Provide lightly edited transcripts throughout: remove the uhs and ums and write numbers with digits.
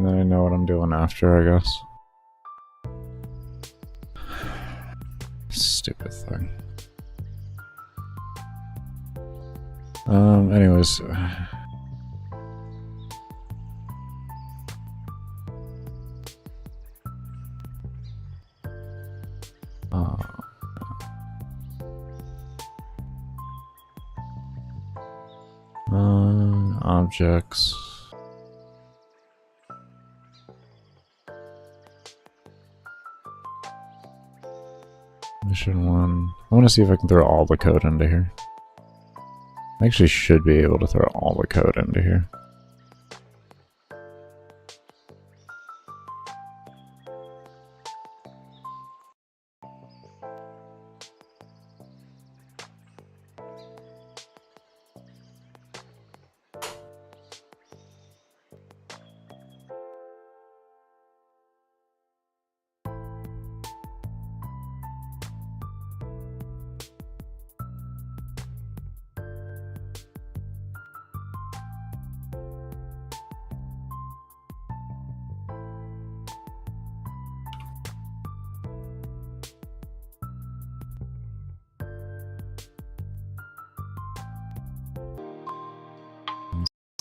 and then I know what I'm doing after, I guess. Stupid thing. Anyways. Objects. Mission 1. I want to see if I can throw all the code into here. I actually should be able to throw all the code into here.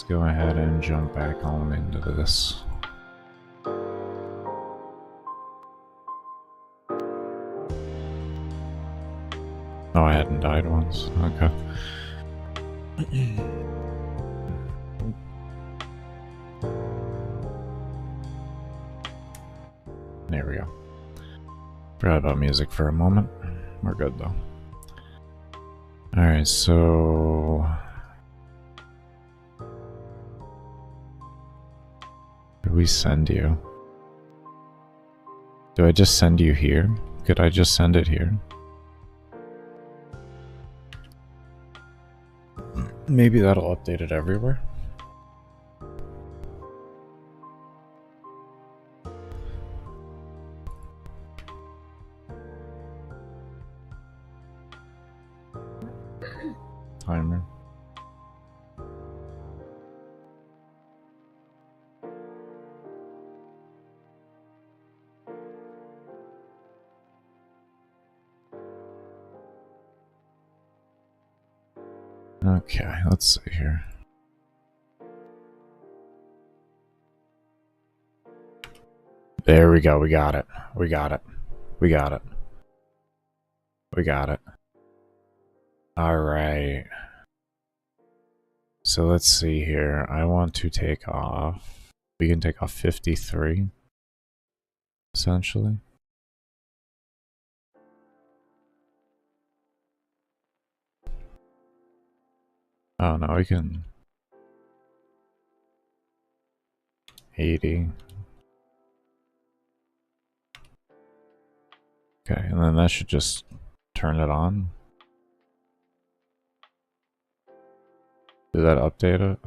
Go ahead and jump back on into this. Oh, I hadn't died once. Okay. There we go. Forgot about music for a moment. We're good though. Alright, so... Did we send you? Do I just send you here? Could I just send it here? Maybe that'll update it everywhere. Timer. Okay, let's see here. There we go, we got it. We got it. We got it. We got it. Alright. So let's see here. I want to take off. We can take off 53. Essentially. Oh no, we can 80. Okay, and then that should just turn it on. Did that update it?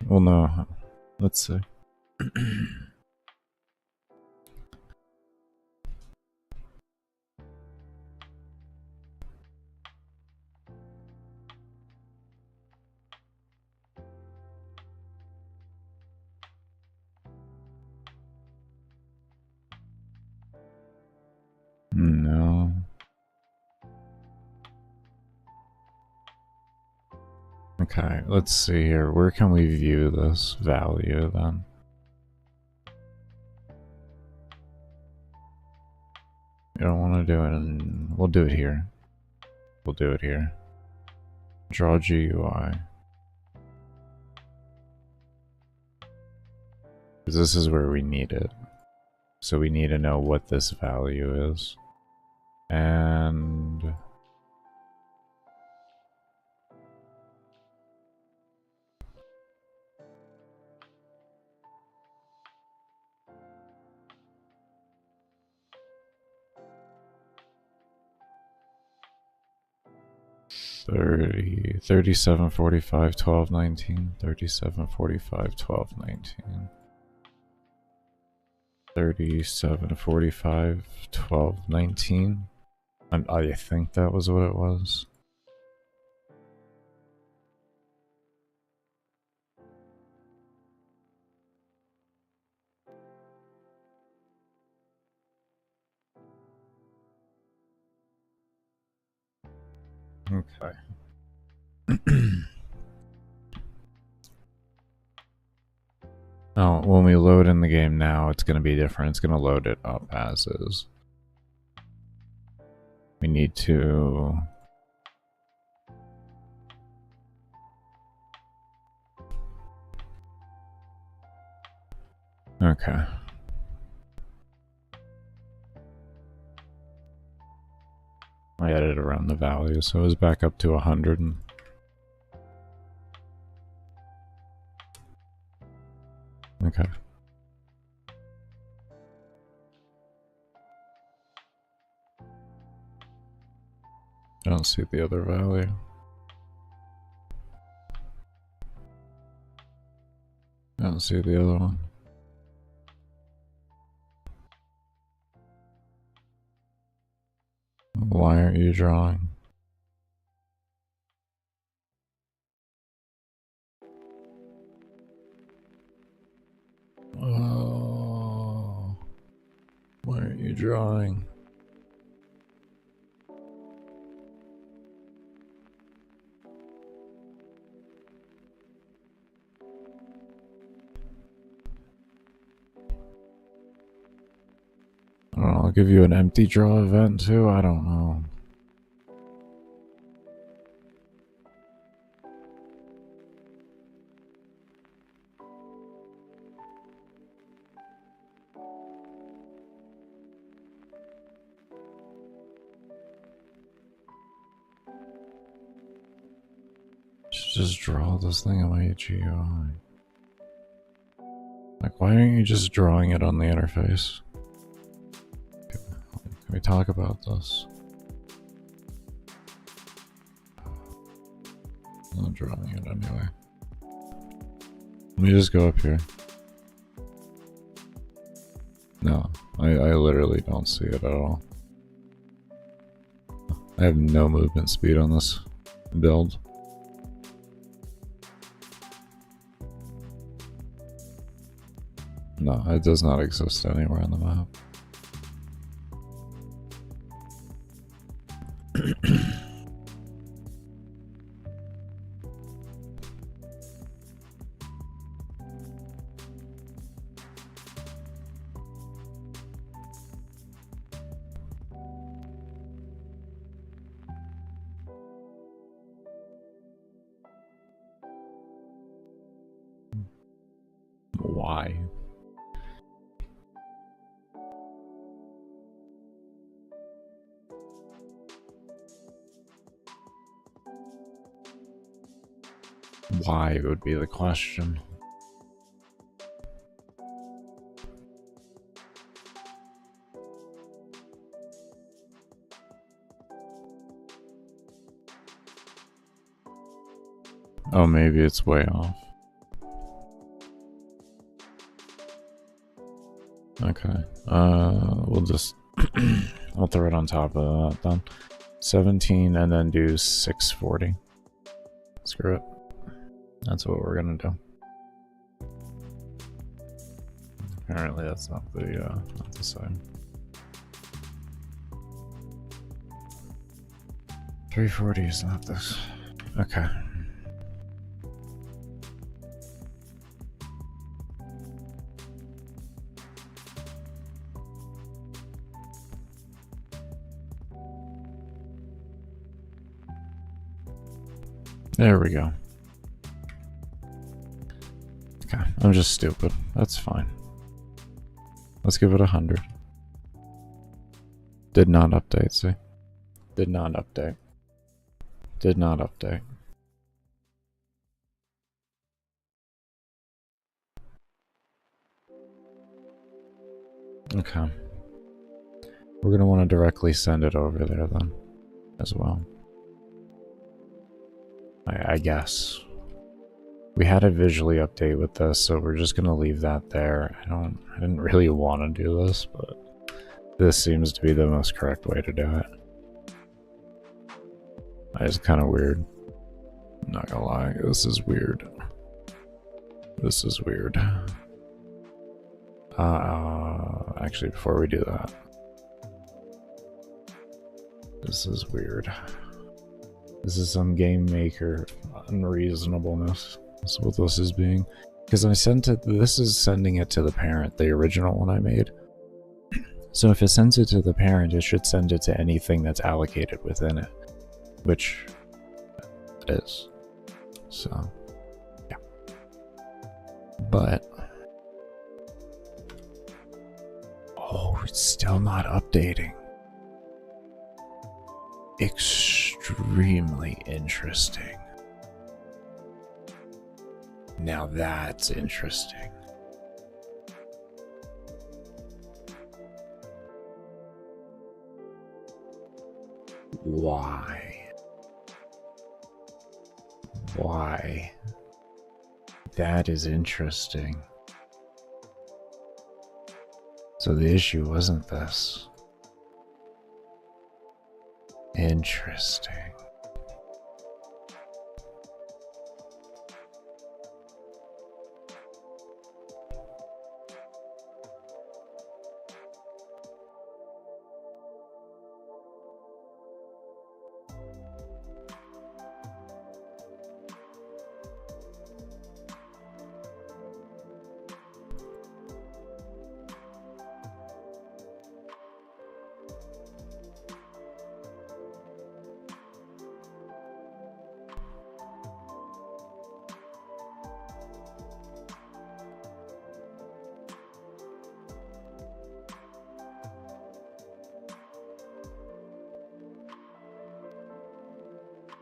Well, no. Let's see. No. Okay, let's see here. Where can we view this value then? You don't want to do it in... We'll do it here. We'll do it here. Draw GUI. Because this is where we need it. So we need to know what this value is. And... $30, 37, 45, 12, 19, 37, 45, 12, 19. 37, 45, 12, 19. I think that was what it was. Okay. Oh, when we load in the game now, it's going to be different. It's going to load it up as is. We need to... Okay. I added around the value, so it was back up to 100. And... Okay. I don't see the other value. I don't see the other one. Why aren't you drawing? Oh, why aren't you drawing? I don't know, I'll give you an empty draw event too, I don't know. Just draw this thing on my GUI. Like, why aren't you just drawing it on the interface? Can we talk about this? I'm not drawing it anyway. Let me just go up here. No, I literally don't see it at all. I have no movement speed on this build. No, it does not exist anywhere on the map. Why? Why would be the question. Oh, maybe it's way off. Okay. We'll just I'll throw it on top of that then. 17 and then do 640. Screw it. That's what we're gonna do. Apparently that's not the same. 340 is not this. Okay. There we go. Okay, I'm just stupid. That's fine. Let's give it 100. Did not update, see? Did not update. Did not update. Okay. We're gonna want to directly send it over there then, as well. I guess. We had a visually update with this, so we're just gonna leave that there. I didn't really want to do this, but this seems to be the most correct way to do it. It's kind of weird. I'm not gonna lie, this is weird. This is weird. Actually, before we do that, this is weird. This is some game maker unreasonableness. That's what this is being. Because I sent it, this is sending it to the parent, the original one I made. So if it sends it to the parent, it should send it to anything that's allocated within it. Which it is. So, yeah. But, oh, it's still not updating. Extremely interesting. Now that's interesting. Why? Why? That is interesting. So the issue wasn't this. Interesting.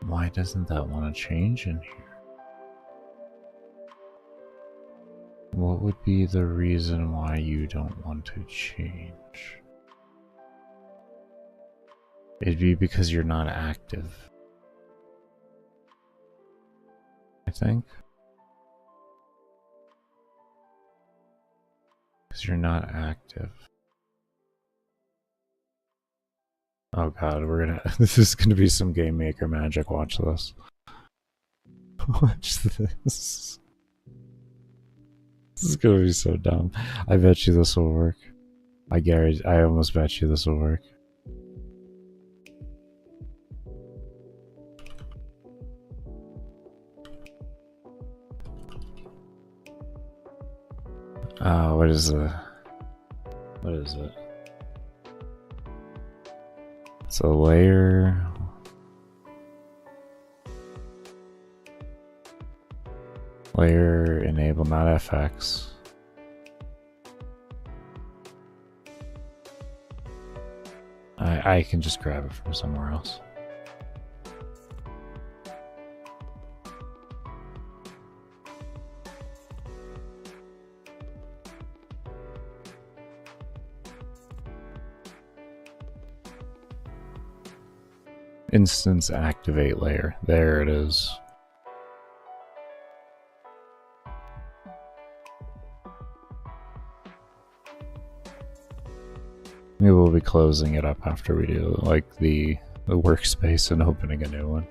Why doesn't that want to change in here? What would be the reason why you don't want to change? It'd be because you're not active, I think. Because you're not active. Oh god, we're gonna. This is gonna be some game maker magic. Watch this. Watch this. This is gonna be so dumb. I bet you this will work. I guarantee. I almost bet you this will work. What is the? What is it? It's a layer. Layer enable, not FX. I can just grab it from somewhere else. Instance activate layer. There it is. We will be closing it up after we do like the workspace and opening a new one.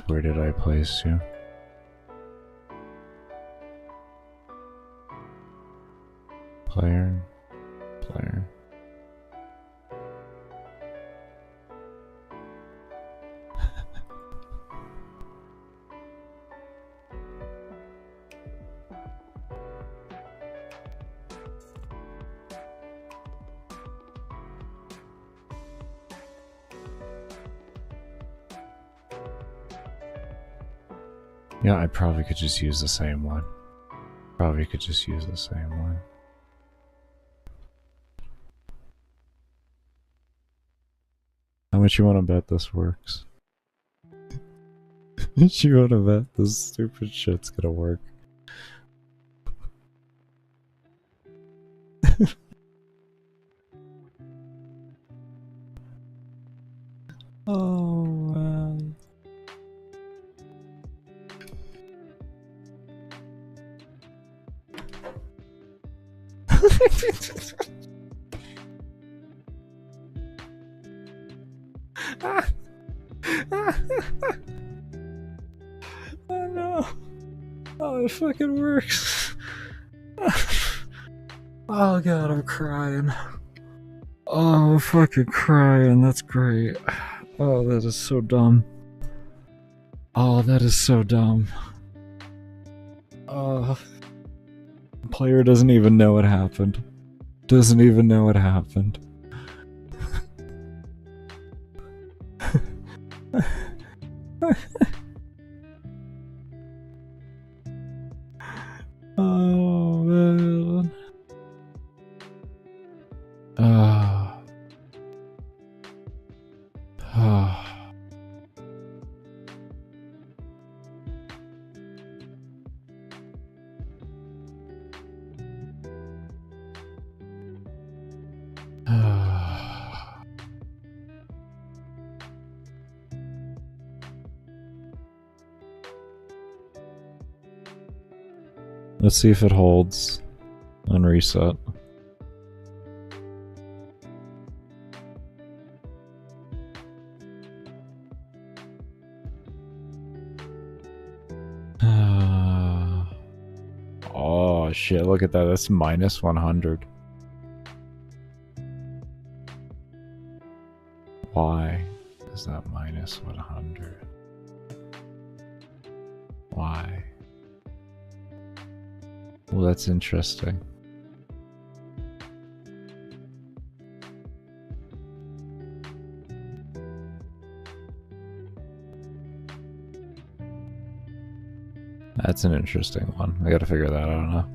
Where did I place you? Player. Yeah, I probably could just use the same one. Probably could just use the same one. How much you want to bet this works? How much you want to bet this stupid shit's gonna work? Oh man. Oh no. Oh, it fucking works. Oh god, I'm crying. Oh, I'm fucking crying. That's great. Oh, that is so dumb. Oh, that is so dumb. Oh. The player doesn't even know what happened. Doesn't even know what happened. Oh, man. Let's see if it holds on reset. Oh shit, look at that. That's minus 100. Why is that minus 100? Why? Well, that's interesting. That's an interesting one. I gotta figure that out now.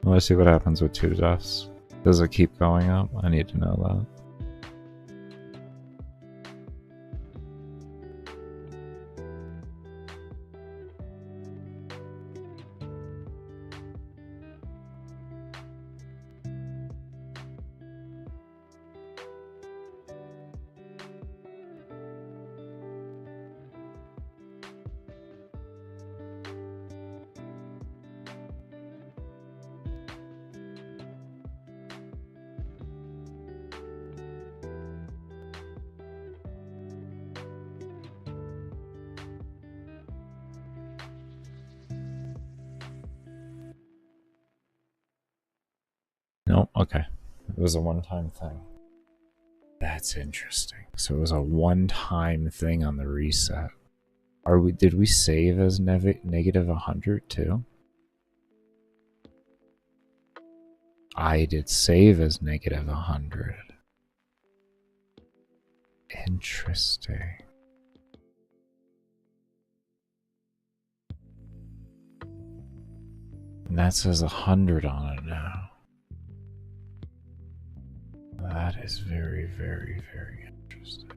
I want to see what happens with 2 deaths. Does it keep going up? I need to know that. No, okay. It was a one-time thing. That's interesting. So it was a one-time thing on the reset. Did we save as negative 100 too? I did save as negative 100. Interesting. And that says 100 on it now. That is very, very, very interesting.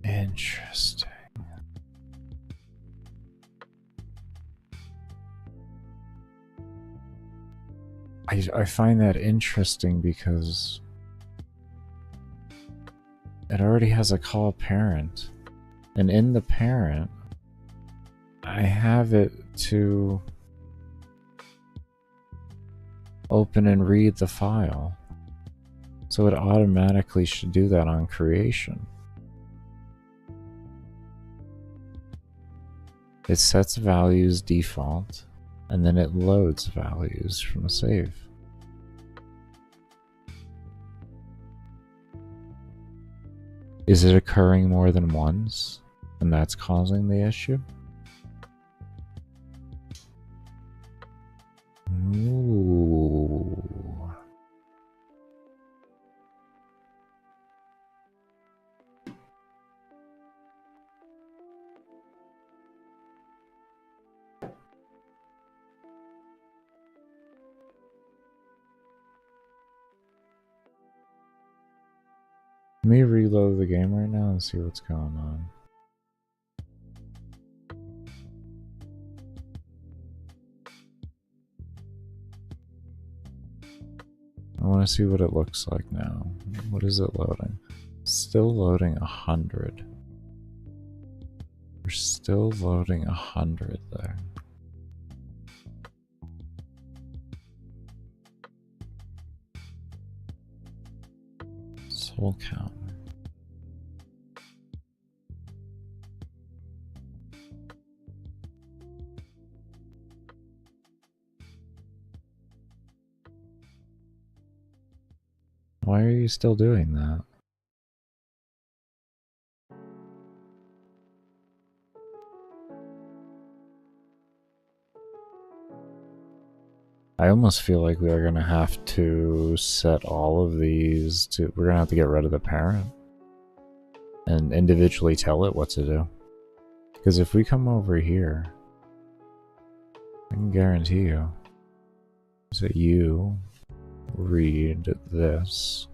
Interesting. I find that interesting because it already has a call parent, and in the parent I have it to open and read the file, so it automatically should do that on creation. It sets values default, and then it loads values from a save. Is it occurring more than once, and that's causing the issue? Ooh. Let me reload the game right now and see what's going on. I want to see what it looks like now. What is it loading? Still loading 100. We're still loading 100 there. Soul count. Why are you still doing that? I almost feel like we are going to have to set all of these to... We're going to have to get rid of the parent and individually tell it what to do. Because if we come over here, I can guarantee you that you read this,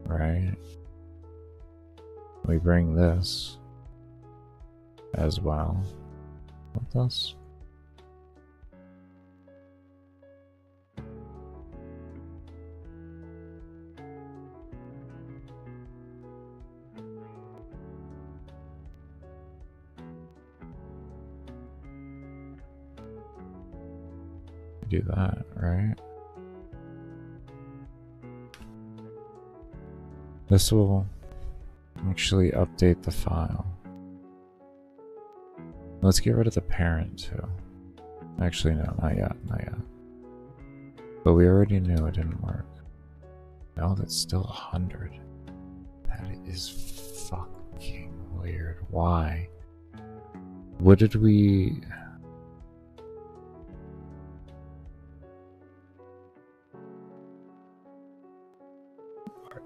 right? We bring this as well with us. Do that, right? This will actually update the file. Let's get rid of the parent too. Actually, no, not yet, not yet. But we already knew it didn't work. No, that's still 100. That is fucking weird. Why? What did we...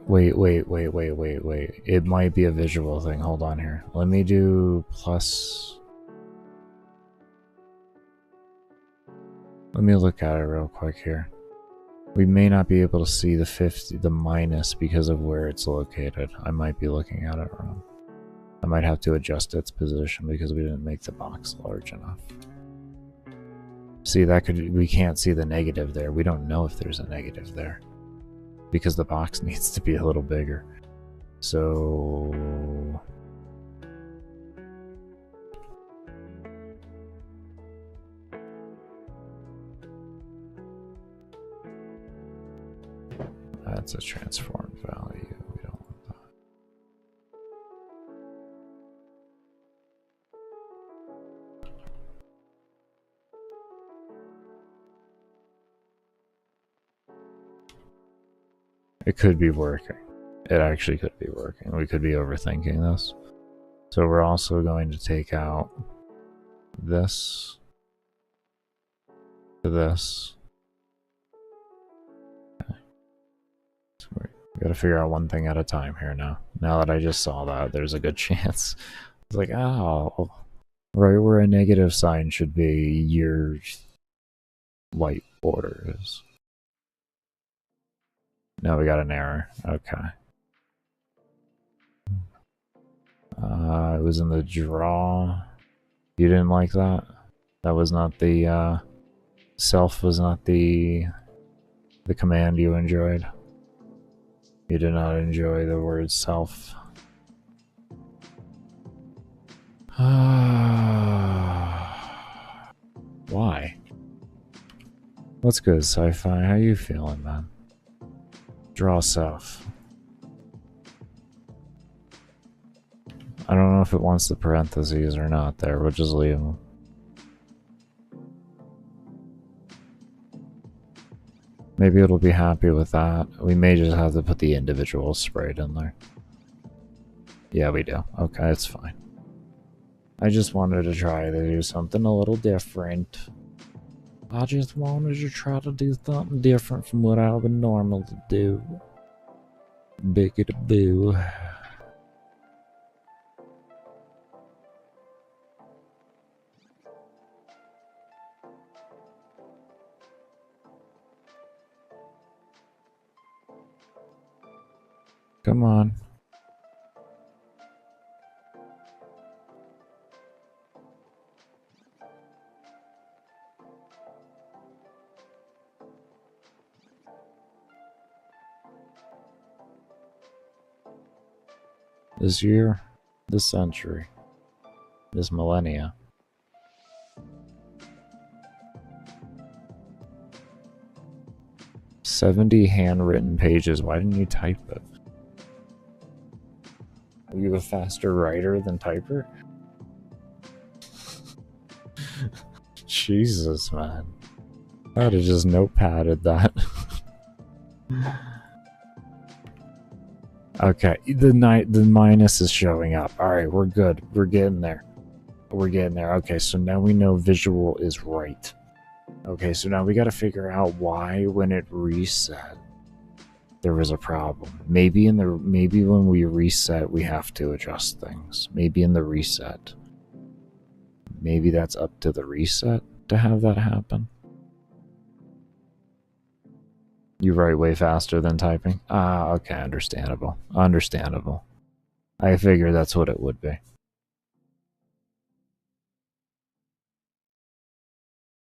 Wait. It might be a visual thing. Hold on here. Let me do plus... Let me look at it real quick here. We may not be able to see the 50, the minus because of where it's located. I might be looking at it wrong. I might have to adjust its position because we didn't make the box large enough. See, that could... We can't see the negative there. We don't know if there's a negative there, because the box needs to be a little bigger. So... That's a transformed value. We don't want that. It could be working. It actually could be working. We could be overthinking this. So we're also going to take out this to this. Okay. So we gotta figure out one thing at a time here now. Now that I just saw that, there's a good chance. It's like, oh, right where a negative sign should be, your white border is. Now we got an error. Okay. It was in the draw. You didn't like that? That was not the, self was not the command you enjoyed. You did not enjoy the word self. Why? What's good, sci-fi? How you feeling, man? Draw self. I don't know if it wants the parentheses or not there. We'll just leave them. Maybe it'll be happy with that. We may just have to put the individual sprayed in there. Yeah, we do. Okay, it's fine. I just wanted to try to do something a little different. I just wanted to try to do something different from what I would normally do. Biggity-boo. Come on. This year, this century, this millennia. "70 handwritten pages. Why didn't you type it? Are you a faster writer than typer?" Jesus, man. I would have just notepadded that. Okay, the minus is showing up. Alright, we're good. We're getting there. We're getting there. Okay, so now we know visual is right. Okay, so now we gotta figure out why when it reset there was a problem. Maybe when we reset we have to adjust things. Maybe in the reset. Maybe that's up to the reset to have that happen. You write way faster than typing? Ah, okay, understandable. Understandable. I figured that's what it would be.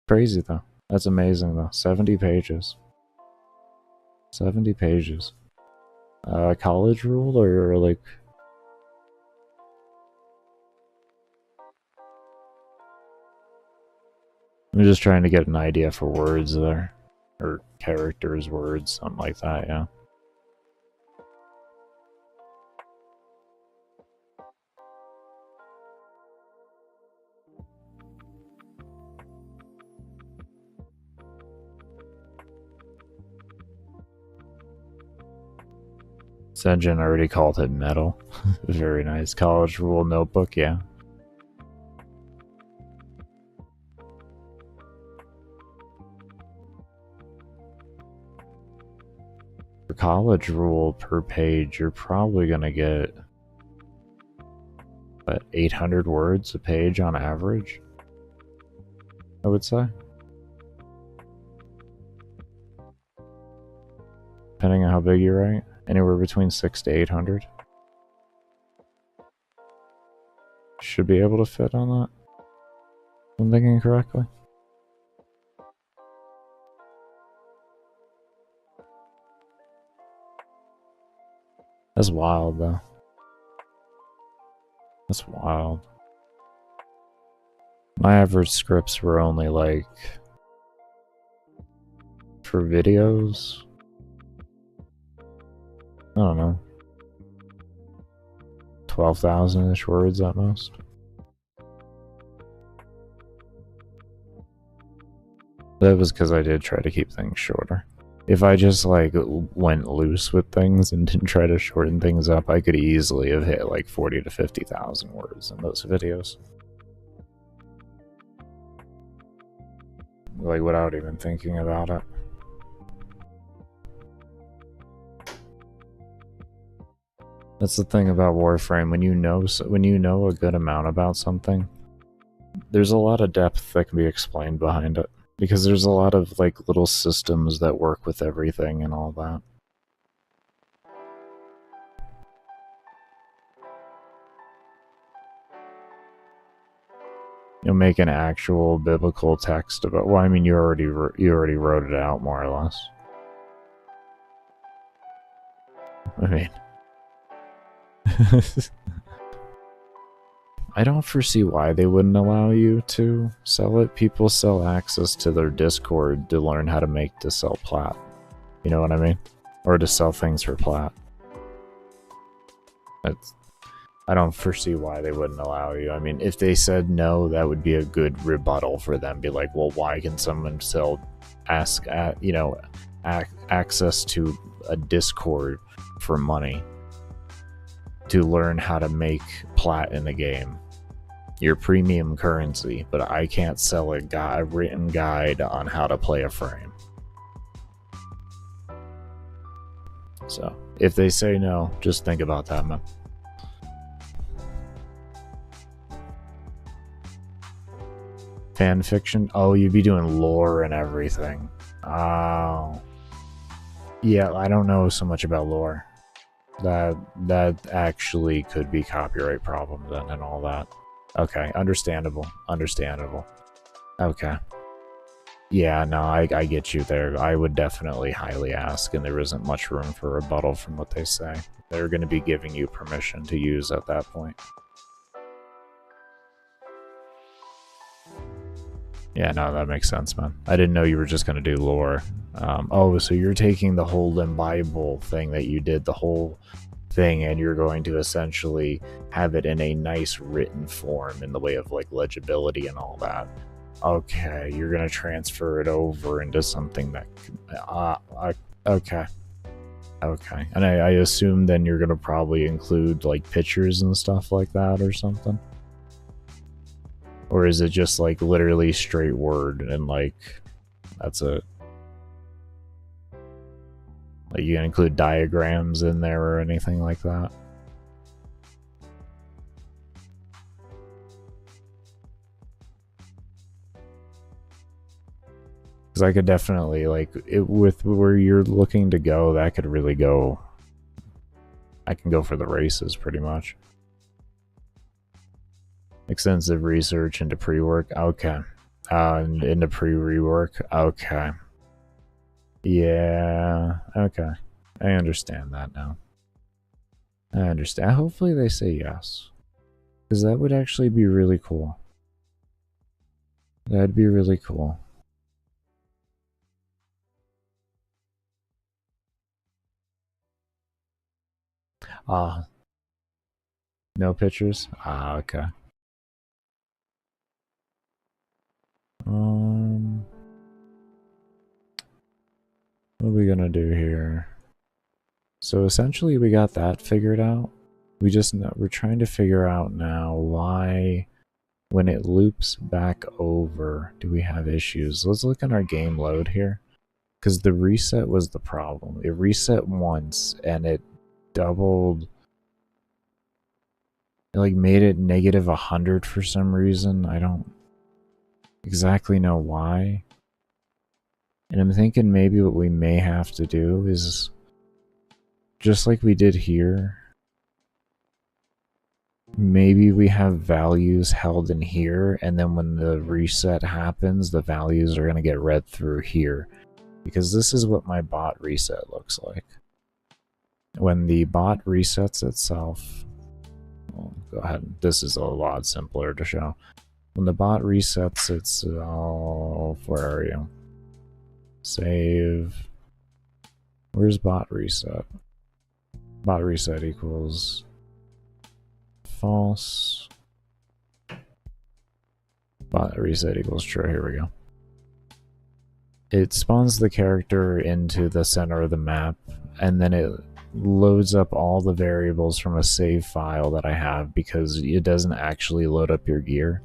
Crazy though. That's amazing though. 70 pages. 70 pages. College rule or like... I'm just trying to get an idea for words there. Or characters, words, something like that, yeah. Senjin already called it metal. Very nice. College rule notebook, yeah. For college rule per page, you're probably gonna get what, 800 words a page on average, I would say. Depending on how big you write. Anywhere between 600 to 800. Should be able to fit on that. If I'm thinking correctly. That's wild, though. That's wild. My average scripts were only like... for videos... I don't know. 12,000-ish words at most. That was because I did try to keep things shorter. If I just like went loose with things and didn't try to shorten things up, I could easily have hit like 40 to 50,000 words in those videos. Like without even thinking about it. That's the thing about Warframe. When you know a good amount about something, there's a lot of depth that can be explained behind it. Because there's a lot of like little systems that work with everything and all that. You'll make an actual biblical text about. Well, I mean, you already wrote it out more or less. I mean. I don't foresee why they wouldn't allow you to sell it. People sell access to their Discord to learn how to sell plat. You know what I mean? Or to sell things for plat. I don't foresee why they wouldn't allow you. I mean, if they said no, that would be a good rebuttal for them. Be like, well, why can someone sell access to a Discord for money to learn how to make plat in the game? Your premium currency, but I can't sell a written guide on how to play a frame. So, if they say no, just think about that, man. Fan fiction? Oh, you'd be doing lore and everything. Oh. Yeah, I don't know so much about lore. That actually could be copyright problems and all that. Okay, understandable. Understandable. Okay. Yeah, no, I get you there. I would definitely highly ask, and there isn't much room for rebuttal from what they say. they're going to be giving you permission to use at that point. Yeah, no, that makes sense, man. I didn't know you were just going to do lore. Oh, so you're taking the whole Bible thing that you did, the whole thing, and you're going to essentially have it in a nice written form in the way of like legibility and all that. Okay, you're going to transfer it over into something that... okay. Okay. And I assume then you're going to probably include like pictures and stuff like that or something? Or is it just like literally straight word and like that's it? Like you can include diagrams in there or anything like that? Because I could definitely like it with where you're looking to go, that could really go. I can go for the races pretty much. Extensive research into pre-work, okay. And into pre-rework, okay. Yeah, okay. I understand that now. I understand. Hopefully they say yes. Because that would actually be really cool. That'd be really cool. No pictures? Okay. What are we gonna do here? So essentially we got that figured out. We're trying to figure out now why when it loops back over do we have issues. Let's look at our game load here. Because the reset was the problem. It reset once and it doubled. It like made it negative 100 for some reason. I don't exactly know why. And I'm thinking maybe what we may have to do is just like we did here. Maybe we have values held in here, and then when the reset happens, the values are going to get read through here. Because this is what my bot reset looks like. When the bot resets itself, well, go ahead, this is a lot simpler to show. When the bot resets itself, where are you? Save. Where's bot reset? Bot reset equals false. Bot reset equals true. Here we go. It spawns the character into the center of the map, and then it loads up all the variables from a save file that I have because it doesn't actually load up your gear.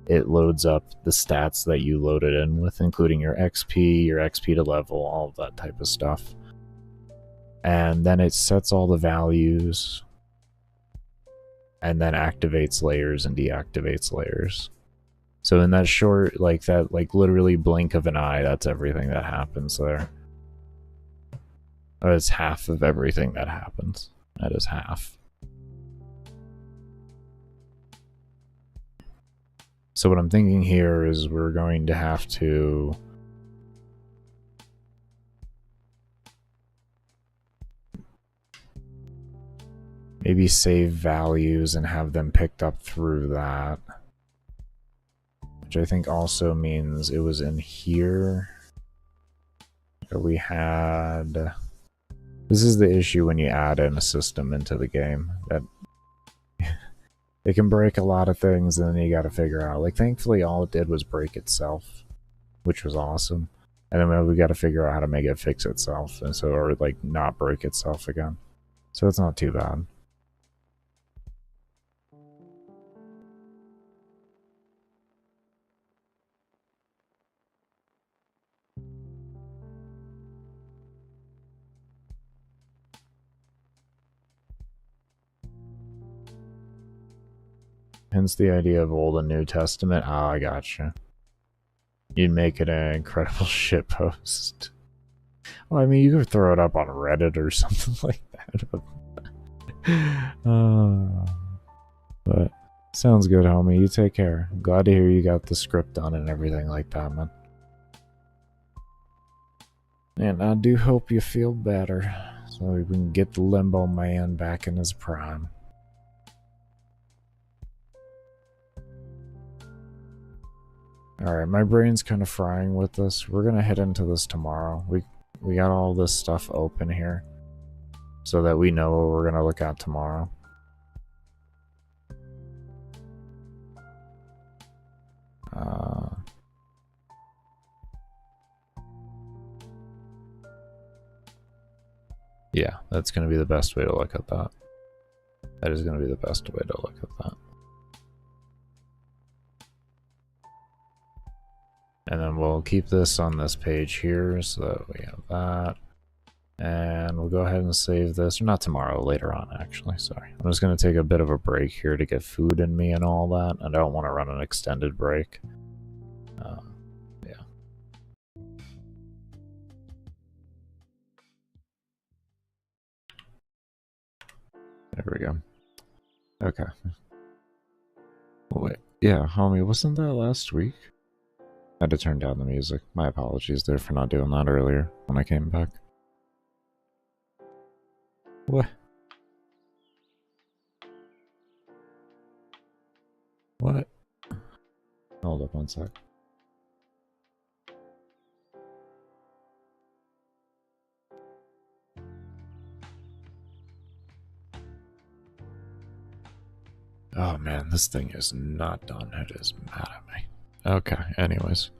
It loads up the stats that you loaded in with, including your XP to level, all of that type of stuff. And then it sets all the values and then activates layers and deactivates layers. So in that short, like that, like literally blink of an eye, that's everything that happens there. It's half of everything that happens. That is half. So what I'm thinking here is we're going to have to maybe save values and have them picked up through that. Which I think also means it was in here. We had... This is the issue when you add in a system into the game. That it can break a lot of things and then you gotta figure out. Like, thankfully all it did was break itself, which was awesome. And then we gotta figure out how to make it fix itself, and so, or like not break itself again. So it's not too bad. Hence the idea of Old and New Testament. Oh, I gotcha. You'd make it an incredible shitpost. Well, I mean, you could throw it up on Reddit or something like that. But sounds good, homie. You take care. I'm glad to hear you got the script done and everything like that, man. And I do hope you feel better. so we can get the Limbo Man back in his prime. Alright, my brain's kind of frying with this. We're gonna head into this tomorrow. We got all this stuff open here so that we know what we're gonna look at tomorrow. Yeah, that's gonna be the best way to look at that. That is gonna be the best way to look at that. And then we'll keep this on this page here so that we have that. And we'll go ahead and save this. Or not tomorrow, later on actually, sorry. I'm just going to take a bit of a break here to get food in me and all that. I don't want to run an extended break. Yeah. There we go. Okay. Wait, yeah, homie, wasn't that last week? I had to turn down the music. My apologies there for not doing that earlier when I came back. What? What? Hold up one sec. Oh man, this thing is not done. It is mad at me. Okay, anyways.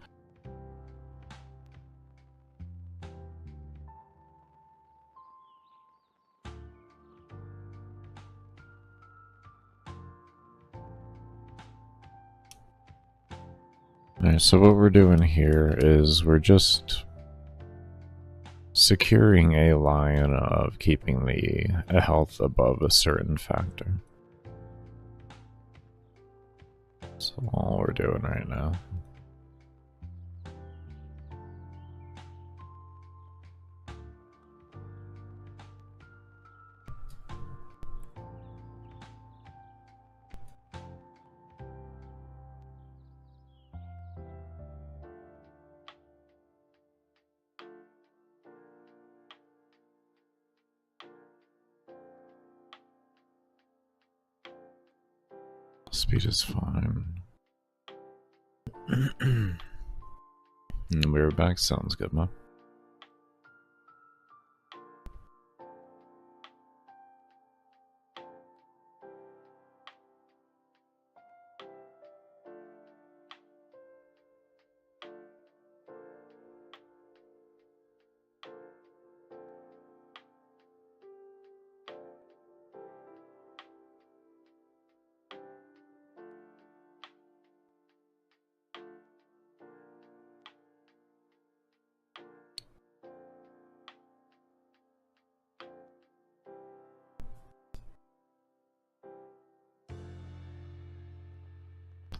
Alright, so what we're doing here is we're just securing a line of keeping the health above a certain factor. That's all we're doing right now. Speed is fine. And we're back. Sounds good, man.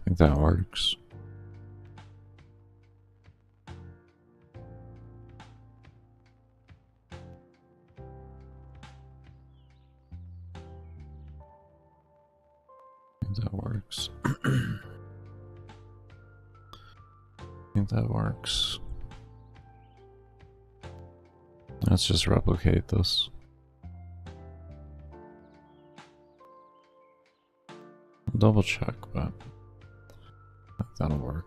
I think that works. I think that works. I think that works. Let's just replicate this. Double check, but that'll work.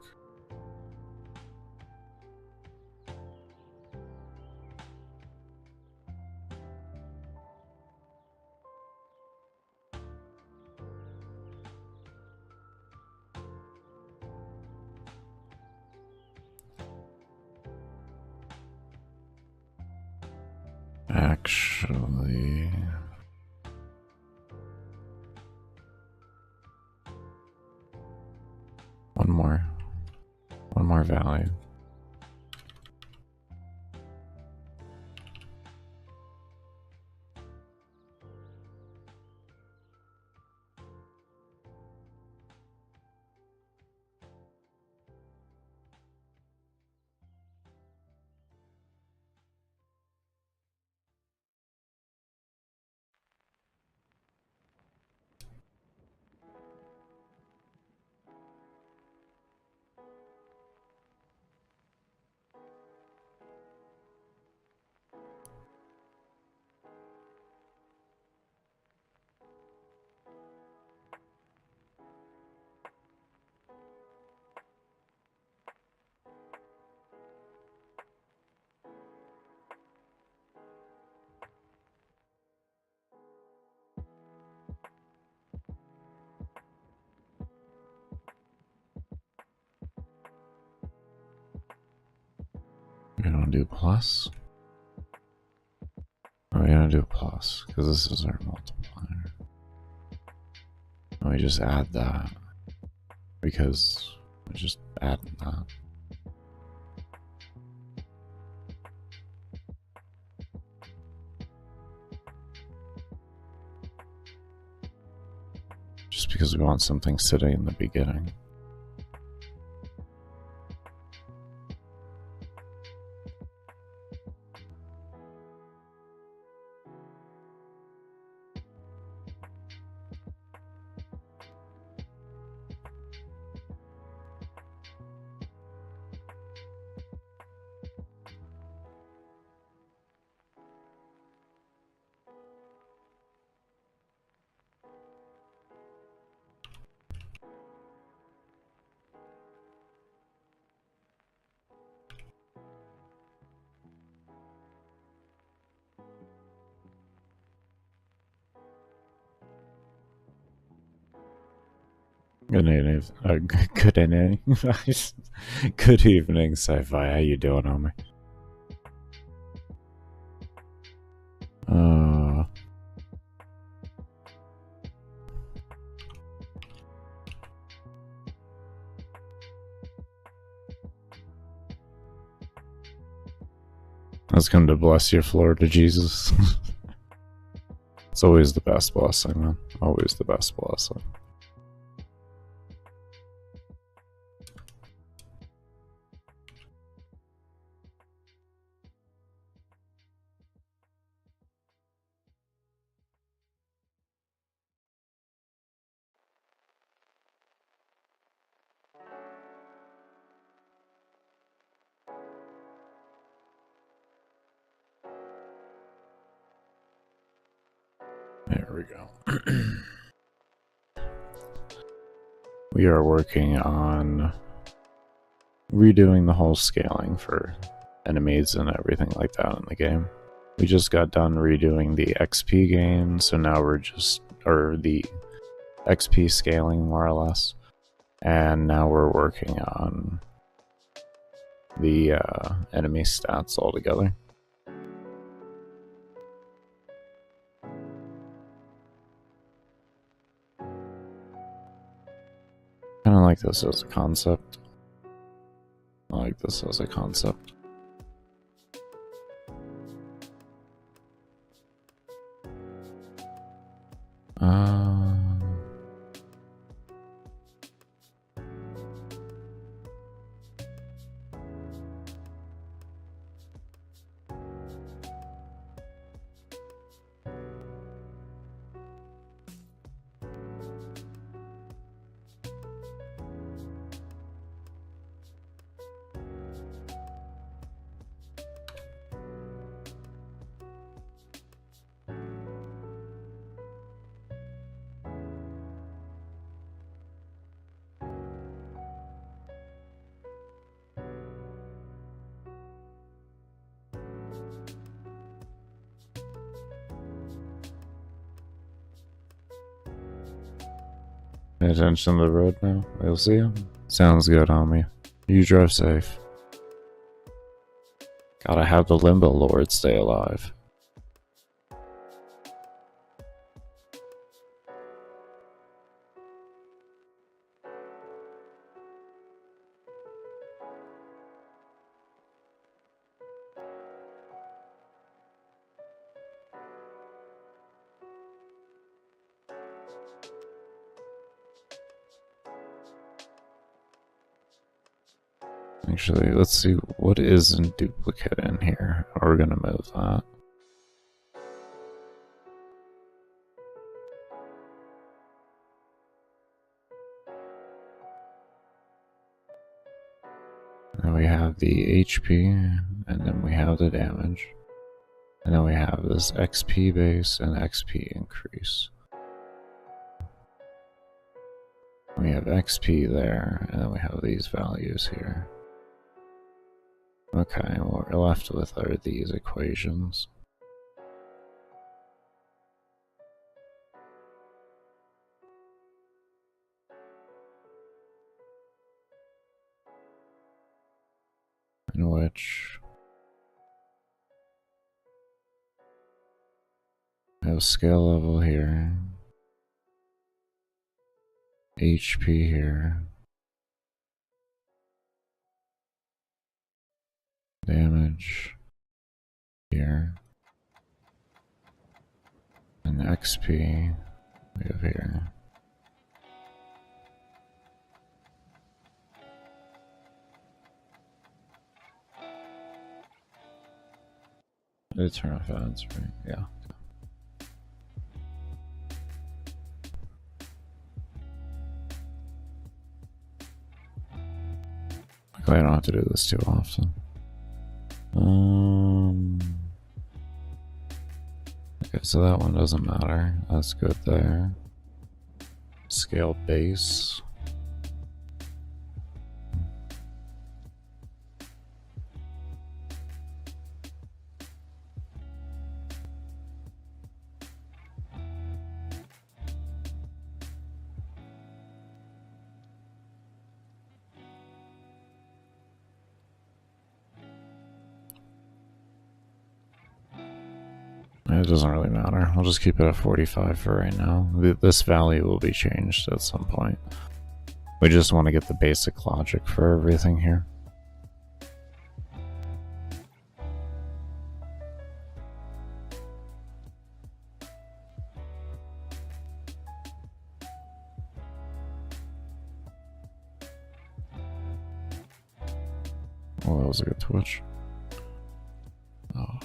Actually, one more value. do plus? We're gonna do plus, because this is our multiplier. And we just add that, because we just add that. Just because we want something sitting in the beginning. Good evening, good evening, Sci-Fi. How you doing, homie? Let's come to bless your floor to Jesus. It's always the best blessing, man. Always the best blessing. There we go. We are working on redoing the whole scaling for enemies and everything like that in the game. We just got done redoing the XP gain, so now we're just, or the XP scaling more or less, and now we're working on the enemy stats altogether. Kind of like this as a concept. I like this as a concept. Pay attention to the road now. We'll see you. Sounds good, homie. You drive safe. Gotta have the Limbo Lord stay alive. Actually, let's see what is in duplicate in here. We're gonna move that. And we have the HP, and then we have the damage. And then we have this XP base and XP increase. We have XP there, and then we have these values here. Okay, what we're left with are these equations. In which have scale level here. HP here. Damage here. And XP we have here. It's turn off ads, right? Yeah. I don't have to do this too often. Okay, so that one doesn't matter. That's good there. Scale base. It doesn't really matter. I'll just keep it at 45 for right now. This value will be changed at some point. We just want to get the basic logic for everything here. Oh, that was a good twitch. Oh.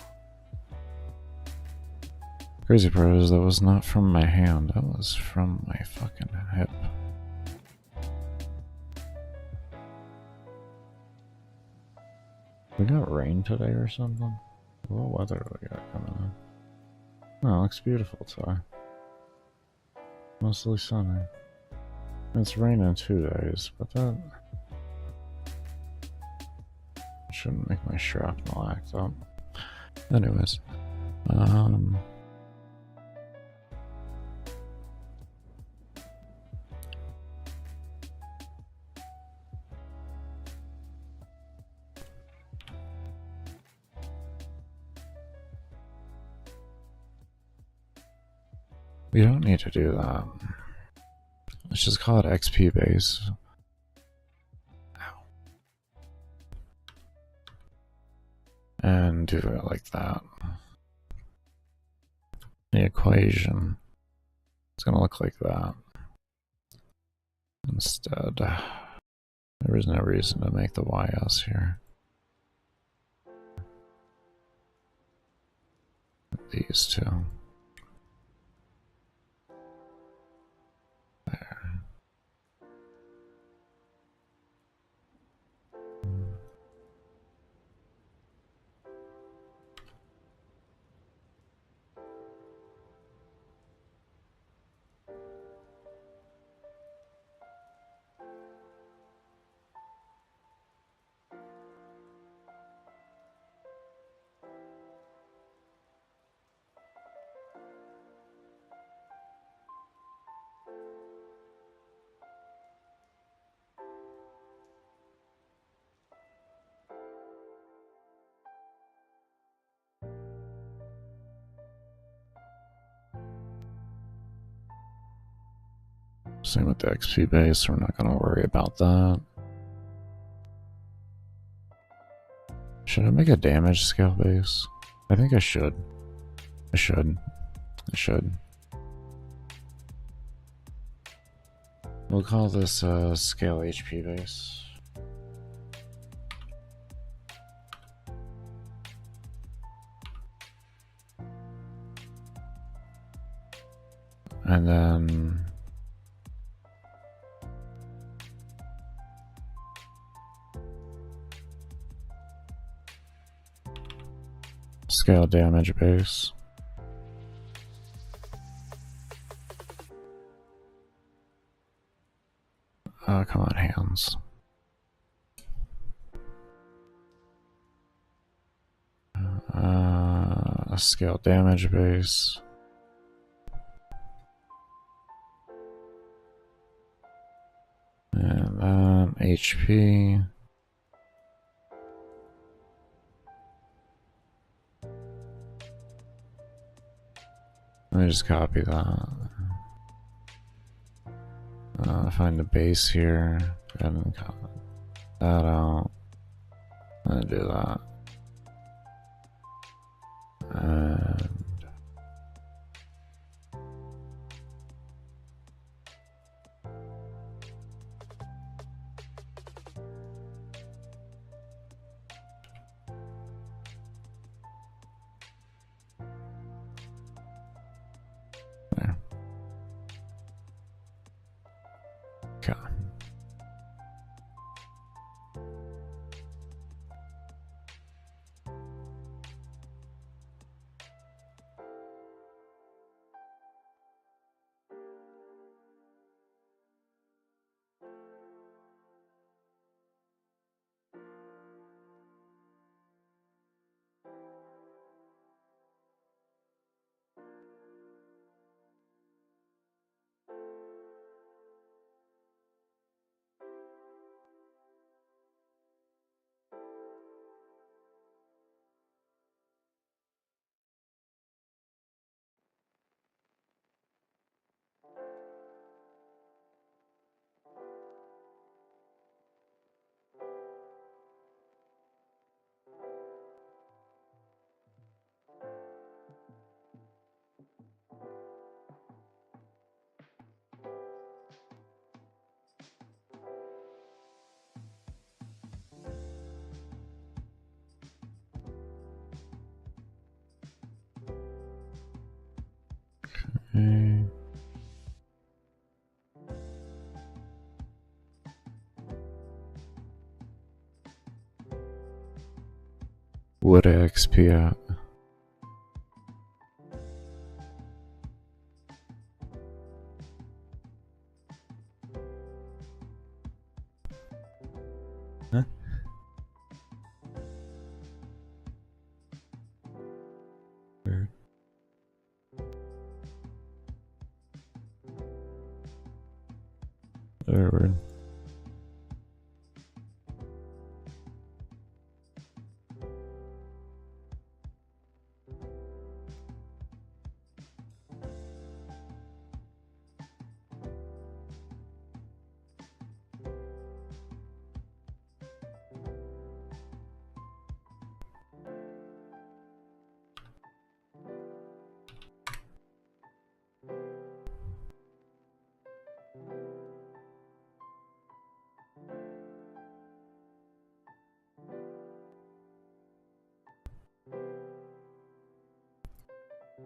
Crazy part is that was not from my hand, that was from my fucking hip. We got rain today or something? What weather do we got coming in? Oh, it looks beautiful today. Mostly sunny. It's raining 2 days, but that shouldn't make my shrapnel act up. Anyways, we don't need to do that. Let's just call it XP base. Ow. And do it like that. The equation is going to look like that. Instead, there is no reason to make the YS here. These two. There. Same with the XP base, we're not going to worry about that. Should I make a damage scale base? I think I should. I should. We'll call this scale HP base. And then scale damage base. Come on, hands. Scale damage base. And then HP. Let me just copy that. Find the base here. And copy that out. And do that. And there. Okay. Okay. What XP at? Huh? Weird. Very weird.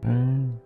Okay.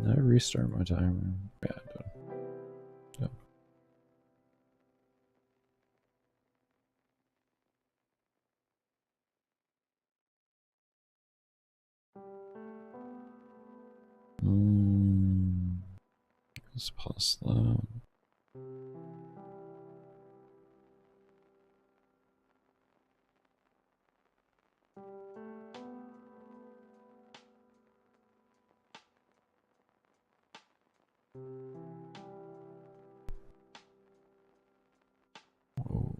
Did I restart my timer? Yeah, I did. Yep. Let's pause that. Whoa.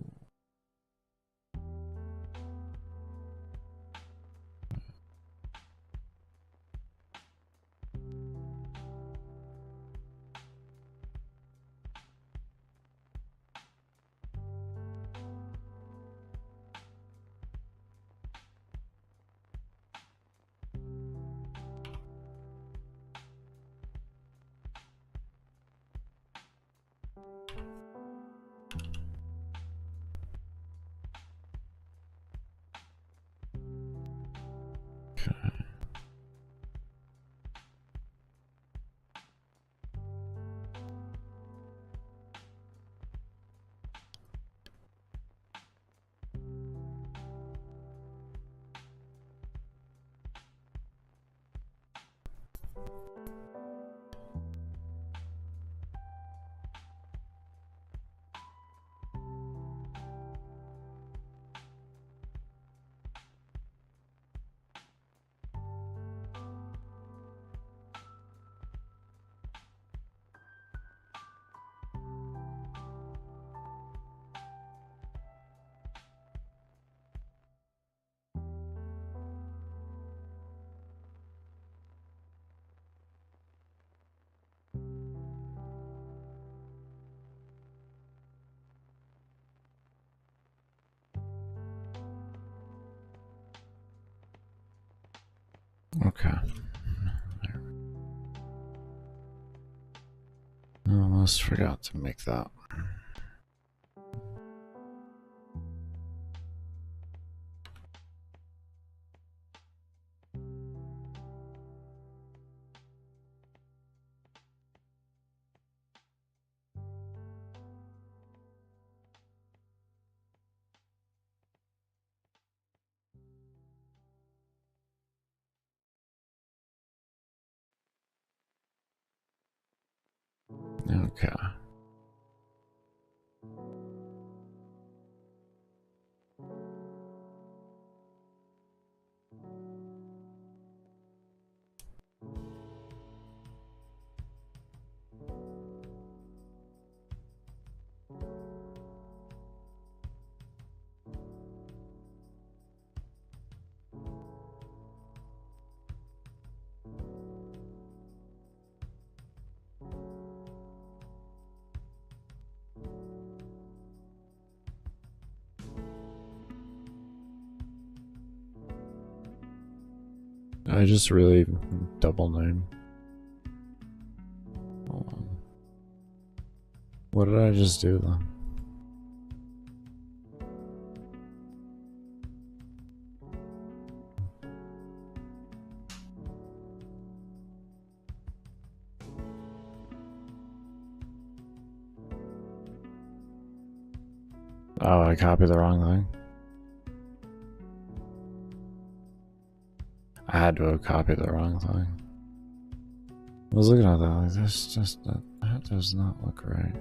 Okay. I almost forgot to make that. Okay. I just really double name. Hold on. What did I just do then? Oh, I copied the wrong thing. I had to have copied the wrong thing. I was looking at that like this, that does not look right.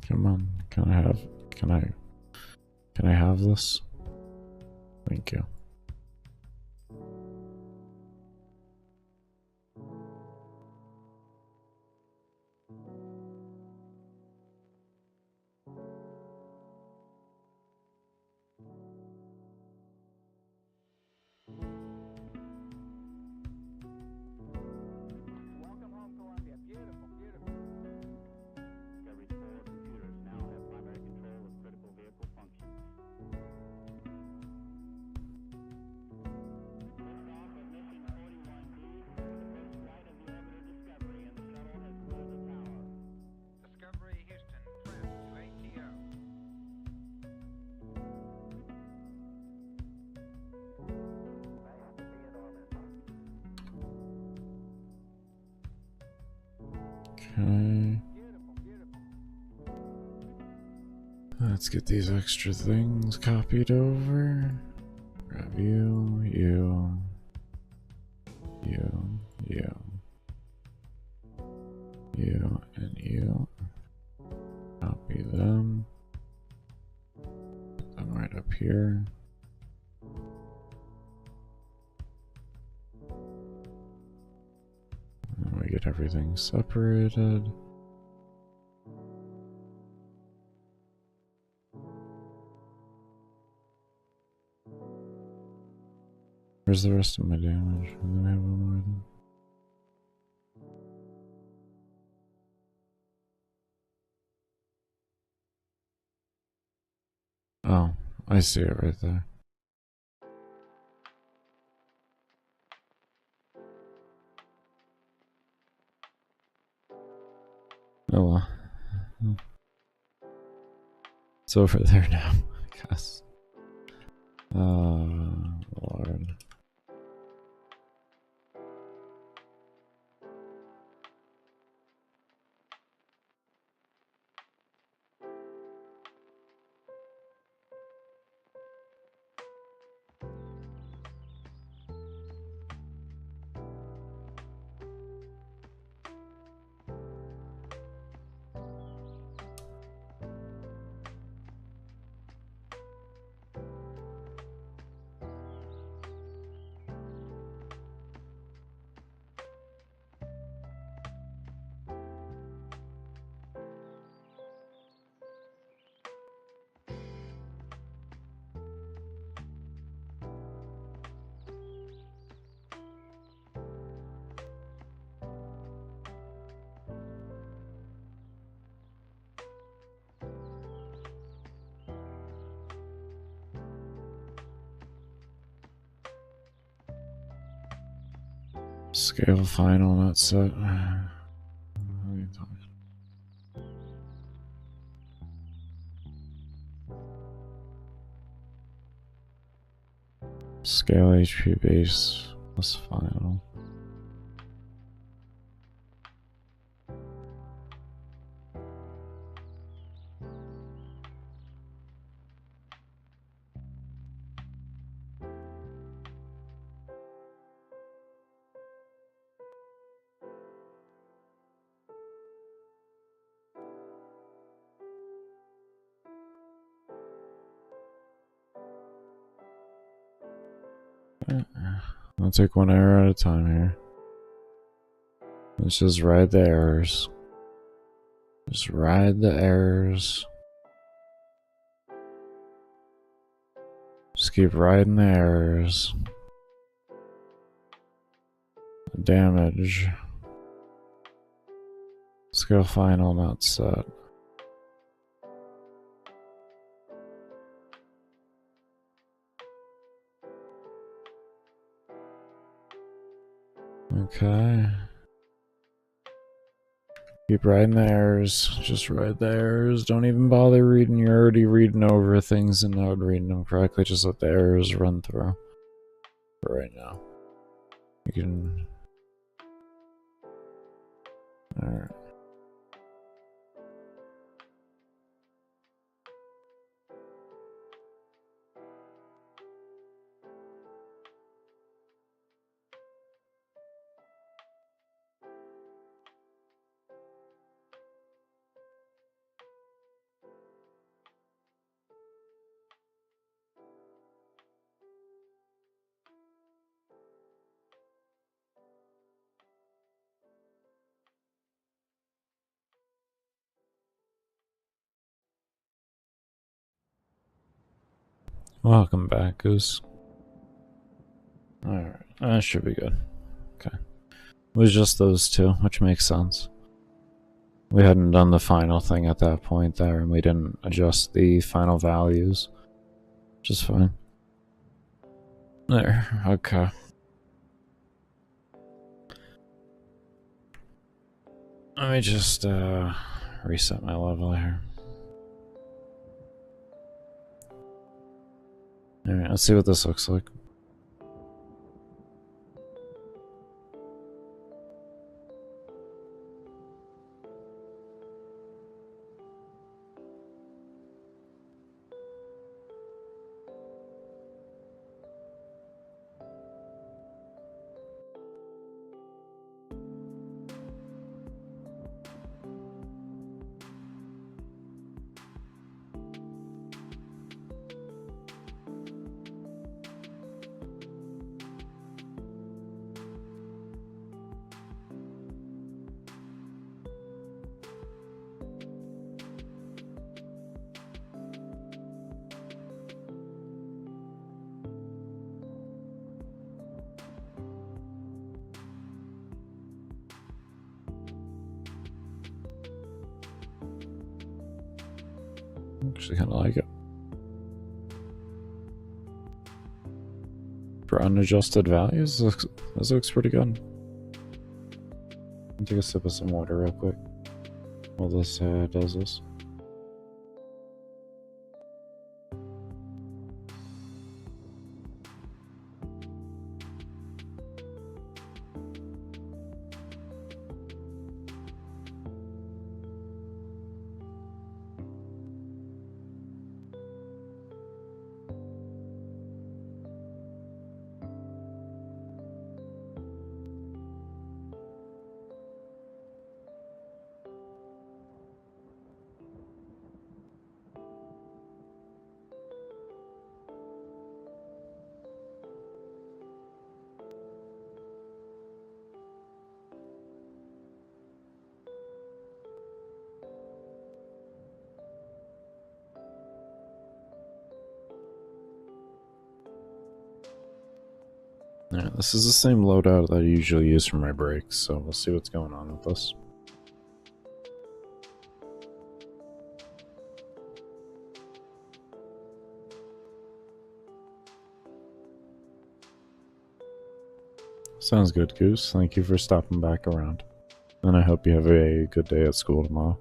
Come on, can I have this? Thank you. Okay. Let's get these extra things copied over. Grab you, you, and you. Copy them. Put them right up here. And we get everything separated. Where's the rest of my damage? And then I have one more of them. Oh, I see it right there. Oh well. It's over there now, I guess. Lord. Scale final, not set. Scale HP base plus final. I'll take one error at a time here. Let's just ride the errors. Just ride the errors. Just keep riding the errors. Damage. Scale final, not set. Okay. Keep riding the errors. Just ride the errors. Don't even bother reading. You're already reading over things and not reading them correctly. Just let the errors run through. For right now. You can... Alright. Welcome back, Goose. Alright, that should be good. Okay. It was just those two, which makes sense. We hadn't done the final thing at that point there, and we didn't adjust the final values. Which is fine. There, okay. Let me just reset my level here. Alright, let's see what this looks like. Actually kind of like it. For unadjusted values, this looks pretty good. I'll take a sip of some water real quick while this does this. Alright, this is the same loadout that I usually use for my brakes, so we'll see what's going on with this. Sounds good, Goose. Thank you for stopping back around. And I hope you have a good day at school tomorrow.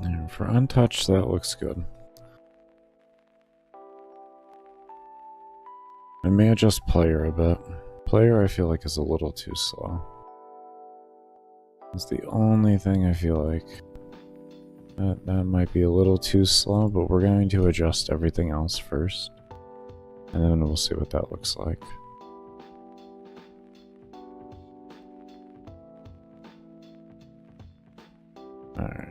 And for untouched, that looks good. I may adjust player a bit. Player I feel like is a little too slow. It's the only thing I feel like. That might be a little too slow, but we're going to adjust everything else first. And then we'll see what that looks like. Alright.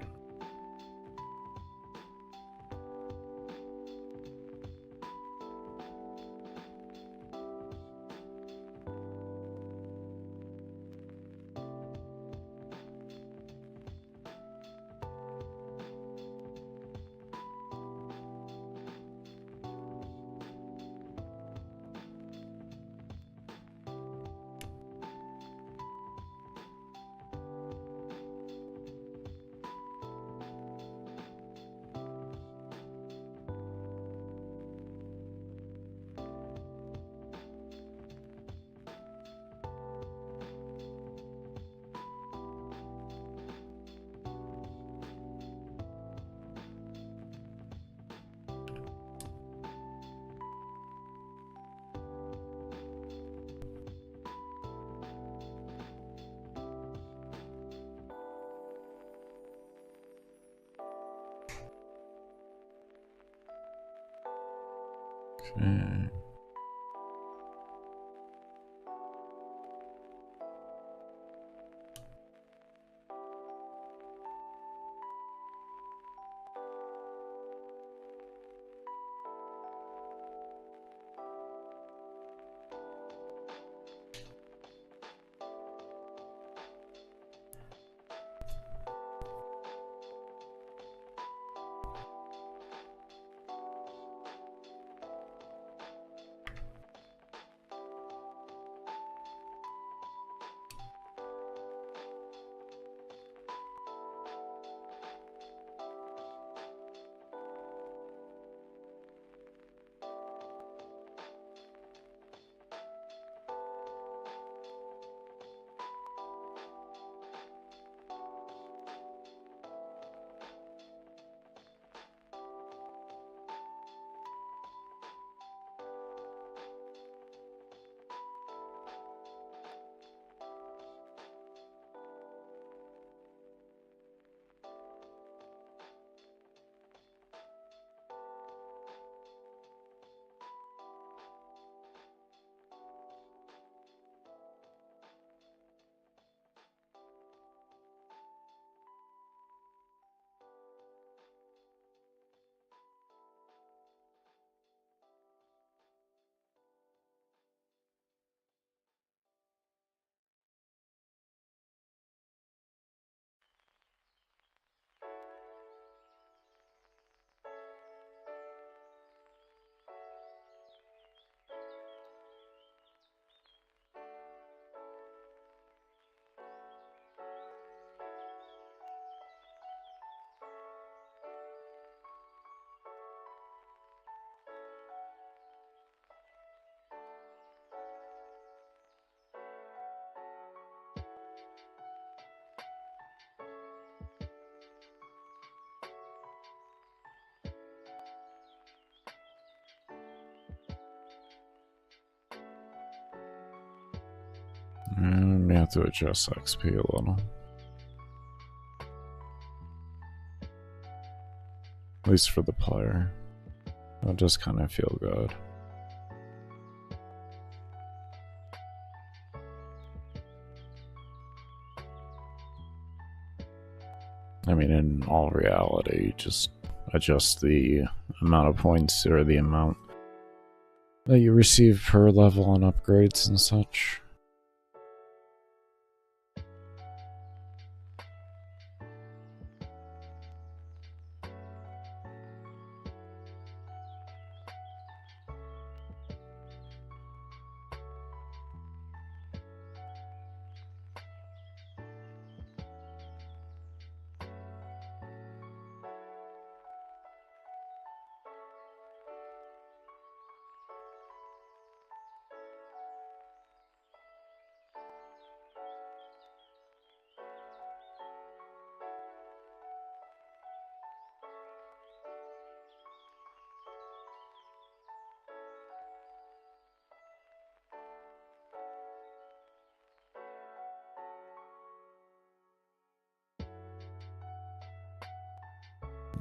Okay. May have to adjust XP a little. At least for the player. It'll just kind of feel good. I mean, in all reality, just adjust the amount of points or the amount that you receive per level on upgrades and such.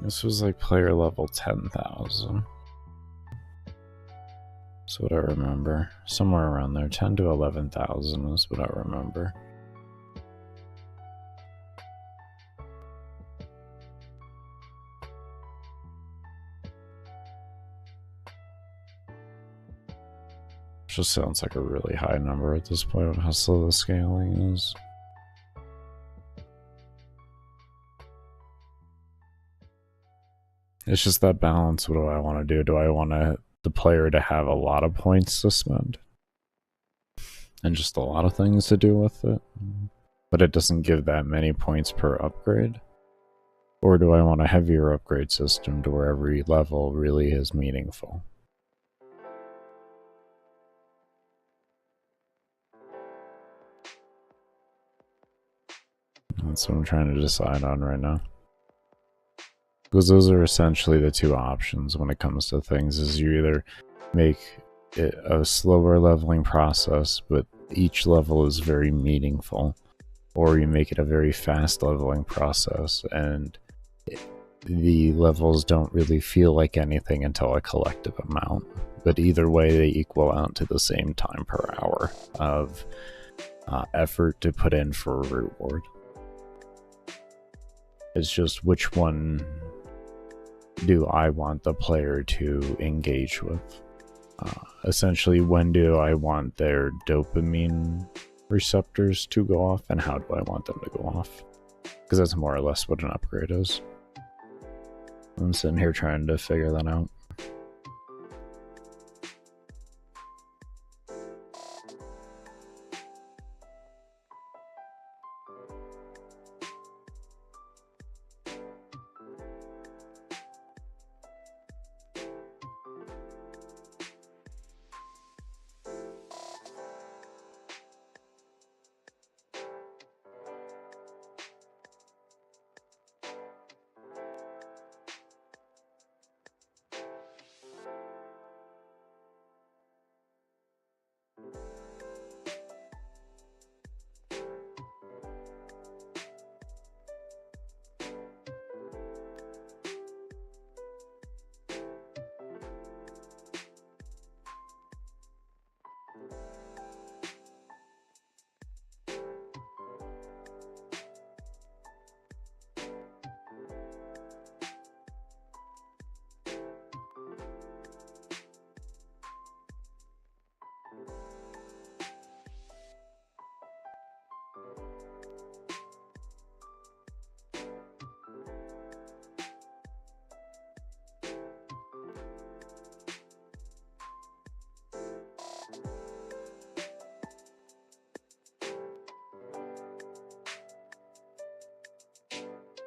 This was like player level 10,000. That's what I remember. Somewhere around there. 10 to 11,000 is what I remember. Just sounds like a really high number at this point of how slow the scaling is. It's just that balance. What do I want to do? Do I want the player to have a lot of points to spend? And just a lot of things to do with it? But it doesn't give that many points per upgrade? Or do I want a heavier upgrade system to where every level really is meaningful? That's what I'm trying to decide on right now. Because those are essentially the two options when it comes to things, is you either make it a slower leveling process, but each level is very meaningful, or you make it a very fast leveling process, and the levels don't really feel like anything until a collective amount. But either way, they equal out to the same time per hour of effort to put in for a reward. It's just which one do I want the player to engage with? Essentially, when do I want their dopamine receptors to go off, and how do I want them to go off? Because that's more or less what an upgrade is. I'm sitting here trying to figure that out.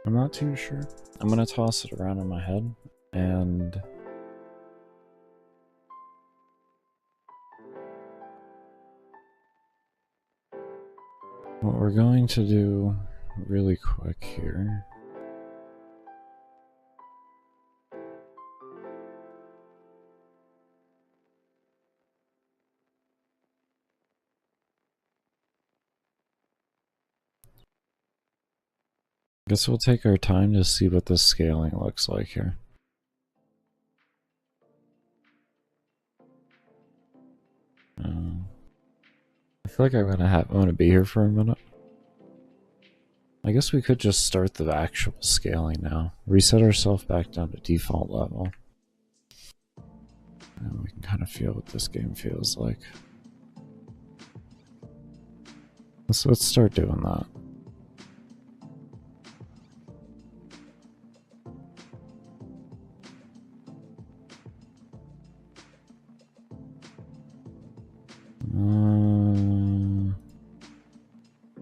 I'm not too sure. I'm gonna toss it around in my head, and what we're going to do really quick here . Guess we'll take our time to see what the scaling looks like here. feel like I'm gonna be here for a minute. I guess we could just start the actual scaling now. Reset ourselves back down to default level. And we can kind of feel what this game feels like. Let's start doing that.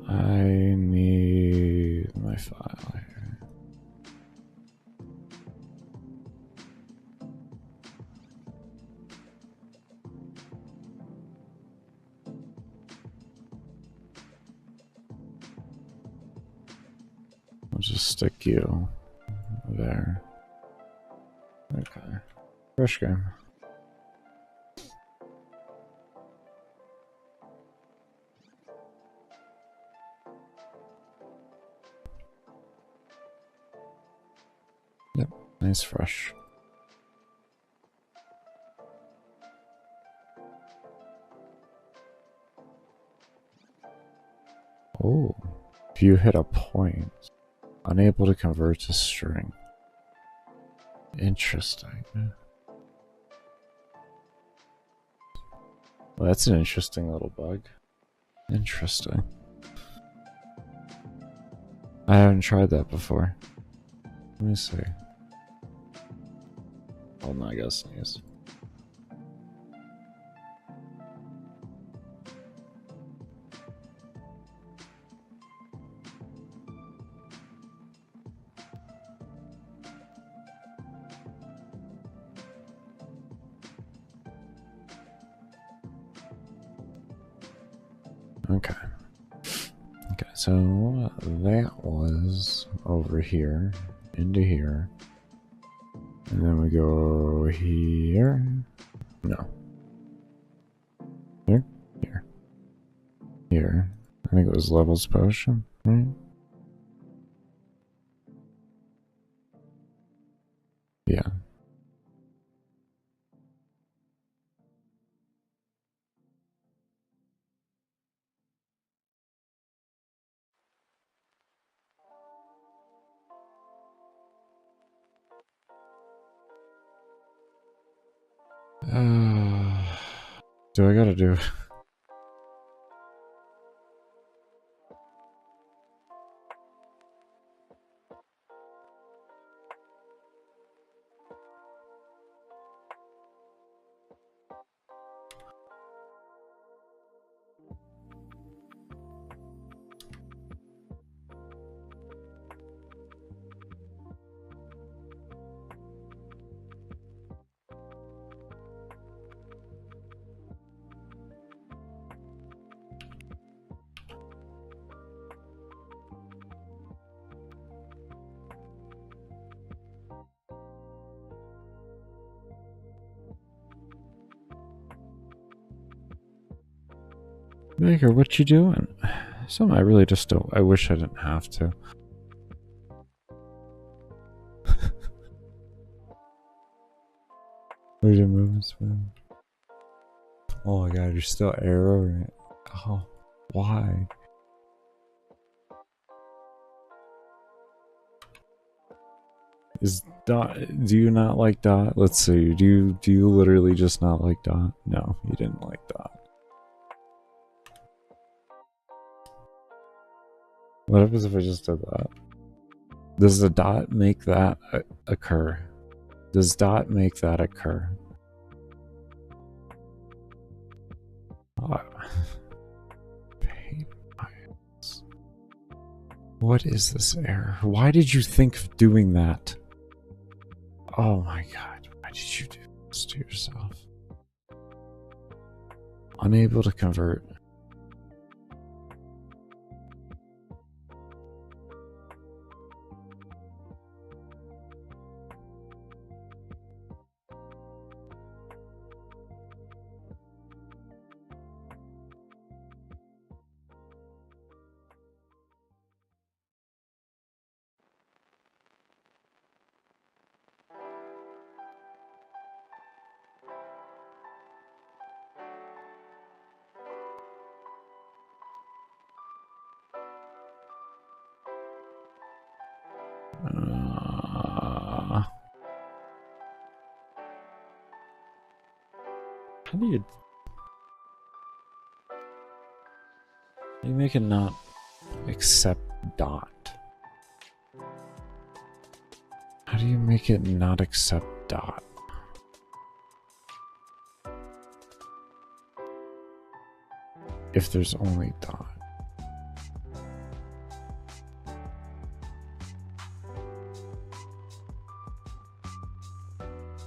I need my file here. I'll just stick you there. Okay. Fresh game. Yep, nice fresh. Oh, if you hit a point, unable to convert to string. Interesting. Well, that's an interesting little bug. Interesting. I haven't tried that before. Let me see. Hold on, I gotta sneeze. Okay. Okay, so that was over here, into here. And then we go here. No. Here? Here. Here. I think it was levels potion, right? Yeah. Do I gotta do? Maker, what you doing? Something I really just don't. I wish I didn't have to. Where's your movements, man? Oh my god, you're still arrowing it. Oh, why? Is Dot? Do you not like Dot? Let's see. Do you literally just not like Dot? No, you didn't like Dot. What happens if I just did that? Does the dot make that occur? Does dot make that occur? What is this error? Why did you think of doing that? Oh my god, why did you do this to yourself? Unable to convert. How do you make it not accept dot? How do you make it not accept dot? If there's only dot.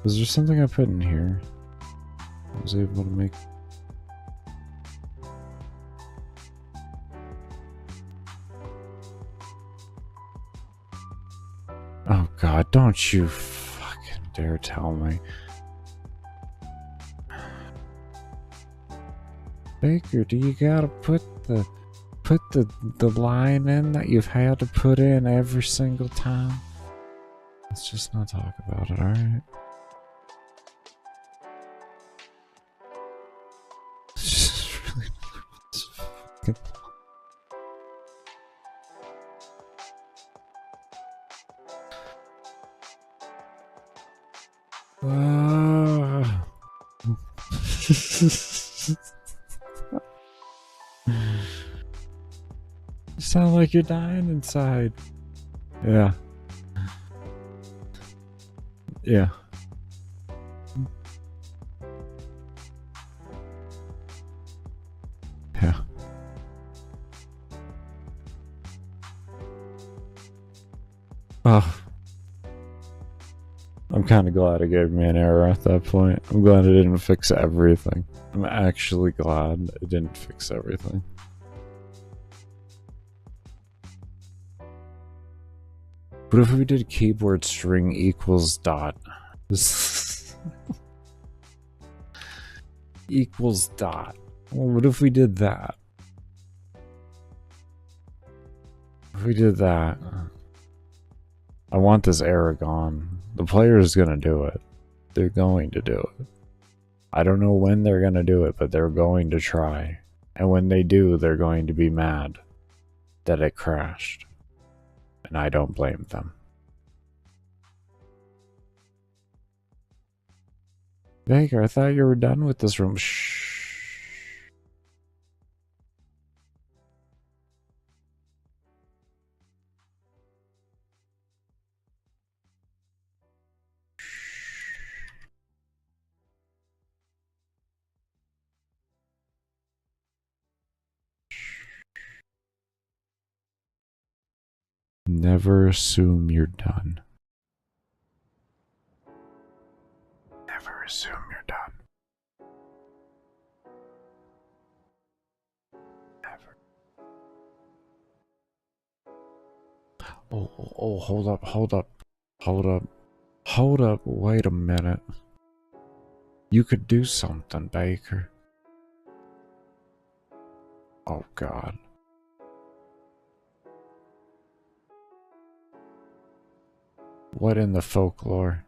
Was there something I put in here? I was able to make... Oh god, don't you fucking dare tell me. Baker, do you gotta put the line in that you've had to put in every single time? Let's just not talk about it, alright? It's just really... It's fucking... You sound like you're dying inside. Yeah. Yeah. Yeah. Oh. I'm kind of glad it gave me an error at that point. I'm glad it didn't fix everything. I'm actually glad it didn't fix everything. What if we did keyboard string equals dot? Equals dot. Well, what if we did that? If we did that, I want this error gone. The player is gonna do it. They're going to do it. I don't know when they're gonna do it, but they're going to try. And when they do, they're going to be mad that it crashed. And I don't blame them. Baker, I thought you were done with this room. Shh. Never assume you're done. Never assume you're done. Never. Oh, hold up. Hold up, wait a minute. You could do something, Baker. Oh, God. What in the folklore?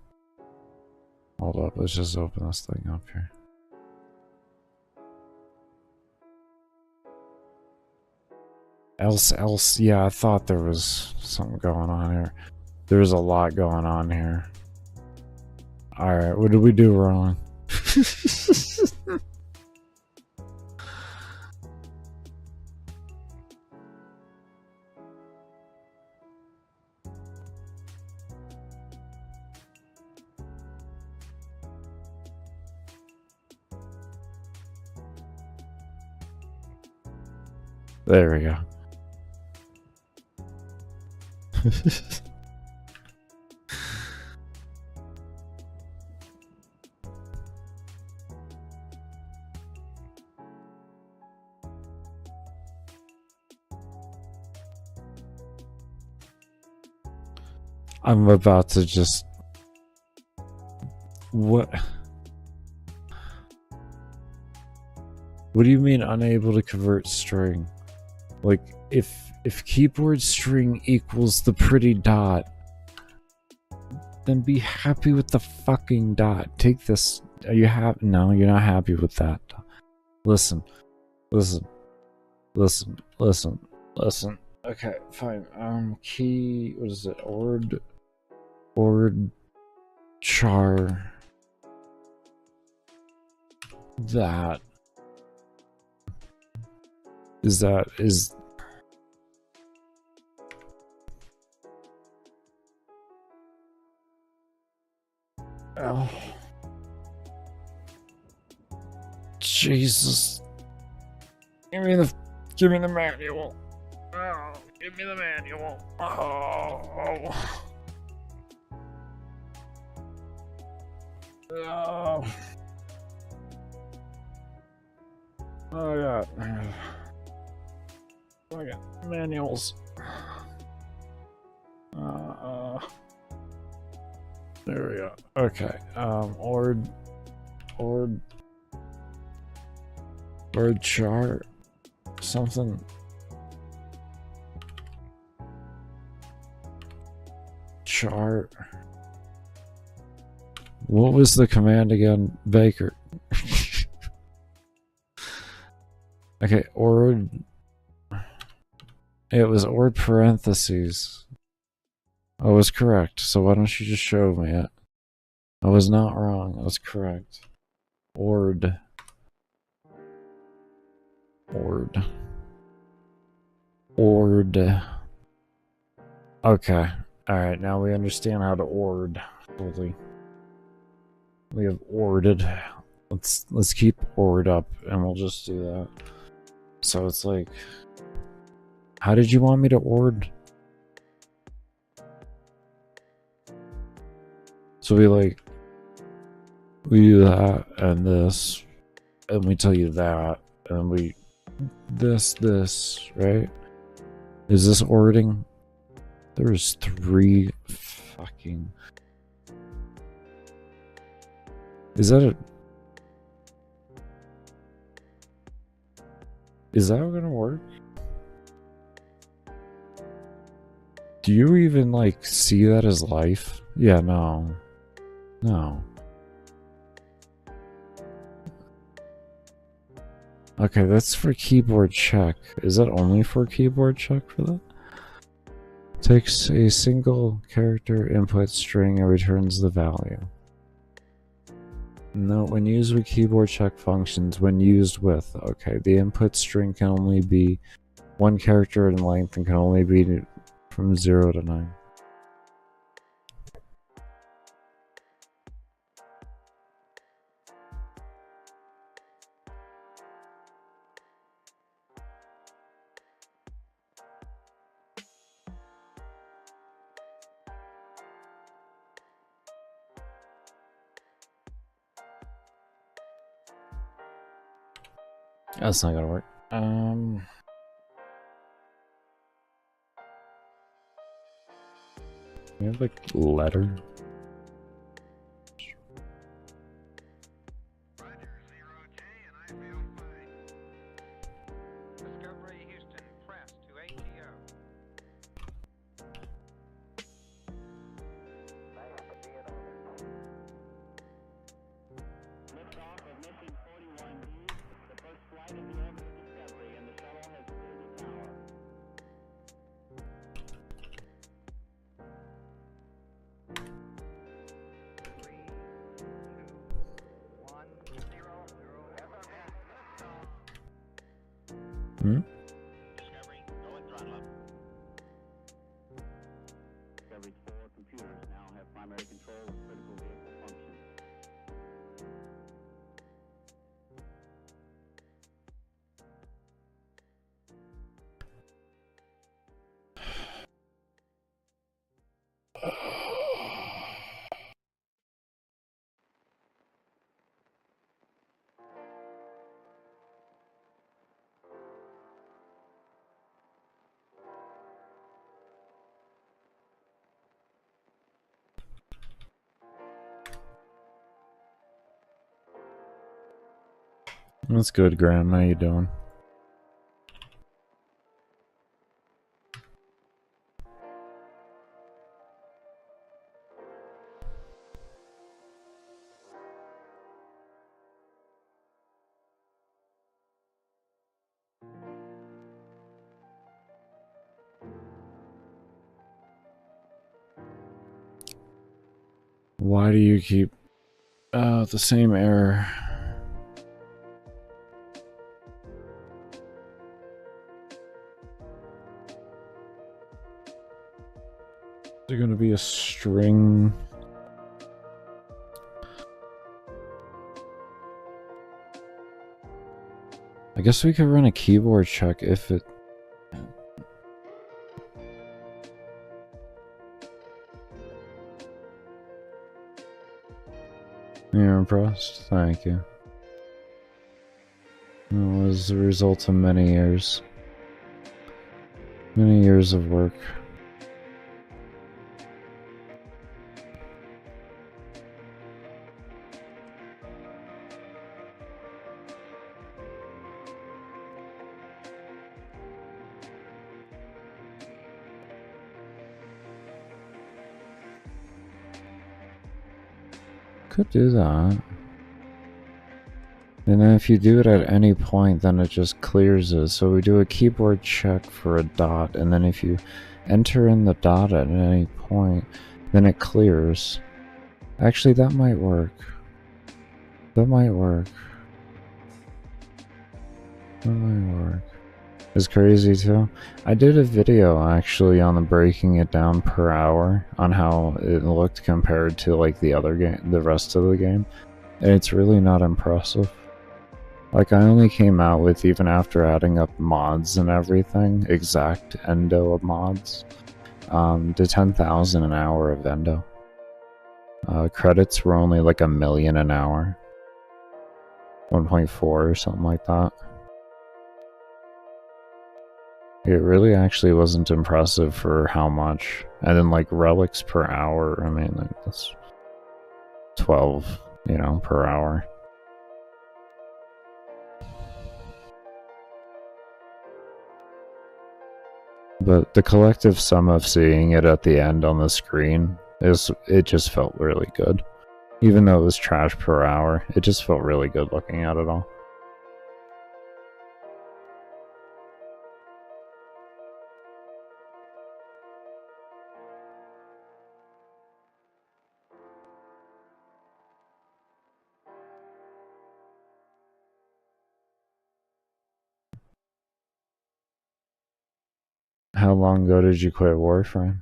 Hold up, let's just open this thing up here. Else, yeah, I thought there was something going on here. There's a lot going on here. Alright, what did we do wrong? There we go. I'm about to just... What? What do you mean unable to convert string? Like, if keyboard string equals the pretty dot, then be happy with the fucking dot. Take this. Are you happy? No, you're not happy with that. Listen. Okay, fine. Key, what is it? Ord char that is oh Jesus. Give me the manual. Oh, give me the manual. Oh. Oh. Oh yeah. I got manuals. There we go. Okay. Ord chart. Something. Chart. What was the command again? Baker. Okay, ord. It was ord parentheses. I was correct, so why don't you just show me it? I was not wrong, I was correct. Ord. Okay. Alright, now we understand how to ord. Fully. We have orded. Let's keep ord up and we'll just do that. So it's like, how did you want me to ord? So we do that and this, and we tell you that, and we this, right? Is this ording? There's 3 fucking. Is that gonna work? Do you even like see that as life? Yeah, no. Okay, that's for keyboard check. Is that only for keyboard check for that? Takes a single character input string and returns the value. No, when used with keyboard check functions, when used with, okay, the input string can only be 1 character in length and can only be from 0 to 9. That's not gonna work. We have like letter. Discovery, go and throttle up. Discovery's 4 computers now have primary control of critical vehicle functions. That's good, Graham. How you doing? Why do you keep the same error? there gonna be a string? I guess we could run a keyboard check if it... You're impressed? Thank you. It was the result of many years. Many years of work. Could do that. And then if you do it at any point, then it just clears it. So we do a keyboard check for a dot, and then if you enter in the dot at any point, then it clears. Actually, that might work. That might work. That might work. It's crazy too. I did a video actually on the breaking it down per hour on how it looked compared to like the other game, the rest of the game, and it's really not impressive. Like I only came out with, even after adding up mods and everything, exact endo of mods, to 10,000 an hour of endo. Credits were only like 1 million an hour, 1.4 or something like that. It really actually wasn't impressive for how much. And then like relics per hour, I mean, like, that's 12, you know, per hour. But the collective sum of seeing it at the end on the screen it just felt really good. Even though it was trash per hour, it just felt really good looking at it all. How long ago did you quit Warframe?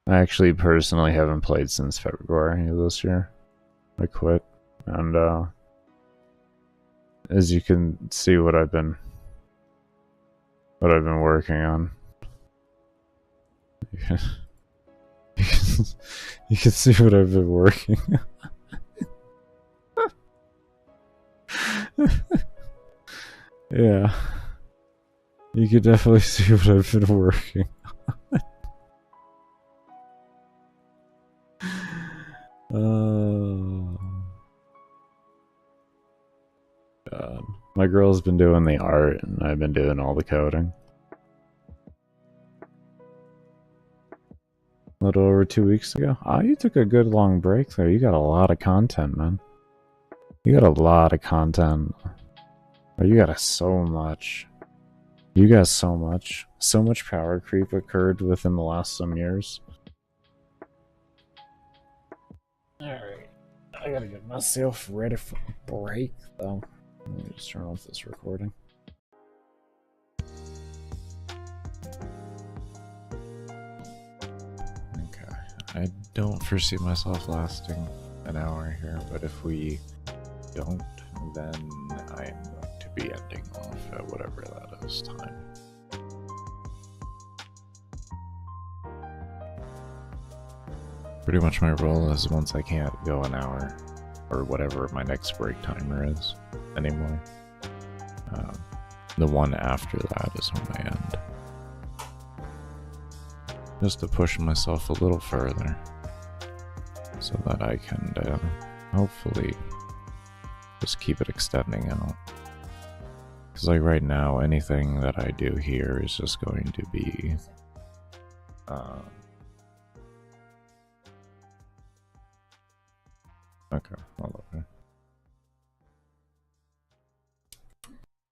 I actually personally haven't played since February of this year. I quit, and as you can see what I've been working on. You can see what I've been working on. Yeah. You can definitely see what I've been working on. God. My girl's been doing the art, and I've been doing all the coding. A little over 2 weeks ago. Ah, you took a good long break there. You got a lot of content, man. You got a lot of content. Oh, you got so much. You got so much. So much power creep occurred within the last some years. Alright. I gotta get myself ready for a break, though. Let me just turn off this recording. Okay. I don't foresee myself lasting an hour here, but if we don't, then I'm going to be ending off at whatever that is time. Pretty much my rule is once I can't go an hour, or whatever my next break timer is anymore, the one after that is when I end. Just to push myself a little further, so that I can hopefully just keep it extending out. Because like right now, anything that I do here is just going to be okay, hold on.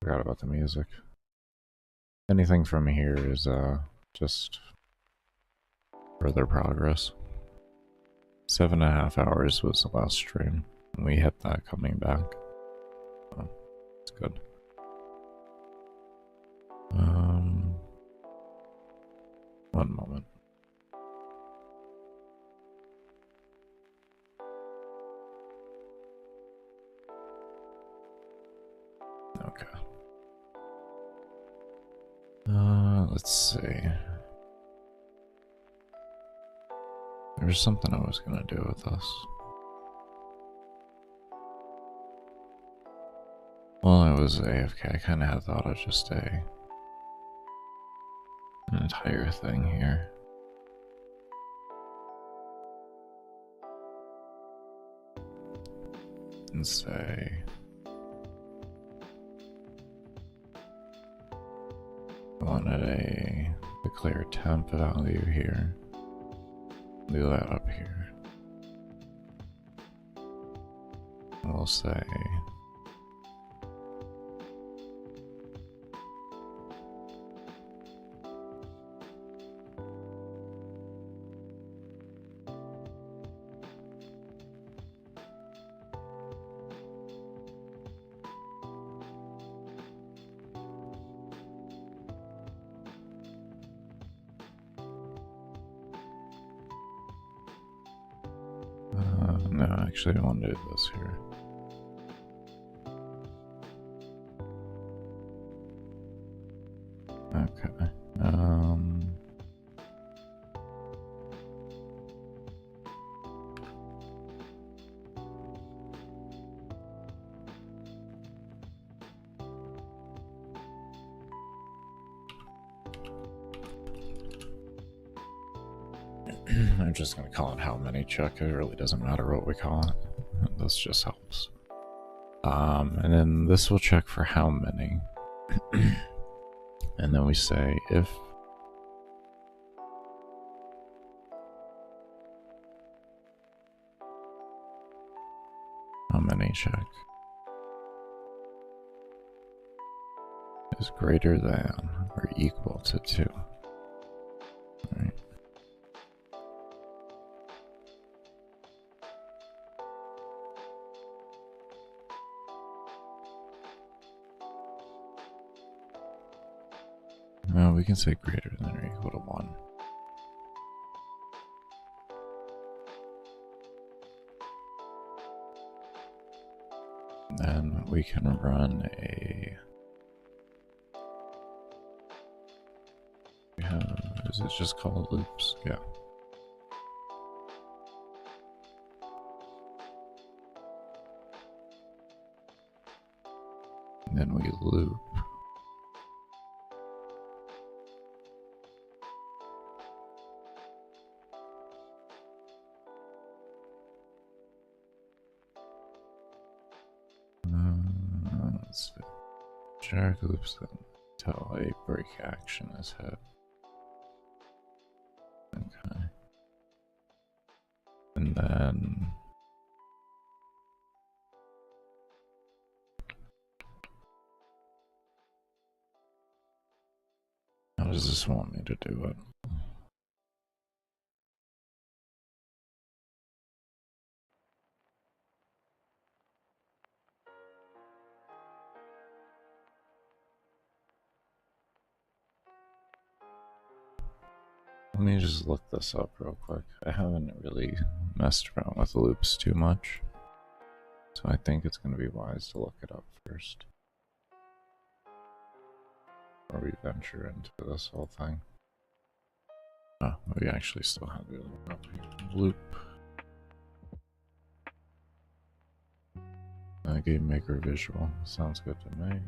Forgot about the music. Anything from here is just further progress. 7.5 hours was the last stream, and we hit that coming back. Oh, it's good. One moment. Okay. Let's see. There's something I was gonna do with this. Well, I was AFK. I kind of had thought of just an entire thing here. And say, I wanted a declare temp value here. Do that up here. We'll say no, actually I want to do this here. Okay. I'm just gonna call it how many check. It really doesn't matter what we call it. This just helps. And then this will check for how many. And then we say if how many check is greater than or equal to 2. Alright. No, we can say greater than or equal to 1. Then we can run a... is it just called loops? Yeah. And then we loop. Let's see. Generic loops until a break action is hit. Okay. And then how does this want me to do it? Let me just look this up real quick. I haven't really messed around with loops too much, so I think it's going to be wise to look it up first before we venture into this whole thing. Oh, we actually still have the other up here. Loop. Game maker visual. Sounds good to me.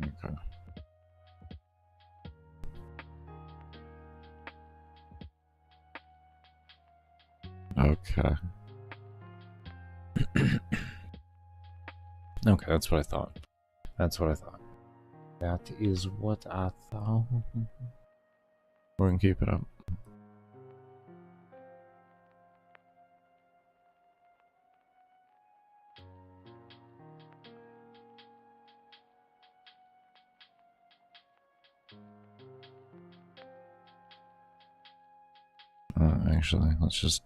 Okay. Okay. Okay, that's what I thought. That's what I thought. That is what I thought. We're gonna keep it up. Actually, let's just...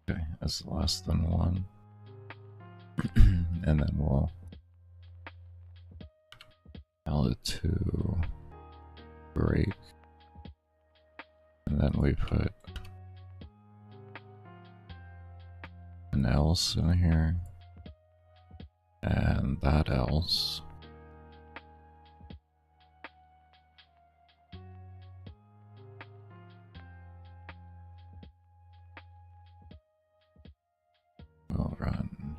Okay, it's less than 1. And then we'll tell it to break. And then we put an else in here. And that else. We'll run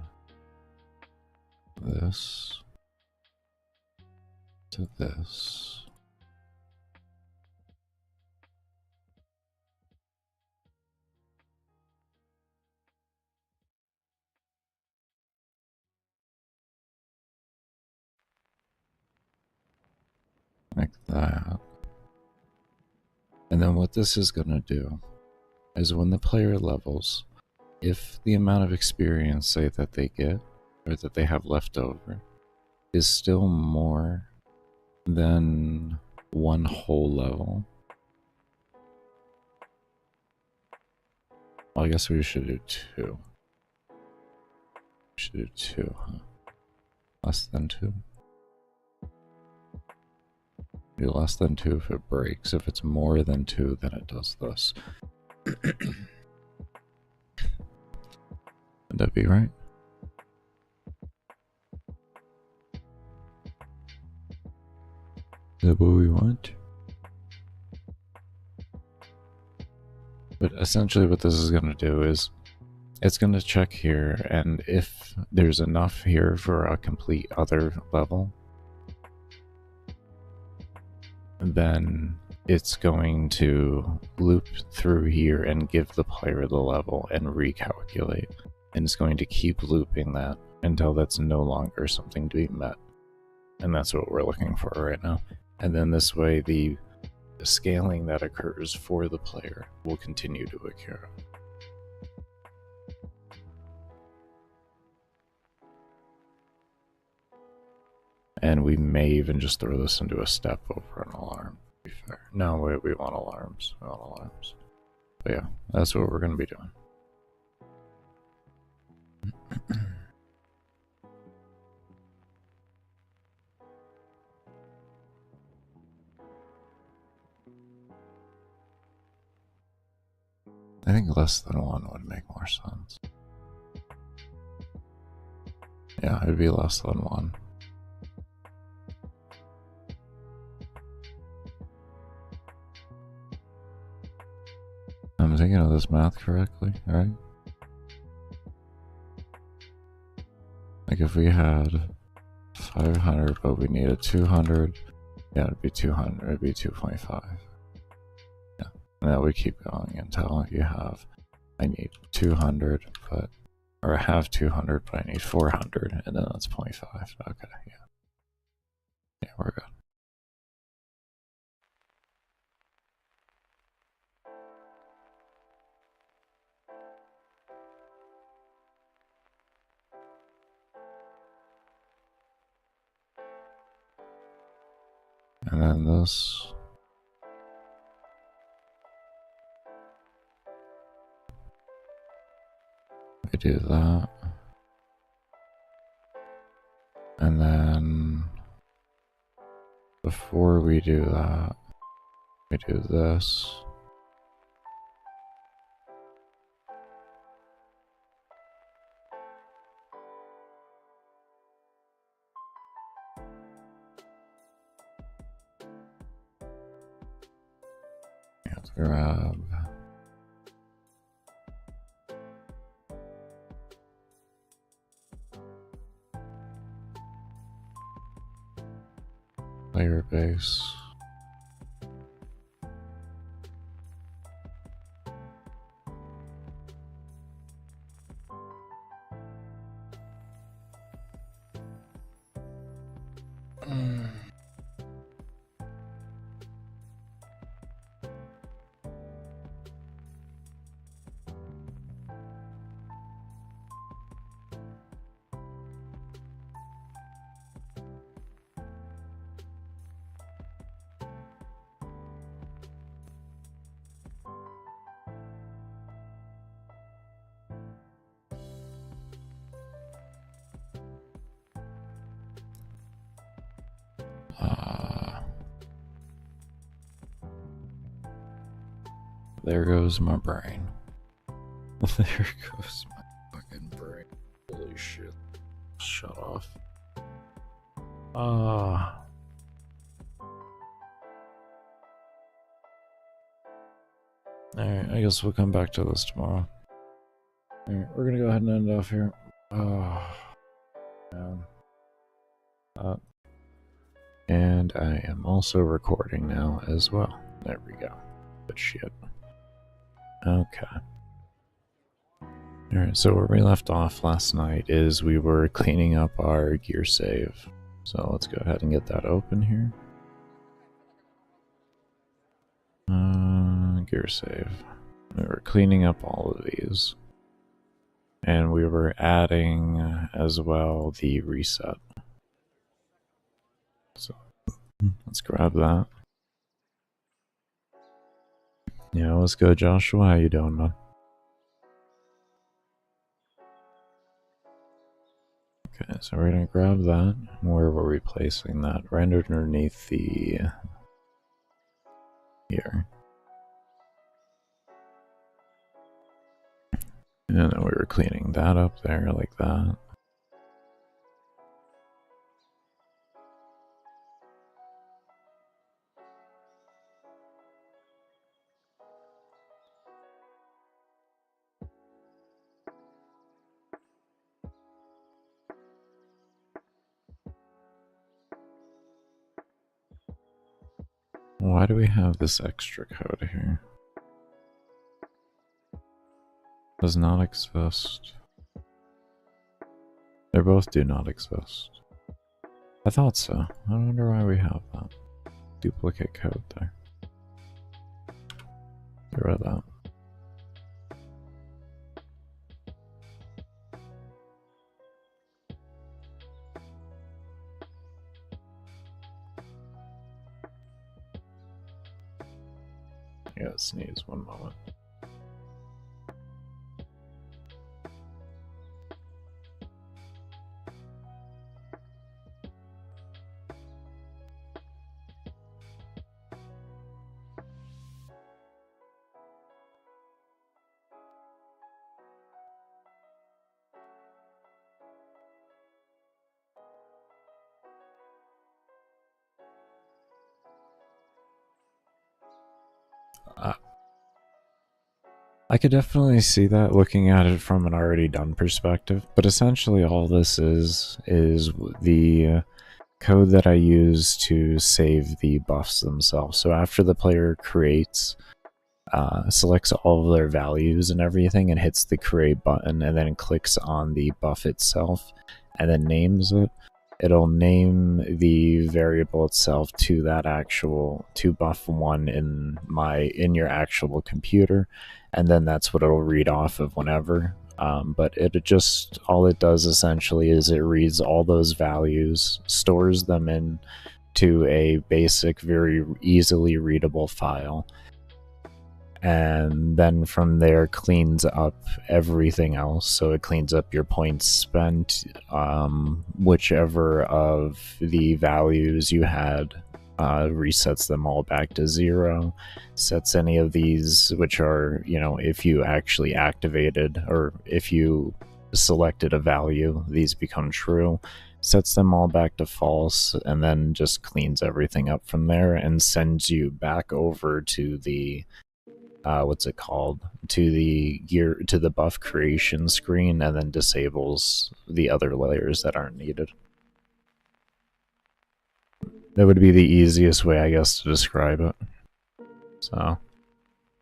this to this. Like that. And then what this is going to do is when the player levels, if the amount of experience, say, that they get or that they have left over is still more than 1 whole level. Well, I guess we should do 2. We should do 2, huh? Less than 2. Do less than 2 if it breaks. If it's more than 2, then it does this. Would that be right? Is that what we want? But essentially what this is going to do is it's going to check here, and if there's enough here for a complete other level, then it's going to loop through here and give the player the level and recalculate. And it's going to keep looping that until that's no longer something to be met. And that's what we're looking for right now. And then this way, the scaling that occurs for the player will continue to occur. And we may even just throw this into a step over an alarm, to be fair. No, we want alarms. We want alarms. But yeah, that's what we're going to be doing. I think less than 1 would make more sense. Yeah, it would be less than 1. I'm thinking of this math correctly, right? Like if we had 500, but we needed 200, yeah, it'd be 200, it'd be 2.5. Yeah, and that would keep going until you have, I need 200, but, or I have 200, but I need 400, and then that's 0.5. Okay, yeah. Yeah, we're good. And then this. We do that. And then before we do that, we do this. Let's grab player base. There goes my brain. There goes my fucking brain. Holy shit. Shut off. Alright, I guess we'll come back to this tomorrow. Alright, we're gonna go ahead and end off here. And I am also recording now as well. There we go. Good shit. Okay. Alright, so where we left off last night is we were cleaning up our gear save. So let's go ahead and get that open here. Gear save. We were cleaning up all of these. And we were adding as well the reset. So let's grab that. Yeah, let's go, Joshua. How you doing, man? Okay, so we're gonna grab that. Where were we placing that? Right underneath the... here. And then we were cleaning that up there like that. Why do we have this extra code here? Does not exist. They both do not exist. I thought so. I wonder why we have that. Duplicate code there. Get rid of that. Yeah, sneeze 1 moment. I could definitely see that looking at it from an already done perspective, but essentially all this is the code that I use to save the buffs themselves. So after the player creates, selects all of their values and everything and hits the create button and then clicks on the buff itself and then names it, it'll name the variable itself to that actual, to buff1 in your actual computer, and then that's what it'll read off of whenever. But it just, all it does essentially is it reads all those values, stores them in to a basic, very easily readable file, and then from there cleans up everything else. So it cleans up your points spent, whichever of the values you had, resets them all back to 0, sets any of these, which are, you know, if you actually activated or if you selected a value, these become true, sets them all back to false, and then just cleans everything up from there and sends you back over to the what's it called, to the buff creation screen, and then disables the other layers that aren't needed. That would be the easiest way, I guess, to describe it. So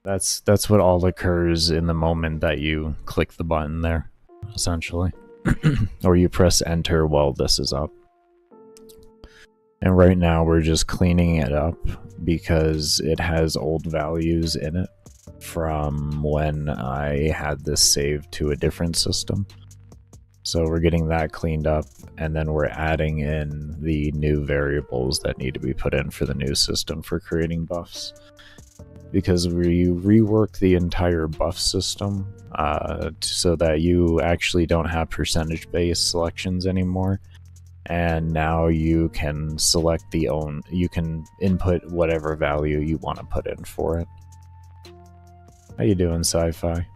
that's what all occurs in the moment that you click the button there, essentially. Or you press enter while this is up. And right now we're just cleaning it up because it has old values in it from when I had this saved to a different system. So we're getting that cleaned up, and then we're adding in the new variables that need to be put in for the new system for creating buffs. Because we rework the entire buff system so that you actually don't have percentage-based selections anymore. and now you can select you can input whatever value you want to put in for it. How you doing, Sci-Fi?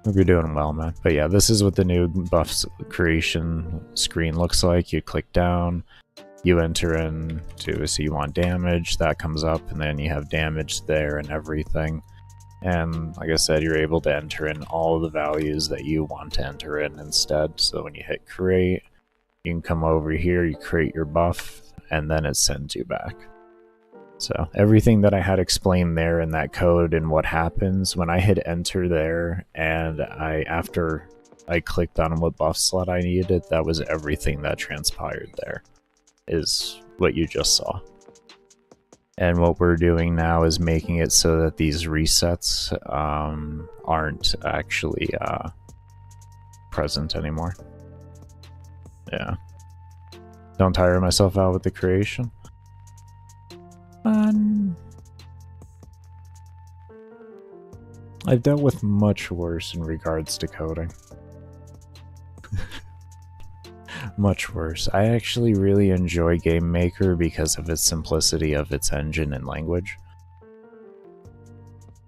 Hope you're doing well, man. But yeah, this is what the new buffs creation screen looks like. You click down, you enter in to, so you want damage, that comes up, and then you have damage there and everything. And like I said, you're able to enter in all the values that you want to enter in instead. So when you hit create, you can come over here, you create your buff, and then it sends you back. So everything that I had explained there in that code and what happens when I hit enter there, and after I clicked on what buff slot I needed, that was everything that transpired there, is what you just saw. And what we're doing now is making it so that these resets aren't actually present anymore. Yeah. Don't tire myself out with the creation. I've dealt with much worse in regards to coding. Much worse. I actually really enjoy GameMaker because of its simplicity of its engine and language.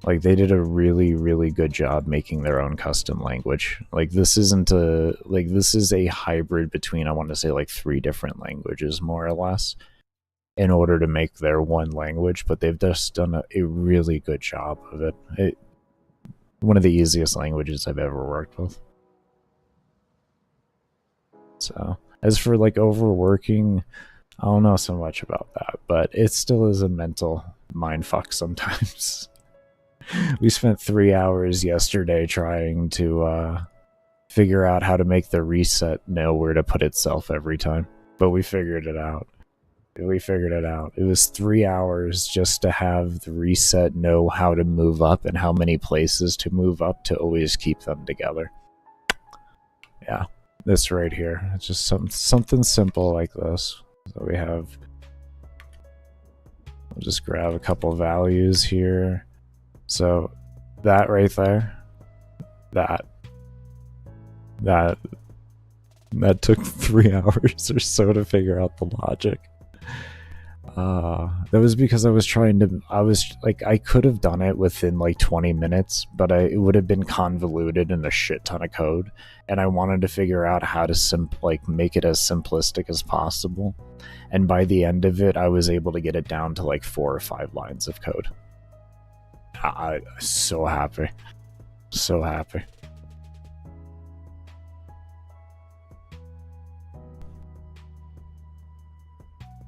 Like, they did a really, really good job making their own custom language. Like, this isn't a... Like, this is a hybrid between, I want to say, like, 3 different languages, more or less, in order to make their one language, but they've just done a really good job of it. One of the easiest languages I've ever worked with. So, as for, like, overworking, I don't know so much about that, but it still is a mental mindfuck sometimes. We spent 3 hours yesterday trying to figure out how to make the reset know where to put itself every time, but we figured it out. It was 3 hours just to have the reset know how to move up and how many places to move up to always keep them together. Yeah, this right here. It's just something simple like this. So we have... I'll just grab a couple values here. So that right there, that took 3 hours or so to figure out the logic. That was because I could have done it within like 20 minutes, but it would have been convoluted in a shit ton of code, and I wanted to figure out how to make it as simplistic as possible. And by the end of it, I was able to get it down to like 4 or 5 lines of code. I'm so happy. So happy.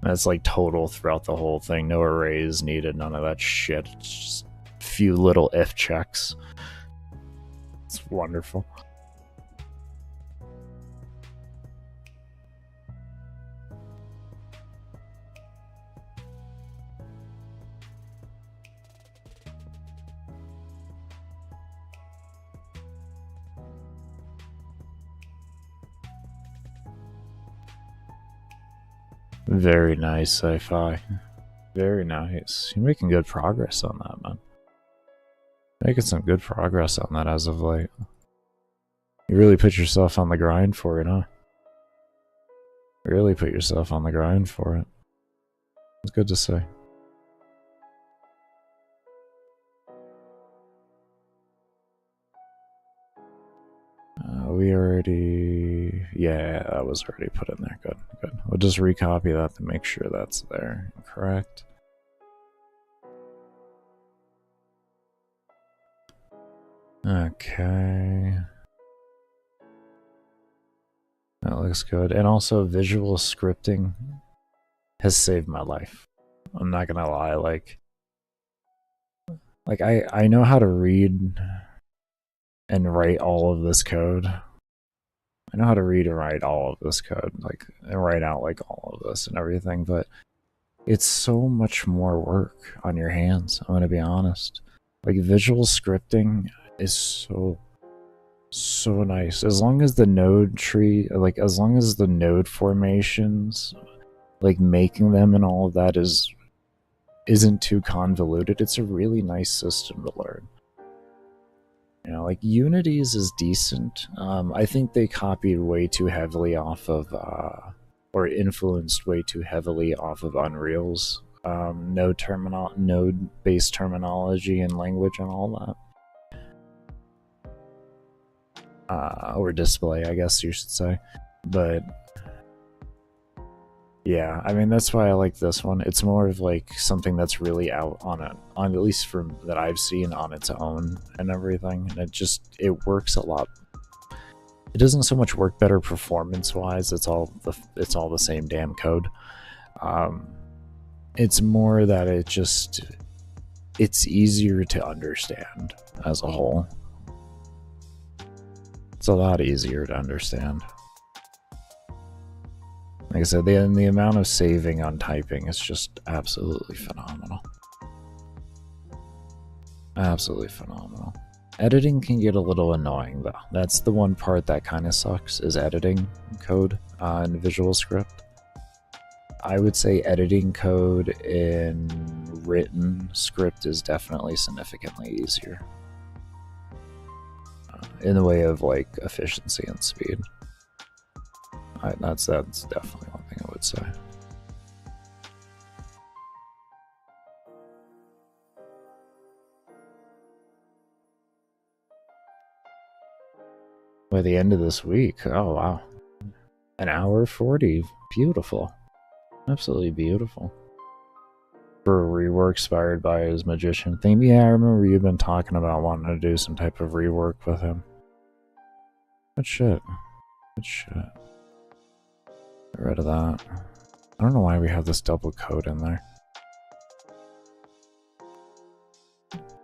That's like total throughout the whole thing. No arrays needed, none of that shit. Just a few little if checks. It's wonderful. Very nice, Sci-Fi. Very nice. You're making good progress on that, man. Making some good progress on that as of late. You really put yourself on the grind for it, huh? Really put yourself on the grind for it. It's good to see. We already... Yeah, that was already put in there. Good, good. We'll just recopy that to make sure that's there. Correct. Okay. That looks good. And also, visual scripting has saved my life. I'm not gonna lie, like I know how to read and write all of this code. I know how to read and write all of this code, like, and write out like all of this and everything, but it's so much more work on your hands, I'm gonna be honest. Like, visual scripting is so nice. As long as the node tree, like, as long as the node formations, like, making them and all of that isn't too convoluted, it's a really nice system to learn. You know, like Unity's is decent. I think they copied way too heavily off of, or influenced way too heavily off of Unreal's node-based terminology and language and all that. Or display, I guess you should say. But yeah, I mean, that's why I like this one. It's more of like something that's really out on at least from that I've seen on its own and everything. And it works a lot. It doesn't so much work better performance-wise. It's all the same damn code. It's more that it's easier to understand as a whole. It's a lot easier to understand. Like I said, the amount of saving on typing is just absolutely phenomenal. Absolutely phenomenal. Editing can get a little annoying though. That's the one part that kind of sucks, is editing code in Visual Script. I would say editing code in written script is definitely significantly easier. In the way of like efficiency and speed. That's definitely one thing I would say. By the end of this week, oh wow. An hour 40, beautiful. Absolutely beautiful. For a rework inspired by his magician theme. Yeah, I remember you've been talking about wanting to do some type of rework with him. Good shit. Good shit. Get rid of that. I don't know why we have this double code in there.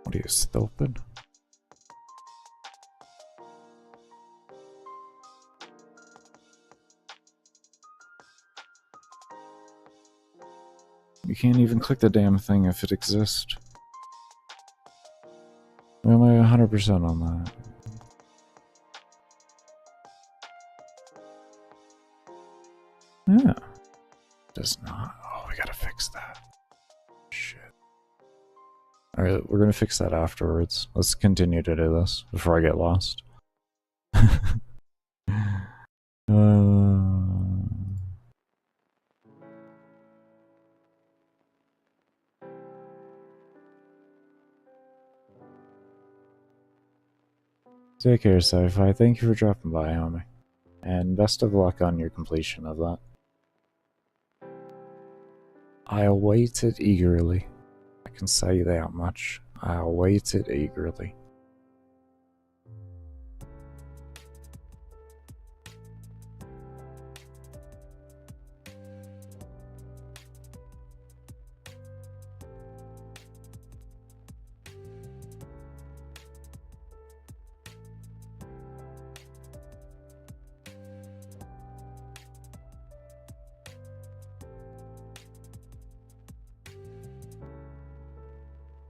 What are you, stupid? You can't even click the damn thing if it exists. Am I 100% on that? Yeah. Does not. Oh, we gotta fix that. Shit. Alright, we're gonna fix that afterwards. Let's continue to do this before I get lost. Take care, Sci-Fi. Thank you for dropping by, homie. And best of luck on your completion of that. I await it eagerly. I can say that much. I await it eagerly.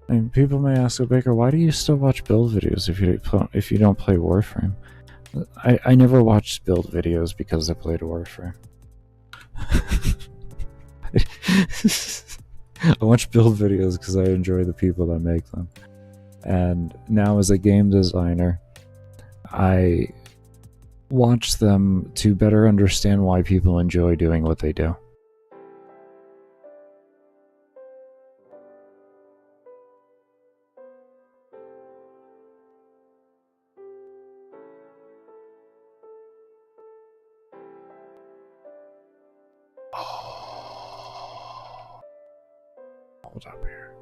And people may ask, Baker, why do you still watch build videos if you don't play Warframe? I never watched build videos because I played Warframe. I watch build videos because I enjoy the people that make them. And now as a game designer, I watch them to better understand why people enjoy doing what they do. Hold up here.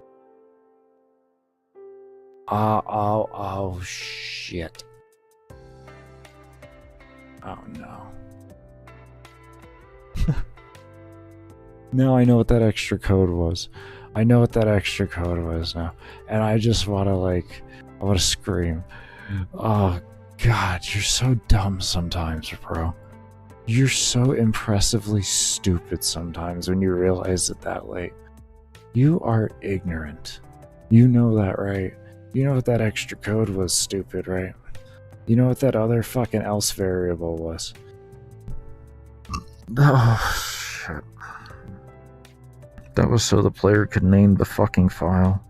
Oh, shit. Oh, no. Now I know what that extra code was. I know what that extra code was now. And I just want to, like, I want to scream. Oh, God, you're so dumb sometimes, bro. You're so impressively stupid sometimes when you realize it that late. You are ignorant. You know that, right? You know what that extra code was, stupid, right? You know what that other fucking else variable was. Oh, shit. That was so the player could name the fucking file.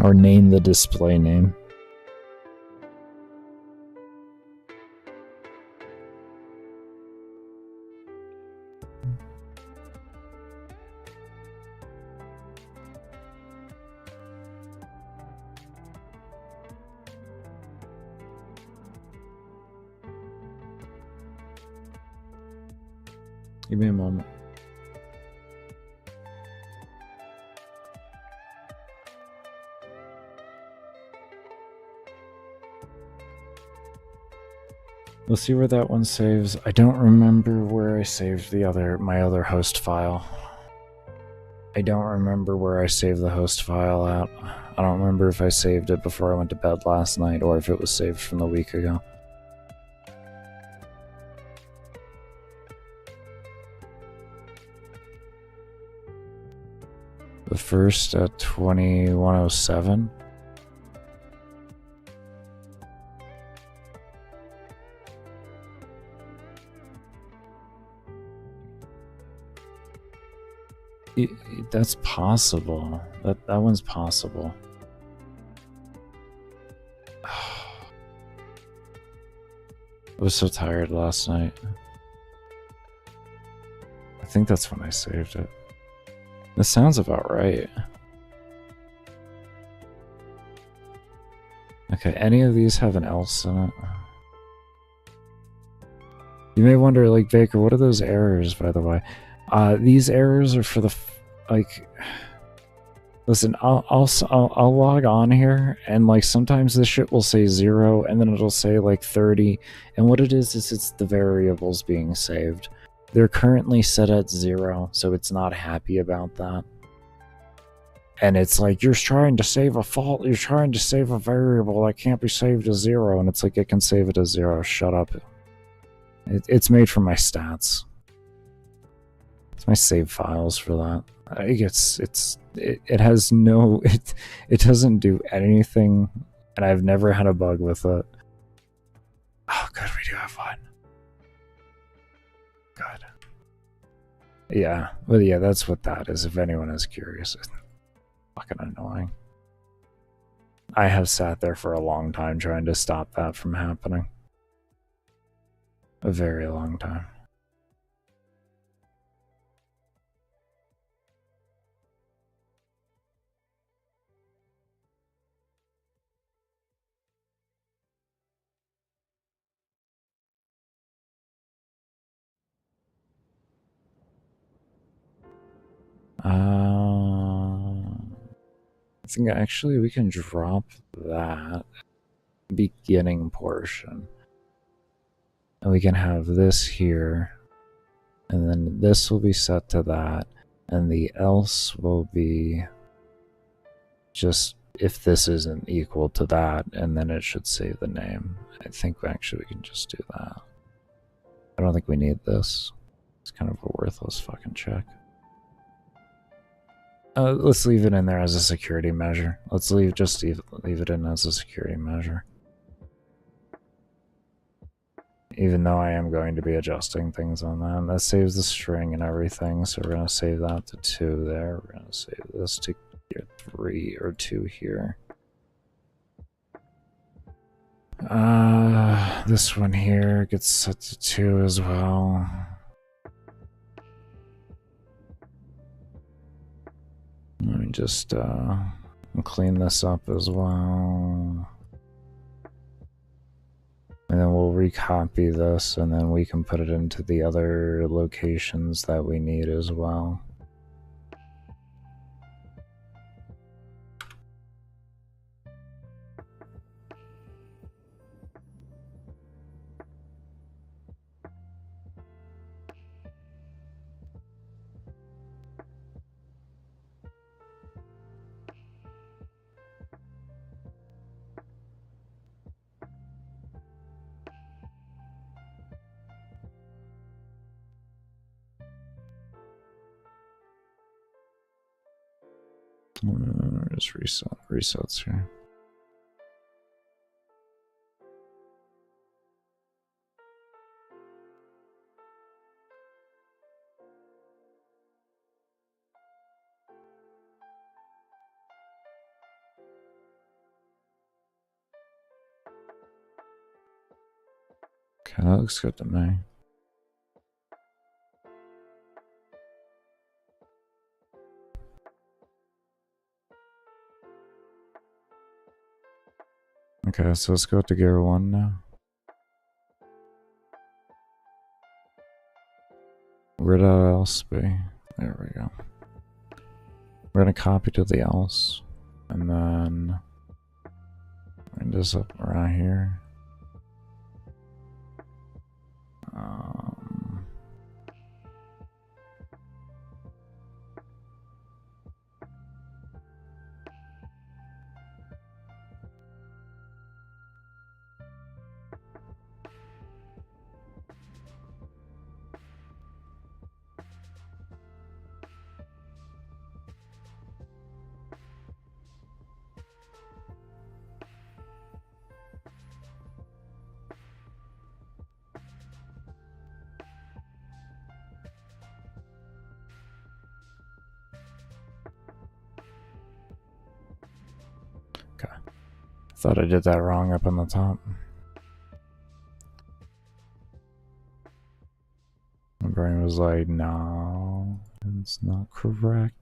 Or name the display name. Give me a moment. We'll see where that one saves. I don't remember where I saved my other host file. I don't remember where I saved the host file at. I don't remember if I saved it before I went to bed last night or if it was saved from the week ago. The first at 2107. That's possible. That one's possible. I was so tired last night. I think that's when I saved it. This sounds about right. Okay, any of these have an else in it? You may wonder, like, Baker, what are those errors, by the way? These errors are for the, listen, I'll log on here, and, like, sometimes this shit will say 0, and then it'll say, like, 30, and what it is it's the variables being saved. They're currently set at 0, so it's not happy about that. And it's like, you're trying to save a fault, you're trying to save a variable that can't be saved as 0, and it's like, it can save it as 0, shut up. It's made for my stats. It's my save files for that. It has no, it doesn't do anything, and I've never had a bug with it. Oh, good, we do have one. Good. Yeah, well, yeah, that's what that is, if anyone is curious. It's fucking annoying. I have sat there for a long time trying to stop that from happening. A very long time. I think actually we can drop that beginning portion. And we can have this here, and then this will be set to that, and the else will be just if this isn't equal to that, and then it should say the name. I think actually we can just do that. I don't think we need this. It's kind of a worthless fucking check. Let's leave it in there as a security measure. Let's leave it in as a security measure. Even though I am going to be adjusting things on that. And that saves the string and everything, so we're going to save that to 2 there. We're going to save this to 3 or 2 here. This one here gets set to 2 as well. Let me just clean this up as well. And then we'll recopy this, and then we can put it into the other locations that we need as well. Just resets here. Okay, that looks good to me. Okay, so let's go to gear 1 now. Where'd that else be? There we go. We're gonna copy to the else, and then bring this up around here. Okay. Thought I did that wrong up on the top. My brain was like, no, it's not correct.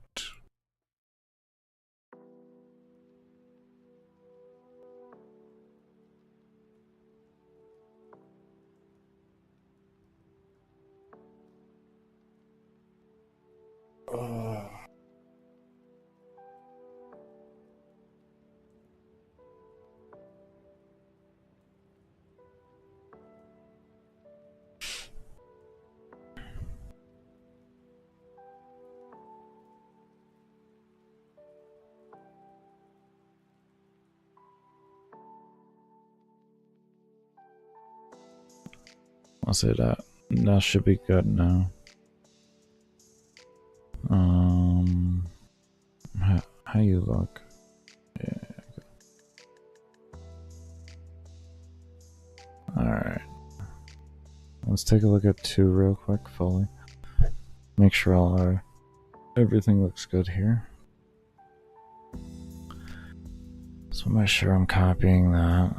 I'll say that. That should be good now. How you look? Yeah. Alright. Let's take a look at 2 real quick, fully. Make sure everything looks good here. So make sure I'm copying that.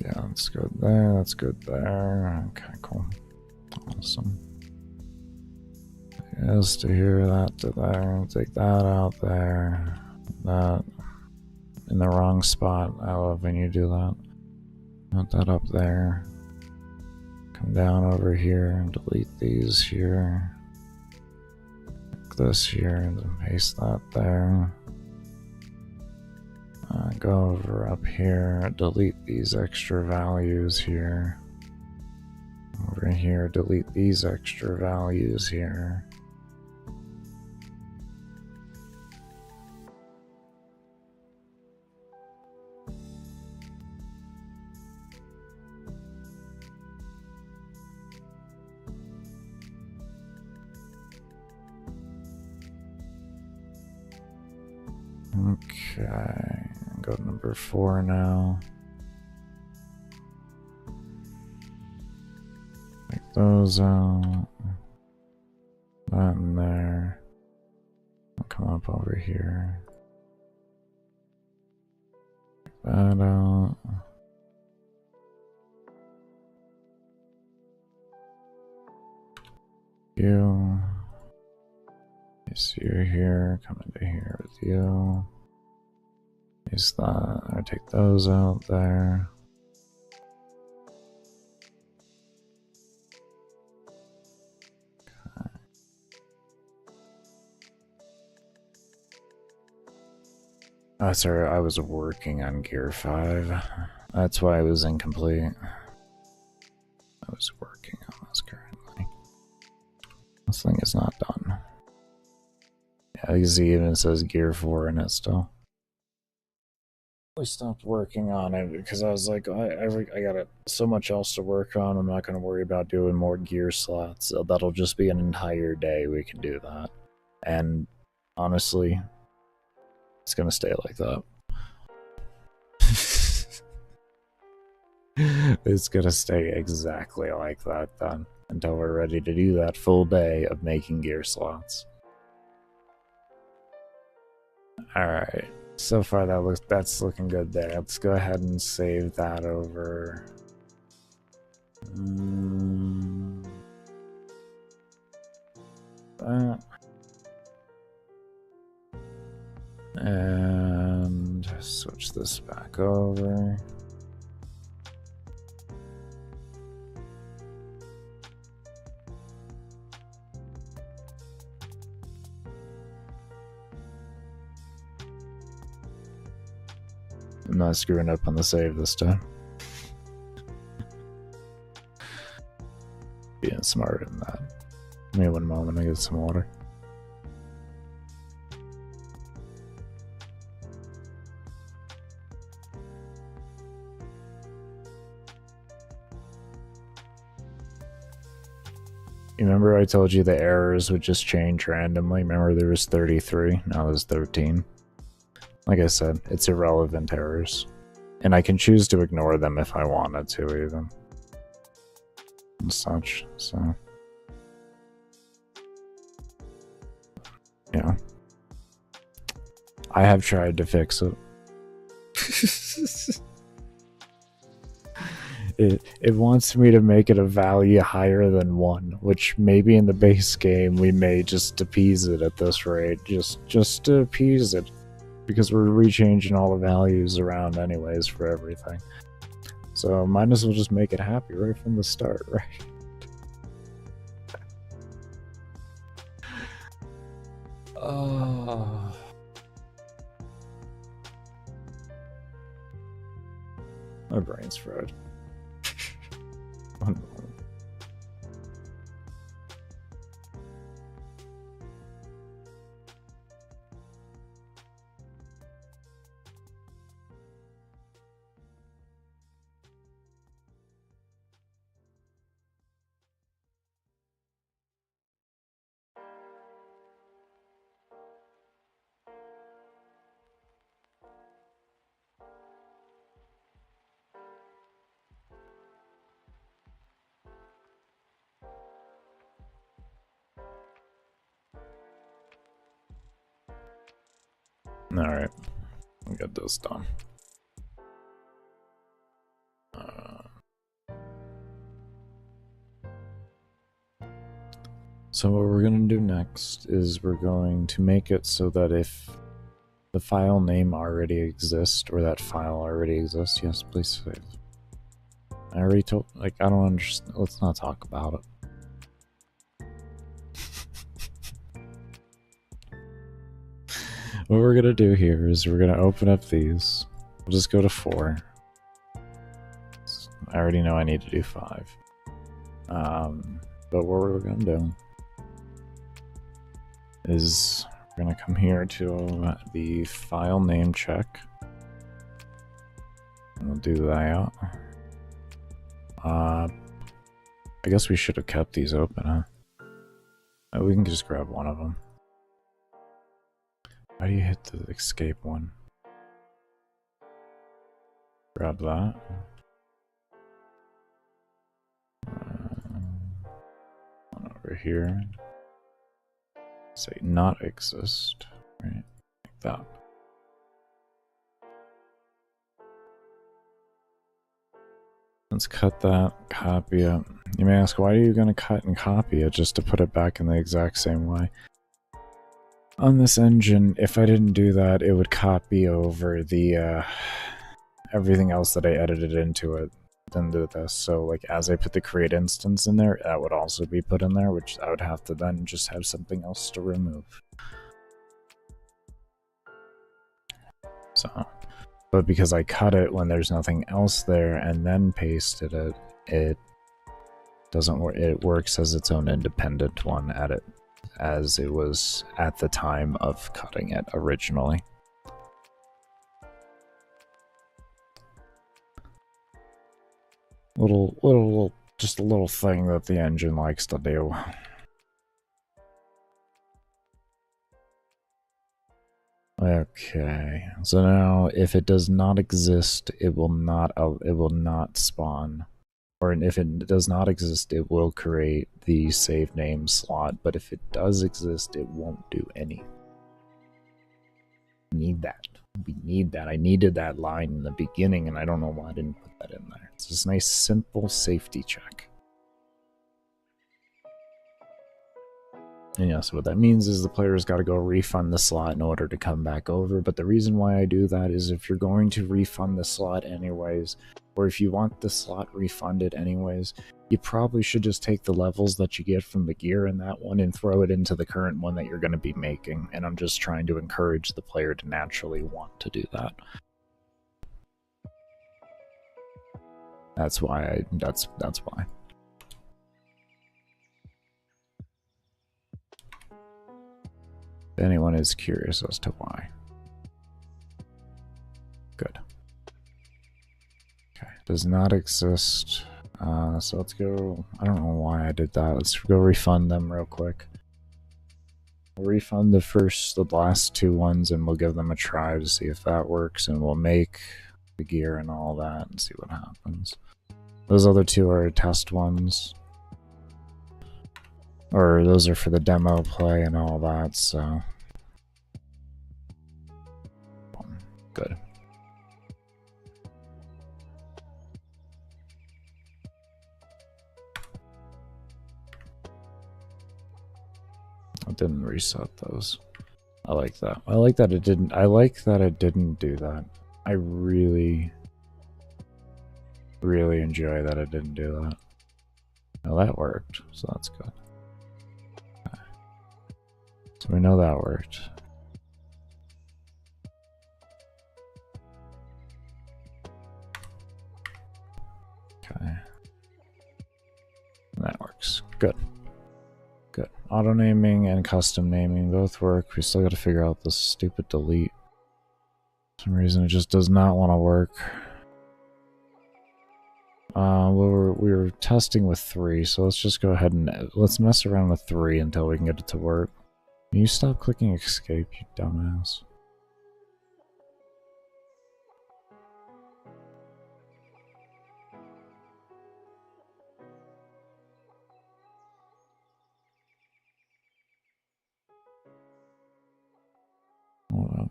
Yeah, that's good there, that's good there. Okay, cool. Awesome. Yes, to here, that to there, take that out there. That in the wrong spot. I love when you do that. Put that up there. Come down over here and delete these here. Like this here and then paste that there. Go over up here, delete these extra values here. Over here, delete these extra values here. Okay, go to number 4 now. Take those out. That in there. I'll come up over here. Take that out. You. So you're here, come into here with you. Use that, or take those out there. Okay. Oh, sorry, I was working on Gear 5. That's why it was incomplete. I was working on this currently. This thing is not done. Yeah, you see, even says Gear 4 in it still. We stopped working on it because I was like, I got so much else to work on. I'm not going to worry about doing more gear slots. So that'll just be an entire day we can do that. And honestly, it's going to stay like that. It's going to stay exactly like that then until we're ready to do that full day of making gear slots. Alright, So far that's looking good there. Let's go ahead and save that over. That. And switch this back over. I'm not screwing up on the save this time. Being smarter than that. Give me 1 moment, I get some water. You remember I told you the errors would just change randomly? Remember there was 33, now there's 13. Like I said, it's irrelevant errors. And I can choose to ignore them if I wanted to, even. And such, so... yeah. I have tried to fix it. It wants me to make it a value higher than 1, which maybe in the base game we may just appease it at this rate. Just to appease it. Because we're rechanging all the values around anyways for everything. So might as well just make it happy right from the start, right? Oh. My brain's fried. 1 moment. Alright, we got this done. So what we're going to do next is we're going to make it so that if the file name already exists, or that file already exists, yes, please save. I already told, like, I don't understand, let's not talk about it. What we're gonna do here is we're gonna open up these. We'll just go to 4. I already know I need to do 5. But what we're gonna do is we're gonna come here to the file name check. We'll do that. I guess we should have kept these open, huh? We can just grab one of them. How do you hit the escape one? Grab that. One over here. Say not exist. Right? Like that. Let's cut that, copy it. You may ask, why are you going to cut and copy it just to put it back in the exact same way? On this engine, if I didn't do that, it would copy over the everything else that I edited into it, then do this. So like as I put the create instance in there, that would also be put in there, which I would have to then just have something else to remove. So, but because I cut it when there's nothing else there and then pasted it, it doesn't work. It works as its own independent one at it, as it was at the time of cutting it originally. Just a little thing that the engine likes to do. Okay, so now if it does not exist, it will not spawn. Or if it does not exist, it will create the save name slot, but if it does exist, it won't do any. Need that. We need that. I needed that line in the beginning, and I don't know why I didn't put that in there. It's this nice, simple safety check. And yeah, so what that means is the player's got to go refund the slot in order to come back over. But the reason why I do that is if you're going to refund the slot anyways, or if you want the slot refunded anyways, you probably should just take the levels that you get from the gear in that one and throw it into the current one that you're going to be making. And I'm just trying to encourage the player to naturally want to do that. That's why that's why. If anyone is curious as to why. Good. Okay, does not exist. So let's go. I don't know why I did that. Let's go refund them real quick. We'll refund the last two ones, and we'll give them a try to see if that works, and we'll make the gear and all that and see what happens. Those other two are test ones. Or those are for the demo play and all that, so. Good. I didn't reset those. I like that. I like that it didn't. I like that it didn't do that. I really enjoy that it didn't do that. Now that worked, so that's good. Okay. So we know that worked. Okay. That works. Good. Good. Auto naming and custom naming both work. We still got to figure out this stupid delete. For some reason it just does not want to work. We were testing with 3, so let's just go ahead and let's mess around with 3 until we can get it to work. Can you stop clicking escape, you dumbass? Hold on.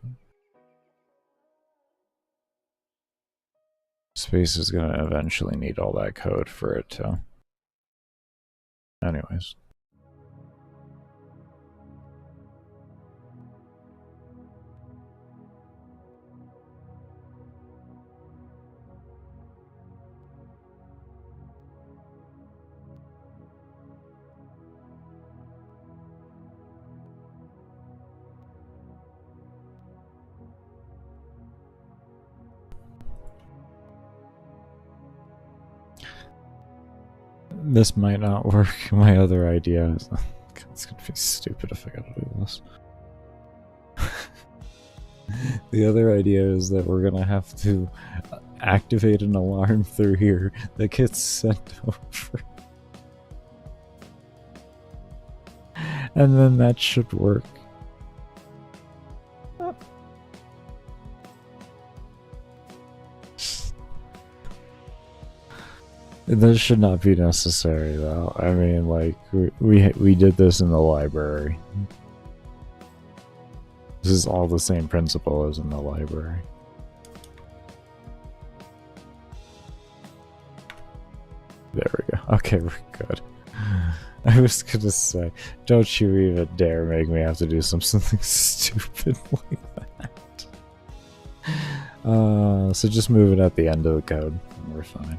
Space is gonna eventually need all that code for it to. Anyways. This might not work. My other idea is it's gonna be stupid if I gotta do this. The other idea is that we're gonna have to activate an alarm through here that gets sent over. And then that should work. This should not be necessary, though. I mean, like, we did this in the library. This is all the same principle as in the library. There we go. Okay, we're good. I was gonna say, don't you even dare make me have to do something stupid like that. So just move it at the end of the code, and we're fine.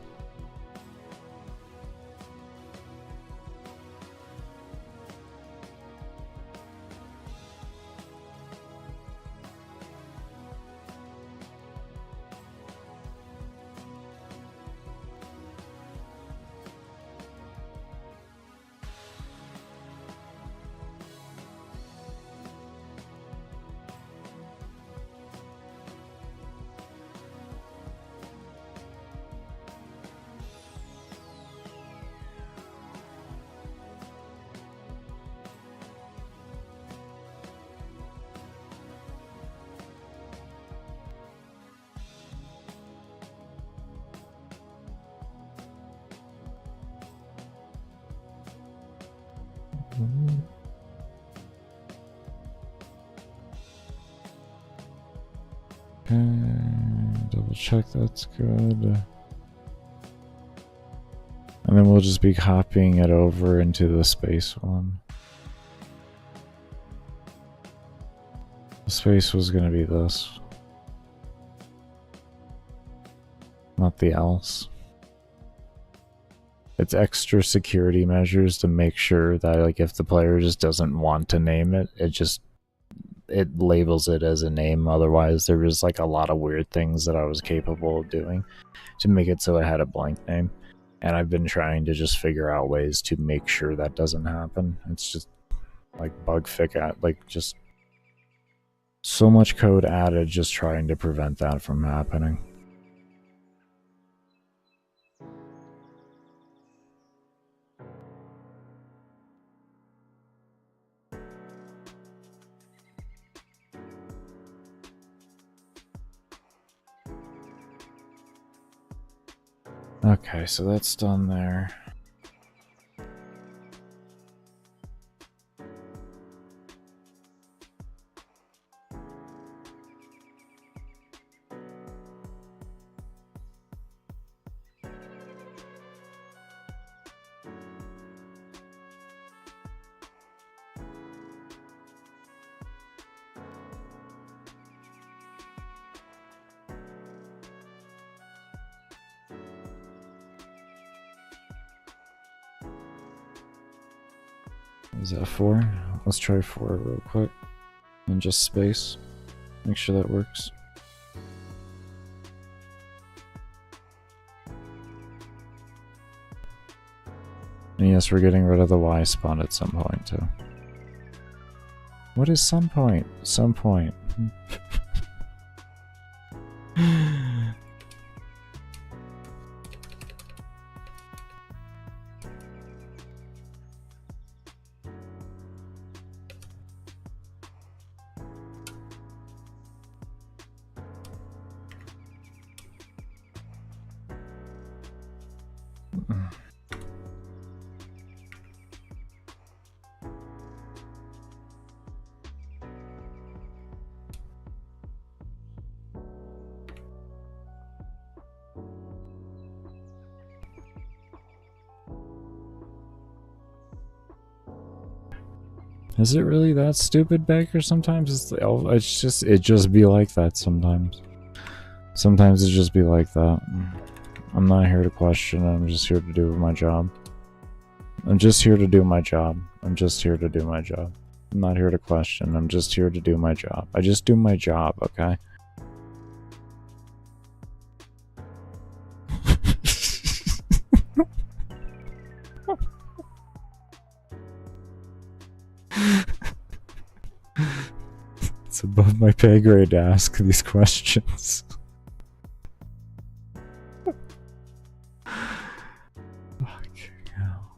Okay, double check that's good. And then we'll just be copying it over into the space one. The space was going to be this. Not the else. It's extra security measures to make sure that, like, if the player just doesn't want to name it, it labels it as a name. Otherwise, there was like a lot of weird things that I was capable of doing to make it so it had a blank name. And I've been trying to just figure out ways to make sure that doesn't happen. It's just like bug fix, like just so much code added just trying to prevent that from happening. Okay, so that's done there. Is that 4? Let's try 4 real quick. And just space. Make sure that works. And yes, we're getting rid of the Y spawn at some point too. What is some point? Some point. Is it really that stupid, Baker? Sometimes it just be like that sometimes. Sometimes it just be like that. I'm not here to question, I'm just here to do my job. I'm just here to do my job. I'm just here to do my job. I'm not here to question, I'm just here to do my job. I just do my job, okay? It's above my pay grade to ask these questions. Fucking hell.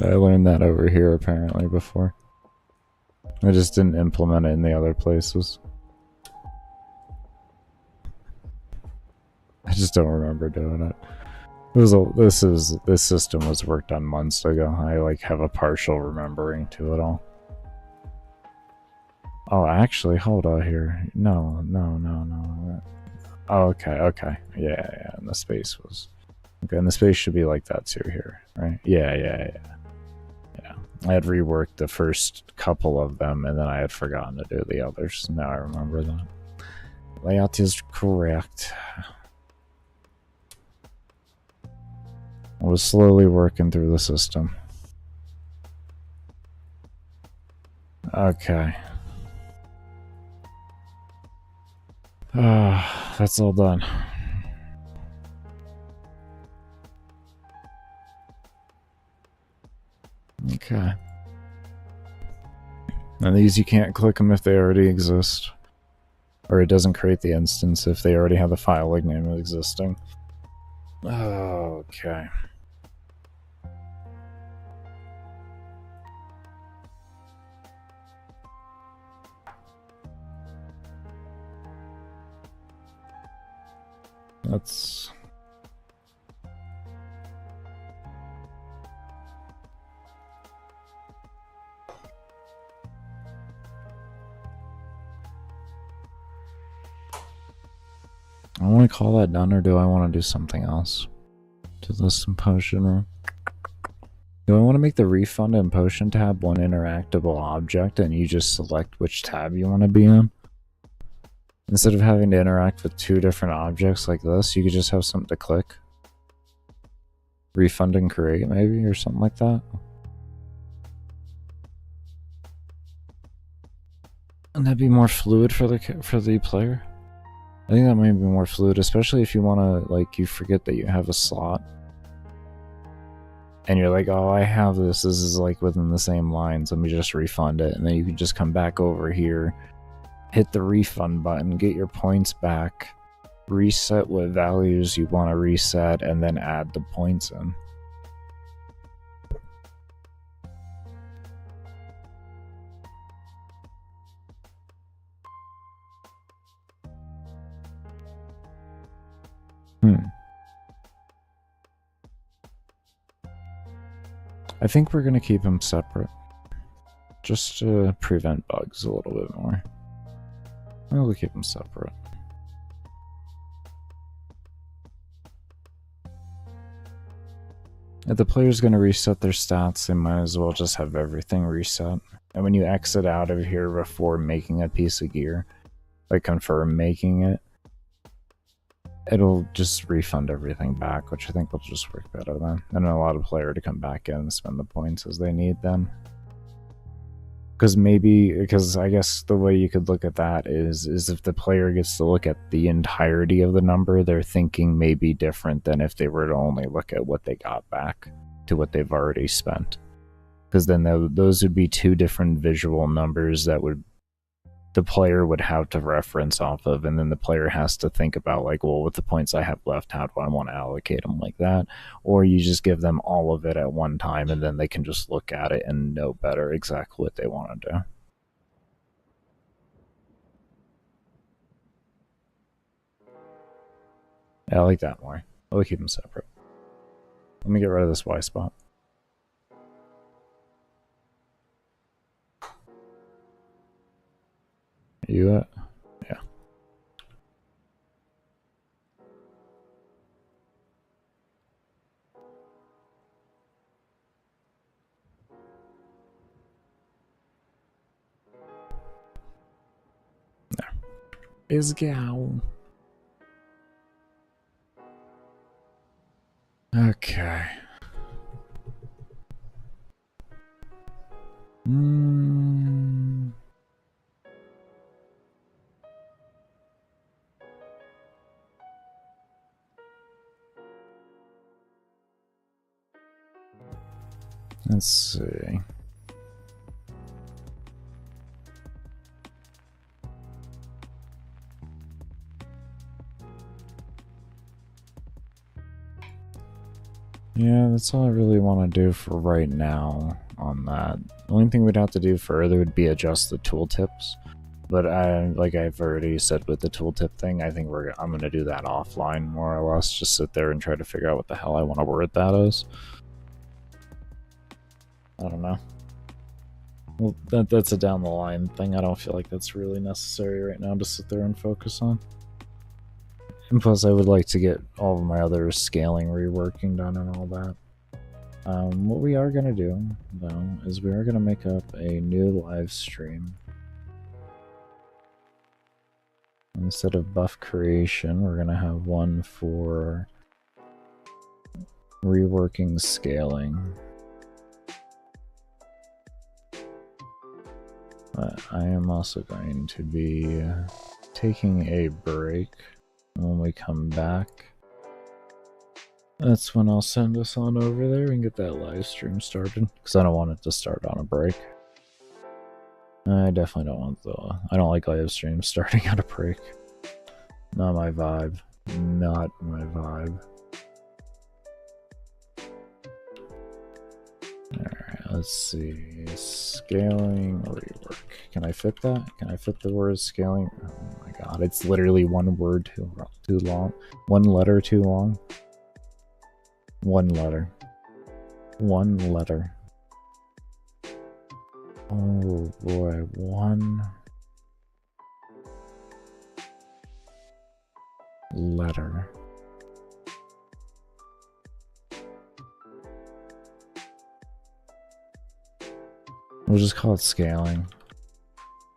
I learned that over here apparently before. I just didn't implement it in the other places. I just don't remember doing it. This system was worked on months ago. I like have a partial remembering to it all. Oh, actually, hold on here. No. Oh, okay. Yeah, and the space was... Okay, and the space should be like that too here, right? Yeah. I had reworked the first couple of them, and then I had forgotten to do the others. Now I remember that. Layout is correct. I was slowly working through the system. Okay. That's all done. Okay. And these you can't click them if they already exist. Or it doesn't create the instance if they already have the file name existing. Okay. Let's... I want to call that done, or do I want to do something else to this potion room? Do I want to make the refund and potion tab one interactable object and you just select which tab you want to be in? Instead of having to interact with two different objects like this, you could just have something to click. Refund and create, maybe, or something like that. And that'd be more fluid for the player. I think that might be more fluid, especially if you want to, like, you forget that you have a slot. And you're like, oh, I have this is like within the same lines, let me just refund it. And then you can just come back over here, hit the refund button, get your points back, reset what values you want to reset, and then add the points in. I think we're going to keep them separate, just to prevent bugs a little bit more. We'll keep them separate. If the player's going to reset their stats, they might as well just have everything reset. And when you exit out of here before making a piece of gear, like confirm making it, it'll just refund everything back, which I think will just work better then. And allow the player to come back in and spend the points as they need them. Because I guess the way you could look at that is if the player gets to look at the entirety of the number, their thinking may be different than if they were to only look at what they got back to what they've already spent. Because then those would be two different visual numbers that the player would have to reference off of, and then the player has to think about, like, well, with the points I have left, how do I want to allocate them like that? Or you just give them all of it at one time, and then they can just look at it and know better exactly what they want to do. Yeah, I like that more. I'll keep them separate. Let me get rid of this Y spot. You yeah. There. Is go. Okay. Let's see. Yeah, that's all I really want to do for right now on that. The only thing we'd have to do further would be adjust the tooltips. But like I've already said with the tooltip thing, I think I'm going to do that offline, more or less. Just sit there and try to figure out what the hell I want to word that as. I don't know. Well, that's a down the line thing. I don't feel like that's really necessary right now to sit there and focus on. And plus, I would like to get all of my other scaling reworking done and all that. What we are going to do, though, is we are going to make up a new live stream. Instead of buff creation, we're going to have one for reworking scaling. But I am also going to be taking a break. When we come back, that's when I'll send us on over there and get that live stream started. Because I don't want it to start on a break. I definitely don't want I don't like live streams starting on a break. Not my vibe. Not my vibe. Alright, let's see. Scaling rework. Can I fit that? Can I fit the word scaling? Oh my god. god, it's literally one word too long. One letter too long. One letter. One letter. Oh boy, one letter. We'll just call it scaling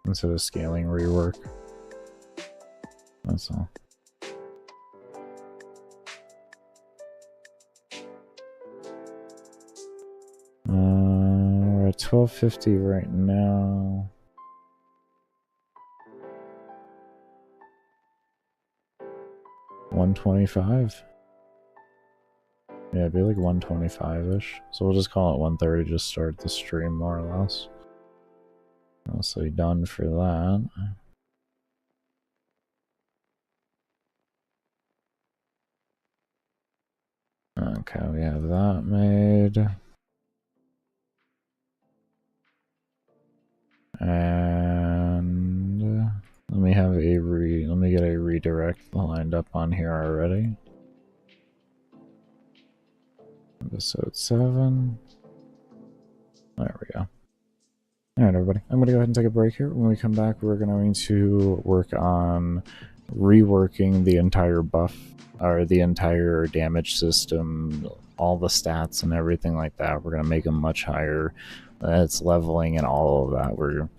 instead of scaling rework. That's all. We're at 1250 right now. $125. Yeah, it'd be like 125-ish. So we'll just call it 130 to start the stream, more or less. Mostly done for that. Okay, we have that made. And let me get a redirect lined up on here already. Episode 7. There we go. Alright, everybody. I'm going to go ahead and take a break here. When we come back, we're going to work on reworking the entire buff, or the entire damage system, all the stats and everything like that. We're going to make them much higher. It's leveling and all of that.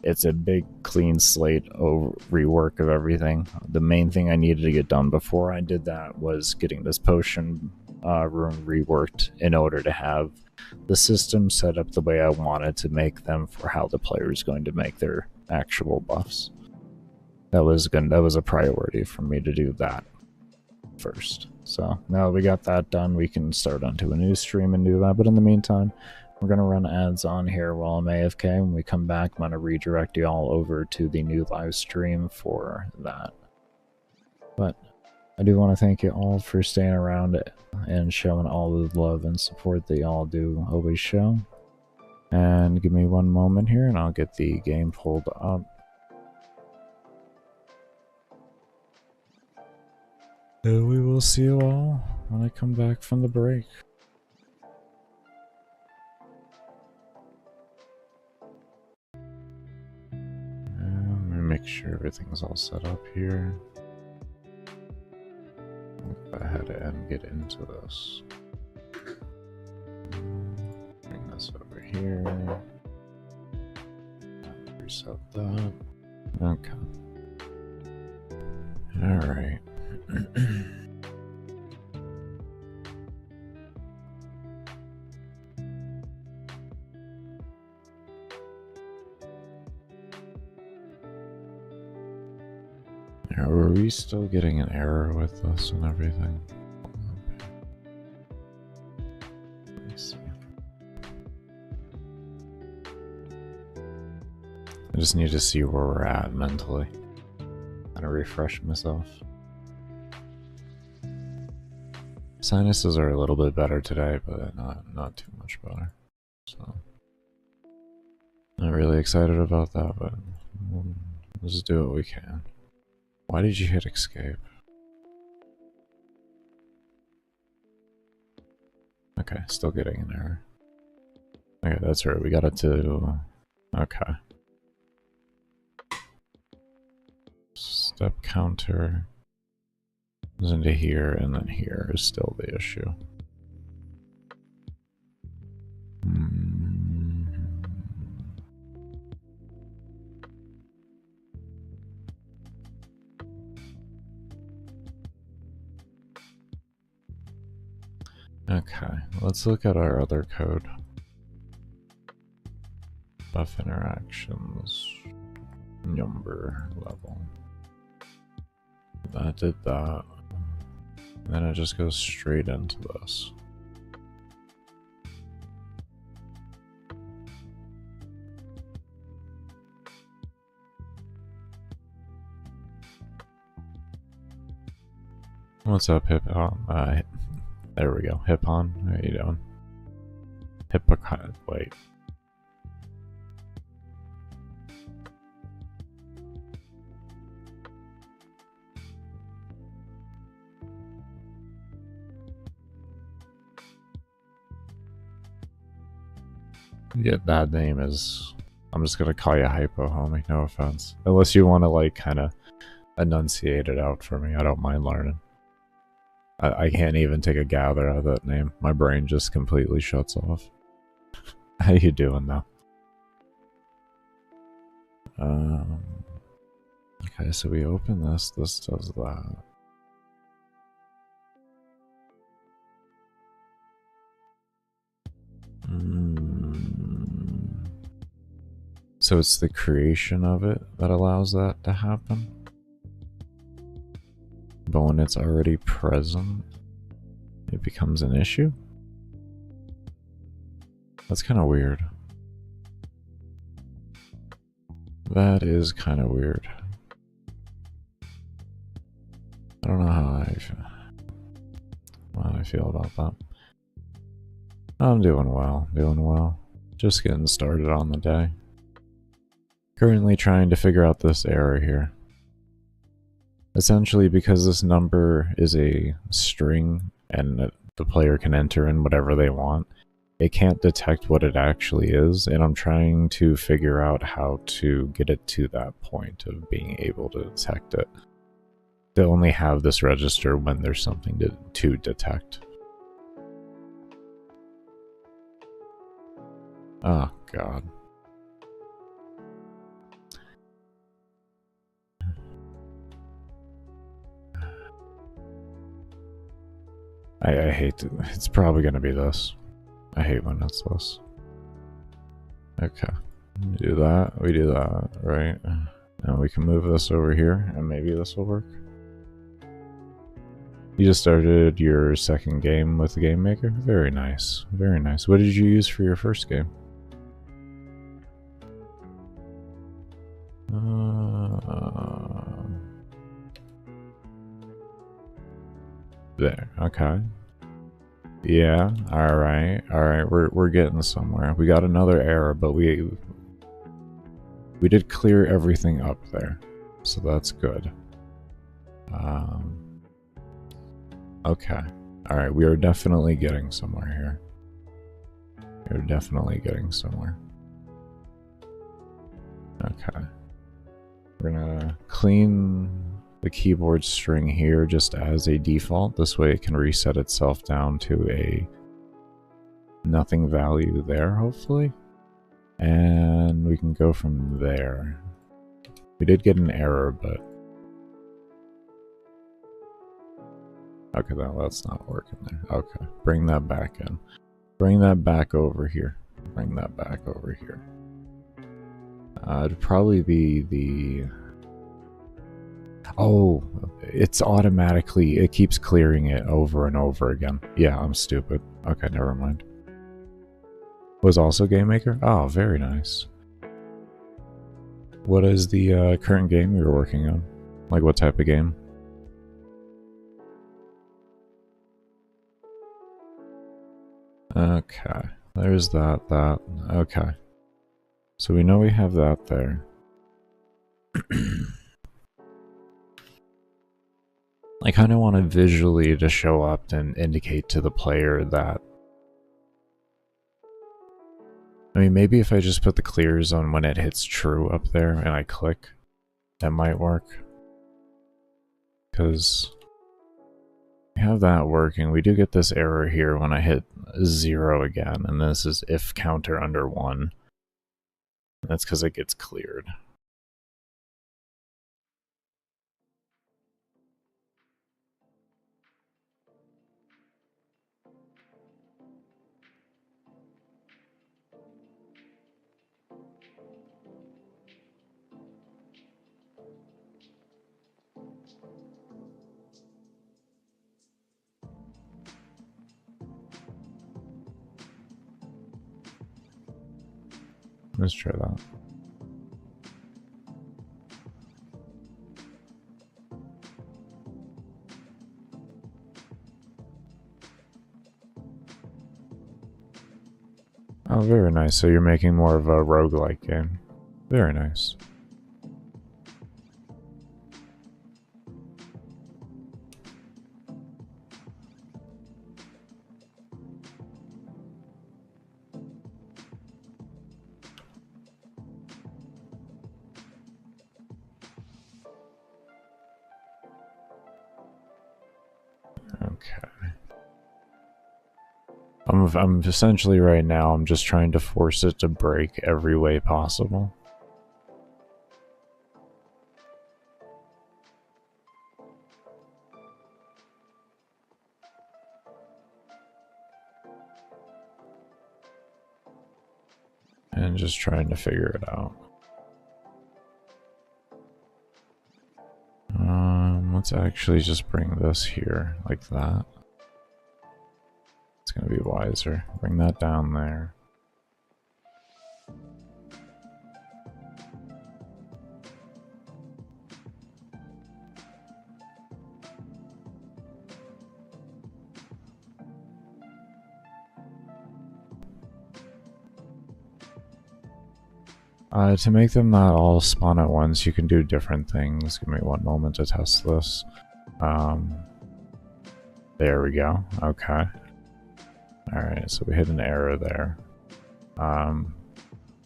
It's a big clean slate rework of everything. The main thing I needed to get done before I did that was getting this potion room reworked in order to have the system set up the way I wanted to make them for how the player is going to make their actual buffs. That was a priority for me to do that first. So now that we got that done, we can start onto a new stream and do that. But in the meantime, we're going to run ads on here while I'm AFK. When we come back, I'm going to redirect you all over to the new live stream for that. But I do want to thank you all for staying around and showing all the love and support that y'all do always show. And give me one moment here and I'll get the game pulled up. And we will see you all when I come back from the break. Let me make sure everything's all set up here. Go ahead and get into this. Bring this over here. Reset that. Okay. Alright. Are we still getting an error with this and everything? Let's see. I just need to see where we're at mentally. Gotta refresh myself. Sinuses are a little bit better today, but not too much better. So not really excited about that, but we'll just do what we can. Why did you hit escape? Okay, still getting an error. Okay, that's right, we got it to... Okay. Step counter is into here, and then here is still the issue. Okay, let's look at our other code. Buff interactions, number level. That did that. And then it just goes straight into this. What's up, Hippon? There we go. Hippon, how you doing? Hippocon, wait. Yeah, that name is... I'm just gonna call you Hypo, homie. No offense. Unless you want to, like, kind of enunciate it out for me. I don't mind learning. I can't even take a gather out of that name. My brain just completely shuts off. How you doing, though? Okay, so we open this. This does that. So it's the creation of it that allows that to happen? But when it's already present, it becomes an issue? That's kind of weird. That is kind of weird. I don't know how I feel about that. I'm doing well, Just getting started on the day. Currently trying to figure out this error here. Essentially, because this number is a string and the player can enter in whatever they want, it can't detect what it actually is, and I'm trying to figure out how to get it to that point of being able to detect it. They only have this register when there's something to detect. Oh, God. I hate it. It's probably going to be this. I hate when it's this. Okay. We do that, right? Now we can move this over here, and maybe this will work. You just started your second game with the Game Maker? Very nice. Very nice. What did you use for your first game? There. Okay. Yeah. Alright. Alright. We're getting somewhere. We got another error, but we did clear everything up there. So that's good. Okay. Alright, we are definitely getting somewhere here. We're definitely getting somewhere. Okay. We're gonna clean the keyboard string here just as a default. This way it can reset itself down to a nothing value there, hopefully. And we can go from there. We did get an error, but... Okay, that's not working there. Okay, bring that back in. Bring that back over here. Bring that back over here. It'd probably be the... Oh, it's automatically... It keeps clearing it over and over again. Yeah, I'm stupid. Okay, never mind. Was also Game Maker? Oh, very nice. What is the current game you're working on? Like, what type of game? Okay, there's that. Okay. So we know we have that there. I kind of want it visually to show up and indicate to the player that... I mean, maybe if I just put the clears on when it hits true up there and I click, that might work. Because we have that working. We do get this error here when I hit 0 again, and this is if counter under 1. That's because it gets cleared. Let's try that. Oh, very nice. So you're making more of a roguelike game. Very nice. Okay. I'm essentially right now, I'm just trying to force it to break every way possible. And just trying to figure it out. Let's actually just bring this here, like that. It's gonna be wiser. Bring that down there. To make them not all spawn at once, you can do different things. Give me one moment to test this. There we go. Okay. Alright, so we hit an error there. A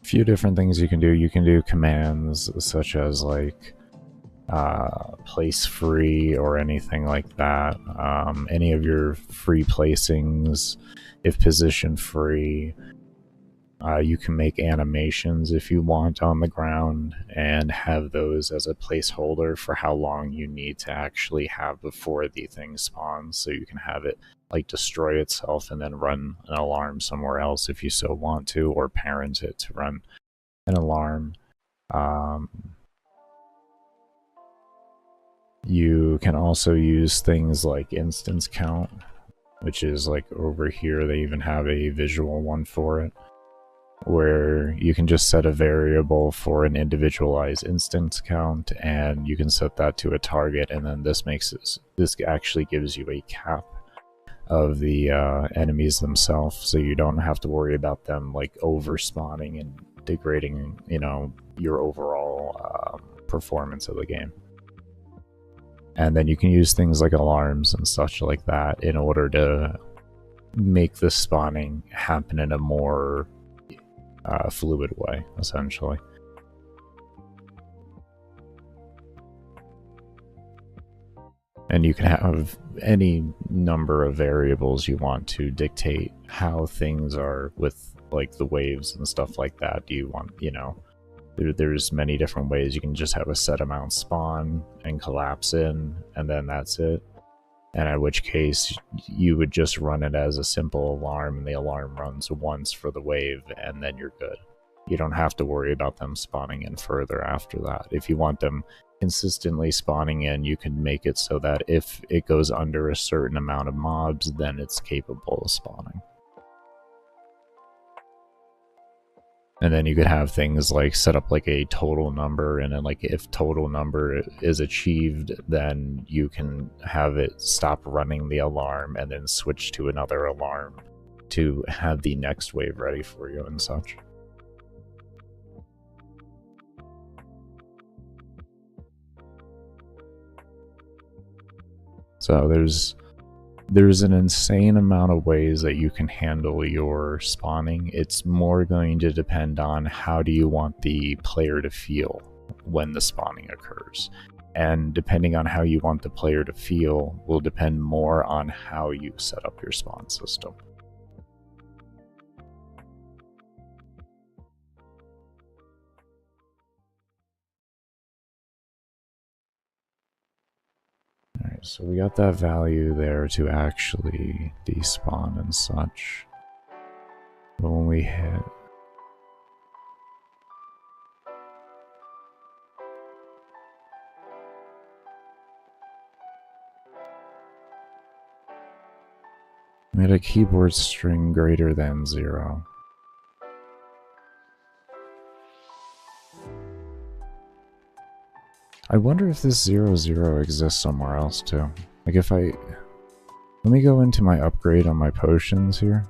few different things you can do. You can do commands such as like place free or anything like that. Any of your free placings, if position free. You can make animations if you want on the ground and have those as a placeholder for how long you need to actually have before the thing spawns, so you can have it like destroy itself and then run an alarm somewhere else if you so want to, or parent it to run an alarm. You can also use things like instance count, which is like over here. They even have a visual one for it, where you can just set a variable for an individualized instance count, and you can set that to a target, and then this actually gives you a cap of the enemies themselves, so you don't have to worry about them like over spawning and degrading, you know, your overall performance of the game. And then you can use things like alarms and such like that in order to make the spawning happen in a more fluid way, essentially. And you can have any number of variables you want to dictate how things are with like the waves and stuff like that. Do you want, you know, there's many different ways. You can just have a set amount spawn and collapse in, and then that's it. And in which case you would just run it as a simple alarm, and the alarm runs once for the wave, and then you're good. You don't have to worry about them spawning in further after that. If you want them consistently spawning in, you can make it so that if it goes under a certain amount of mobs, then it's capable of spawning. And then you could have things like set up like a total number, and then like if total number is achieved, then you can have it stop running the alarm and then switch to another alarm to have the next wave ready for you and such. So there's an insane amount of ways that you can handle your spawning. It's more going to depend on how do you want the player to feel when the spawning occurs. And depending on how you want the player to feel will depend more on how you set up your spawn system. Alright, so we got that value there to actually despawn and such. But when we hit... we had a keyboard string greater than 0. I wonder if this 0 exists somewhere else too. Like if I... let me go into my upgrade on my potions here,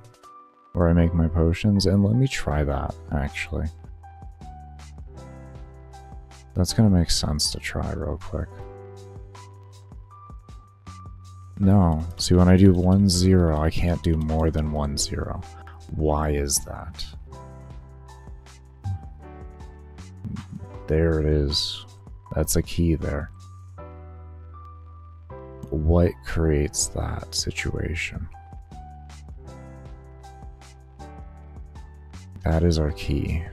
where I make my potions, and let me try that, actually. That's gonna make sense to try real quick. No, see when I do 1 0, I can't do more than 1 0. Why is that? There it is. That's a key there. what creates that situation? That is our key.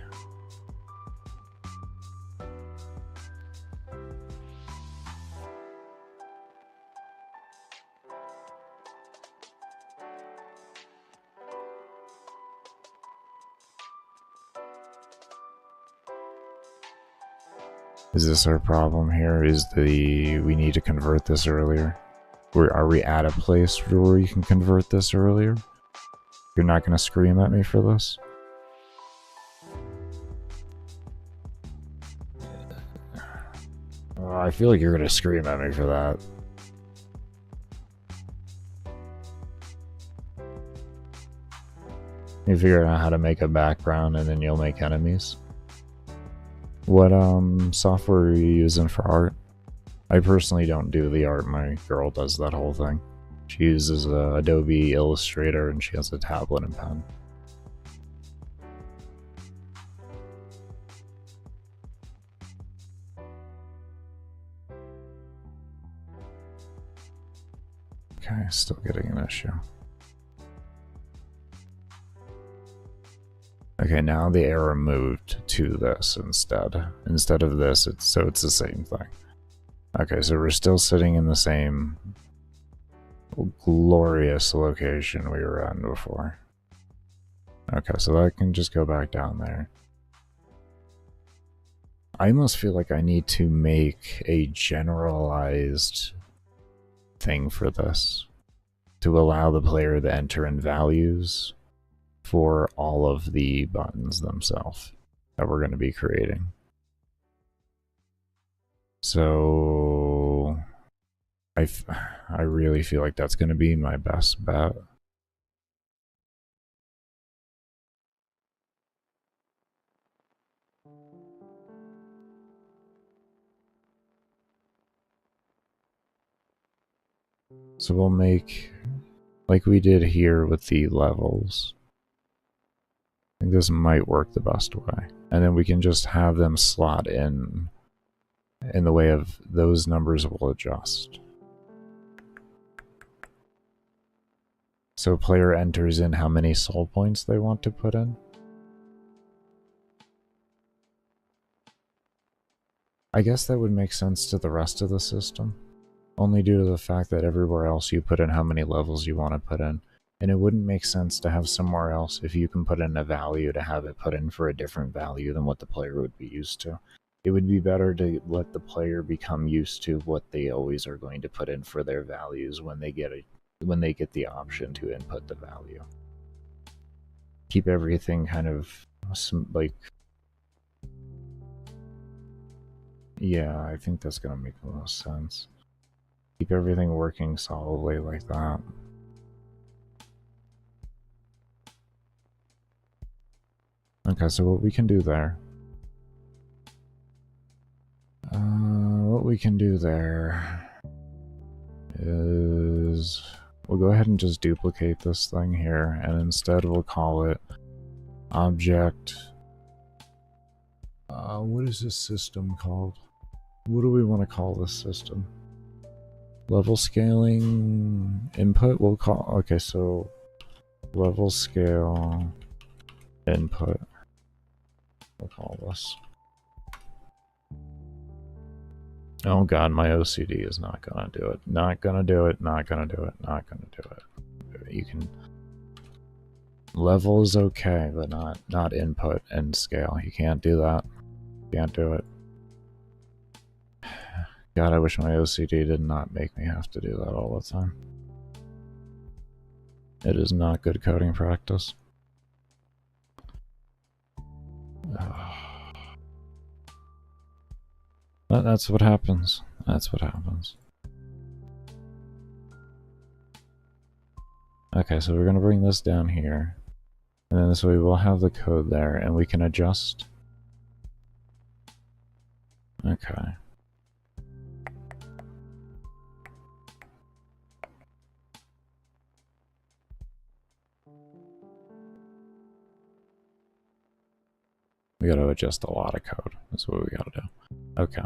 Is this our problem here? We need to convert this earlier? Are we at a place where you can convert this earlier? You're not going to scream at me for this? I feel like you're going to scream at me for that. You figure out how to make a background and then you'll make enemies. What software are you using for art? I personally don't do the art. My girl does that whole thing. She uses Adobe Illustrator and she has a tablet and pen. Okay, still getting an issue. Okay, now the arrow moved to this instead. Instead of this, it's the same thing. Okay, so we're still sitting in the same glorious location we were at before. Okay, so that can just go back down there. I almost feel like I need to make a generalized thing for this to allow the player to enter in values for all of the buttons themselves that we're going to be creating. So I really feel like that's going to be my best bet. So we'll make, like we did here with the levels. I think this might work the best way. And then we can just have them slot in the way of those numbers will adjust. So player enters in how many soul points they want to put in. I guess that would make sense to the rest of the system, only due to the fact that everywhere else you put in how many levels you want to put in. And it wouldn't make sense to have somewhere else, if you can put in a value, to have it put in for a different value than what the player would be used to. It would be better to let the player become used to what they always are going to put in for their values when they get the option to input the value. Keep everything kind of like, yeah, I think that's gonna make the most sense. Keep everything working solidly like that. Okay, so what we can do there. What we can do there is we'll go ahead and just duplicate this thing here, and instead we'll call it object. What is this system called? What do we want to call this system? Level scaling input, we'll call, okay, so level scale input, we'll call this. Oh god, my OCD is not gonna do it. Not gonna do it, not gonna do it, not gonna do it. You can... Level is okay, but not input and scale. You can't do that. Can't do it. God, I wish my OCD did not make me have to do that all the time. It is not good coding practice. But that's what happens. That's what happens. Okay, so we're going to bring this down here. And then this way we'll have the code there, and we can adjust. Okay. We got to adjust a lot of code. That's what we got to do. Okay.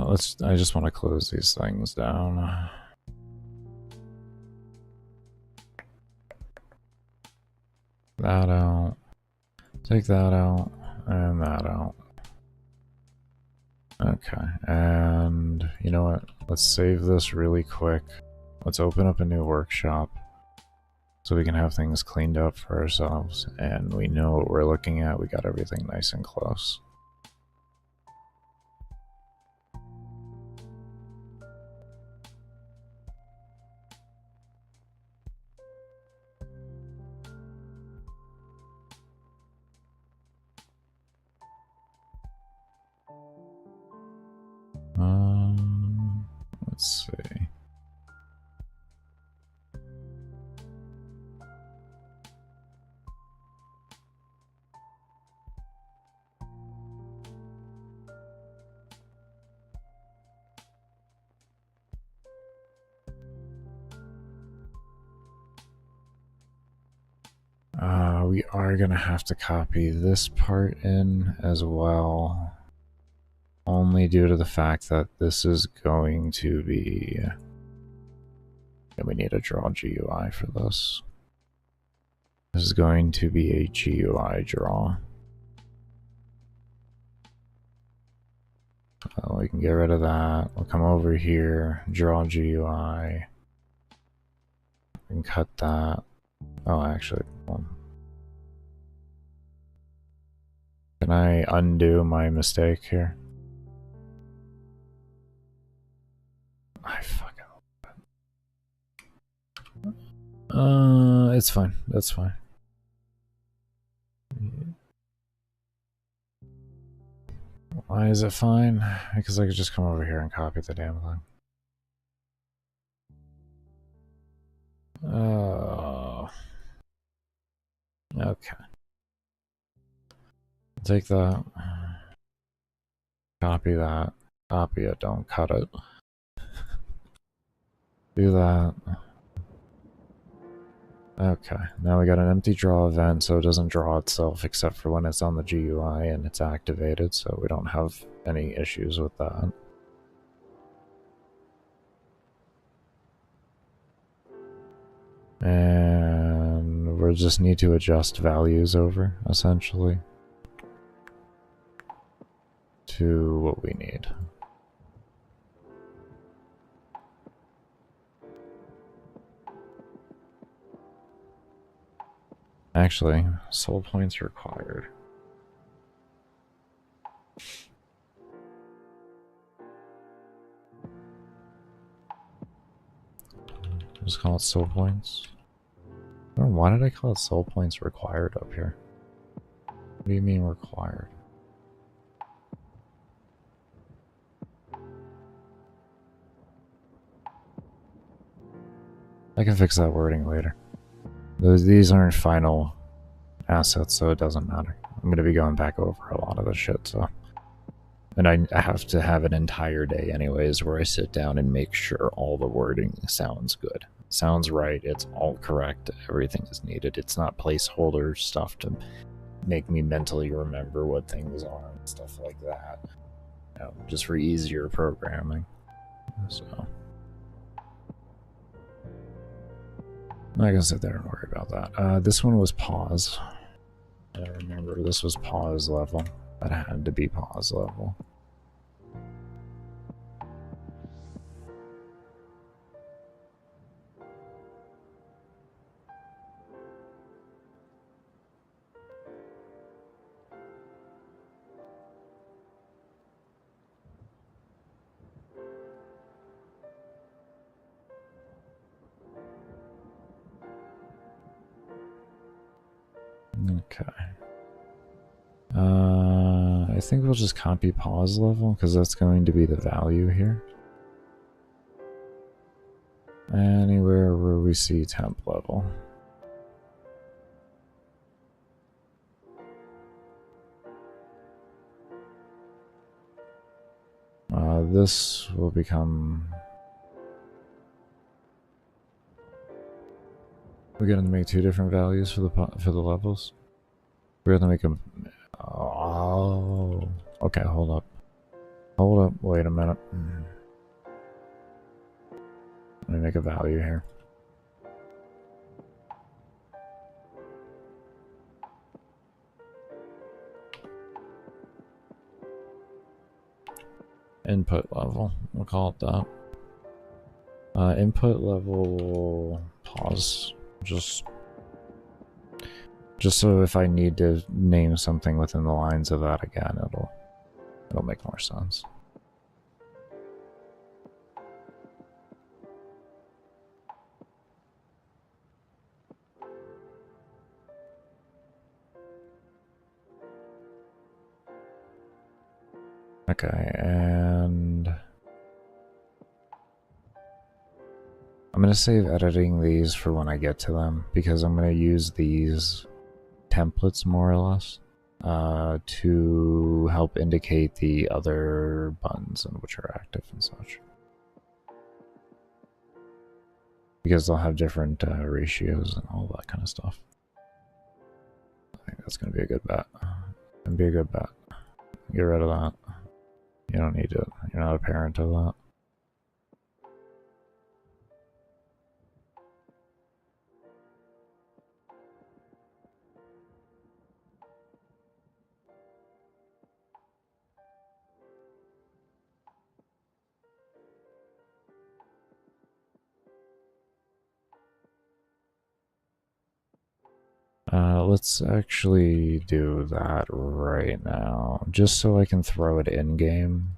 I just want to close these things down. That out. Take that out, and that out. Okay, and you know what? Let's save this really quick. Let's open up a new workshop so we can have things cleaned up for ourselves, and we know what we're looking at. We got everything nice and close. Let's see. We are gonna have to copy this part in as well, only due to the fact that this is going to be... Yeah, we need a draw GUI for this. This is going to be a GUI draw. We can get rid of that. We'll come over here, draw GUI. We can cut that. Oh, actually, can I undo my mistake here? I fucking love it. It's fine. That's fine. Why is it fine? Because I could just come over here and copy the damn thing. Oh. Okay. Take that. Copy that. Copy it, don't cut it. Do that. Okay, now we got an empty draw event, so it doesn't draw itself except for when it's on the GUI and it's activated, so we don't have any issues with that. And we'll just need to adjust values over, essentially, to what we need. Actually, soul points required. Just call it soul points. I don't know, why did I call it soul points required up here? What do you mean required? I can fix that wording later. These aren't final assets, so it doesn't matter. I'm going to be going back over a lot of this shit, so... And I have to have an entire day anyways where I sit down and make sure all the wording sounds good. Sounds right, it's all correct, everything is needed. It's not placeholder stuff to make me mentally remember what things are and stuff like that. You know, just for easier programming. So... I'm not gonna sit there and worry about that. This one was pause. I remember this was pause level. That had to be pause level. Okay. I think we'll just copy pause level because that's going to be the value here. Anywhere where we see temp level. This will become... We're gonna make two different values for the levels. We're gonna make them. Oh, okay. Hold up. Hold up, wait a minute. Let me make a value here. Input level, we'll call it that. Input level pause, just so if I need to name something within the lines of that again, it'll make more sense. Okay, and I'm going to save editing these for when I get to them, because I'm going to use these templates more or less to help indicate the other buttons and which are active and such. Because they'll have different ratios and all that kind of stuff. I think that's going to be a good bet. And be a good bet. Get rid of that. You don't need it. You're not a parent of that. Let's actually do that right now, just so I can throw it in game.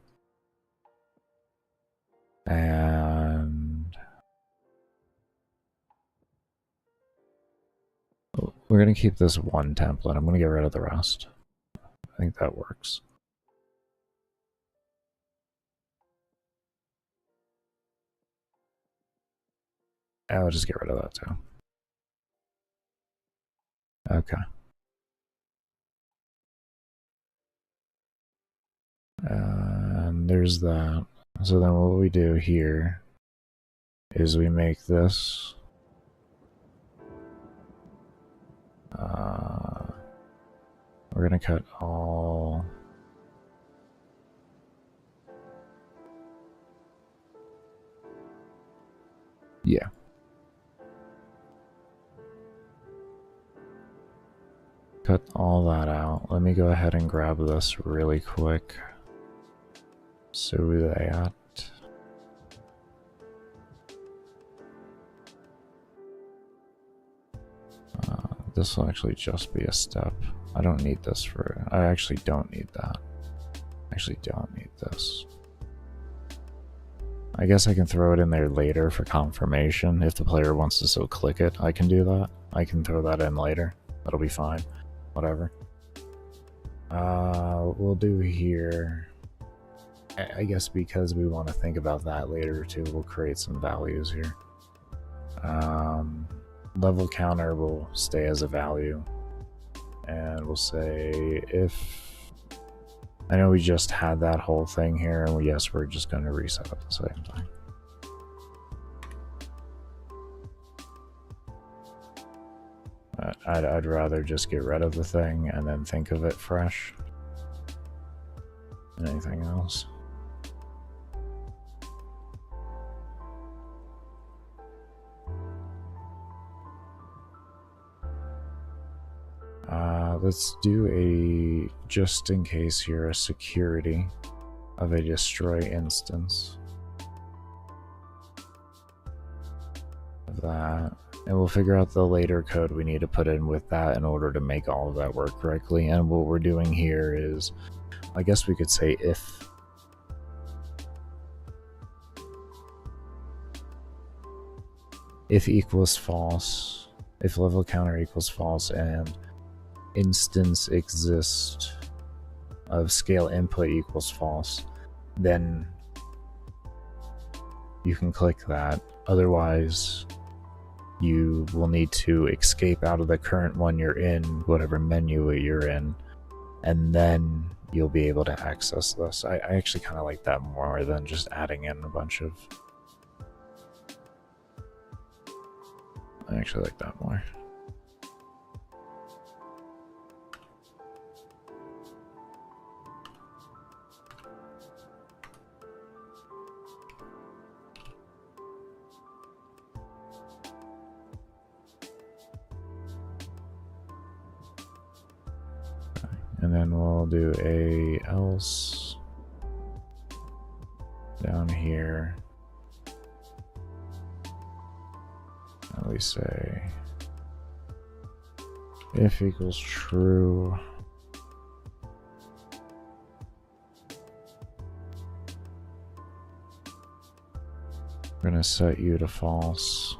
And we're gonna keep this one template. I'm gonna get rid of the rest. I think that works. I'll just get rid of that too. Okay. And there's that. So then what we do here is we make this we're gonna cut all yeah. Cut all that out. Let me go ahead and grab this really quick. So that this will actually just be a step. I don't need this for. I actually don't need that. I actually don't need this. I guess I can throw it in there later for confirmation. If the player wants to so click it, I can do that. I can throw that in later. That'll be fine. Whatever. We'll do here. I guess because we want to think about that later too, we'll create some values here. Level counter will stay as a value. And we'll say if... I know we just had that whole thing here, and yes, we're just going to reset up the same thing. I'd rather just get rid of the thing and then think of it fresh than anything else. Let's do a, just in case here, a security of a destroy instance of that. And we'll figure out the later code we need to put in with that in order to make all of that work correctly. And what we're doing here is, I guess we could say if equals false, if level counter equals false and instance exist of scale input equals false, then you can click that. Otherwise, you will need to escape out of the current one you're in, whatever menu you're in, and then you'll be able to access this. I actually kind of like that more than just adding in a bunch of... I actually like that more. And then we'll do a else down here. And we say if equals true. We're gonna set you to false.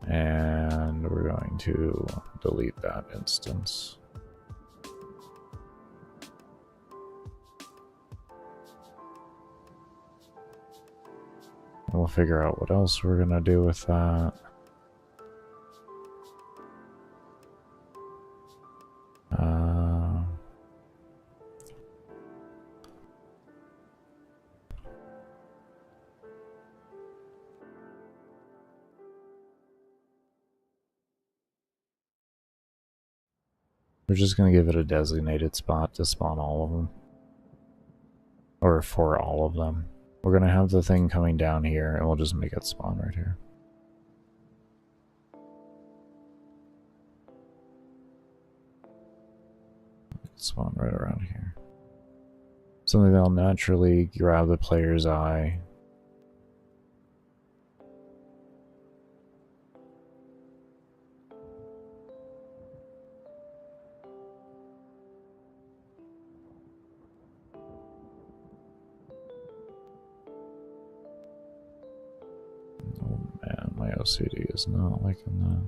And we're going to delete that instance. We'll figure out what else we're gonna do with that. We're just gonna give it a designated spot to spawn all of them. Or for all of them. We're gonna have the thing coming down here, and we'll just make it spawn right here. Spawn right around here. Something that'll naturally grab the player's eye. Oh man, my OCD is not liking that.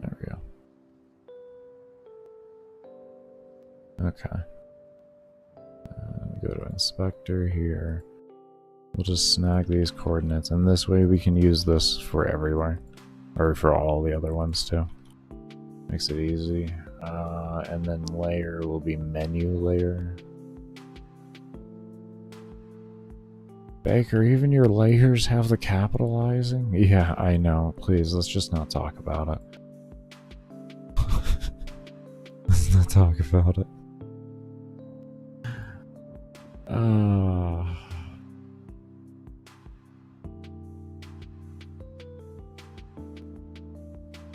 There we go. Okay. Go to inspector here. We'll just snag these coordinates, and this way we can use this for everywhere. Or for all the other ones too. Makes it easy. And then layer will be menu layer. Baker, even your layers have the capitalizing? Yeah, I know. Please, let's just not talk about it. Let's not talk about it.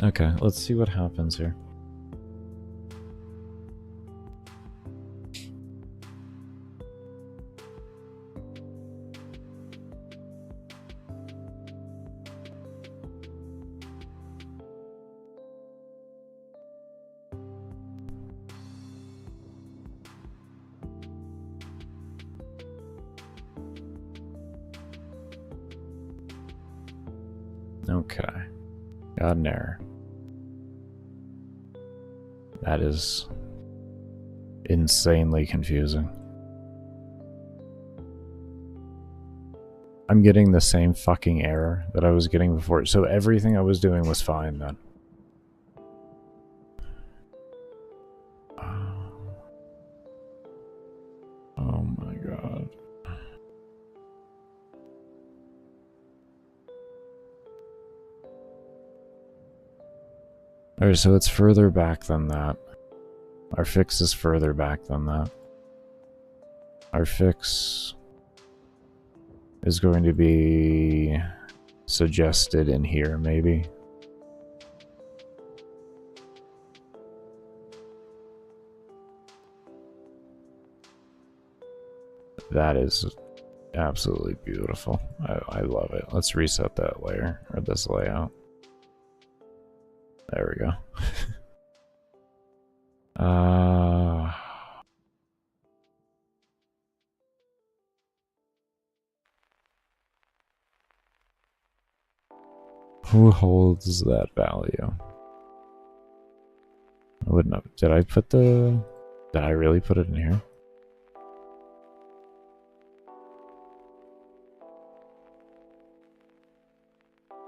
Okay, let's see what happens here. Okay, got an error. That is insanely confusing. I'm getting the same fucking error that I was getting before. So everything I was doing was fine then. Oh my god. Alright, so it's further back than that. Our fix is further back than that. Our fix is going to be suggested in here, maybe. That is absolutely beautiful. I love it. Let's reset that layer, or this layout. There we go. Who holds that value? I wouldn't have. Did I put the... Did I really put it in here?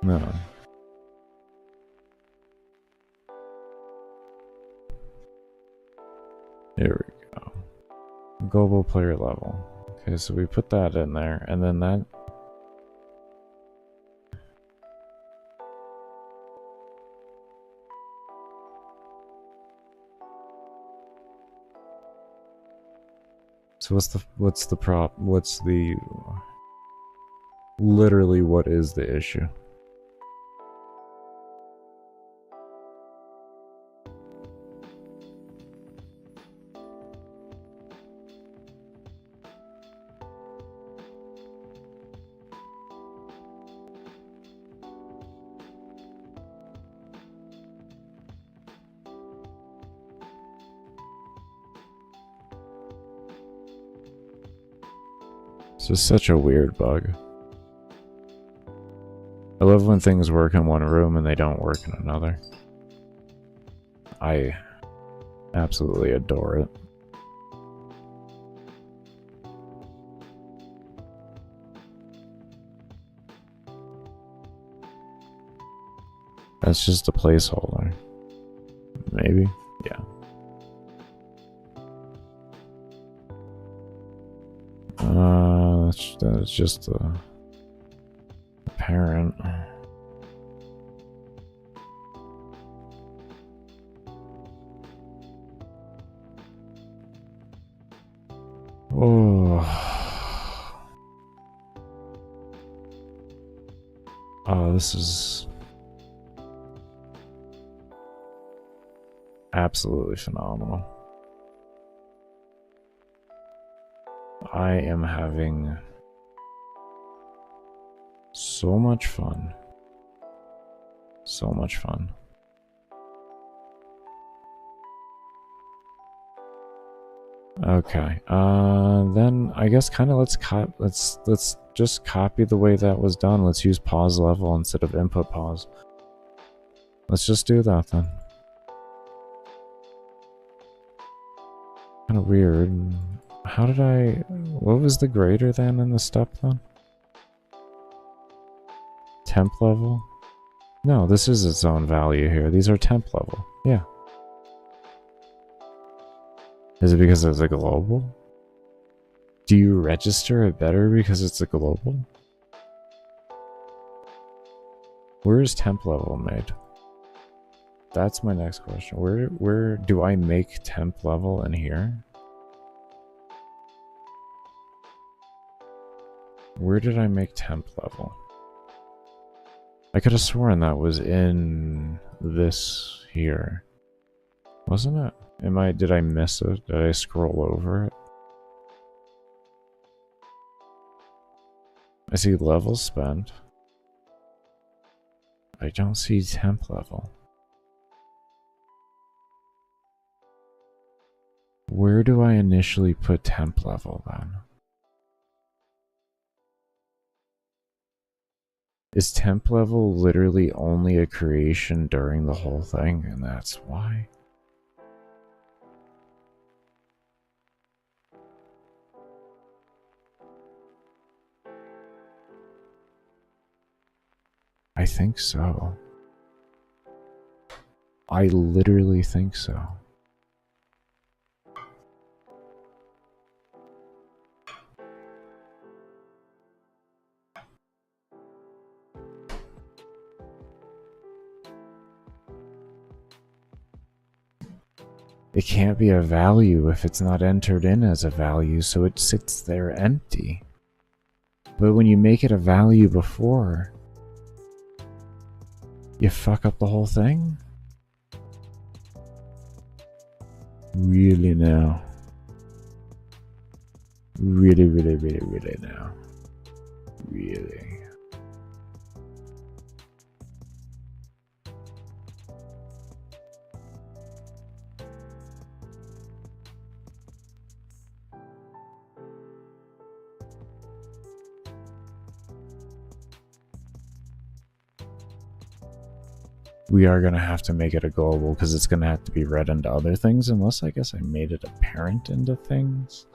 No. Here we go. Global player level. Okay, so we put that in there, and then that... So what's the prop? What's the... Literally, what is the issue? This is such a weird bug. I love when things work in one room and they don't work in another. I absolutely adore it. That's just a placeholder. Maybe? Yeah. That's just a parent. Oh. Oh, this is absolutely phenomenal. I am having so much fun. So much fun. Okay. Then I guess kind of let's just copy the way that was done. Let's use pause level instead of input pause. Let's just do that then. Kind of weird. How did what was the greater than in the step then? Temp level? No, this is its own value here. These are temp level. Yeah. Is it because it's a global? Do you register it better because it's a global? Where is temp level made? That's my next question. Where do I make temp level in here? Where did I make temp level? I could have sworn that was in this here. Wasn't it? Did I miss it? Did I scroll over it? I see level spent. I don't see temp level. Where do I initially put temp level then? Is temp level literally only a creation during the whole thing, and that's why? I think so. I literally think so. It can't be a value if it's not entered in as a value, so it sits there empty. But when you make it a value before, you fuck up the whole thing? Really now? Really now? Really? We are going to have to make it a global because it's going to have to be read into other things, unless I guess I made it a parent into things.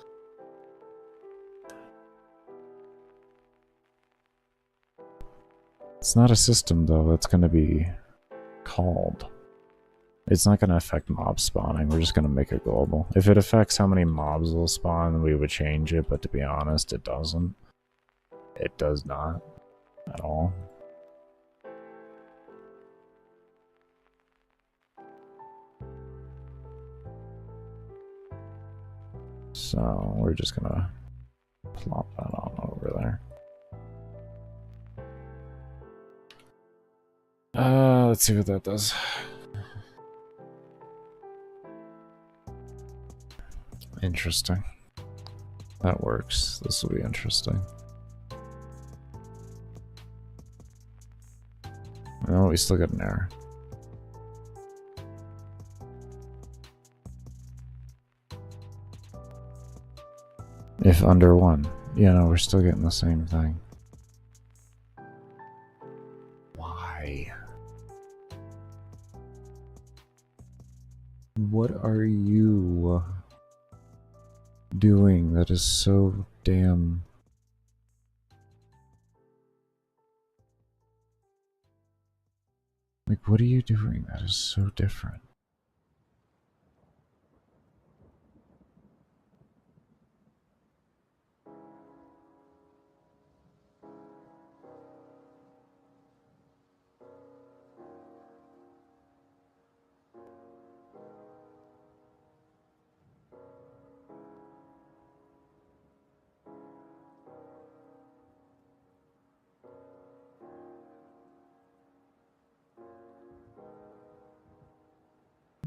It's not a system though that's going to be called. It's not going to affect mob spawning, we're just going to make it global. If it affects how many mobs will spawn, we would change it, but to be honest, it doesn't. It does not at all. So we're just gonna plop that on over there. Let's see what that does. Interesting. That works. This will be interesting. Oh, we still got an error. If under 1. you know, we're still getting the same thing. Why? What are you doing that is so damn... Like, what are you doing that is so different?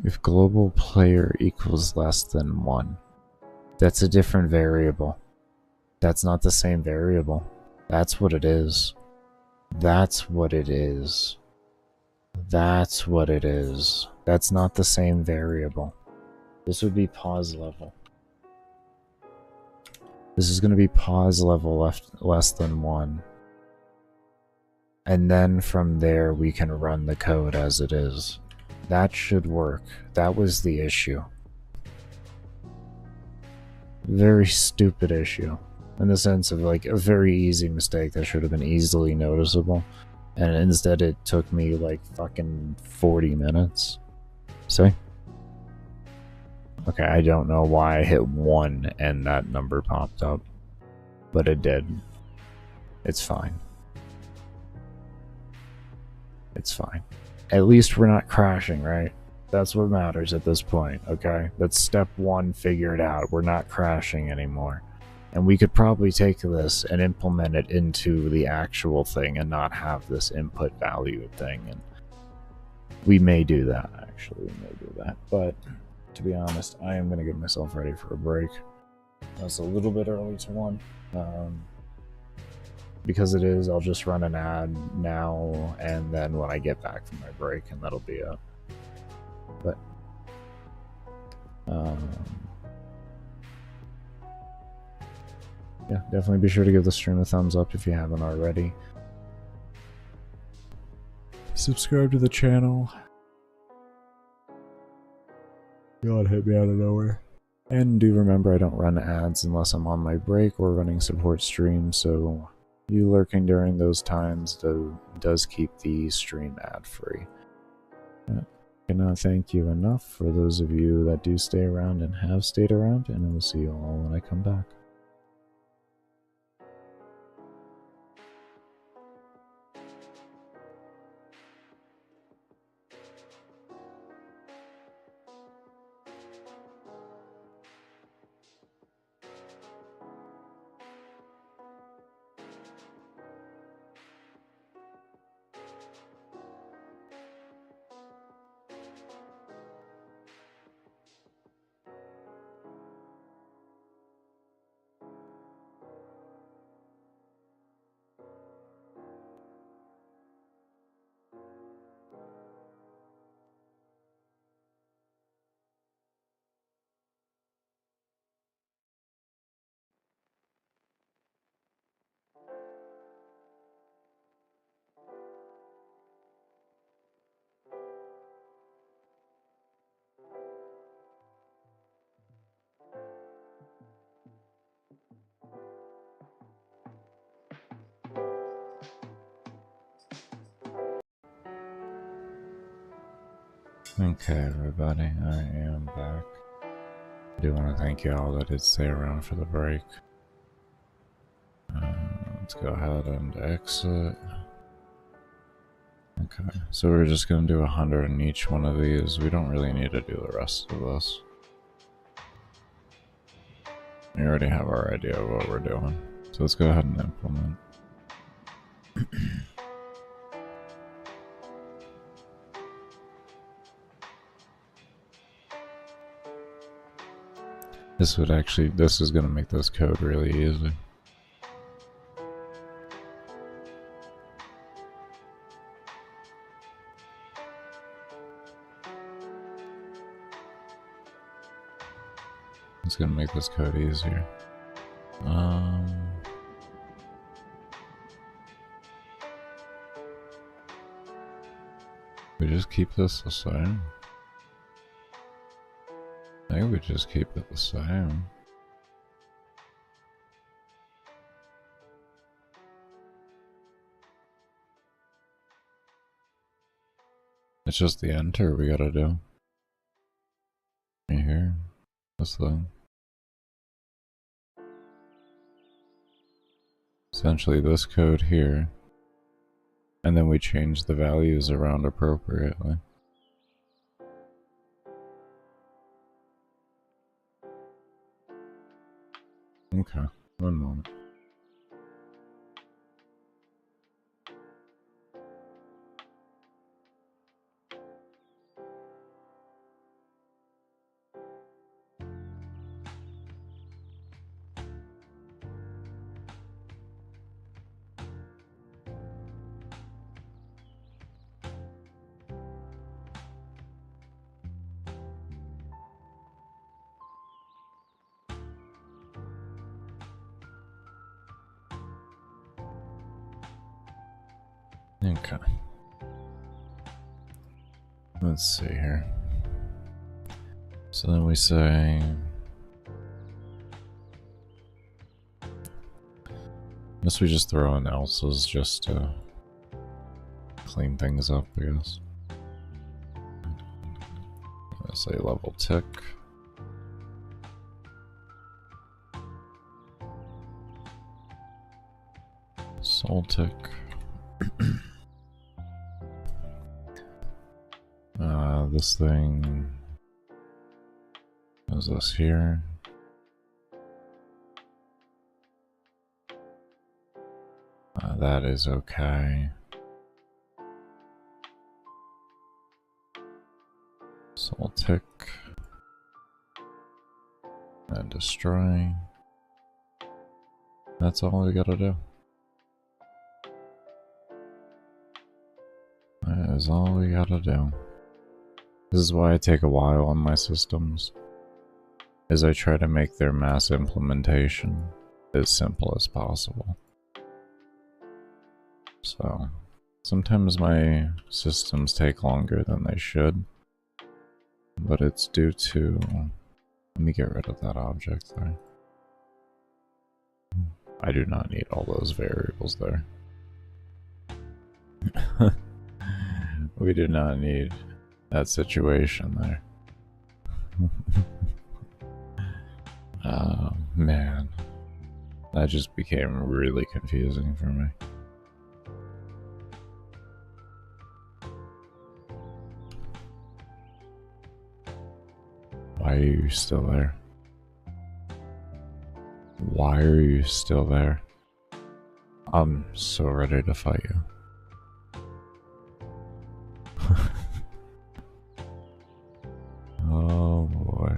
If global player equals less than 1, that's a different variable. That's not the same variable. That's what it is. That's what it is. That's what it is. That's not the same variable. This would be pause level. This is going to be pause level less than 1. And then from there we can run the code as it is. That should work. That was the issue. Very stupid issue. In the sense of like a very easy mistake that should have been easily noticeable. And instead it took me like fucking 40 minutes. See? Okay, I don't know why I hit 1 and that number popped up. But it did. It's fine. It's fine. At least we're not crashing, right? That's what matters at this point, okay? That's step 1 figured out. We're not crashing anymore. And we could probably take this and implement it into the actual thing and not have this input value thing. And we may do that, actually. We may do that. But to be honest, I am going to get myself ready for a break. That's a little bit early to one. Because it is, I'll just run an ad now and then when I get back from my break, and that'll be it. But yeah, definitely be sure to give the stream a thumbs up if you haven't already. Subscribe to the channel. God, hit me out of nowhere. And do remember, I don't run ads unless I'm on my break or running support streams, so you lurking during those times does keep the stream ad-free. I cannot thank you enough for those of you that do stay around and have stayed around, and I will see you all when I come back. Okay, everybody, I am back. I do want to thank you all that did stay around for the break. Let's go ahead and exit. Okay, so we're just going to do 100 in each one of these. We don't really need to do the rest of this. We already have our idea of what we're doing. So let's go ahead and implement. This is going to make this code really easy. It's going to make this code easier. We just keep this the same. I think we just keep it the same. It's just the enter we gotta do. Right here. This thing. Essentially this code here. And then we change the values around appropriately. Okay, one moment. Okay. Let's see here. So then we say... Unless we just throw in else's just to clean things up, I guess. Let's say level tick. Soul tick. This thing is this here. That is okay. Soul tick. And destroy. That's all we gotta do. That is all we gotta do. This is why I take a while on my systems, is I try to make their mass implementation as simple as possible. So, sometimes my systems take longer than they should, but it's due to... Let me get rid of that object there. I do not need all those variables there. We do not need that situation there. Oh, man. That just became really confusing for me. Why are you still there? Why are you still there? I'm so ready to fight you. Oh boy.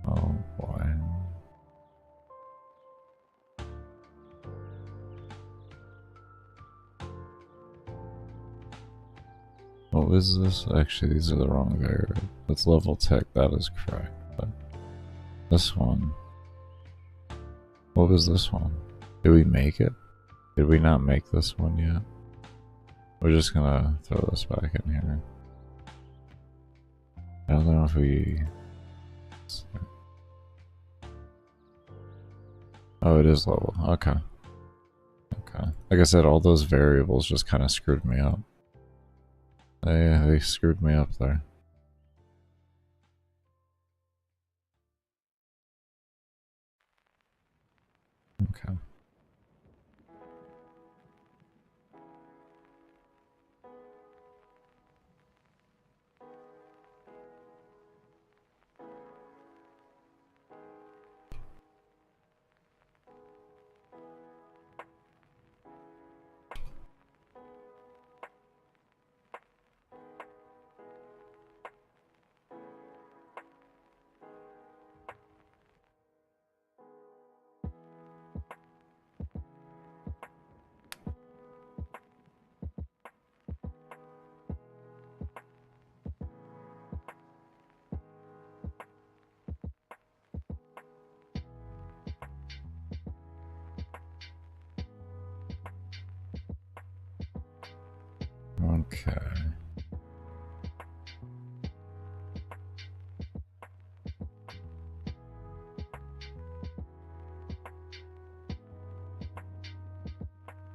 Oh boy. What was this? Actually, these are the wrong variable. It's level tech, that is correct. But this one. What was this one? Did we make it? Did we not make this one yet? We're just gonna throw this back in here. I don't know if we... Oh, it is level. Okay. Okay. Like I said, all those variables just kind of screwed me up. They screwed me up there. Okay. Okay.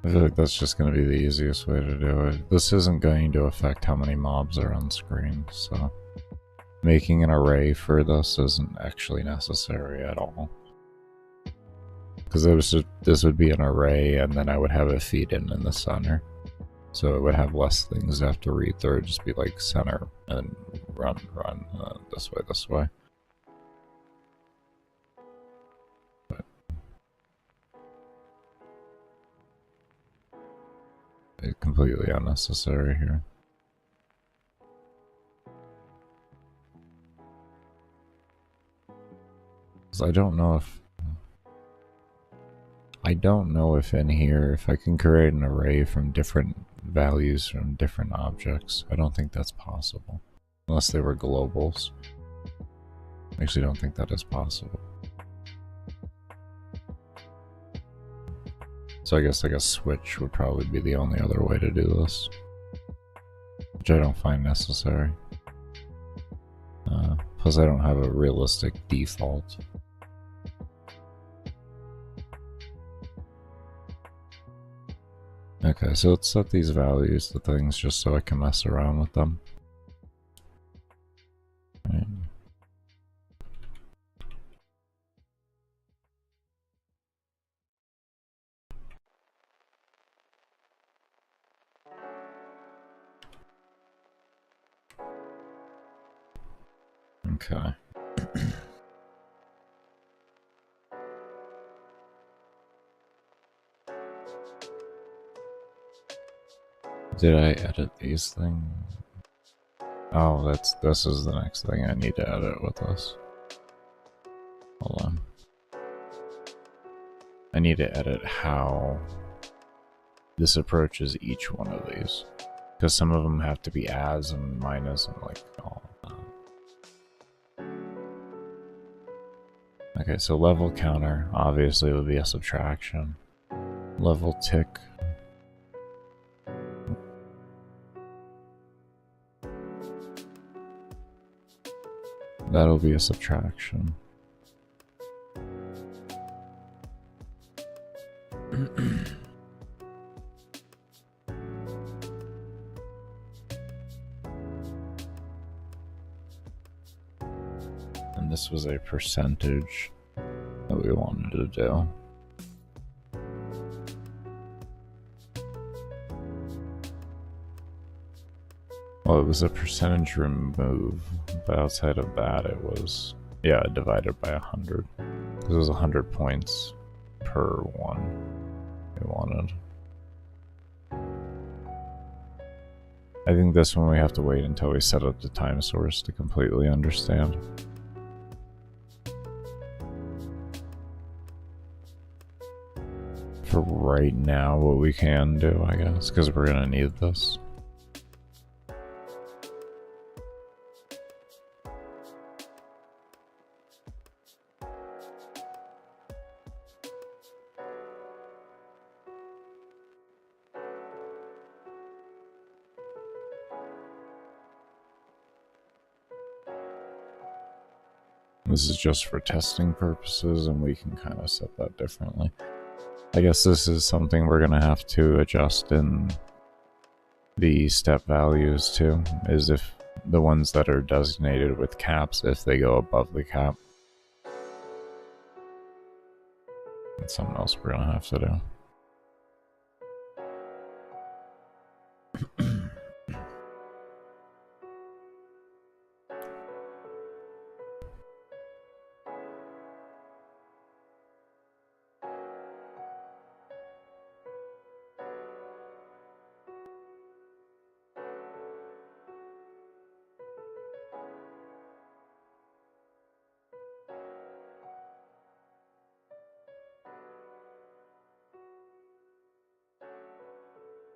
I feel like that's just going to be the easiest way to do it. This isn't going to affect how many mobs are on screen, so making an array for this isn't actually necessary at all. Because this would be an array, and then I would have it feed in the center. So it would have less things to have to read through. It'd just be like center, and run, this way. But it's completely unnecessary here. Because I don't know if in here, if I can create an array from different values from different objects. I don't think that's possible. Unless they were globals. I actually don't think that is possible. So I guess like a switch would probably be the only other way to do this. Which I don't find necessary. Plus I don't have a realistic default. Okay, so let's set these values to things just so I can mess around with them. Right. Okay. Did I edit these things? Oh, this is the next thing I need to edit with this. Hold on. I need to edit how this approaches each one of these. Because some of them have to be as and minus and like all of that. Okay, so level counter obviously would be a subtraction. Level tick. That'll be a subtraction. And this was a percentage that we wanted to do. Well, it was a percentage remove, but outside of that it was, yeah, divided by 100. Because it was 100 points per one we wanted. I think this one we have to wait until we set up the time source to completely understand. For right now, what we can do, I guess, because we're gonna need this. This is just for testing purposes, and we can kind of set that differently. I guess this is something we're going to have to adjust in the step values too, is if the ones that are designated with caps, if they go above the cap. That's something else we're going to have to do.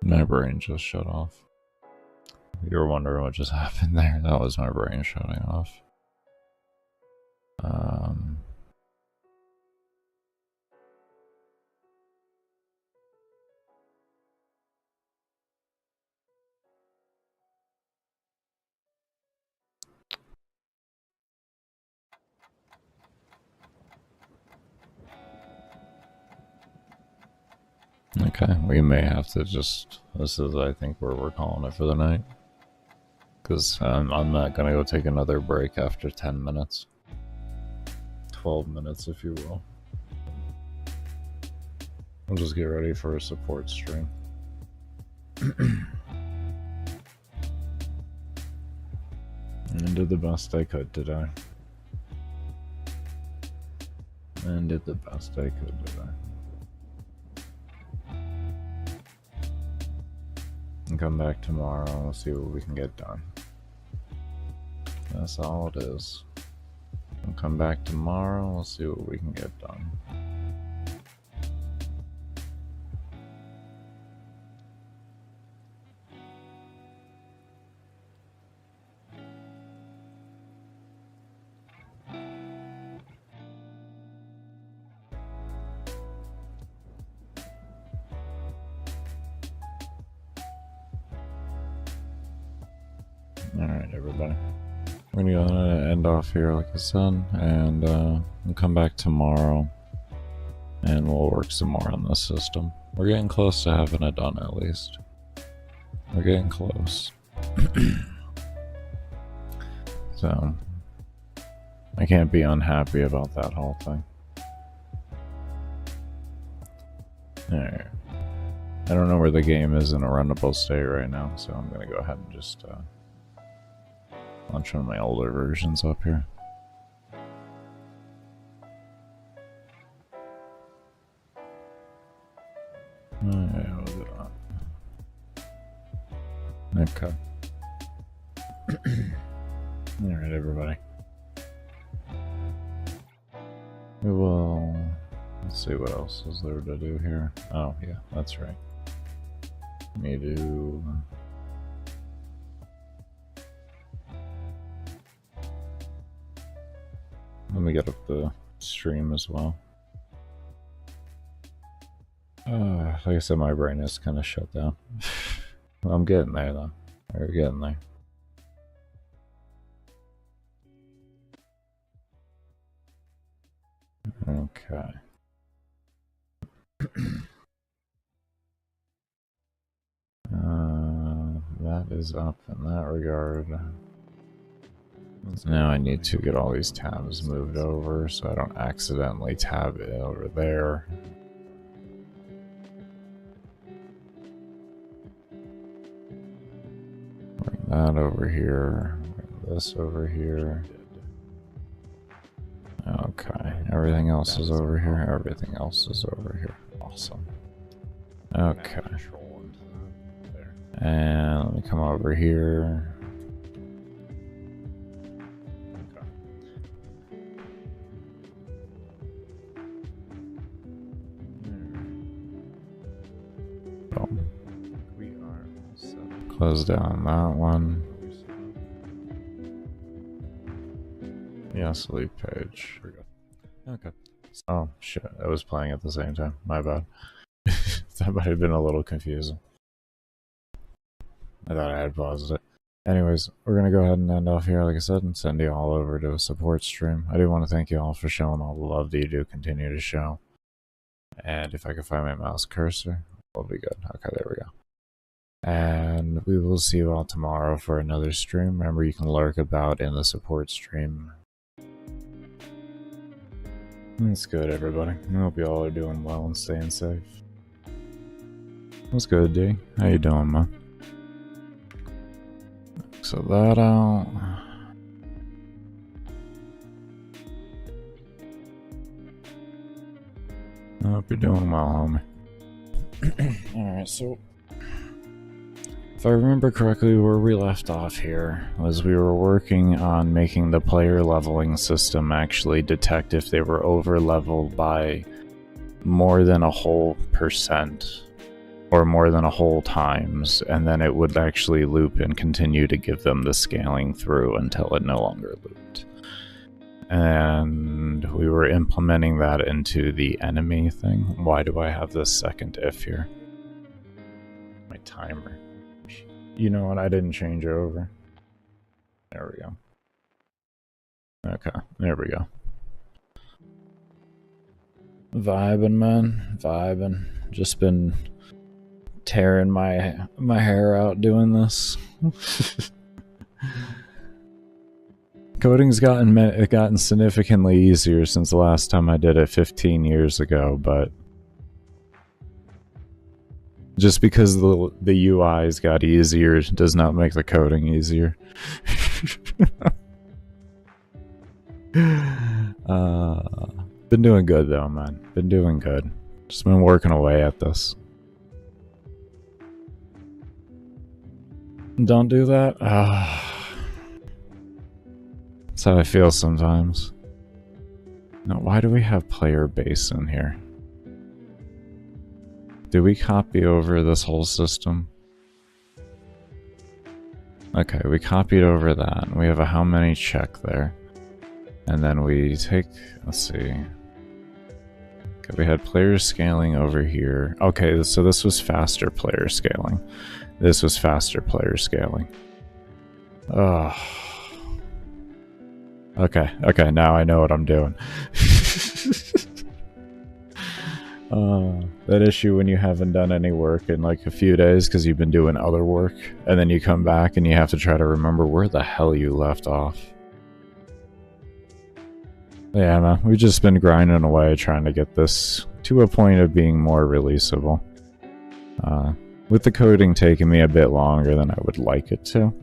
My brain just shut off. You were wondering what just happened there. That was my brain shutting off. Okay, we may have to just... This is, I think, where we're calling it for the night. Because I'm not going to go take another break after 10 minutes. 12 minutes, if you will. We'll just get ready for a support stream. And did the best I could today. And did the best I could today. And come back tomorrow and we'll see what we can get done. That's all it is. We'll come back tomorrow and we'll see what we can get done. Alright, everybody. We're gonna end off here, like I said, and we'll come back tomorrow and we'll work some more on this system. We're getting close to having it done, at least. We're getting close. So, I can't be unhappy about that whole thing. Alright. I don't know where the game is in a runnable state right now, so I'm gonna go ahead and just launch one of my older versions up here. Alright, we'll do that. Okay. Alright, everybody. We will... Let's see what else is there to do here. Oh, yeah, that's right. Me do... Let me get up the stream as well. Like I said, my brain is kind of shut down. I'm getting there though. We're getting there. Okay. That is up in that regard. Now I need to get all these tabs moved over so I don't accidentally tab it over there. Bring that over here. Bring this over here. Okay, everything else is over here. Everything else is over here. Awesome. Okay. And let me come over here. Close down that one. Yes, leave page. Okay. Oh shit, I was playing at the same time. My bad. That might have been a little confusing. I thought I had paused it. Anyways, we're gonna go ahead and end off here, like I said, and send you all over to a support stream. I do want to thank you all for showing all the love that you do continue to show. And if I can find my mouse cursor, we'll be good. Okay, there we go. And we will see you all tomorrow for another stream. Remember, you can lurk about in the support stream. That's good, everybody. I hope you all are doing well and staying safe. What's good, D? How you doing, man? So that out. I hope you're doing well, homie. Alright, so if I remember correctly, where we left off here was we were working on making the player leveling system actually detect if they were over leveled by more than a whole percent or more than a whole times, and then it would actually loop and continue to give them the scaling through until it no longer looped. And we were implementing that into the enemy thing. Why do I have this second if here? My timer. You know what? I didn't change over. There we go. Okay, there we go. Vibing, man. Vibing. Just been tearing my hair out doing this. Coding's gotten significantly easier since the last time I did it 15 years ago, but just because the UIs got easier does not make the coding easier. Been doing good though, man. Been doing good. Just been working away at this. Don't do that? That's how I feel sometimes. Now, why do we have player base in here? Did we copy over this whole system? Okay, we copied over that. We have a how many check there. And then we take, let's see. Okay, we had player scaling over here. Okay, so this was faster player scaling. This was faster player scaling. Ugh. Okay, now I know what I'm doing. That issue when you haven't done any work in like a few days because you've been doing other work, and then you come back and you have to try to remember where the hell you left off. Yeah, man, we've just been grinding away trying to get this to a point of being more releasable. With the coding taking me a bit longer than I would like it to.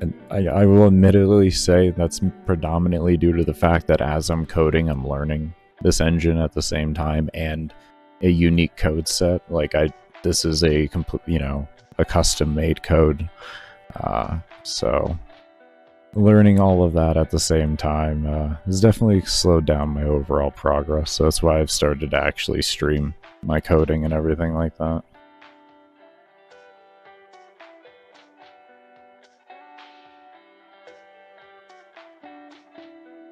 And I will admittedly say that's predominantly due to the fact that as I'm coding, I'm learning this engine at the same time and a unique code set. Like this is a complete, you know, a custom-made code. So learning all of that at the same time has definitely slowed down my overall progress. So that's why I've started to actually stream my coding and everything like that.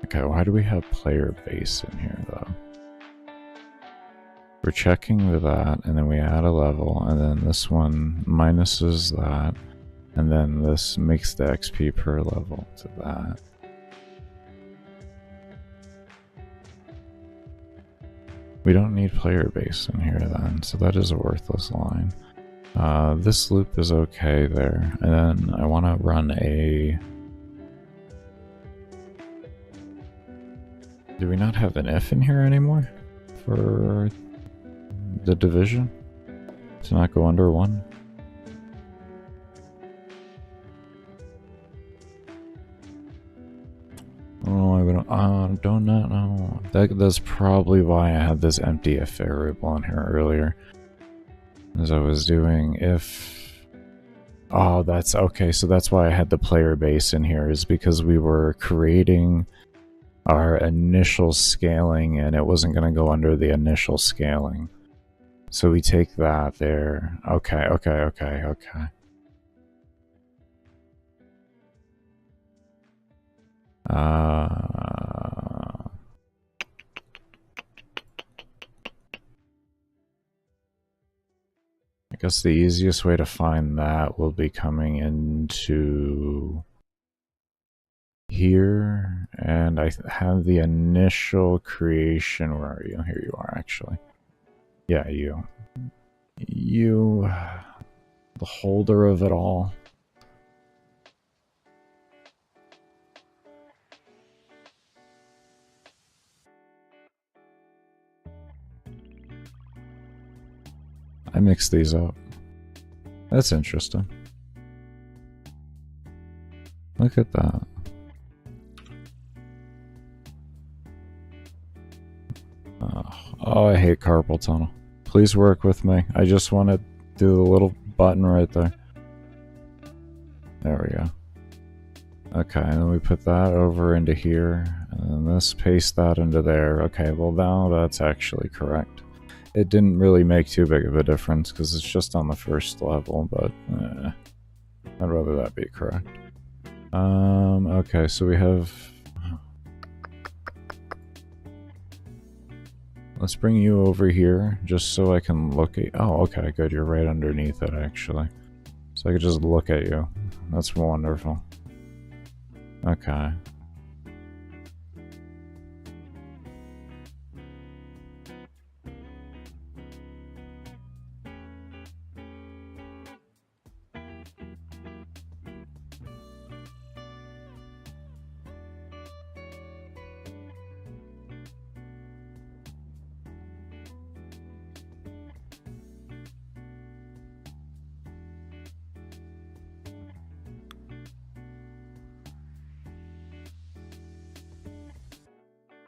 Okay, why do we have player base in here, though? We're checking with that, and then we add a level, and then this one minuses that, and then this makes the XP per level to that. We don't need player base in here then, so that is a worthless line. This loop is okay there, and then I want to run a... Do we not have an if in here anymore for the division to not go under 1? Oh, I don't know. That's probably why I had this empty if variable in here earlier. As I was doing if... Oh, that's okay. So that's why I had the player base in here, is because we were creating our initial scaling and it wasn't going to go under the initial scaling. So we take that there. Okay. I guess the easiest way to find that will be coming into here, and I have the initial creation. Where are you? Here you are, actually. Yeah, you, the holder of it all. I mixed these up. That's interesting. Look at that. Oh, I hate carpal tunnel. Please work with me. I just want to do the little button right there. There we go. Okay, and then we put that over into here, and then this, paste that into there. Okay, well now that's actually correct. It didn't really make too big of a difference because it's just on the first level, but I'd rather that be correct. Okay, so we have... Let's bring you over here just so I can look at... Oh, okay, good. You're right underneath it, actually. So I could just look at you. That's wonderful. Okay.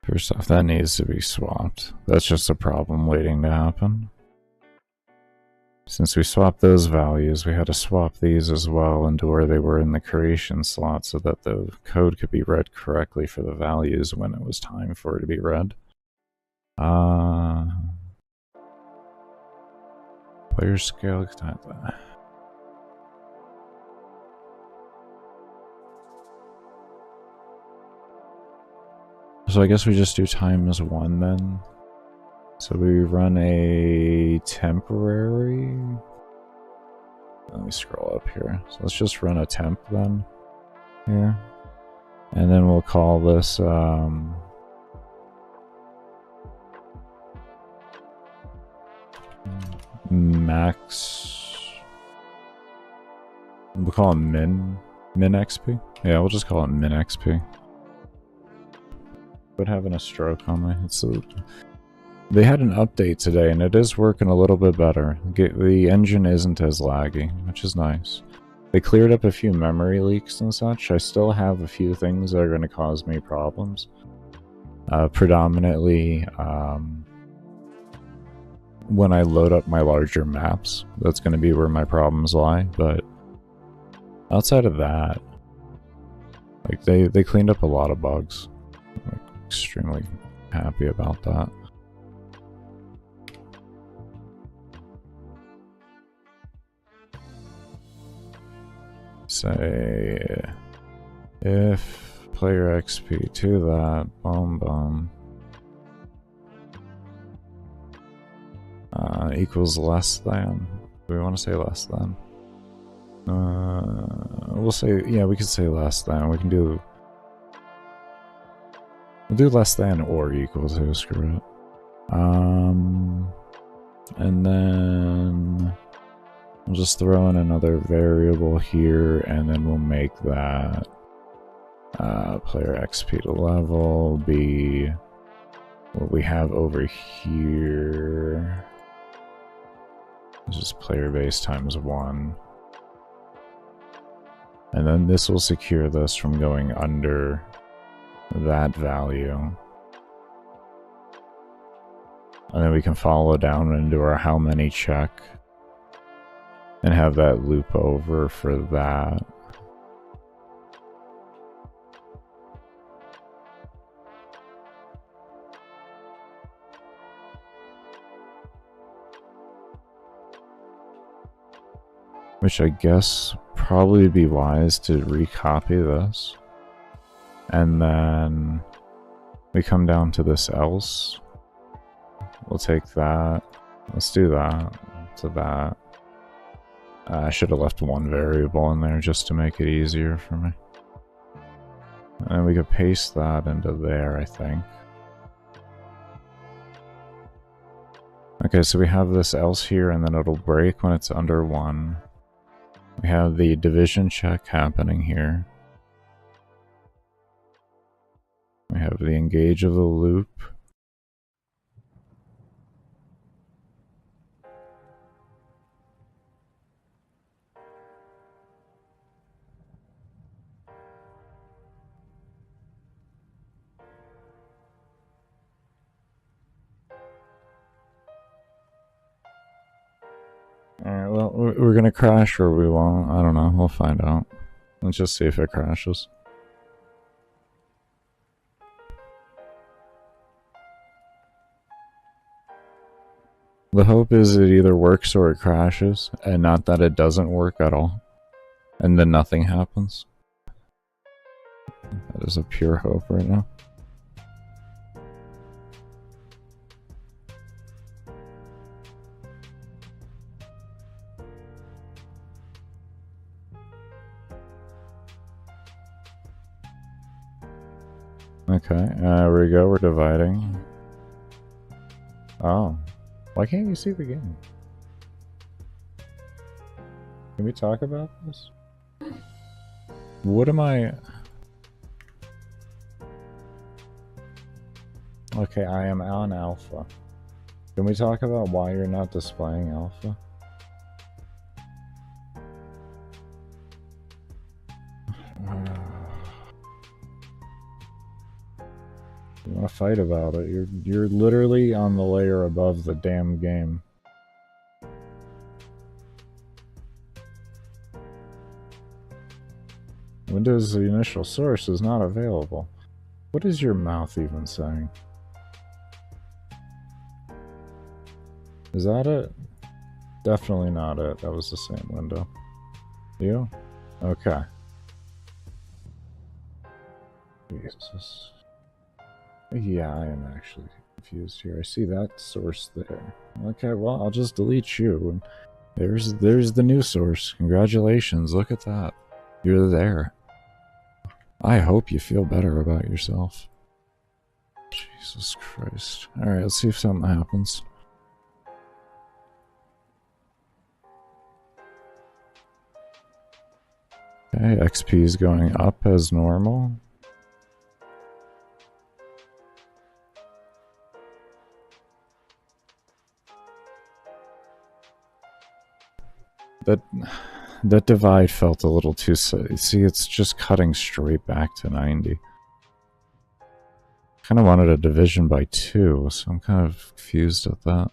First off, that needs to be swapped. That's just a problem waiting to happen. Since we swapped those values, we had to swap these as well into where they were in the creation slot so that the code could be read correctly for the values when it was time for it to be read. Player scale. So I guess we just do times1 then. So we run a temporary. Let me scroll up here. So let's just run a temp then here. And then we'll call this max. We'll call it min XP. Yeah, we'll just call it min XP. But having a stroke on me. They had an update today, and it is working a little bit better. The engine isn't as laggy, which is nice. They cleared up a few memory leaks and such. I still have a few things that are going to cause me problems. Predominantly, when I load up my larger maps, that's going to be where my problems lie. But outside of that, like they cleaned up a lot of bugs. I'm extremely happy about that. Say if player XP to that, boom, equals less than. Do we want to say less than? We'll say, yeah, we can say less than. We can do. We'll do less than or equal to. Screw it. And then we'll just throw in another variable here, and then we'll make that player XP to level be what we have over here. It's just player base times 1. And then this will secure this from going under that value. And then we can follow down and do our how many check and have that loop over for that. Which I guess probably would be wise to recopy this. And then we come down to this else. We'll take that. Let's do that to that. I should have left one variable in there just to make it easier for me. And we could paste that into there, I think. Okay, so we have this else here, and then it'll break when it's under 1. We have the division check happening here. We have the engage of the loop. Alright, well, we're gonna crash or we won't. I don't know. We'll find out. Let's just see if it crashes. The hope is it either works or it crashes, and not that it doesn't work at all. And then nothing happens. That is a pure hope right now. Okay, there we go, we're dividing. Oh. Why can't you see the game? Can we talk about this? What am I... Okay, I am on alpha. Can we talk about why you're not displaying alpha? You want to fight about it? You're literally on the layer above the damn game. Windows the initial source is not available. What is your mouth even saying? Is that it? Definitely not it. That was the same window. You? Okay. Jesus. Yeah, I am actually confused here. I see that source there. Okay, well, I'll just delete you. And there's the new source. Congratulations, look at that. You're there. I hope you feel better about yourself. Jesus Christ. Alright, let's see if something happens. Okay, XP is going up as normal. That divide felt a little too... See, it's just cutting straight back to 90. Kind of wanted a division by 2, so I'm kind of confused at that.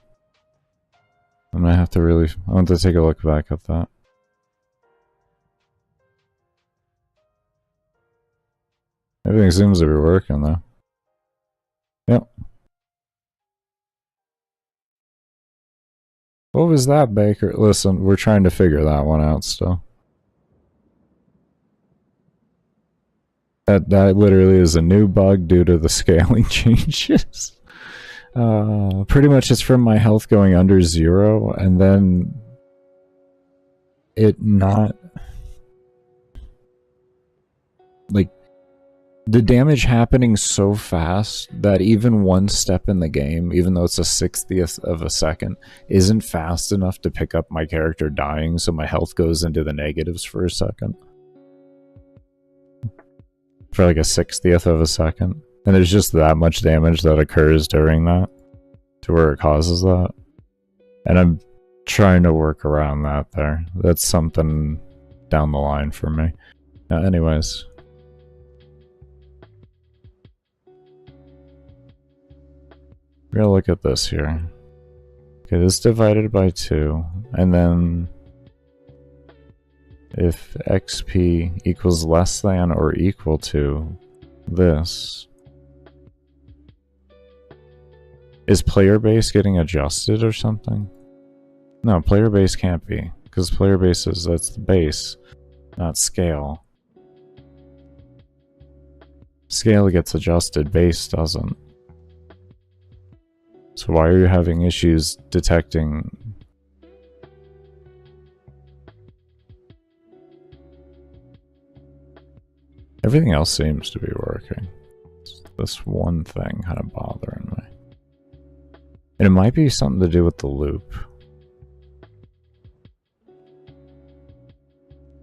I'm gonna have to really... I want to take a look back at that. Everything seems to be working, though. Yep. What was that, Baker? Listen, we're trying to figure that one out still. That literally is a new bug due to the scaling changes. Pretty much it's from my health going under 0, and then it not... Like, the damage happening so fast that even one step in the game, even though it's a 60th of a second, isn't fast enough to pick up my character dying, so my health goes into the negatives for a second. For like a 60th of a second. And there's just that much damage that occurs during that, to where it causes that. And I'm trying to work around that there. That's something down the line for me. Anyways. We're gonna look at this here. Okay, this divided by 2, and then if XP equals less than or equal to this, is player base getting adjusted or something? No, player base can't be, because player base that's the base, not scale. Scale gets adjusted, base doesn't. So why are you having issues detecting? Everything else seems to be working. It's this one thing kind of bothering me. And it might be something to do with the loop.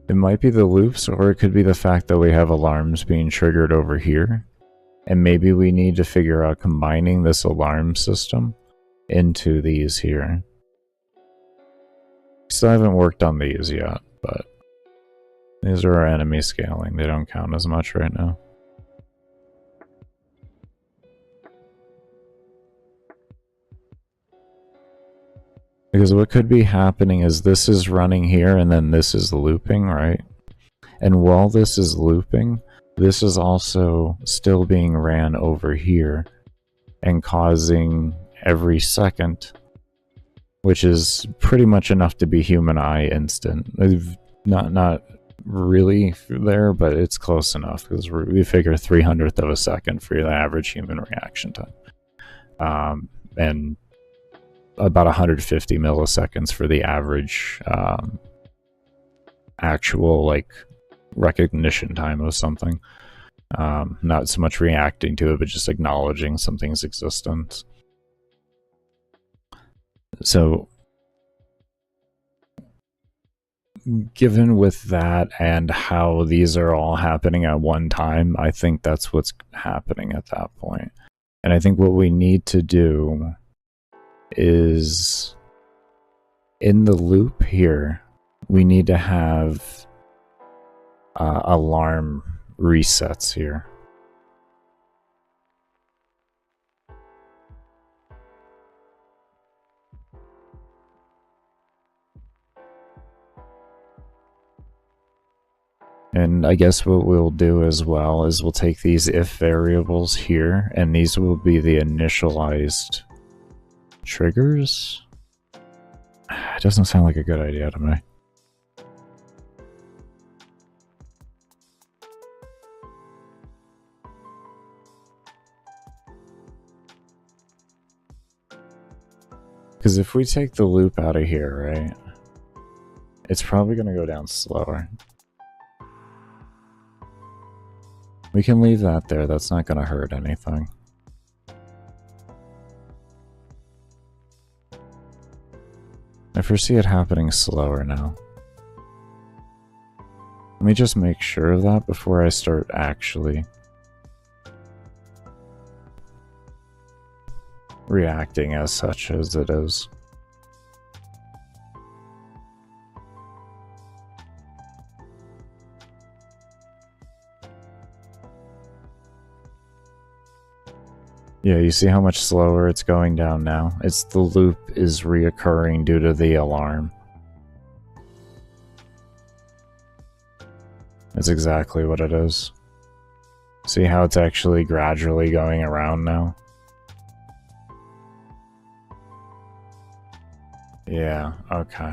It might be the loops, or it could be the fact that we have alarms being triggered over here. And maybe we need to figure out combining this alarm system into these here. Still haven't worked on these yet, but these are our enemy scaling. They don't count as much right now. Because what could be happening is this is running here and then this is looping, right? And while this is looping, this is also still being ran over here and causing every second, which is pretty much enough to be human eye instant. Not really there, but it's close enough because we figure 300th of a second for the average human reaction time, and about 150 milliseconds for the average actual like recognition time of something. Not so much reacting to it, but just acknowledging something's existence. So, given with that and how these are all happening at one time, I think that's what's happening at that point. And I think what we need to do is, in the loop here, we need to have alarm resets here. And I guess what we'll do as well is we'll take these if variables here, and these will be the initialized triggers. It doesn't sound like a good idea to me. Because if we take the loop out of here, right, it's probably going to go down slower. We can leave that there. That's not going to hurt anything. I foresee it happening slower now. Let me just make sure of that before I start actually reacting as such as it is. Yeah, you see how much slower it's going down now? It's the loop is reoccurring due to the alarm. That's exactly what it is. See how it's actually gradually going around now? Yeah, okay.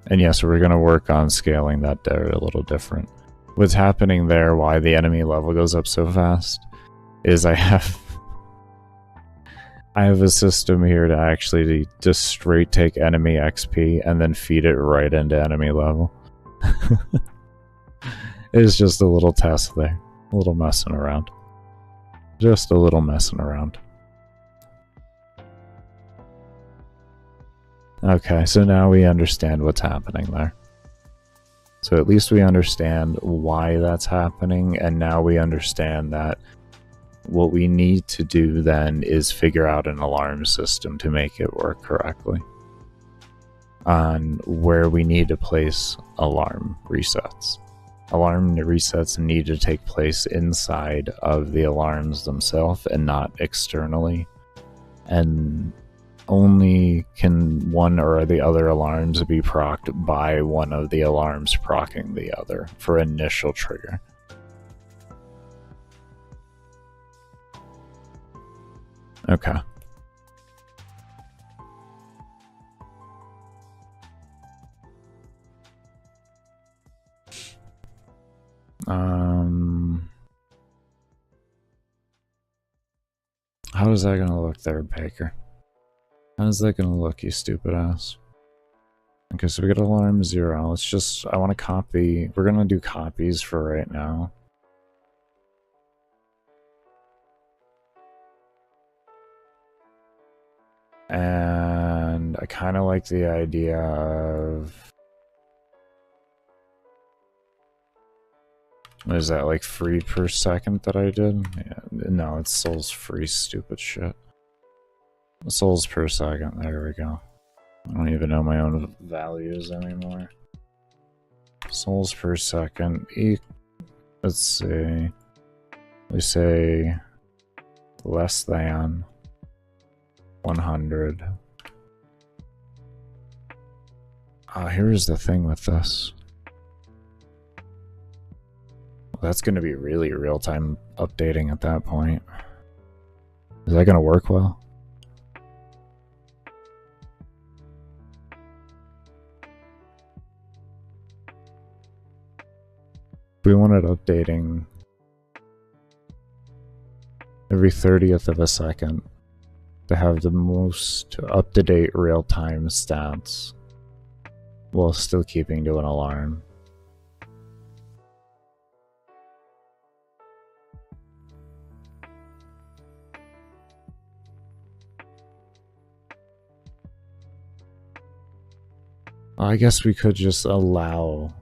And yes, we're going to work on scaling that there a little different. What's happening there, why the enemy level goes up so fast, is I have a system here to actually just straight take enemy XP and then feed it right into enemy level. It's just a little test there. A little messing around. Just a little messing around. Okay, so now we understand what's happening there. So at least we understand why that's happening, and now we understand that what we need to do then is figure out an alarm system to make it work correctly. On where we need to place alarm resets. Alarm resets need to take place inside of the alarms themselves and not externally. And only can one or the other alarms be procced by one of the alarms procking the other for initial trigger. Okay. How is that gonna look there, Baker? How's that gonna look, you stupid ass? Okay, so we got alarm 0. Let's just, I want to copy, we're gonna do copies for right now. And I kind of like the idea of, what is that, like free per second that I did? Yeah, no, it's souls free, stupid shit. Souls per second, there we go. I don't even know my own values anymore. Souls per second, let's see, we say less than 100. Here's the thing with this. Well, that's going to be really real-time updating at that point. Is that going to work well? If we wanted updating every 30th of a second to have the most up-to-date real-time stats while still keeping to an alarm. I guess we could just allow,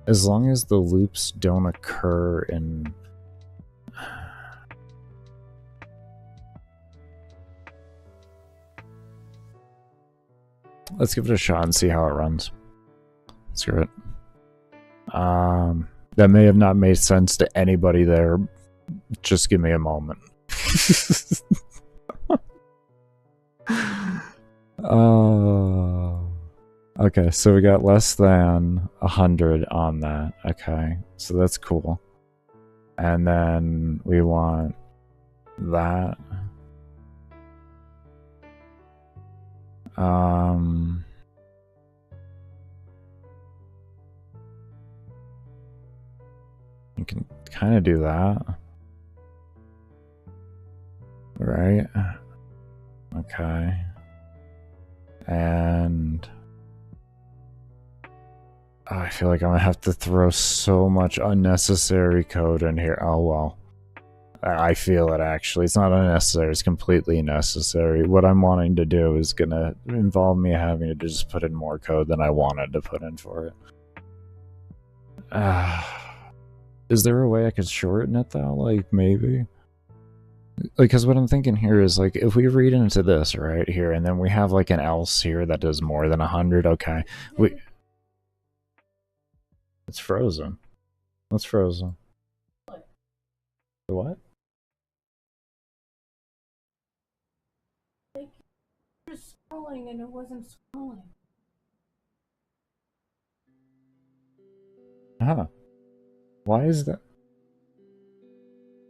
as long as the loops don't occur in... Let's give it a shot and see how it runs. Screw it. That may have not made sense to anybody there. Just give me a moment. Okay, so we got less than 100 on that. Okay, so that's cool. And then we want that. You can kind of do that. Right? Okay. And I feel like I'm gonna have to throw so much unnecessary code in here. Oh well. I feel it actually. It's not unnecessary, it's completely necessary. What I'm wanting to do is gonna involve me having to just put in more code than I wanted to put in for it. Is there a way I could shorten it though? Like, maybe? Like, because what I'm thinking here is, like, if we read into this right here, and then we have, like, an else here that does more than 100, okay. It's frozen. What's frozen? The what? Like, you're scrolling and it wasn't scrolling. Huh. Why is that?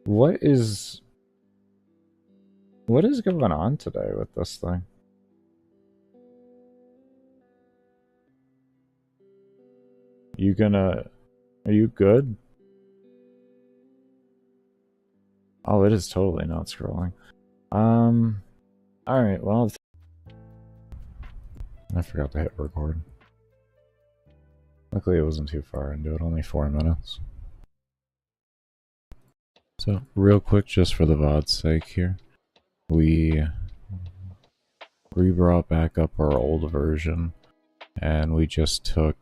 What is going on today with this thing? Are you good? Oh, it is totally not scrolling. Alright, well, I forgot to hit record. Luckily it wasn't too far into it, only 4 minutes. So, real quick, just for the VOD's sake here, we brought back up our old version, and we just took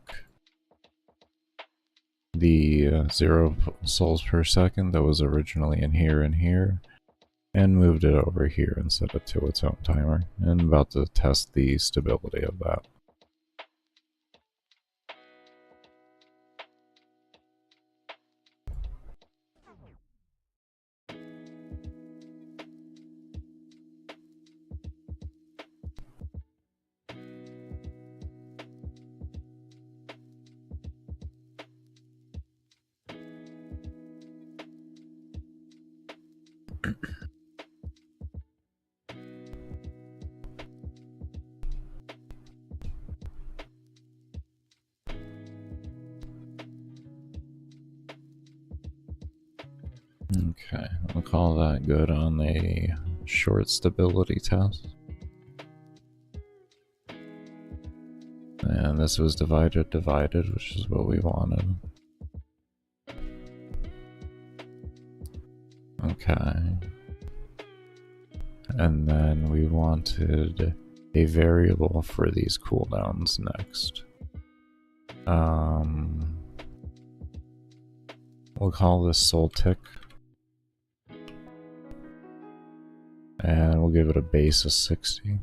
the 0 souls per second that was originally in here and moved it over here and set it to its own timer. And I'm about to test the stability of that. Okay, I'll call that good on a short stability test. And this was divided, which is what we wanted. Okay. And then we wanted a variable for these cooldowns next. We'll call this soul tick. And we'll give it a base of 60.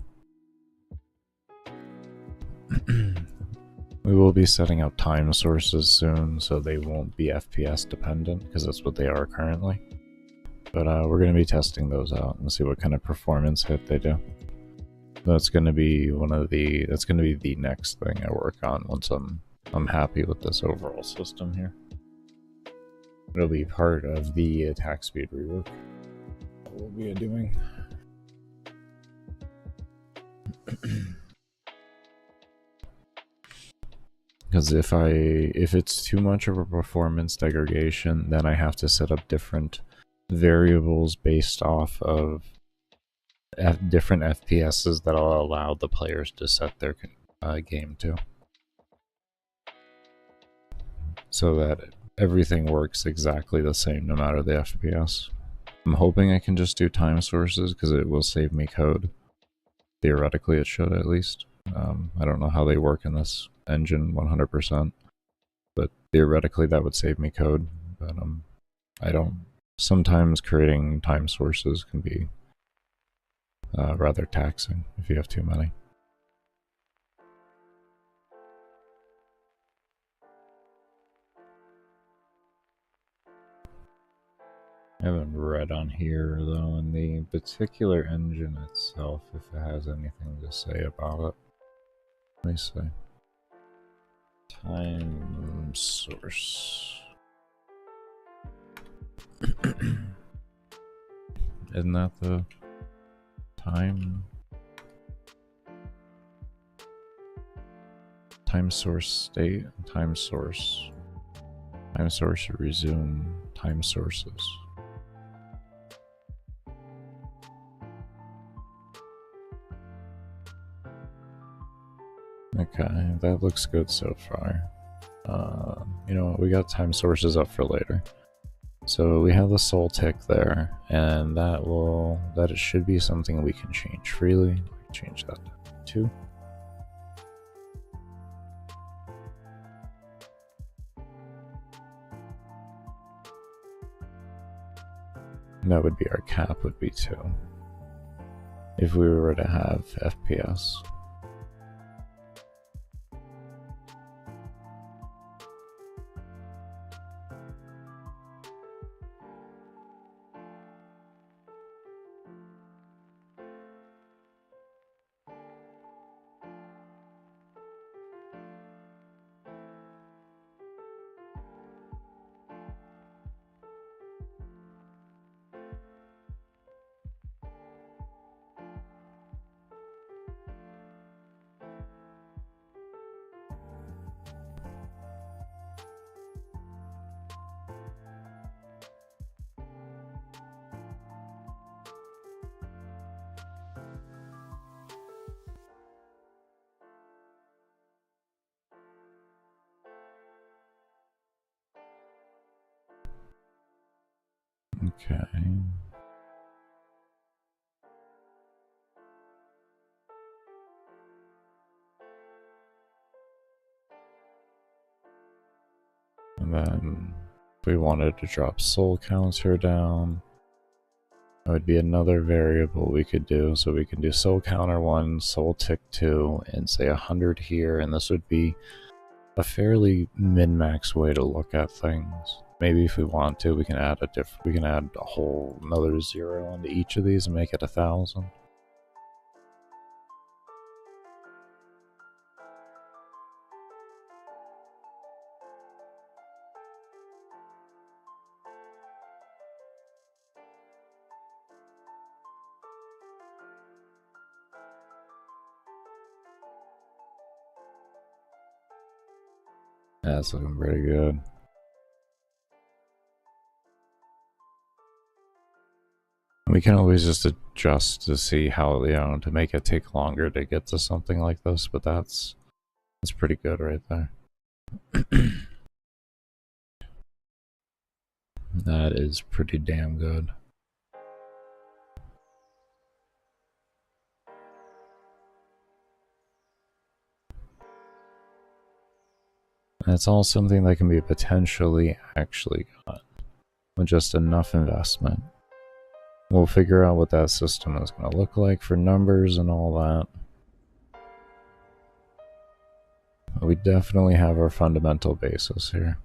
We will be setting up time sources soon, so they won't be FPS dependent, because that's what they are currently. But we're going to be testing those out and see what kind of performance hit they do. That's going to be that's going to be the next thing I work on once I'm happy with this overall system here. It'll be part of the attack speed rework that we'll be doing. Because if it's too much of a performance degradation, then I have to set up different variables based off of different FPSs that'll allow the players to set their game to, so that everything works exactly the same no matter the FPS. I'm hoping I can just do time sources because it will save me code. Theoretically, it should at least. I don't know how they work in this engine 100%, but theoretically that would save me code. But I don't. Sometimes creating time sources can be rather taxing if you have too many. I haven't read on here though in the particular engine itself if it has anything to say about it. Let me see. Time source. Isn't that the time? Time source state, time source resume, time sources. Okay, that looks good so far. You know what, we got time sources up for later. So we have the soul tick there, and that it should be something we can change freely. Change that to 2. That would be our cap, would be 2. If we were to have FPS. Okay. And then if we wanted to drop soul counter down, that would be another variable we could do. So we can do soul counter 1, soul tick 2, and say 100 here, and this would be a fairly min-max way to look at things. Maybe if we want to, we can add a whole another 0 onto each of these and make it 1,000. That's looking pretty good. We can always just adjust to see how, you know, to make it take longer to get to something like this, but that's pretty good right there. That is pretty damn good. It's all something that can be potentially actually got with just enough investment. We'll figure out what that system is going to look like for numbers and all that. But we definitely have our fundamental basis here.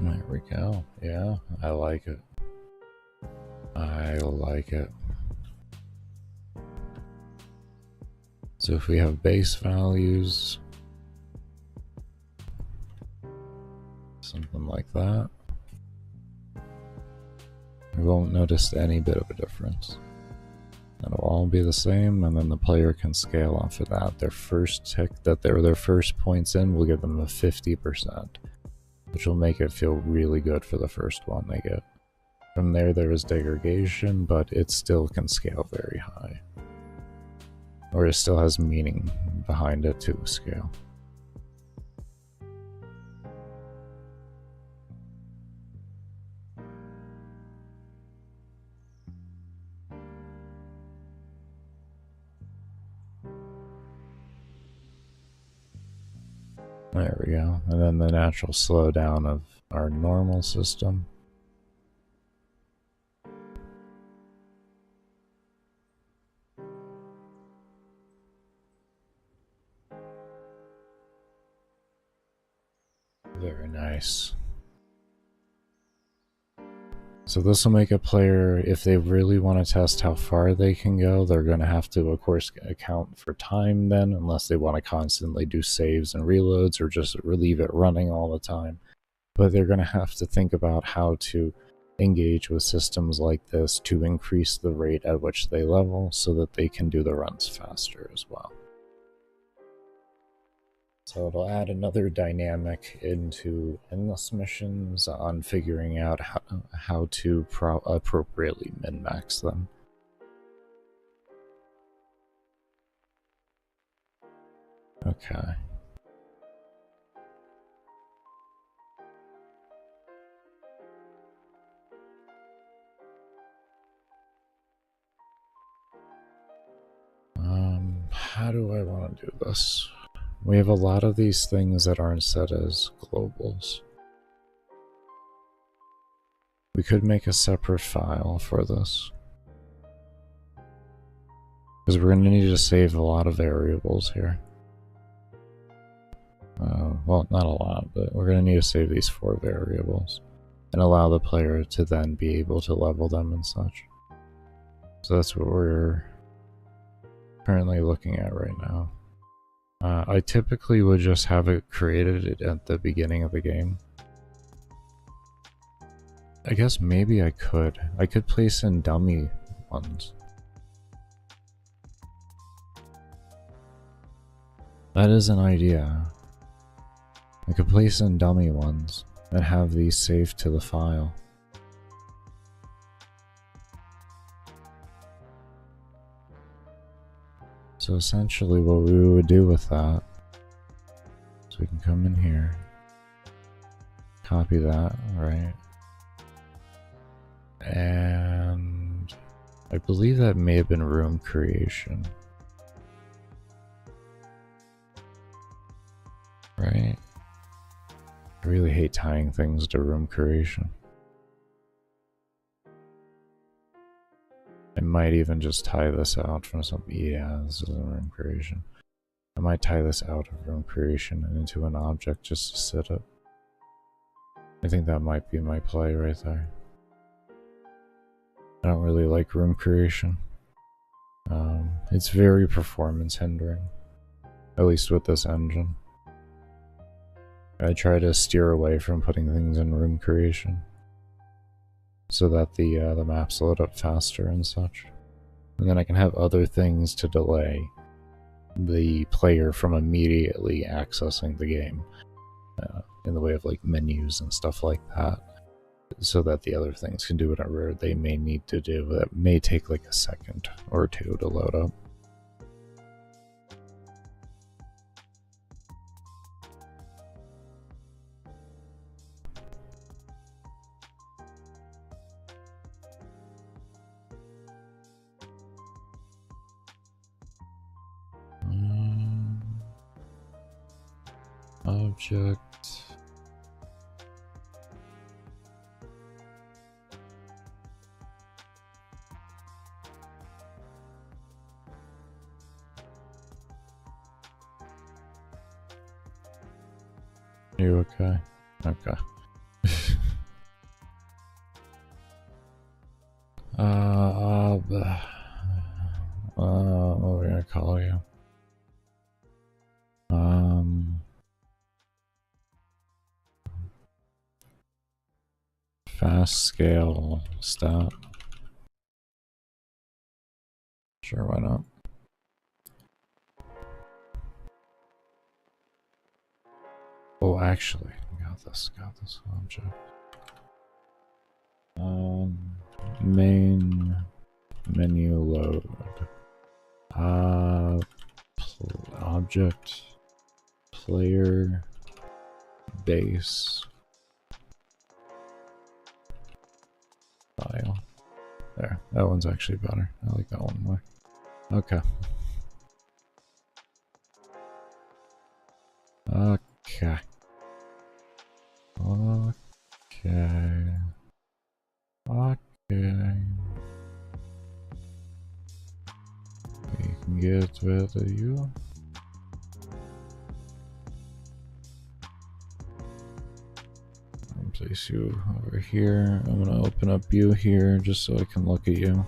There we go. Yeah, I like it. I like it. So if we have base values, something like that, we won't notice any bit of a difference. It'll all be the same, and then the player can scale off of that. Their first tick that their first points in, we'll give them a 50%, which will make it feel really good for the first one they get. From there is degradation, but it still can scale very high. Or it still has meaning behind it to scale. There we go. And then the natural slowdown of our normal system. Very nice. So this will make a player, if they really want to test how far they can go, they're going to have to, of course, account for time then, unless they want to constantly do saves and reloads or just leave it running all the time. But they're going to have to think about how to engage with systems like this to increase the rate at which they level so that they can do the runs faster as well. So it'll add another dynamic into endless missions on figuring out how to appropriately min-max them. Okay. How do I want to do this? We have a lot of these things that aren't set as globals. We could make a separate file for this, because we're going to need to save a lot of variables here. Well, not a lot, but we're going to need to save these 4 variables and allow the player to then be able to level them and such. So that's what we're currently looking at right now. I typically would just have it created at the beginning of the game. I guess maybe I could place in dummy ones. That is an idea. I could place in dummy ones and have these saved to the file. So essentially what we would do with that, so we can come in here, copy that, right? And I believe that may have been room creation. Right? I really hate tying things to room creation. I might even just tie this out from some. Yeah, this is a room creation. I might tie this out of room creation and into an object just to sit it. I think that might be my play right there. I don't really like room creation. It's very performance hindering, at least with this engine. I try to steer away from putting things in room creation, so that the maps load up faster and such. And then I can have other things to delay the player from immediately accessing the game, in the way of like menus and stuff like that, so that the other things can do whatever they may need to do. That may take like a second or 2 to load up. Object. You okay? Okay. What are we gonna call you? Fast scale stat. Sure, why not? Oh, actually, got this object. Main menu load. Object player base file. There, that one's actually better. I like that one more. Okay. Okay. Okay. Okay. Okay. We can get rid of you. I'll place you over here. I'm gonna open up you here just so I can look at you.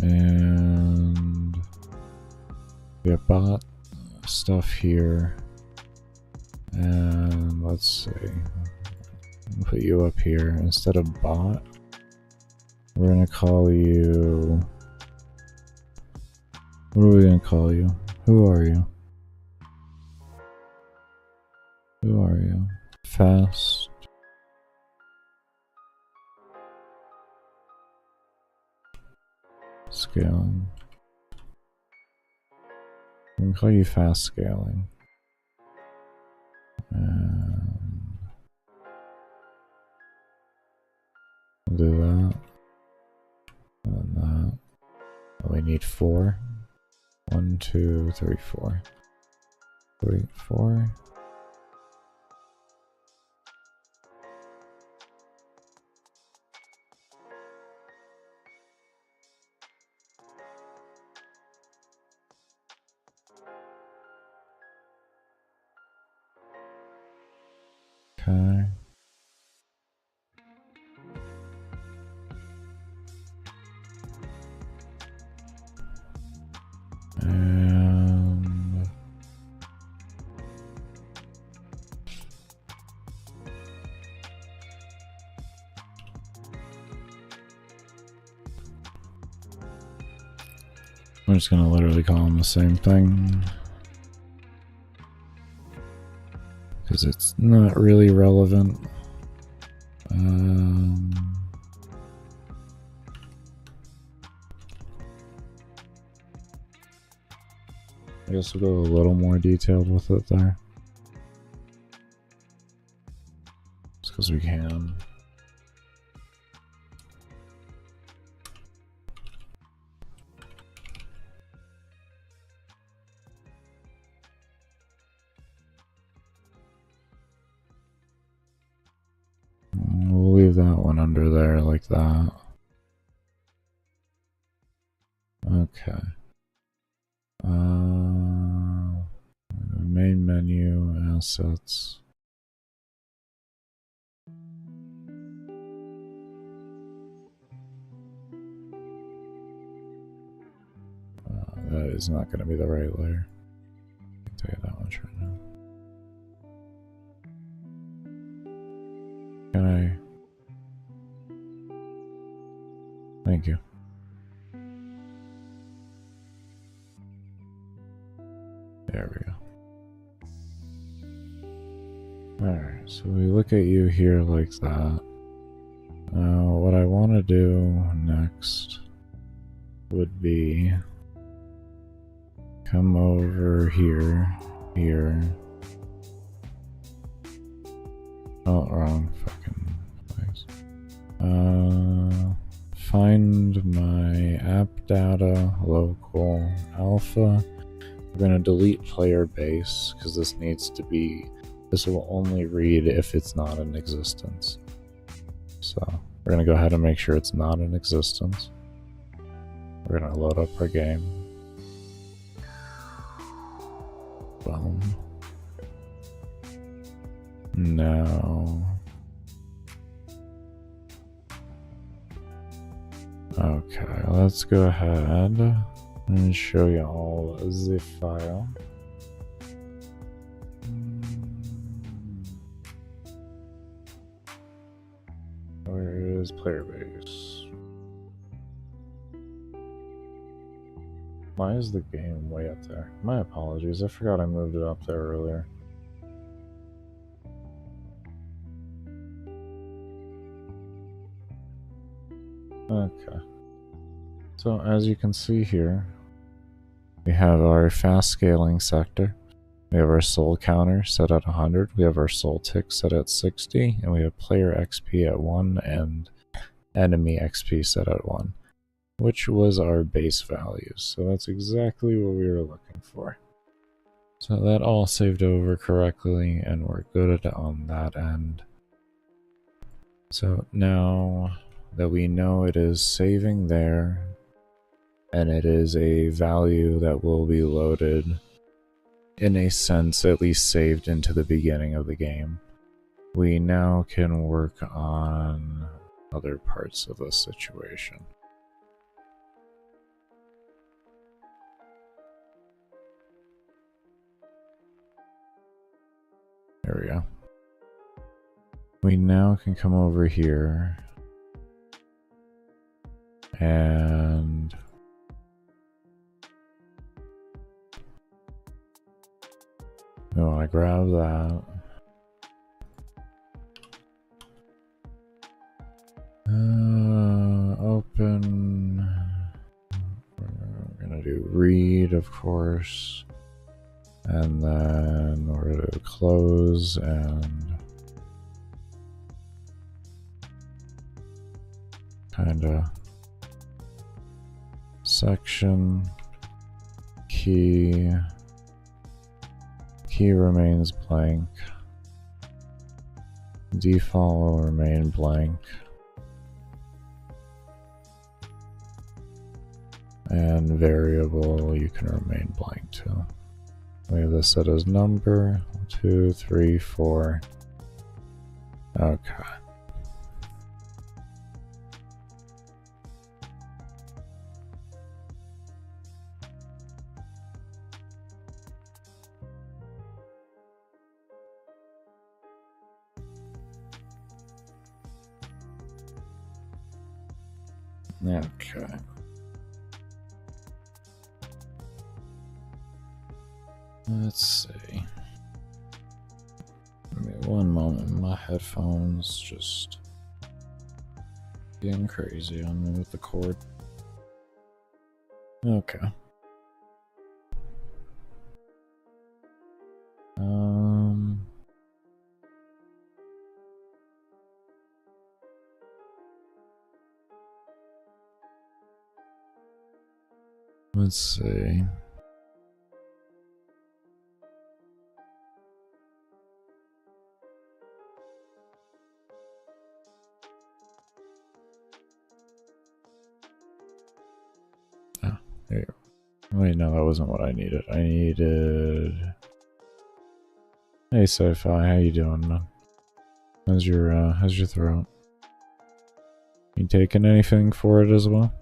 And we have bot stuff here. And let's see. Put you up here instead of bot. We're gonna call you. What are we gonna call you? Who are you? Who are you? Fast. Scaling. We can call you fast scaling. And we'll do that. And that. We need 4. 1, 2, 3, 4. 3, 4. Okay. And I'm just gonna literally call them the same thing because it's not really relevant. I guess we'll go a little more detailed with it there. Just because we can. We'll leave that one under there like that. Okay. Main menu, assets. That is not going to be the right layer. I can tell you that much right now. Can I? Thank you. There we go. Alright, so we look at you here like that. Now, what I want to do next would be come over here, Oh, wrong fucking place. Find my app data, local, alpha. We're going to delete player base because this will only read if it's not in existence. So we're going to go ahead and make sure it's not in existence. We're going to load up our game. Boom. Now. Okay, let's go ahead and show you all the file. Where is player base? Why is the game way up there? My apologies, I forgot I moved it up there earlier. Okay. So as you can see here, we have our fast scaling sector. We have our soul counter set at 100, we have our soul tick set at 60, and we have player XP at 1 and enemy XP set at 1, which was our base values. So that's exactly what we were looking for. So that all saved over correctly, and we're good on that end. So now that we know it is saving there, and it is a value that will be loaded, in a sense, at least saved into the beginning of the game, we now can work on other parts of the situation. There we go. We now can come over here and we want to grab that. Open. We're gonna do read, of course, and then we're gonna close and kinda section key remains blank, default will remain blank, and variable you can remain blank too. We have this set as number 1, 2, 3, 4. Okay. Okay. Let's see. Give me one moment. My headphones just getting crazy on me with the cord. Okay. Let's see. Oh, there you go. Wait, no, that wasn't what I needed. I needed... Hey, Sci-Fi, how you doing, man? How's your throat? You taking anything for it as well?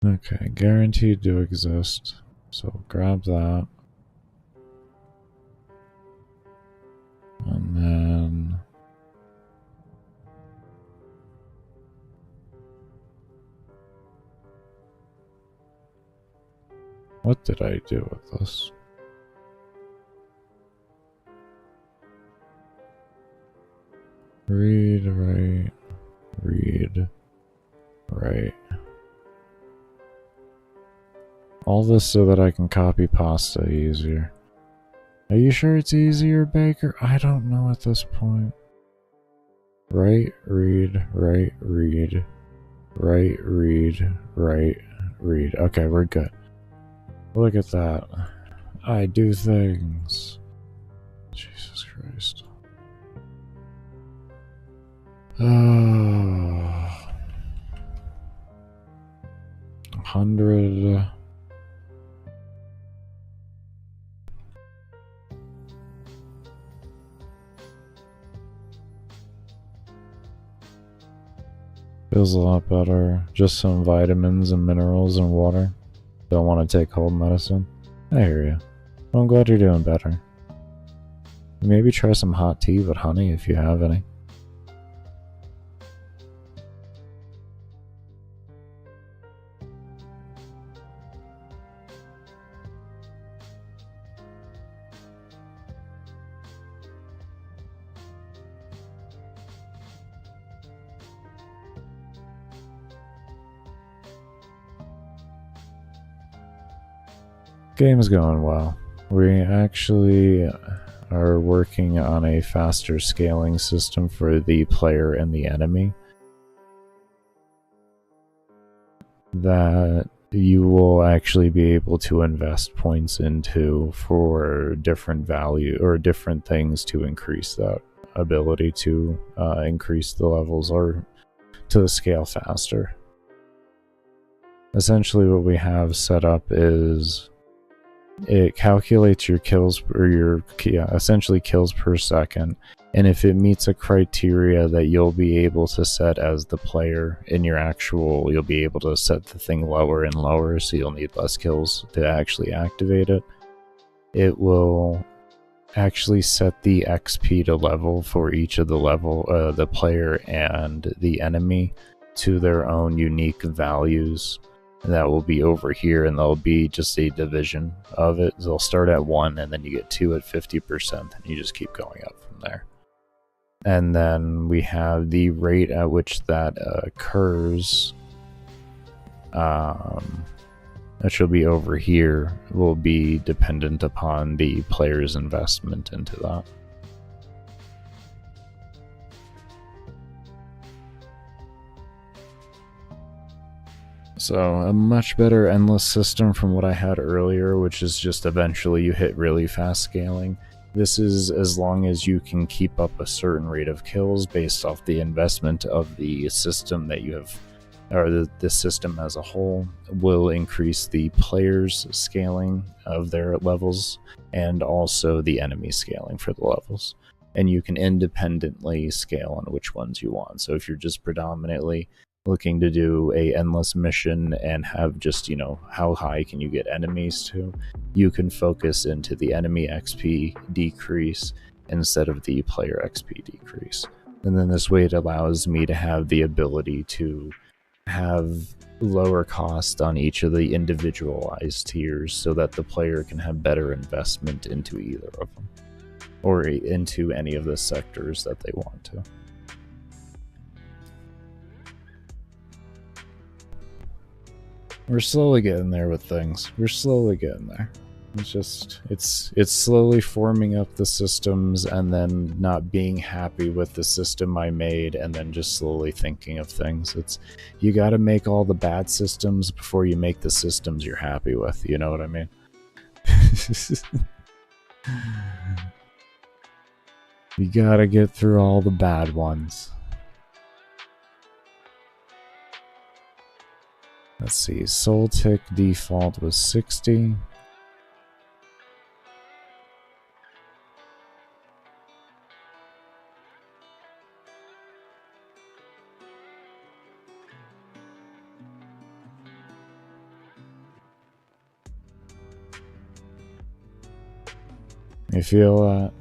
Okay, guaranteed to exist. So grab that. And then... What did I do with this? Read, write, read, write. All this so that I can copy pasta easier. Are you sure it's easier, Baker? I don't know at this point. Write, read, write, read, write, read, write, read. Okay, we're good. Look at that. I do things. Jesus Christ. Oh. 100. Feels a lot better. Just some vitamins and minerals and water. Don't want to take cold medicine. I hear you. Well, I'm glad you're doing better. Maybe try some hot tea with honey if you have any. Game's going well. We actually are working on a faster scaling system for the player and the enemy that you will actually be able to invest points into for different value or different things to increase that ability to increase the levels or to scale faster. Essentially what we have set up is it calculates your kills or your essentially kills per second, and if it meets a criteria that you'll be able to set as the player in your actual, you'll be able to set the thing lower and lower, so you'll need less kills to actually activate it. It will actually set the XP to level for each of the player and the enemy to their own unique values. And that will be over here, and there'll be just a division of it. They'll start at 1, and then you get 2 at 50%, and you just keep going up from there. And then we have the rate at which that occurs, which will be over here, will be dependent upon the player's investment into that. So a much better endless system from what I had earlier, which is just eventually you hit really fast scaling. This is as long as you can keep up a certain rate of kills based off the investment of the system that you have, or the system as a whole will increase the player's scaling of their levels and also the enemy scaling for the levels. And you can independently scale on which ones you want. So if you're just predominantly looking to do a endless mission and have just, how high can you get enemies to, you can focus into the enemy XP decrease instead of the player XP decrease. And then this way it allows me to have the ability to have lower cost on each of the individualized tiers so that the player can have better investment into either of them or into any of the sectors that they want to. We're slowly getting there with things. We're slowly getting there. It's slowly forming up the systems and then not being happy with the system I made and then just slowly thinking of things. You got to make all the bad systems before you make the systems you're happy with. You know what I mean? You got to get through all the bad ones. Let's see, soul tick default was 60. You feel that?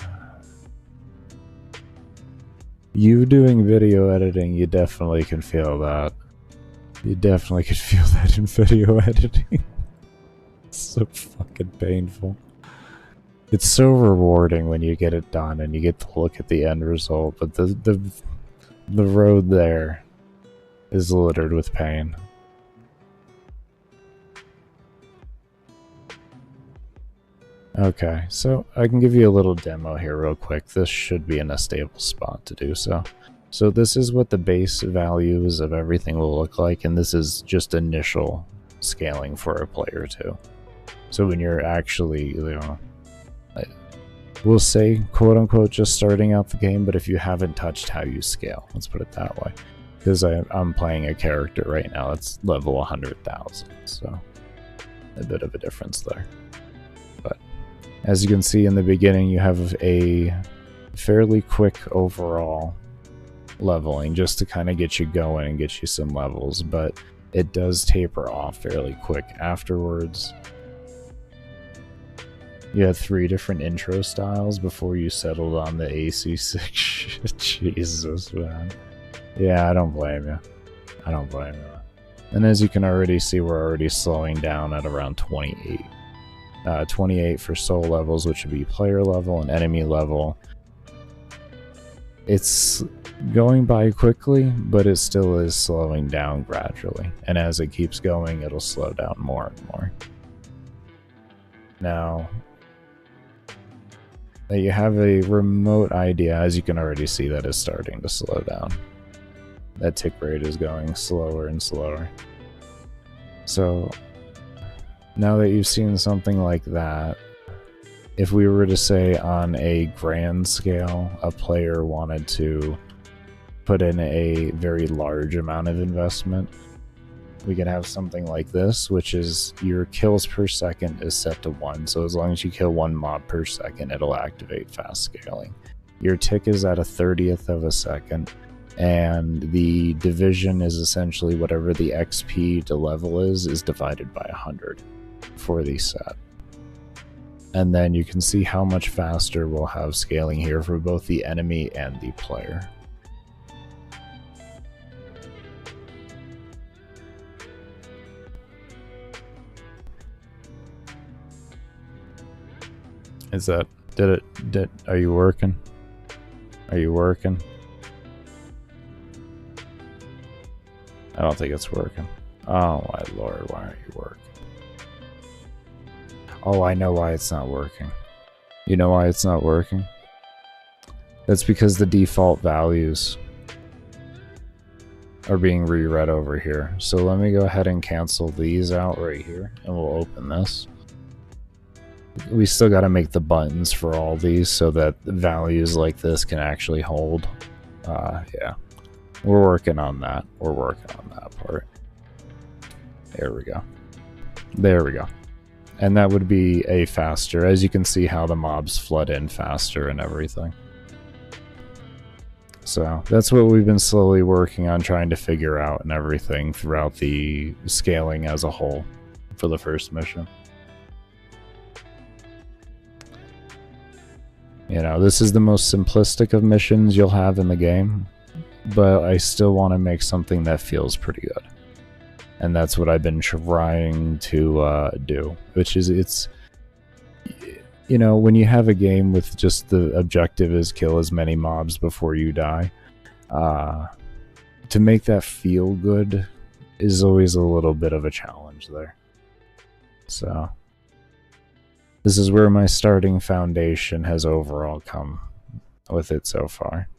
You doing video editing, you definitely can feel that. You definitely could feel that in video editing. It's so fucking painful. It's so rewarding when you get it done and you get to look at the end result, but the road there is littered with pain. Okay, so I can give you a little demo here real quick. This should be in a stable spot to do so. So this is what the base values of everything will look like, and this is just initial scaling for a player too. So when you're actually, we'll say quote unquote just starting out the game, but if you haven't touched how you scale, let's put it that way. Because I'm playing a character right now that's level 100,000, so a bit of a difference there. But as you can see in the beginning, you have a fairly quick overall leveling just to kind of get you going and get you some levels, but it does taper off fairly quick afterwards. You had 3 different intro styles before you settled on the AC6 shit. Jesus, man. Yeah, I don't blame you. I don't blame you. And as you can already see, we're already slowing down at around 28. 28 for soul levels, which would be player level and enemy level. It's going by quickly, but it still is slowing down gradually. And as it keeps going, it'll slow down more and more. Now that you have a remote idea, as you can already see, that is starting to slow down. That tick rate is going slower and slower. So now that you've seen something like that, if we were to say on a grand scale, a player wanted to put in a very large amount of investment, we could have something like this, which is your kills per second is set to 1. So as long as you kill 1 mob per second, it'll activate fast scaling. Your tick is at a 30th of a second, and the division is essentially whatever the XP to level is divided by 100 for the set. And then you can see how much faster we'll have scaling here for both the enemy and the player. Is that, are you working? Are you working? I don't think it's working. Oh my lord, why aren't you working? Oh, I know why it's not working. You know why it's not working? That's because the default values are being reread over here. So let me go ahead and cancel these out right here, and we'll open this. We still got to make the buttons for all these so that values like this can actually hold. Yeah, we're working on that. We're working on that part. There we go. There we go. And that would be a faster, as you can see how the mobs flood in faster and everything. So that's what we've been slowly working on, trying to figure out and everything throughout the scaling as a whole for the first mission. You know, this is the most simplistic of missions you'll have in the game, but I still want to make something that feels pretty good. And that's what I've been trying to do, which is, it's, you know, when you have a game with just the objective is kill as many mobs before you die, to make that feel good is always a little bit of a challenge there. So this is where my starting foundation has overall come with it so far.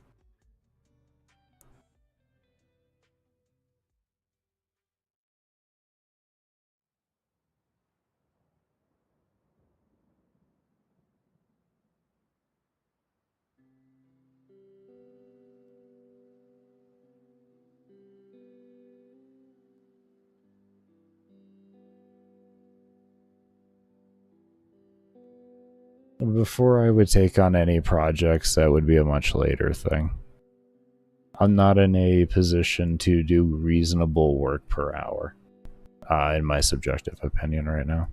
Before I would take on any projects, that would be a much later thing. I'm not in a position to do reasonable work per hour, in my subjective opinion right now.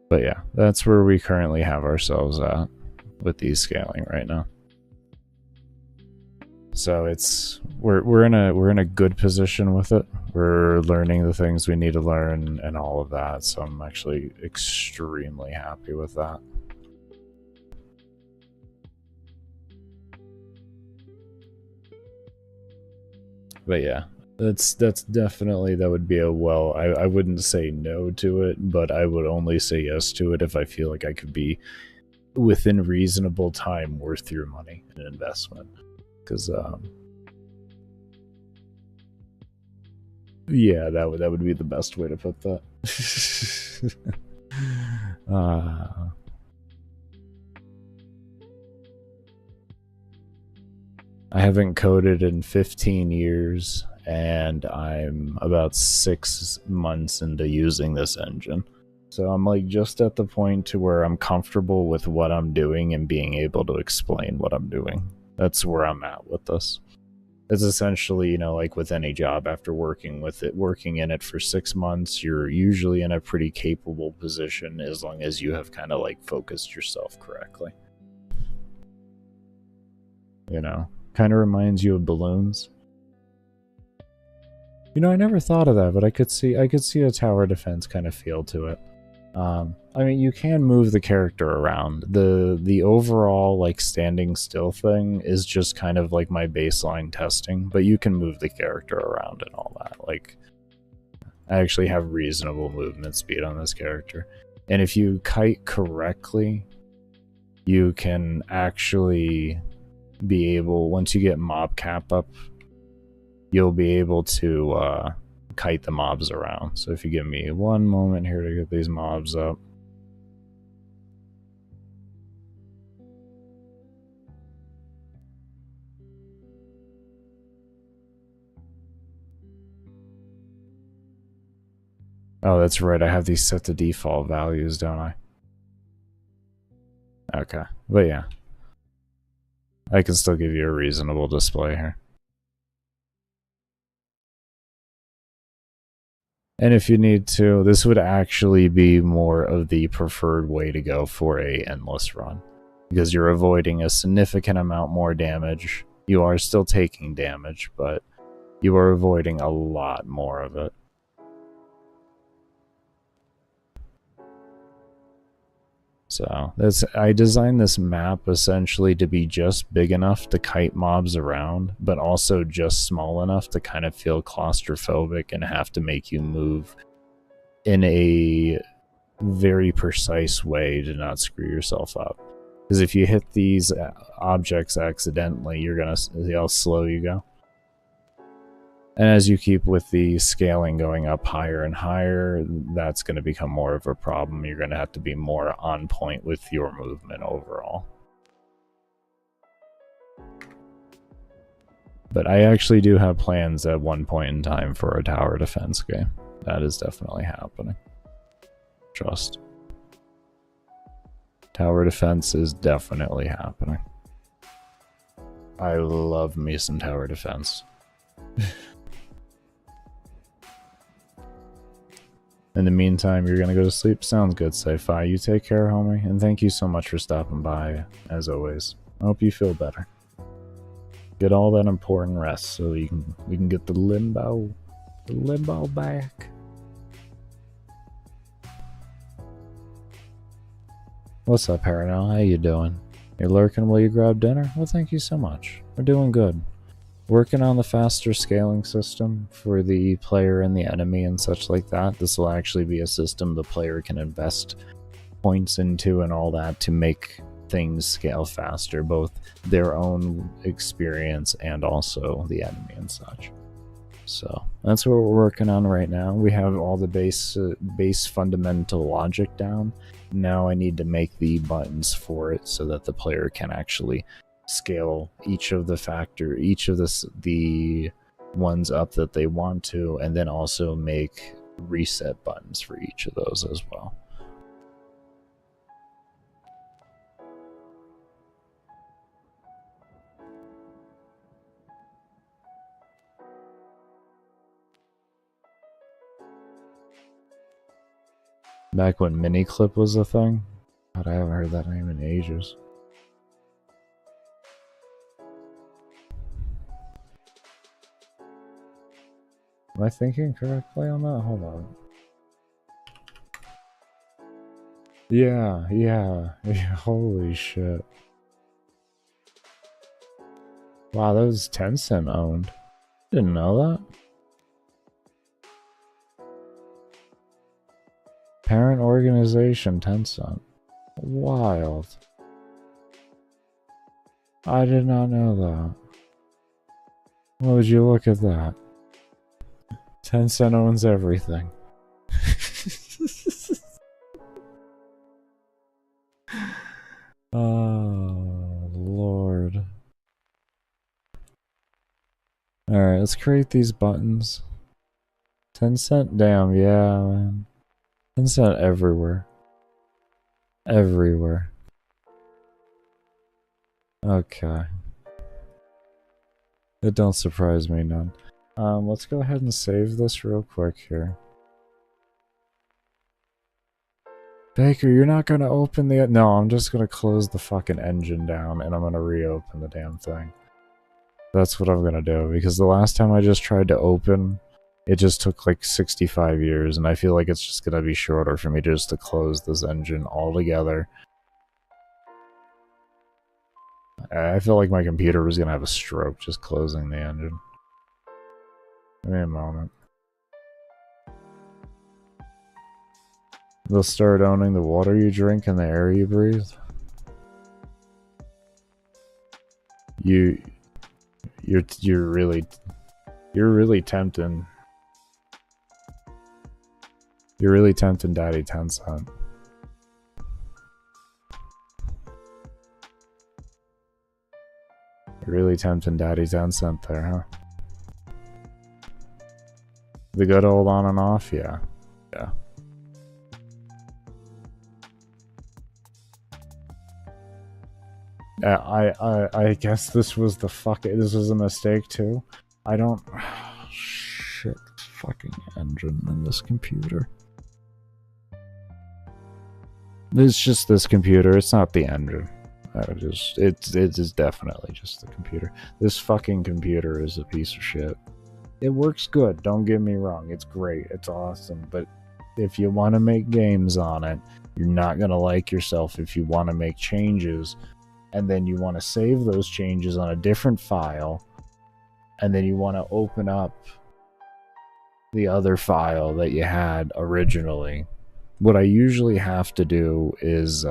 But yeah, that's where we currently have ourselves at with these scaling right now. So it's we're in a good position with it. We're learning the things we need to learn and all of that. So I'm actually extremely happy with that. But yeah, that's definitely, that would be a, well, I wouldn't say no to it, but I would only say yes to it if I feel like I could be within reasonable time worth your money and investment. Because yeah, that would be the best way to put that. I haven't coded in 15 years, and I'm about 6 months into using this engine. So I'm like just at the point to where I'm comfortable with what I'm doing and being able to explain what I'm doing. That's where I'm at with this. It's essentially, you know, like with any job, after working in it for 6 months, you're usually in a pretty capable position as long as you have kind of like focused yourself correctly. You know? Kind of reminds you of balloons. You know, I never thought of that, but I could see a tower defense kind of feel to it. I mean, you can move the character around. The overall like standing still thing is just kind of like my baseline testing, but you can move the character around and all that. Like, I actually have reasonable movement speed on this character. And if you kite correctly, you can actually be able, once you get mob cap up, you'll be able to kite the mobs around. So if you give me one moment here to get these mobs up. Oh, that's right. I have these set to default values, don't I? Okay. But yeah. I can still give you a reasonable display here. And if you need to, this would actually be more of the preferred way to go for a endless run. Because you're avoiding a significant amount more damage. You are still taking damage, but you are avoiding a lot more of it. So I designed this map essentially to be just big enough to kite mobs around, but also just small enough to kind of feel claustrophobic and have to make you move in a very precise way to not screw yourself up. Because if you hit these objects accidentally, they'll slow you go. And as you keep with the scaling going up higher and higher, that's going to become more of a problem. You're going to have to be more on point with your movement overall. But I actually do have plans at one point in time for a tower defense game. That is definitely happening. Trust. Tower defense is definitely happening. I love me some tower defense. In the meantime, you're gonna go to sleep? Sounds good, Sci-Fi. You take care, homie, and thank you so much for stopping by, as always. I hope you feel better. Get all that important rest so we can get the limbo back. What's up, Paranel? How you doing? You're lurking while you grab dinner? Well, thank you so much. We're doing good. Working on the faster scaling system for the player and the enemy and such like that. This will actually be a system the player can invest points into and all that to make things scale faster, both their own experience and also the enemy and such. So that's what we're working on right now. We have all the base fundamental logic down. Now I need to make the buttons for it so that the player can actually scale each of the ones up that they want to, and then also make reset buttons for each of those as well. Back when Miniclip was a thing? God, I haven't heard that name in ages. Am I thinking correctly on that? Hold on. Yeah, holy shit. Wow, that was Tencent owned. Didn't know that. Parent organization, Tencent. Wild. I did not know that. Why would you look at that? Tencent owns everything. Oh, Lord. Alright, let's create these buttons. Tencent? Damn, yeah, man. Tencent everywhere. Everywhere. Okay. It don't surprise me none. Let's go ahead and save this real quick here. Baker, you're not gonna open the... No, I'm just gonna close the fucking engine down and I'm gonna reopen the damn thing. That's what I'm gonna do, because the last time I just tried to open, it just took like 65 years, and I feel like it's just gonna be shorter for me just to close this engine altogether. I feel like my computer was gonna have a stroke just closing the engine. Give me a moment. They'll start owning the water you drink and the air you breathe. You're really tempting. You're really tempting Daddy Tencent. You're really tempting Daddy Tencent there, huh? The good old on and off, yeah. Yeah. I guess this was this was a mistake too. I don't shit, fucking engine in this computer. It's just this computer, it's not the engine. It is definitely just the computer. This fucking computer is a piece of shit. It works good, don't get me wrong, it's great, it's awesome, but if you want to make games on it, you're not gonna like yourself if you want to make changes, and then you want to save those changes on a different file, and then you want to open up the other file that you had originally. What I usually have to do is,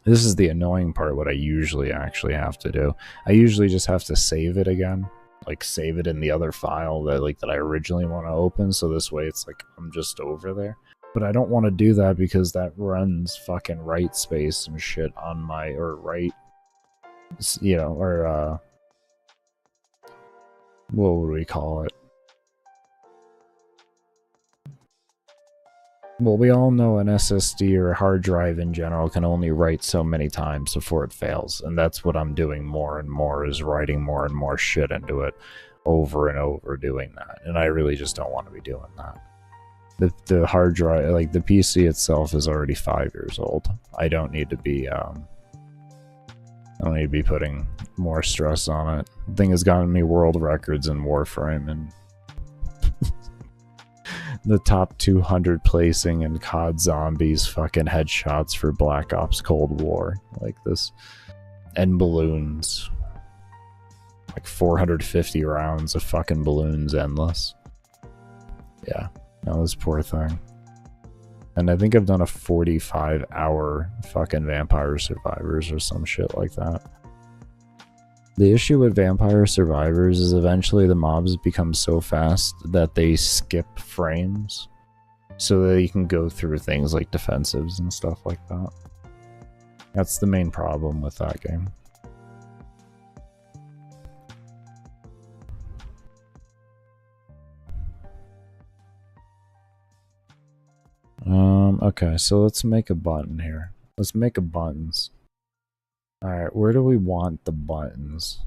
this is the annoying part, what I usually actually have to do. I usually just have to save it again. Like, save it in the other file that I originally want to open, so this way it's like I'm just over there. But I don't want to do that because that runs fucking write space and shit on my, or write, you know, or, what would we call it? Well, we all know an SSD or a hard drive in general can only write so many times before it fails, and that's what I'm doing more and more, is writing more and more shit into it over and over, doing that, and I really just don't want to be doing that. The hard drive, like the PC itself, is already 5 years old. I don't need to be putting more stress on it. The thing has gotten me world records in Warframe and the top 200 placing in COD Zombies fucking headshots for Black Ops Cold War, like this, and balloons, like 450 rounds of fucking balloons, endless. Yeah. No, this poor thing. And I think I've done a 45-hour fucking Vampire Survivors or some shit like that. The issue with Vampire Survivors is eventually the mobs become so fast that they skip frames, so that you can go through things like defensives and stuff like that. That's the main problem with that game. Okay, so let's make a button here. Let's make a buttons. Alright, where do we want the buttons?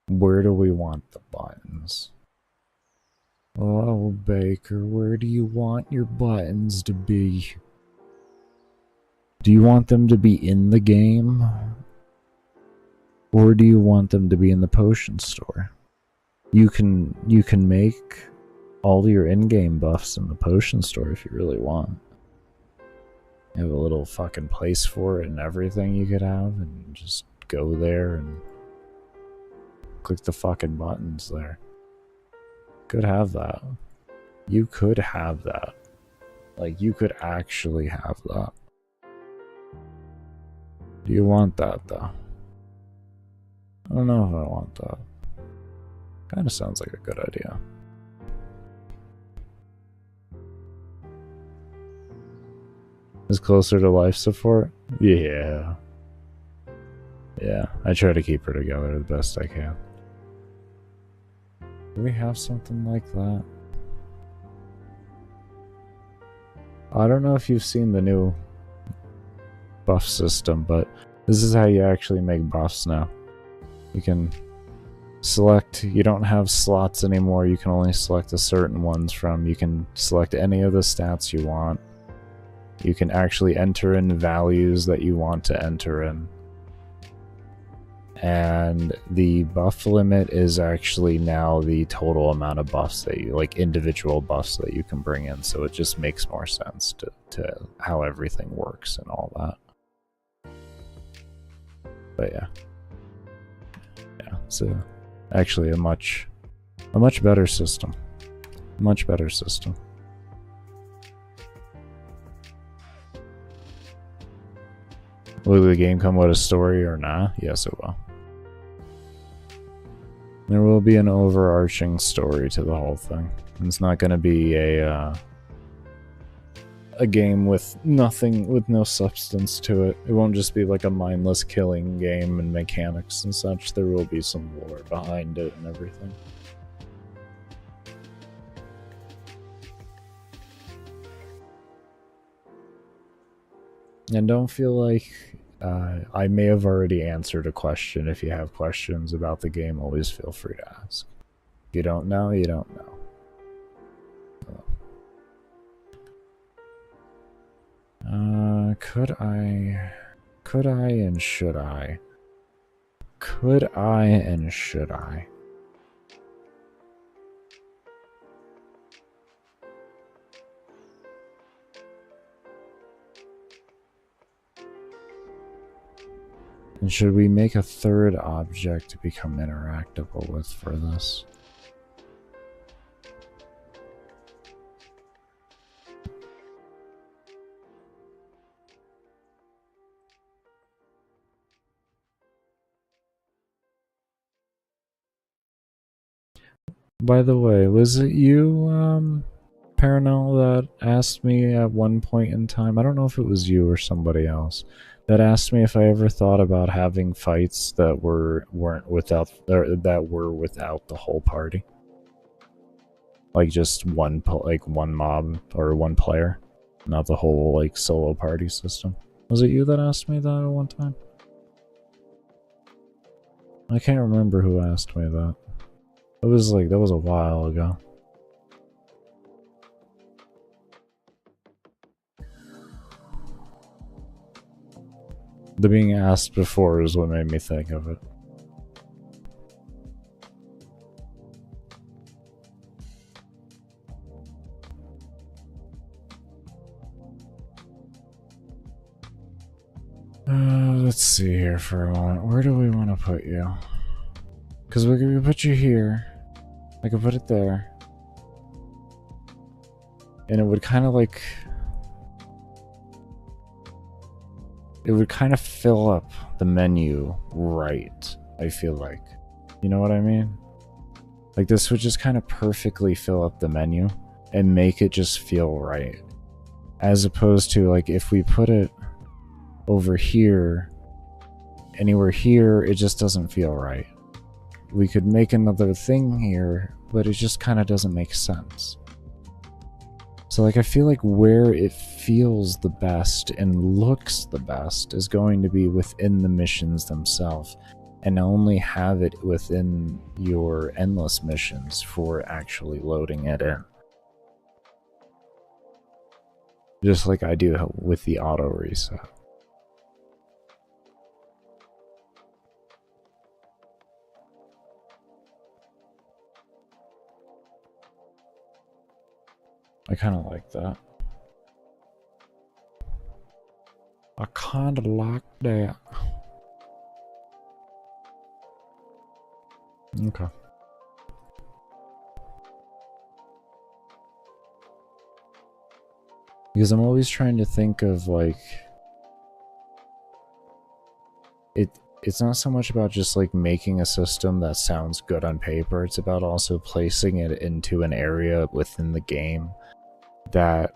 Where do we want the buttons? Oh, Baker, where do you want your buttons to be? Do you want them to be in the game? Or do you want them to be in the potion store? You can make all your in-game buffs in the potion store if you really want. You have a little fucking place for it and everything you could have, and just go there and click the fucking buttons there. Could have that. You could have that. Like, you could actually have that. Do you want that, though? I don't know if I want that. Kinda sounds like a good idea. Is closer to life support? Yeah. Yeah, I try to keep her together the best I can. Do we have something like that? I don't know if you've seen the new buff system, but this is how you actually make buffs now. You can select, you don't have slots anymore, you can only select the certain ones from, you can select any of the stats you want. You can actually enter in values that you want to enter in. And the buff limit is actually now the total amount of buffs that you, like individual buffs that you can bring in, so it just makes more sense to how everything works and all that. But yeah. Yeah, so actually a much better system. Much better system. Will the game come with a story or not? Yes, it will. There will be an overarching story to the whole thing. It's not going to be a game with nothing, with no substance to it. It won't just be like a mindless killing game and mechanics and such. There will be some lore behind it and everything. And don't feel like I may have already answered a question. If you have questions about the game, always feel free to ask. If you don't know, you don't know. Could I and should I? Could I and should I? And should we make a third object to become interactable with for this? By the way, was it you, Paranel, that asked me at one point in time, I don't know if it was you or somebody else, that asked me if I ever thought about having fights that weren't without, or that were without the whole party, like just one mob or one player, not the whole like solo party system. Was it you that asked me that at one time? I can't remember who asked me that. It was like, that was a while ago. The being asked before is what made me think of it. Let's see here for a moment. Where do we want to put you? Because we could put you here. I could put it there. And it would kind of like... It would kind of fill up the menu right, I feel like. You know what I mean? Like this would just kind of perfectly fill up the menu and make it just feel right. As opposed to like if we put it over here, anywhere here, it just doesn't feel right. We could make another thing here, but it just kind of doesn't make sense. So like I feel like where it feels the best and looks the best is going to be within the missions themselves, and only have it within your endless missions for actually loading it in. Just like I do with the auto reset. I kind of like that. I kind of like that. Okay. Because I'm always trying to think of like... It's not so much about just like making a system that sounds good on paper, it's about also placing it into an area within the game that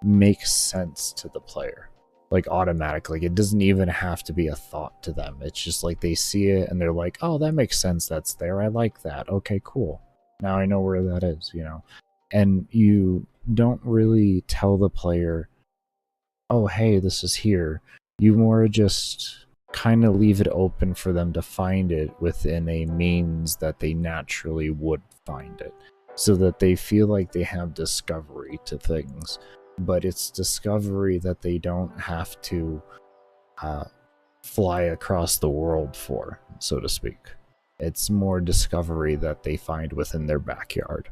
makes sense to the player, like automatically. It doesn't even have to be a thought to them. It's just like they see it and they're like, oh, that makes sense, that's there, I like that, okay, cool, now I know where that is, you know. And you don't really tell the player, oh hey, this is here. You more just kind of leave it open for them to find it within a means that they naturally would find it, so that they feel like they have discovery to things, but it's discovery that they don't have to fly across the world for, so to speak. It's more discovery that they find within their backyard.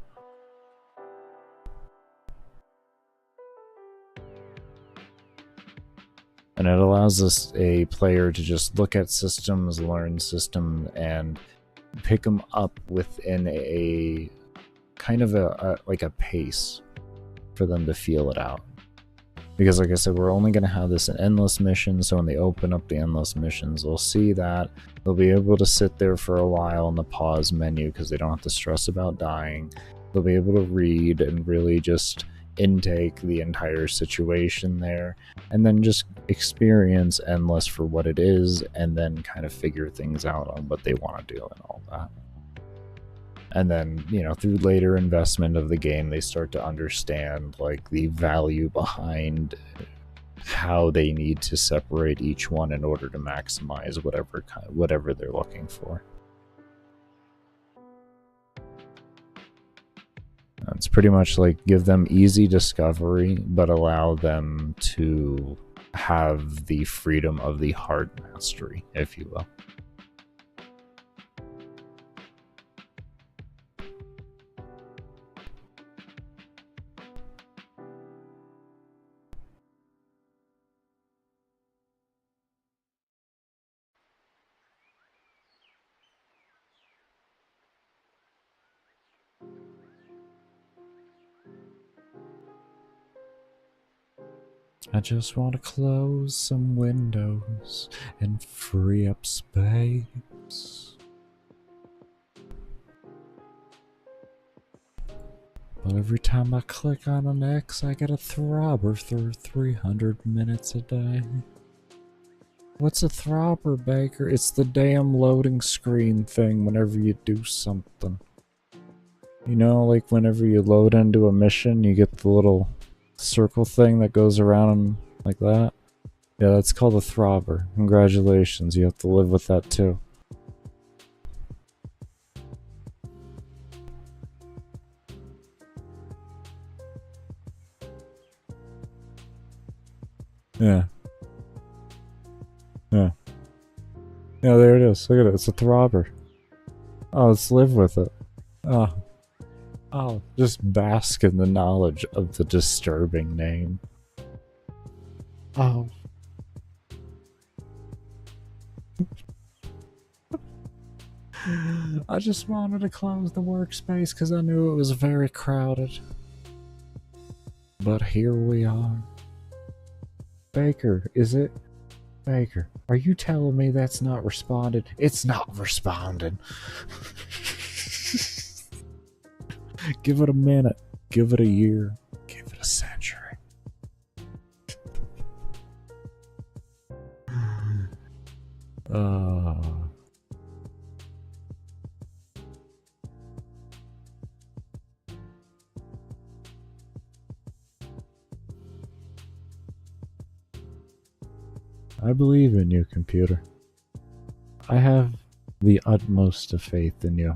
And it allows us, a player, to just look at systems, learn system, and pick them up within a kind of like a pace for them to feel it out. Because like I said, we're only going to have this in endless missions, so when they open up the endless missions, they'll see that. They'll be able to sit there for a while in the pause menu because they don't have to stress about dying. They'll be able to read and really just intake the entire situation there, and then just experience endless for what it is, and then kind of figure things out on what they want to do and all that. And then, you know, through later investment of the game, they start to understand like the value behind how they need to separate each one in order to maximize whatever they're looking for. It's pretty much like give them easy discovery, but allow them to have the freedom of the hard mastery, if you will. I just want to close some windows and free up space. But every time I click on an X, I get a throbber through 300 minutes a day. What's a throbber, Baker? It's the damn loading screen thing whenever you do something. You know, like whenever you load into a mission, you get the little circle thing that goes around like that. Yeah, that's called a throbber. Congratulations, you have to live with that too. Yeah. Yeah. Yeah, there it is. Look at it. It's a throbber. Oh, let's live with it. Oh. Oh, just bask in the knowledge of the disturbing name. Oh. I just wanted to close the workspace because I knew it was very crowded. But here we are. Baker, is it? Baker, are you telling me that's not responded? It's not responded. Give it a minute. Give it a year. Give it a century. I believe in you, computer. I have the utmost of faith in you.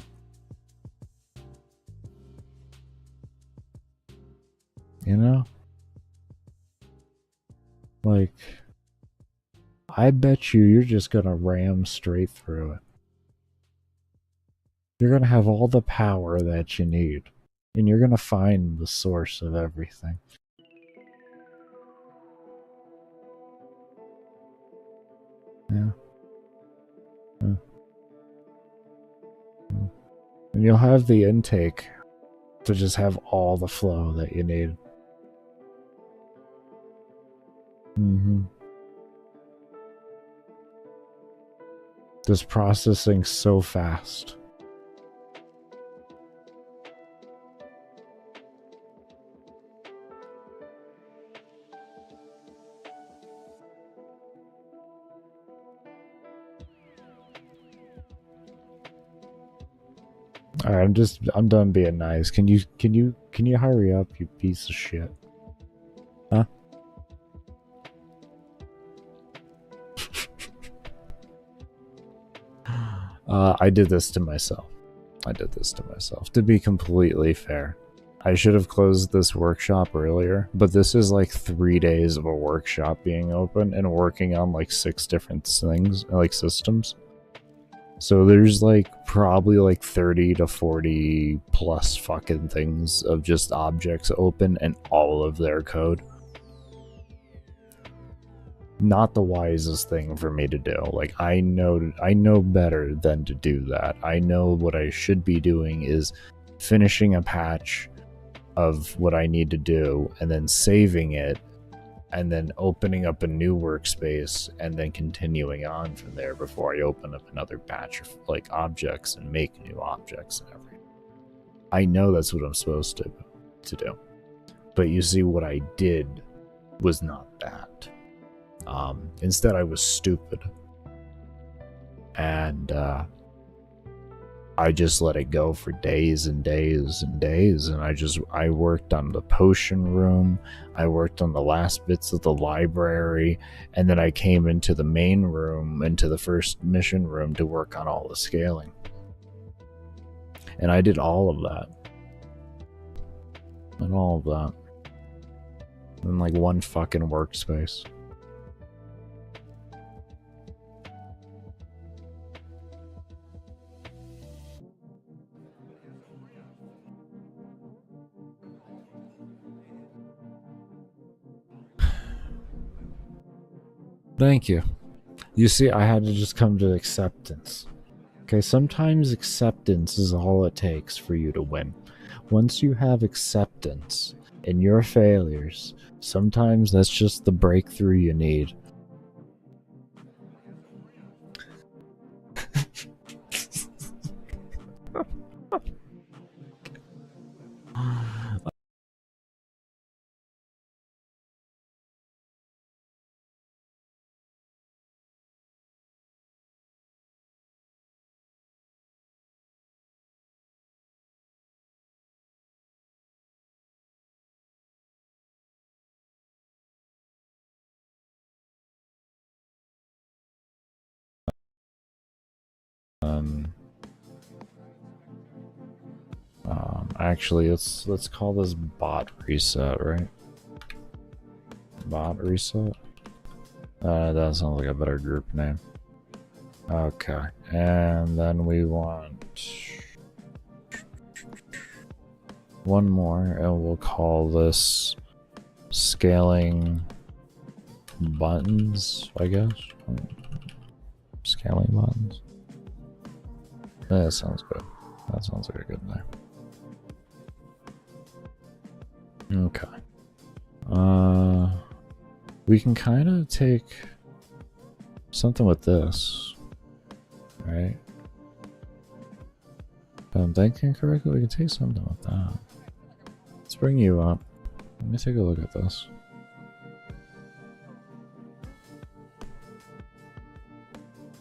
You know? Like, I bet you're just gonna ram straight through it. You're gonna have all the power that you need, and you're gonna find the source of everything. Yeah. Yeah. Yeah. And you'll have the intake to just have all the flow that you need. Just processing so fast. Alright, I'm done being nice. Can you hurry up, you piece of shit? Huh? I did this to myself. To be completely fair. I should have closed this workshop earlier, but this is like 3 days of a workshop being open and working on like 6 different things, like systems. So there's like probably like 30 to 40 plus fucking things of just objects open and all of their code. Not the wisest thing for me to do. Like I know better than to do that. I know what I should be doing is finishing a patch of what I need to do and then saving it and then opening up a new workspace and then continuing on from there before I open up another batch of like objects and make new objects and everything. I know that's what I'm supposed to do. But you see, what I did was not that. Instead, I was stupid. And I just let it go for days and days and days. And I worked on the potion room. I worked on the last bits of the library. And then I came into the main room, into the first mission room to work on all the scaling. And I did all of that. And all of that. In like one fucking workspace. Thank you. You see, I had to just come to acceptance. Okay, sometimes acceptance is all it takes for you to win. Once you have acceptance in your failures, sometimes that's just the breakthrough you need. Actually, let's call this bot reset, right? Bot reset? That sounds like a better group name. Okay, and then we want one more, and we'll call this scaling buttons, I guess. Scaling buttons. That sounds good. That sounds like a good name. Okay. We can kind of take something with this, right? If I'm thinking correctly, we can take something with that. Let's bring you up. Let me take a look at this.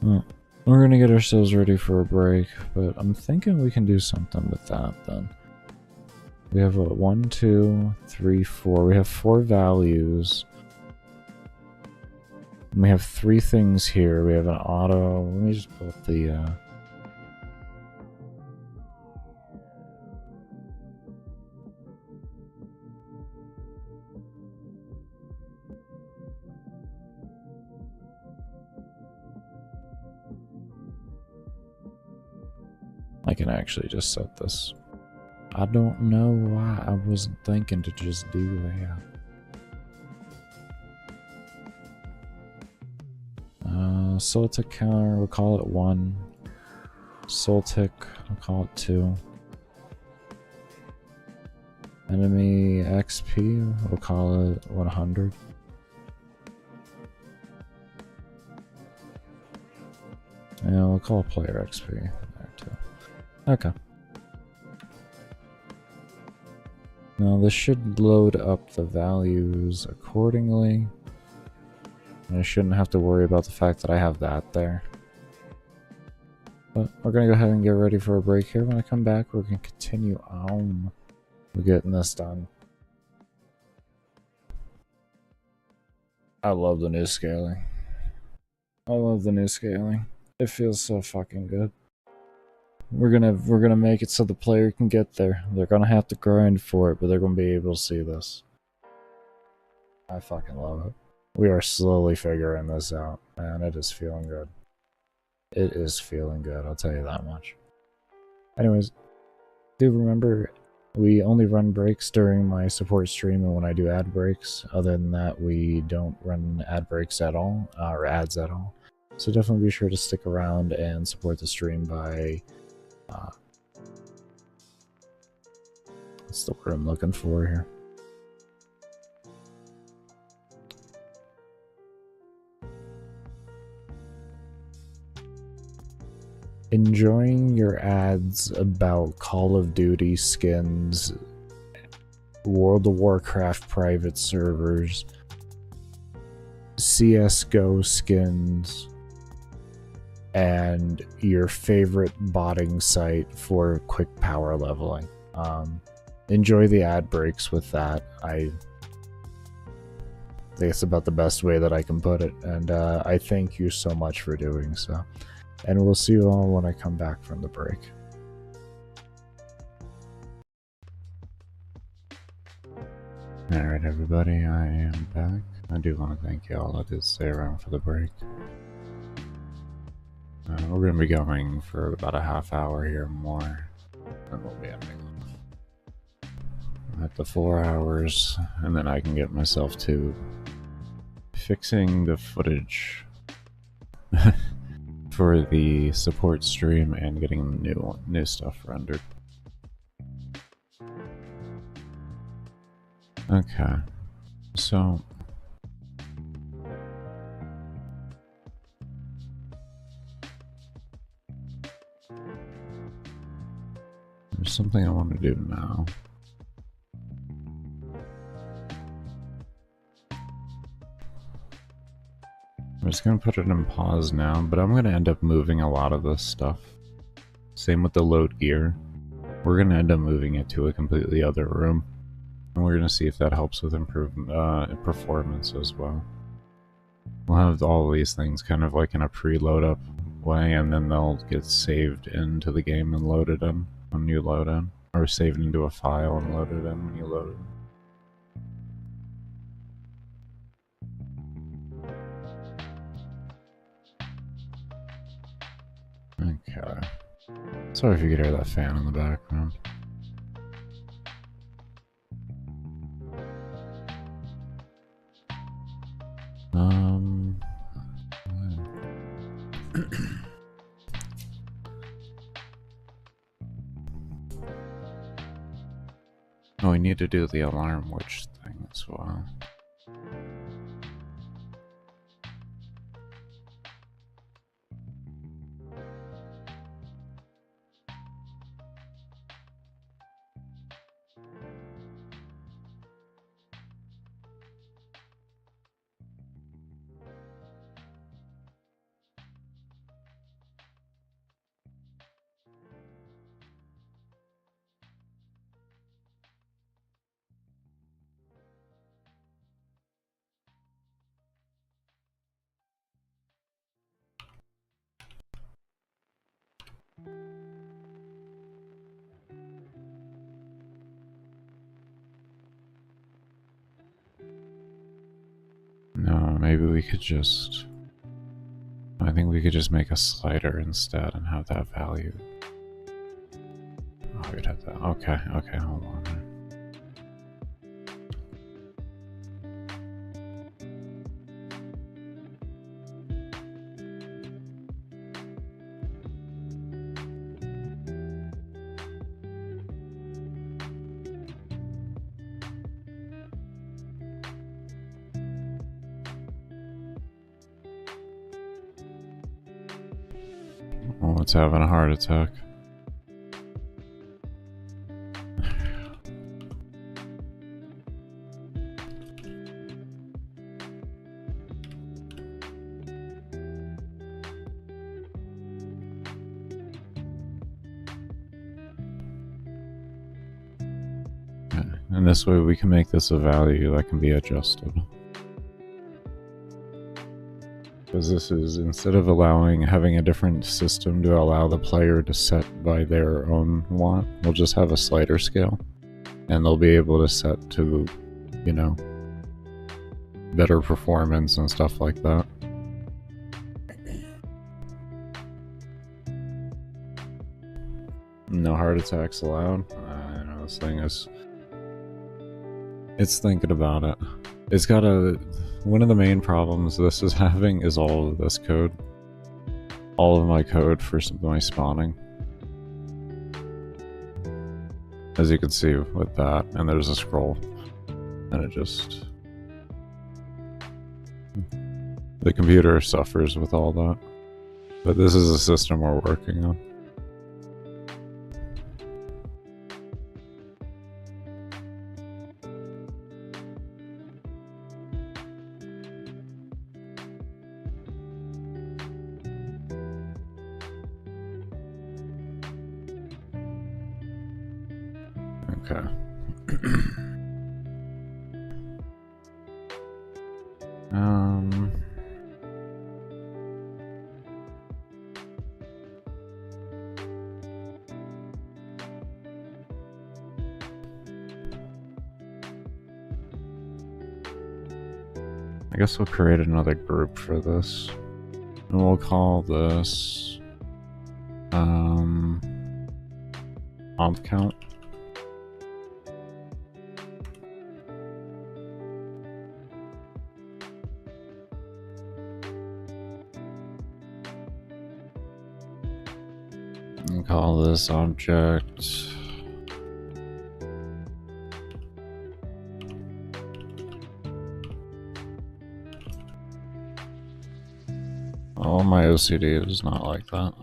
Well, we're gonna get ourselves ready for a break, but I'm thinking we can do something with that then. We have a 1, 2, 3, 4. We have 4 values. And we have 3 things here. We have an auto. Let me just pull up the I can actually just set this. I don't know why I wasn't thinking to just do that. Soul tick counter, we'll call it 1. Soul tick, we'll call it 2. Enemy XP, we'll call it 100. And we'll call player XP there too. Okay. Now this should load up the values accordingly. And I shouldn't have to worry about the fact that I have that there. But we're gonna go ahead and get ready for a break here. When I come back, we're gonna continue on with getting this done. I love the new scaling. I love the new scaling. It feels so fucking good. We're gonna make it so the player can get there. They're gonna have to grind for it, but they're gonna be able to see this. I fucking love it. We are slowly figuring this out, man. It is feeling good. It is feeling good, I'll tell you that much. Anyways, do remember, we only run breaks during my support stream and when I do ad breaks. Other than that, we don't run ad breaks at all, or ads at all. So definitely be sure to stick around and support the stream by... what's the word I'm looking for here? enjoying your ads about Call of Duty skins, World of Warcraft private servers, CSGO skins, and your favorite botting site for quick power leveling. Enjoy the ad breaks with that. I think it's about the best way that I can put it, and I thank you so much for doing so. And we'll see you all when I come back from the break. Alright everybody, I am back. I do want to thank you all that did stay around for the break. We're going to be going for about a half hour here more, and we'll be ending at the 4 hours, and then I can get myself to fixing the footage for the support stream and getting new stuff rendered. Okay, so there's something I want to do now. I'm just going to put it in pause now, but I'm going to end up moving a lot of this stuff. Same with the load gear. We're going to end up moving it to a completely other room. And we're going to see if that helps with improvement, performance as well. We'll have all of these things kind of like in a pre-load up way, and then they'll get saved into the game and loaded in when you load in. Or saved into a file and loaded in when you load it. Okay. Sorry if you could hear that fan in the background. Oh, we need to do the alarm witch thing as well. No, maybe we could just... I think we could just make a slider instead and have that value. Oh, we'd have that. Okay, okay, hold on. Oh, it's having a heart attack. And this way we can make this a value that can be adjusted. Because this is, instead of having a different system to allow the player to set by their own want, we'll just have a slider scale. And they'll be able to set to, you know, better performance and stuff like that. No heart attacks allowed. I know this thing is... It's thinking about it. It's got a... One of the main problems this is having is all of this code. All of my code for my spawning. As you can see with that, and there's a scroll. And it just... The computer suffers with all that. But this is a system we're working on. Okay. I guess we'll create another group for this. And we'll call this mob count. And call this object oh, my OCD is not like that.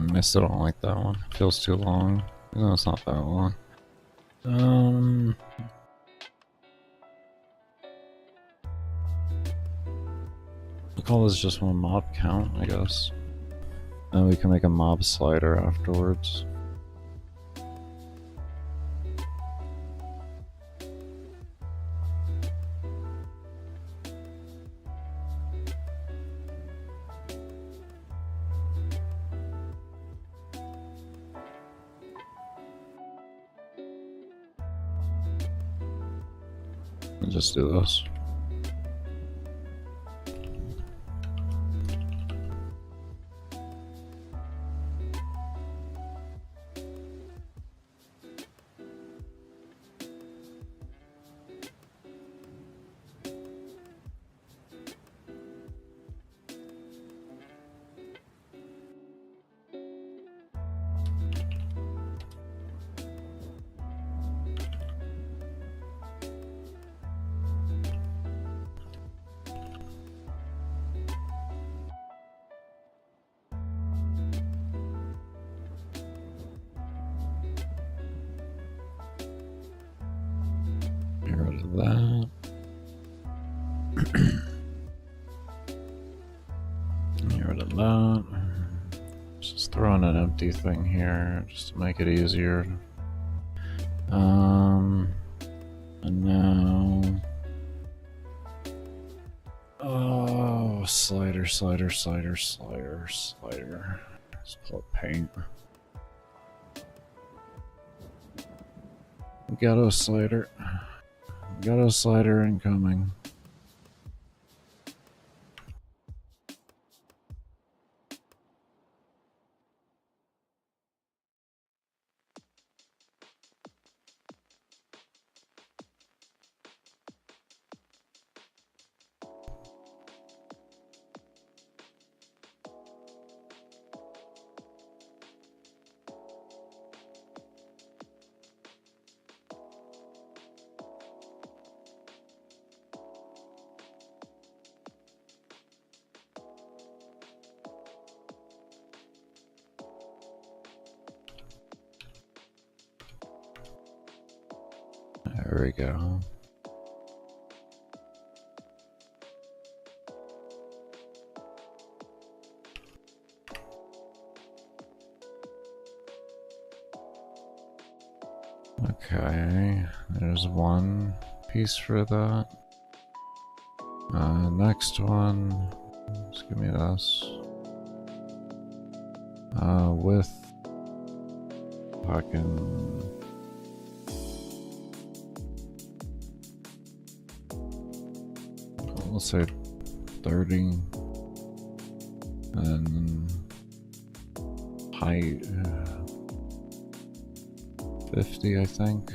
I still don't like that one. It feels too long. No, it's not that long. We'll call this just one mob count, I guess. And we can make a mob slider afterwards. And just do this. Get rid of that. Get rid of that. Just throw in an empty thing here just to make it easier. And now, oh, slider. Let's call it paint. Ghetto slider incoming. There we go. Okay, there's one piece for that. Next one, just give me this. With fucking let's say 30, and height 50, I think.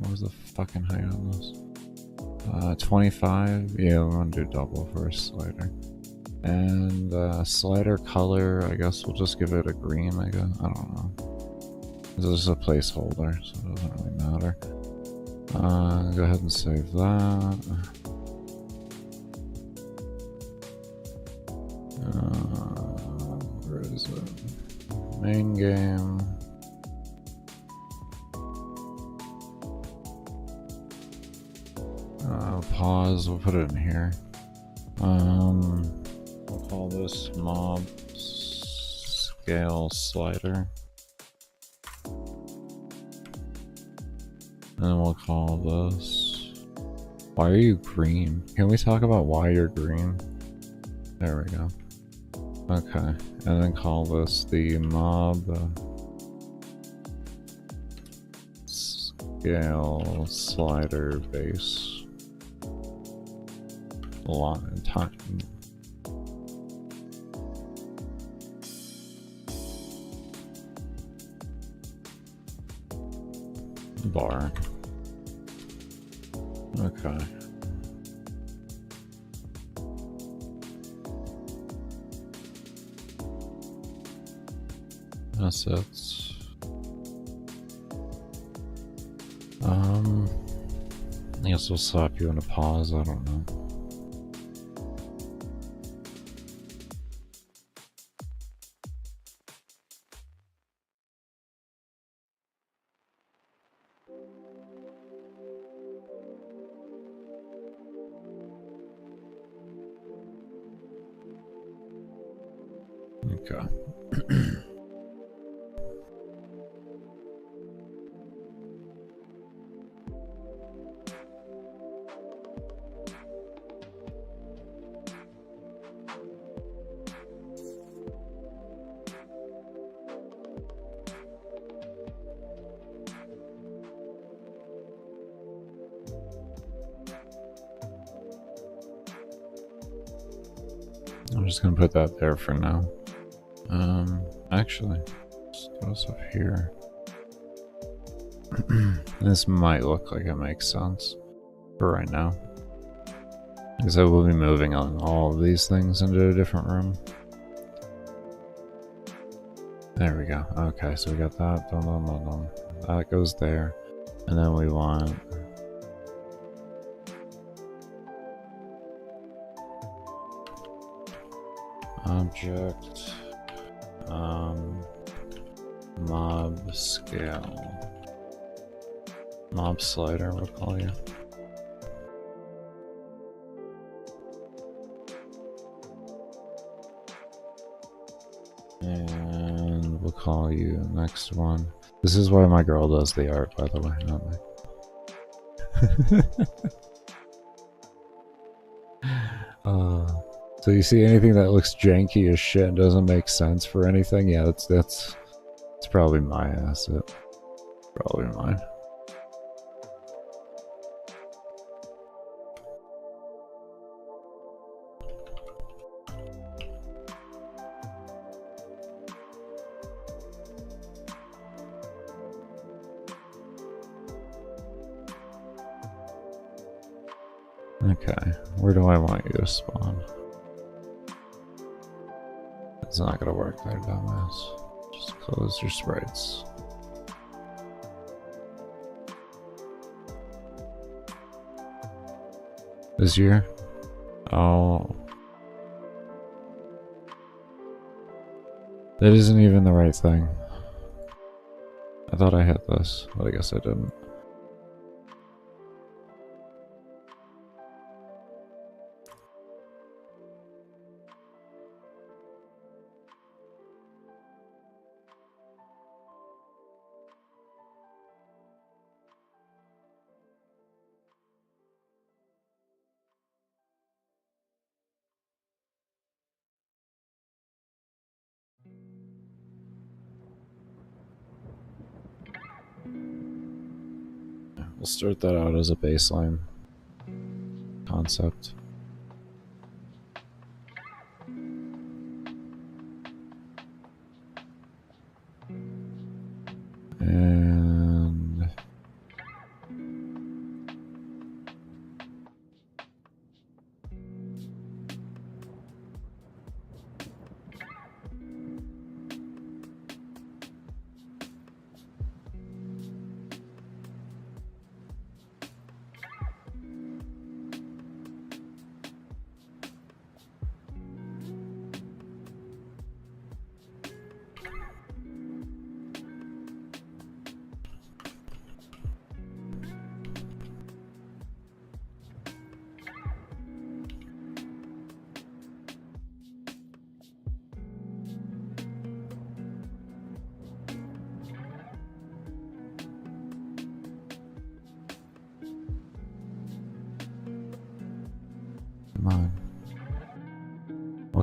What was the fucking height on this? 25? Yeah, we're gonna do double for a slider. And slider color, I guess we'll just give it a green, I guess. I don't know. This is a placeholder, so it doesn't really matter. Go ahead and save that. Where is it? Main game. Pause, we'll put it in here. We'll call this mob scale slider. And then we'll call this... Why are you green? Can we talk about why you're green? There we go. Okay, and then call this the mob scale slider base. Line time. Bar. Okay. Assets. I guess we'll slap you in a pause, I don't know. Okay. I'm just gonna put that there for now. Actually, let's throw this up here. This might look like it makes sense for right now. Because I will be moving on all of these things into a different room. There we go. Okay, so we got that. Dun, dun, dun, dun. That goes there. And then we want... object... mob scale. Mob slider, we'll call you. And we'll call you next one. This is why my girl does the art, by the way, not me. So you see anything that looks janky as shit and doesn't make sense for anything? Yeah, that's probably my asset. Probably mine. Okay, where do I want you to spawn? It's not gonna work there, dumbass. Just close your sprites. This year? Oh. That isn't even the right thing. I thought I hit this, but I guess I didn't. We'll start that out as a baseline concept. And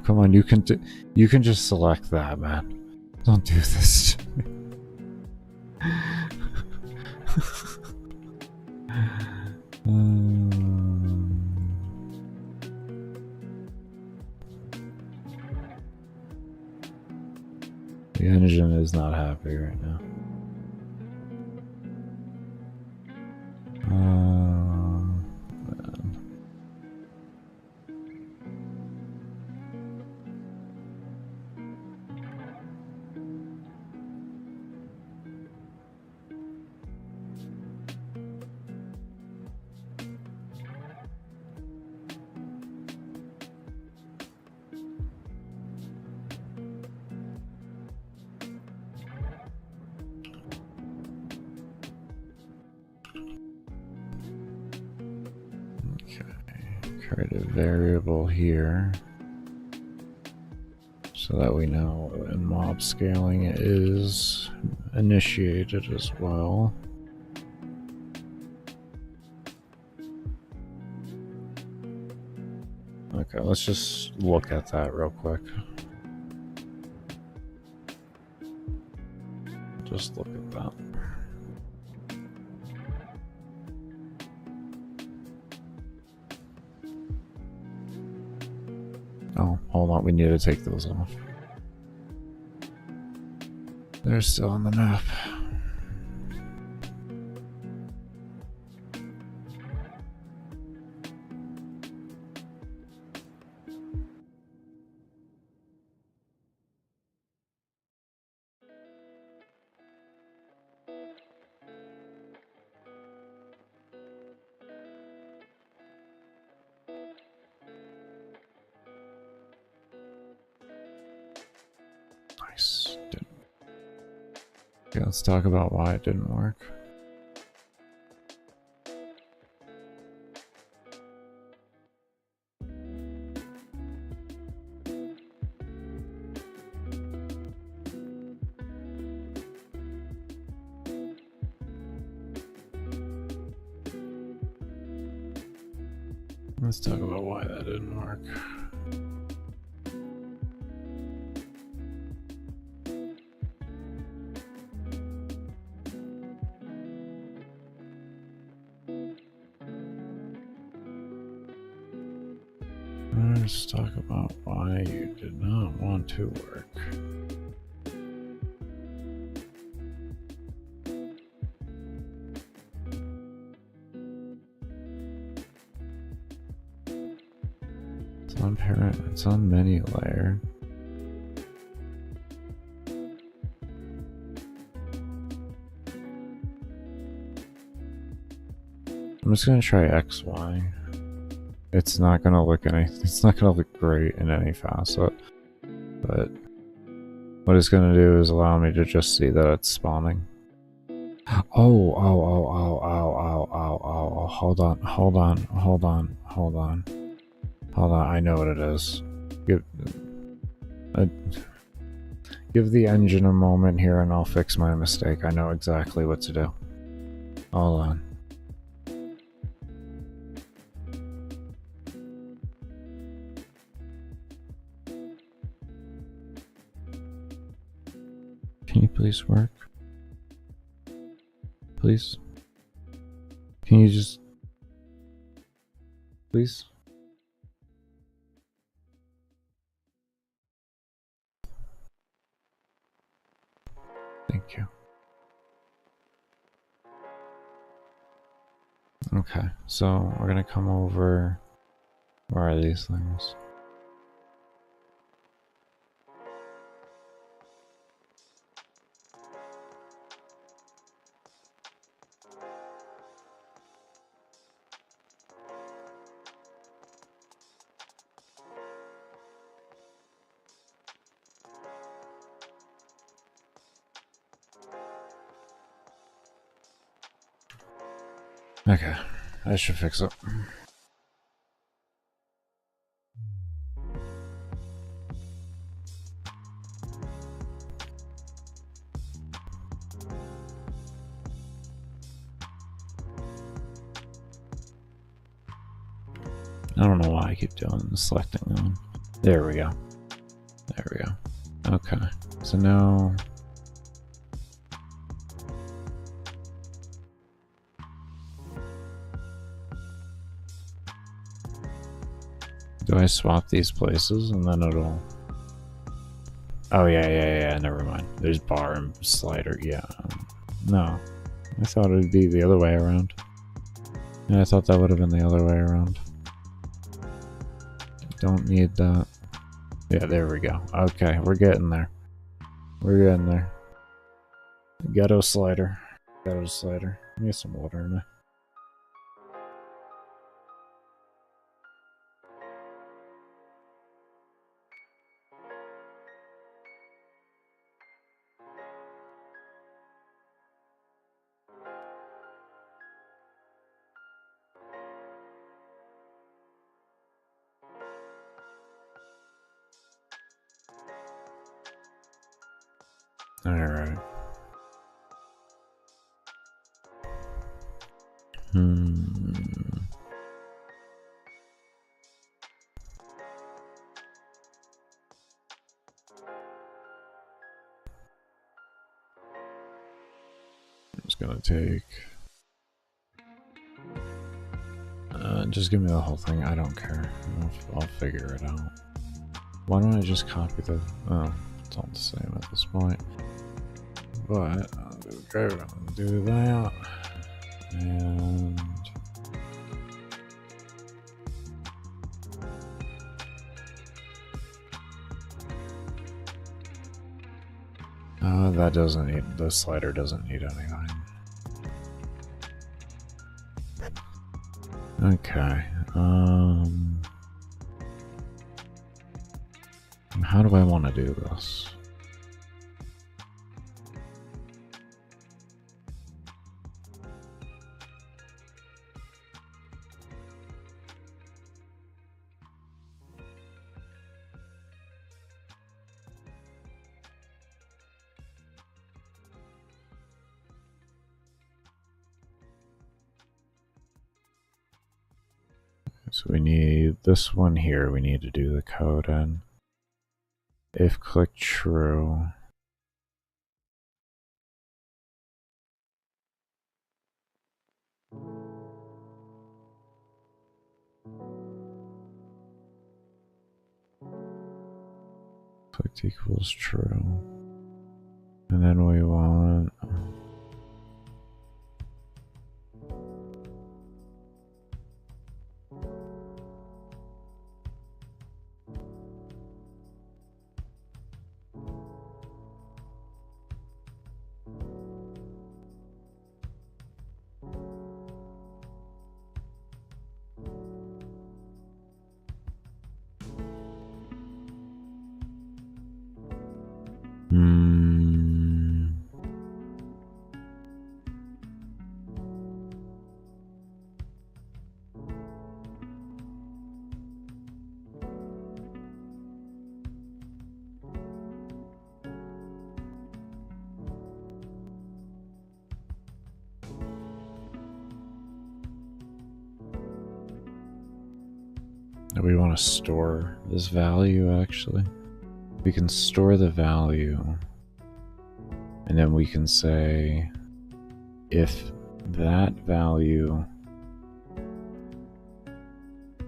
come on, you can just select that, man. Don't do this to me. The engine is not happy right now. Man. Create a variable here so that we know when mob scaling is initiated as well. Okay, let's just look at that real quick. Just look at that. Oh, hold on, we need to take those off. They're still on the map. Nice. Okay, let's talk about why it didn't work. Let's talk about why that didn't work. Let's talk about why you did not want to work. It's on parent, it's on menu layer. I'm just gonna try XY. It's not gonna look it's not gonna look great in any facet, but what it's gonna do is allow me to just see that it's spawning. Oh, hold on, I know what it is. Give the engine a moment here and I'll fix my mistake. I know exactly what to do. Hold on. Can you please work? Please? Can you just... Please? Thank you. Okay, so we're gonna come over... Where are these things? Okay, I should fix it. I don't know why I keep doing selecting them. There we go. There we go. Okay, so now do I swap these places and then it'll... Oh yeah, never mind. There's bar and slider, yeah. No, I thought it would be the other way around. Yeah, I thought that would have been the other way around. Don't need that. Yeah, there we go. Okay, we're getting there. We're getting there. Ghetto slider. Ghetto slider. Let me get some water in there. Alright. I'm just gonna take... just give me the whole thing, I don't care. I'll figure it out. Why don't I just copy the... Oh, it's all the same at this point. But, okay, I'll do that. And... that doesn't need... The slider doesn't need anything. Okay, how do I want to do this? So we need this one here, we need to do the code in. If click true. Clicked equals true. And then we want... we want to store this value, actually. We can store the value, and then we can say if that value,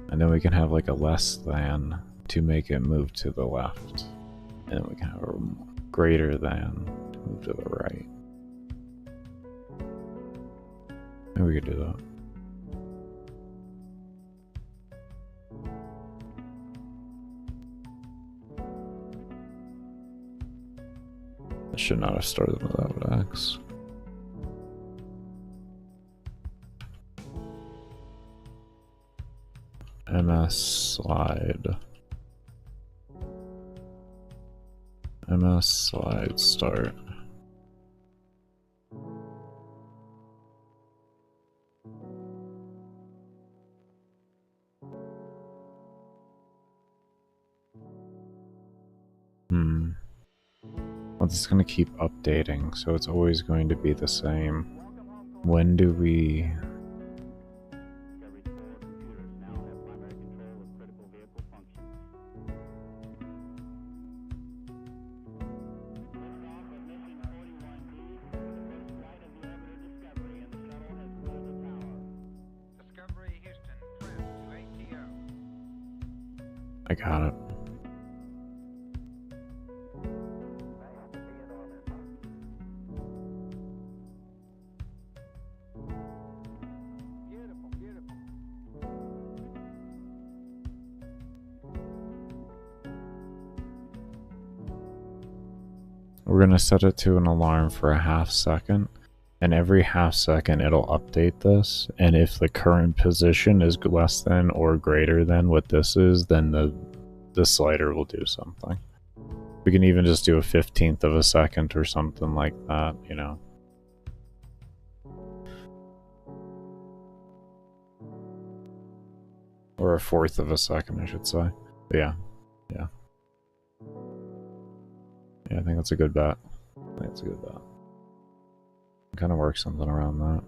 and then we can have like a less than to make it move to the left, and then we can have a greater than to move to the right. Maybe we could do that. I should not have started without X. MS slide. MS slide start. Well, it's going to keep updating, so it's always going to be the same. When do we... I got it. We're going to set it to an alarm for a half second, and every half second it'll update this, and if the current position is less than or greater than what this is, then the slider will do something. We can even just do a 15th of a second or something like that, you know. Or a 1/4 of a second, I should say. But yeah. Yeah, I think that's a good bet. Kind of work something around that.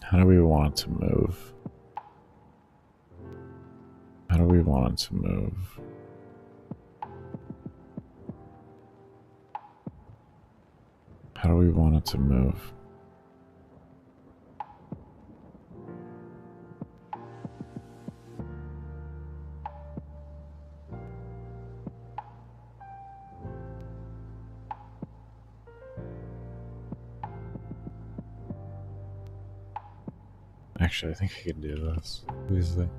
How do we want it to move? How do we want it to move? How do we want it to move? Actually, I think I can do this easily.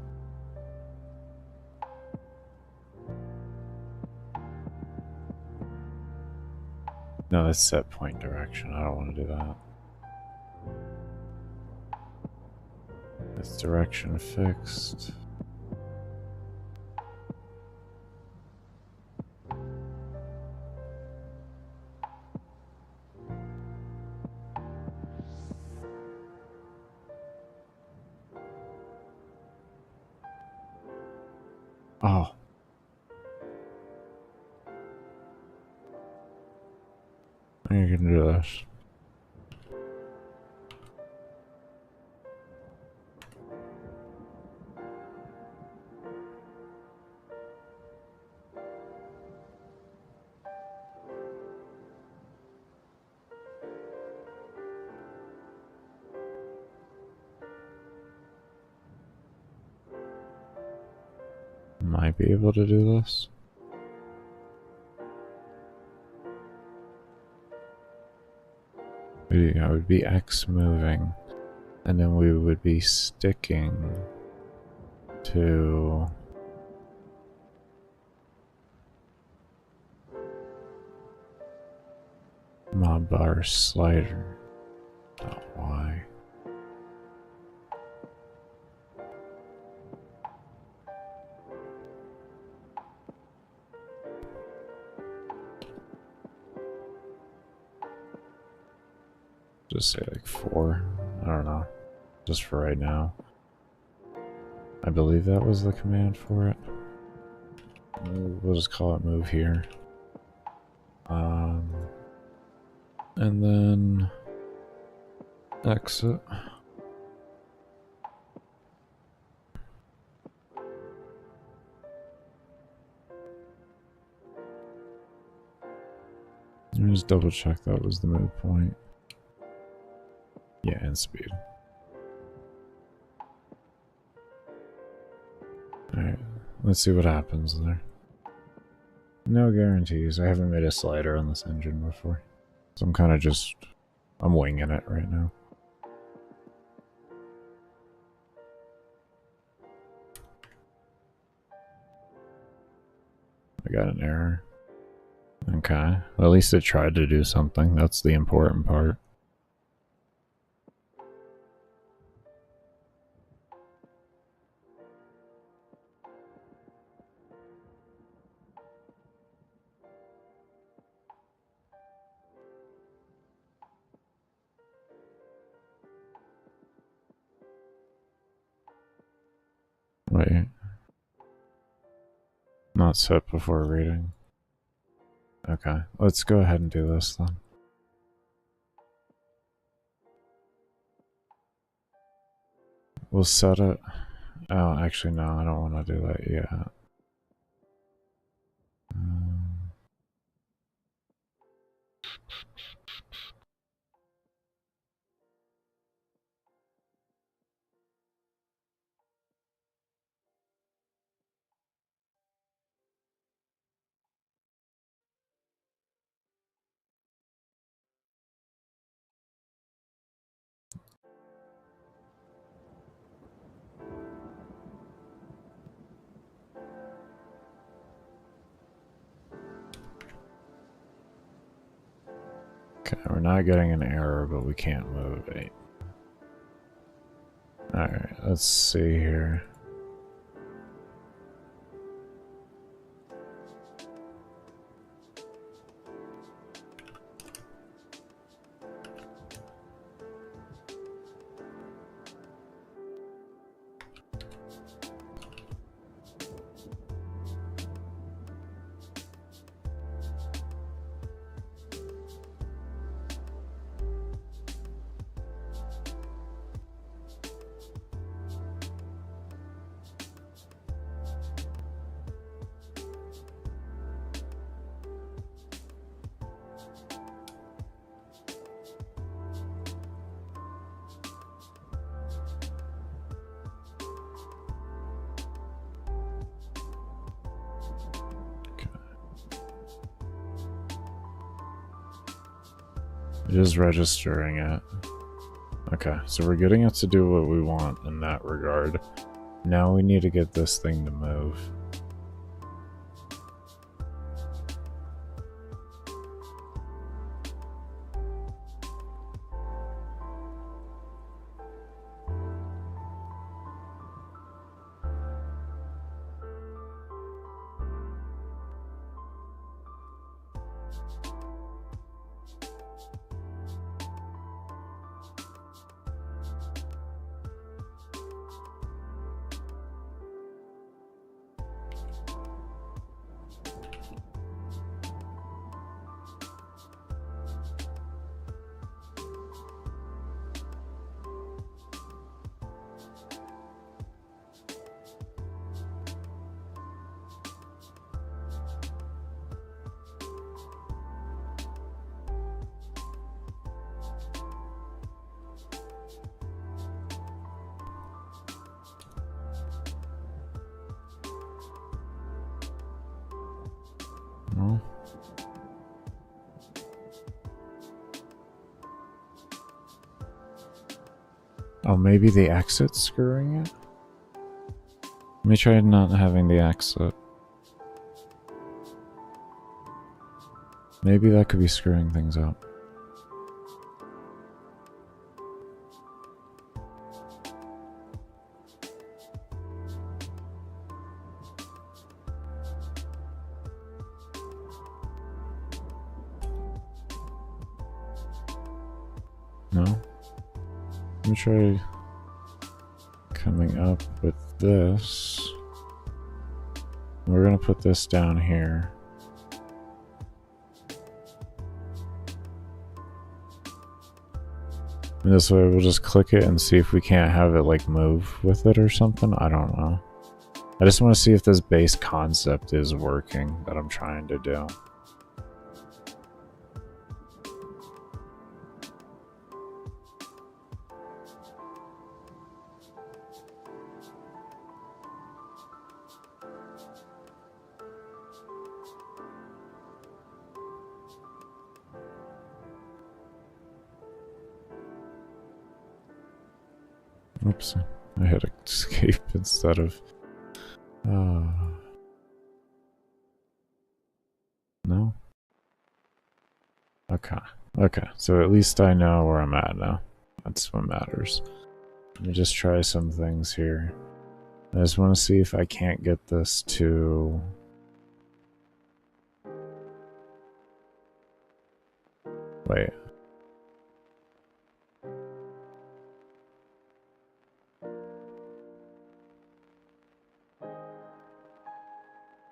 No, that's set point direction. I don't want to do that. That's direction fixed. Oh. You can do this. Might be able to do this. I would be X moving, and then we would be sticking to mod bar slider dot Y. Just say like 4. I don't know. Just for right now. I believe that was the command for it. We'll just call it move here. And then exit. Let me just double check that was the move point. Yeah, and speed. Alright, let's see what happens there. No guarantees. I haven't made a slider on this engine before. So I'm kind of just... I'm winging it right now. I got an error. Okay. Well, at least it tried to do something. That's the important part. not sit before reading. Okay, let's go ahead and do this then. We'll set it. Oh, actually, no, I don't want to do that yet. Okay, we're not getting an error, but we can't move it. Alright, let's see here. Just registering it. Okay, so we're getting it to do what we want in that regard. Now we need to get this thing to move. No. Oh, maybe the exit's screwing it? Let me try not having the exit. Maybe that could be screwing things up. No? Let me try coming up with this. We're gonna put this down here. And this way we'll just click it and see if we can't have it like move with it or something. I don't know. I just want to see if this base concept is working that I'm trying to do. Oops, I hit escape instead of... No? Okay. Okay, so at least I know where I'm at now. That's what matters. Let me just try some things here. I just want to see if I can't get this to... Wait.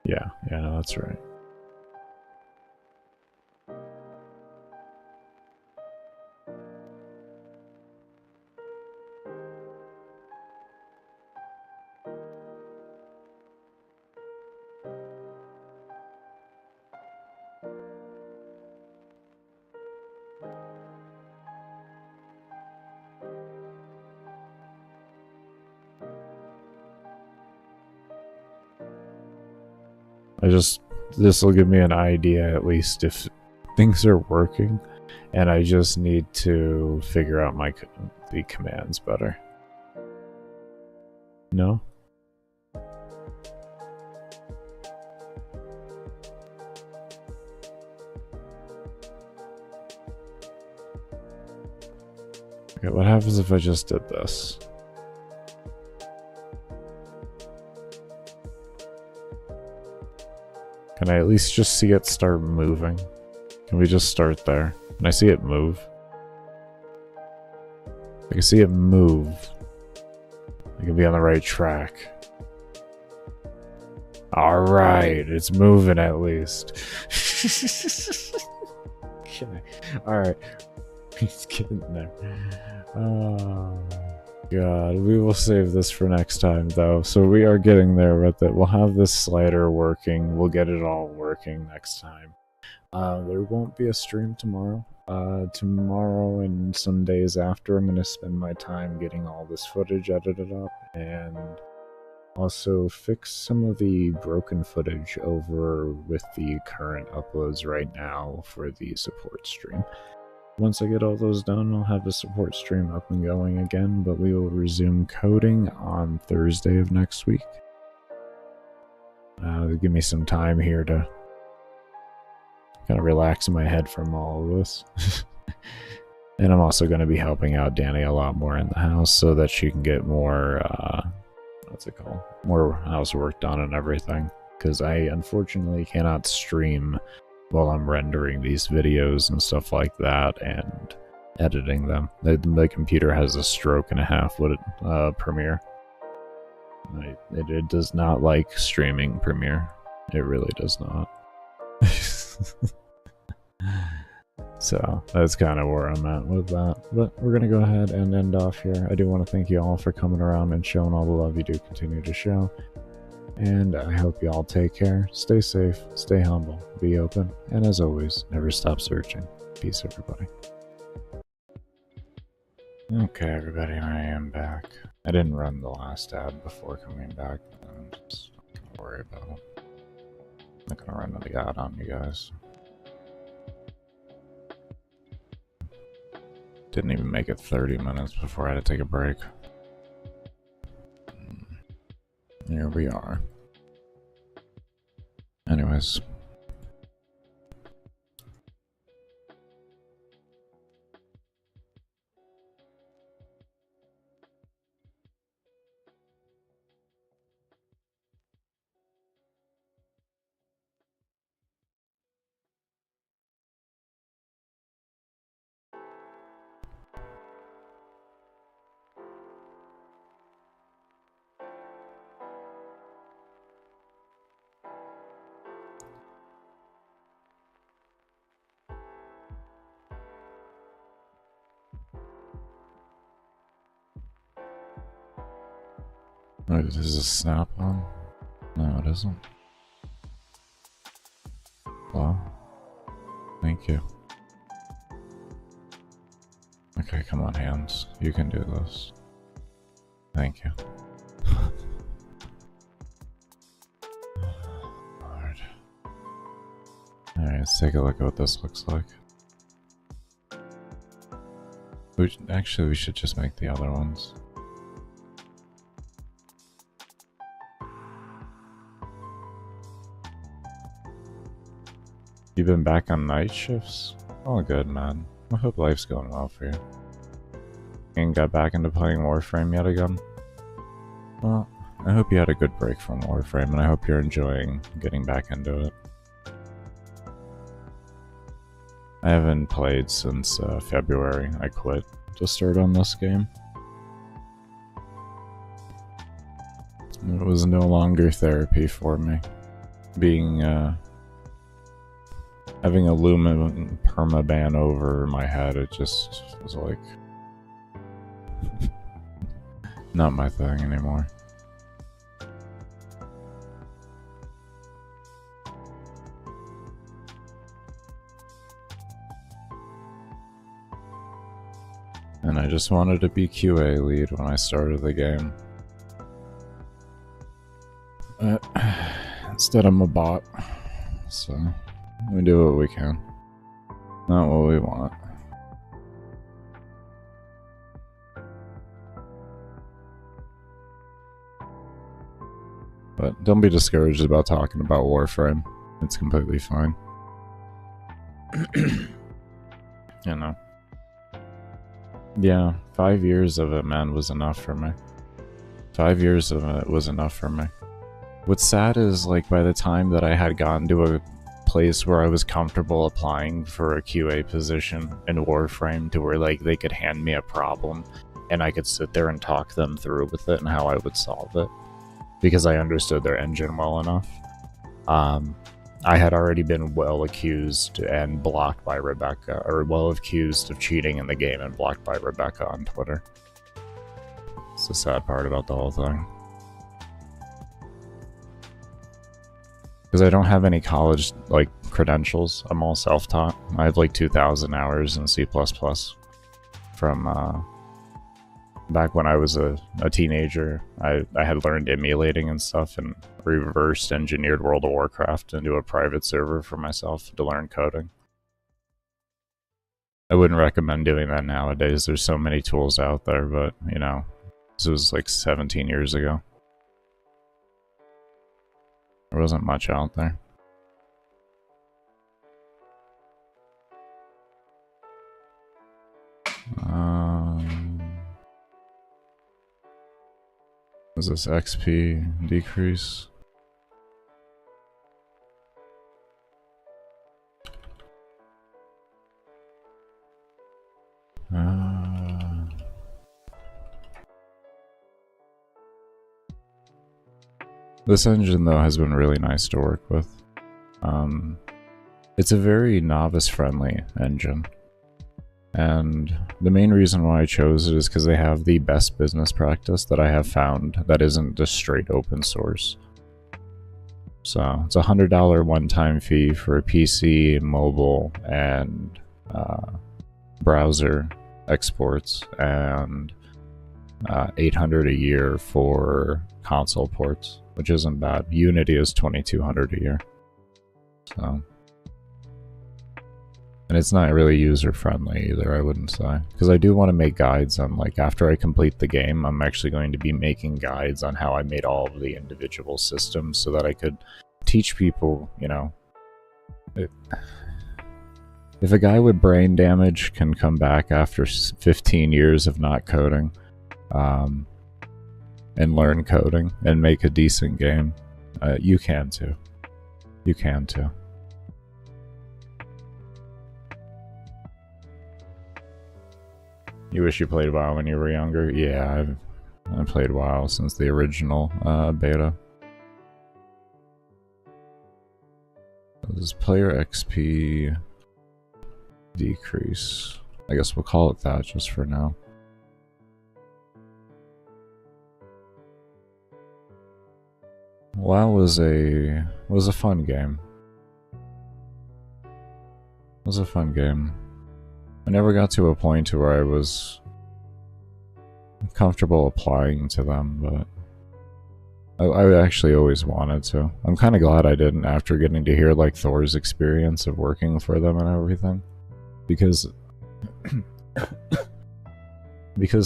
Yeah, that's right. This will give me an idea at least if things are working, and I just need to figure out the commands better. No? Okay, what happens if I just did this? Can I at least just see it start moving? Can we just start there? Can I see it move? I can see it move. I can be on the right track. Alright, it's moving at least. Okay. Alright. He's getting there. Oh god, we will save this for next time though. So we are getting there with it. We'll have this slider working. We'll get it all working next time. There won't be a stream tomorrow. Tomorrow and some days after, I'm going to spend my time getting all this footage edited up and also fix some of the broken footage over with the current uploads right now for the support stream. Once I get all those done, I'll have the support stream up and going again, but we will resume coding on Thursday of next week. Give me some time here to kind of relax my head from all of this. And I'm also going to be helping out Danny a lot more in the house so that she can get more, what's it called? More housework done and everything. Because I unfortunately cannot stream while I'm rendering these videos and stuff like that and editing them. The computer has a stroke and a half with Premiere. It does not like streaming Premiere. It really does not. So that's kind of where I'm at with that. But we're going to go ahead and end off here. I do want to thank you all for coming around and showing all the love you do continue to show. And I hope you all take care, stay safe, stay humble, be open, and as always, never stop searching. Peace, everybody. Okay, everybody, I am back. I didn't run the last ad before coming back. I'm just not going to worry about it. I'm not going to run the ad on you guys. Didn't even make it 30 minutes before I had to take a break. Here we are. Anyways. Wait, this is a snap-on? No, it isn't. Hello? Thank you. Okay, come on, hands. You can do this. Thank you. Lord. Alright, let's take a look at what this looks like. Actually, we should just make the other ones. You've been back on night shifts? Oh, good, man. I hope life's going well for you. And got back into playing Warframe yet again? Well, I hope you had a good break from Warframe, and I hope you're enjoying getting back into it. I haven't played since February. I quit to start on this game. It was no longer therapy for me. being having a lumen permaban over my head, it just was like not my thing anymore. And I just wanted to be QA lead when I started the game. Instead I'm a bot, so we do what we can, not what we want. But don't be discouraged about talking about Warframe. It's completely fine. You know. Yeah, 5 years of it, man, was enough for me. 5 years of it was enough for me. What's sad is, like, by the time that I had gotten to a place where I was comfortable applying for a QA position in Warframe to where, like, they could hand me a problem and I could sit there and talk them through with it and how I would solve it, because I understood their engine well enough. I had already been well accused and blocked by Rebecca, or well accused of cheating in the game and blocked by Rebecca on Twitter. It's the sad part about the whole thing. Because I don't have any college, like, credentials. I'm all self-taught. I have, like, 2,000 hours in C++ from, back when I was a teenager. I had learned emulating and stuff and reversed engineered World of Warcraft into a private server for myself to learn coding. I wouldn't recommend doing that nowadays. There's so many tools out there, but, you know, this was like 17 years ago. There wasn't much out there. Is this XP decrease? This engine, though, has been really nice to work with. It's a very novice-friendly engine. And the main reason why I chose it is because they have the best business practice that I have found that isn't just straight open source. So it's a $100 one-time fee for a PC, mobile, and browser exports, and $800 a year for console ports, which isn't bad. Unity is $2,200 a year. So. And it's not really user-friendly either, I wouldn't say. Because I do want to make guides on, like, after I complete the game, I'm actually going to be making guides on how I made all of the individual systems so that I could teach people, you know. If a guy with brain damage can come back after 15 years of not coding, and learn coding, and make a decent game, you can too. You can too. You wish you played WoW when you were younger? Yeah, I've played WoW since the original beta. Does player XP decrease? I guess we'll call it that just for now. WoW was a fun game. It was a fun game. I never got to a point to where I was comfortable applying to them, but I actually always wanted to. I'm kind of glad I didn't after getting to hear, like, Thor's experience of working for them and everything. Because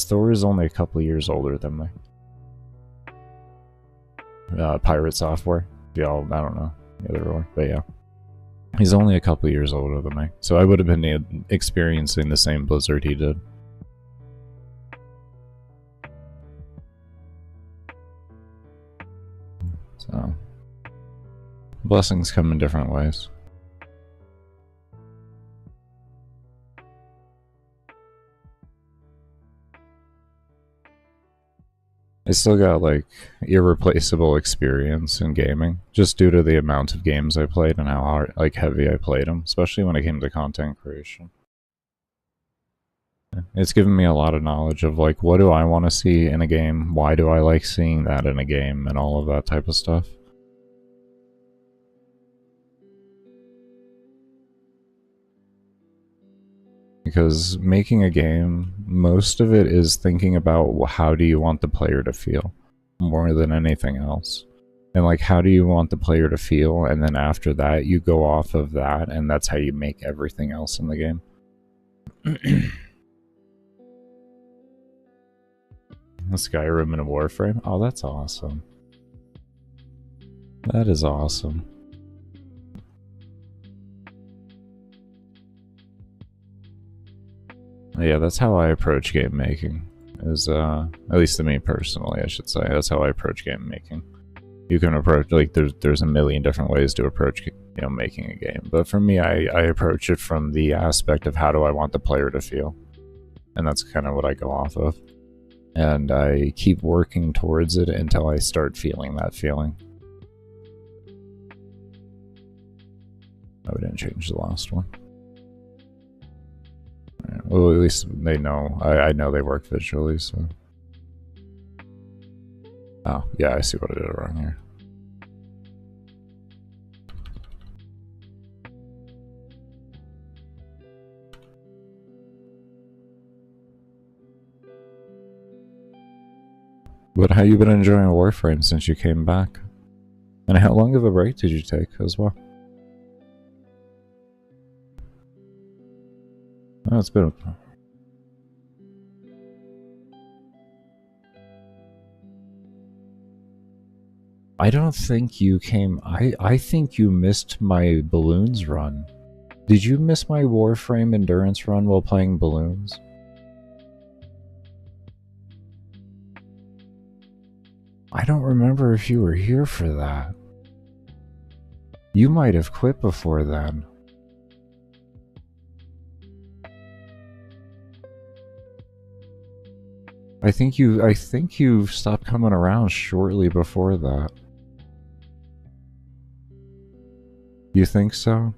Thor is only a couple years older than me. Pirate Software. Y'all, I don't know. Either or, but yeah. He's only a couple years older than me, so I would have been experiencing the same blizzard he did. So, blessings come in different ways. I still got like irreplaceable experience in gaming, just due to the amount of games I played and how hard, like heavy I played them, especially when it came to content creation. It's given me a lot of knowledge of like, what do I want to see in a game? Why do I like seeing that in a game and all of that type of stuff? Because making a game, most of it is thinking about how do you want the player to feel more than anything else. And like, how do you want the player to feel? And then after that, you go off of that, and that's how you make everything else in the game. Skyrim and a Warframe? Oh, that's awesome. That is awesome. Yeah, that's how I approach game making. Is at least to me personally, I should say. That's how I approach game making. You can approach, like, there's a million different ways to approach, making a game. But for me, I approach it from the aspect of how do I want the player to feel. And that's kind of what I go off of. And I keep working towards it until I start feeling that feeling. Oh, we didn't change the last one. Well, at least they know. I know they work visually, so... Oh, yeah, I see what I did wrong here. But how you been enjoying Warframe since you came back? And how long of a break did you take as well? Oh, it's been... I don't think you came... I think you missed my balloons run. Did you miss my Warframe endurance run while playing balloons? I don't remember if you were here for that. You might have quit before then. I think you stopped coming around shortly before that. You think so?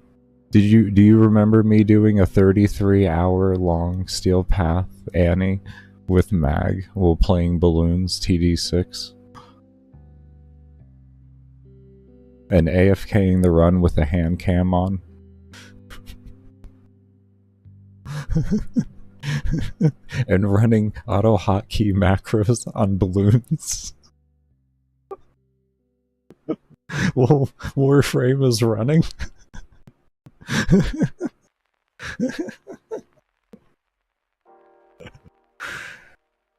Do you remember me doing a 33-hour long Steel Path Annie with Mag while playing balloons TD6? And AFKing the run with a hand cam on? And running auto hotkey macros on balloons? Well, Warframe is running.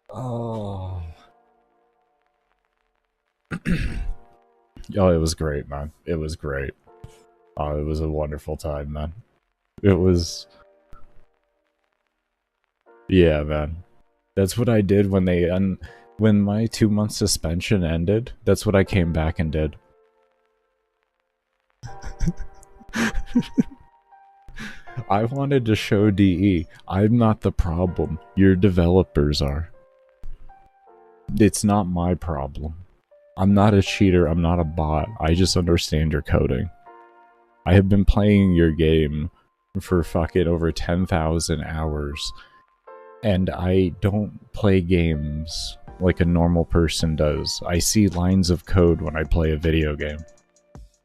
Oh. Oh, it was great, man. It was great. Oh, it was a wonderful time, man. It was... Yeah, man. That's what I did when they... when my 2-month suspension ended, that's what I came back and did. I wanted to show DE, I'm not the problem. Your developers are. It's not my problem. I'm not a cheater, I'm not a bot. I just understand your coding. I have been playing your game for fucking over 10,000 hours. And I don't play games like a normal person does. I see lines of code when I play a video game.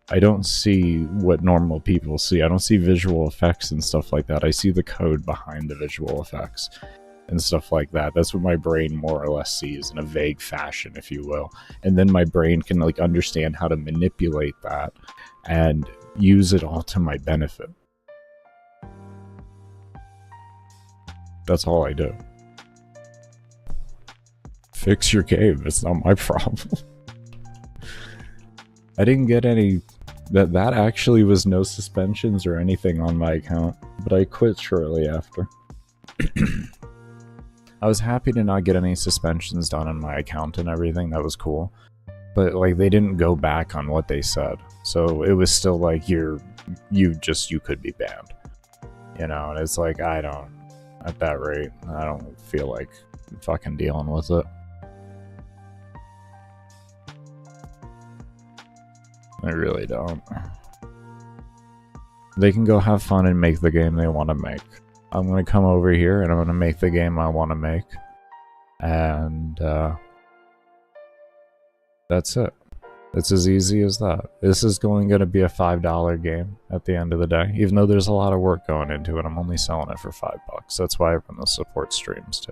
I don't see what normal people see. I don't see visual effects and stuff like that. I see the code behind the visual effects and stuff like that. That's what my brain more or less sees in a vague fashion, if you will. And then my brain can like understand how to manipulate that and use it all to my benefit. That's all I do. Fix your game. It's not my problem. I didn't get any... That actually was no suspensions or anything on my account, but I quit shortly after. I was happy to not get any suspensions done on my account and everything. That was cool. But like, they didn't go back on what they said. So it was still like, you could be banned. You know, and it's like, at that rate, I don't feel like fucking dealing with it. I really don't. They can go have fun and make the game they want to make. I'm gonna come over here and I'm gonna make the game I want to make. And, that's it. It's as easy as that. This is going to be a $5 game at the end of the day. Even though there's a lot of work going into it, I'm only selling it for $5. That's why I run the support streams too.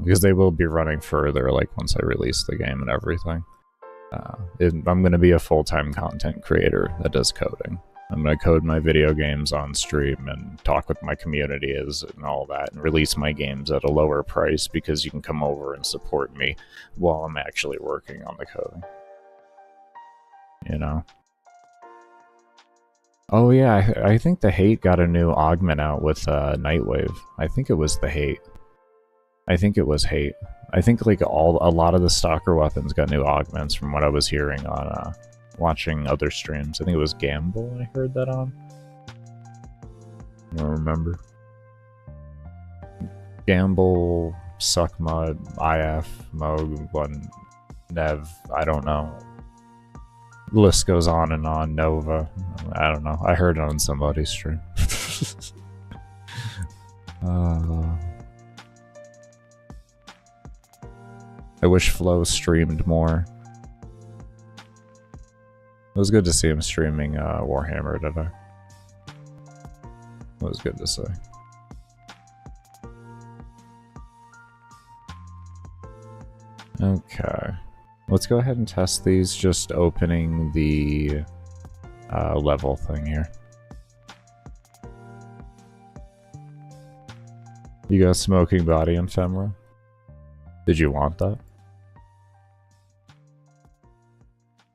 Because they will be running further, like once I release the game and everything. I'm going to be a full-time content creator that does coding. I'm going to code my video games on stream and talk with my community and all that, and release my games at a lower price because you can come over and support me while I'm actually working on the coding. You know? Oh yeah, I think the Hate got a new augment out with Nightwave. I think it was the Hate. I think it was Hate. I think like a lot of the Stalker weapons got new augments from what I was hearing on watching other streams. I think it was Gamble I heard that on. I don't remember. Gamble, Suckmud, IF, Moog, One, Nev, I don't know. List goes on and on. Nova, I don't know. I heard it on somebody's stream. I wish Flo streamed more. It was good to see him streaming Warhammer today. It was good to see. Okay. Let's go ahead and test these, just opening the level thing here. You got Smoking Body Ephemera? Did you want that?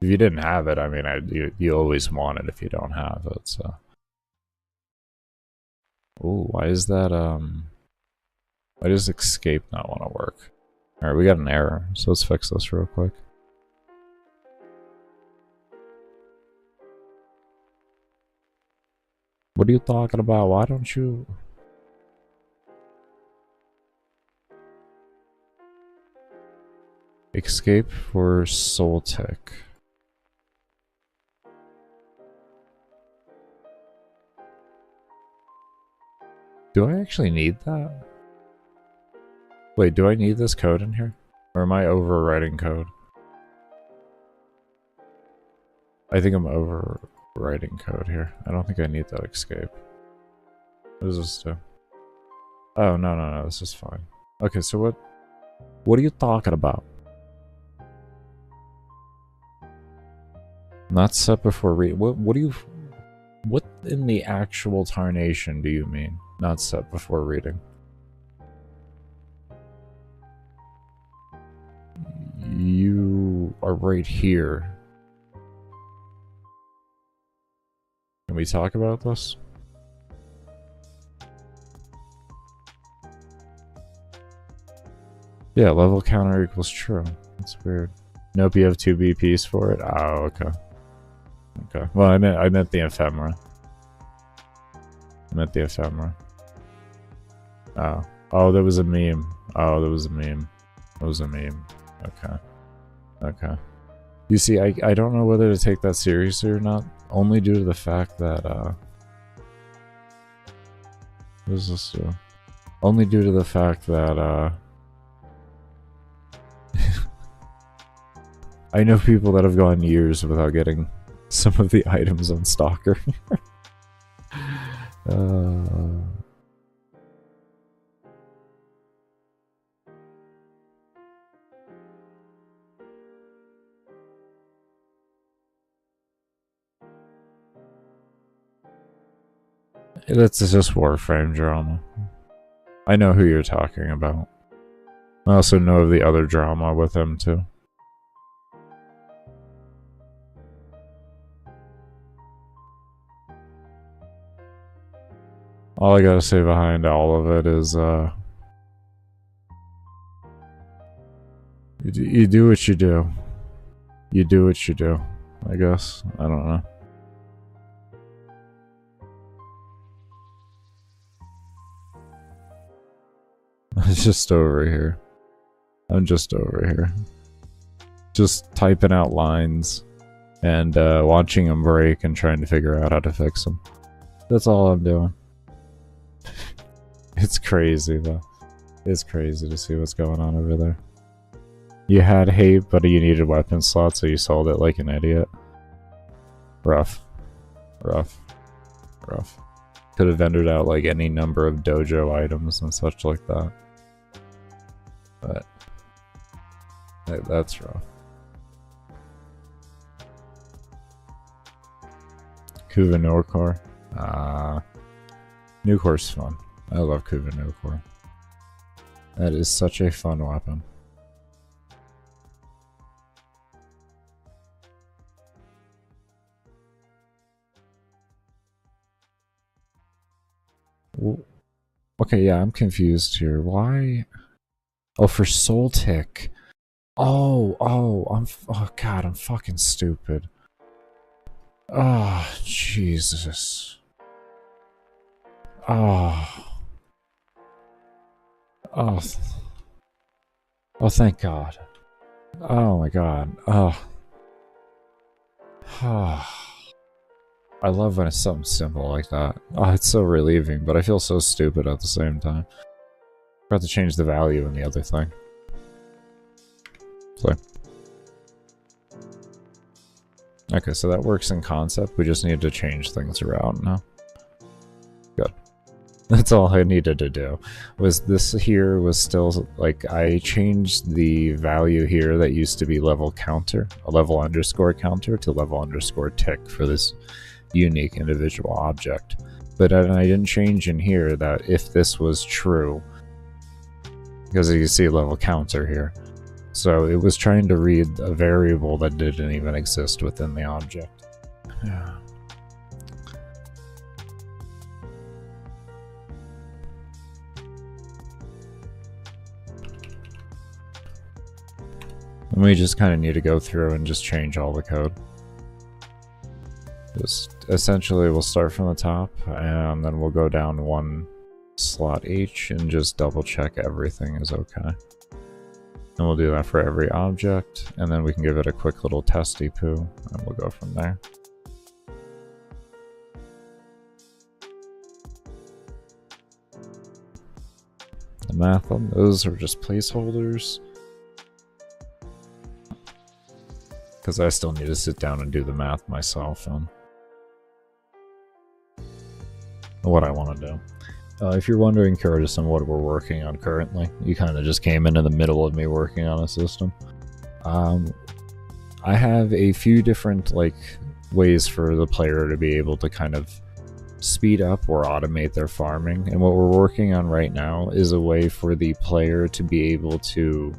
If you didn't have it, I mean, you always want it if you don't have it, so. Ooh, why is that, why does escape not want to work? Alright, we got an error, so let's fix this real quick. What are you talking about? Why don't you... Escape for Soul Tick. Do I actually need that? Wait, do I need this code in here? Or am I overwriting code? I think I'm overwriting code here. I don't think I need that escape. What does this do? Oh, no, this is fine. Okay, so what are you talking about? Not set before read. What do you... What in the actual tarnation do you mean? Not set before reading. You are right here. Can we talk about this? Yeah, level counter equals true. That's weird. Nope, you have 2 BPs for it? Oh, okay. Okay. Well, I meant the ephemera. I meant the ephemera. Oh. Oh, that was a meme. Oh, that was a meme. That was a meme. Okay. Okay. You see, I don't know whether to take that seriously or not, only due to the fact that, what does this do? Only due to the fact that, I know people that have gone years without getting some of the items on Stalker. That's just Warframe drama. I know who you're talking about. I also know of the other drama with him too. All I gotta say behind all of it is, you do what you do. You do what you do, I guess. I don't know. I'm just over here. I'm just over here. Just typing out lines. and watching them break and trying to figure out how to fix them. That's all I'm doing. It's crazy though. It's crazy to see what's going on over there. You had hate, but you needed weapon slots, so you sold it like an idiot. Rough. Rough. Rough. Could have vendored out like any number of dojo items and such like that. But that's rough. Kuva Norcore. Nucore's fun. I love Kuva Nucore. That is such a fun weapon. Okay, yeah, I'm confused here. Why? Oh, for Soul Tick. Oh, God, I'm fucking stupid. Oh, Jesus. Oh. Oh. Oh, thank God. Oh my God. Oh. I love when it's something simple like that. Oh, it's so relieving, but I feel so stupid at the same time. Forgot to change the value in the other thing. So. Okay, so that works in concept. We just need to change things around now. Good. That's all I needed to do. Was this here was still, like, I changed the value here that used to be level counter, a level underscore counter, to level underscore tick for this unique individual object. But I didn't change in here that if this was true, because you see level counter here. So it was trying to read a variable that didn't even exist within the object. Yeah. And we just kind of need to go through and just change all the code. Just essentially we'll start from the top and then we'll go down one slot each and just double check everything is okay. And we'll do that for every object, and then we can give it a quick little testy poo, and we'll go from there. The math on those are just placeholders, because I still need to sit down and do the math myself on what I want to do. If you're wondering, Curtis, on what we're working on currently, you kind of just came in the middle of me working on a system. I have a few different ways for the player to be able to kind of speed up or automate their farming, and what we're working on right now is a way for the player to be able to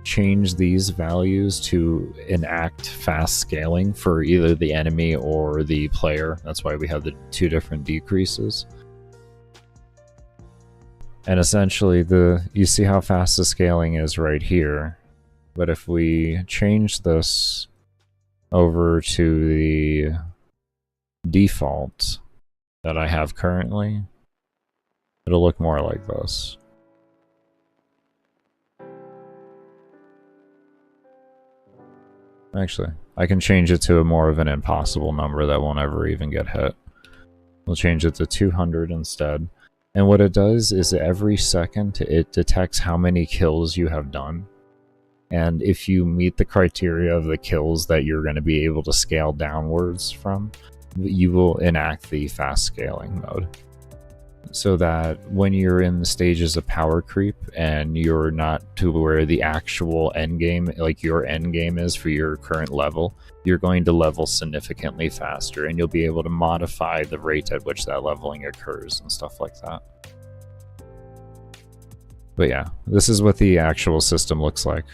change these values to enact fast scaling for either the enemy or the player. That's why we have the two different decreases. And essentially, you see how fast the scaling is right here. But if we change this over to the default that I have currently, it'll look more like this. Actually, I can change it to a more of an impossible number that won't ever even get hit. We'll change it to 200 instead. And what it does is every second it detects how many kills you have done. And if you meet the criteria of the kills that you're going to be able to scale downwards from, you will enact the fast scaling mode. So that when you're in the stages of power creep and you're not to where the actual end game, like your end game is for your current level, you're going to level significantly faster, and you'll be able to modify the rate at which that leveling occurs and stuff like that. But yeah, this is what the actual system looks like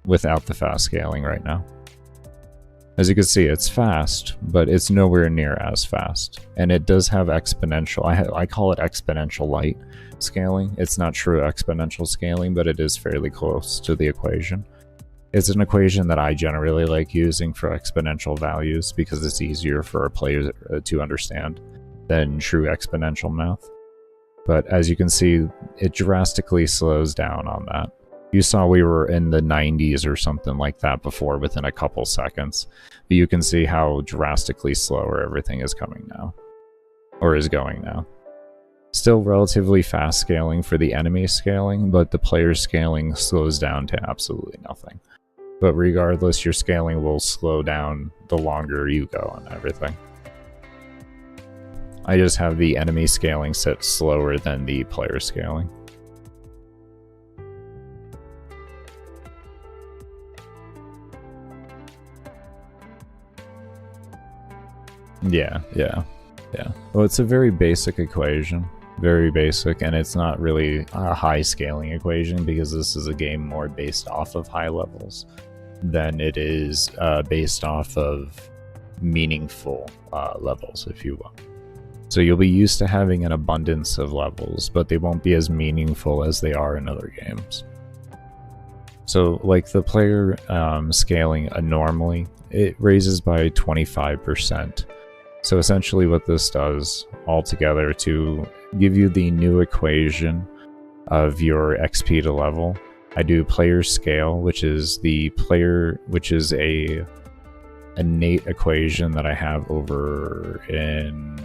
without the fast scaling right now. As you can see, it's fast, but it's nowhere near as fast. And it does have exponential, I call it exponential light scaling. It's not true exponential scaling, but it is fairly close to the equation. It's an equation that I generally like using for exponential values because it's easier for a player to understand than true exponential math. But as you can see, it drastically slows down on that You saw we were in the 90s or something like that before within a couple seconds. But you can see how drastically slower everything is coming now. Or is going now. Still relatively fast scaling for the enemy scaling, but the player scaling slows down to absolutely nothing. But regardless, your scaling will slow down the longer you go and everything. I just have the enemy scaling set slower than the player scaling. Yeah. Well, it's a very basic equation. Very basic, and it's not really a high scaling equation because this is a game more based off of high levels than it is based off of meaningful levels, if you will. So you'll be used to having an abundance of levels, but they won't be as meaningful as they are in other games. So like the player scaling normally, it raises by 25%. So essentially what this does altogether to give you the new equation of your XP to level, I do player scale, which is a innate equation that I have over in,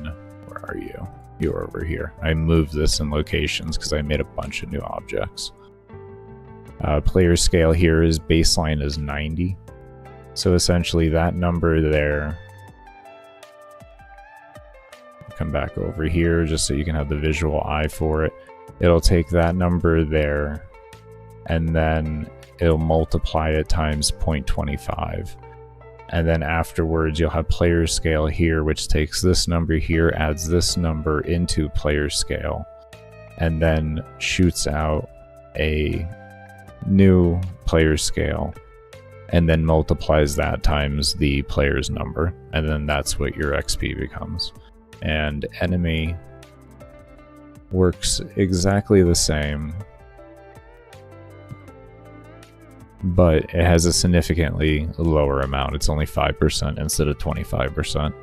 where are you? You're over here. I moved this in locations because I made a bunch of new objects. Player scale here is baseline is 90. So essentially that number there, come back over here just so you can have the visual eye for it. It'll take that number there and then it'll multiply it times 0.25. And then afterwards you'll have player scale here, which takes this number here, adds this number into player scale, and then shoots out a new player scale and then multiplies that times the player's number, and then that's what your XP becomes. And enemy works exactly the same, but it has a significantly lower amount. It's only 5% instead of 25%.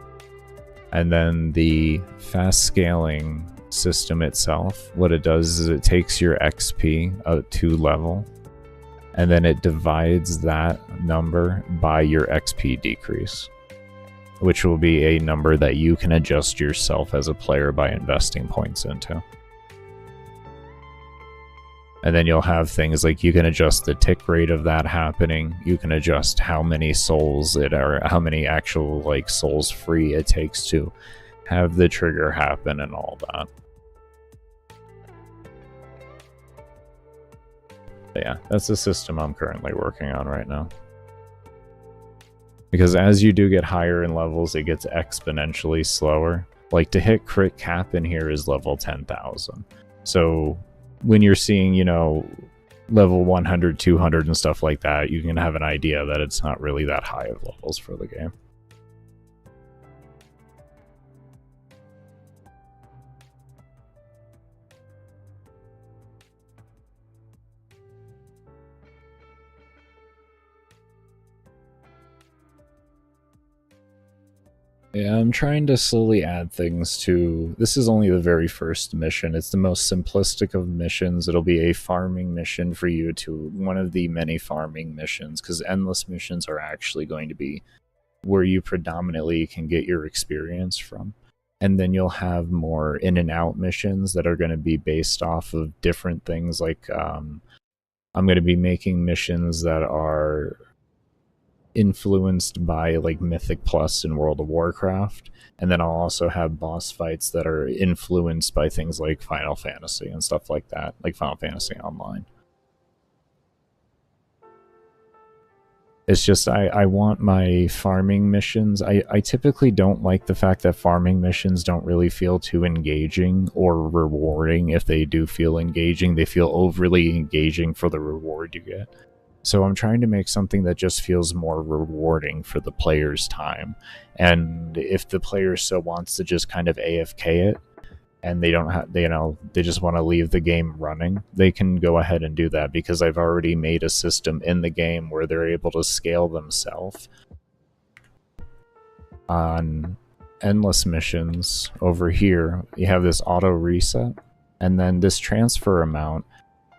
And then the fast scaling system itself, what it does is it takes your XP up to level, and then it divides that number by your XP decrease, which will be a number that you can adjust yourself as a player by investing points into. And then you'll have things like you can adjust the tick rate of that happening. You can adjust how many souls how many actual like souls free it takes to have the trigger happen and all that. But yeah, that's the system I'm currently working on right now. Because as you do get higher in levels, it gets exponentially slower. Like to hit crit cap in here is level 10,000. So when you're seeing, you know, level 100, 200 and stuff like that, you can have an idea that it's not really that high of levels for the game. Yeah, I'm trying to slowly add things to... This is only the very first mission. It's the most simplistic of missions. It'll be a farming mission for you to... One of the many farming missions, because endless missions are actually going to be where you predominantly can get your experience from. And then you'll have more in and out missions that are going to be based off of different things. Like, I'm going to be making missions that are influenced by like Mythic Plus in World of Warcraft, and then I'll also have boss fights that are influenced by things like Final Fantasy and stuff like that, like Final Fantasy Online. It's just I want my farming missions. I typically don't like the fact that farming missions don't really feel too engaging or rewarding. If they do feel engaging, they feel overly engaging for the reward you get. So I'm trying to make something that just feels more rewarding for the player's time. And if the player so wants to just kind of AFK it, and they don't have, they just want to leave the game running, they can go ahead and do that, because I've already made a system in the game where they're able to scale themselves on endless missions. Over here, you have this auto reset, and then this transfer amount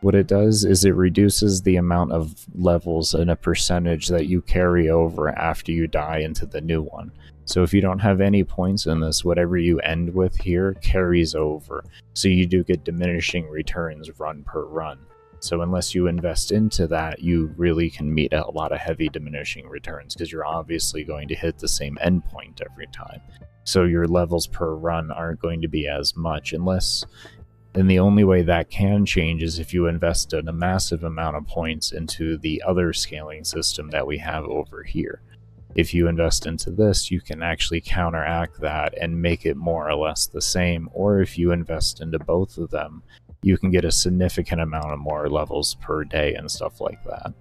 what it does is it reduces the amount of levels in a percentage that you carry over after you die into the new one. So if you don't have any points in this, whatever you end with here carries over. So you do get diminishing returns run per run. So unless you invest into that, you really can meet a lot of heavy diminishing returns because you're obviously going to hit the same endpoint every time. So your levels per run aren't going to be as much unless... And the only way that can change is if you invest in a massive amount of points into the other scaling system that we have over here. If you invest into this, you can actually counteract that and make it more or less the same. Or if you invest into both of them, you can get a significant amount of more levels per day and stuff like that.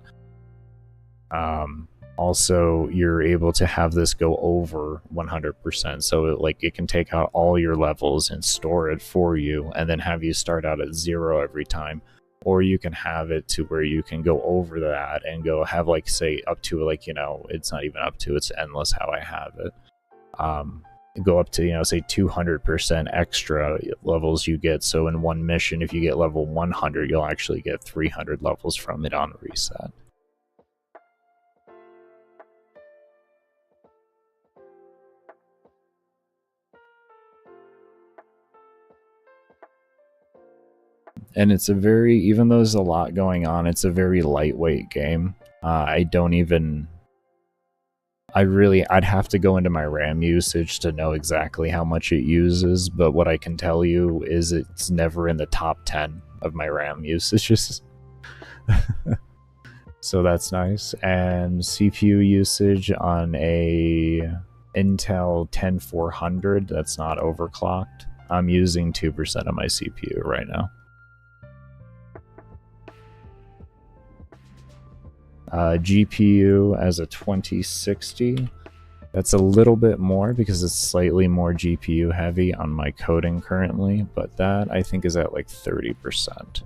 Also, you're able to have this go over 100%. So it can take out all your levels and store it for you and then have you start out at 0 every time. Or you can have it to where you can go over that and go have say up to it's not even up to, it's endless how I have it. Go up to, say 200% extra levels you get. So in one mission, if you get level 100, you'll actually get 300 levels from it on reset. And it's a very, even though there's a lot going on, it's a very lightweight game. I'd have to go into my RAM usage to know exactly how much it uses, but what I can tell you is it's never in the top 10 of my RAM usages. So that's nice. And CPU usage on a Intel 10400 that's not overclocked, I'm using 2% of my CPU right now. GPU as a 2060, that's a little bit more because it's slightly more GPU heavy on my coding currently, but that I think is at 30%.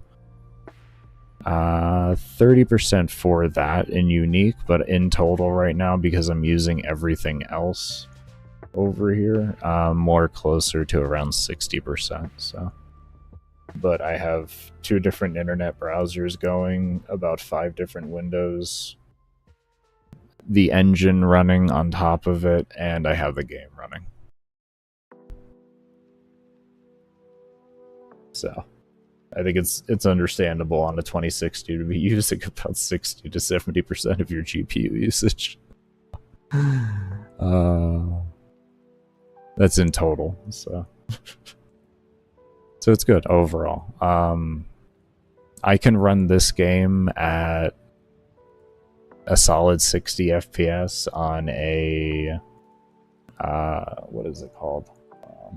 30% for that in unique, but in total right now, because I'm using everything else over here, more closer to around 60%. So, but I have 2 different internet browsers going, about 5 different windows, the engine running on top of it, and I have the game running. So I think it's understandable on a 2060 to be using about 60 to 70% of your GPU usage. That's in total, so so it's good overall. I can run this game at a solid 60 FPS on a what is it called?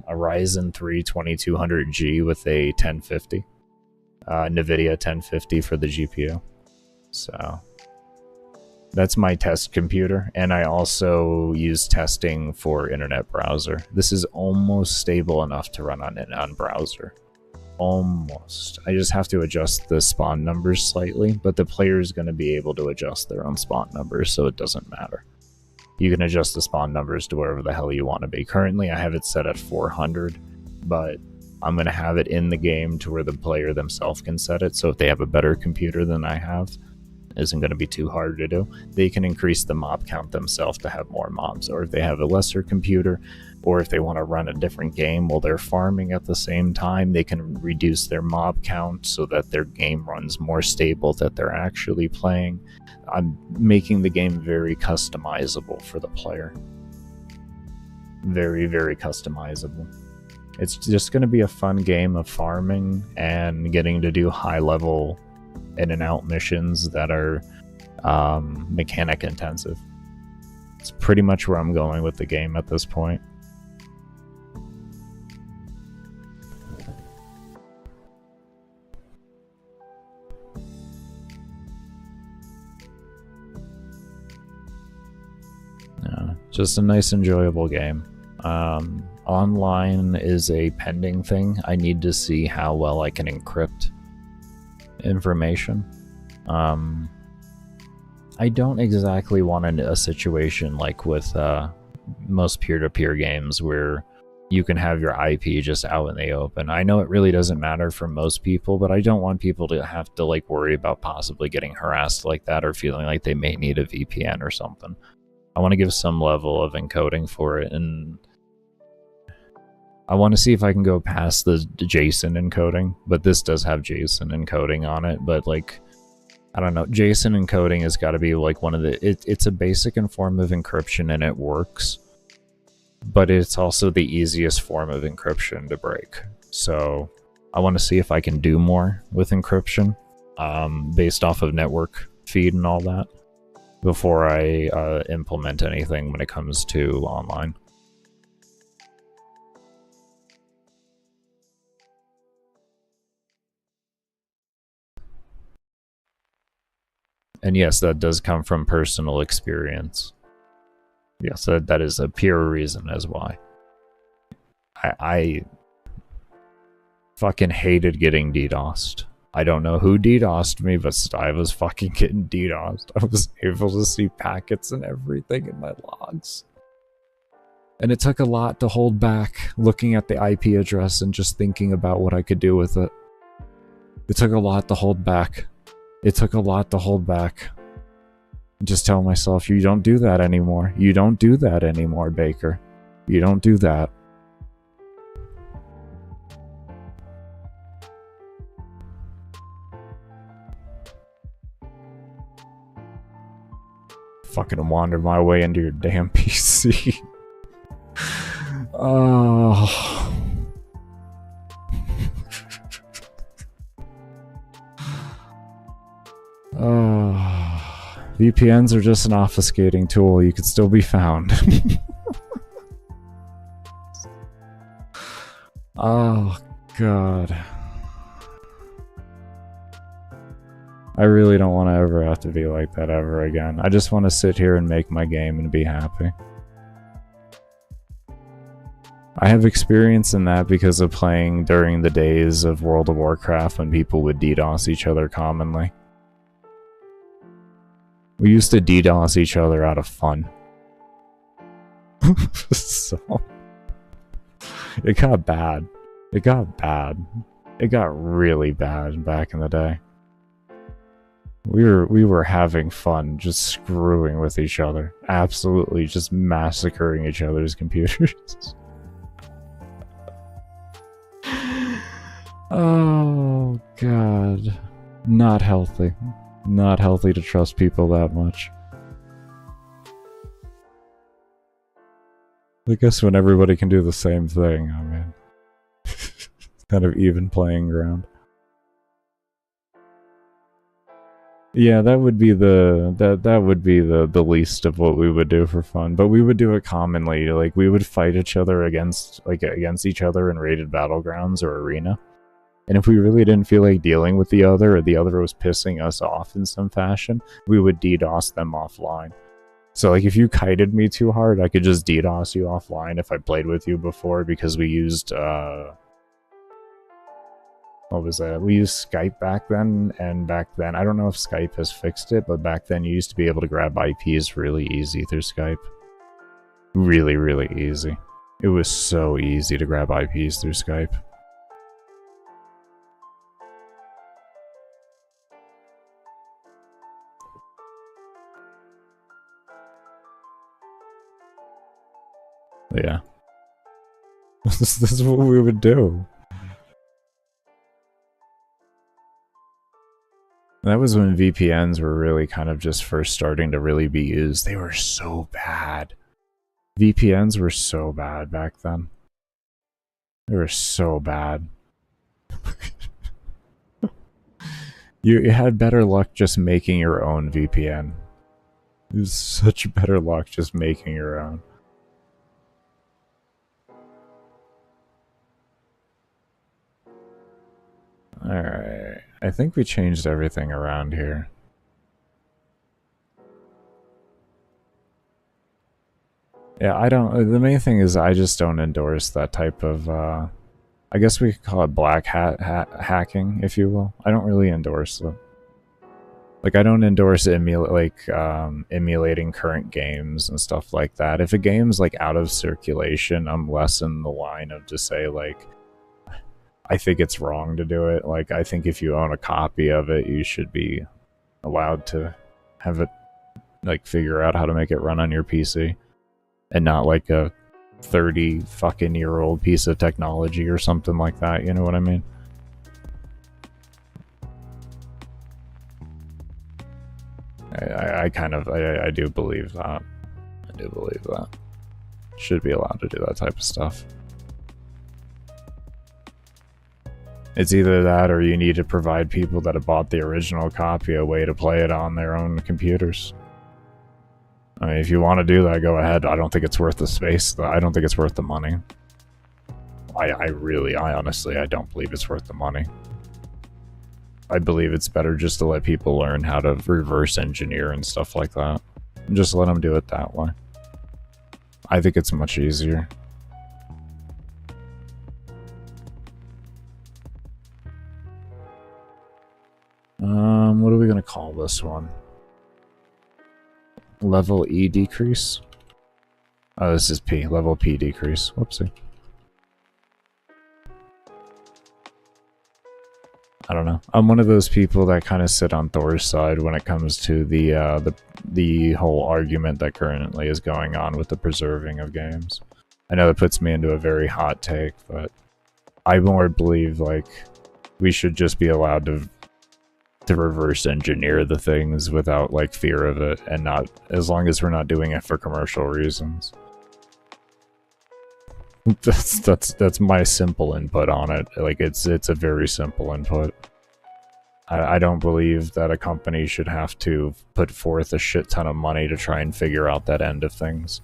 A Ryzen 3 2200G with a 1050. NVIDIA 1050 for the GPU. So that's my test computer, and I also use testing for internet browser. This is almost stable enough to run on browser. Almost. I just have to adjust the spawn numbers slightly, but the player is going to be able to adjust their own spawn numbers, so it doesn't matter. You can adjust the spawn numbers to wherever the hell you want to be. Currently, I have it set at 400, but I'm going to have it in the game to where the player themselves can set it, so if they have a better computer than I have, it isn't going to be too hard to do. They can increase the mob count themselves to have more mobs, or if they have a lesser computer, or if they want to run a different game while they're farming at the same time, they can reduce their mob count so that their game runs more stable that they're actually playing. I'm making the game very customizable for the player. Very, very customizable. It's just going to be a fun game of farming and getting to do high-level in-and-out missions that are mechanic intensive. It's pretty much where I'm going with the game at this point. Yeah, just a nice, enjoyable game. Online is a pending thing. I need to see how well I can encrypt information. I don't exactly want a situation like with most peer-to-peer games where you can have your IP just out in the open. I know it really doesn't matter for most people, but I don't want people to have to like worry about possibly getting harassed like that or feeling like they may need a VPN or something. I want to give some level of encoding for it, and I want to see if I can go past the JSON encoding, but this does have JSON encoding on it, but like, I don't know, JSON encoding has got to be like one of the, it's a basic form of encryption and it works, but it's also the easiest form of encryption to break. So I want to see if I can do more with encryption based off of network feed and all that before I implement anything when it comes to online. And yes, that does come from personal experience. Yes, that is a pure reason as why. I fucking hated getting DDoSed. I don't know who DDoSed me, but I was fucking getting DDoSed. I was able to see packets and everything in my logs. And it took a lot to hold back looking at the IP address and just thinking about what I could do with it. It took a lot to hold back. It took a lot to hold back. Just tell myself, you don't do that anymore. You don't do that anymore, Baker. You don't do that. Fucking wander my way into your damn PC. Oh. VPNs are just an obfuscating tool. You could still be found. Oh, God. I really don't want to ever have to be like that ever again. I just want to sit here and make my game and be happy. I have experience in that because of playing during the days of World of Warcraft when people would DDoS each other commonly. We used to DDoS each other out of fun. So it got bad. It got bad. It got really bad back in the day. We were having fun just screwing with each other. Absolutely just massacring each other's computers. Oh, God. Not healthy. Not healthy to trust people that much. I guess when everybody can do the same thing, I mean, kind of even playing ground. Yeah, that would be the least of what we would do for fun, but we would do it commonly. Like we would fight each other against each other in rated battlegrounds or arena. And if we really didn't feel like dealing with the other, or the other was pissing us off in some fashion, we would DDoS them offline. So like if you kited me too hard, I could just DDoS you offline if I played with you before, because we used what was that? We used Skype back then, and back then, I don't know if Skype has fixed it, but back then you used to be able to grab IPs really easy through Skype. Really, really easy. It was so easy to grab IPs through Skype. Yeah. This is what we would do. That was when VPNs were really kind of just first starting to really be used. They were so bad. VPNs were so bad back then. They were so bad. You had better luck just making your own VPN. It was such better luck just making your own. Alright, I think we changed everything around here. Yeah, I don't, the main thing is I just don't endorse that type of, I guess we could call it black hat hacking, if you will. I don't really endorse it. Like, I don't endorse emulating current games and stuff like that. If a game's like out of circulation, I'm less in the line of to say like, I think it's wrong to do it. Like, I think if you own a copy of it, you should be allowed to have it, like, figure out how to make it run on your PC, and not like a 30 fucking year old piece of technology or something like that. You know what I mean? I do believe that. I do believe that. Should be allowed to do that type of stuff. It's either that or you need to provide people that have bought the original copy a way to play it on their own computers. I mean, if you want to do that, go ahead. I don't think it's worth the space. I don't think it's worth the money. I honestly, I don't believe it's worth the money. I believe it's better just to let people learn how to reverse engineer and stuff like that. And just let them do it that way. I think it's much easier. What are we gonna call this one? Level E decrease? Oh, this is P. Level P decrease. Whoopsie. I don't know. I'm one of those people that kind of sit on Thor's side when it comes to the whole argument that currently is going on with the preserving of games. I know that puts me into a very hot take, but I more believe like we should just be allowed to reverse engineer the things without like fear of it, and not as long as we're not doing it for commercial reasons. That's my simple input on it. Like it's a very simple input. I don't believe that a company should have to put forth a shit ton of money to try and figure out that end of things.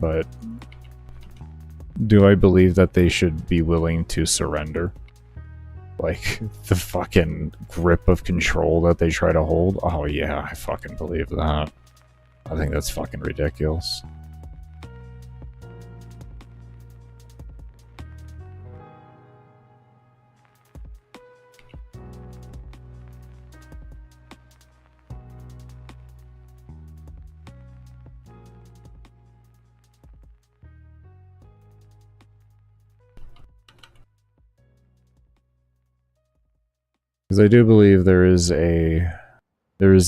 But do I believe that they should be willing to surrender? Like, the fucking grip of control that they try to hold? Oh yeah, I fucking believe that. I think that's fucking ridiculous. Because I do believe there is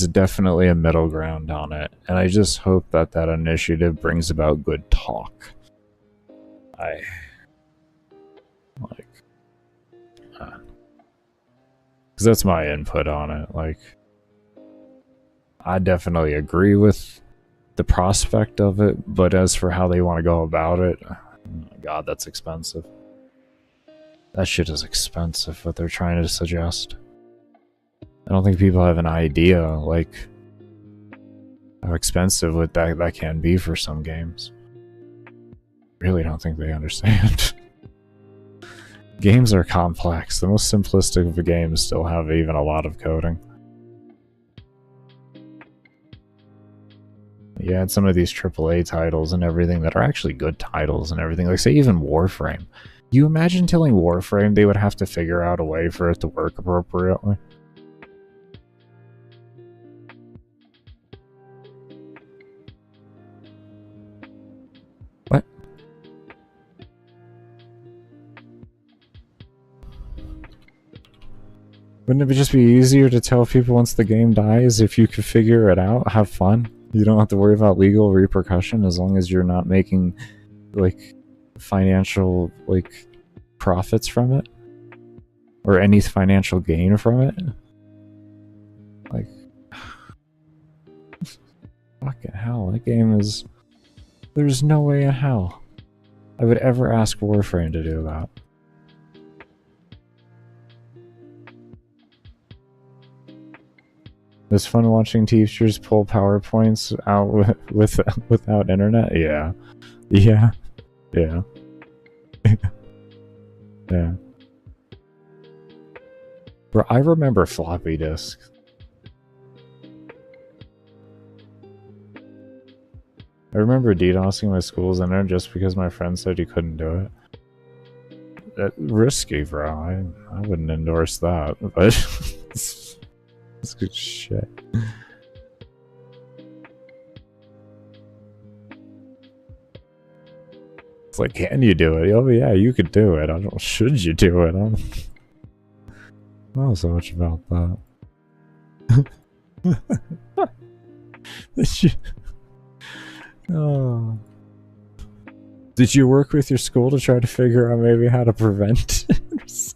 definitely a middle ground on it, and I just hope that that initiative brings about good talk. Because that's my input on it. Like, I definitely agree with the prospect of it, but as for how they want to go about it, oh God, that's expensive. That shit is expensive, what they're trying to suggest. I don't think people have an idea, like, how expensive that can be for some games. Really don't think they understand. Games are complex. The most simplistic of the games still have even a lot of coding. You had some of these AAA titles and everything that are actually good titles and everything. Like, say, even Warframe. You imagine telling Warframe they would have to figure out a way for it to work appropriately? What? Wouldn't it just be easier to tell people once the game dies if you could figure it out, have fun? You don't have to worry about legal repercussion as long as you're not making, like, financial, like, profits from it? Or any financial gain from it? Like, fucking hell, that game is... There's no way in hell I would ever ask Warframe to do that. It's fun watching teachers pull PowerPoints out without internet? Yeah. Yeah. Yeah. Yeah. Bro, I remember floppy disks. I remember DDoSing my school's internet just because my friend said you couldn't do it. risky, bro. I wouldn't endorse that, but it's good shit. It's like, can you do it? Oh yeah, you could do it. I don't. Should you do it? I don't know so much about that. Oh. Did you work with your school to try to figure out maybe how to prevent it? It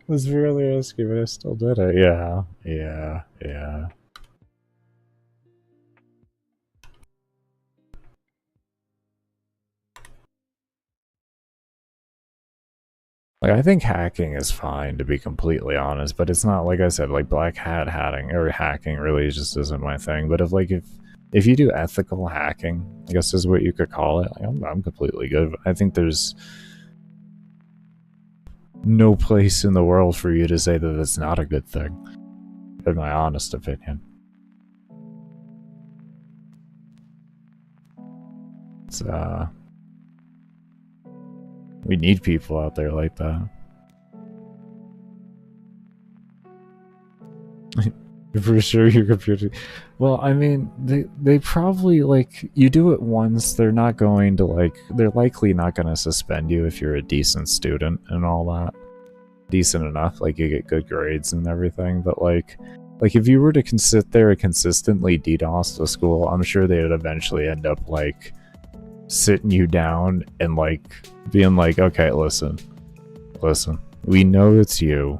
was really risky, but I still did it. Yeah. Like, I think hacking is fine, to be completely honest, but it's not, like I said, like black hat hatting or hacking really just isn't my thing. But if you do ethical hacking, I guess is what you could call it, like, I'm completely good. I think there's no place in the world for you to say that it's not a good thing, in my honest opinion. It's, we need people out there like that. You're for sure your computer... Well, I mean, they probably, like, you do it once, they're not going to, like, they're likely not going to suspend you if you're a decent student and all that. Decent enough, like, you get good grades and everything, but, like if you were to sit there and consistently DDoS the school, I'm sure they'd eventually end up, like, sitting you down and, like, being like, okay, listen, we know it's you.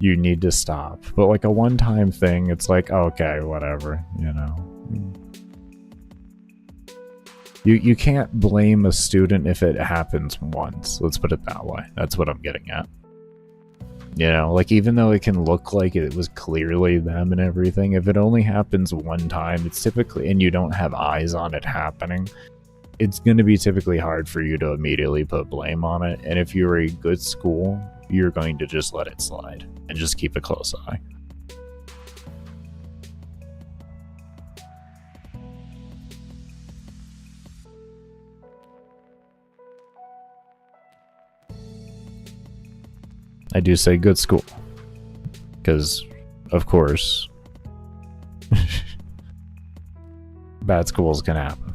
You need to stop. But, like, a one-time thing, it's like, okay, whatever, you know. You can't blame a student if it happens once. Let's put it that way. That's what I'm getting at. You know, like, even though it can look like it was clearly them and everything, if it only happens one time, it's typically, and you don't have eyes on it happening, it's going to be typically hard for you to immediately put blame on it. And if you're a good school, you're going to just let it slide and just keep a close eye. I do say good school, because, of course, bad schools can happen.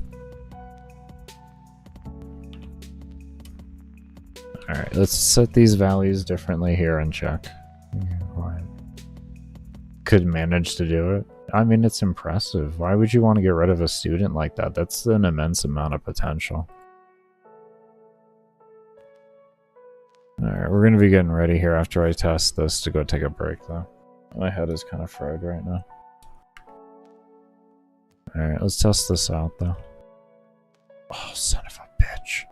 Alright, let's set these values differently here and check. Could manage to do it. I mean, it's impressive. Why would you want to get rid of a student like that? That's an immense amount of potential. Alright, we're going to be getting ready here after I test this to go take a break, though. My head is kind of fried right now. Alright, let's test this out, though. Oh, son of a bitch.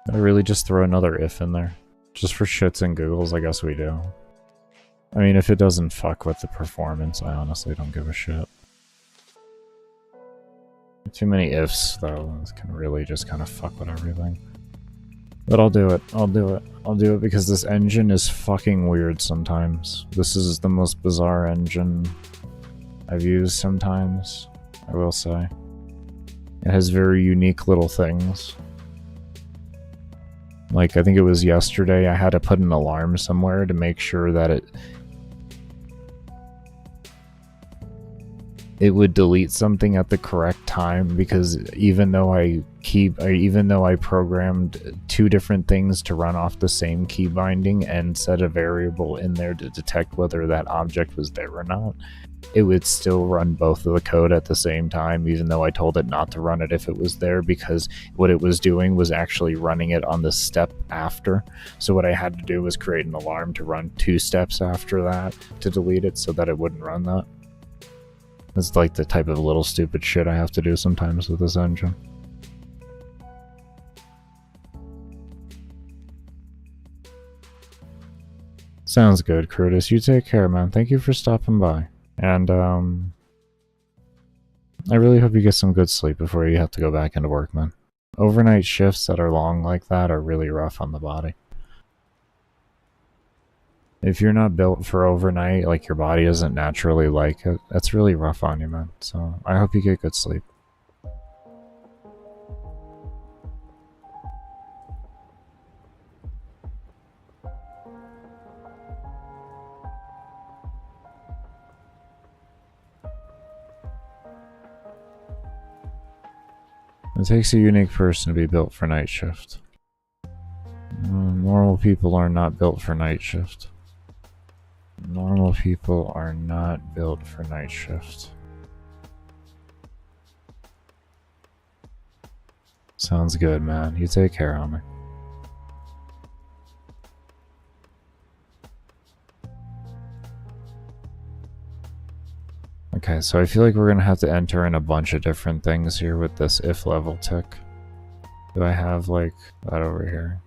I really just throw another if in there. Just for shits and giggles, I guess we do. I mean, if it doesn't fuck with the performance, I honestly don't give a shit. Too many ifs, though, can really just kind of fuck with everything. But I'll do it. I'll do it because this engine is fucking weird sometimes. This is the most bizarre engine I've used sometimes, I will say. It has very unique little things. Like, I think it was yesterday, I had to put an alarm somewhere to make sure that it would delete something at the correct time, because even though I programmed two different things to run off the same key binding and set a variable in there to detect whether that object was there or not, it would still run both of the code at the same time, even though I told it not to run it if it was there, because what it was doing was actually running it on the step after. So what I had to do was create an alarm to run 2 steps after that to delete it so that it wouldn't run that. It's like the type of little stupid shit I have to do sometimes with this engine. Sounds good, Curtis. You take care, man. Thank you for stopping by. And, I really hope you get some good sleep before you have to go back into work, man. Overnight shifts that are long like that are really rough on the body. If you're not built for overnight, like your body isn't naturally like it, that's really rough on you, man. So I hope you get good sleep. It takes a unique person to be built for night shift. Normal people are not built for night shift. Normal people are not built for night shift. Sounds good, man. You take care of me. Okay, so I feel like we're gonna have to enter in a bunch of different things here with this if level tick. Do I have like that over here?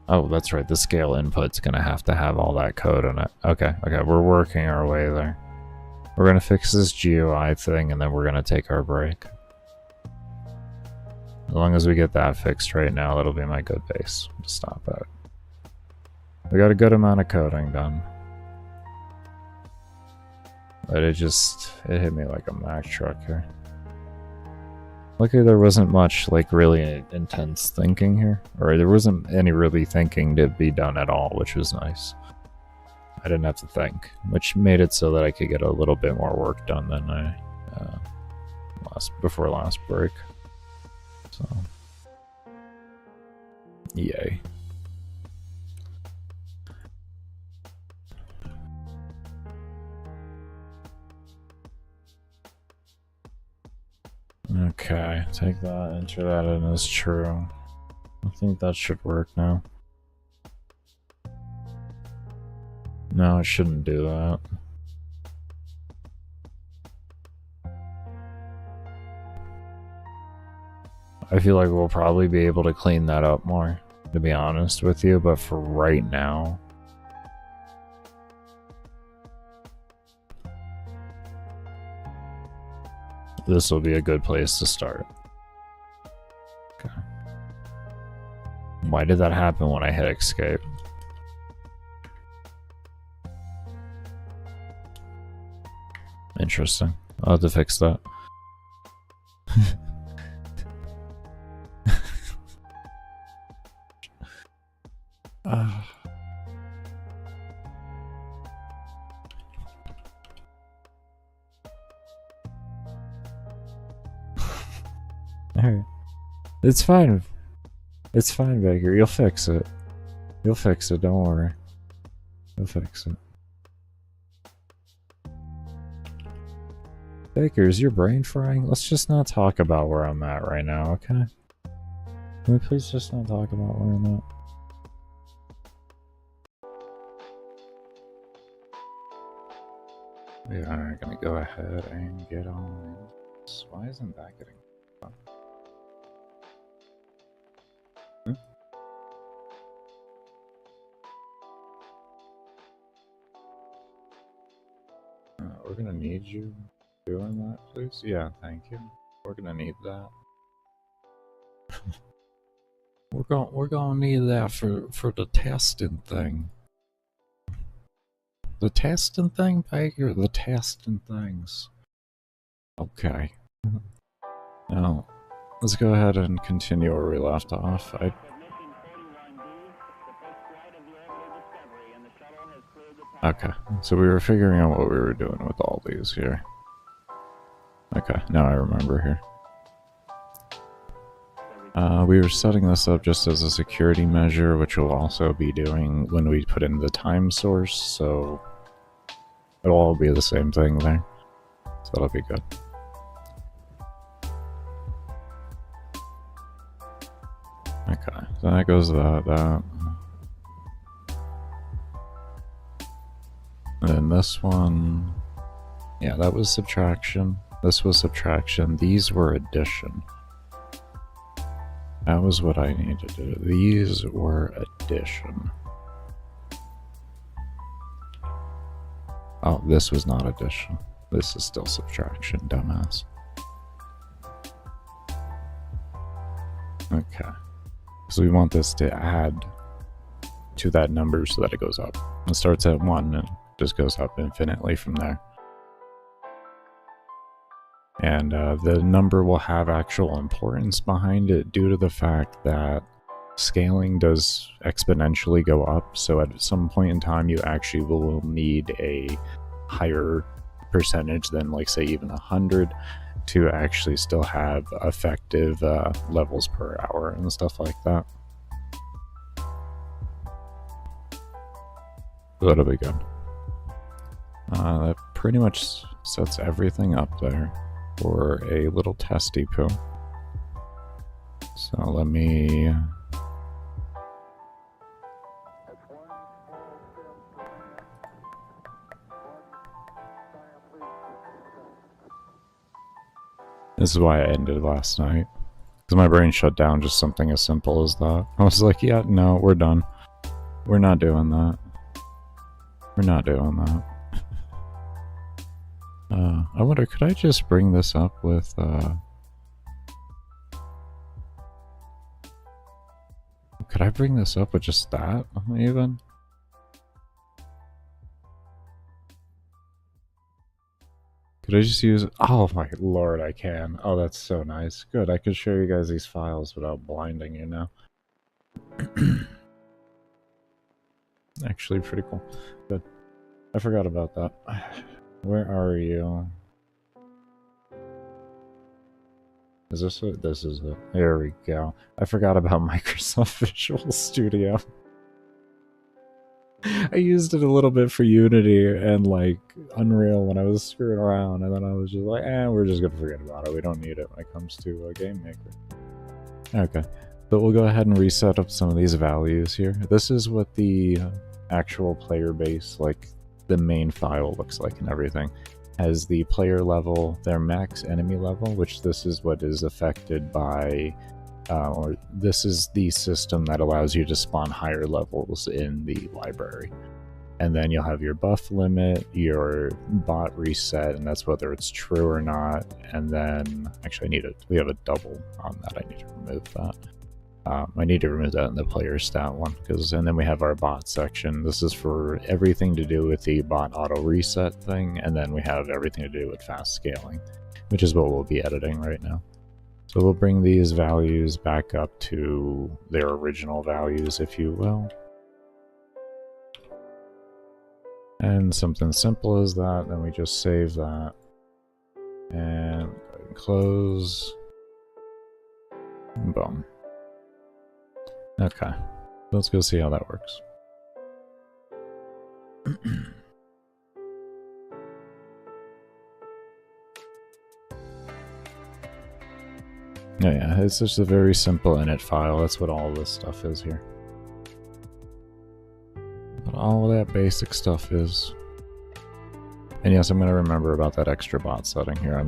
Oh, that's right. The scale input's gonna have to have all that code in it. Okay, we're working our way there. We're gonna fix this GUI thing and then we're gonna take our break. As long as we get that fixed right now, that'll be my good base to stop at. We got a good amount of coding done. But it hit me like a Mack truck here. Luckily there wasn't much like really intense thinking here. Or there wasn't any really thinking to be done at all, which was nice. I didn't have to think, which made it so that I could get a little bit more work done than I before last break. So, yay. Okay, take that, enter that in as true. I think that should work now. No, it shouldn't do that. I feel like we'll probably be able to clean that up more, to be honest with you, but for right now... this will be a good place to start. Okay. Why did that happen when I hit escape? Interesting. I'll have to fix that. Alright. It's fine. It's fine, Baker. You'll fix it. You'll fix it, don't worry. You'll fix it. Baker, is your brain frying? Let's just not talk about where I'm at right now, okay? Can we please just not talk about where I'm at? We are gonna go ahead and get on this. Why isn't that getting... we're gonna need you doing that, please. Yeah, thank you. We're gonna need that. we're gonna need that for the testing thing. The testing thing, Baker? The testing things. Okay. Now, let's go ahead and continue where we left off. Okay, so we were figuring out what we were doing with all these here. Okay, now I remember here. We were setting this up just as a security measure, which we'll also be doing when we put in the time source, so it'll all be the same thing there. So that'll be good. Okay, so that goes that. And then this one, yeah, that was subtraction. This was subtraction. These were addition. That was what I needed to do. These were addition. Oh, this was not addition. This is still subtraction, dumbass. Okay. So we want this to add to that number so that it goes up. It starts at 1 and just goes up infinitely from there. And the number will have actual importance behind it due to the fact that scaling does exponentially go up. So at some point in time, you actually will need a higher percentage than, like, say, even 100 to actually still have effective levels per hour and stuff like that. That'll be good. That pretty much sets everything up there for a little testy poo. So let me... This is why I ended last night. Because my brain shut down just something as simple as that. I was like, yeah, no, we're done. We're not doing that. We're not doing that. I wonder, could I just bring this up with, could I bring this up with just that, even? Could I just use... Oh my lord, I can. Oh, that's so nice. Good, I could show you guys these files without blinding you now. Actually, pretty cool. Good. I forgot about that. Where are you? Is this it? This is it. There we go. I forgot about Microsoft Visual Studio. I used it a little bit for Unity and, like, Unreal when I was screwing around, and then I was just like, we're just gonna forget about it. We don't need it when it comes to a game maker. Okay, but we'll go ahead and reset up some of these values here. This is what the actual player base, like the main file, looks like and everything. Has the player level, their max enemy level, which this is what is affected by, or this is the system that allows you to spawn higher levels in the library. And then you'll have your buff limit, your bot reset, and that's whether it's true or not. And then, actually we have a double on that, I need to remove that. I need to remove that in the player stat one, and then we have our bot section. This is for everything to do with the bot auto reset thing, and then we have everything to do with fast scaling, which is what we'll be editing right now. So we'll bring these values back up to their original values, if you will. And something simple as that, then we just save that. And close. Boom. Okay, let's go see how that works. Yeah, it's just a very simple init file. That's what all this stuff is here. What all that basic stuff is. And yes, I'm going to remember about that extra bot setting here.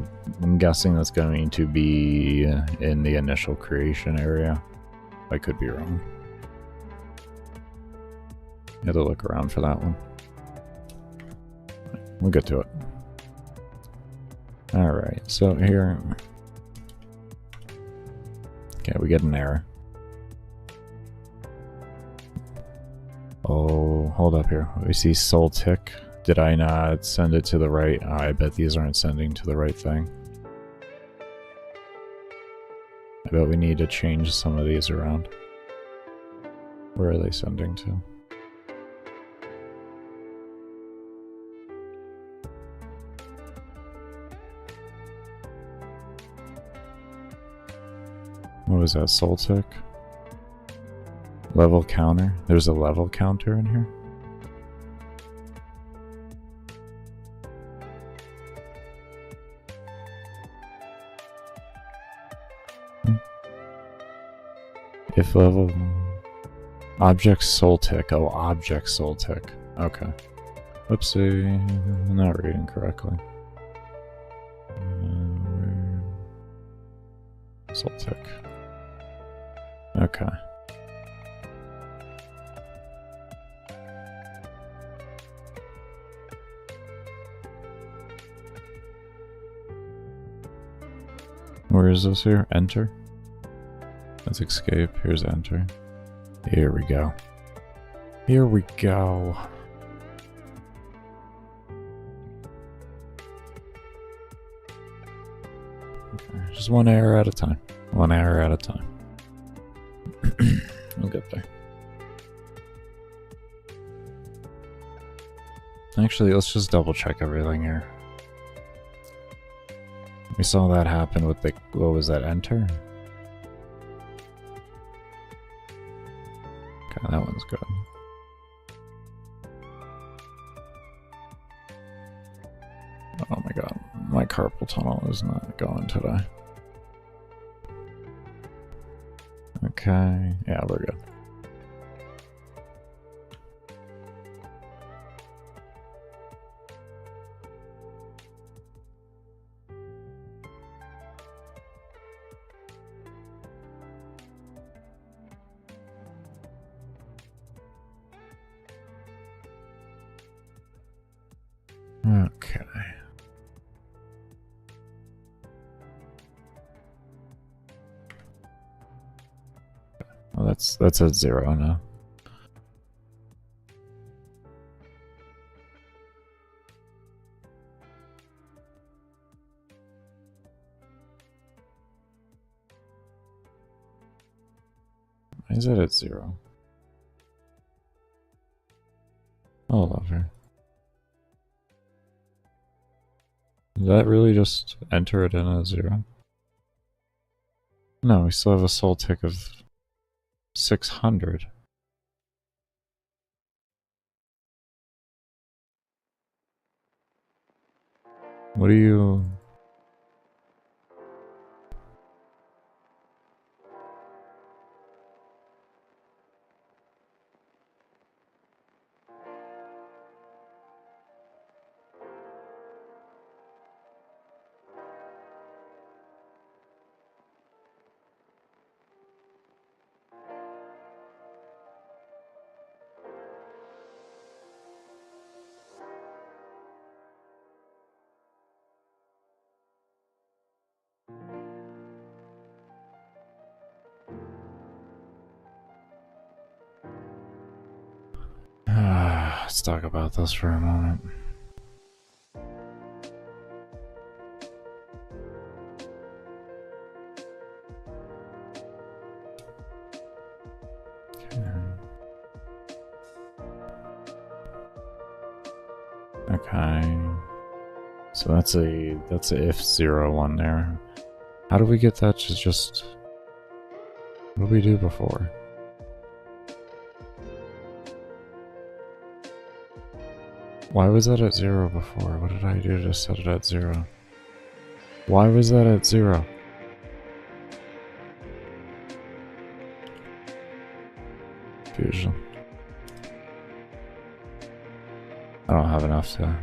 I'm guessing that's going to be in the initial creation area. I could be wrong. You have to look around for that one. We'll get to it. Alright, so here... Okay, we get an error. Oh, hold up here. We see soul tick. Did I not send it to the right? I bet these aren't sending to the right thing. I bet we need to change some of these around. Where are they sending to? What was that, soul tick? Level counter? There's a level counter in here? If level... Object soul tick. Oh, object soul tick. Okay. Whoopsie. I'm not reading correctly. Soul tick. Okay. Where is this here? Enter? Let's escape. Here's enter. Here we go. Here we go. Okay, just one error at a time. One error at a time. We'll get there. Actually, let's just double check everything here. We saw that happen with the, what was that, enter? Okay, that one's good. Oh my god, my carpal tunnel is not going today. Okay, yeah, we're good. Okay. Well, that's at 0 now. Why is it at 0? Oh, love her. Did that really just enter it in at 0? No, we still have a soul tick of 600. What do you... Let's talk about this for a moment. Okay. So that's a if 0 one there. How do we get that to just... What did we do before? Why was that at 0 before? What did I do to set it at 0? Why was that at 0? Fusion. I don't have enough to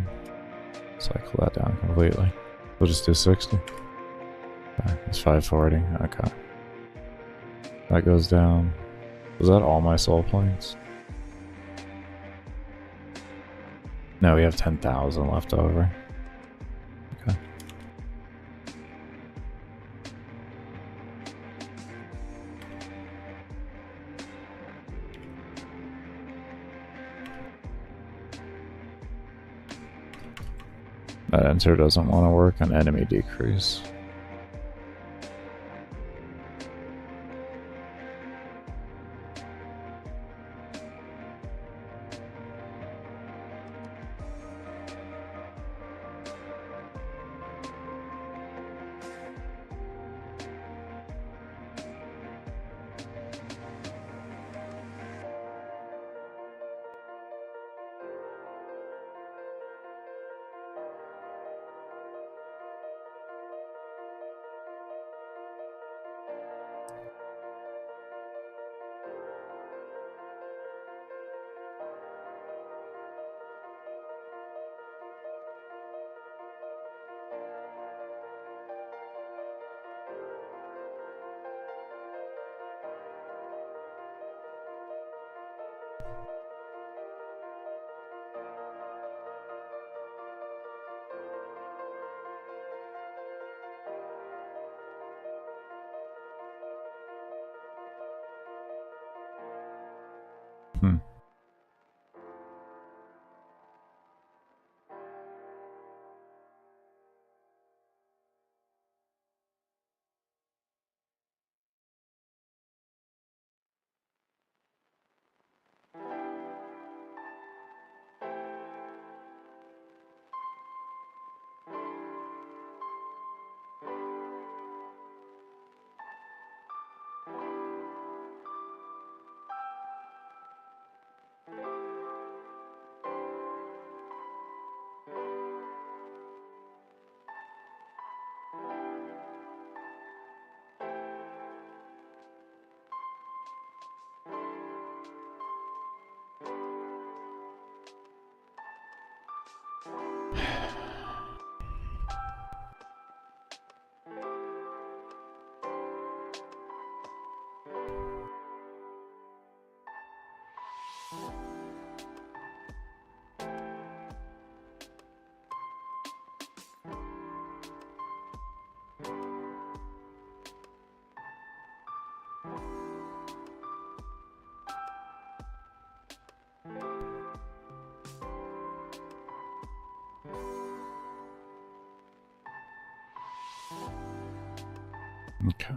cycle that down completely. We'll just do 60. Okay, it's 540. Okay. That goes down. Was that all my soul points? No, we have 10,000 left over. Okay. That enter doesn't want to work on enemy decrease. Hmm. Okay.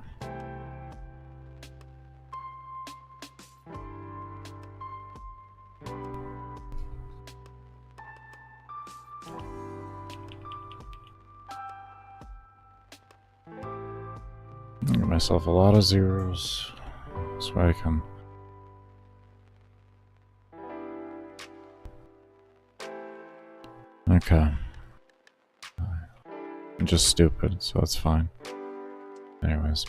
Give myself a lot of zeros so I can. Okay. I'm just stupid, so that's fine. Anyways.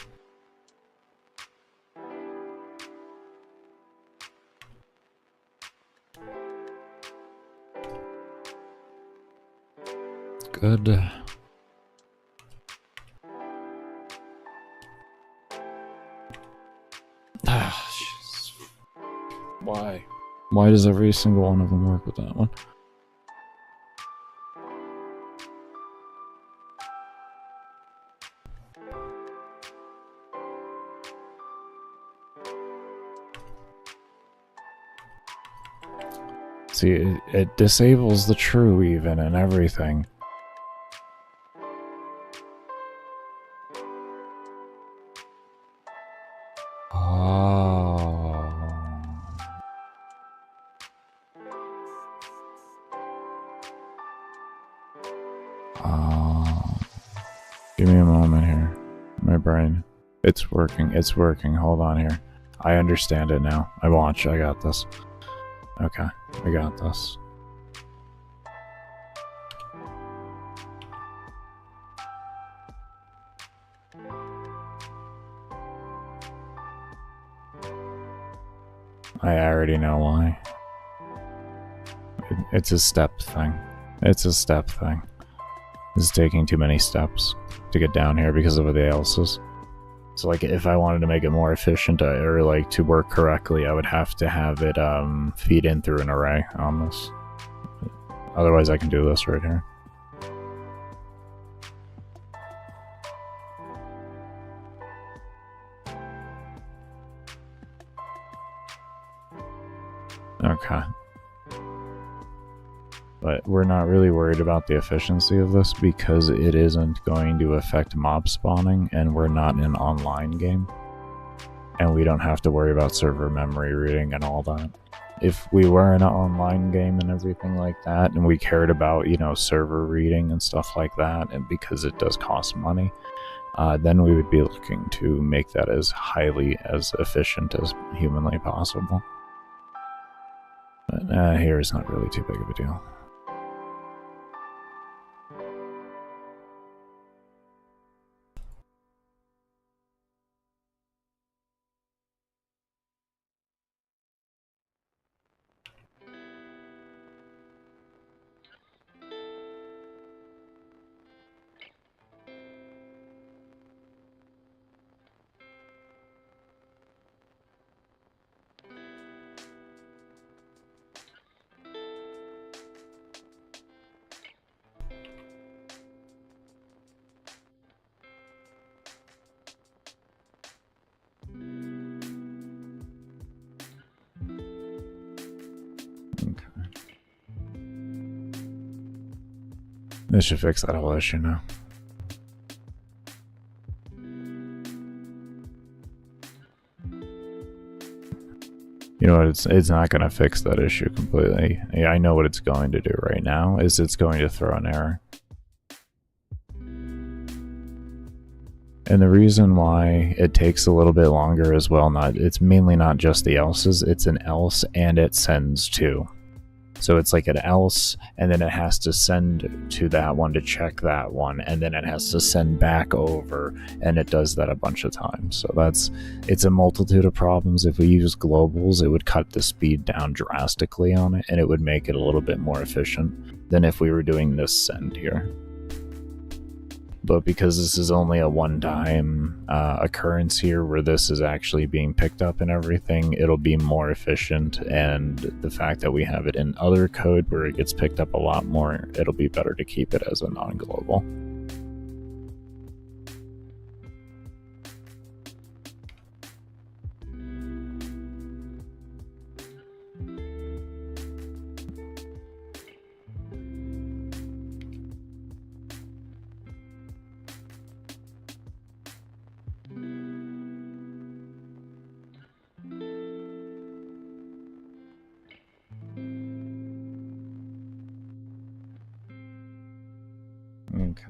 Good. Ah, jeez. Why? Why does every single one of them work with that one? See, it disables the true even and everything. Oh. Oh. Give me a moment here. My brain. It's working. It's working. Hold on here. I understand it now. I got this. Okay. I got this. I already know why. It's a step thing. It's a step thing. It's taking too many steps to get down here because of the else's. So like if I wanted to make it more efficient or like to work correctly, I would have to have it feed in through an array on this. Otherwise I can do this right here. Okay. But we're not really worried about the efficiency of this because it isn't going to affect mob spawning and we're not in an online game. And we don't have to worry about server memory reading and all that. If we were in an online game and everything like that, and we cared about, you know, server reading and stuff like that, and because it does cost money, then we would be looking to make that as efficient as humanly possible. But here is not really too big of a deal. This should fix that whole issue now. You know what, it's not going to fix that issue completely. Yeah, I know what it's going to do right now, is it's going to throw an error. And the reason why it takes a little bit longer as well, it's mainly not just the else's, it's an else and it sends to. So it's like an else, and then it has to send to that one to check that one, and then it has to send back over, and it does that a bunch of times. So it's a multitude of problems. If we use globals, it would cut the speed down drastically on it, and it would make it a little bit more efficient than if we were doing this send here. But because this is only a one-time occurrence here where this is actually being picked up and everything, it'll be more efficient, and the fact that we have it in other code where it gets picked up a lot more, it'll be better to keep it as a non-global. Okay.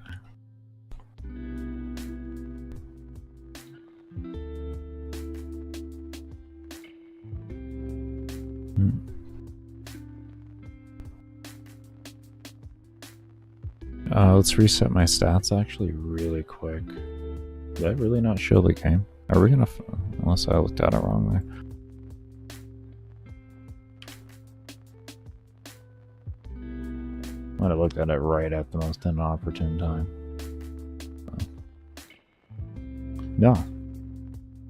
Let's reset my stats actually really quick. Did I really not show the game? Are we gonna... unless I looked at it wrong there. Might have looked at it right at the most inopportune time. No.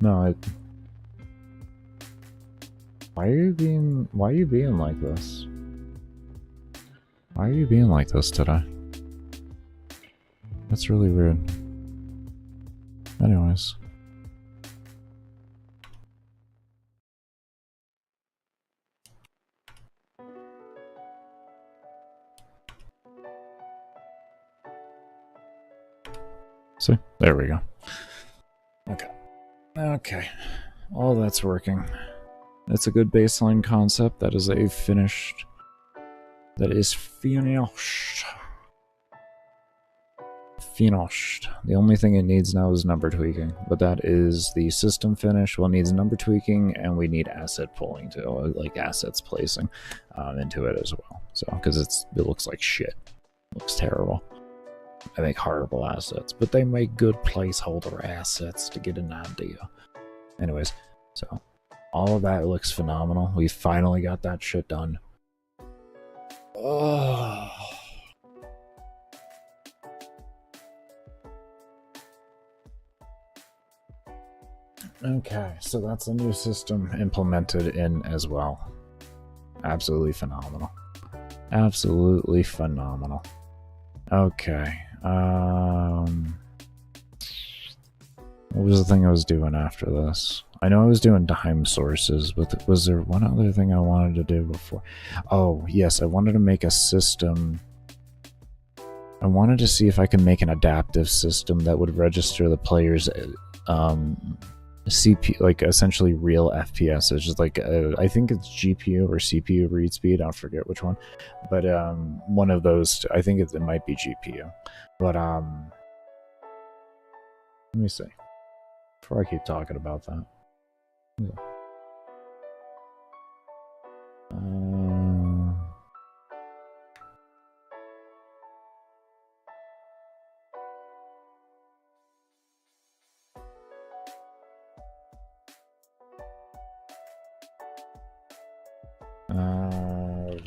No, why are you being like this? Why are you being like this today? That's really weird. Anyways. See, there we go. Okay, all that's working. It's a good baseline concept. That is finished. Finished. The only thing it needs now is number tweaking, but that is the system finish. Well, it needs number tweaking, and we need asset pulling to like assets placing into it as well. So, because it looks like shit. It looks terrible. I make horrible assets, but they make good placeholder assets to get an idea. Anyways, so all of that looks phenomenal. We finally got that shit done. Oh. Okay, so that's a new system implemented in as well. Absolutely phenomenal. Absolutely phenomenal. Okay. What was the thing I was doing after this? I know I was doing time sources, but was there one other thing I wanted to do before? Oh, yes, I wanted to make a system. I wanted to see if I could make an adaptive system that would register the player's CPU, like essentially real FPS. It's just like I think it's GPU or CPU read speed. I forget which one, but one of those. I think it might be GPU. But let me see. Before I keep talking about that.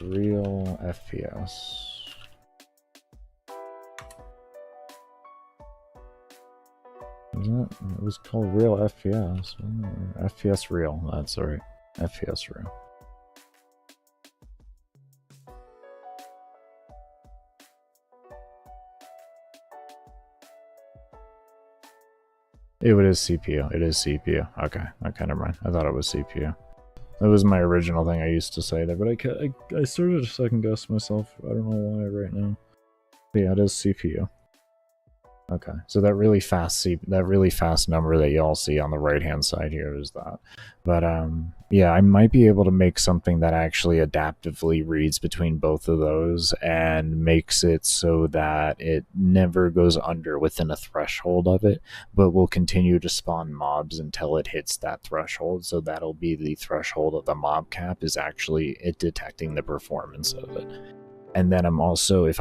Real FPS. Isn't it? It was called Real FPS. FPS Real, that's right. FPS Real. It is CPU. It is CPU. Okay, never mind. I thought it was CPU. That was my original thing I used to say there, but I started to second guess myself. I don't know why right now. Yeah, it is CPU. Okay, so that really fast number that y'all see on the right hand side here is that. But yeah, I might be able to make something that actually adaptively reads between both of those and makes it so that it never goes under within a threshold of it, but will continue to spawn mobs until it hits that threshold. So that'll be the threshold of the mob cap, is actually it detecting the performance of it. And then I'm also,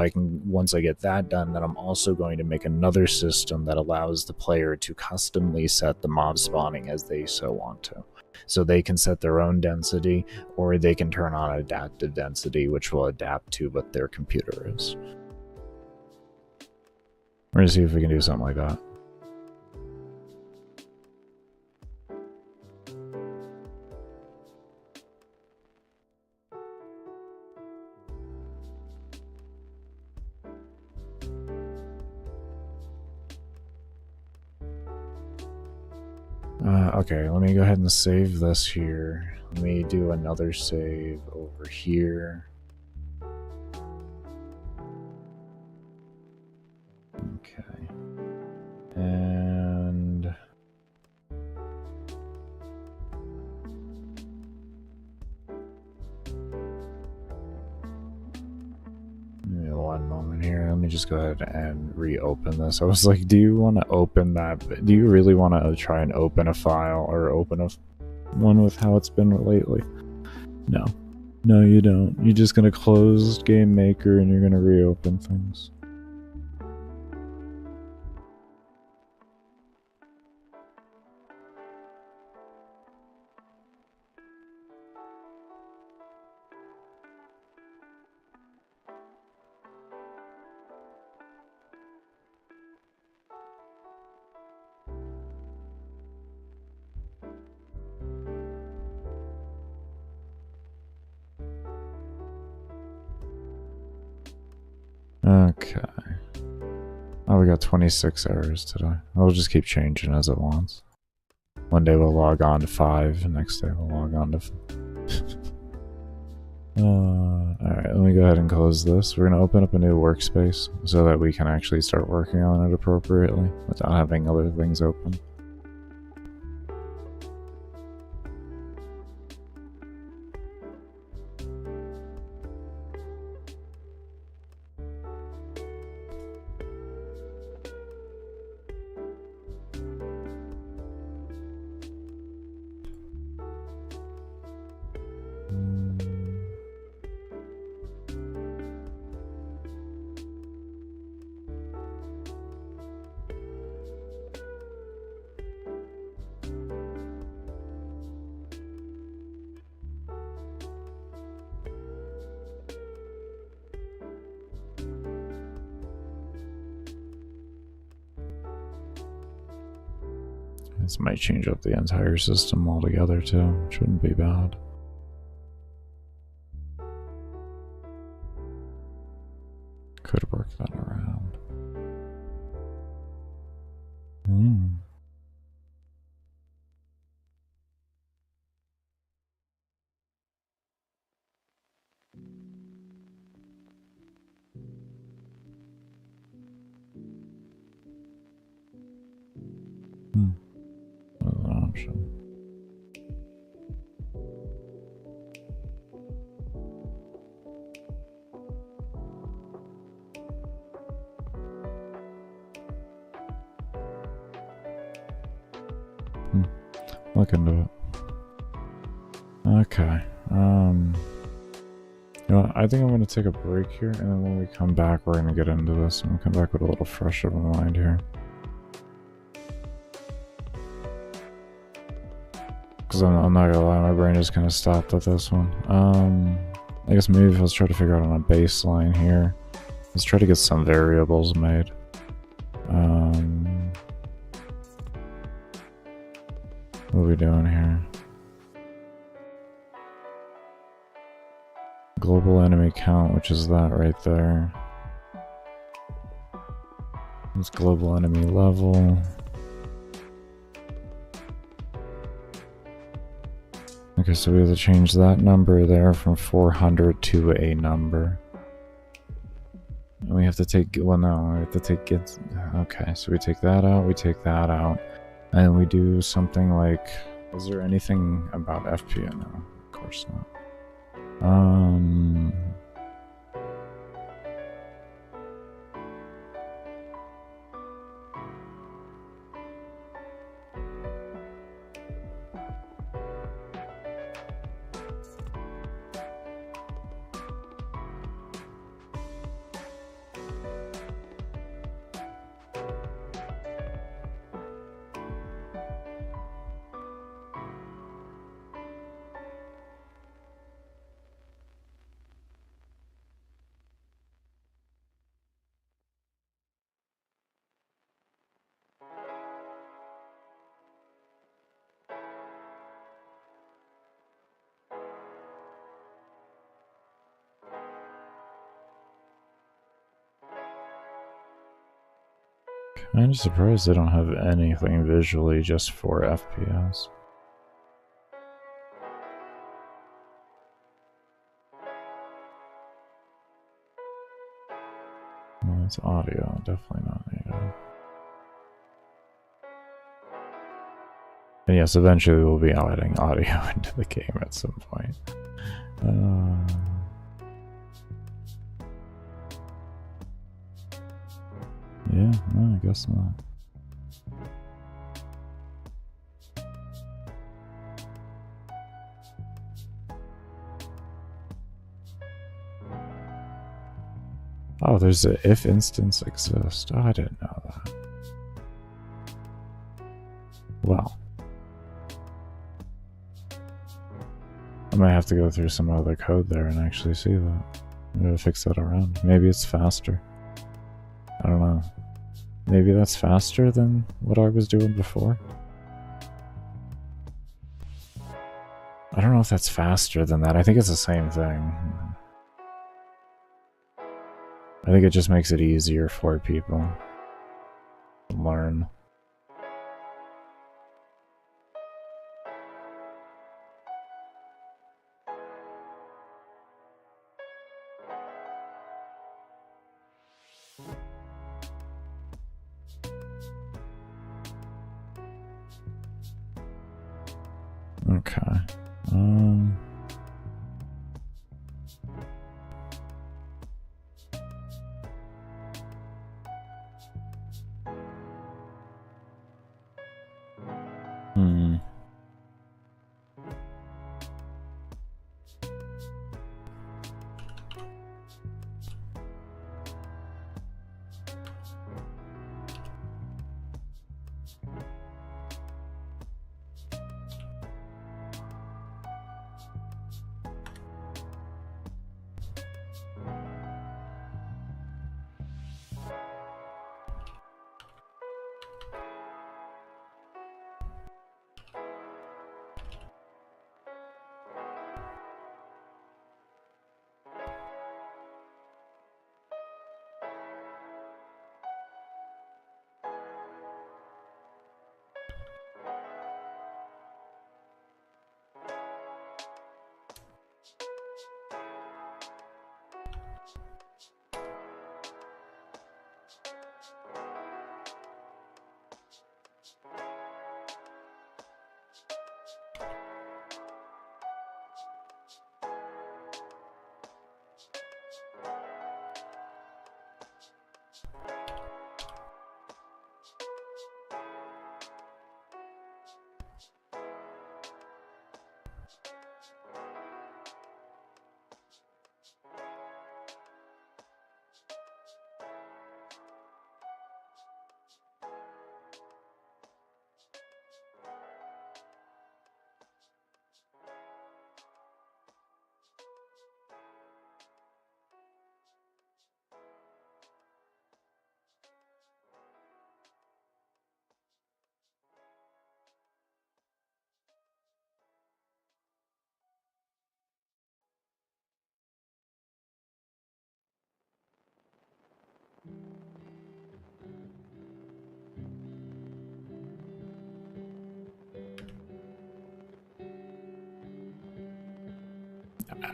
once I get that done, then I'm also going to make another system that allows the player to customly set the mob spawning as they so want to. So they can set their own density, or they can turn on adaptive density, which will adapt to what their computer is. We're going to see if we can do something like that. Okay, let me go ahead and save this here. Let me do another save over here. Okay. And... one moment here. Let me just go ahead and reopen this. I was like, do you want to open that? Do you really want to try and open a file or open one with how it's been lately? No. No, you don't. You're just going to close GameMaker and you're going to reopen things. Okay. Oh, we got 26 errors today. I'll just keep changing as it wants. One day we'll log on to 5, and next day we'll log on to... Alright, let me go ahead and close this. We're going to open up a new workspace so that we can actually start working on it appropriately without having other things open. This might change up the entire system altogether too, which wouldn't be bad. Could work that around. That's an option. Look into it. Okay. You know what? I think I'm going to take a break here, and then when we come back, we're going to get into this. I'm going to come back with a little fresh of a mind here. Because I'm not gonna lie, my brain just kind of stopped at this one. I guess maybe if let's try to figure out on a baseline here. Let's try to get some variables made. What are we doing here? Global enemy count, which is that right there. It's global enemy level. Okay, so we have to change that number there from 400 to a number. And we have to take, well no, we have to take it, okay, so we take that out, and we do something like, is there anything about FPA? No, of course not. I'm surprised they don't have anything visually just for FPS. Well, it's audio, definitely not native. And yes, eventually we'll be adding audio into the game at some point. Yeah, no, I guess not. Oh, there's a if instance exists. Oh, I didn't know that. Well, I might have to go through some other code there and actually see that. I'm gonna fix that around. Maybe it's faster. I don't know. Maybe that's faster than what I was doing before? I don't know if that's faster than that. I think it's the same thing. I think it just makes it easier for people to learn. Okay.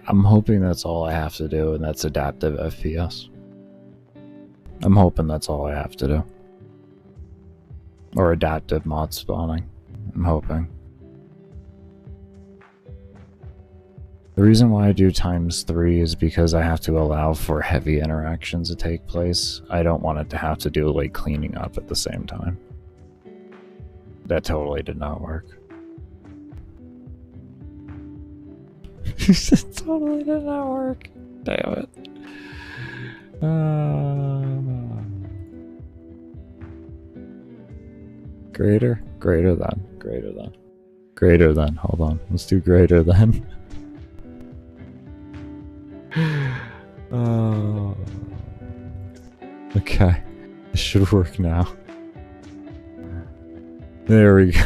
I'm hoping that's all I have to do, and that's adaptive FPS. hoping that's all I have to do. Or adaptive mod spawning. I'm hoping. The reason why I do ×3 is because I have to allow for heavy interactions to take place. I don't want it to have to do like cleaning up at the same time. That totally did not work. It totally did not work. Damn it. Greater than. Hold on. Let's do greater than. Oh. Okay. This should work now. There we go.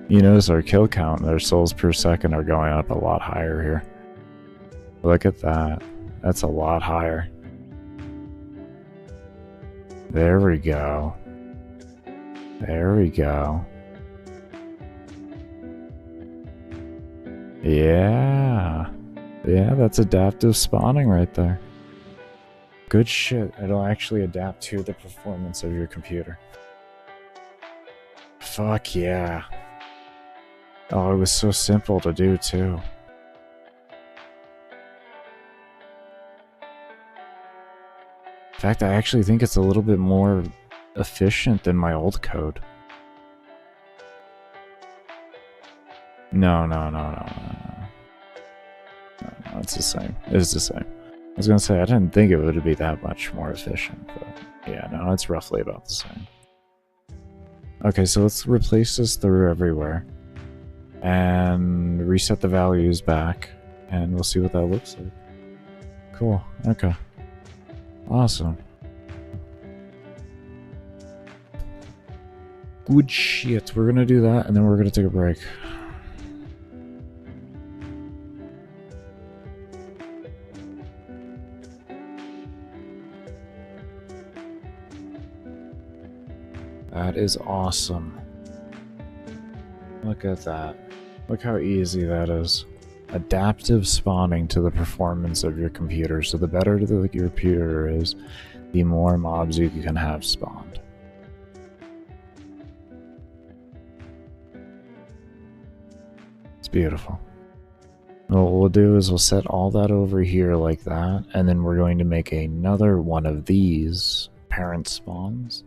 You notice our kill count and our souls per second are going up a lot higher here. Look at that. That's a lot higher. There we go. There we go. Yeah. Yeah, that's adaptive spawning right there. Good shit. It'll actually adapt to the performance of your computer. Fuck yeah. Oh, it was so simple to do too. In fact, I actually think it's a little bit more efficient than my old code. No, it's the same. It's the same. I was gonna say, I didn't think it would be that much more efficient, but yeah, no, it's roughly about the same. Okay, so let's replace this through everywhere. And reset the values back, and we'll see what that looks like. Cool, okay. Awesome. Good shit, we're gonna do that, and then we're gonna take a break. That is awesome. Look at that. Look how easy that is. Adaptive spawning to the performance of your computer. So the better your computer is, the more mobs you can have spawned. It's beautiful. What we'll do is we'll set all that over here like that, and then we're going to make another one of these parent spawns.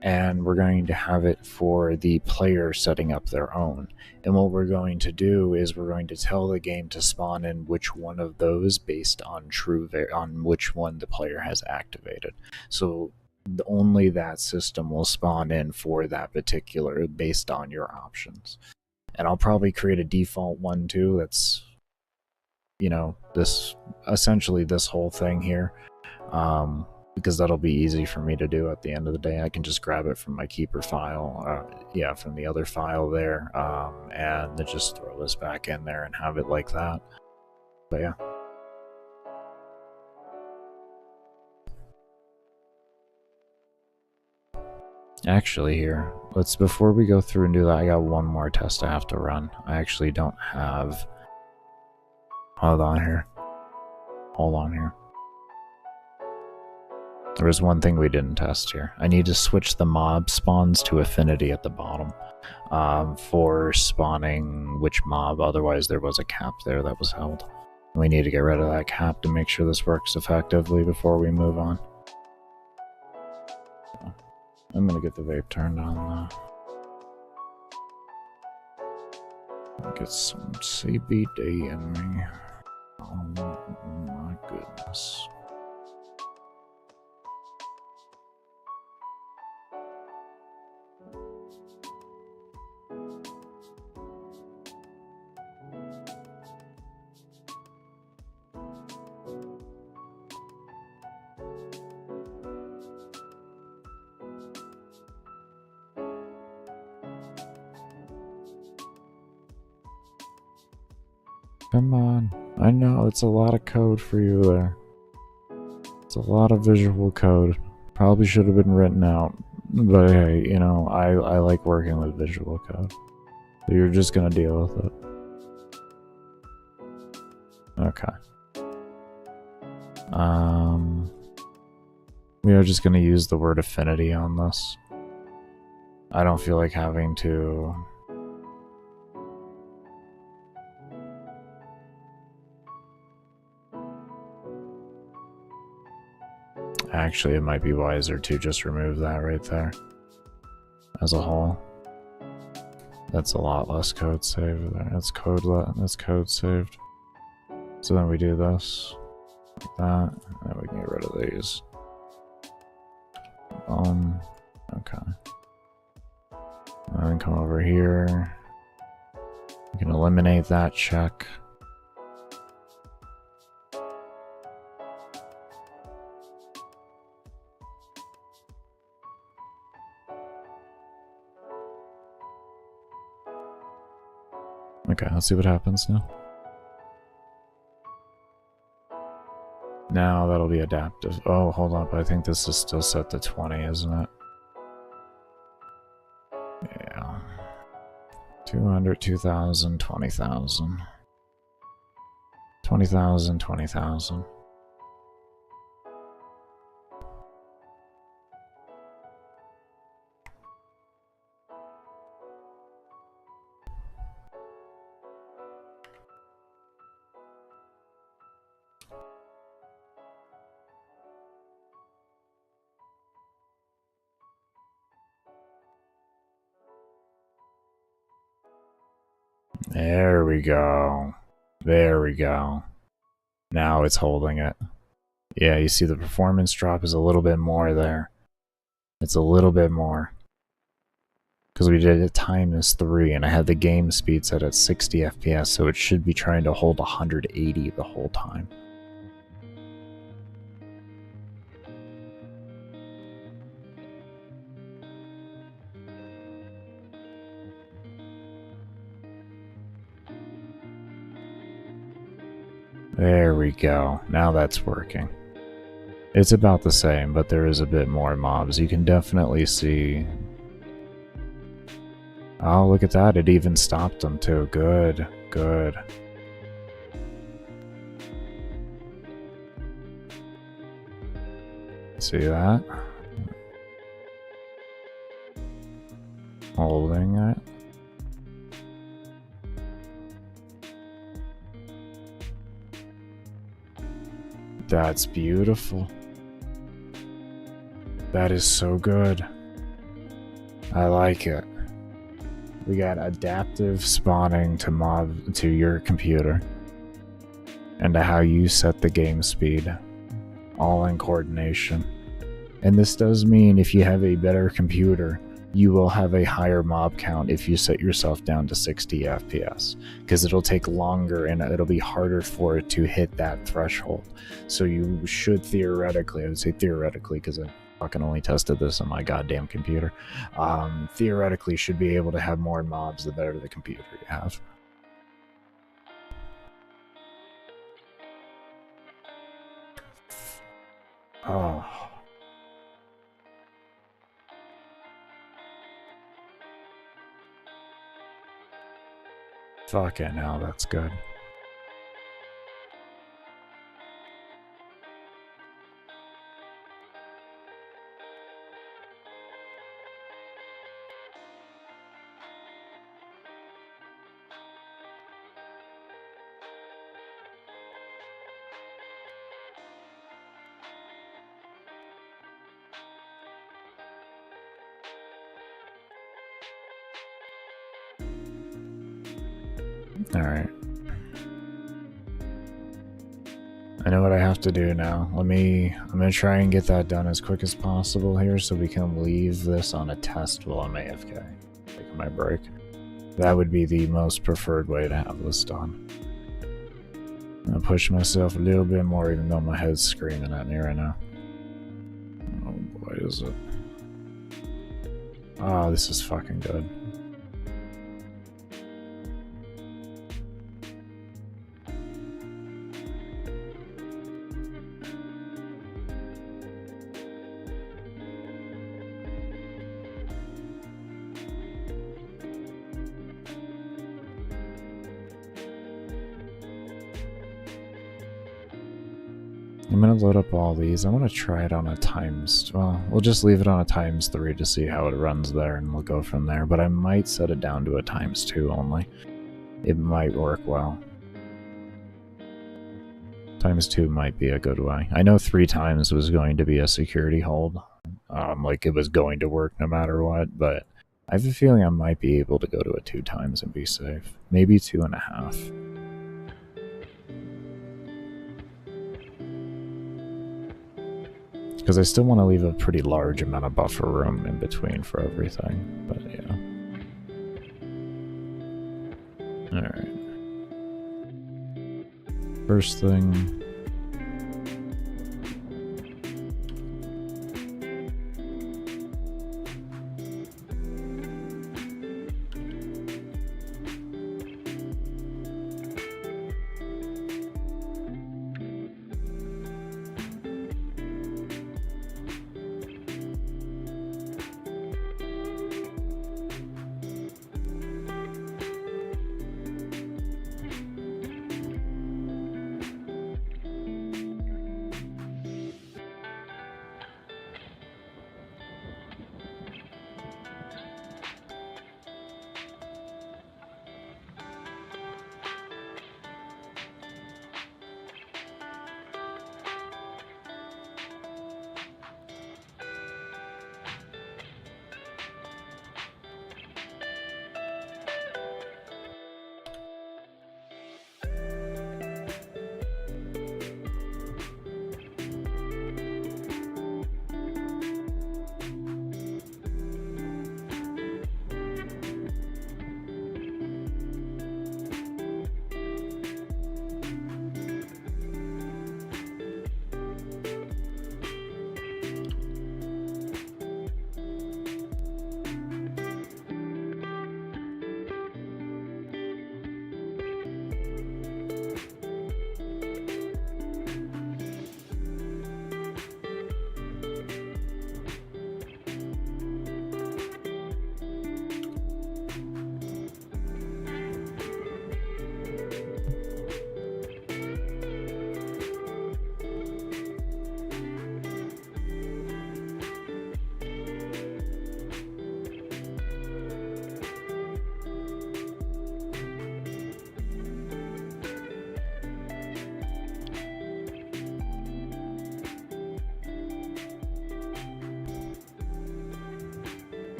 And we're going to have it for the player setting up their own. And what we're going to do is we're going to tell the game to spawn in which one of those based on on which one the player has activated. So only that system will spawn in for that particular based on your options. And I'll probably create a default one too that's, you know, this essentially this whole thing here. Because that'll be easy for me to do at the end of the day. I can just grab it from my keeper file, yeah, from the other file there, and then just throw this back in there and have it like that. But yeah. Actually here, before we go through and do that, I got one more test I have to run. I actually don't have... Hold on here. There was one thing we didn't test here. I need to switch the mob spawns to affinity at the bottom for spawning which mob, otherwise there was a cap there that was held. We need to get rid of that cap to make sure this works effectively before we move on. I'm gonna get the vape turned on now. Get some CBD in me. Oh my goodness. Come on. I know, it's a lot of code for you there. It's a lot of visual code. Probably should have been written out. But hey, you know, I like working with visual code. So you're just gonna deal with it. Okay. We are just gonna use the word affinity on this. I don't feel like having to... Actually, it might be wiser to just remove that right there. As a whole. That's a lot less code saved there. That's code saved. So then we do this. Like that. And then we can get rid of these. Okay. And then come over here. We can eliminate that check. Okay, let's see what happens now. Now that'll be adaptive. Oh, hold on, but I think this is still set to 20, isn't it? Yeah. 200, 2,000, 20,000. 20,000, 20,000. There we go. There we go. Now it's holding it. Yeah, you see the performance drop is a little bit more there. It's a little bit more. Because we did it -3 and I had the game speed set at 60 FPS, so it should be trying to hold 180 the whole time. There we go. Now that's working. It's about the same, but there is a bit more mobs. You can definitely see... Oh, look at that. It even stopped them too. Good, good. See that? Holding it. That's beautiful. That is so good. I like it. We got adaptive spawning to your computer and to how you set the game speed, all in coordination. And this does mean if you have a better computer, you will have a higher mob count if you set yourself down to 60 FPS, because it'll take longer and it'll be harder for it to hit that threshold. So you should theoretically, I would say theoretically, because I fucking only tested this on my goddamn computer, theoretically should be able to have more mobs the better the computer you have. Oh. Fucking hell, that's good. Alright. I know what I have to do now. I'm gonna try and get that done as quick as possible here so we can leave this on a test while I'm AFK. Taking my break. That would be the most preferred way to have this done. I'm gonna push myself a little bit more even though my head's screaming at me right now. Oh boy, is it. Oh, this is fucking good. I'm gonna load up all these. I want to try it on a times. Well, we'll just leave it on a times 3 to see how it runs there, and we'll go from there. But I might set it down to a times 2 only. It might work well. Times 2 might be a good way. I know 3 times was going to be a security hold. Like it was going to work no matter what, but I have a feeling I might be able to go to a 2 times and be safe. Maybe 2.5. Because I still want to leave a pretty large amount of buffer room in between for everything, but yeah. Alright. First thing...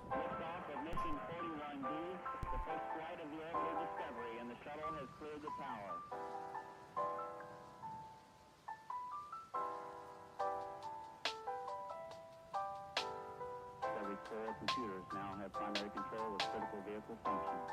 Liftoff of mission 41B, the first flight of the orbital Discovery, and the shuttle has cleared the tower. Discovery's 4 computers now have primary control of critical vehicle functions.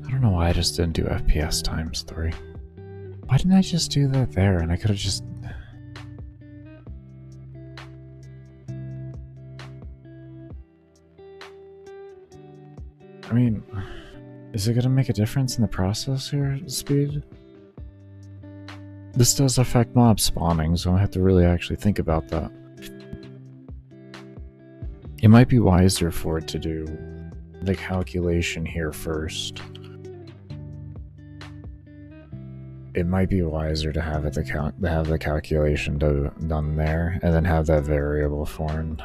I don't know why I just didn't do FPS times 3. Why didn't I just do that there? And I could have just... I mean, is it going to make a difference in the processor speed? This does affect mob spawning, so I have to really actually think about that. It might be wiser for it to do the calculation here first. It might be wiser to have it have the calculation done there, and then have that variable formed.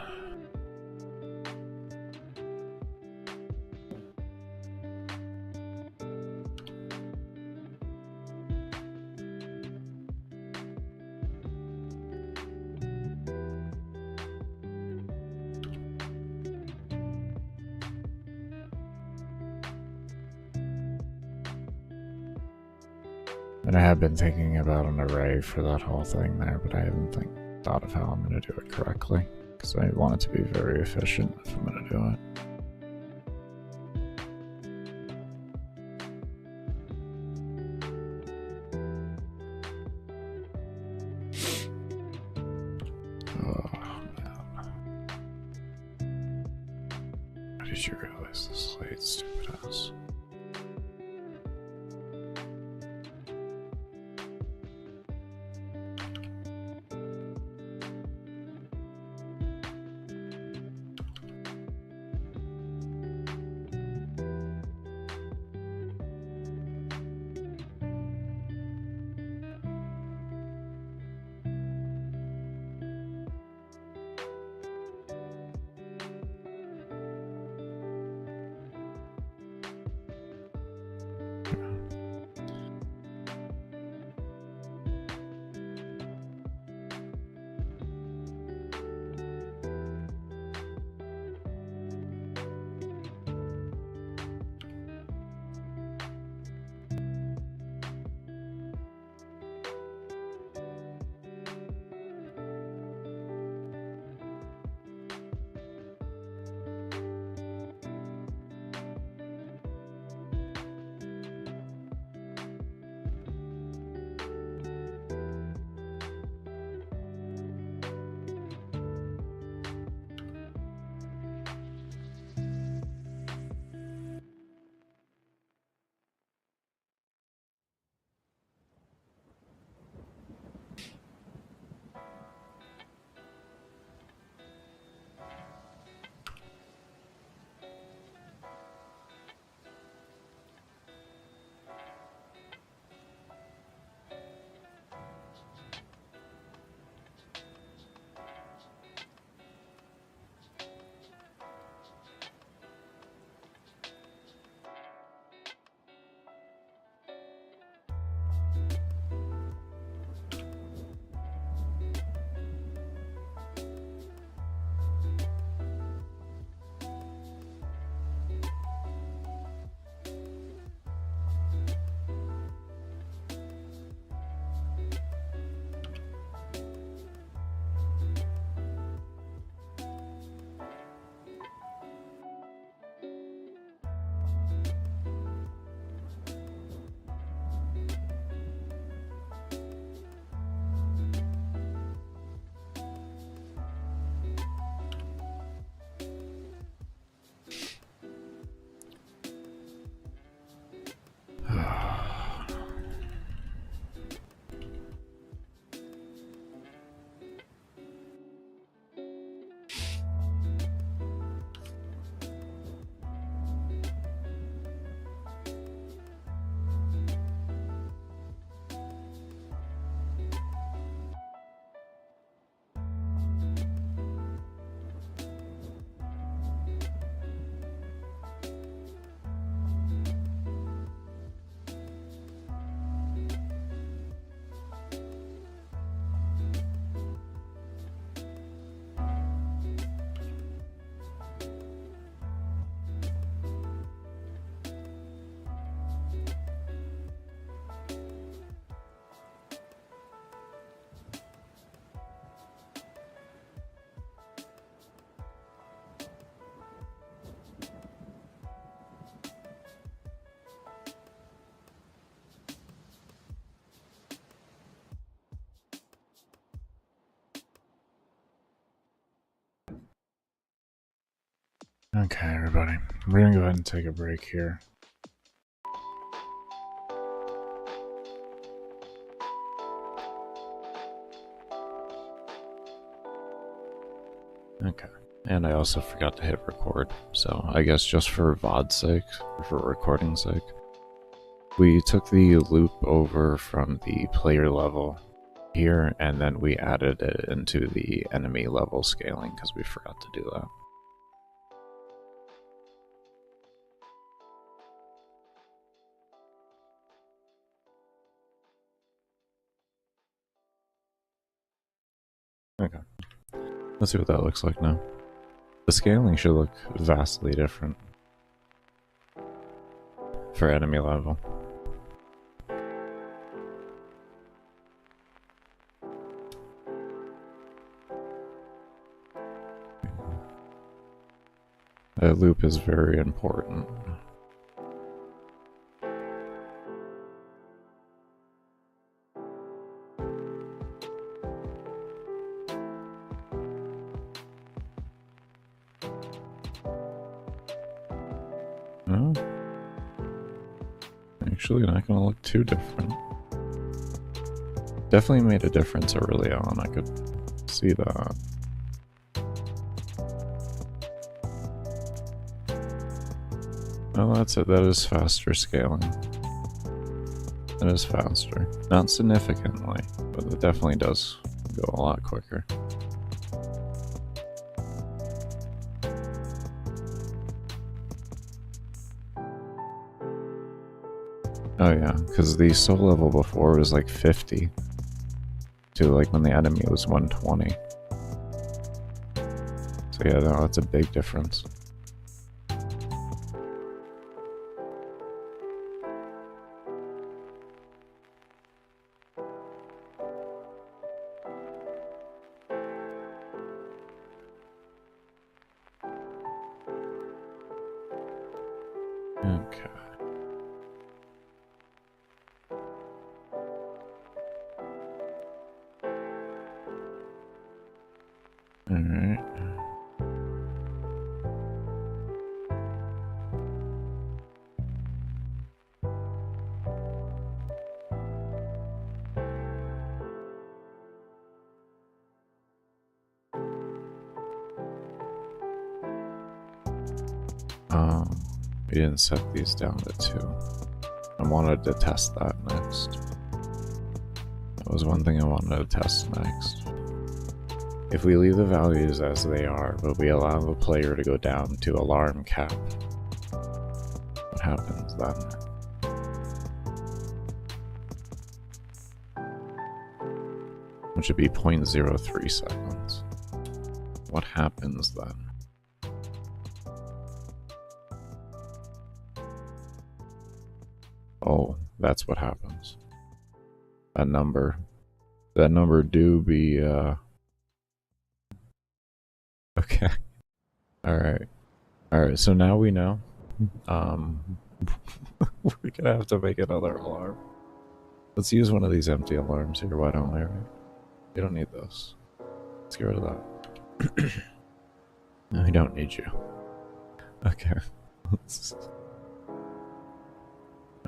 And I have been thinking about an array for that whole thing there, but I haven't thought of how I'm going to do it correctly, because I want it to be very efficient if I'm going to do it. Oh, man. How did you realize this late, stupid ass? Okay, everybody. We're gonna go ahead and take a break here. Okay. And I also forgot to hit record, so I guess just for VOD's sake, or for recording's sake, we took the loop over from the player level here, and then we added it into the enemy level scaling because we forgot to do that. Okay. Let's see what that looks like now. The scaling should look vastly different for enemy level. That loop is very important. No, actually not gonna look too different. Definitely made a difference early on, I could see that. Oh, that's it, that is faster scaling. That is faster. Not significantly, but it definitely does go a lot quicker. Oh yeah, because the soul level before was like 50 to like when the enemy was 120. So yeah, no, that's a big difference. Okay. Alright. We didn't set these down to 2. I wanted to test that next. That was one thing I wanted to test next. If we leave the values as they are, but we allow the player to go down to alarm cap, what happens then? Which would be 0.03 seconds. What happens then? Oh, that's what happens. That number do be, okay. Alright. Alright, so now we know. We're gonna have to make another alarm. Let's use one of these empty alarms here, why don't we, right? We don't need those. Let's get rid of that. No, we don't need you. Okay.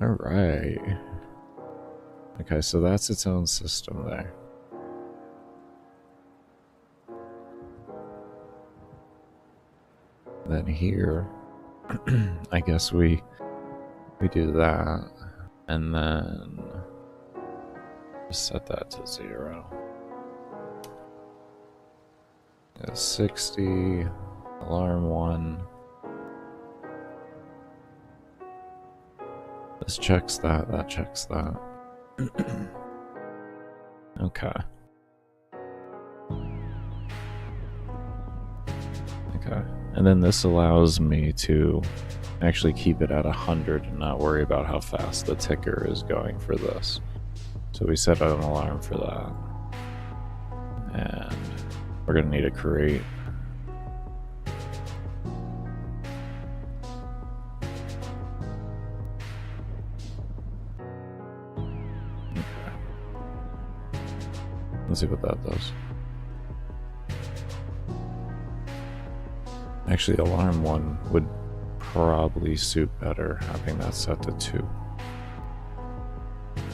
Alright. Okay, so that's its own system there. Then here, I guess we do that, and then just set that to 0. 60, alarm 1. This checks that, that checks that. Okay. Okay. And then this allows me to actually keep it at 100 and not worry about how fast the ticker is going for this. So we set an alarm for that. And we're going to need to create. Okay. Let's see what that does. Actually, alarm 1 would probably suit better, having that set to 2.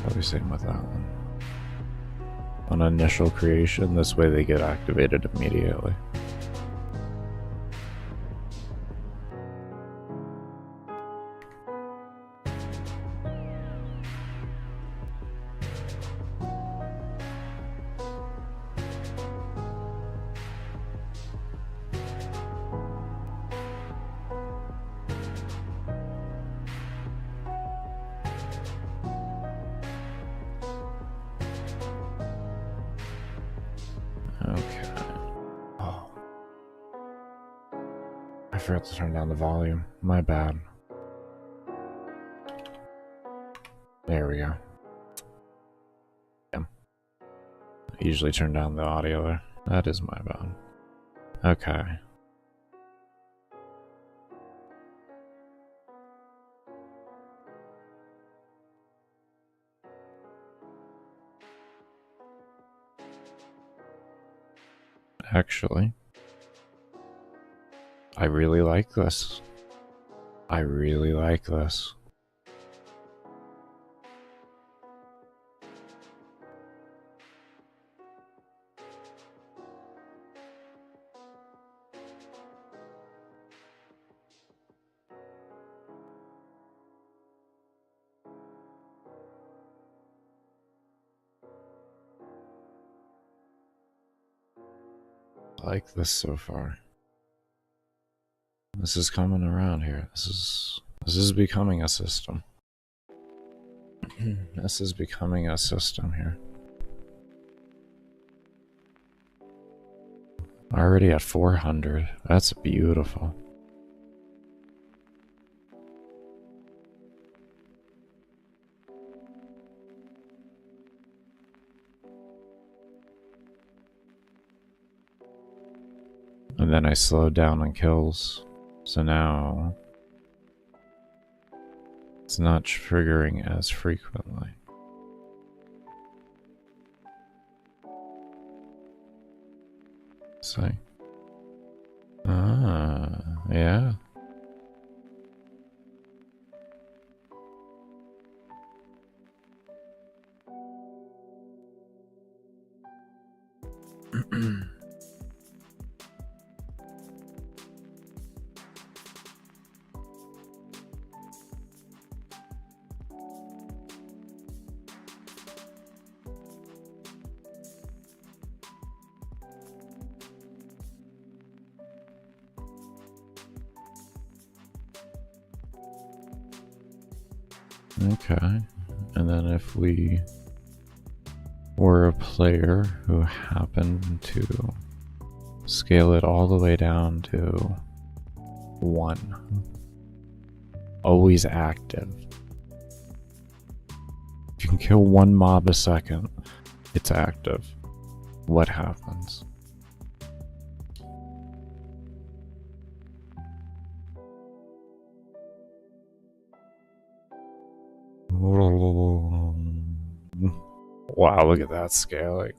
Probably same with that one. On initial creation, this way they get activated immediately. Okay. Oh. I forgot to turn down the volume. My bad. There we go. Yeah. I usually turn down the audio there. That is my bad. Okay. Actually, I really like this. I really like this. I like this so far. This is coming around here. This is becoming a system. This is becoming a system here. Already at 400. That's beautiful. And then I slowed down on kills. So now it's not triggering as frequently. See? Ah, yeah. Okay, and then if we were a player who happened to scale it all the way down to 1, always active. If you can kill 1 mob a second, it's active. What happens? Wow, look at that scaling.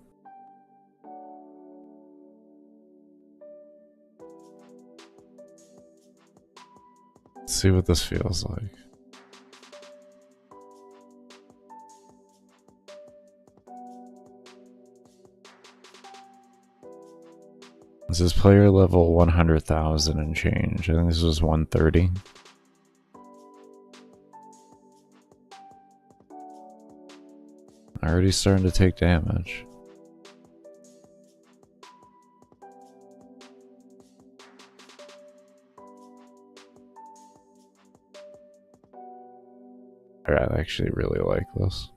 Let's see what this feels like. This is player level 100,000 and change. I think this was 130. Already starting to take damage. I actually really like this.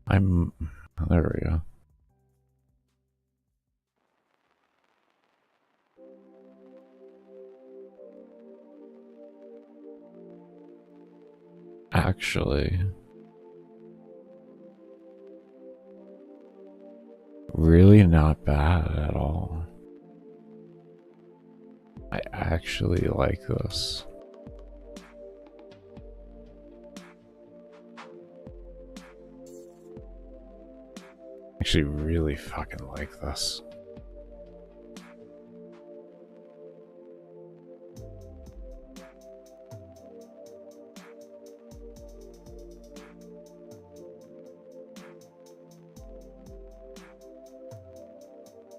There we go. Actually, really not bad at all. I actually like this. Actually really fucking like this.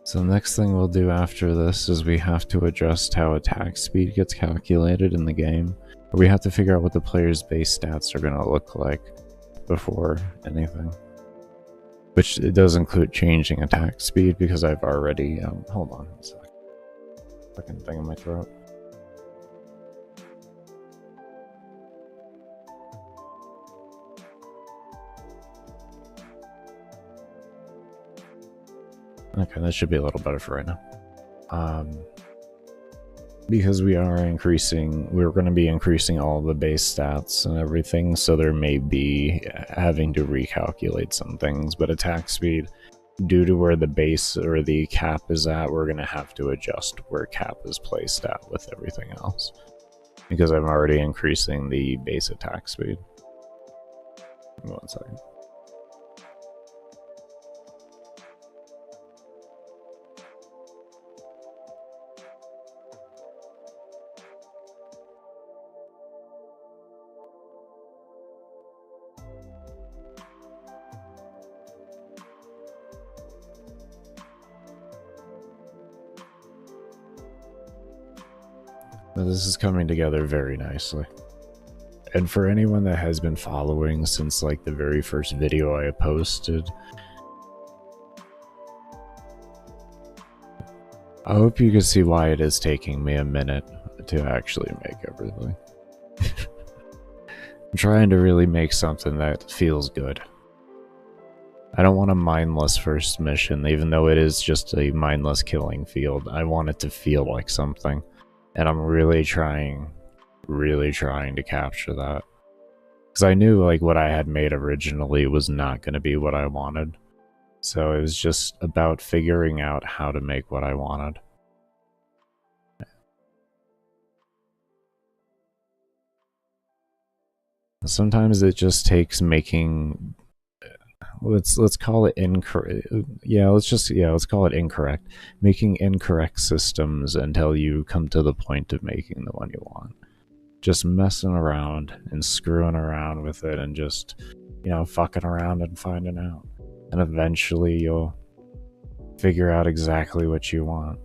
So the next thing we'll do after this is we have to adjust how attack speed gets calculated in the game. Or we have to figure out what the player's base stats are going to look like before anything. Which it does include changing attack speed because I've already, hold on a sec. Fucking thing in my throat. Okay, that should be a little better for right now. Because we're going to be increasing all the base stats and everything, so there may be having to recalculate some things, but attack speed, due to where the base or the cap is at, we're going to have to adjust where cap is placed at with everything else. Because I'm already increasing the base attack speed. Give me 1 second. Now, this is coming together very nicely. And for anyone that has been following since like the very first video I posted, I hope you can see why it is taking me a minute to actually make everything. I'm trying to really make something that feels good. I don't want a mindless first mission, even though it is just a mindless killing field. I want it to feel like something. And I'm really trying to capture that. Because I knew like what I had made originally was not going to be what I wanted. So it was just about figuring out how to make what I wanted. Sometimes it just takes making... Let's call it incorrect. Let's call it incorrect. Making incorrect systems until you come to the point of making the one you want. Just messing around and screwing around with it and just, fucking around and finding out. And eventually you'll figure out exactly what you want.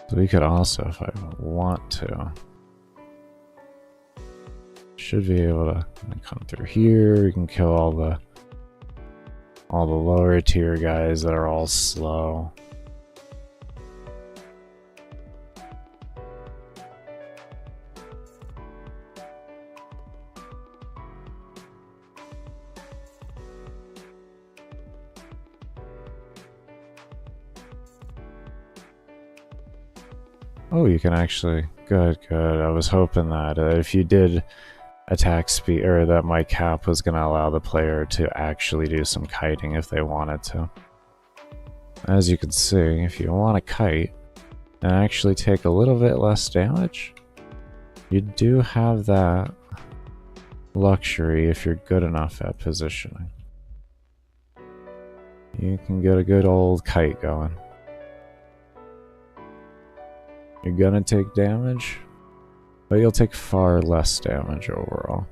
So we could also, if I want to, should be able to come through here. We can kill all the lower tier guys that are all slow. Oh, you can actually... Good. I was hoping that if you did attack speed, or that my cap was going to allow the player to actually do some kiting if they wanted to. As you can see, if you want to kite and actually take a little bit less damage, you do have that luxury if you're good enough at positioning. You can get a good old kite going. You're gonna take damage, but you'll take far less damage overall.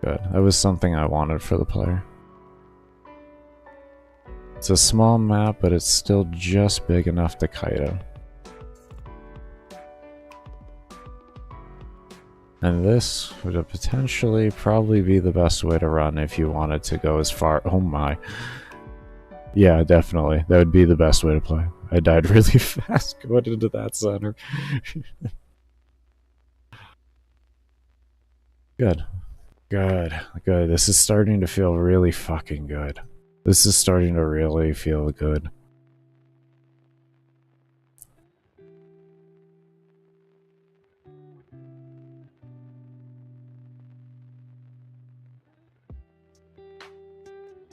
Good. That was something I wanted for the player. It's a small map, but it's still just big enough to kite in. And this would potentially probably be the best way to run if you wanted to go as far... Oh my. Yeah, definitely. That would be the best way to play. I died really fast going into that center. Good. Good. Good. This is starting to feel really fucking good. This is starting to really feel good.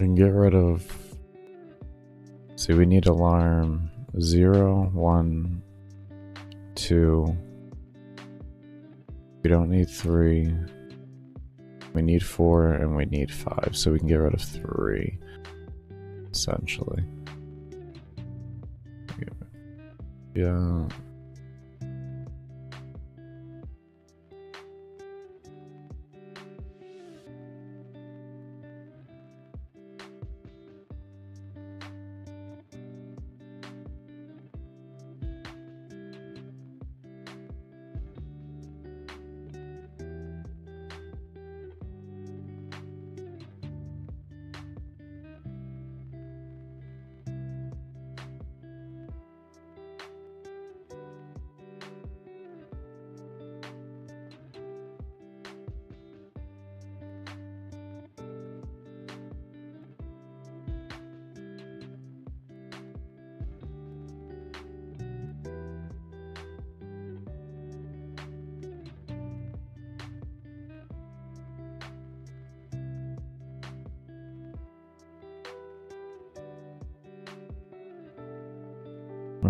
And get rid of... See, we need alarm 0, 1, 2. We don't need 3. We need 4 and we need 5. So we can get rid of 3, essentially. Yeah.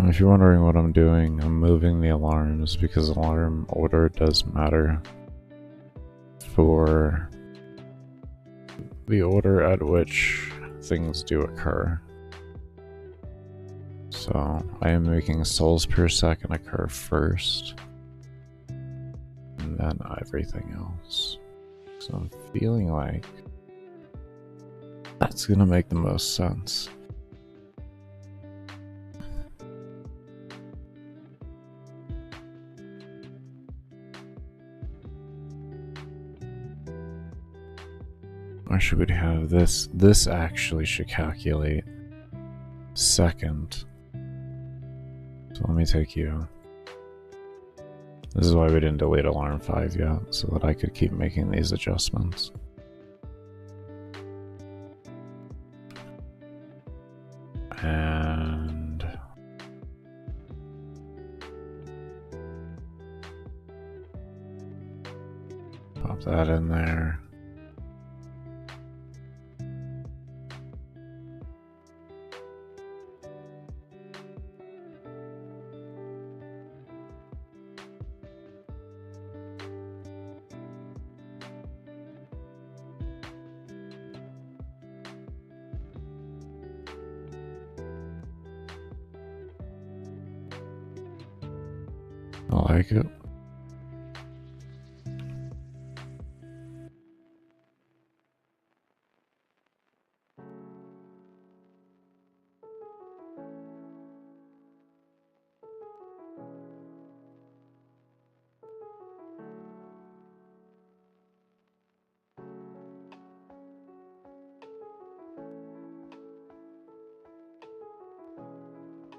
If you're wondering what I'm doing, I'm moving the alarms because alarm order does matter for the order at which things do occur. So I am making souls per second occur first, and then everything else. So I'm feeling like that's gonna make the most sense. Or should we have this? This actually should calculate second. So let me take you. This is why we didn't delete alarm 5 yet, so that I could keep making these adjustments. And pop that in there. I like it.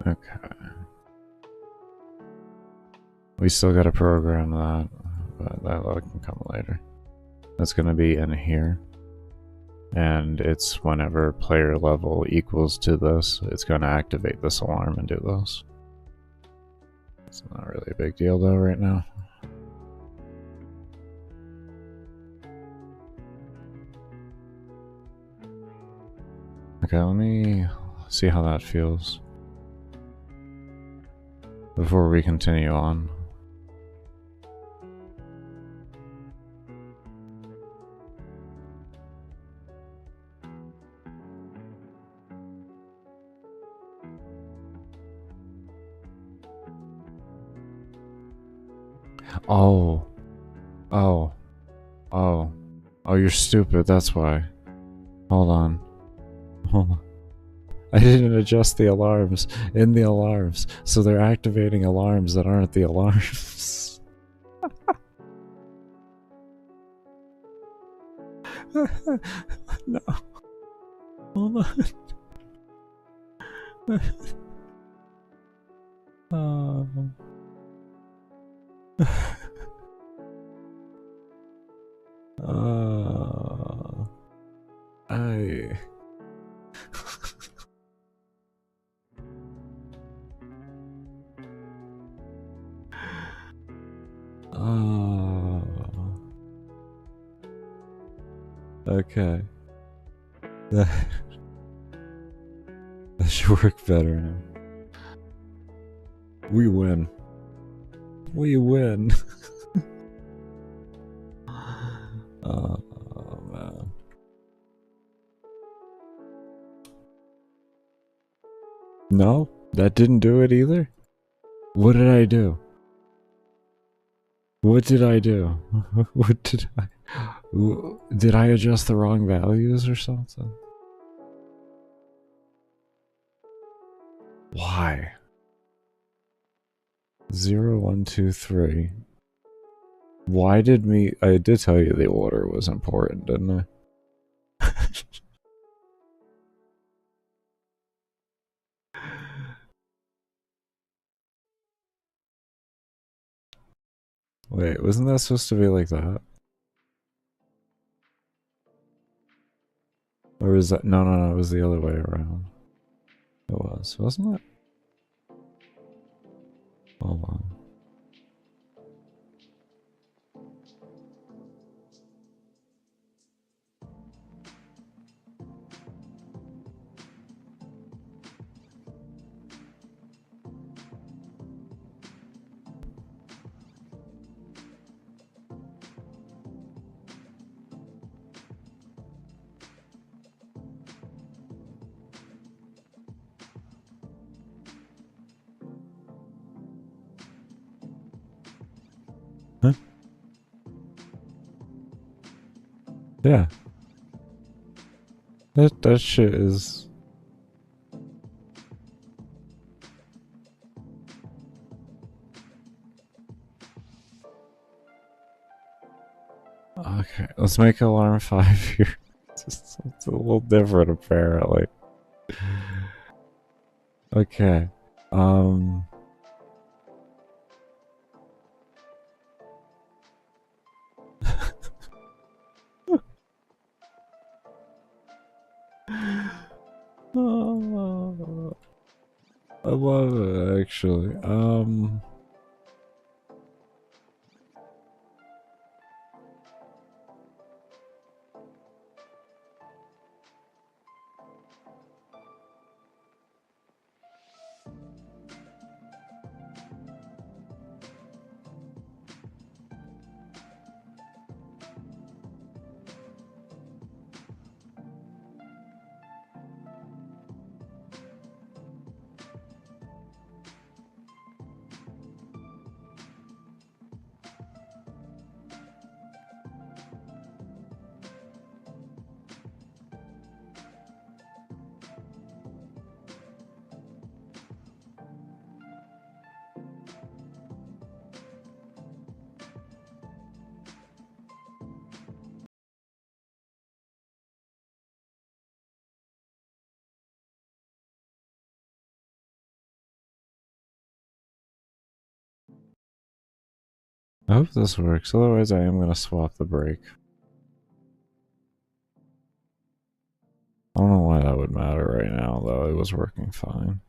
Okay. We still gotta program that, but that can come later. That's gonna be in here. And it's whenever player level equals to this, it's gonna activate this alarm and do this. It's not really a big deal though right now. Okay, let me see how that feels before we continue on. Oh, you're stupid, that's why. Hold on. I didn't adjust the alarms in the alarms, so they're activating alarms that aren't the alarms. No. Hold on. Oh. I. Oh. Okay. That should work better now. We win. We win. Oh man. No, that didn't do it either. What did I do? What did I do? What did I? Did I adjust the wrong values or something? Why? 0, 1, 2, 3. Why did me? I did tell you the order was important, didn't I? Wait, wasn't that supposed to be like that? Or is that? No, no, no, it was the other way around. It was, wasn't it? Hold on. Huh? Yeah. That shit is. Okay, let's make alarm 5 here. It's a little different apparently. Okay. Oh, I love it actually. I hope this works, otherwise I am gonna swap the brake. I don't know why that would matter right now, though. It was working fine.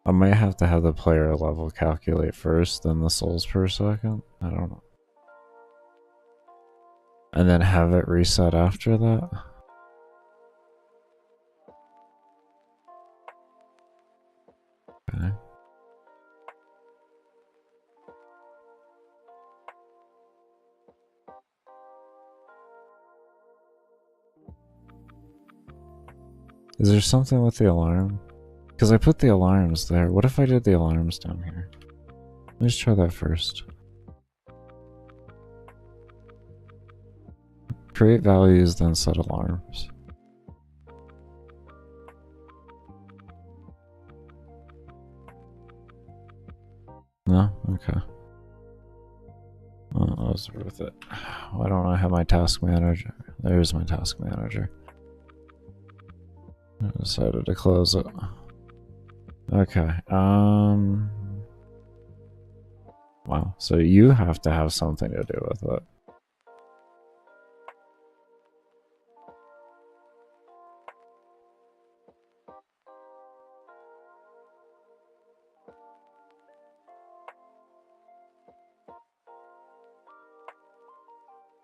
I might have to have the player level calculate first, then the souls per second. I don't know. And then have it reset after that. Okay. Is there something with the alarm? Because I put the alarms there. What if I did the alarms down here? Let's try that first. Create values, then set alarms. No? Okay. Well, that was worth it. Why don't I have my task manager? There's my task manager. I decided to close it. Okay. Wow. So you have to have something to do with it.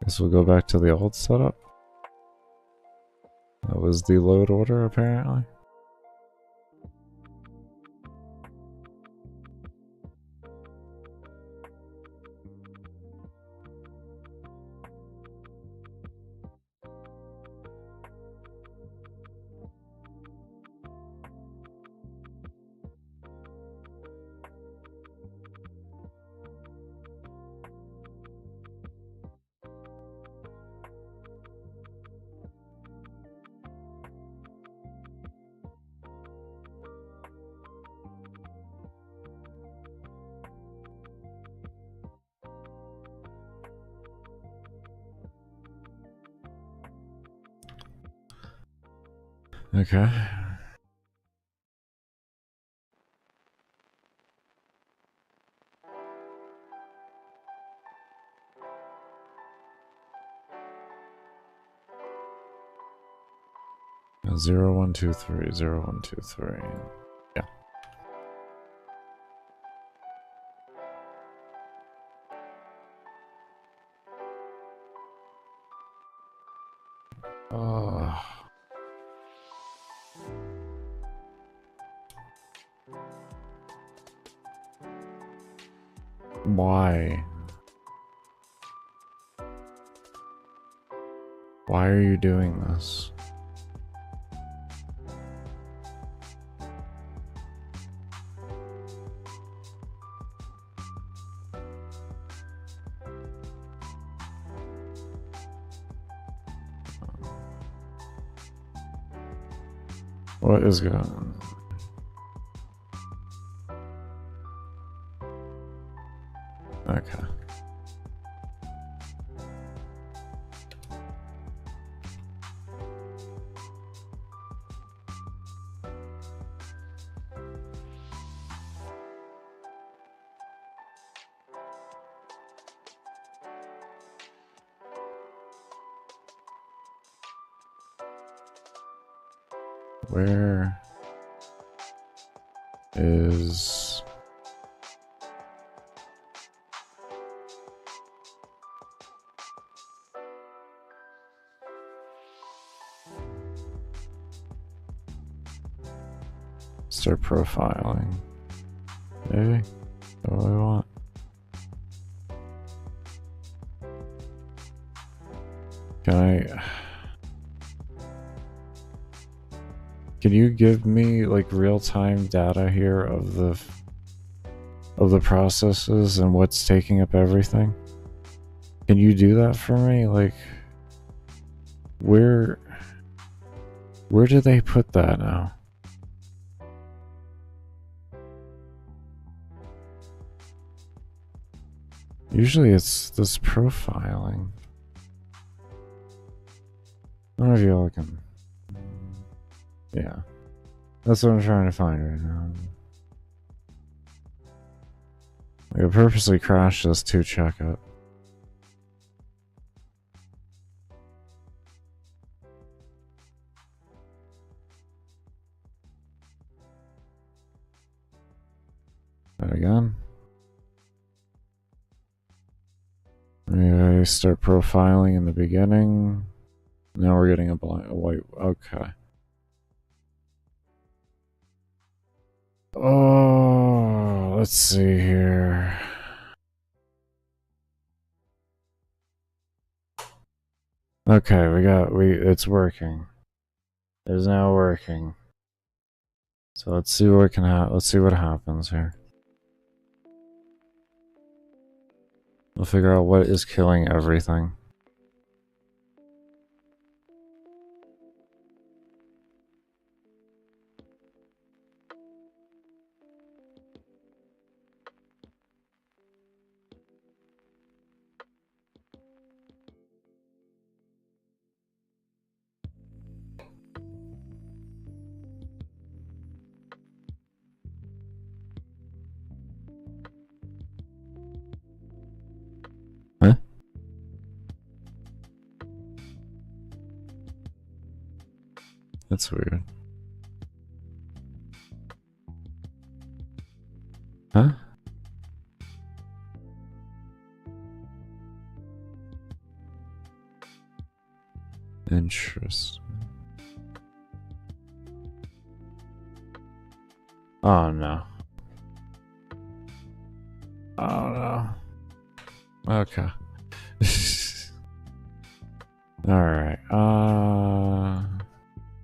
Guess we'll go back to the old setup. That was the load order, apparently. Okay. Zero, 1, 2, 3, 0, 1, 2, 3. Yeah. Oh. Why? Why are you doing this? What is going on? Okay. Where is start profiling? Maybe? What do I want? Can you give me like real-time data here of the processes and what's taking up everything? Can you do that for me? Like, where do they put that now? Usually it's this profiling. I don't know if y'all can. Yeah. That's what I'm trying to find right now. I purposely crashed this to check it. And again. Maybe I start profiling in the beginning. Now we're getting a white. Okay. Oh, let's see here. Okay, it's working. It is now working. So let's see what let's see what happens here. We'll figure out what is killing everything. That's weird. Huh? Interesting. Oh no. Oh no. Okay. Alright.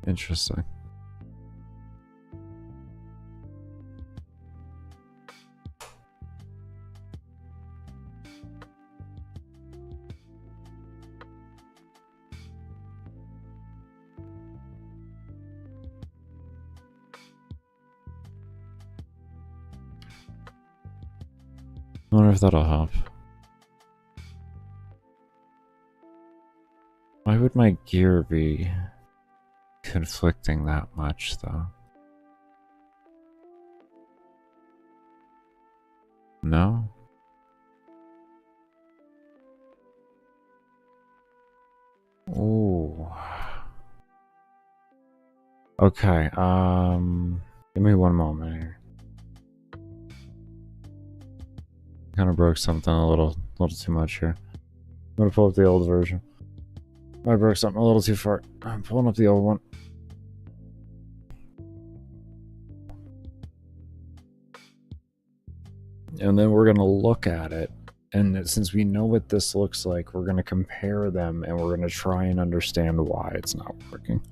Interesting. I wonder if that'll help. Why would my gear be conflicting that much, though? No? Ooh. Okay, give me one moment here. Kind of broke something a little too much here. I'm gonna pull up the old version. I broke something a little too far. I'm pulling up the old one. And then we're gonna look at it. And since we know what this looks like, we're gonna compare them and we're gonna try and understand why it's not working.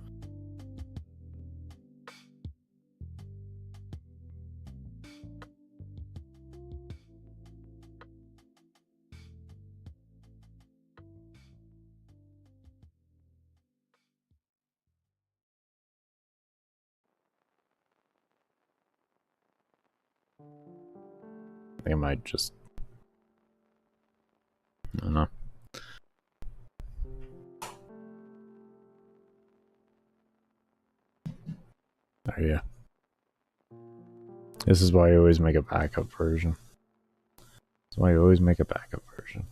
I think I might just... I don't know. Oh yeah. This is why you always make a backup version. That's why you always make a backup version.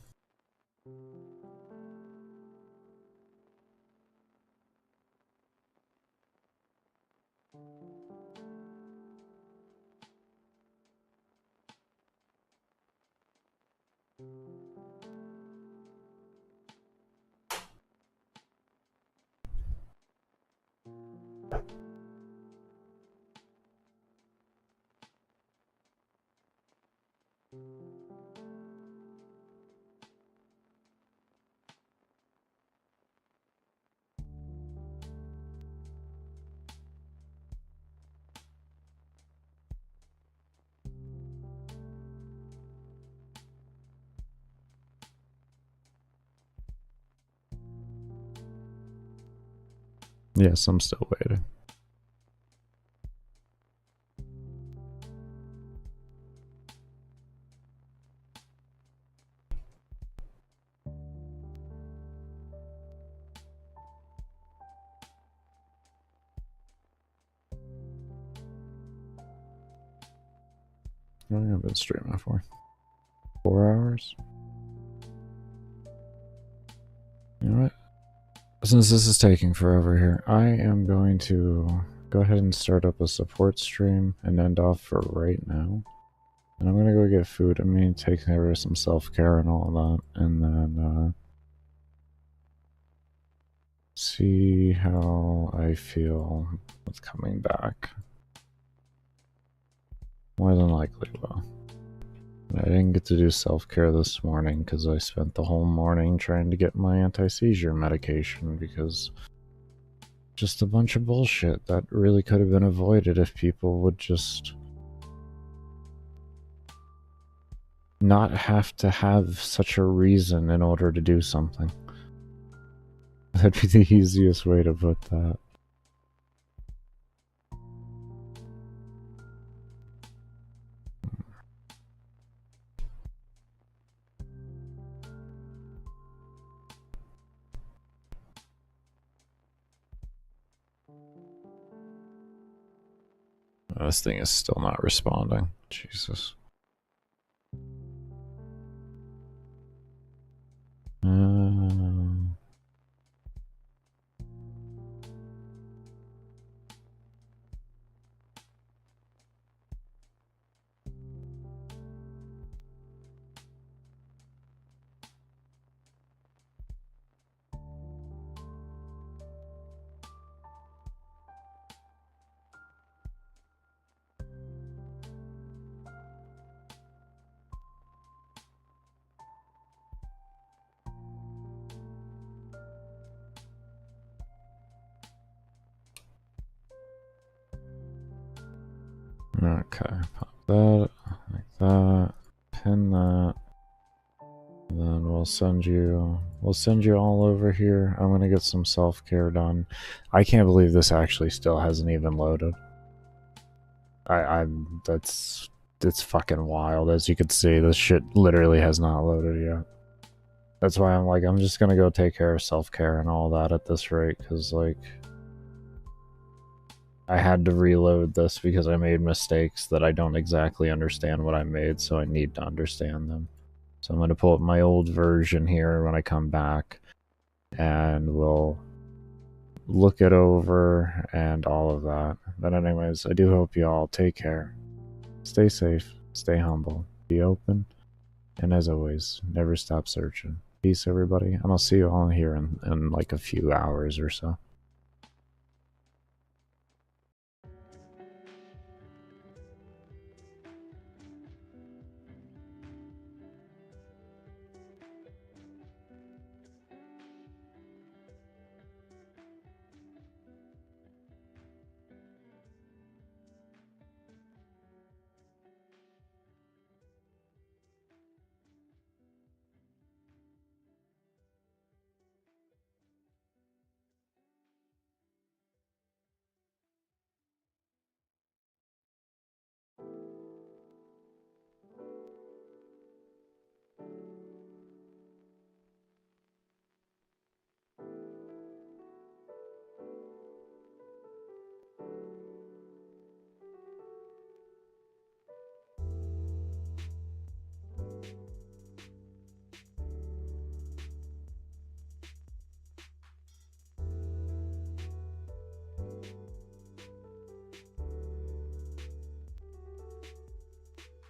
Yes, I'm still waiting. How long have I been streaming for? 4 hours? You know what? Since this is taking forever here, I am going to go ahead and start up a support stream and end off for right now. And I'm gonna go get food. I'm gonna take care of some self-care and all that, and then see how I feel with coming back. More than likely, well. I didn't get to do self-care this morning because I spent the whole morning trying to get my anti-seizure medication because just a bunch of bullshit that really could have been avoided if people would just not have to have such a reason in order to do something. That'd be the easiest way to put that. This thing is still not responding. Jesus. Okay, pop that like that. Pin that. And then we'll send you all over here. I'm gonna get some self-care done. I can't believe this actually still hasn't even loaded. It's fucking wild. As you can see, this shit literally has not loaded yet. That's why I'm like, I'm just gonna go take care of self-care and all that at this rate, because like I had to reload this because I made mistakes that I don't exactly understand what I made, so I need to understand them. So I'm going to pull up my old version here when I come back, and we'll look it over and all of that. But anyways, I do hope you all take care. Stay safe, stay humble, be open, and as always, never stop searching. Peace, everybody, and I'll see you all here in like a few hours or so.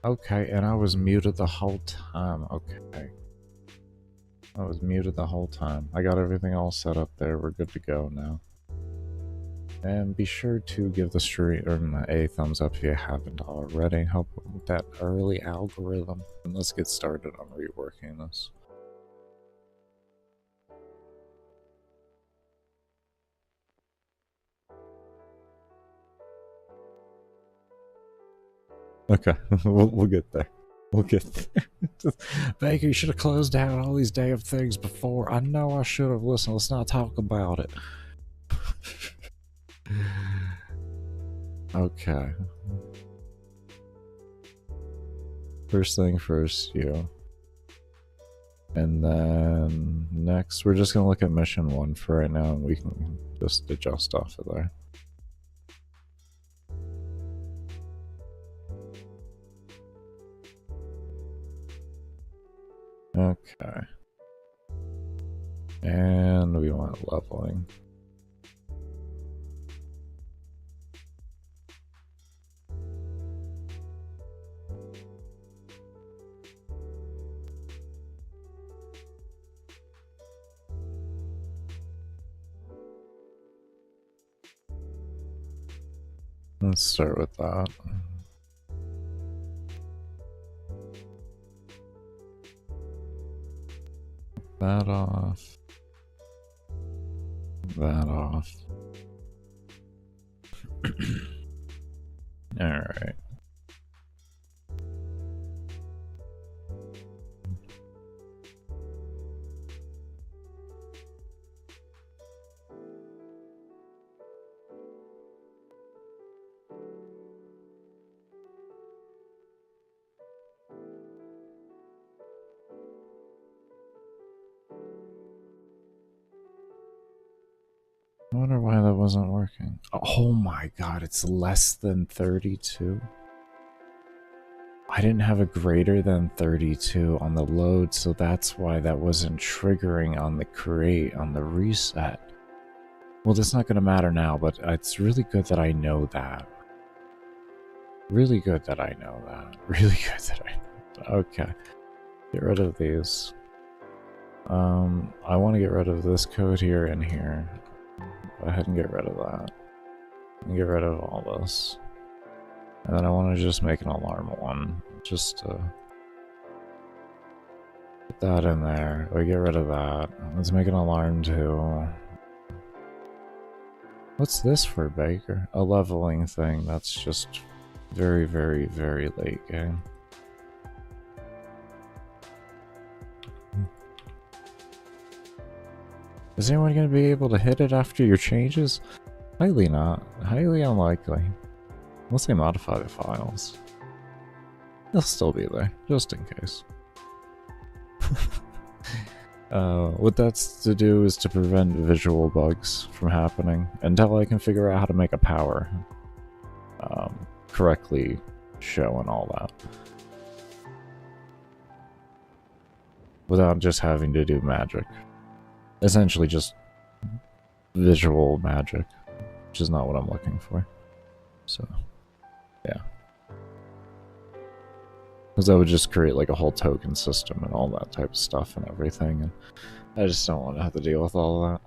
Okay, and I was muted the whole time. Okay. I was muted the whole time. I got everything all set up there. We're good to go now. And be sure to give the stream a thumbs up if you haven't already. Help with that early algorithm. And let's get started on reworking this. Okay, we'll get there. We'll get there. Baker, you should have closed down all these damn things before. I know I should have. Listen, let's not talk about it. Okay. First thing first, you. And then next, we're just going to look at mission 1 for right now, and we can just adjust off of there. Okay. And we want leveling. Let's start with that. That off. That off. Alright. I wonder why that wasn't working. Oh my god, it's less than 32? I didn't have a greater than 32 on the load, so that's why that wasn't triggering on the create, on the reset. Well, that's not going to matter now, but it's really good that I know that. Really good that I know that. Really good that I know that. Okay. Get rid of these. I want to get rid of this code here and here. Go ahead and get rid of that. And get rid of all this. And then I want to just make an alarm one. Just to put that in there. We get rid of that. Let's make an alarm 2. What's this for, Baker? A leveling thing. That's just Very, very, very late game. Is anyone going to be able to hit it after your changes? Highly not. Highly unlikely. Unless they modify the files. They'll still be there, just in case. What that's to do is to prevent visual bugs from happening until I can figure out how to make a power correctly show and all that. Without just having to do magic. Essentially just visual magic, which is not what I'm looking for. So, yeah. Because that would just create like a whole token system and all that type of stuff and everything, and I just don't want to have to deal with all of that.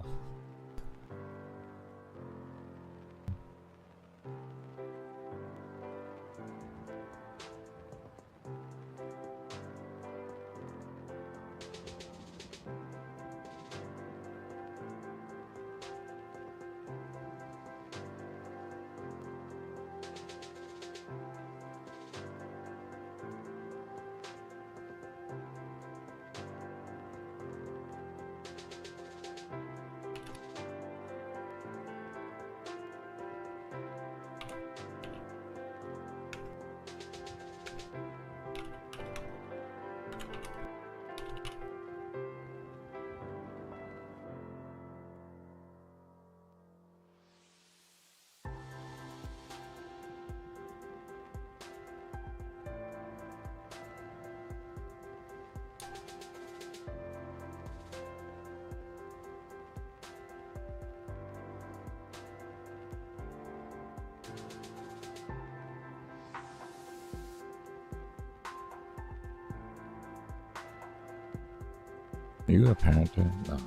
Are you a parent? No.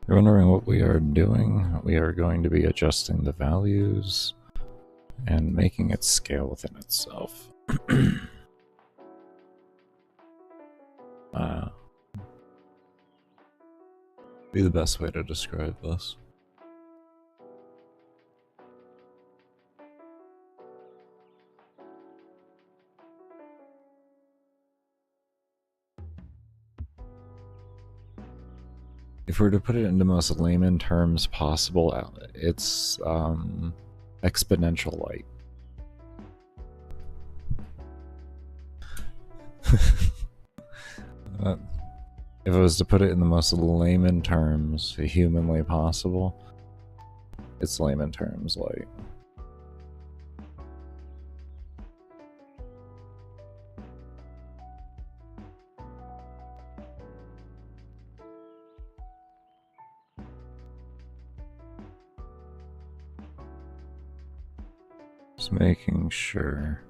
You're wondering what we are doing? We are going to be adjusting the values and making it scale within itself. Be the best way to describe this. If we were to put it in the most layman terms possible, it's exponential light. If I was to put it in the most layman terms humanly possible, it's layman terms light. Just making sure.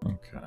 Okay.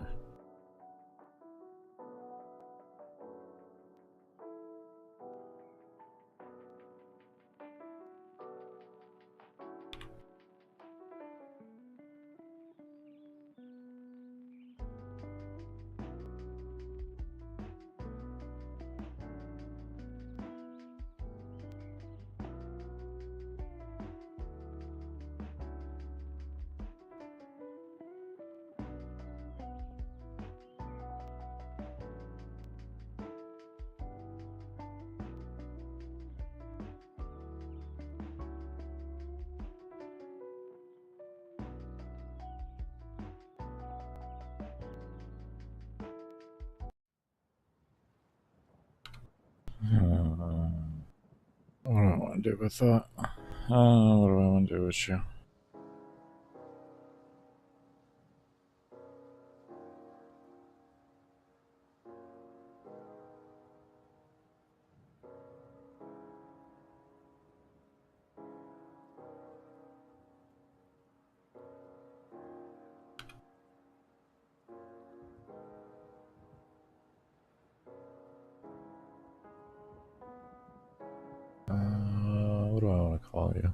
want to do with that? What do I want to do with you? What do I want to call you?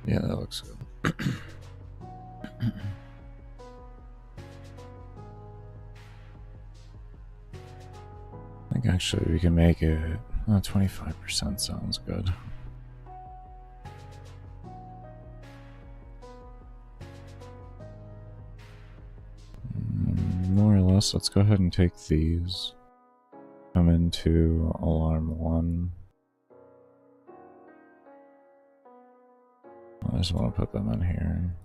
Yeah, that looks good. I think actually we can make it 25% sounds good. More or less, let's go ahead and take these. Come into alarm 1. I just want to put them in here.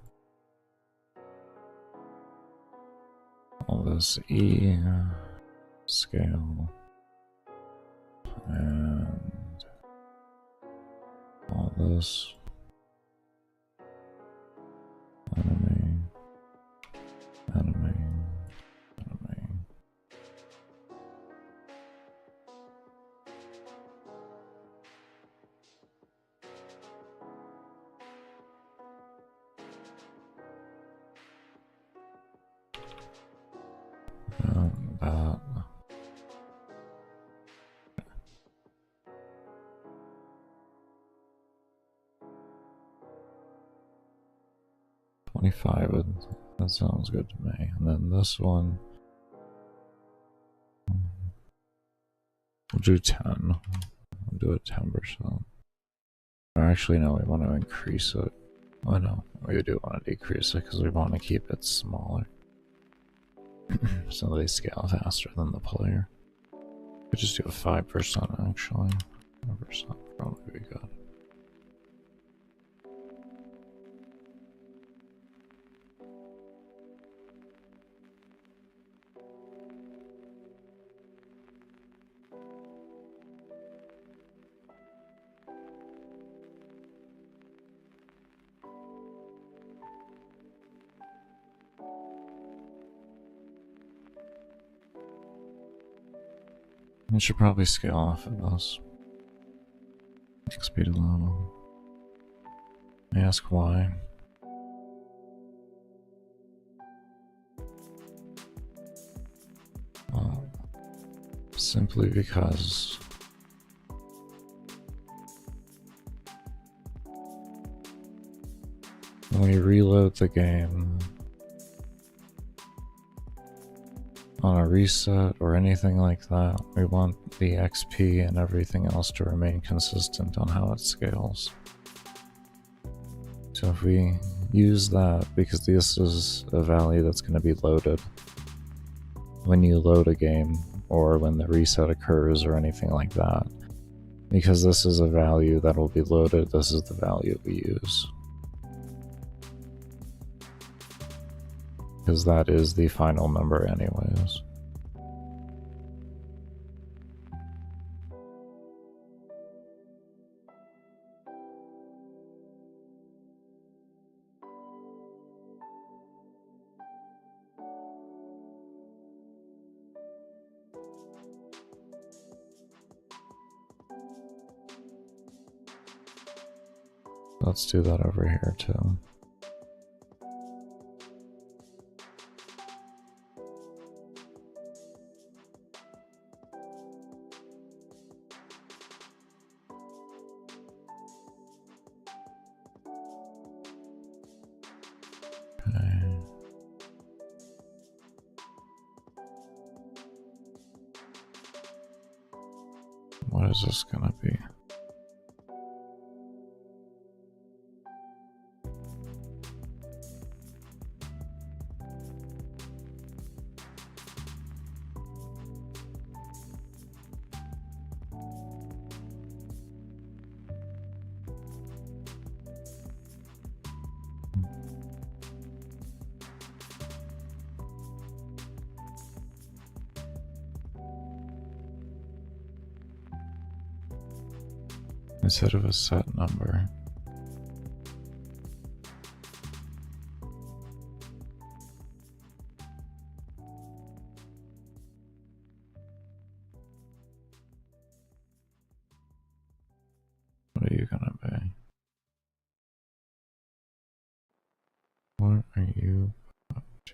All this E scale and all this enemy. That. 25, that sounds good to me. And then this one, we'll do 10. We'll do it 10%. Or actually, no, we want to increase it. Oh no, we do want to decrease it because we want to keep it smaller. So they scale faster than the player. We just do a 5% actually. 5% probably be good. I should probably scale off of this. Speed of level. I ask why. Well, simply because when we reload the game on a reset or anything like that, we want the XP and everything else to remain consistent on how it scales. So if we use that, because this is a value that's going to be loaded when you load a game or when the reset occurs or anything like that, because this is a value that will be loaded, this is the value we use. Because that is the final number anyways. Let's do that over here too. Okay. What is this gonna be? Instead of a set number. What are you gonna be? What are you up to?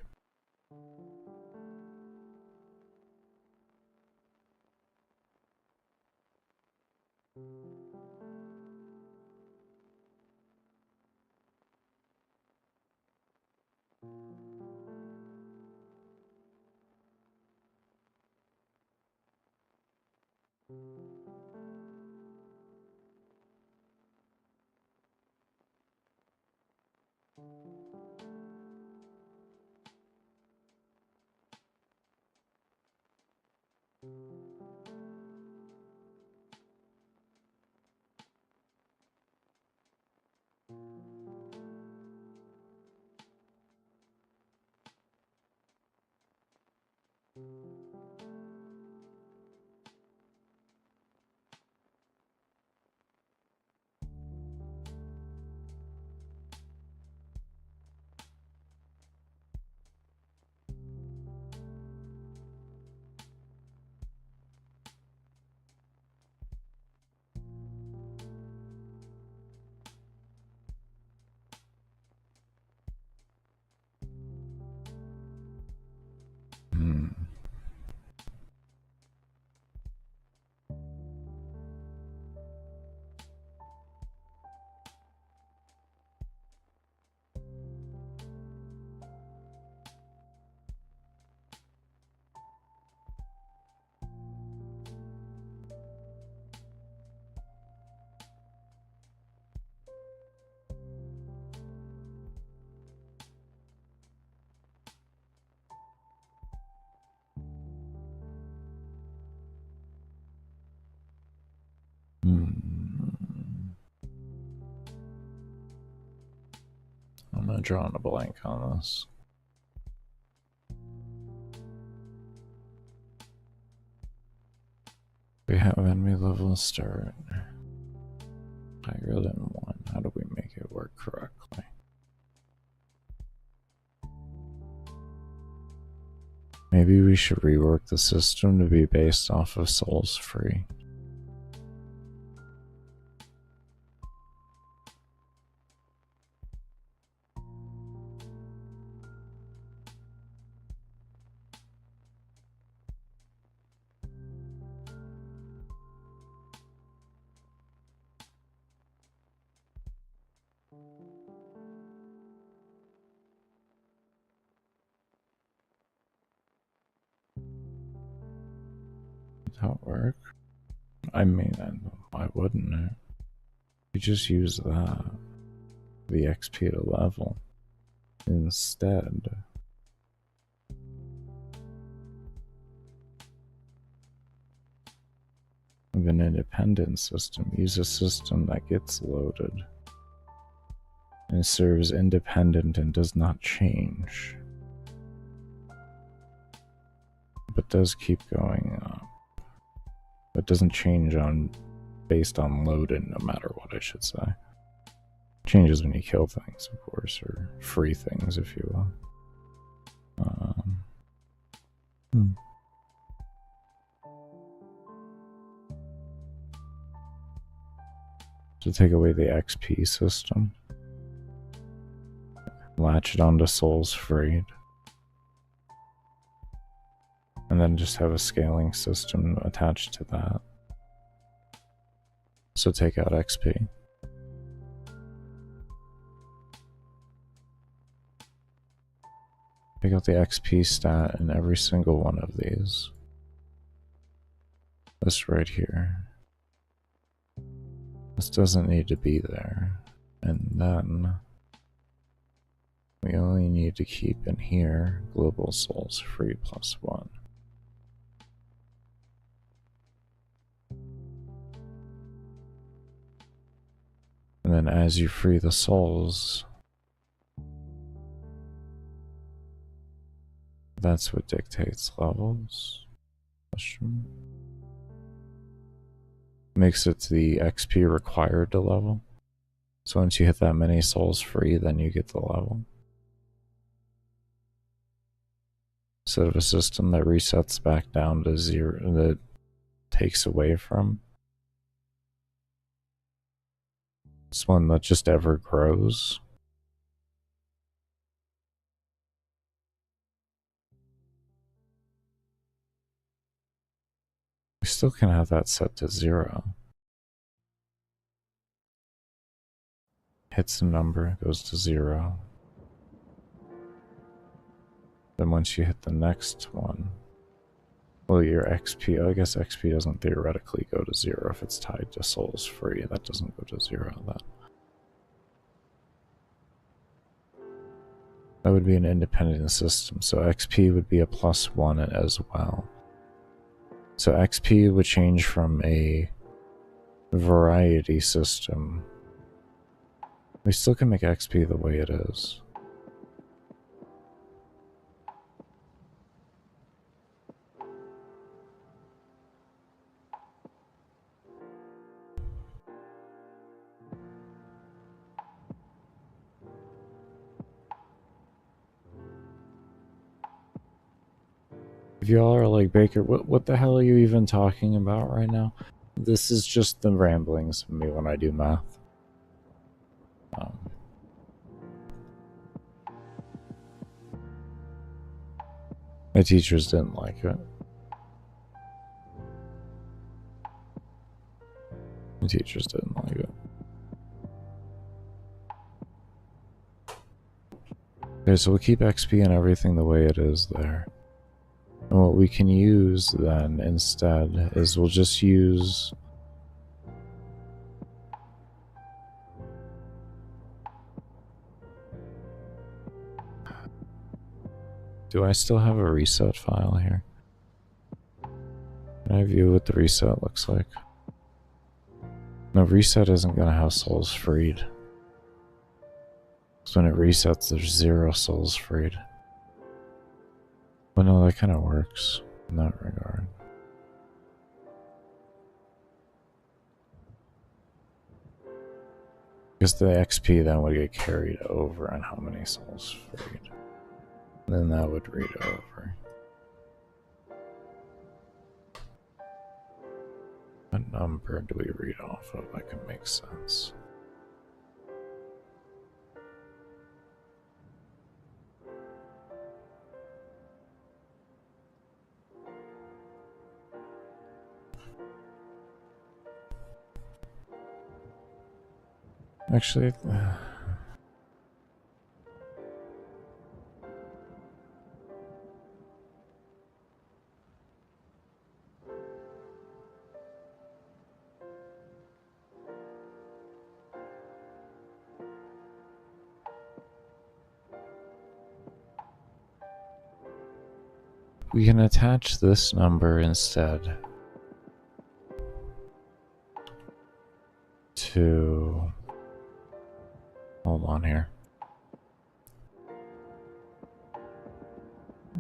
Hmm. I'm not drawing a blank on this. We have enemy level start. Higher than 1. How do we make it work correctly? Maybe we should rework the system to be based off of souls free. Would that work? I mean, why wouldn't it? You just use that, the XP to level, instead. Of an independent system. Use a system that gets loaded and serves independent and does not change, but does keep going up. It doesn't change based on loaded, no matter what, I should say. Changes when you kill things, of course, or free things, if you will. to take away the XP system. Latch it onto souls freed. And then just have a scaling system attached to that. So take out XP. Take out the XP stat in every single one of these. This right here. This doesn't need to be there. And then we only need to keep in here global souls free +1. And then as you free the souls, that's what dictates levels. Question. Makes it the XP required to level. So once you hit that many souls free, then you get the level. Instead of a system that resets back down to 0, that takes away from. It's one that just ever grows. We still can have that set to 0. Hits a number, goes to 0. Then once you hit the next one, well, your XP, I guess XP doesn't theoretically go to 0 if it's tied to souls free. That doesn't go to 0 then. That would be an independent system, so XP would be a +1 as well. So XP would change from a variety system. We still can make XP the way it is. If y'all are like, Baker, what the hell are you even talking about right now? This is just the ramblings of me when I do math. My teachers didn't like it. My teachers didn't like it. Okay, so we'll keep XP and everything the way it is there. And what we can use then instead is we'll just use do I still have a reset file here? Can I view what the reset looks like? No, reset isn't going to have souls freed. So when it resets, there's 0 souls freed. But no, that kind of works in that regard. Because the XP then would get carried over on how many souls freed. And then that would read over. What number do we read off of that can make sense? Actually, we can attach this number instead to, hold on here.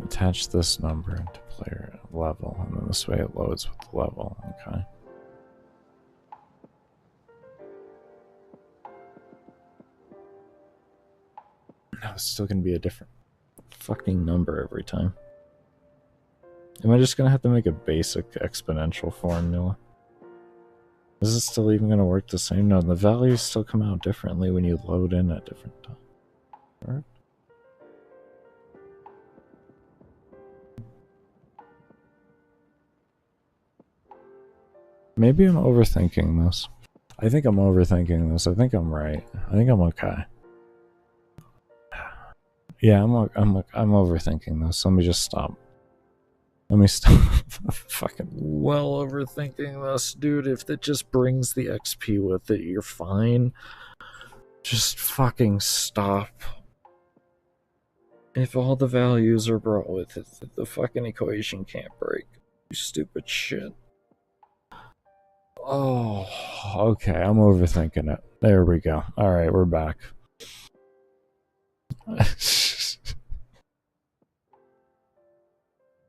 Attach this number into player level, and then this way it loads with the level, okay. Now it's still gonna be a different fucking number every time. Am I just gonna have to make a basic exponential formula? Is it still even going to work the same? No, the values still come out differently when you load in at different times. Right? Maybe I'm overthinking this. I think I'm overthinking this. I think I'm right. I think I'm okay. Yeah, I'm overthinking this. Let me just stop. Let me stop. I'm fucking well overthinking this, dude. If it just brings the XP with it, you're fine. Just fucking stop. If all the values are brought with it, the fucking equation can't break. You stupid shit. Oh, okay. I'm overthinking it. There we go. Alright, we're back.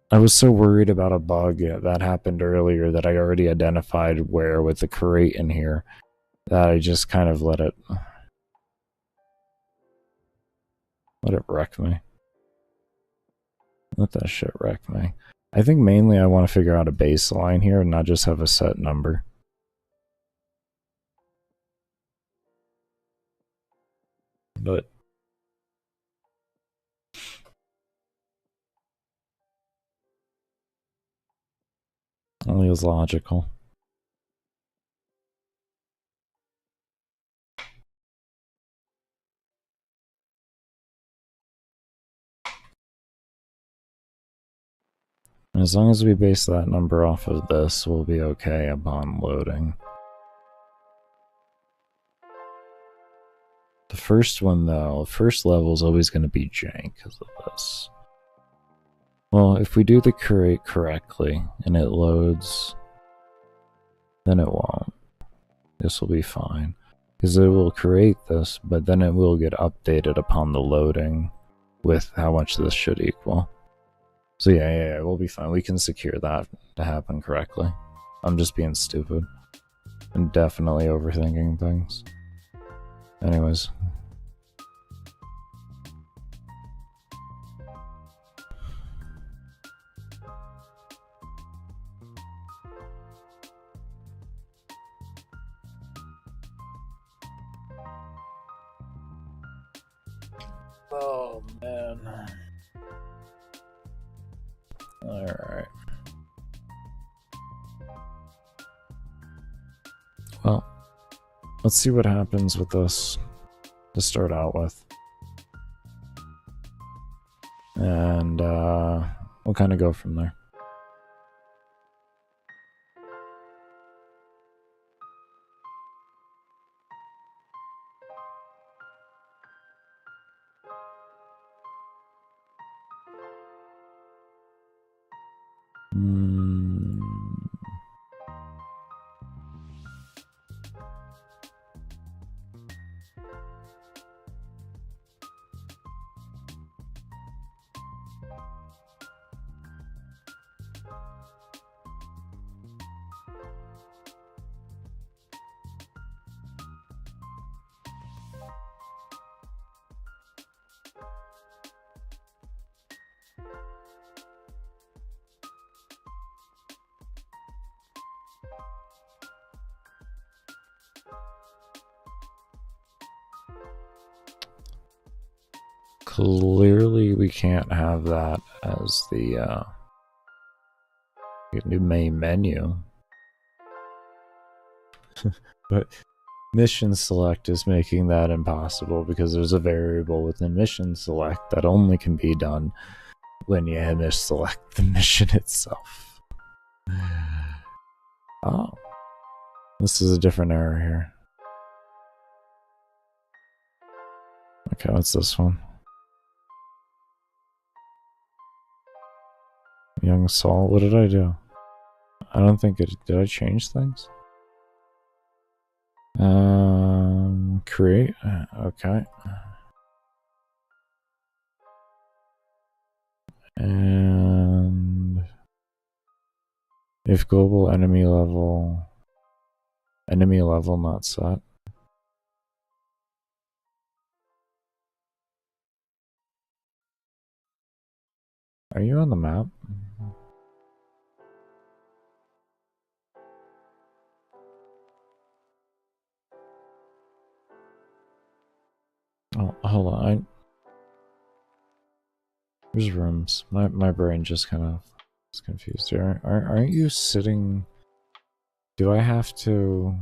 I was so worried about a bug that happened earlier that I already identified where with the crate in here that I just kind of let it wreck me. Let that shit wreck me. I think mainly I want to figure out a baseline here and not just have a set number. But only is logical. As long as we base that number off of this, we'll be okay upon loading. The first one, though, first level is always going to be jank because of this. Well, if we do the crate correctly and it loads, then it won't. This will be fine. Because it will create this, but then it will get updated upon the loading with how much this should equal. So yeah, we'll be fine. We can secure that to happen correctly. I'm just being stupid. And definitely overthinking things. Anyways. Oh, man. Alright. Well, let's see what happens with this to start out with. And we'll kind of go from there. Clearly, we can't have that as the new main menu. But mission select is making that impossible because there's a variable within mission select that only can be done when you select the mission itself. Oh. This is a different error here. Okay, what's this one? Young Saul, what did I do? I don't think it did. I change things? Create. Okay. And if global enemy level not set. Are you on the map? Oh, hold on. There's rooms. My brain just kind of is confused here. Aren't you sitting? Do I have to?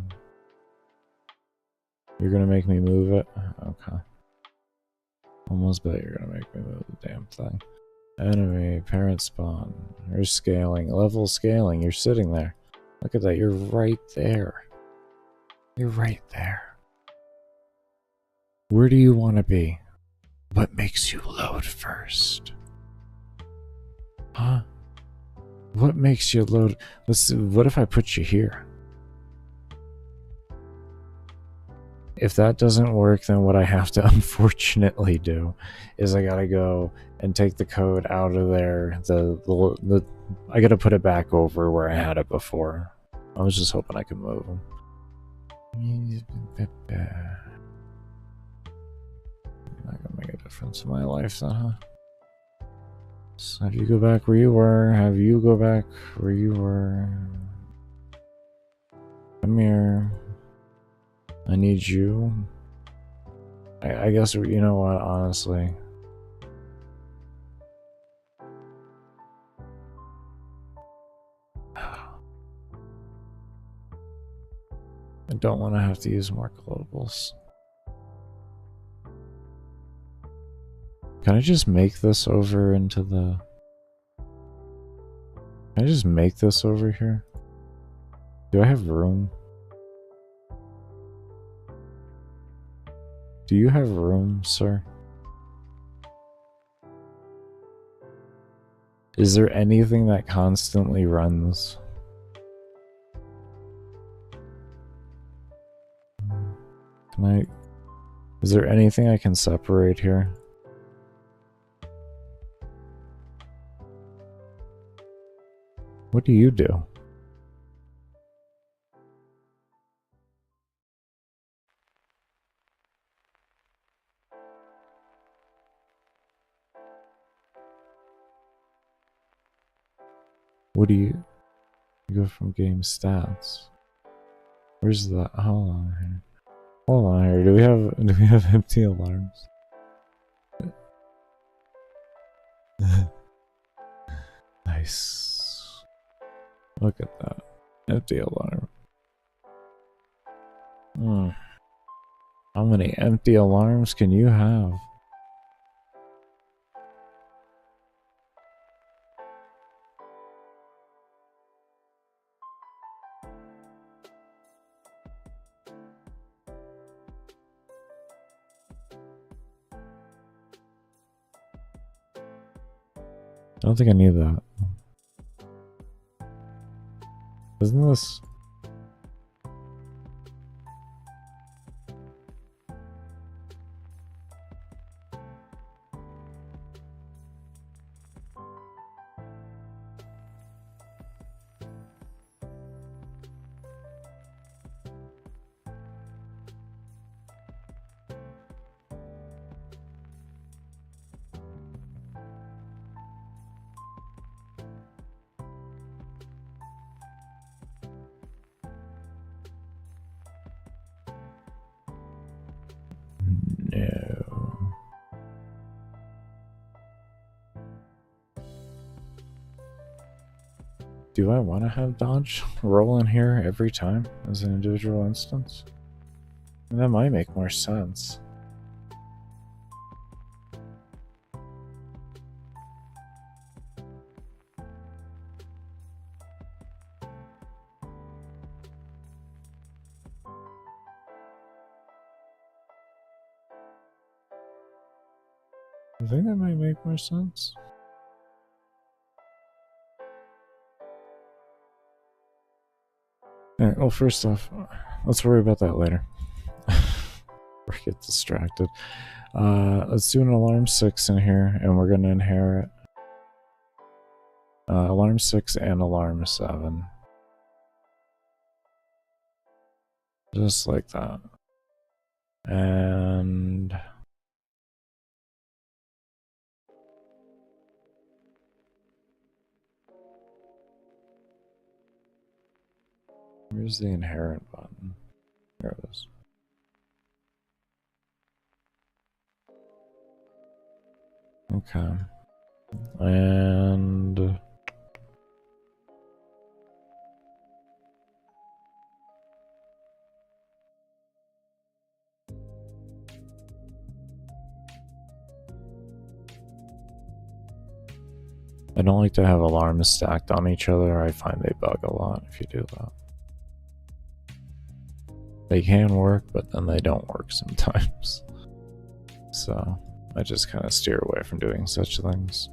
You're gonna make me move it? Okay. Almost bet you're gonna make me move the damn thing. Enemy, parent spawn. You're scaling. Level scaling. You're sitting there. Look at that. You're right there. You're right there. Where do you want to be? What makes you load first? Huh? What makes you load? What if I put you here? If that doesn't work, then what I have to unfortunately do is I gotta go and take the code out of there. I gotta put it back over where I had it before. I was just hoping I could move them. Not gonna make a difference in my life, then, huh? So have you go back where you were? Have you go back where you were? Come here. I need you. I guess, you know what, honestly. I don't want to have to use more globals. Can I just make this over into the... Can I just make this over here? Do I have room? Do you have room, sir? Is there anything that constantly runs? Can I... Is there anything I can separate here? What do you do? What do you... You go from game stats. Where's the... Hold on here. Hold on here. Do we have empty alarms? Nice. Look at that. Empty alarm. How many empty alarms can you have? I don't think I need that. Isn't this... No. Do I want to have dodge roll in here every time as an individual instance? That might make more sense. I think that might make more sense. Alright, well, first off, let's worry about that later. Or get distracted. Let's do an alarm 6 in here, and we're gonna inherit alarm 6 and alarm 7. Just like that. And... where's the inherent button? There it is. Okay. And I don't like to have alarms stacked on each other. I find they bug a lot if you do that. They can work, but then they don't work sometimes. So I just kind of steer away from doing such things.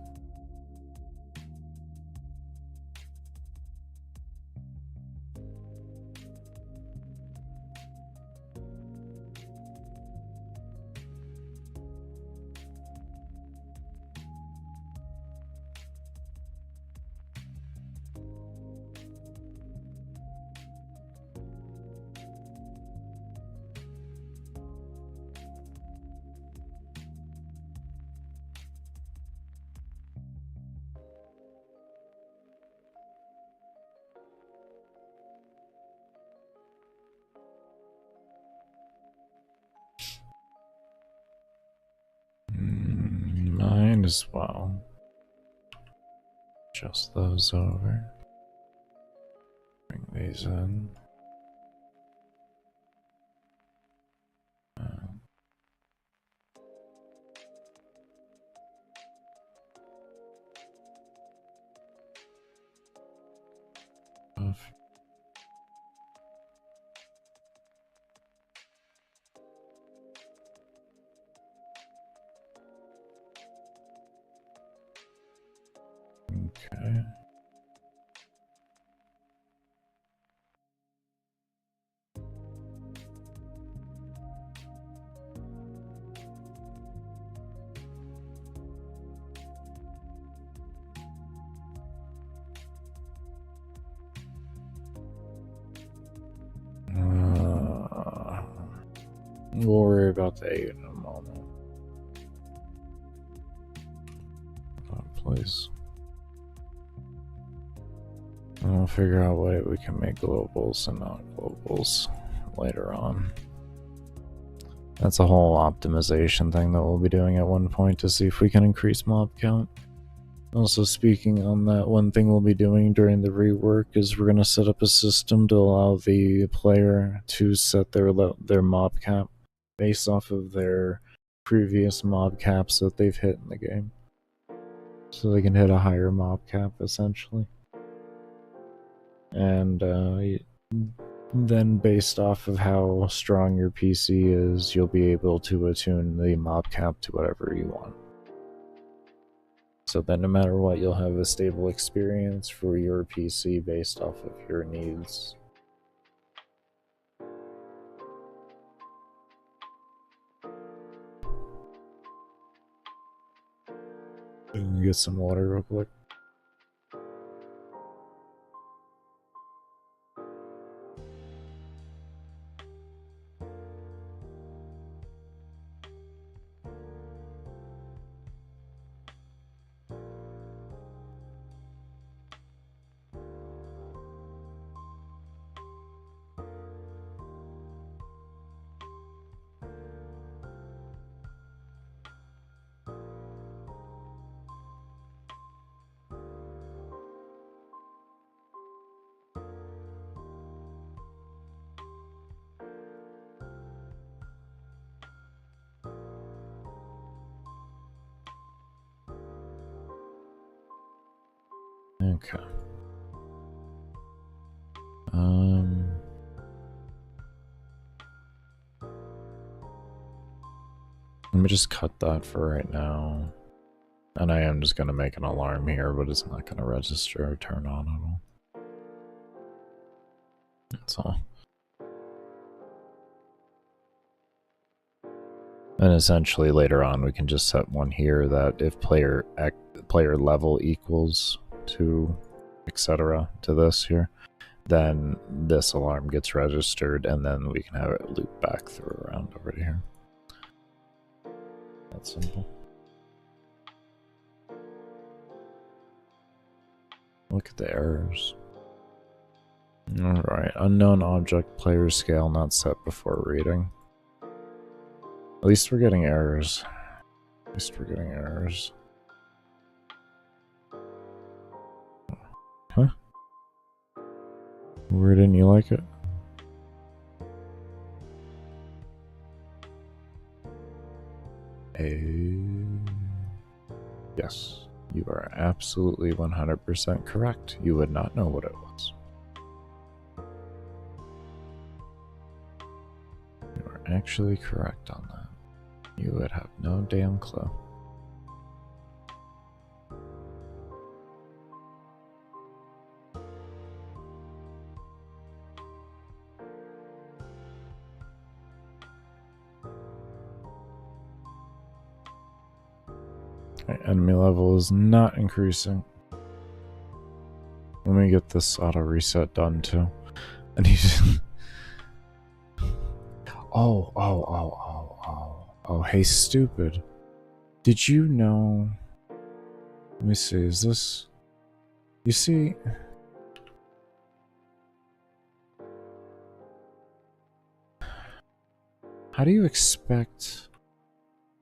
Mine as well. Adjust those over. Bring these in. Off. Okay. We'll worry about the 8 in a moment. Please. And we'll figure out what we can make globals and not globals later on. That's a whole optimization thing that we'll be doing at one point to see if we can increase mob count. Also, speaking on that, one thing we'll be doing during the rework is we're going to set up a system to allow the player to set their mob cap based off of their previous mob caps that they've hit in the game. So they can hit a higher mob cap, essentially. And then based off of how strong your PC is, you'll be able to attune the mob cap to whatever you want. So that no matter what, you'll have a stable experience for your PC based off of your needs. Get some water real quick. Okay. Let me just cut that for right now. And I am just going to make an alarm here, but it's not going to register or turn on at all. That's all. And essentially later on we can just set one here that if player level equals to etc. to this here, then this alarm gets registered and then we can have it loop back through around over to here. That's simple. Look at the errors. Alright, unknown object player scale not set before reading. At least we're getting errors. At least we're getting errors. Huh? Where didn't you like it? Yes, you are absolutely 100% correct. You would not know what it was. You are actually correct on that. You would have no damn clue. Enemy level is not increasing. Let me get this auto reset done too. And he's oh, hey stupid. Did you know? Let me see, is this, you see, how do you expect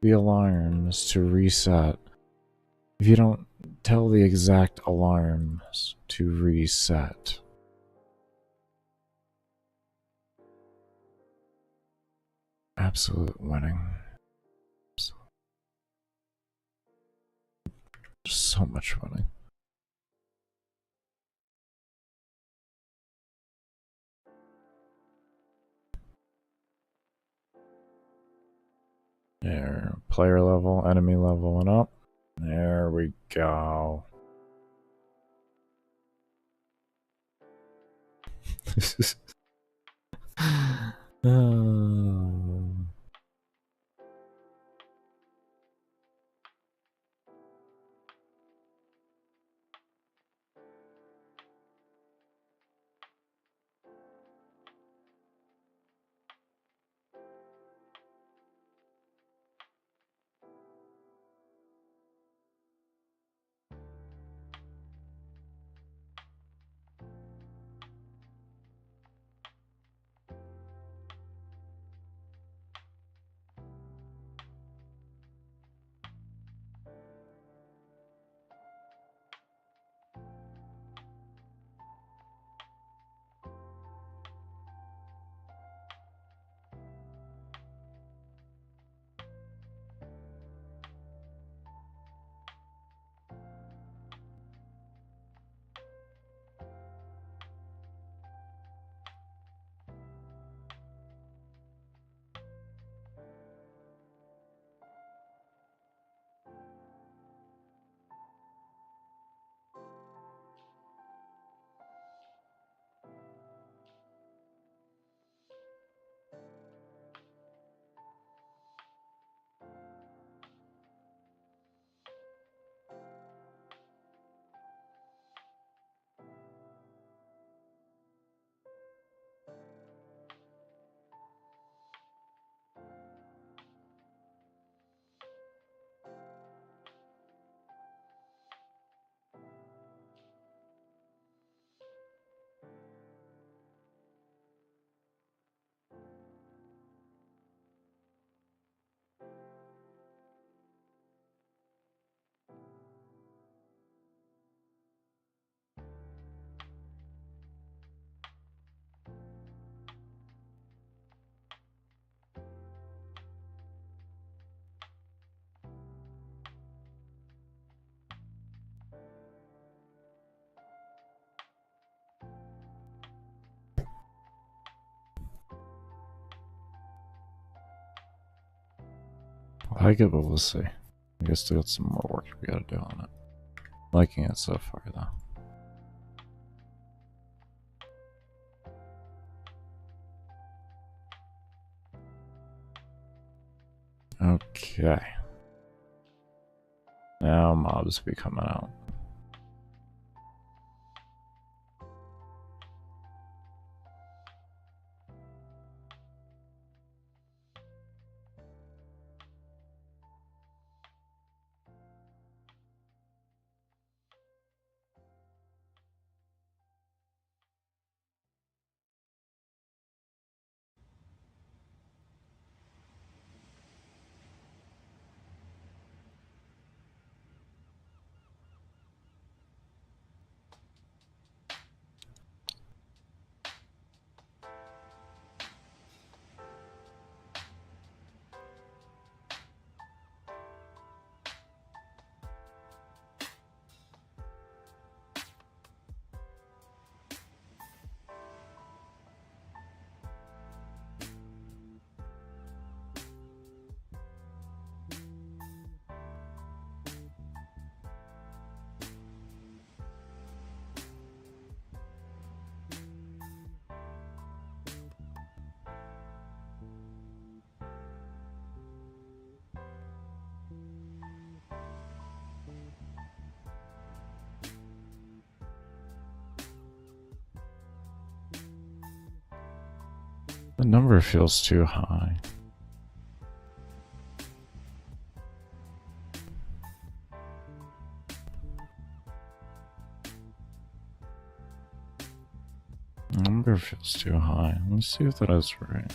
the alarms to reset if you don't tell the exact alarms to reset? Absolute winning. Just so much winning. There, player level, enemy level, and up. There we go. Oh. I like it, but we'll see. I guess still got some more work we gotta do on it. Liking it so far, though. Okay. Now mobs be coming out. The number feels too high. The number feels too high. Let's see if that is right.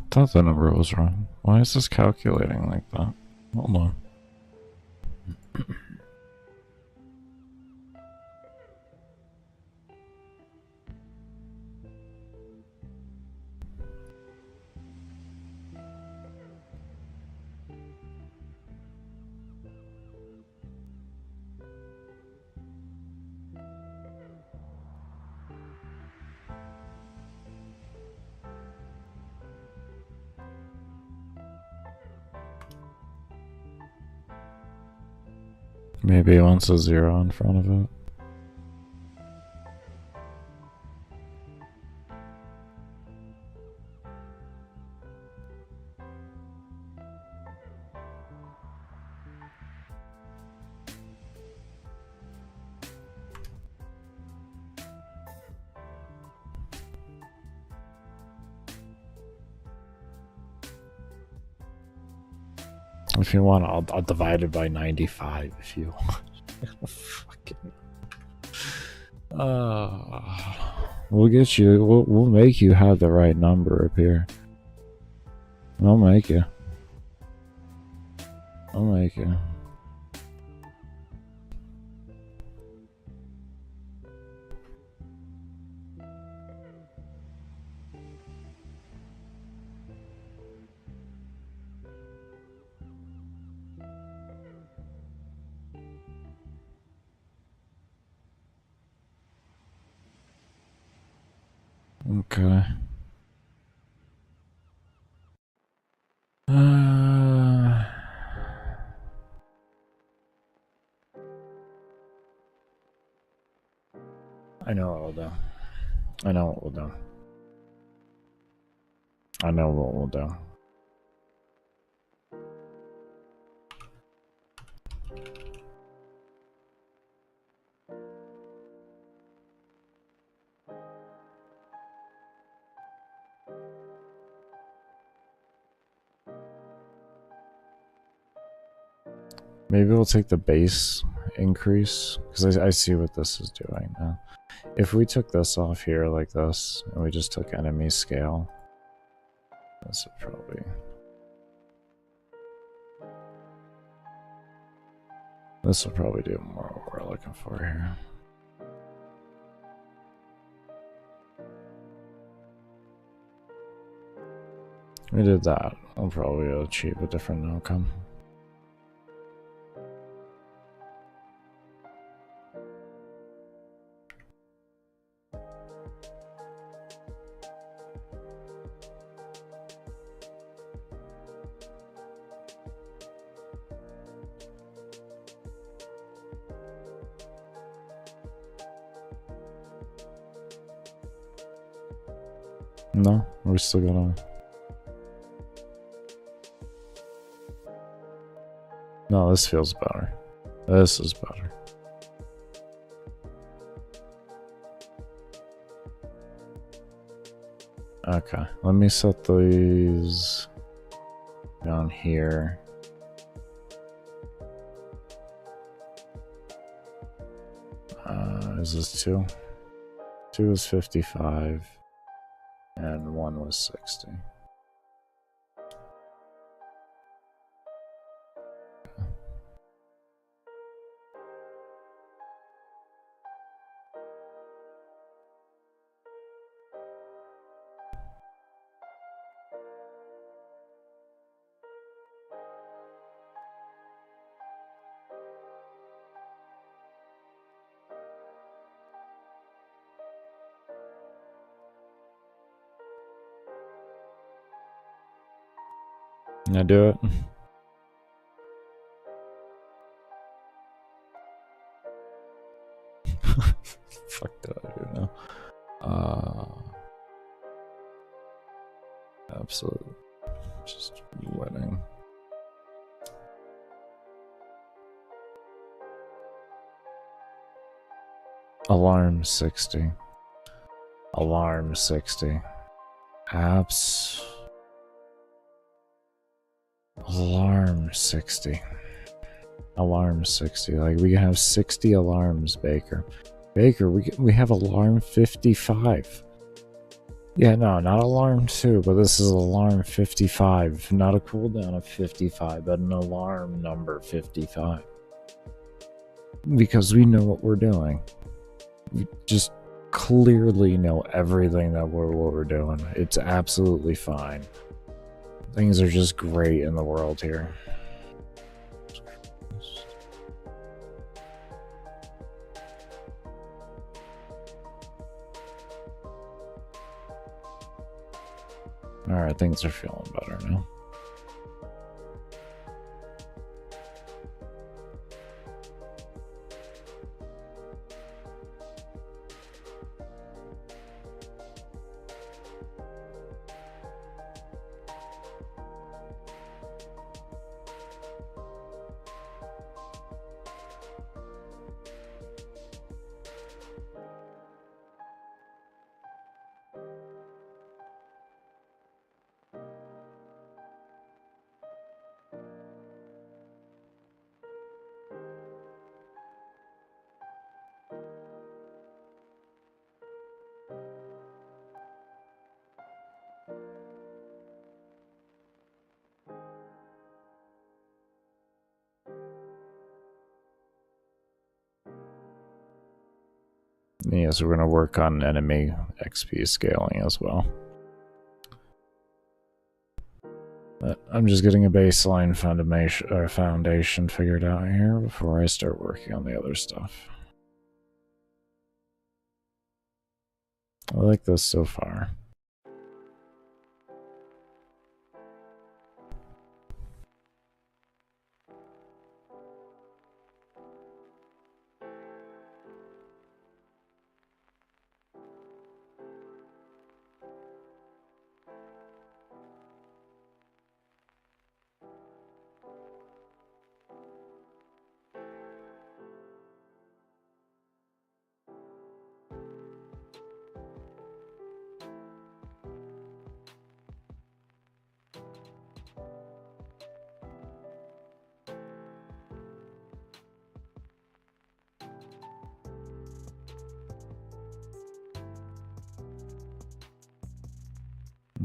I thought the number was wrong. Why is this calculating like that? Hold on. Maybe it wants a 0 in front of it. If you want, I'll divide it by 95 if you want. Fucking. We'll get you. We'll make you have the right number up here. I'll make you. I'll make you. Okay. I know what we'll do. I know what we'll do. I know what we'll do. Maybe we'll take the base increase, because I see what this is doing now. If we took this off here like this, and we just took enemy scale, this would probably... This will probably do more what we're looking for here. We did that. We'll probably achieve a different outcome. No, we're still gonna... No, this feels better. This is better. Okay, let me set these down here. Is this 2? 2 is 55. And 1 was 60. Can I do it? Absolutely. Just wedding. Alarm 60. Alarm 60. Apps. Alarm 60. Alarm 60. Like, we can have 60 alarms, Baker. Baker, we have alarm 55. Yeah, no, not alarm 2, but this is alarm 55. Not a cooldown of 55, but an alarm number 55. Because we know what we're doing. We just clearly know everything that what we're doing. It's absolutely fine. Things are just great in the world here. Alright, things are feeling better now. Yes, we're going to work on enemy XP scaling as well. But I'm just getting a baseline foundation figured out here before I start working on the other stuff. I like this so far.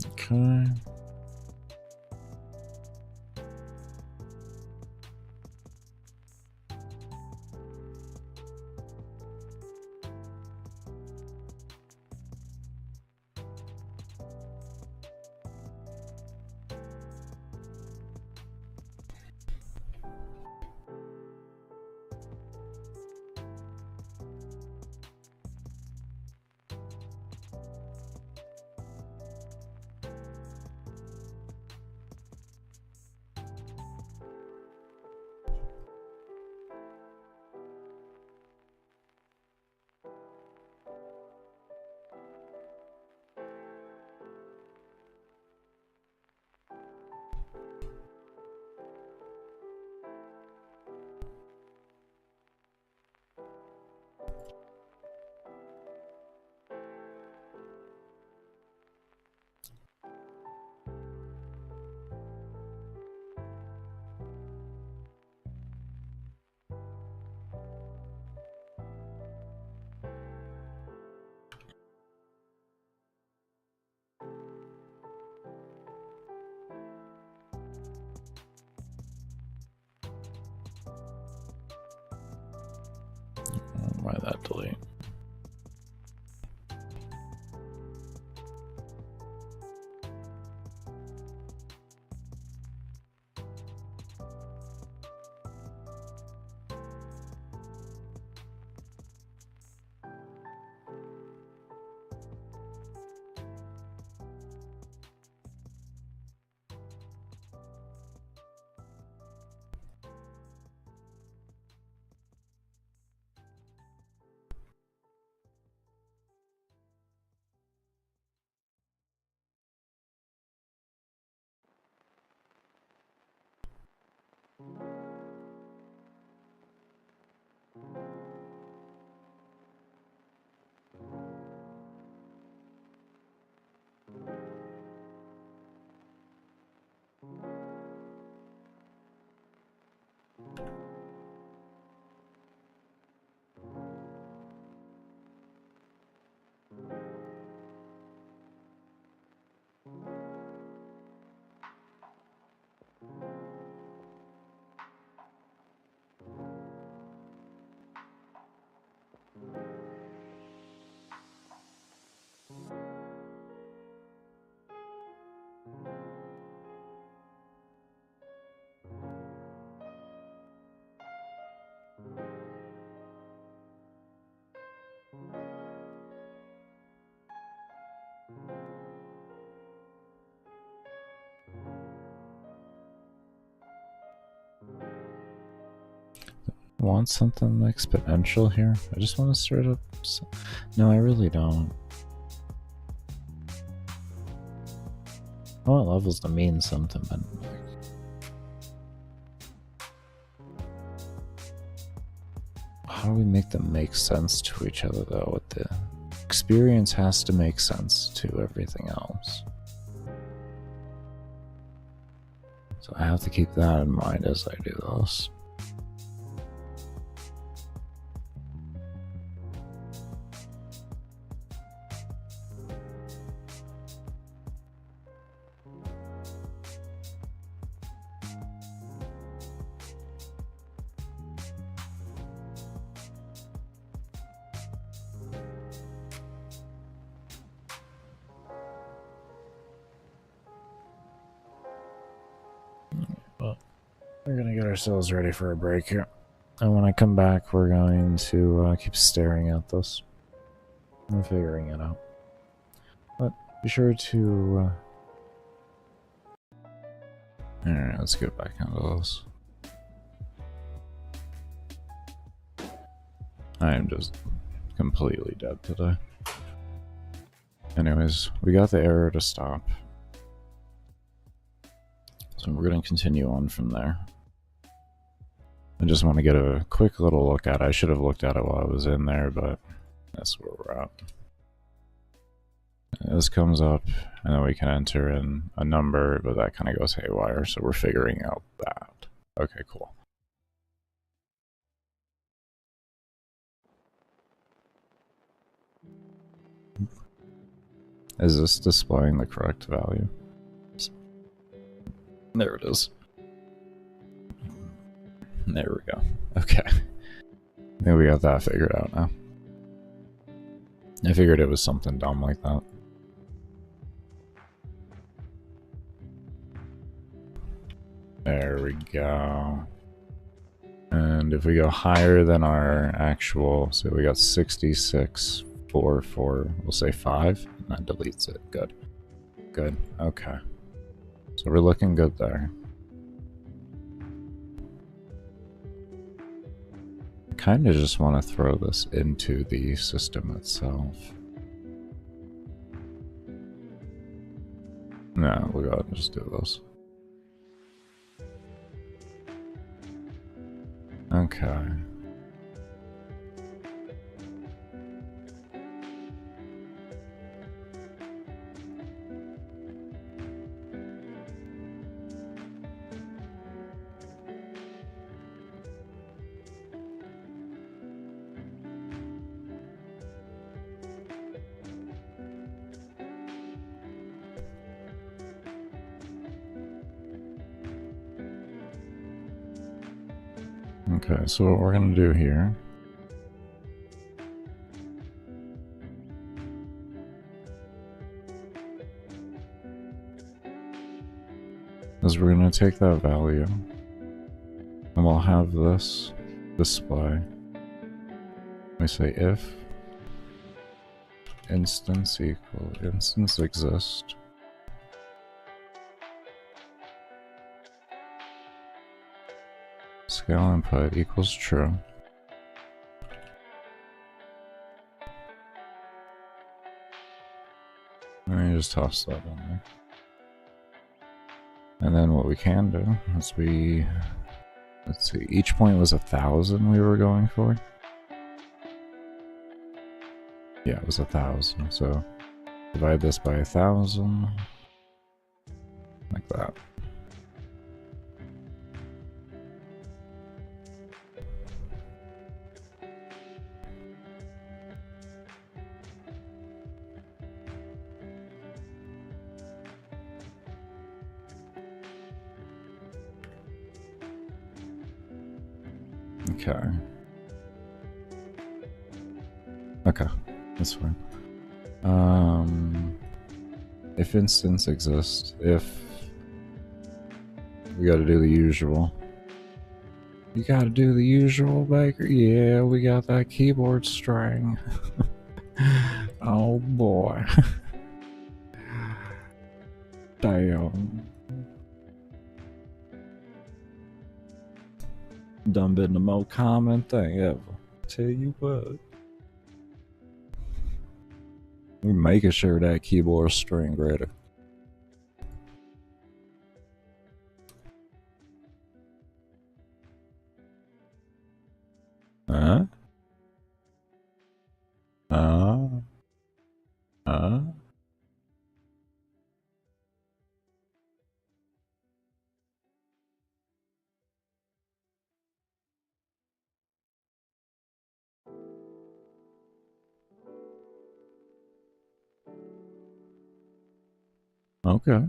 Okay. Why that delete? want something exponential here. I just want to start up. No, I really don't. I want levels to mean something, but how do we make them make sense to each other though? With the experience has to make sense to everything else. So I have to keep that in mind as I do this. We're gonna get ourselves ready for a break here. And when I come back, we're going to keep staring at this and figuring it out. But be sure to... Alright, let's get back into this. I am just completely dead today. Anyways, we got the error to stop. So we're going to continue on from there. I just want to get a quick little look at it. I should have looked at it while I was in there, but that's where we're at. This comes up, and then we can enter in a number, but that kind of goes haywire, so we're figuring out that. Okay, cool. Is this displaying the correct value? There it is. There we go. Okay. I think we got that figured out now. I figured it was something dumb like that. There we go. And if we go higher than our actual, so we got 6644, we'll say 5, and that deletes it. Good. Good. Okay. So we're looking good there. I kind of just want to throw this into the system itself. No, we'll go ahead and just do this. Okay. Okay, so what we're going to do here is we're going to take that value and we'll have this display. We say if instance exist scale input equals true. And you just toss that in there. And then what we can do is let's see, each point was 1,000 we were going for. Yeah, it was 1,000. So divide this by 1,000, like that. Okay. Okay, that's fine. If instance exists, if we gotta do the usual. You gotta do the usual, Baker? Yeah, we got that keyboard string. Oh boy. Damn. Done been the most common thing ever. Tell you what. We're making sure that keyboard string ready. Huh? Okay.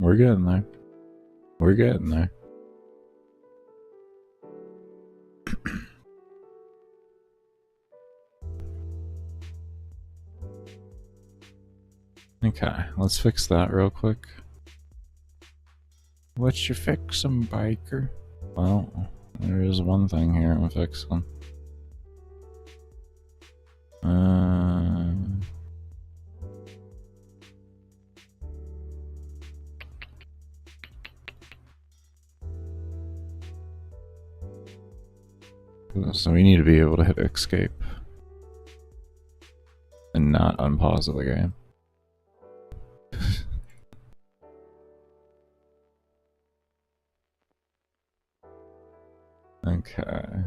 We're getting there. We're getting there. Okay, let's fix that real quick. What you fixin', biker? Well, there is one thing here I'm fixing. So we need to be able to hit escape and not unpause the game. Okay. I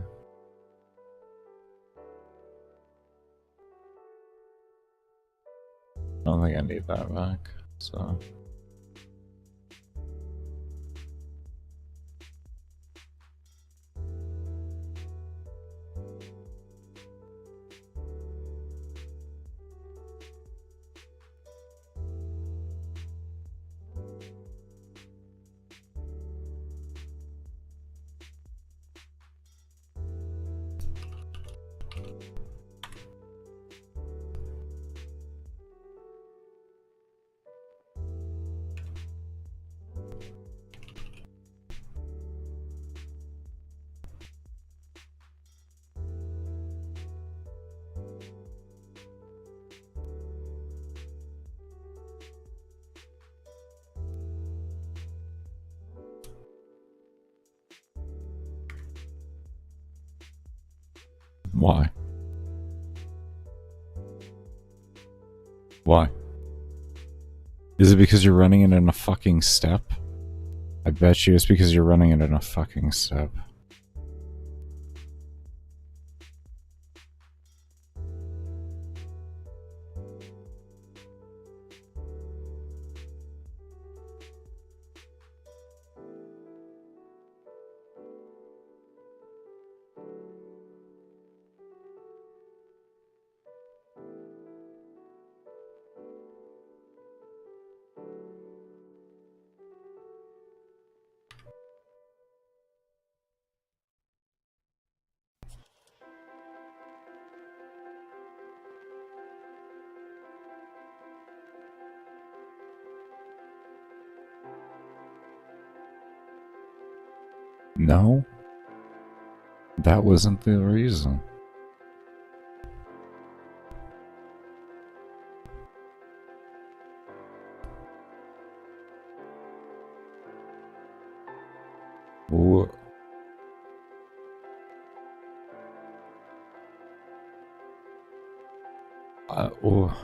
don't think I need that back, so. Why? Why? Is it because you're running it in a fucking step? I bet you it's because you're running it in a fucking step. No, that wasn't the reason. What? Oh.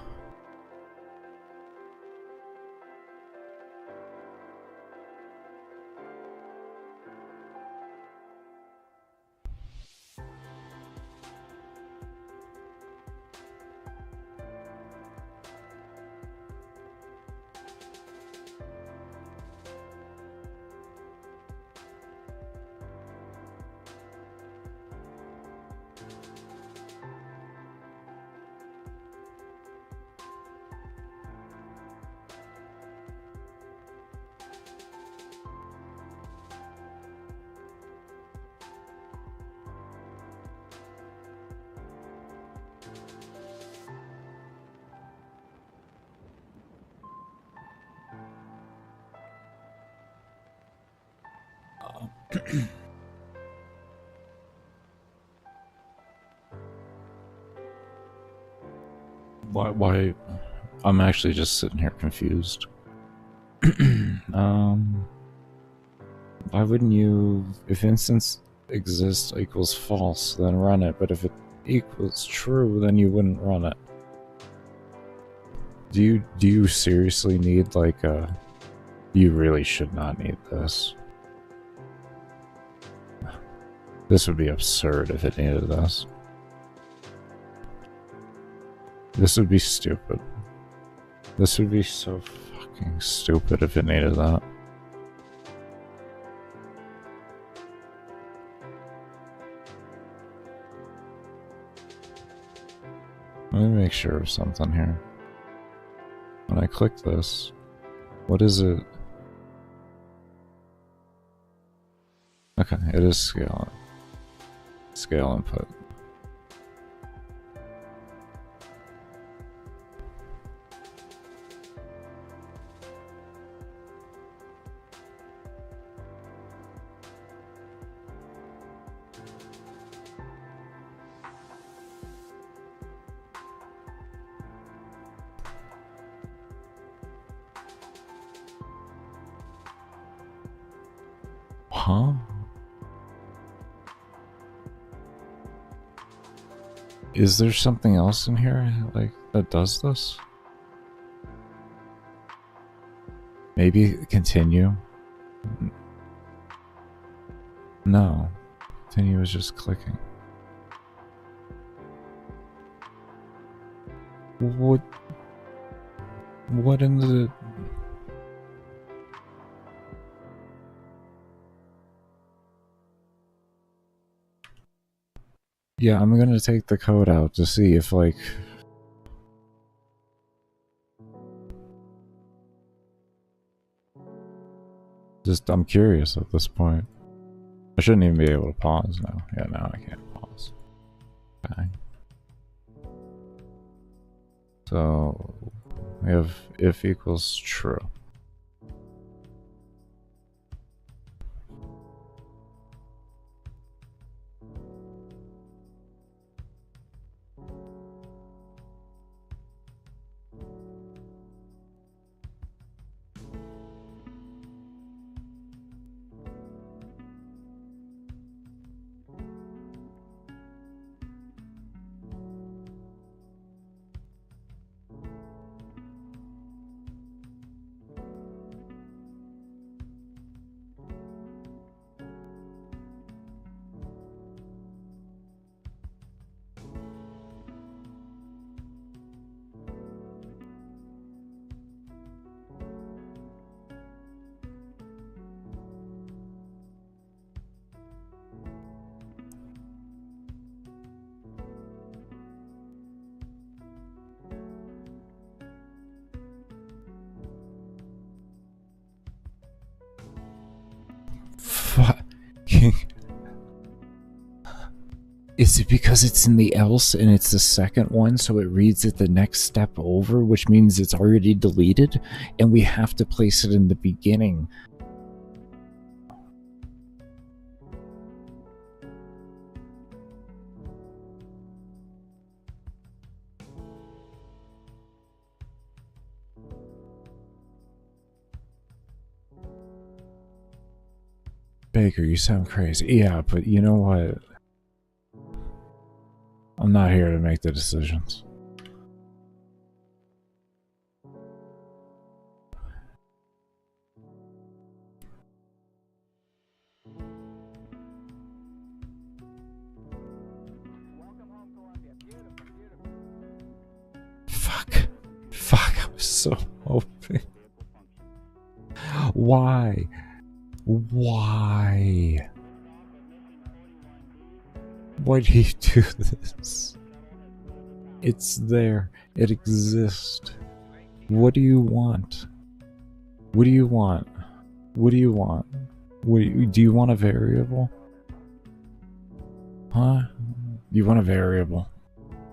Why? I'm actually just sitting here confused. Why wouldn't you, if instance, exists equals false, then run it. But if it equals true, then you wouldn't run it. Do you seriously need like a... You really should not need this. This would be absurd if it needed this. This would be stupid. This would be so fucking stupid if it needed that. Let me make sure of something here. When I click this, what is it? Okay, it is scale. Scale input. Huh? Is there something else in here, like, that does this? Maybe continue? No. Continue is just clicking. What in the... Yeah, I'm gonna take the code out to see if, like... Just, I'm curious at this point. I shouldn't even be able to pause now. Yeah, now I can't pause. Okay. So, we have if equals true. Fucking... Is it because it's in the else and it's the second one, so it reads it the next step over, which means it's already deleted, and we have to place it in the beginning? Baker, you sound crazy. Yeah, but you know what? I'm not here to make the decisions. Fuck. Fuck, I was so hoping. Why? Why? Why do you do this? It's there. It exists. What do you want? What do you want? What do you want? Do you want a variable? Huh? You want a variable?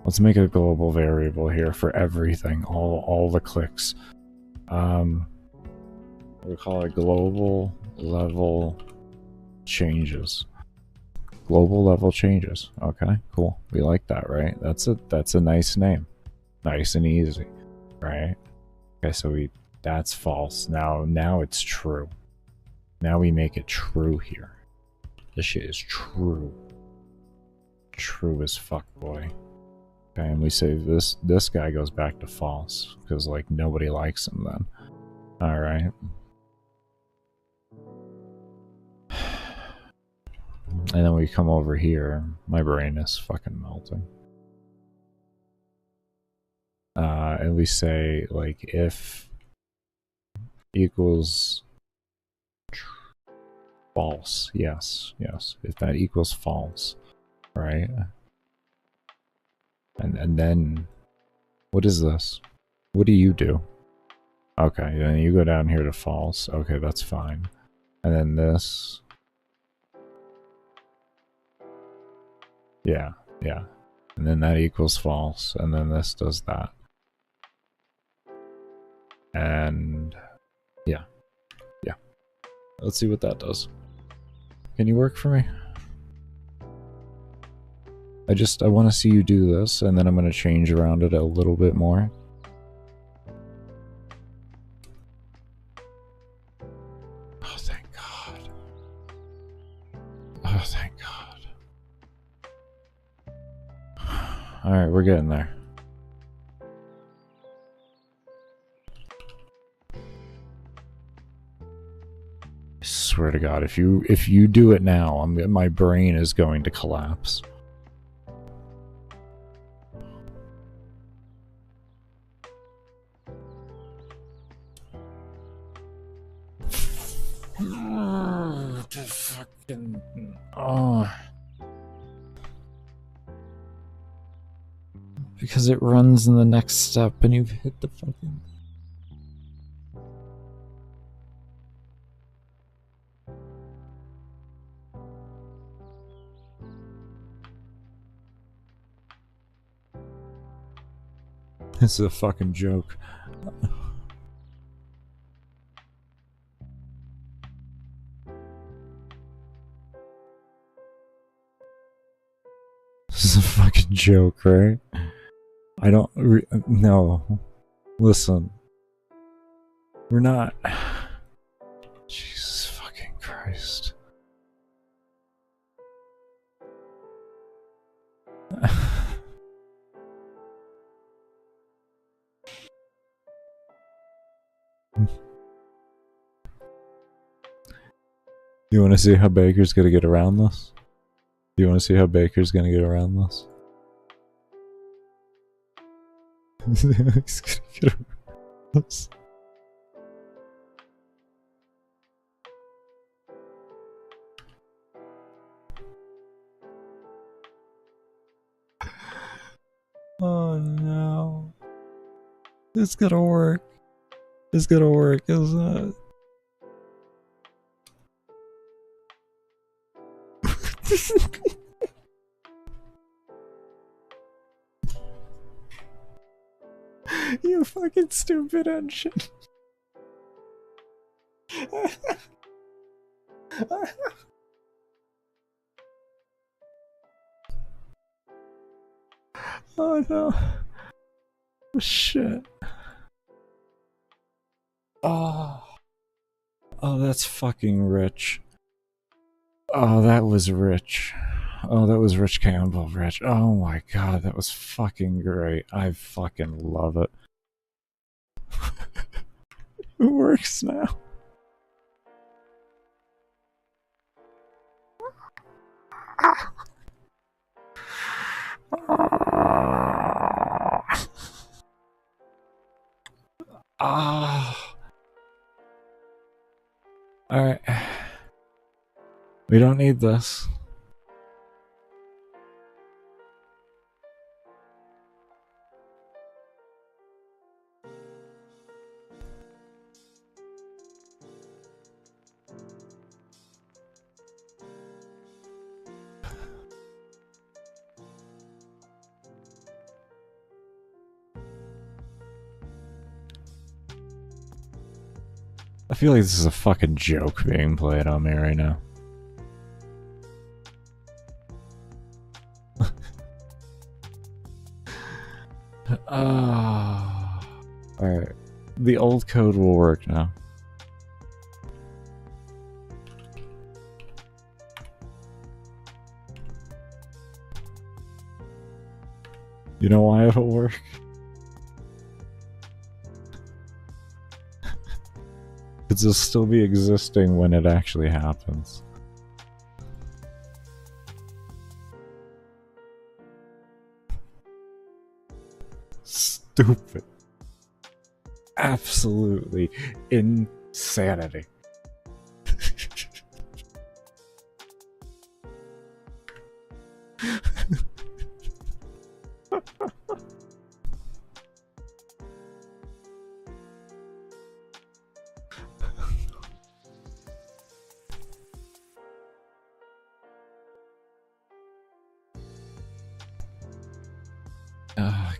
Let's make a global variable here for everything, all the clicks. We call it global level changes. Global level changes. Okay, cool. We like that, right? That's a nice name. Nice and easy, right? Okay, so that's false. Now it's true. Now we make it true here. This shit is true. True as fuck, boy. Okay, and we say this guy goes back to false, because, like, nobody likes him then. Alright. And then we come over here. My brain is fucking melting. And we say, like, if equals false. Yes, yes. If that equals false, right? And then, what is this? What do you do? Okay, then you go down here to false. Okay, that's fine. And then this. Yeah, yeah. And then that equals false. And then this does that. And yeah. Yeah. Let's see what that does. Can you work for me? I want to see you do this, and then I'm going to change around it a little bit more. Oh, thank God. Oh, thank God. Alright, we're getting there. I swear to God, if you do it now, my brain is going to collapse. Fucking because it runs in the next step and you've hit the fucking. This is a fucking joke. This is a fucking joke, right? I don't no. Listen. We're not. Jesus fucking Christ. You want to see how Baker's gonna get around this? Do you want to see how Baker's gonna get around this? He's gonna get around this. Oh no. It's gonna work. It's gonna work, isn't it? You fucking stupid engine. Oh no. Oh, shit. Oh. Oh, that's fucking rich. Oh, that was rich. Oh, that was Rich Campbell, Rich. Oh my God, that was fucking great. I fucking love it. It works now. Ah. Alright. We don't need this. I feel like this is a fucking joke being played on me right now. Alright. The old code will work now. You know why it'll work? It'll still be existing when it actually happens. Stupid. Absolutely insanity.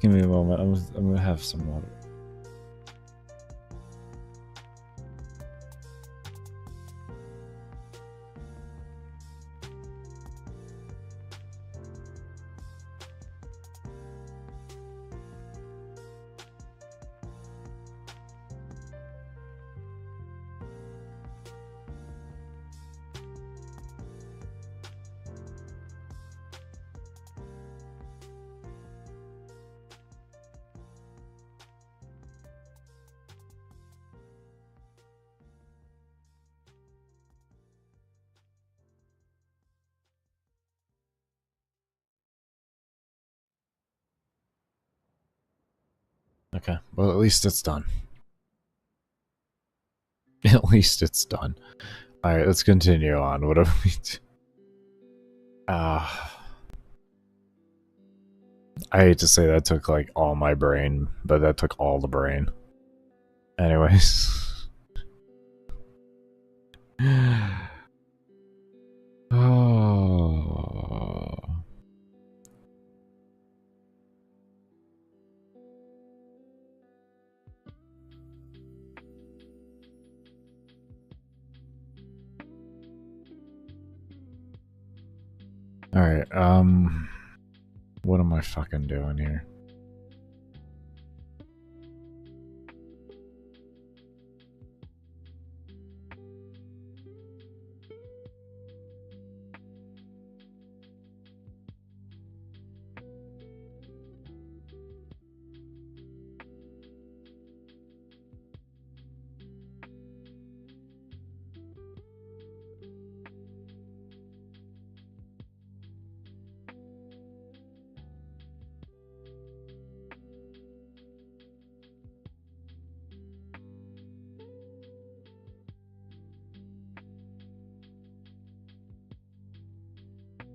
Give me a moment. I'm gonna have some water. Okay, well, at least it's done. At least it's done. Alright, let's continue on. What have we do? I hate to say that took like all my brain, but that took all the brain. Anyways. Oh. Alright, what am I fucking doing here?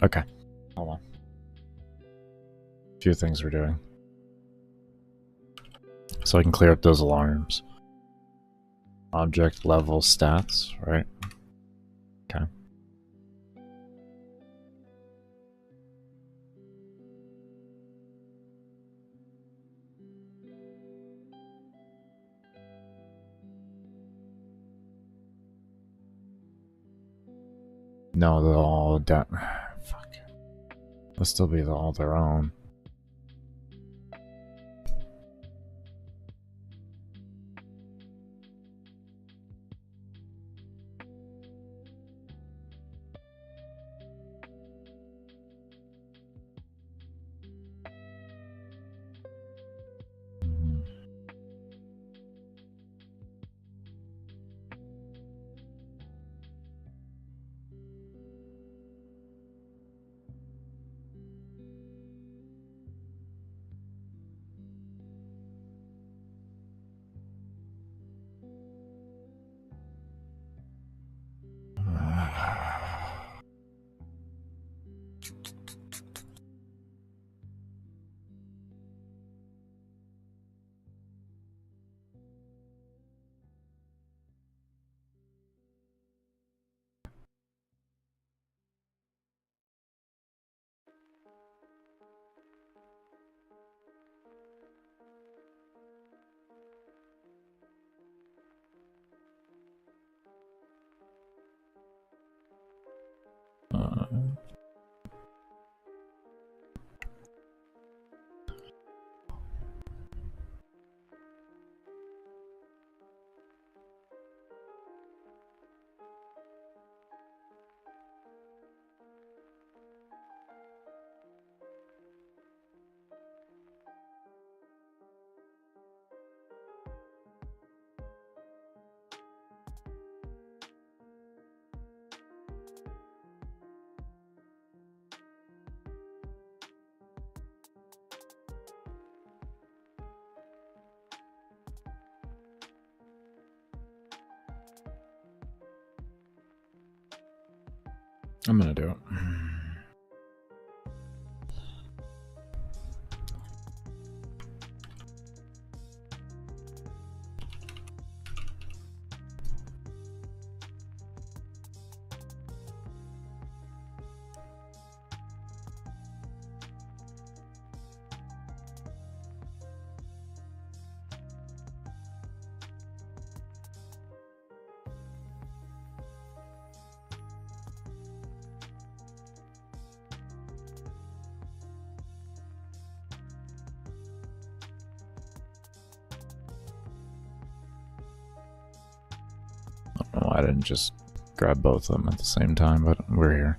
Okay, hold on. A few things we're doing. So I can clear up those alarms. Object level stats, right? Okay. No, they're all down. Fuck. They'll still be all their own. I'm gonna do it. I don't know why I didn't just grab both of them at the same time, but we're here.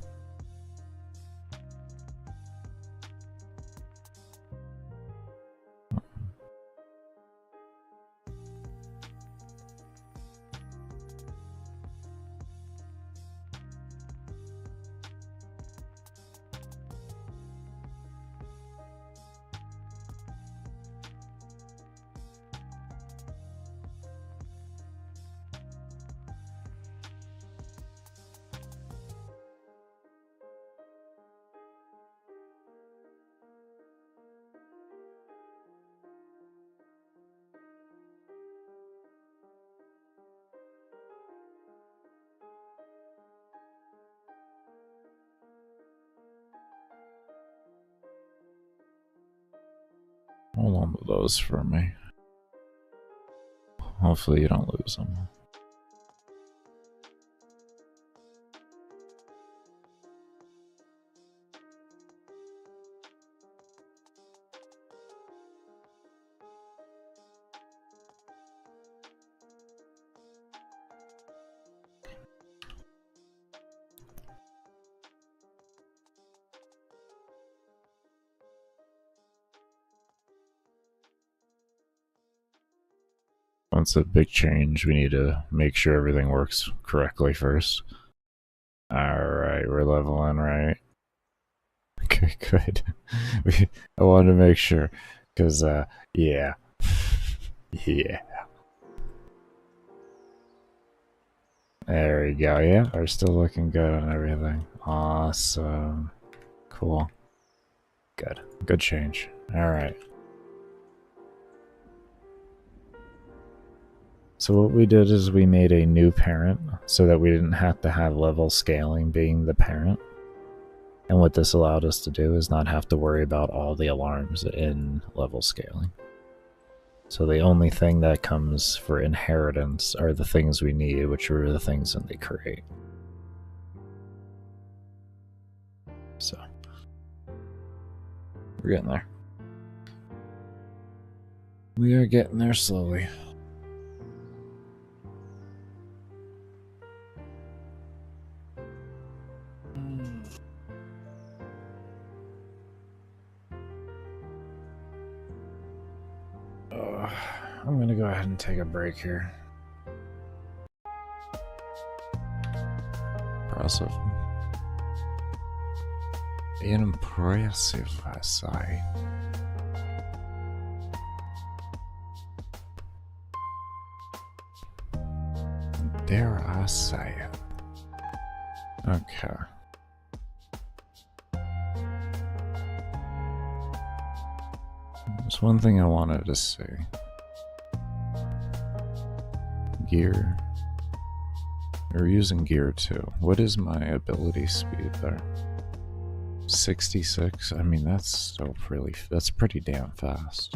Hold on to those for me. Hopefully you don't lose them. That's a big change. We need to make sure everything works correctly first. Alright, we're leveling right. Okay, good. I wanted to make sure. Because, yeah. Yeah. There we go. Yeah, we're still looking good on everything. Awesome. Cool. Good. Good change. Alright. So what we did is we made a new parent so that we didn't have to have level scaling being the parent. And what this allowed us to do is not have to worry about all the alarms in level scaling. So the only thing that comes for inheritance are the things we need, which are the things that they create. So we're getting there. We are getting there slowly. I'm gonna go ahead and take a break here. Impressive. Impressive, I say. Dare I say it? Okay. There's one thing I wanted to see. Gear. We're using gear too. What is my ability speed there? 66? I mean, that's pretty damn fast.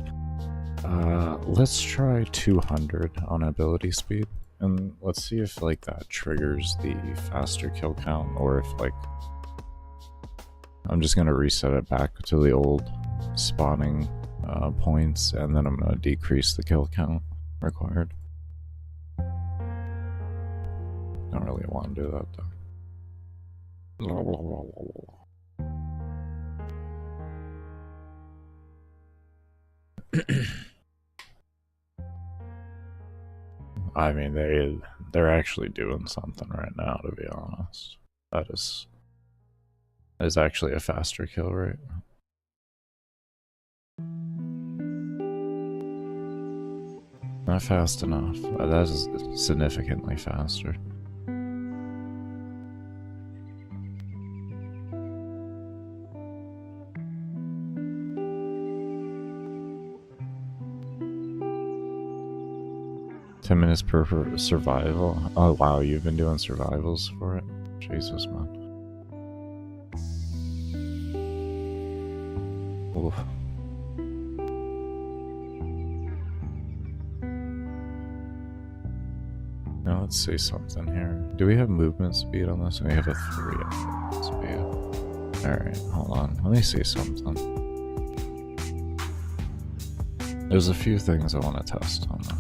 Let's try 200 on ability speed. And let's see if like that triggers the faster kill count, or if like I'm just gonna reset it back to the old spawning points, and then I'm gonna decrease the kill count required. Don't really want to do that though. I mean, they're actually doing something right now, to be honest. That is actually a faster kill rate. Not fast enough. That is significantly faster. 10 minutes per survival. Oh wow, you've been doing survivals for it? Jesus, man. Oof. Now let's see something here. Do we have movement speed on this? We have a 3 on movement speed. Alright, hold on. Let me see something. There's a few things I want to test on this.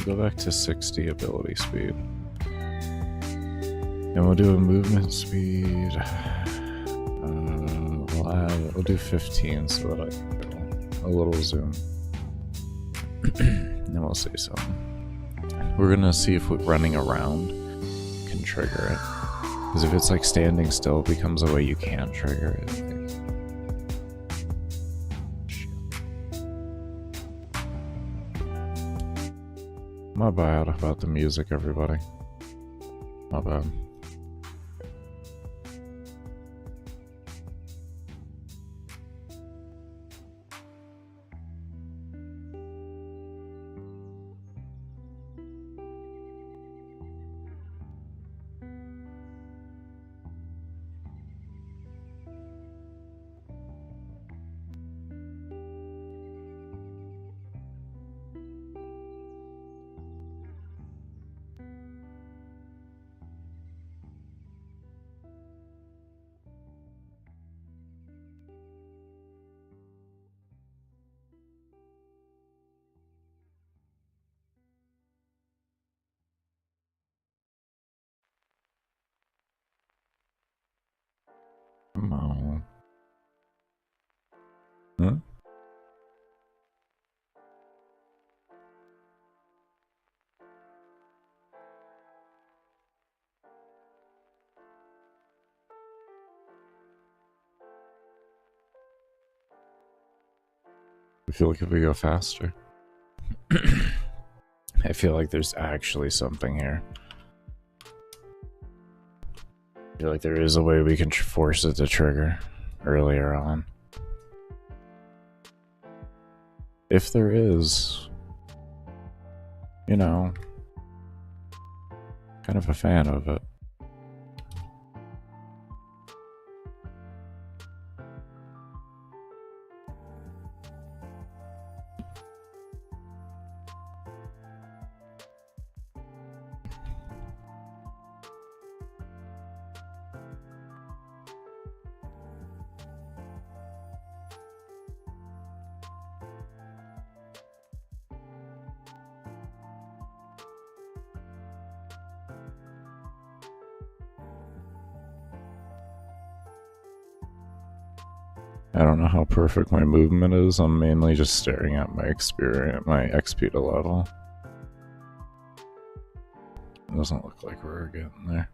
Go back to 60 ability speed. And we'll do a movement speed. We'll do 15 so that I can get a little zoom. And we'll see something. We're gonna see if running around can trigger it. Because if it's like standing still, it becomes a way you can't trigger it. My bad about the music, everybody. My bad. Come on. Huh? I feel like if we go faster. I feel like there's actually something here. I feel like there is a way we can force it to trigger earlier on. If there is, you know, kind of a fan of it. I don't know how perfect my movement is. I'm mainly just staring at my experience, my XP to level. It doesn't look like we're getting there.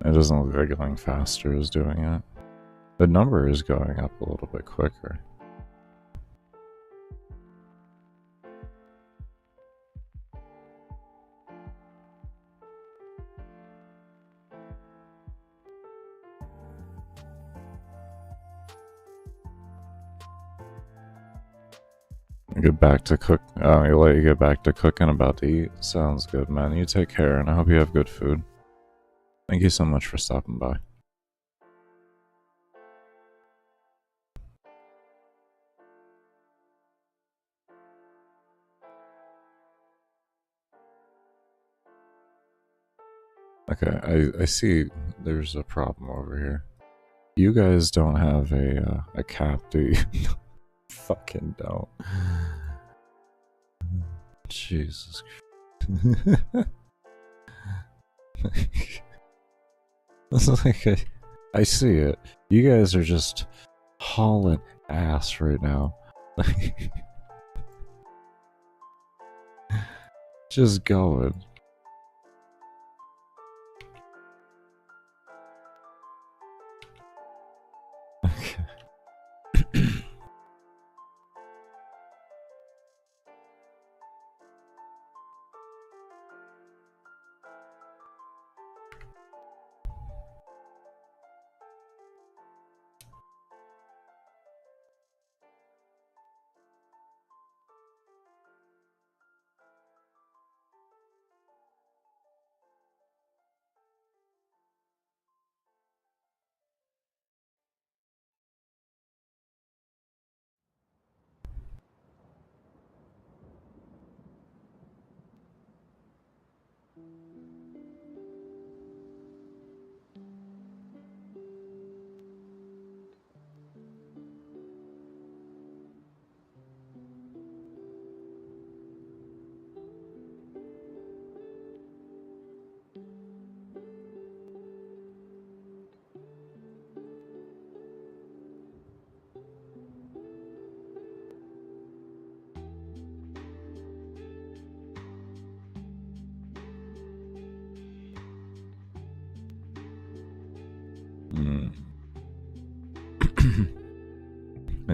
It doesn't look like going faster is doing it. The number is going up a little bit quicker. Get back to cook. I'll let you get back to cooking. About to eat. Sounds good, man. You take care, and I hope you have good food. Thank you so much for stopping by. Okay, I see there's a problem over here. You guys don't have a cap, do you? Fucking don't. Jesus Christ. It's like I see it. You guys are just hauling ass right now. Just going. Okay.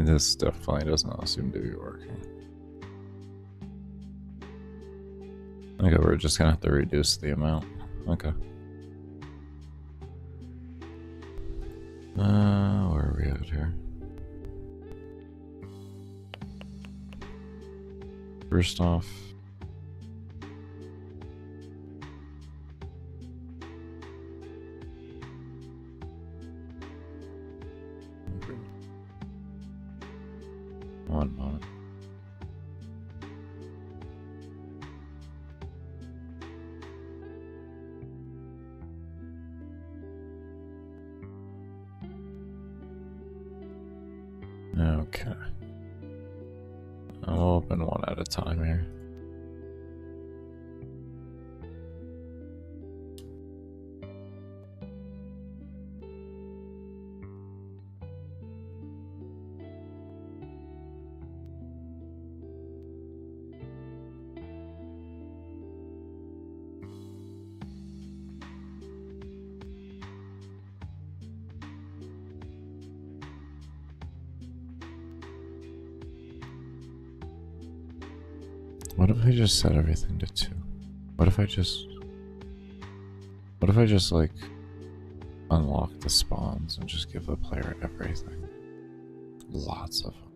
And this definitely does not seem to be working. Okay, we're just gonna have to reduce the amount. Okay. Where are we at here? First off, one moment. Okay. I'll open one at a time here. What if I just set everything to 2? What if I just like unlock the spawns and just give the player everything? Lots of them.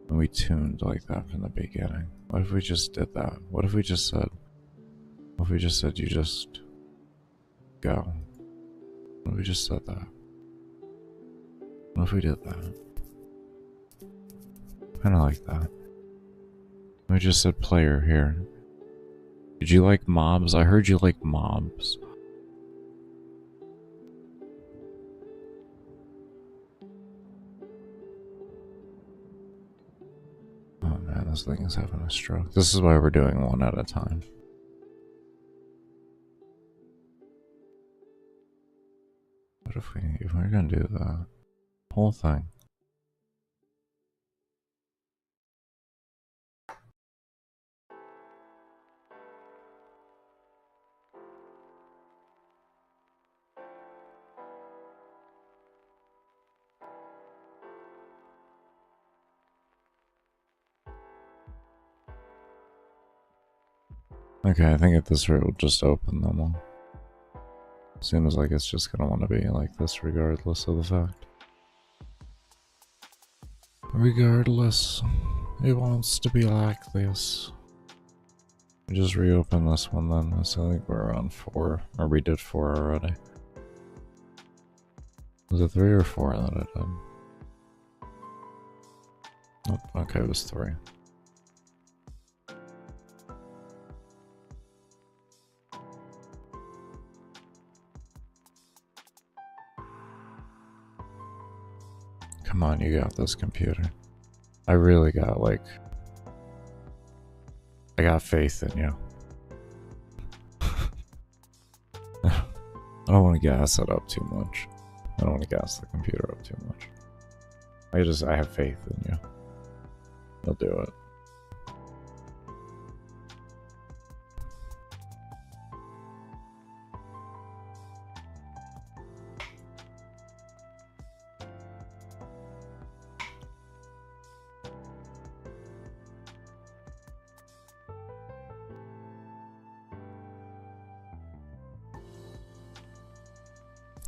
And we tuned like that from the beginning. What if we just did that? What if we just said you just go? What if we just said that? What if we did that? Kinda like that. We just said player here. Did you like mobs? I heard you like mobs. Oh man, this thing is having a stroke. This is why we're doing one at a time. What if we're gonna do the whole thing? Okay, I think at this rate we'll just open them all. Seems like it's just gonna want to be like this regardless of the fact. Regardless, it wants to be like this. We just reopen this one then, so I think we're on 4, or we did 4 already. Was it 3 or 4 that I did? Nope, okay, it was 3. Come on, you got this, computer. I really got, I got faith in you. I don't want to gas it up too much. I don't want to gas the computer up too much. I have faith in you. You'll do it.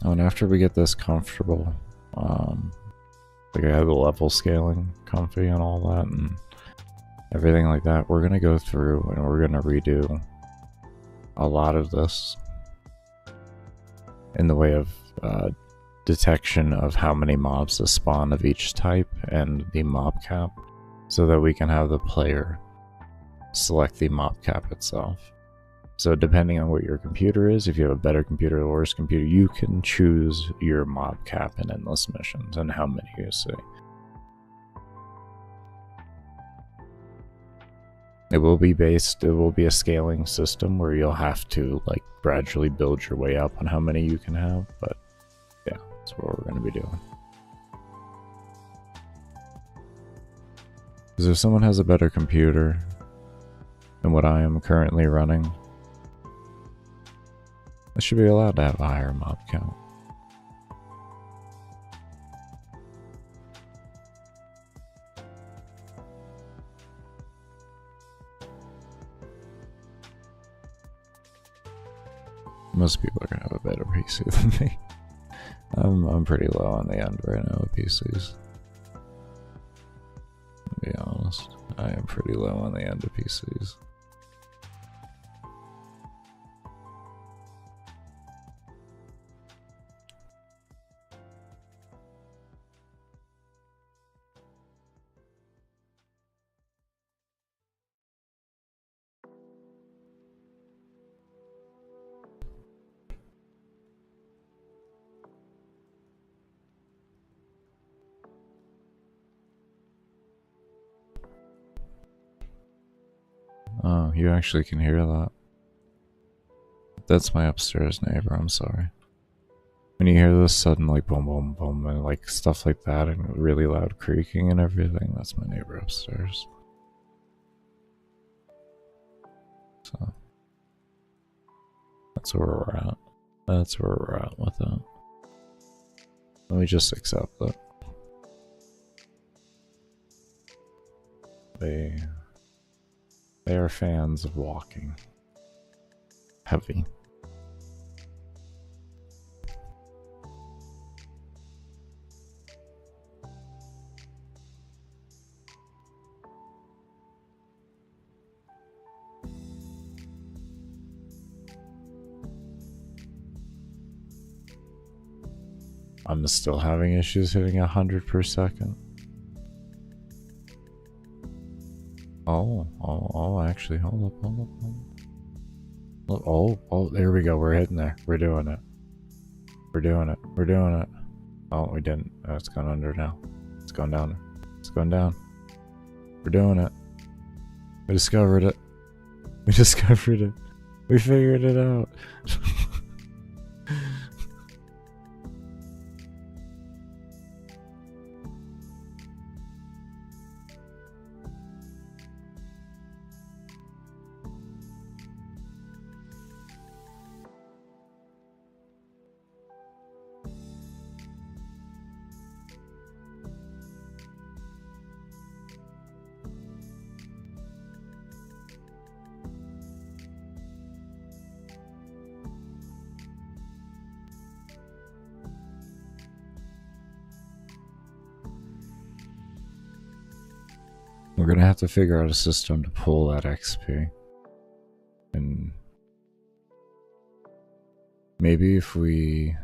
Oh, and after we get this comfortable, like I have the level scaling comfy and all that and everything like that, we're gonna go through and we're gonna redo a lot of this in the way of detection of how many mobs to spawn of each type and the mob cap, so that we can have the player select the mob cap itself. So depending on what your computer is, if you have a better computer or a worse computer, you can choose your mob cap in endless missions and how many you see. It will be a scaling system where you'll have to like gradually build your way up on how many you can have, but yeah, that's what we're going to be doing. Because if someone has a better computer than what I am currently running, they should be allowed to have a higher mob count. Most people are gonna have a better PC than me. I'm pretty low on the end right now with PCs. To be honest, I am pretty low on the end of PCs. Oh, you actually can hear that. That's my upstairs neighbor, I'm sorry. When you hear this sudden like boom boom boom and like stuff like that and really loud creaking and everything, that's my neighbor upstairs. So that's where we're at. That's where we're at with it. Let me just accept it. They are fans of walking heavy. I'm still having issues hitting 100 per second. Oh, actually, hold up. Oh, there we go. We're hitting there. We're doing it. We're doing it. Oh, we didn't. Oh, it's gone under now. It's gone down. It's gone down. We're doing it. We discovered it. We discovered it. We figured it out. We're gonna have to figure out a system to pull that XP. And maybe if we...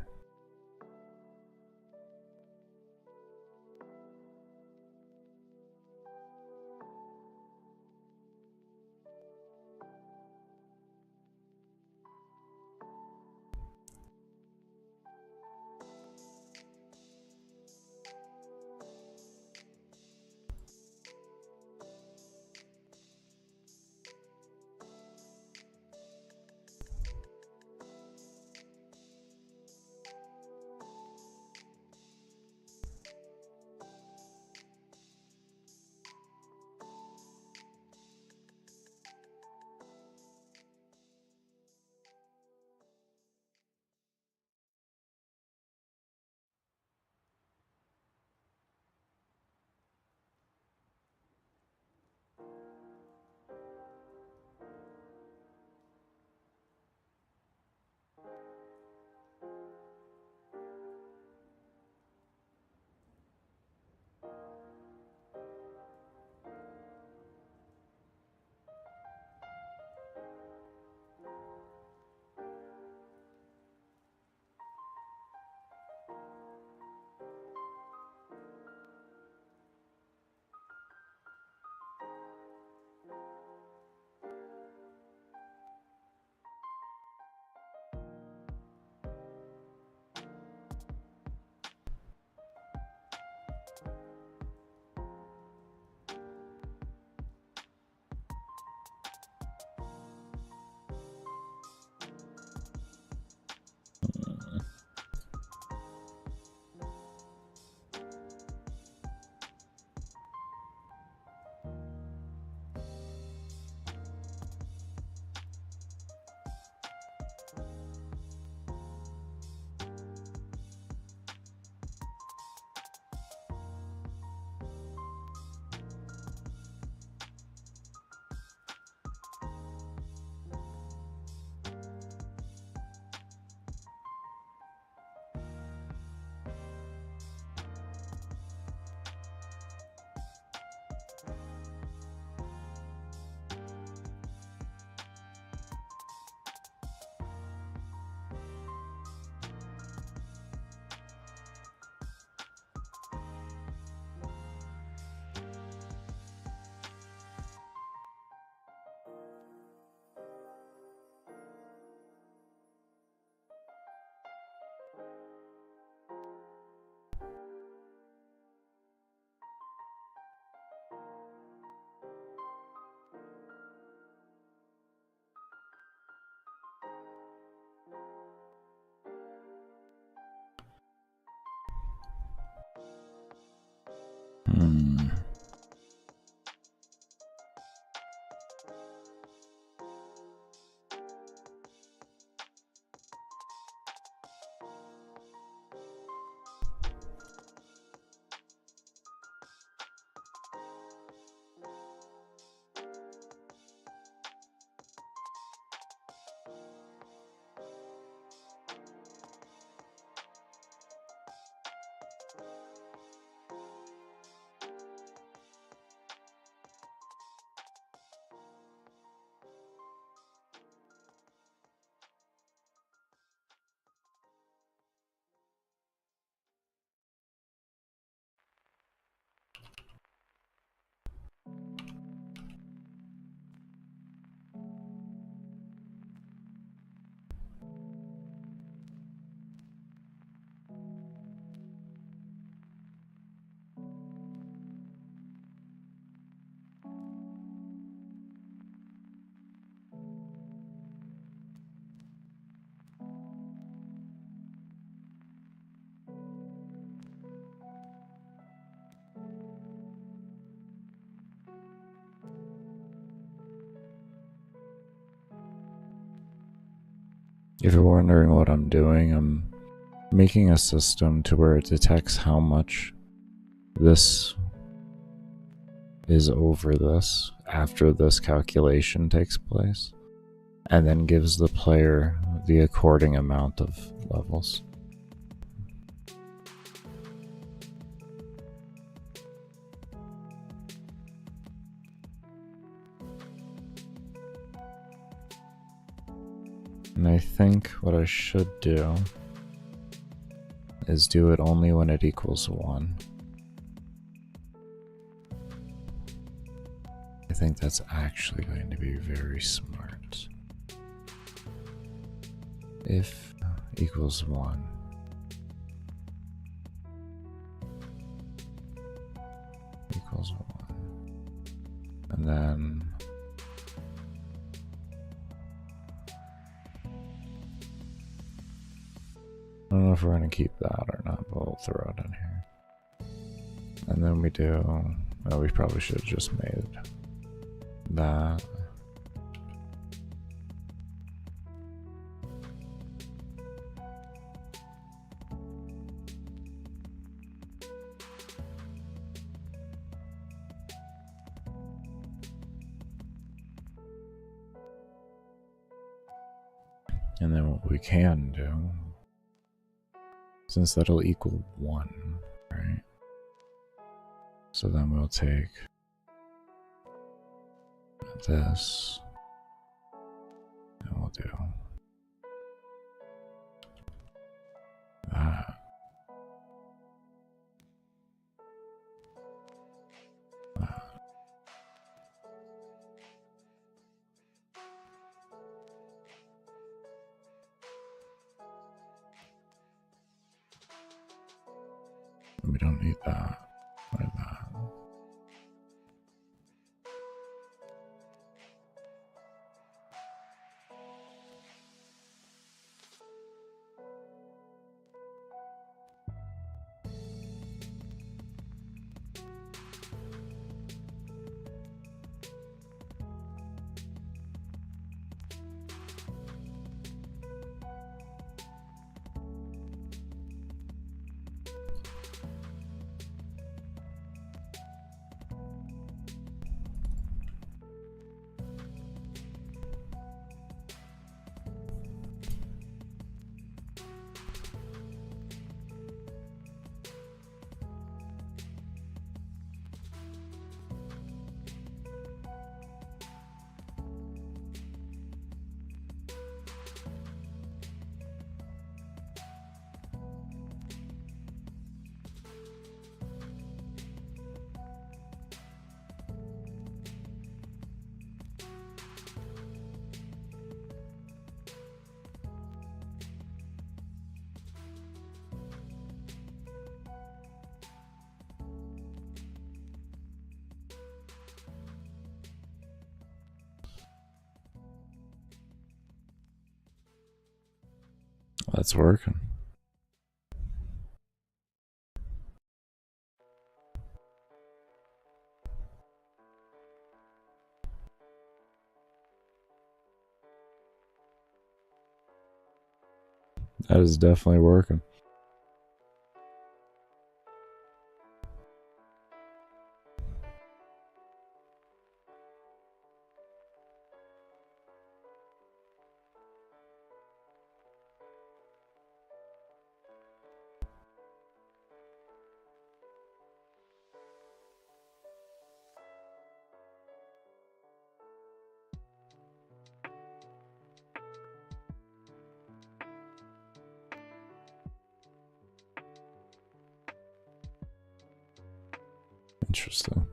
If you're wondering what I'm doing, I'm making a system to where it detects how much this is over this after this calculation takes place, and then gives the player the according amount of levels. And I think what I should do is do it only when it equals 1. I think that's actually going to be very smart. If equals 1. Equals 1. And then I don't know if we're going to keep that or not, but we'll throw it in here. And then we do, well, we probably should have just made that. And then what we can do, since that'll equal 1, right? So then we'll take this, and we'll do that. That. We don't need that or that. That's working. That is definitely working. Interesting.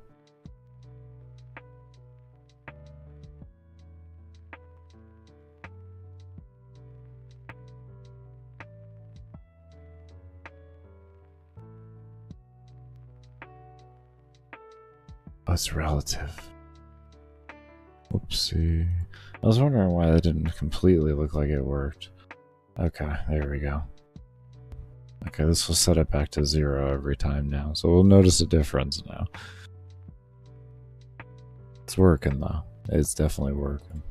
That's relative. Whoopsie. I was wondering why that didn't completely look like it worked. Okay, there we go. Okay, this will set it back to 0 every time now, so we'll notice a difference now. It's working though. It's definitely working.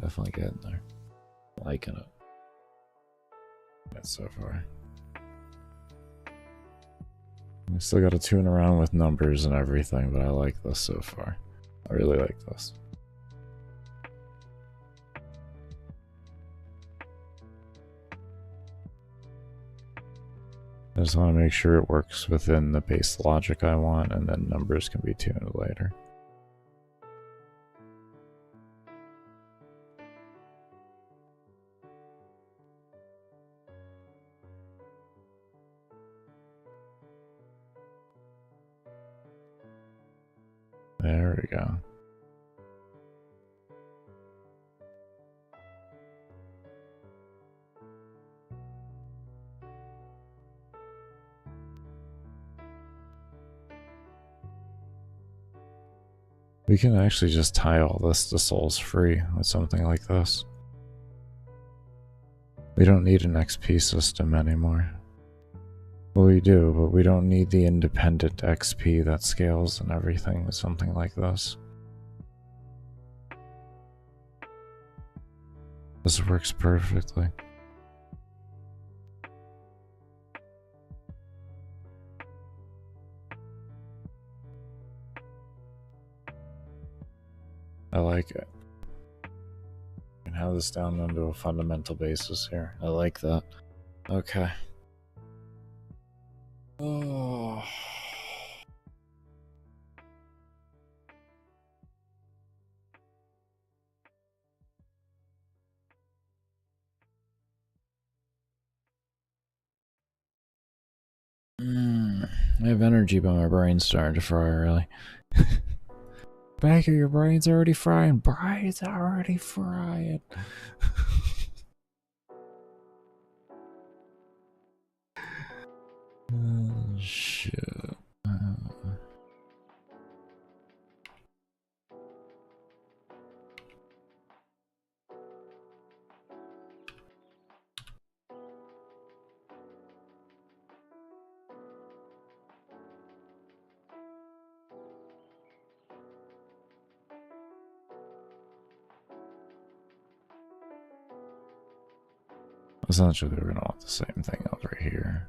Definitely getting there. Liking it. That's so far. I still got to tune around with numbers and everything, but I like this so far. I really like this. I just want to make sure it works within the base logic I want, and then numbers can be tuned later. There we go. We can actually just tie all this to souls free with something like this. We don't need an XP system anymore. Well, we do, but we don't need the independent XP that scales and everything with something like this. This works perfectly. I like it. We can have this down onto a fundamental basis here. I like that. Okay. Oh. I have energy, but my brain's starting to fry early. Baker, your brain's already frying. Brain's already frying. Shit. Essentially, we're gonna want the same thing over here.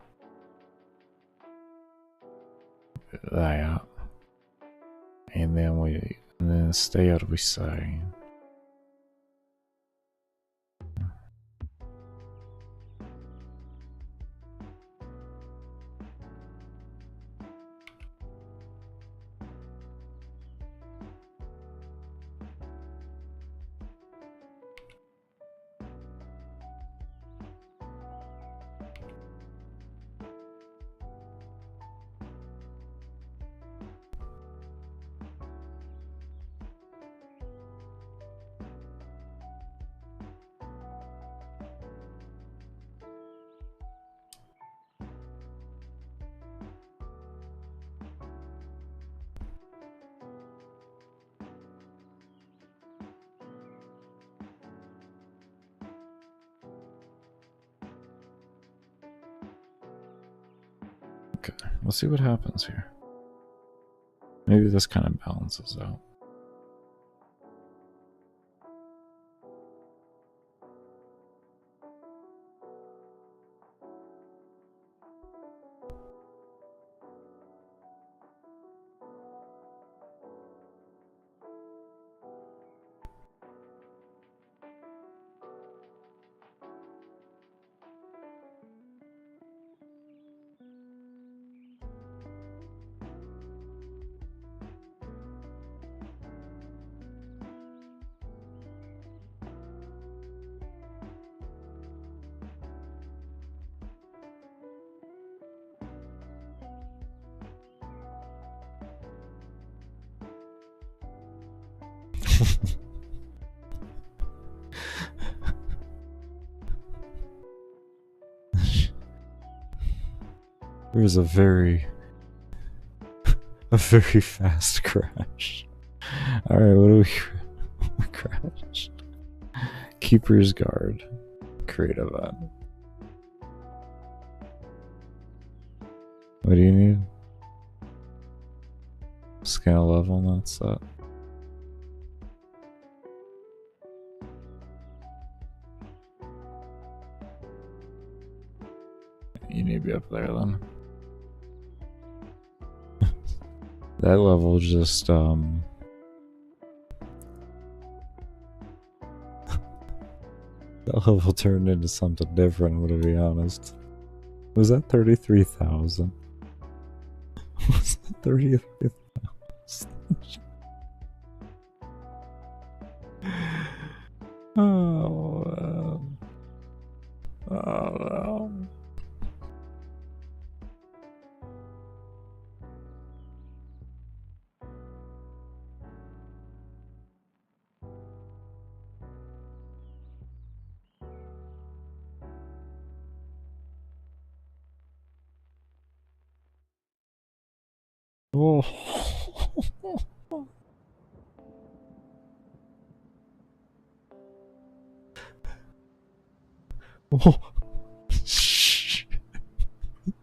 That. And then stay out of the side. Okay, we'll see what happens here. Maybe this kind of balances out. There was a very fast crash. Alright, what do we crash? Keeper's Guard. Create event. What do you need? Scale level, not set. you need to be up there then. That level just, that level turned into something different, I'm gonna be honest. Was that 33,000? Was that 33,000? Oh, oh no. Oh. Oh.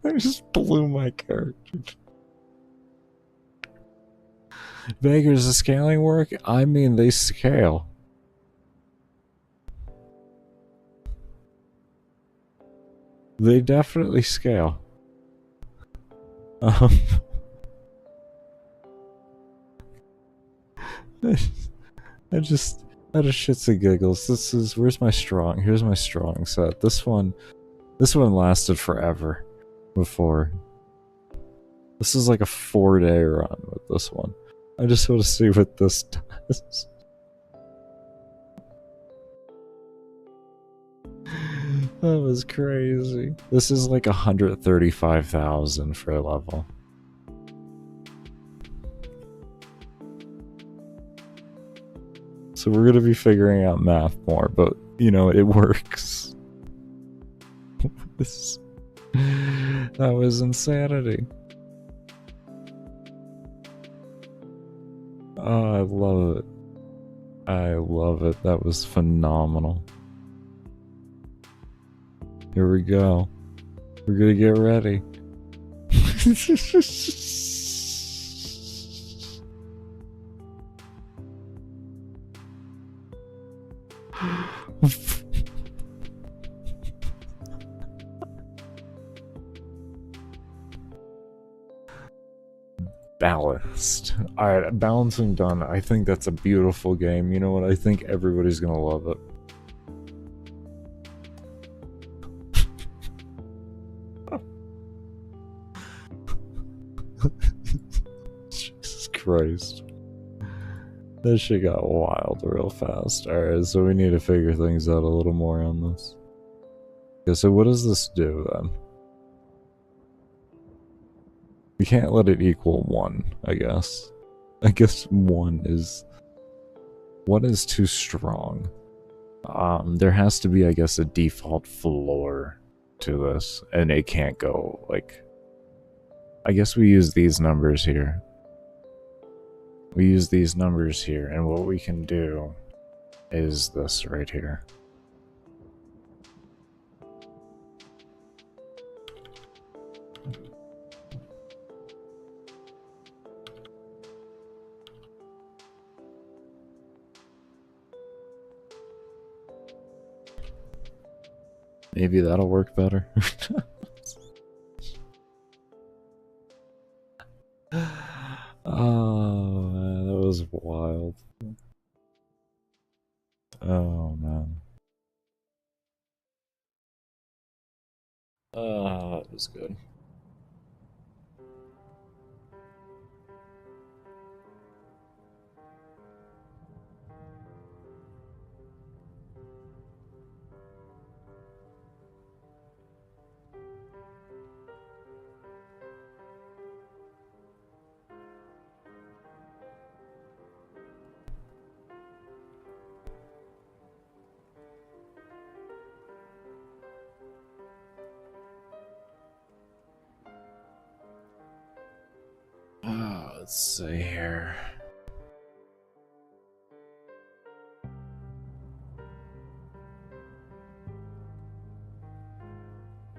I just blew my character. Beggars, the scaling work? I mean, they scale. They definitely scale. I just out of shits and giggles. This is here's my strong set. This one lasted forever before. This is like a 4-day run with this one. I just want to see what this does. That was crazy. This is like 135,000 for a level. So we're gonna be figuring out math more, but you know, it works. That was insanity. Oh, I love it. I love it. That was phenomenal. Here we go. We're gonna get ready. Balanced. Alright, balancing done. I think that's a beautiful game. You know what? I think everybody's gonna love it. Jesus Christ. That shit got wild real fast. Alright, so we need to figure things out a little more on this. Okay, so what does this do then? We can't let it equal 1, I guess. I guess 1 is too strong. There has to be, I guess, a default floor to this, and it can't go, like... I guess we use these numbers here. We use these numbers here, and what we can do is this right here. Maybe that'll work better. Oh man, that was wild. Oh man. That was good. Let's see here.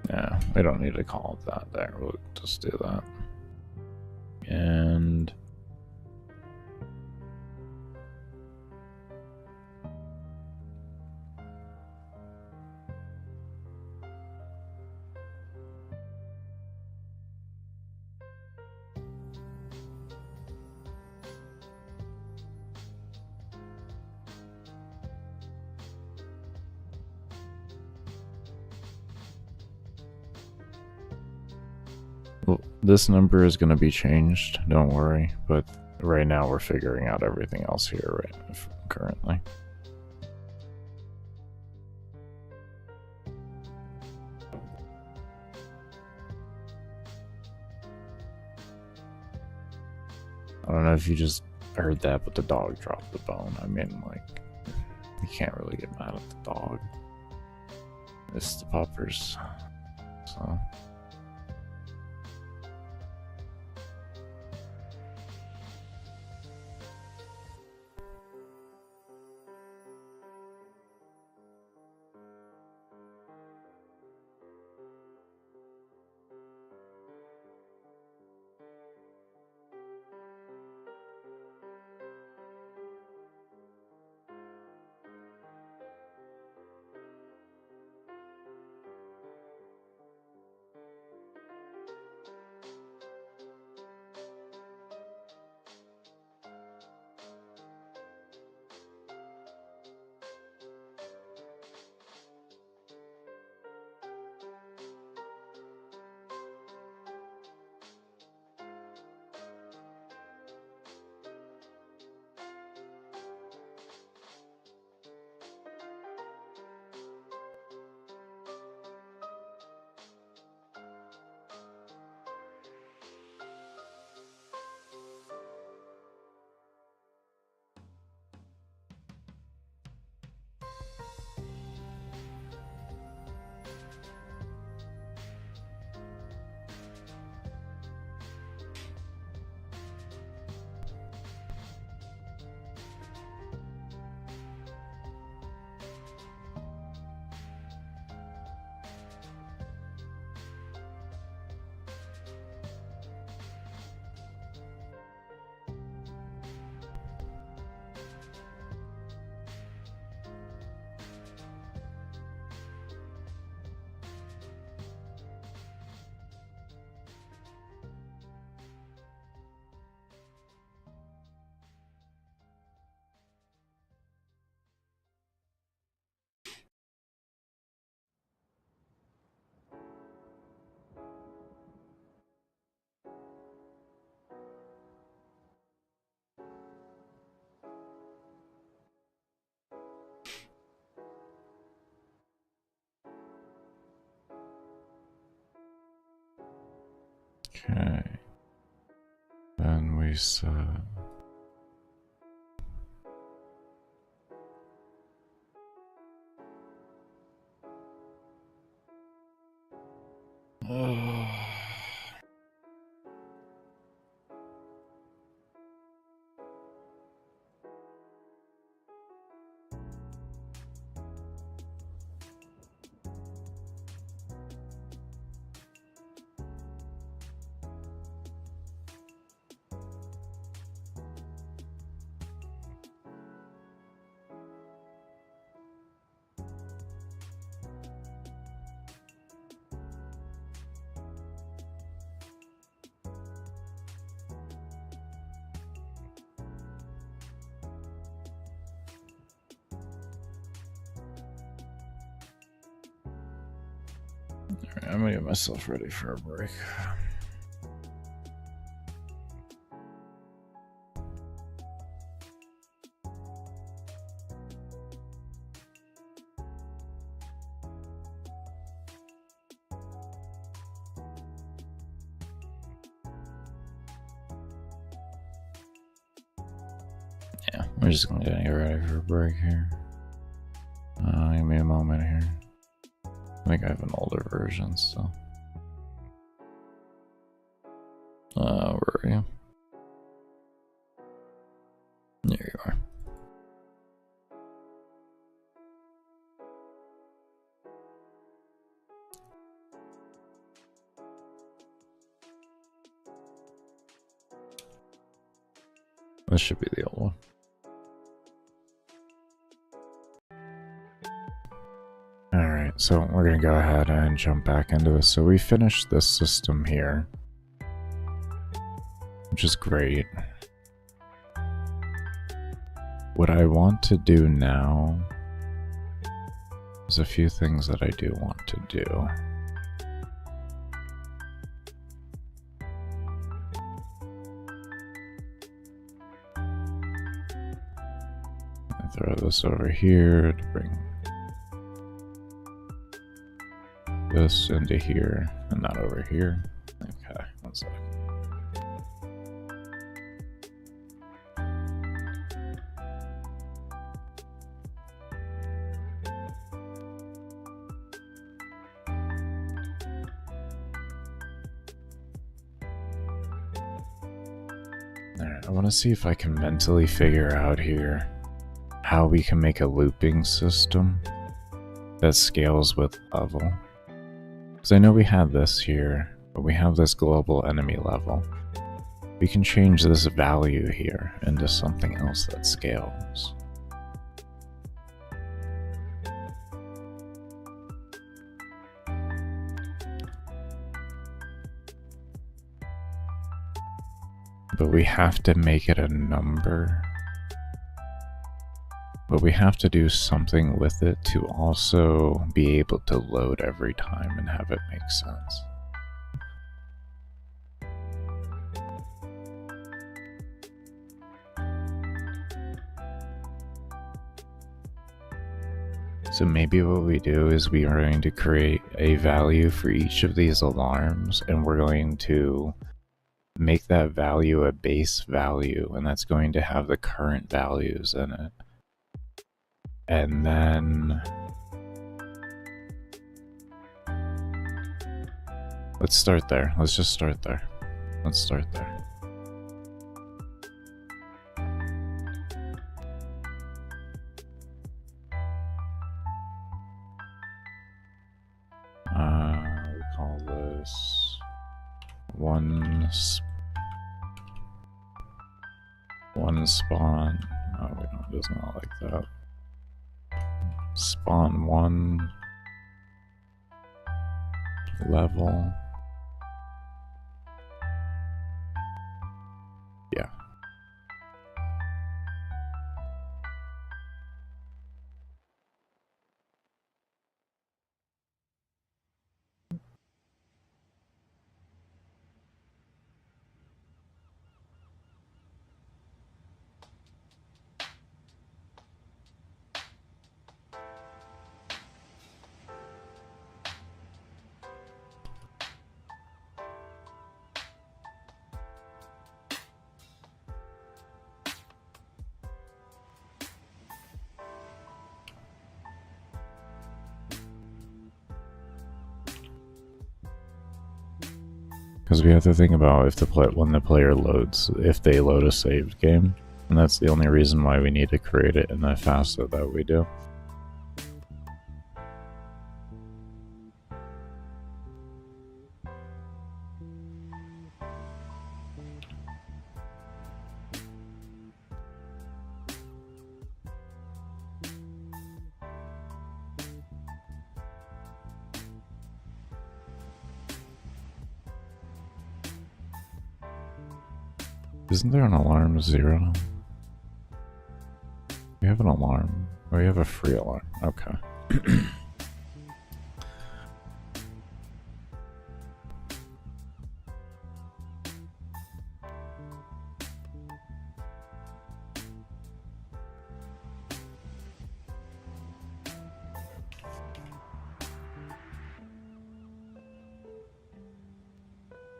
Yeah, we don't need to call it that there. We'll just do that. And This number is going to be changed, don't worry, but right now we're figuring out everything else here currently. I don't know if you just heard that, but the dog dropped the bone. I mean, like, you can't really get mad at the dog. It's the puppers, so... Okay. Then we said... Alright, I'm gonna get myself ready for a break. Yeah, we're just gonna get ready for a break here. Give me a moment here. I think I have an older version, so. Where are you? There you are. This should be the old one. Alright, so we're gonna go ahead and jump back into this. So we finished this system here, which is great. What I want to do now is a few things that I do want to do. throw this over here to bring this into here and not over here. Okay, one sec. Alright, I want to see if I can mentally figure out here how we can make a looping system that scales with level. Because I know we have this here, but we have this global enemy level. We can change this value here into something else that scales. But we have to make it a number. But we have to do something with it to also be able to load every time and have it make sense. So maybe what we do is we are going to create a value for each of these alarms, and we're going to make that value a base value, and that's going to have the current values in it. And then let's start there. Let's just start there. Let's start there. We call this one spawn. Oh, wait, no, it does not like that. Spawn one level. Yeah. Because we have to think about if when the player loads, if they load a saved game, and that's the only reason why we need to create it in that facet that we do. Isn't there an alarm 0? We have an alarm. Oh, we have a free alarm. Okay.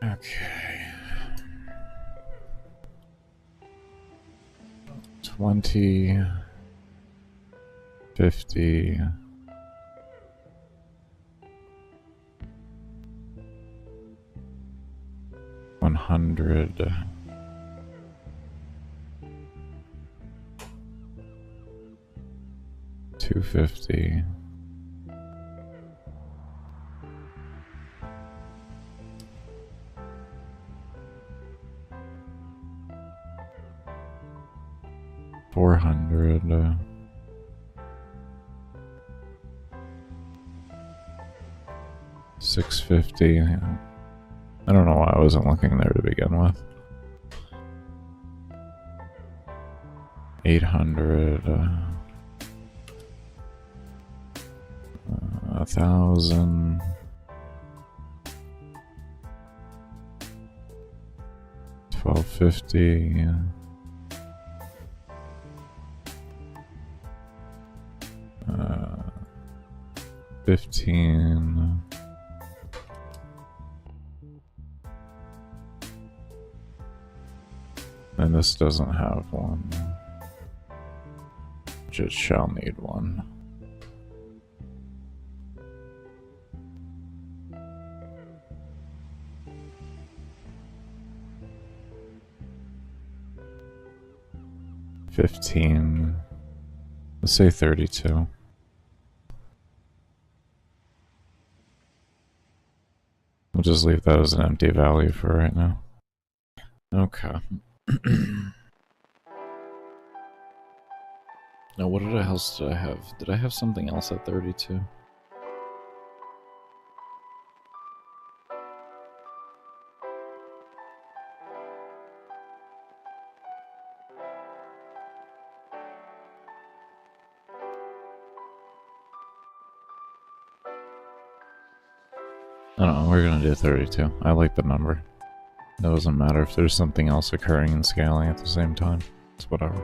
Okay. 20, 50, 100, 250, 400, 650. I don't know why I wasn't looking there to begin with. 800, 1,000, 1,250. 15. And this doesn't have one. Just shall need one. $15. Let's say 32. We'll just leave that as an empty value for right now. Okay. Now, what else did I have? Did I have something else at 32? I don't know, we're gonna do 32. I like the number. It doesn't matter if there's something else occurring and scaling at the same time. It's whatever.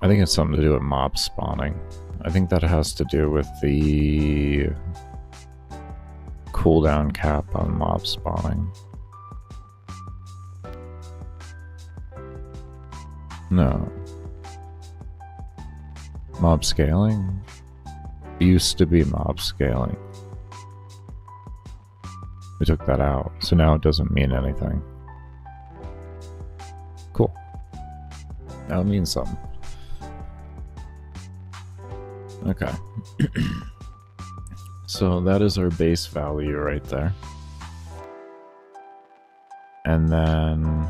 I think it's something to do with mob spawning. I think that has to do with the cooldown cap on mob spawning. No. Mob scaling? It used to be mob scaling. We took that out, so now it doesn't mean anything. Cool. Now it means something. Okay. So that is our base value right there. And then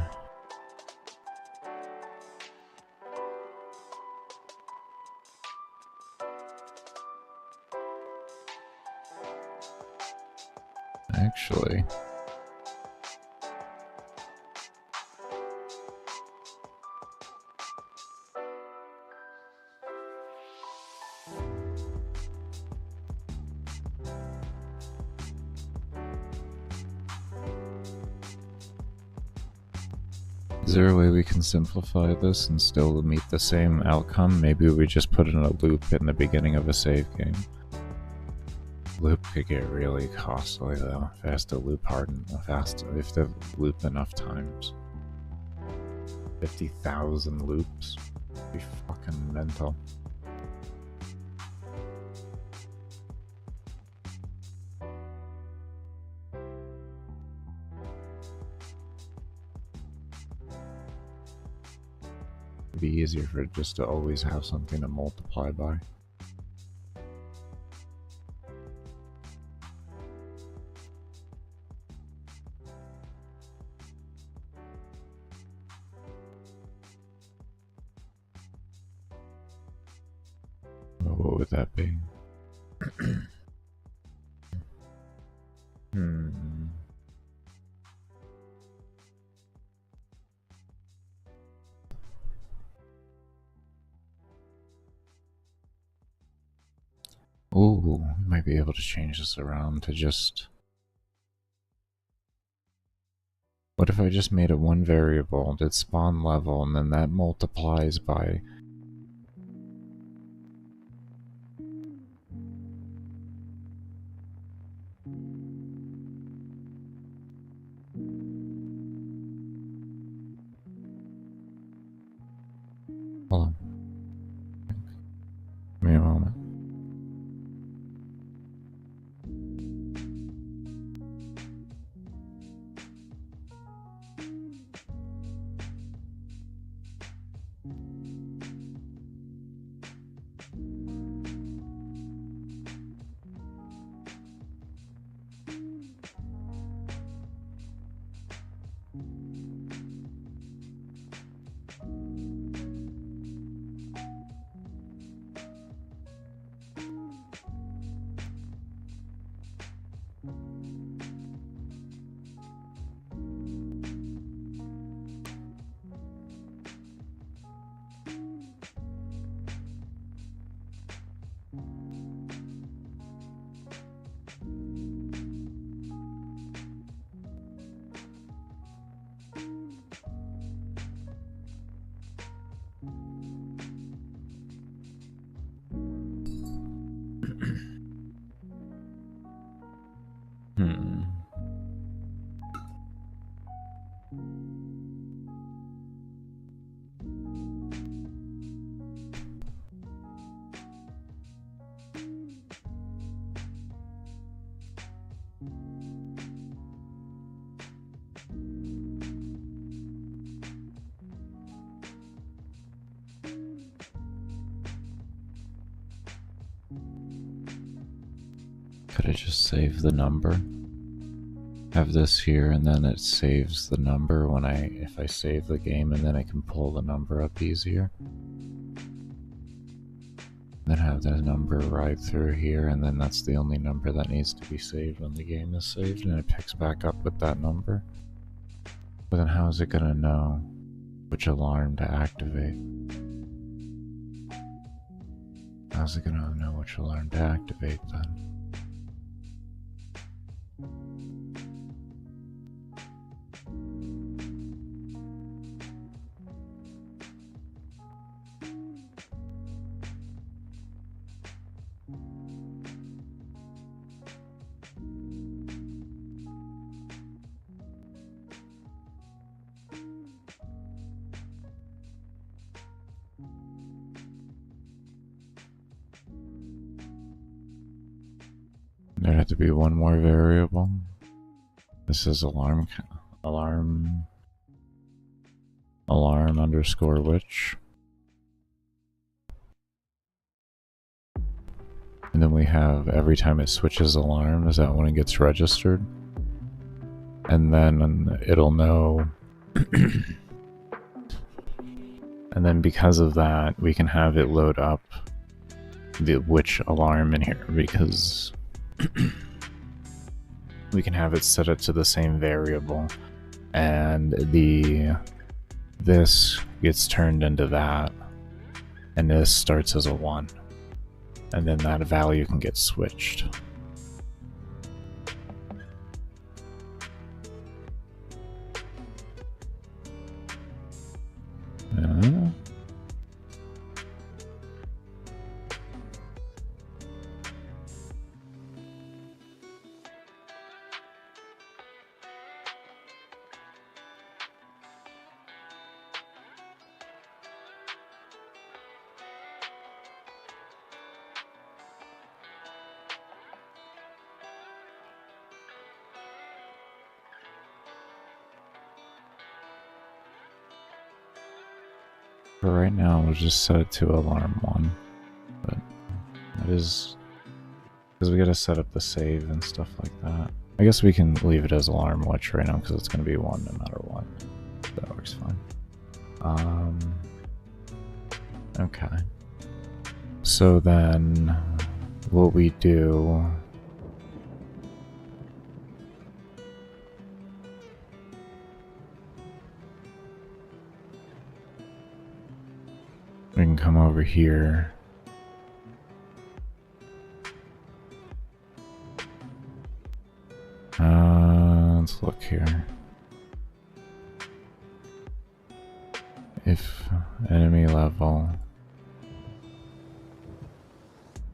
actually, is there a way we can simplify this and still meet the same outcome? Maybe we just put in a loop in the beginning of a save game. Loop could get really costly though. If it has to loop hard enough, if to loop enough times. 50,000 loops? Be fucking mental. It'd be easier for it just to always have something to multiply by. What would that be? Ooh, we might be able to change this around to just... What if I just made it one variable, did spawn level, and then that multiplies by... Hold on. Give me a moment. Could I just save the number? Have this here, and then it saves the number when if I save the game, and then I can pull the number up easier. Then have the number right through here, and then that's the only number that needs to be saved when the game is saved, and it picks back up with that number. But then how is it gonna know which alarm to activate? How's it gonna know which alarm to activate then? There had to be one more variable. This is alarm underscore which. And then we have every time it switches alarm, is that when it gets registered? And then it'll know. And then because of that, we can have it load up the which alarm in here, because we can have it set it to the same variable, and this gets turned into that, and this starts as a 1, and then that value can get switched. For right now, we'll just set it to alarm 1, but that is because we gotta set up the save and stuff like that. I guess we can leave it as alarm which right now because it's gonna be 1 no matter what. That works fine. Okay. So then, what we do. We can come over here. Let's look here. If enemy level.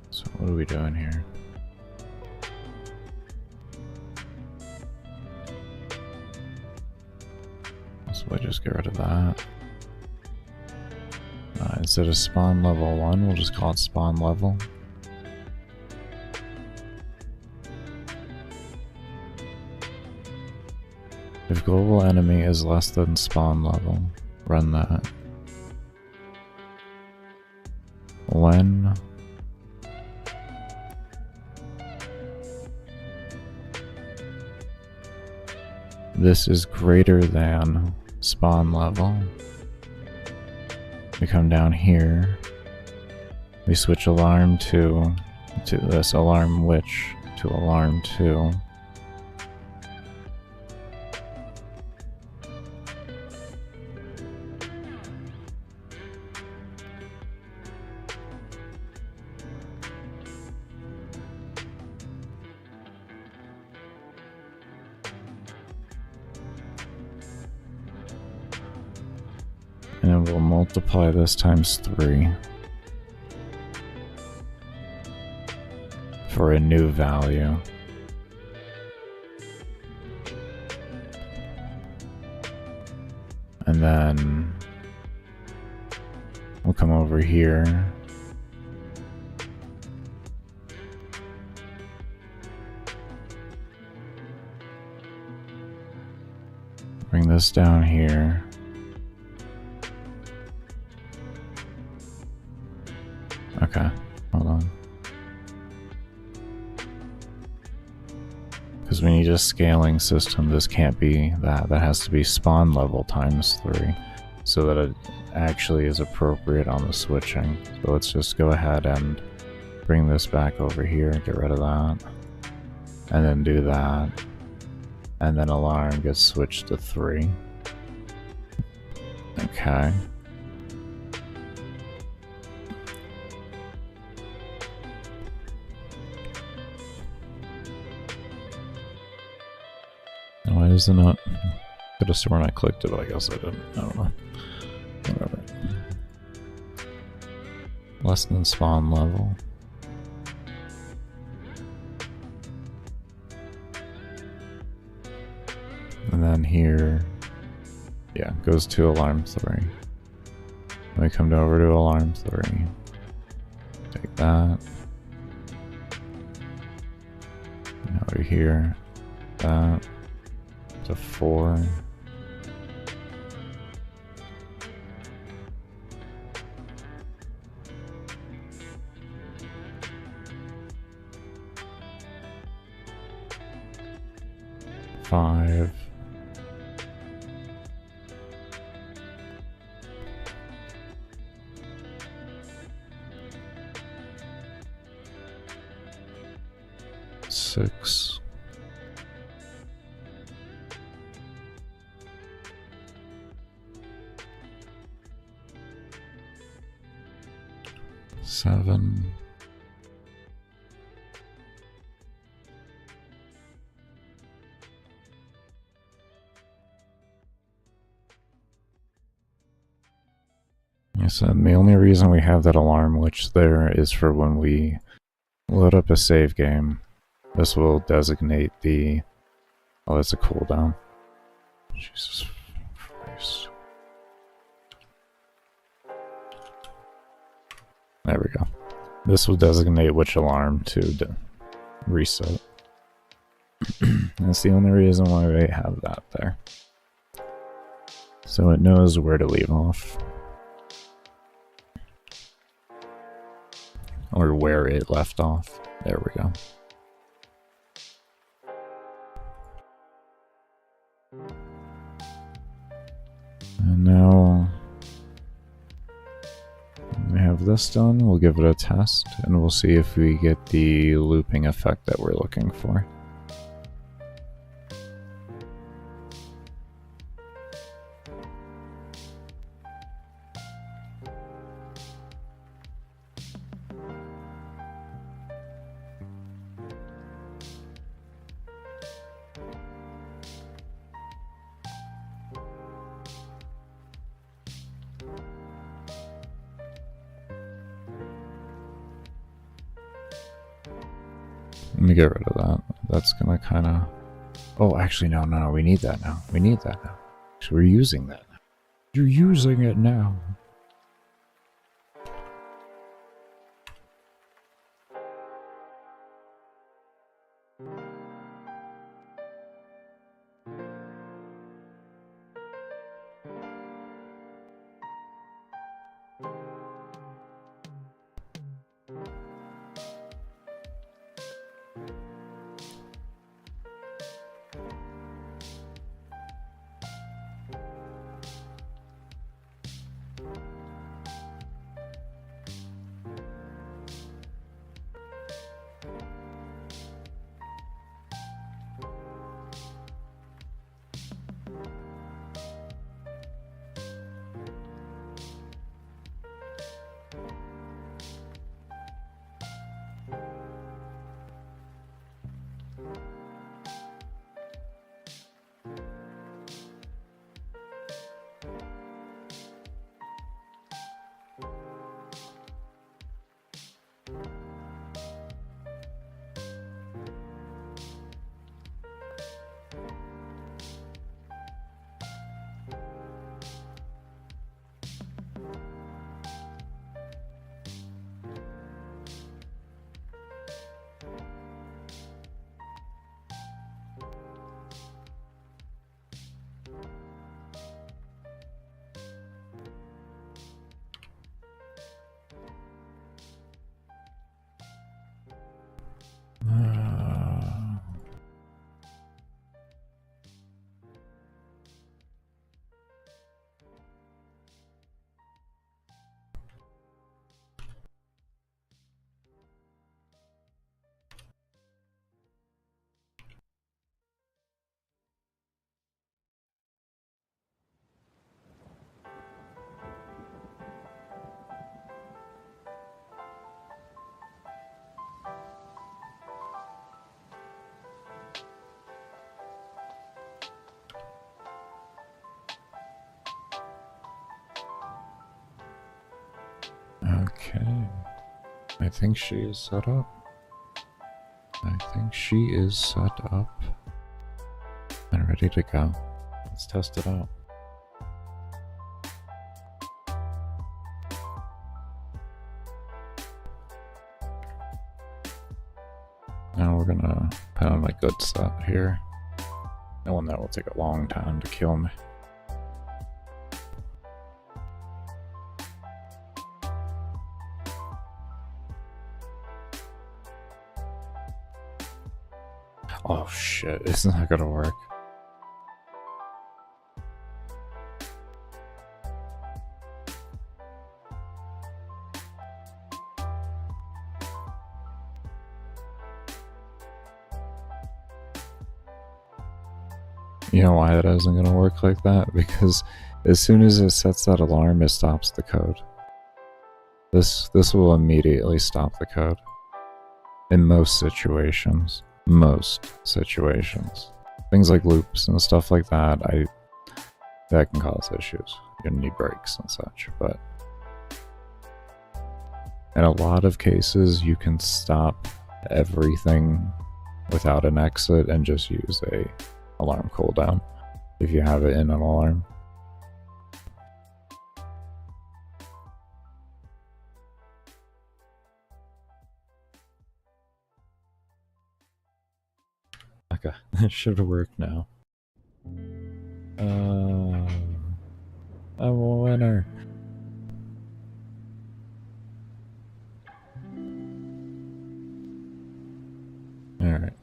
So what are we doing here? So we'll just get rid of that. Instead of spawn level 1, we'll just call it spawn level. If global enemy is less than spawn level, run that. When this is greater than spawn level, we come down here, we switch alarm to this alarm which to alarm 2. And then we'll multiply this times 3 for a new value. And then we'll come over here. Bring this down here. Okay, hold on. any just scaling system, this can't be that. That has to be spawn level times 3 so that it actually is appropriate on the switching. So let's just go ahead and bring this back over here, get rid of that, and then do that. And then alarm gets switched to 3. Okay. Why isn't it? Could have sworn I clicked it, but I guess I didn't. I don't know. Whatever. Less than spawn level. And then here, yeah, goes to alarm 3. We come over to alarm 3. Take that. And over here, that. To 4. Five. Six. 7. The only reason we have that alarm witch there is for when we load up a save game. This will designate the... Oh, that's a cooldown. Jesus Christ. There we go. This will designate which alarm to reset. That's the only reason why we have that there. So it knows where to leave off. Or where it left off. There we go. And now we have this done. We'll give it a test and we'll see if we get the looping effect that we're looking for. Let me get rid of that. That's gonna kind of... Oh, actually, no, we need that now. We need that now. So we're using that now. You're using it now. Okay. I think she is set up. I think she is set up and ready to go. Let's test it out. Now we're gonna put on a good set here. And one that will take a long time to kill me. Oh shit, it's not gonna work. You know why that isn't gonna work like that? Because as soon as it sets that alarm, it stops the code. This will immediately stop the code. In most situations. Most situations. Things like loops and stuff like that, that can cause issues. You're gonna need breaks and such, but in a lot of cases you can stop everything without an exit and just use a alarm cooldown if you have it in an alarm. Okay, it should have worked now. I'm a winner. Alright.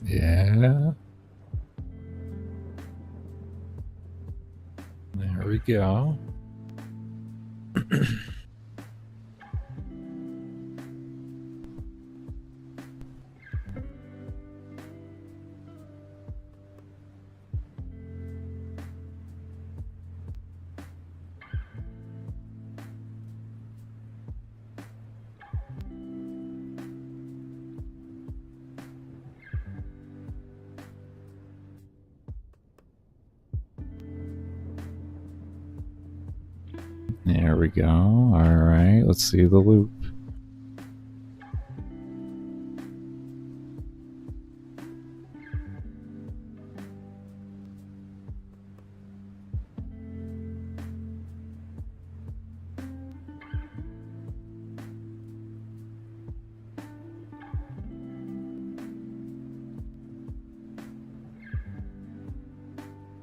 Yeah. There we go. There we go. Alright, let's see the loop.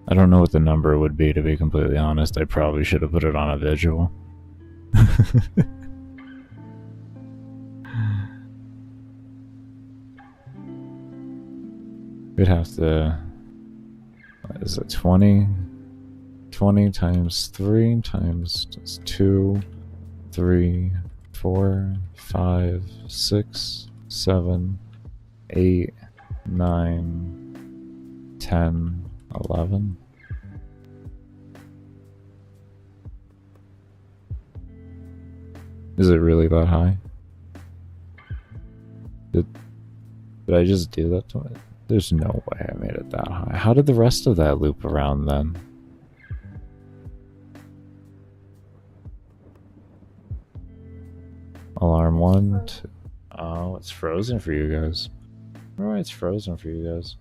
I don't know what the number would be, to be completely honest. I probably should have put it on a visual. We'd have to... What is it? 20? 20 times 3 times 2, 3, 4, 5, 6, 7, 8, 9, 10, 11. Is it really that high? Did I just do that to it? There's no way I made it that high. How did the rest of that loop around then? Alarm 1, 2. Oh, it's frozen for you guys. Oh, it's frozen for you guys.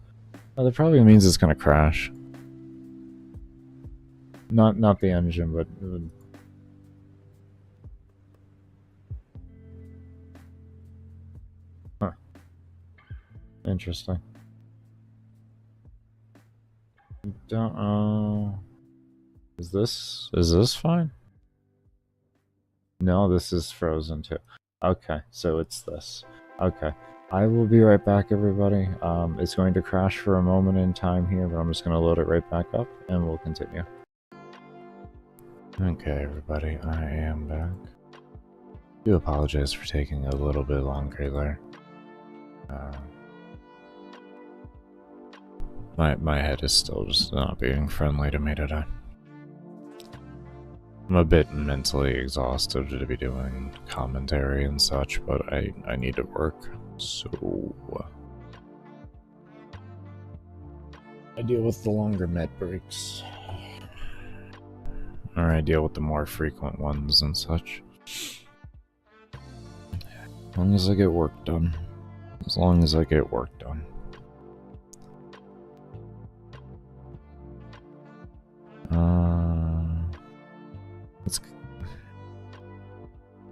Oh, that probably means it's gonna crash. Not the engine, but it would... Huh. Interesting. Don't know. Is this fine? No, this is frozen too. Okay, so it's this. Okay. I will be right back, everybody. It's going to crash for a moment in time here, but I'm just going to load it right back up, and we'll continue. Okay, everybody, I am back. I do apologize for taking a little bit longer there. My head is still just not being friendly to me today. I'm a bit mentally exhausted to be doing commentary and such, but I need to work, so I deal with the longer med breaks. Or I deal with the more frequent ones and such. As long as I get work done. As long as I get work done.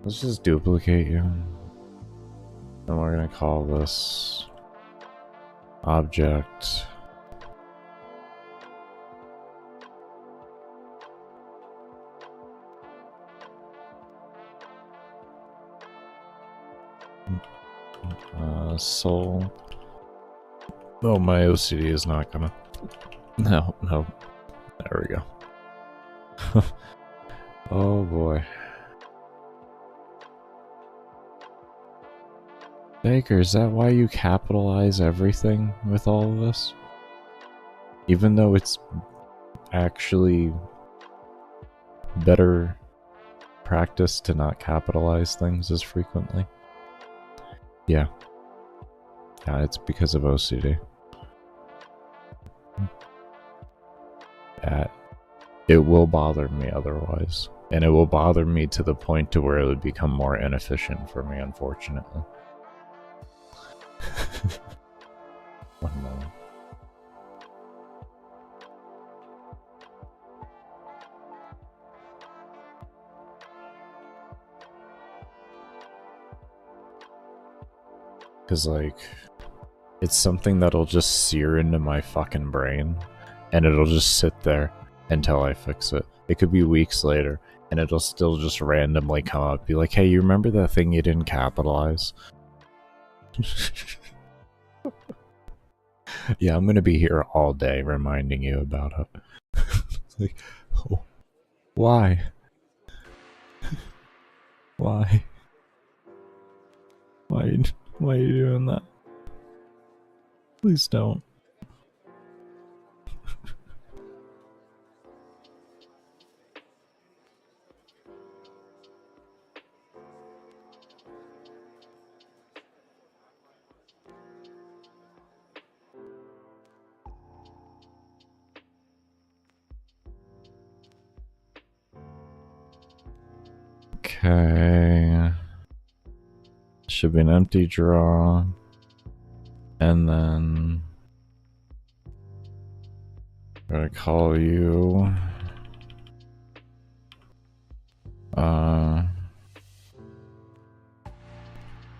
Let's just duplicate you. And we're gonna call this object soul. Oh, my OCD is not gonna. No. There we go. Oh boy. Baker, is that why you capitalize everything with all of this? Even though it's actually better practice to not capitalize things as frequently? Yeah. Yeah, it's because of OCD. It will bother me otherwise. And it will bother me to the point to where it would become more inefficient for me, unfortunately. One moment. Because, like, it's something that'll just sear into my fucking brain, and it'll just sit there until I fix it. It could be weeks later, and it'll still just randomly come up, be like, hey, you remember that thing you didn't capitalize? Yeah, I'm gonna be here all day reminding you about it. Like, oh, why? Why? Why are you doing that? Please don't. Okay. Should be an empty draw. And then I'm gonna call you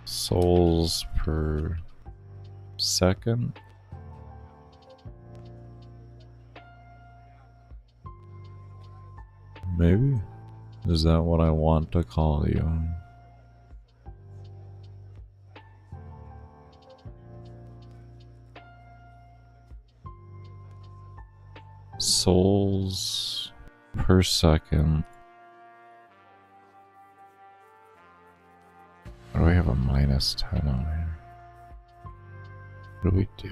souls per second. Maybe? Is that what I want to call you? Souls per second. Why do we have a -10 on here? What do we do?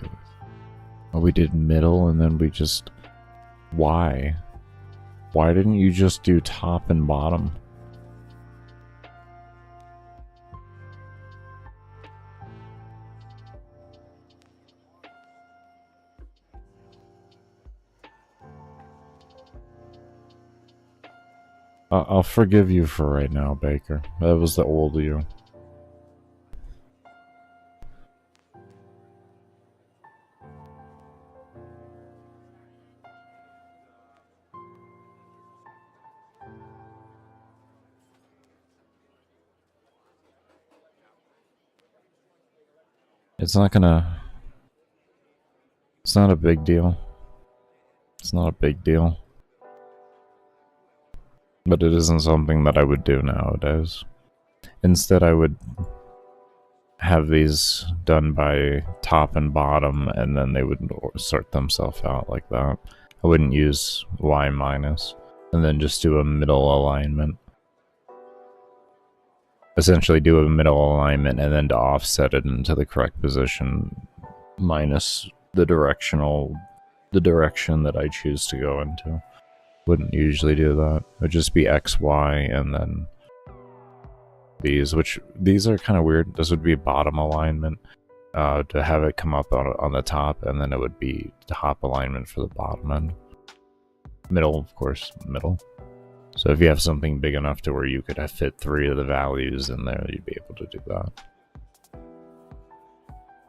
Oh, we did middle and then we just... Why? Why didn't you just do top and bottom? I'll forgive you for right now, Baker. That was the old you. It's not gonna... It's not a big deal. It's not a big deal. But it isn't something that I would do nowadays. Instead, I would have these done by top and bottom, and then they would sort themselves out like that. I wouldn't use Y-, and then just do a middle alignment. Essentially do a middle alignment, and then to offset it into the correct position, minus the direction that I choose to go into. Wouldn't usually do that. It would just be X, Y, and then these, which these are kind of weird. This would be bottom alignment to have it come up on the top, and then it would be top alignment for the bottom end. Middle, of course, middle. So if you have something big enough to where you could fit 3 of the values in there, you'd be able to do that.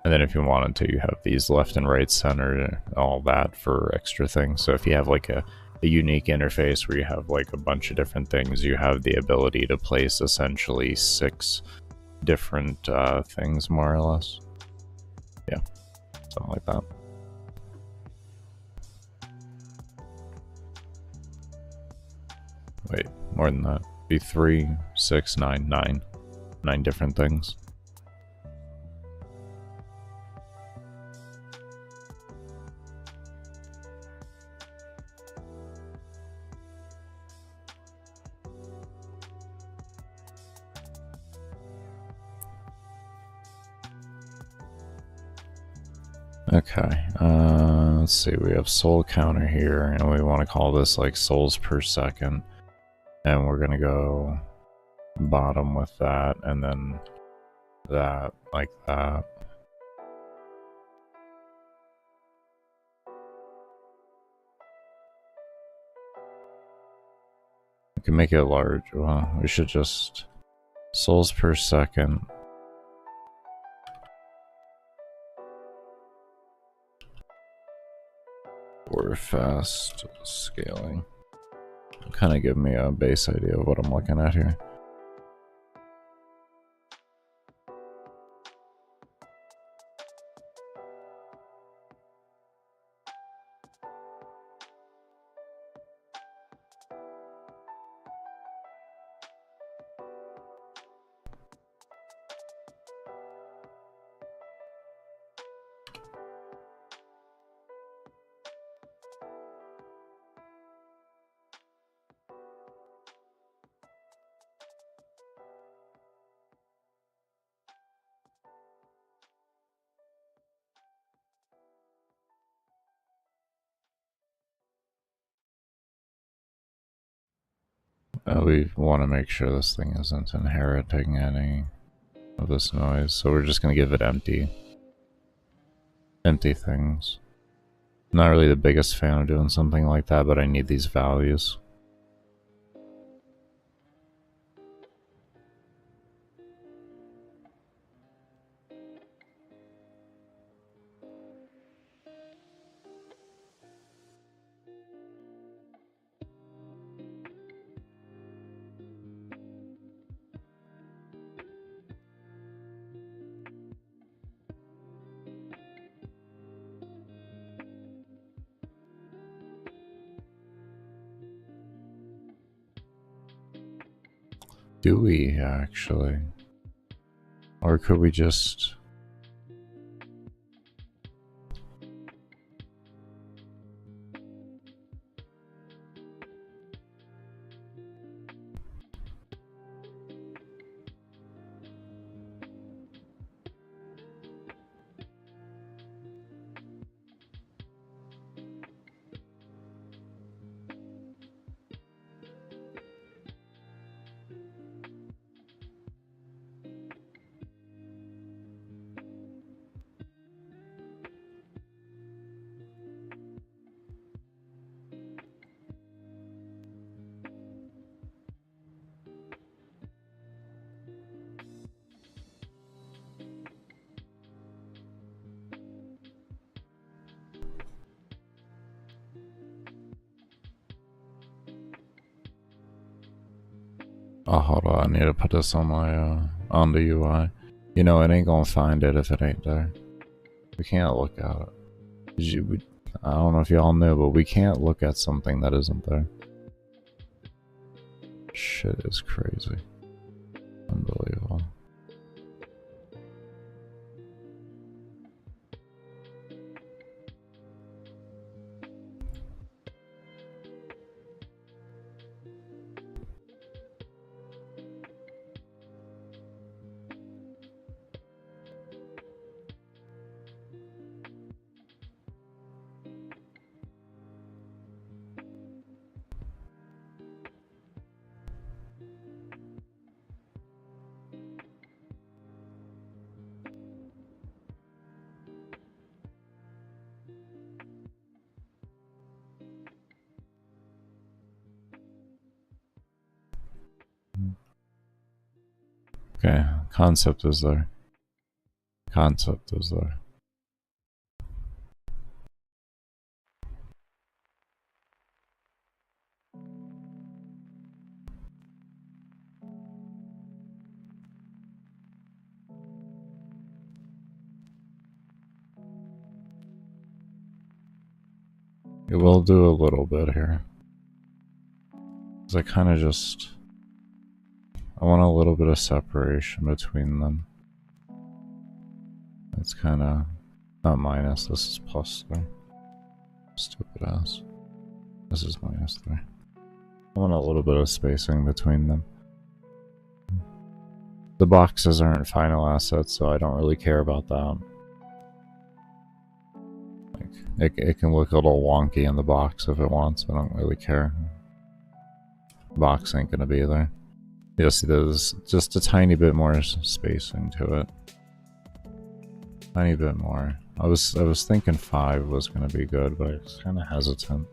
And then if you wanted to, you have these left and right center, all that for extra things. So if you have like a unique interface where you have like a bunch of different things, you have the ability to place essentially 6 different things, more or less. Yeah, something like that. Wait, more than that. Be 3, 6, 9, 9. 9 different things. Okay, let's see, we have soul counter here, and we want to call this like souls per second, and we're gonna go bottom with that, and then that, like that. We can make it large. Well, we should just souls per second. Or fast scaling. Kind of give me a base idea of what I'm looking at here. We want to make sure this thing isn't inheriting any of this noise, so we're just going to give it empty things. Not really the biggest fan of doing something like that, but I need these values. Do we actually? Or could we just... Oh, hold on, I need to put this on my, on the UI. You know, it ain't gonna find it if it ain't there. We can't look at it. I don't know if y'all knew, but we can't look at something that isn't there. Shit is crazy. Unbelievable. Okay, concept is there. Concept is there. It will do a little bit here. Because I kind of just... I want a little bit of separation between them. It's kind of... not minus, this is plus 3. Stupid ass. This is minus 3. I want a little bit of spacing between them. The boxes aren't final assets, so I don't really care about that. It can look a little wonky in the box if it wants, but I don't really care. Box ain't gonna be there. You'll see there's just a tiny bit more spacing to it. Tiny bit more. I was thinking 5 was gonna be good, but I was kind of hesitant.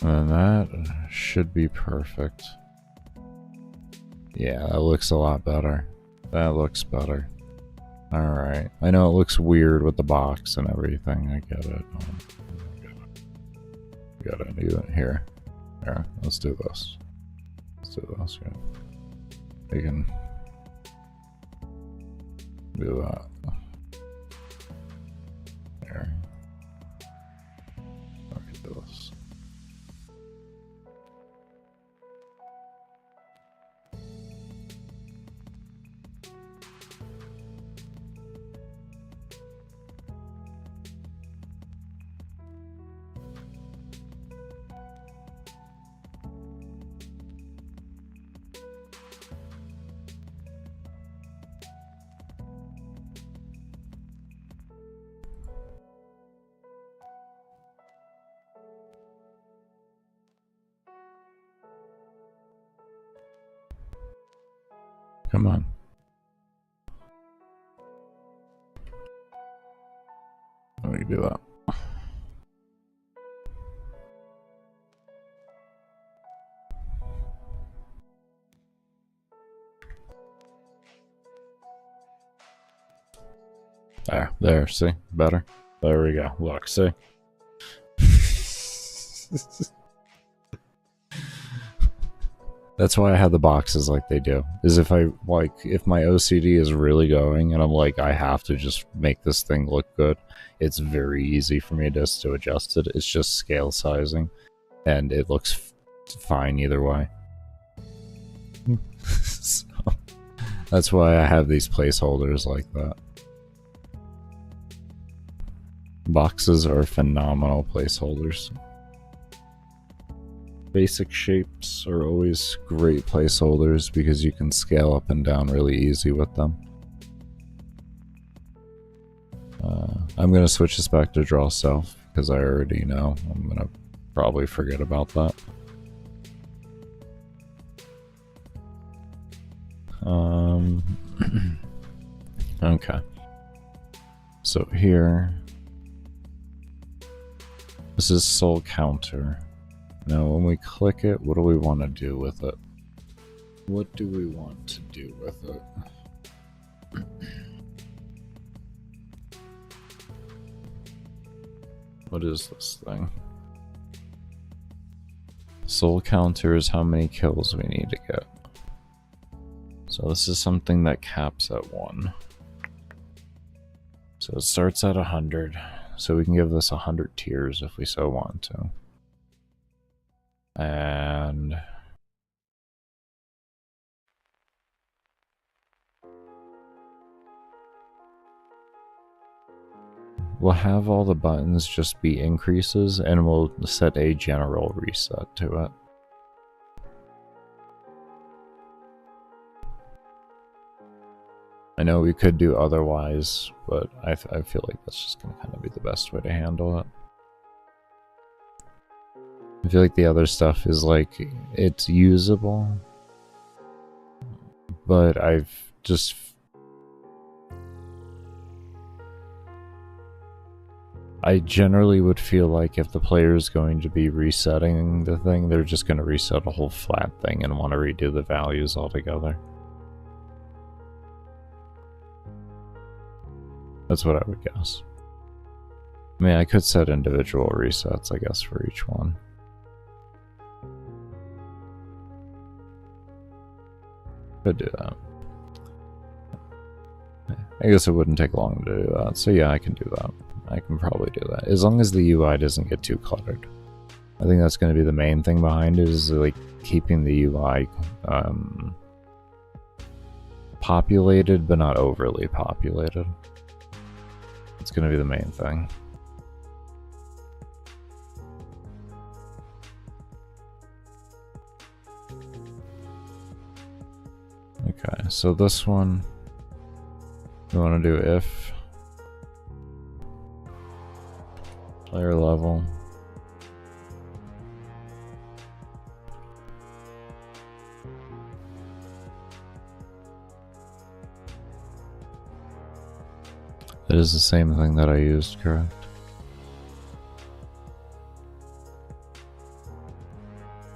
And that should be perfect. Yeah, that looks a lot better. That looks better. Alright. I know it looks weird with the box and everything. I get it. We gotta do it here. Here, let's do this. Let's do this, yeah. We can do that. There. Look at this. Come on. Let me do that. There, see? Better? There we go. Look, see? That's why I have the boxes like they do. Is if my OCD is really going and I'm like, I have to just make this thing look good, it's very easy for me just to adjust it. It's just scale sizing, and it looks fine either way. So, that's why I have these placeholders like that. Boxes are phenomenal placeholders. Basic shapes are always great placeholders because you can scale up and down really easy with them. I'm going to switch this back to draw self because I already know I'm going to probably forget about that. Okay. So here, this is soul counter. Now when we click it, what do we want to do with it? What do we want to do with it? What is this thing? Soul counter is how many kills we need to get. So this is something that caps at 1. So it starts at 100. So we can give this 100 tiers if we so want to. And we'll have all the buttons just be increases, and we'll set a general reset to it. I know we could do otherwise, but I feel like that's just going to kind of be the best way to handle it. I feel like the other stuff is like, it's usable, but I've just... I generally would feel like if the player is going to be resetting the thing, they're just going to reset a whole flat thing and want to redo the values altogether. That's what I would guess. I mean, I could set individual resets, I guess, for each one. Could do that. I guess it wouldn't take long to do that, so yeah, I can do that. I can probably do that, as long as the UI doesn't get too cluttered. I think that's going to be the main thing behind it, is like keeping the UI populated, but not overly populated. It's going to be the main thing. Okay, so this one, we want to do if player level that is the same thing that I used, correct?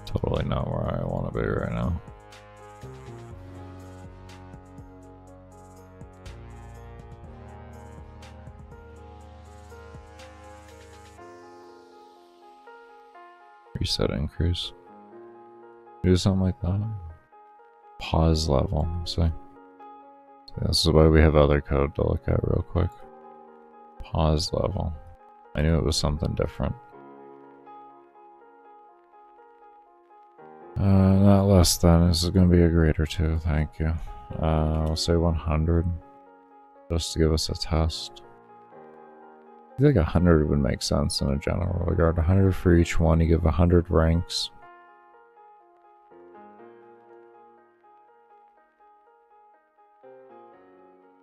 Totally not where I want to be right now. Reset increase. Do something like that. Pause level. See? This is why we have other code to look at real quick. Pause level. I knew it was something different. Not less than. This is going to be a greater too. Thank you. We'll say 100. Just to give us a test. I think 100 would make sense in a general regard. 100 for each one, you give 100 ranks.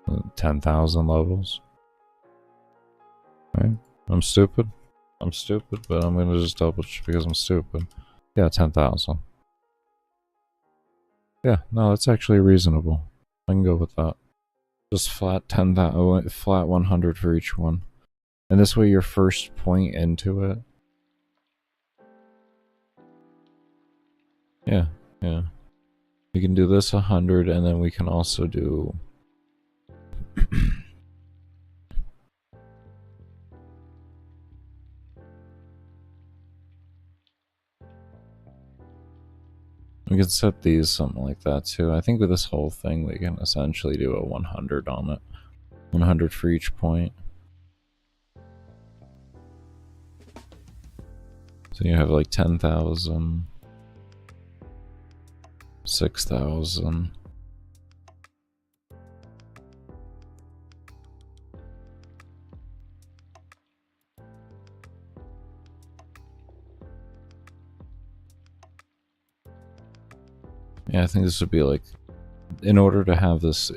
And 10,000 levels. Right? I'm stupid. I'm stupid, but I'm gonna just double check because I'm stupid. Yeah, 10,000. Yeah, no, that's actually reasonable. I can go with that. Just flat 10,000, flat 100 for each one. And this way your first point into it. Yeah, yeah. We can do this 100, and then we can also do... we can set these something like that too. I think with this whole thing we can essentially do a 100 on it. 100 for each point. So you have like 10,000, 6,000. Yeah, I think this would be like, in order to have this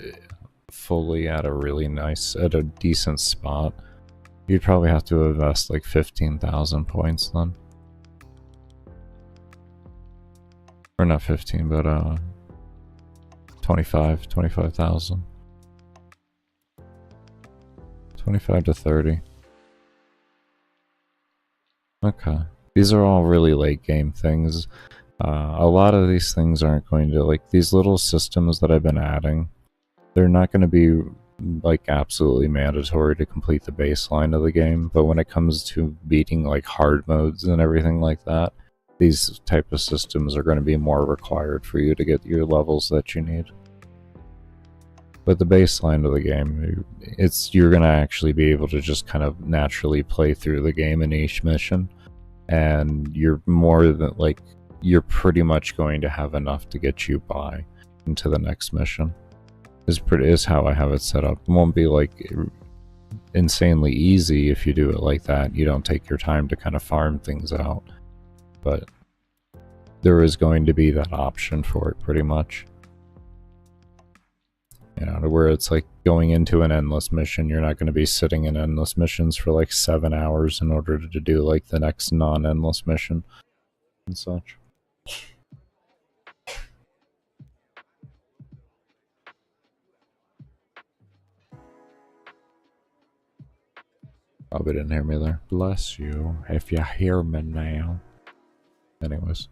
fully at a really nice, at a decent spot, you'd probably have to invest like 15,000 points then. Or not 15, but 25,000. 25 to 30. Okay. These are all really late game things. A lot of these things aren't going to, like, these little systems that I've been adding, they're not going to be, like, absolutely mandatory to complete the baseline of the game, but when it comes to beating, like, hard modes and everything like that, these type of systems are going to be more required for you to get your levels that you need. But the baseline of the game, you're going to actually be able to just kind of naturally play through the game in each mission, and you're more than, like, you're pretty much going to have enough to get you by into the next mission. Is how I have it set up. It won't be like insanely easy if you do it like that. You don't take your time to kind of farm things out, but there is going to be that option for it pretty much. You know, to where it's like going into an endless mission, you're not going to be sitting in endless missions for like 7 hours in order to do like the next non-endless mission and such. Probably didn't hear me there. Bless you if you hear me now. Anyways,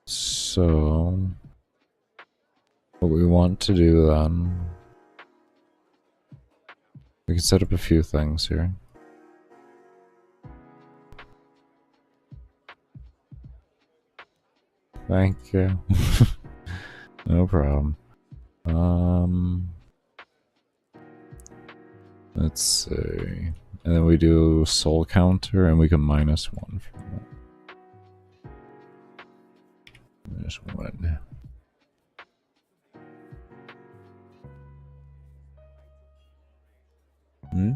so what we want to do then, we can set up a few things here. Thank you. No problem. Let's see. And then we do soul counter and we can -1 from that. -1. Hmm?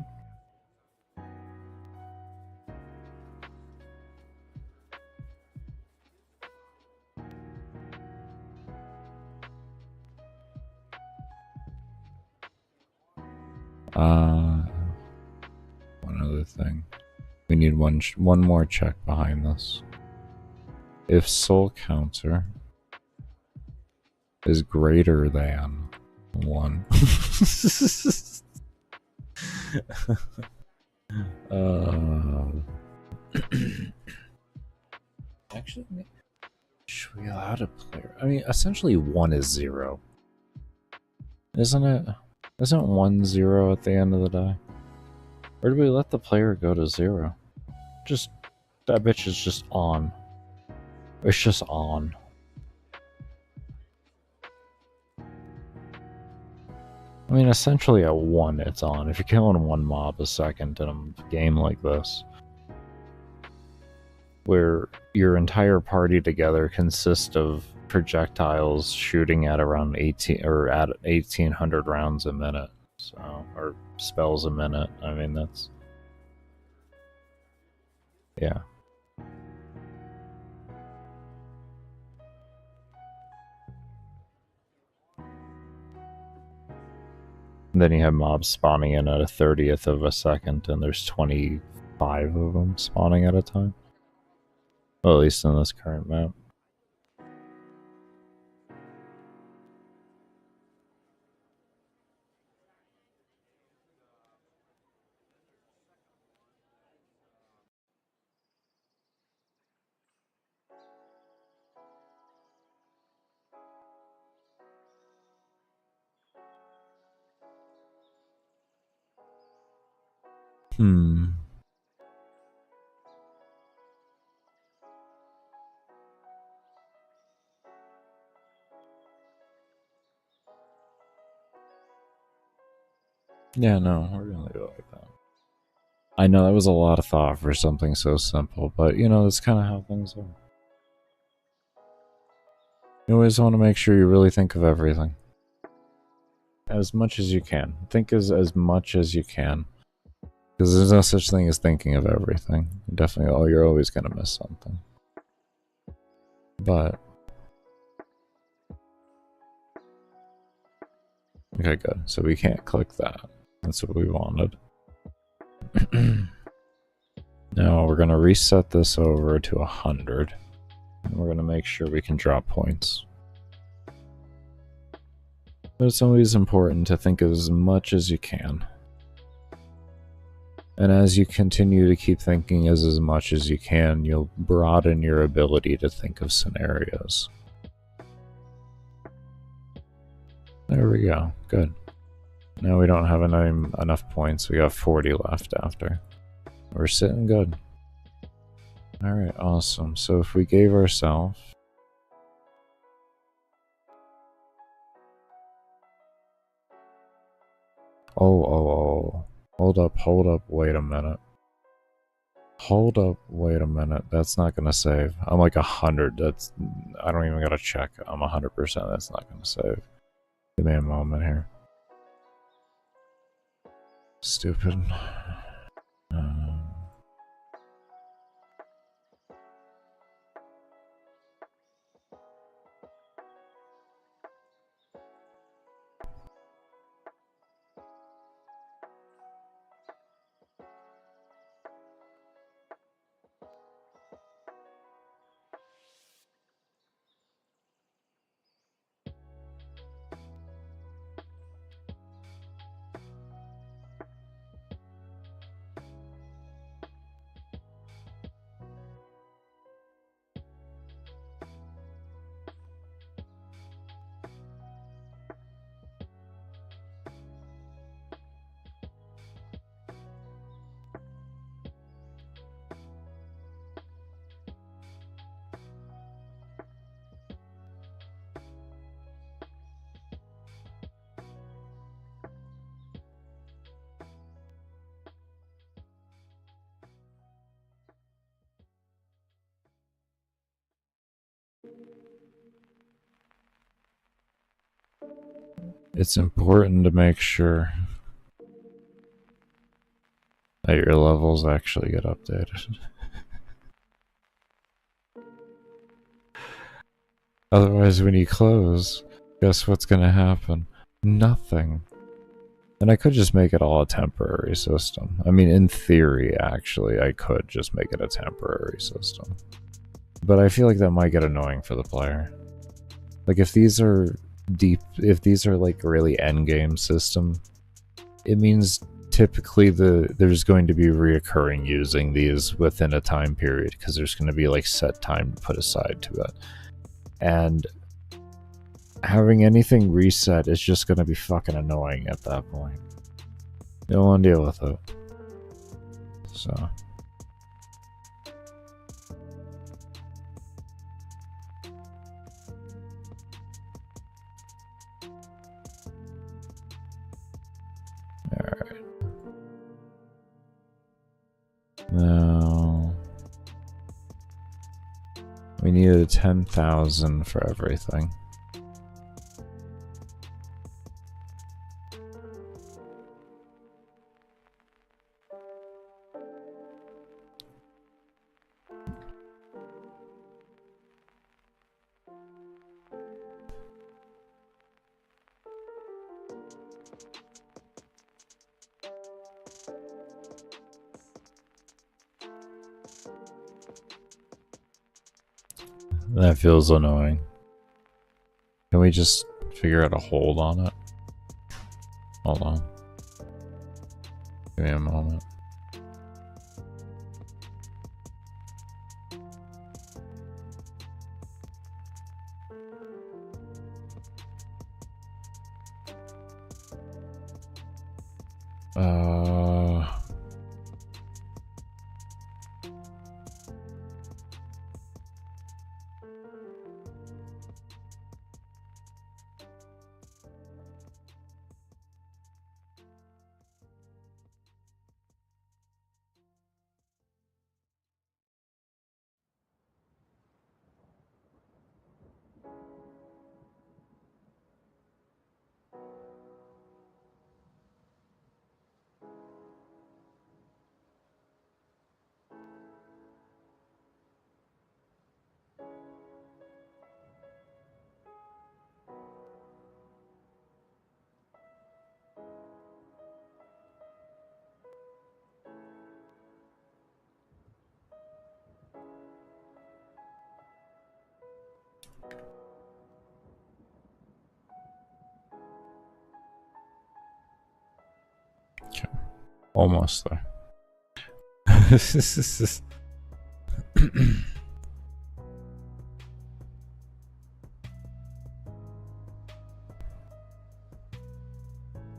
One other thing. We need one more check behind this. If soul counter is greater than 1. Actually, should we allow a player? I mean, essentially 1 is 0. Isn't it? Isn't 1 0 at the end of the day? Or do we let the player go to 0? Just, that bitch is just on. It's just on. I mean, essentially at 1 it's on. If you're killing 1 mob a second in a game like this, where your entire party together consists of projectiles shooting at around 1800 rounds a minute, so, or spells a minute. I mean, that's, yeah. And then you have mobs spawning in at a 30th of a second, and there's 25 of them spawning at a time. Well, at least in this current map. Yeah, no, we're gonna leave it like that. I know that was a lot of thought for something so simple, but you know, that's kind of how things are. You always want to make sure you really think of everything. As much as you can. Think as much as you can. Because there's no such thing as thinking of everything. Definitely, you're always going to miss something. But... okay, good. So we can't click that. That's what we wanted. Now we're going to reset this over to 100. And we're going to make sure we can drop points. But it's always important to think as much as you can. And as you continue to keep thinking as much as you can, you'll broaden your ability to think of scenarios. There we go. Good. Now we don't have enough points. We got 40 left after. We're sitting good. Alright, awesome. So if we gave ourselves... Oh. Hold up, wait a minute. Hold up, wait a minute. That's not gonna save. I'm like 100. That's... I don't even gotta check. I'm 100%. That's not gonna save. Give me a moment here. Stupid. it's important to make sure that your levels actually get updated. Otherwise, when you close, guess what's gonna happen? Nothing. And I could just make it all a temporary system. I mean, in theory, actually, I could just make it a temporary system. But I feel like that might get annoying for the player. Like, if these are if these are like really endgame system, it means typically there's going to be reoccurring using these within a time period, because there's going to be like set time put aside to it. And having anything reset is just going to be fucking annoying at that point. You don't want to deal with it. So. Alright. Now. We needed 10,000 for everything. That feels annoying. Can we just figure out a hold on it? Hold on. Give me a moment. Okay. Almost there.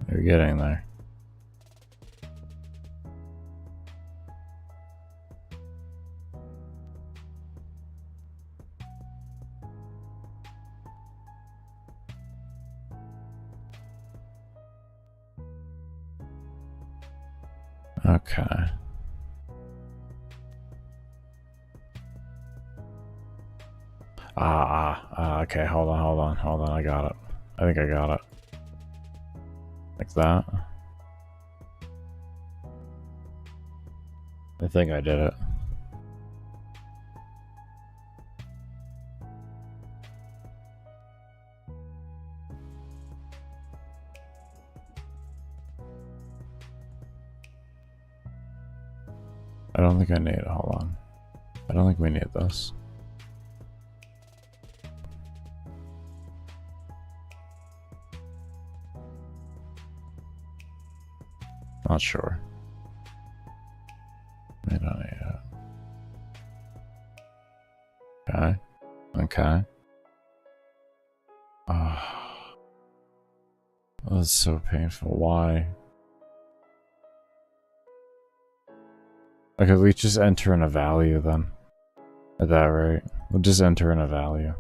You're getting there. Okay. Okay, hold on, I got it. I think I got it. Like that. I think I did it. I don't think I need it. Hold on. I don't think we need this. Not sure. I don't need it. Okay. Okay. Oh, that's so painful. Why? Okay, we just enter in a value then. At that rate. We'll just enter in a value.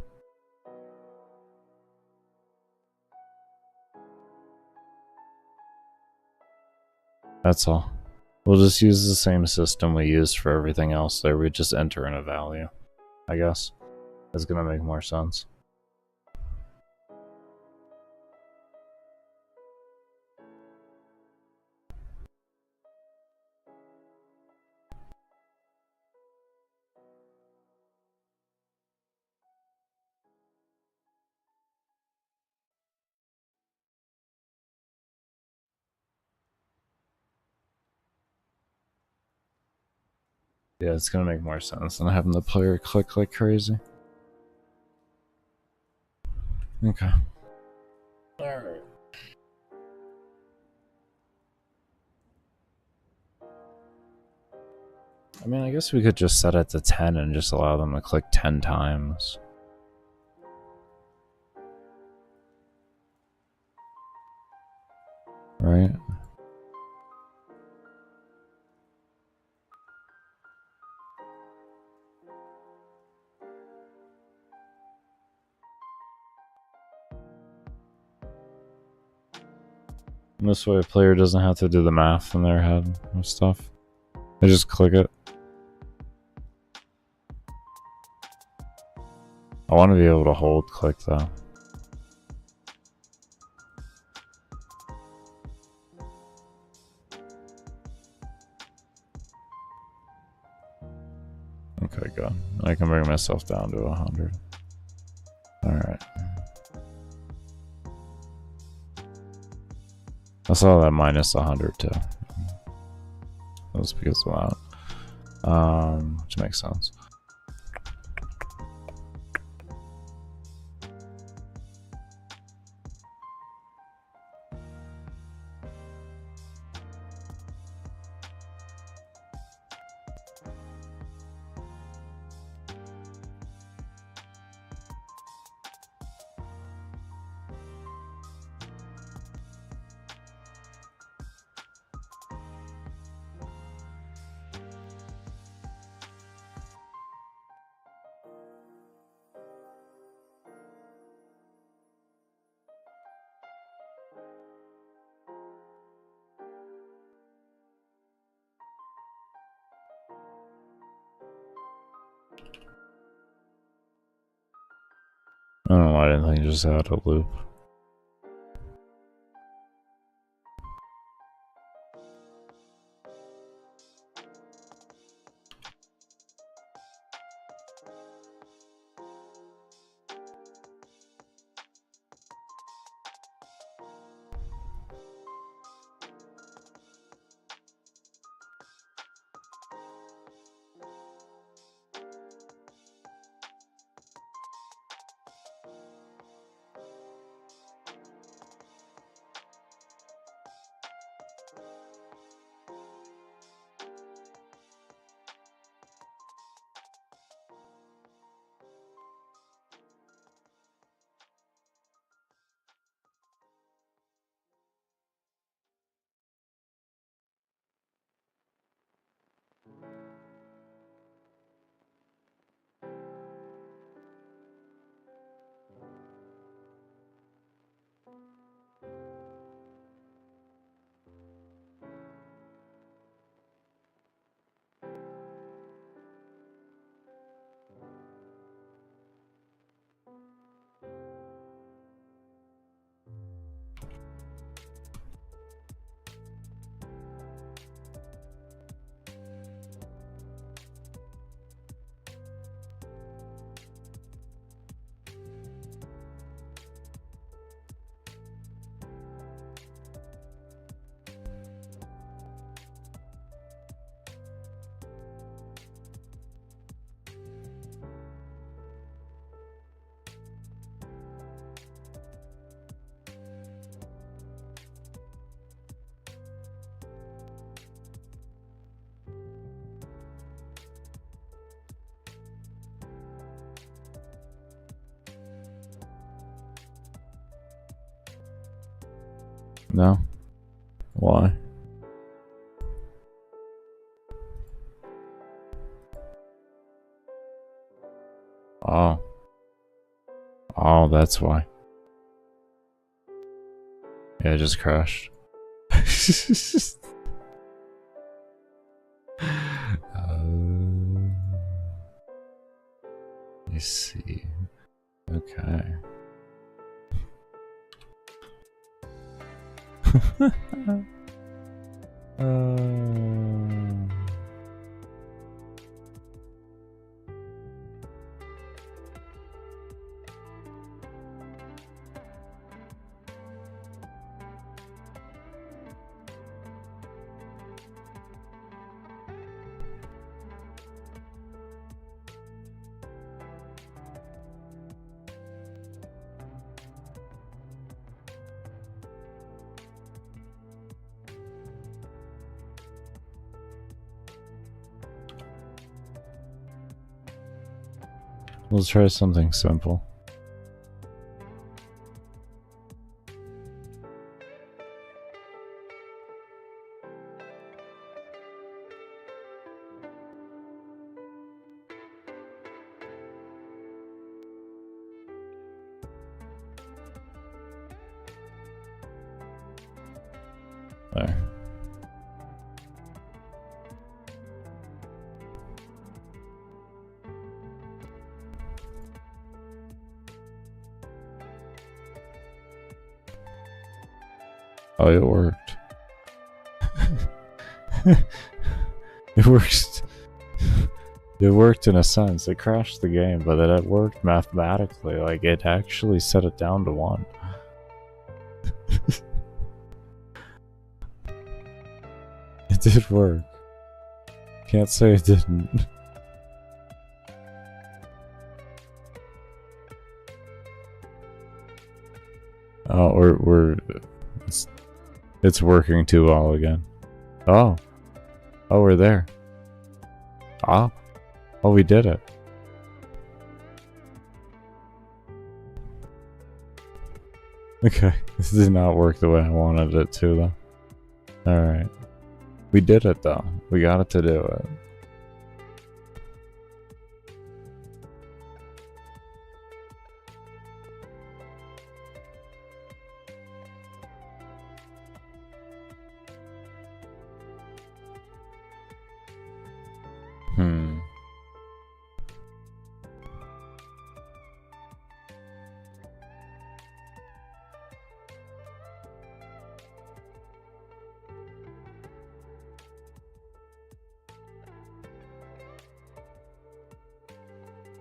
That's all. We'll just use the same system we used for everything else there. We just enter in a value, I guess. That's gonna make more sense. Yeah, it's gonna make more sense than having the player click like crazy. Okay. Alright. I mean, I guess we could just set it to 10 and just allow them to click 10 times. Right? And this way a player doesn't have to do the math in their head and stuff. They just click it. I want to be able to hold click though. Okay, good. I can bring myself down to 100. Alright. I saw that minus 100 too. That was because of that. Which makes sense. I don't know why I didn't think you just had a loop. No? Why? Oh. Oh, that's why. Yeah, it just crashed. Let me see. Okay. We'll try something simple. There. Oh, it worked. It worked. It worked in a sense. It crashed the game, but it worked mathematically. Like, it actually set it down to 1. It did work. Can't say it didn't. Oh, it's working too well again. Oh, we're there. Oh, we did it. Okay, this did not work the way I wanted it to, though. Alright. We did it, though. We got it to do it.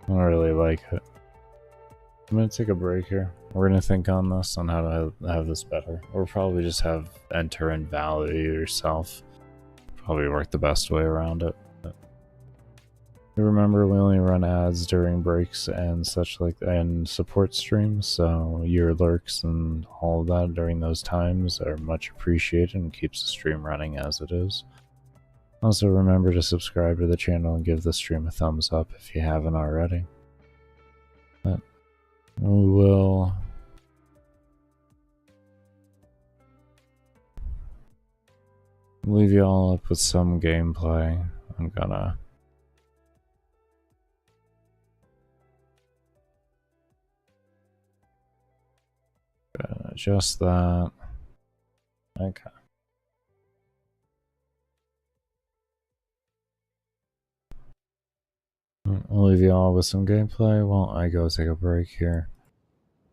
I don't really like it. I'm gonna take a break here. We're gonna think on this, on how to have this better. Or probably just have enter and value yourself. Probably work the best way around it. But remember, we only run ads during breaks and such like, and support streams, so your lurks and all of that during those times are much appreciated and keeps the stream running as it is. Also, remember to subscribe to the channel and give the stream a thumbs up if you haven't already. But we will leave you all up with some gameplay. I'm gonna adjust that. Okay. I'll leave you all with some gameplay while I go take a break here.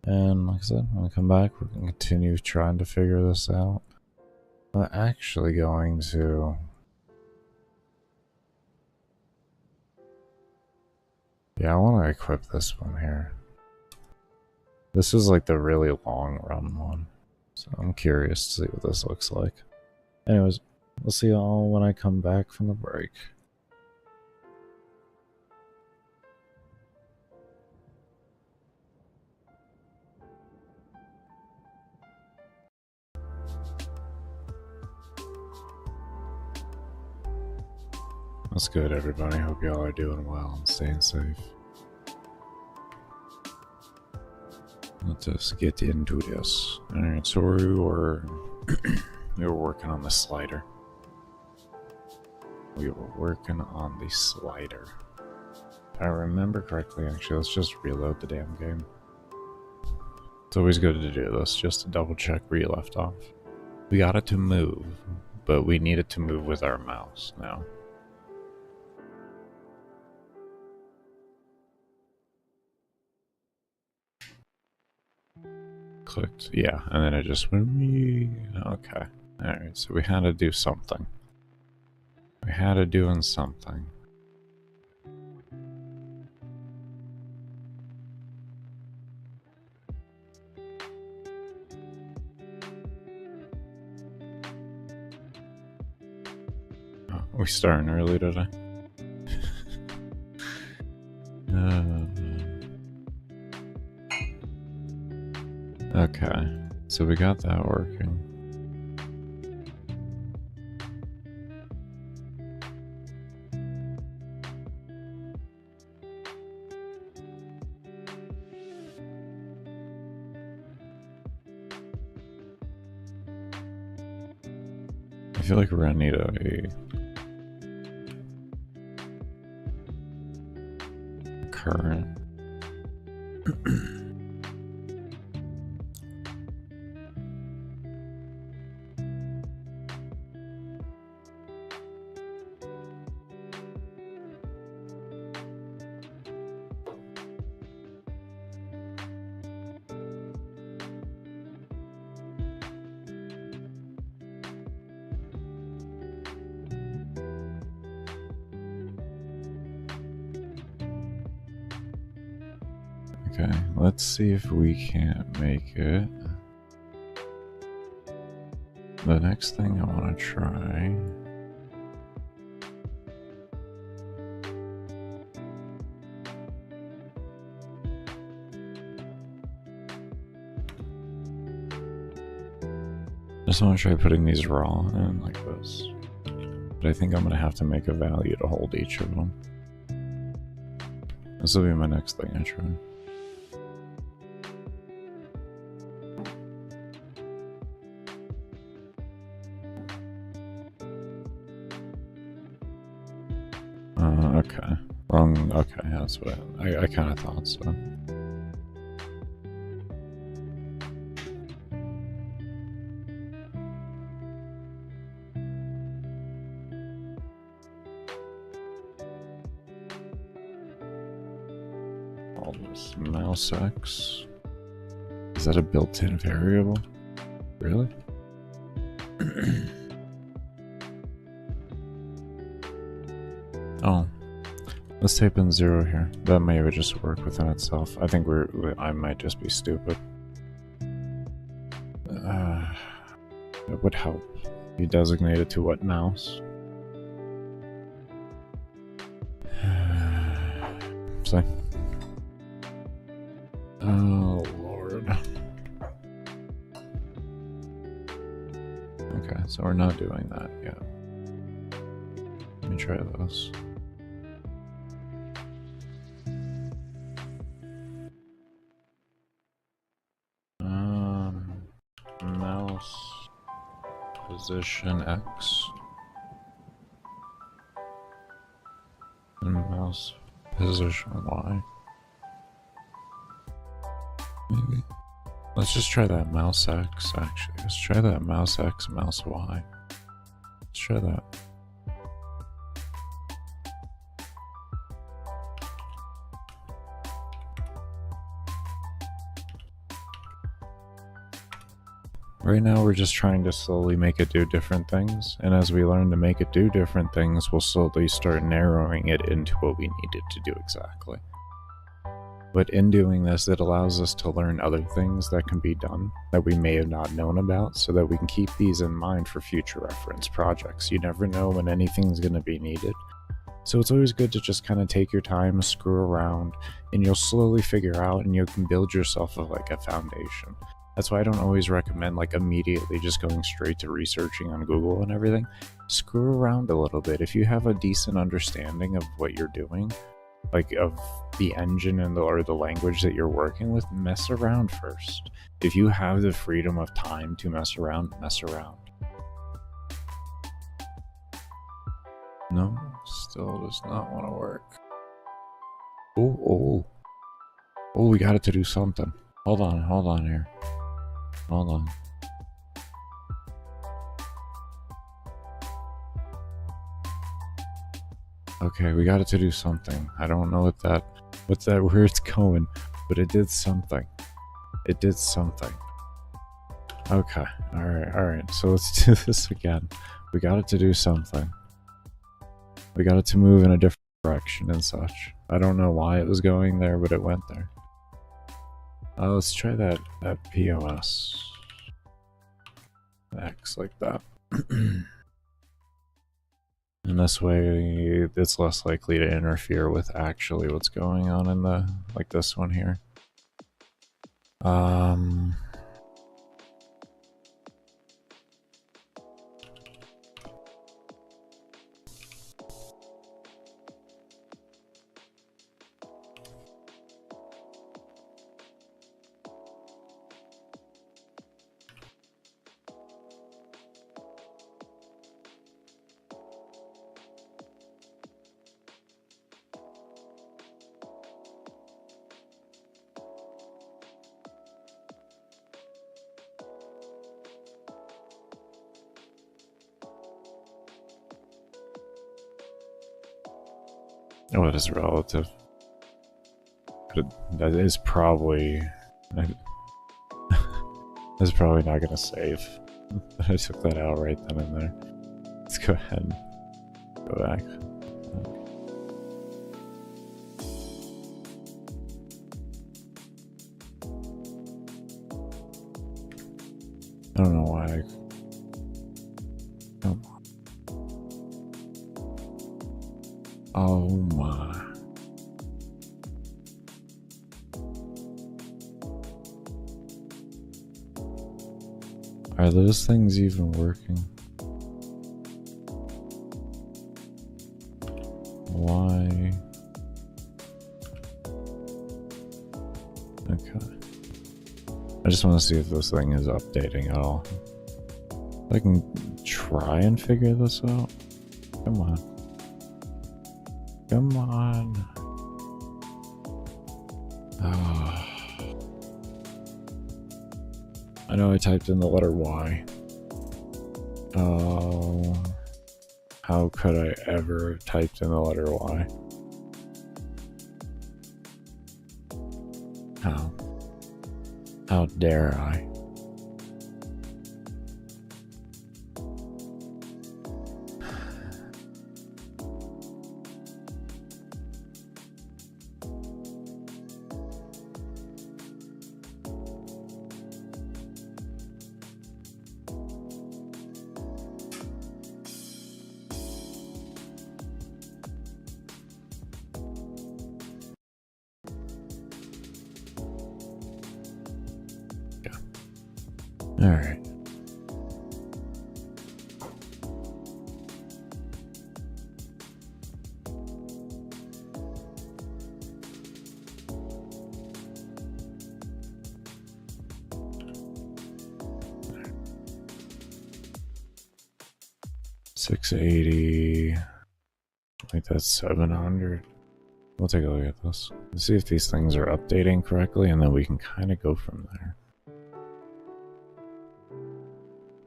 And like I said, when I come back, we're going to continue trying to figure this out. I'm actually going to... Yeah, I want to equip this one here. This is like the really long run one. So I'm curious to see what this looks like. Anyways, we'll see you all when I come back from the break. What's good, everybody? Hope y'all are doing well and staying safe. Let's just get into this. Alright, so we were working on the slider. We were working on the slider. If I remember correctly, actually, let's just reload the damn game. It's always good to do this, just to double check where you left off. We got it to move, but we need it to move with our mouse now. Clicked, yeah, and then it just went, okay. Alright, so we had to do something. We had to do something. Oh, we starting early today. Okay, so we got that working. feel like we're gonna need a current. Okay, let's see if we can't make it. The next thing I want to try. Just want to try putting these raw in like this. But I think I'm going to have to make a value to hold each of them. This will be my next thing I try. Okay. Wrong. Okay, that's what I kind of thought so. All this mouse X. Is that a built-in variable? Really? Oh. Let's type in 0 here. That may just work within itself. I think I might just be stupid. It would help. You designate it to what mouse? See? Oh, Lord. Okay, so we're not doing that yet. Let me try this. Mouse position X and mouse position Y. Maybe. Let's just try that mouse X actually. Let's try that mouse X, mouse Y. Let's try that. Right now we're just trying to slowly make it do different things, and as we learn to make it do different things, we'll slowly start narrowing it into what we need it to do exactly. But in doing this, it allows us to learn other things that can be done that we may have not known about, so that we can keep these in mind for future reference projects. You never know when anything's going to be needed. So it's always good to just kind of take your time, screw around, and you'll slowly figure out and you can build yourself like a foundation. That's why I don't always recommend like immediately just going straight to researching on Google and everything. Screw around a little bit. If you have a decent understanding of what you're doing, like of the engine and or the language that you're working with, mess around first. If you have the freedom of time to mess around, mess around. No, still does not want to work. Oh, we got it to do something. Hold on here. Hold on. Okay, we got it to do something. I don't know where it's going, but it did something. It did something. Okay, alright, so let's do this again. We got it to do something. We got it to move in a different direction and such. I don't know why it was going there, but it went there. Let's try that POS X like that. And this way it's less likely to interfere with actually what's going on in the, like this one here. Oh, it is relative. But that is probably... That's probably not gonna save. I took that out right then and there. Let's go ahead and go back. I don't know why I... Come on. Oh my. Are those things even working? Why? Okay. I just want to see if this thing is updating at all. I can try and figure this out. Come on. Come on. Oh. I know I typed in the letter Y. Oh. How could I ever have typed in the letter Y? How? How dare I? Alright. $680. I think that's 700. We'll take a look at this. Let's see if these things are updating correctly, and then we can kind of go from there.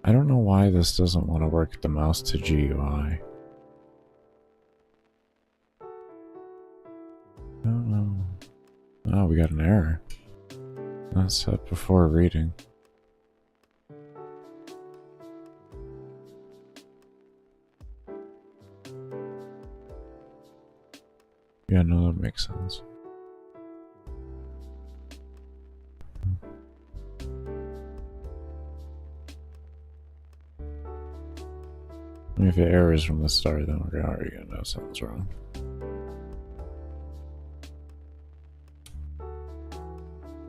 I don't know why this doesn't want to work the mouse to GUI. I don't know. Oh, we got an error. That's set before reading. Yeah, no, that makes sense. I mean, if it errors from the start, then we're already gonna know something's wrong.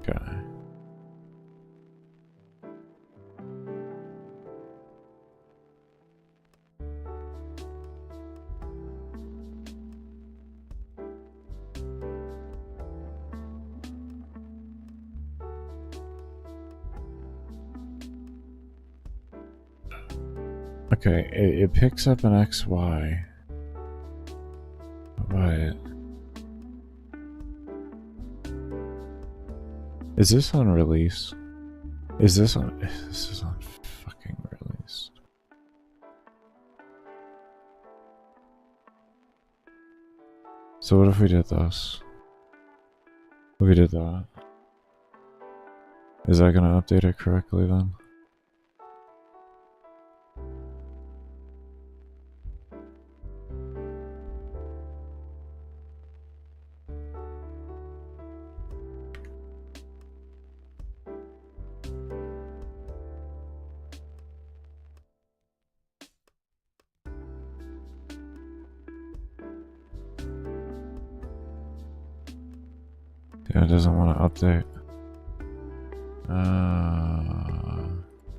Okay. Okay, it picks up an XY. But is this on release? Is this on fucking release? So what if we did this? If we did that? Is that gonna update it correctly then? Yeah, it doesn't want to update.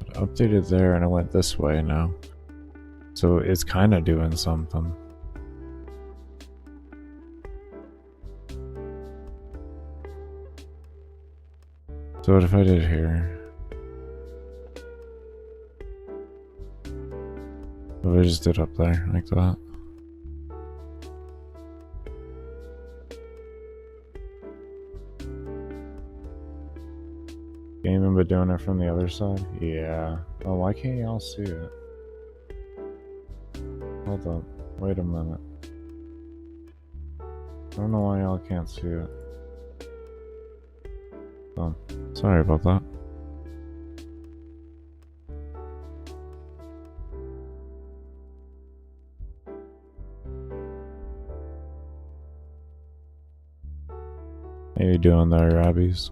It updated there and it went this way now. So it's kind of doing something. So what if I did here? What if I just did up there, like that? Gaming but doing it from the other side? Yeah. Oh, why can't y'all see it? Hold up. Wait a minute. I don't know why y'all can't see it. Oh, sorry about that. How you doing there, Rabbies?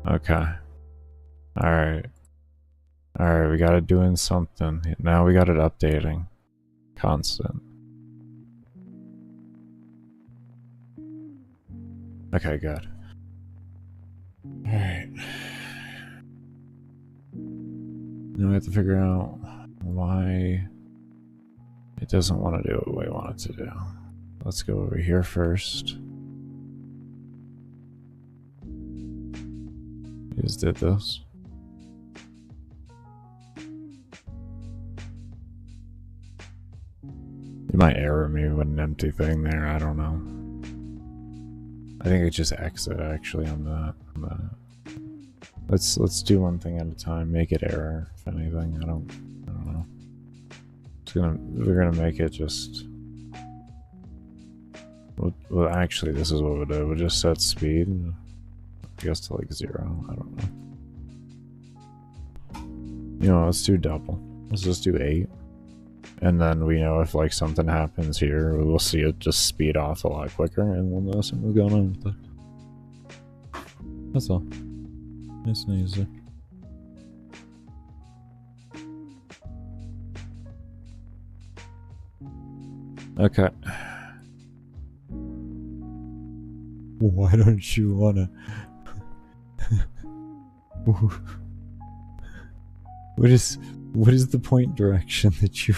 Okay. Alright. Alright, we got it doing something. Now we got it updating. Constant. Okay, good. Alright. Now we have to figure out why it doesn't want to do what we want it to do. Let's go over here first. We just did this. It might error me with an empty thing there, I don't know. I think it just exit actually on that. Let's do one thing at a time. Make it error, if anything. I don't know. We're gonna make it just. Well, actually, this is what we'll do. We'll just set speed, I guess, to like 0. I don't know. You know, let's do double. Let's just do 8. And then we know if like something happens here, we'll see it just speed off a lot quicker, and we'll know something's going on with it. That's all. Nice and easy. Okay. Why don't you wanna? What is the point direction that you?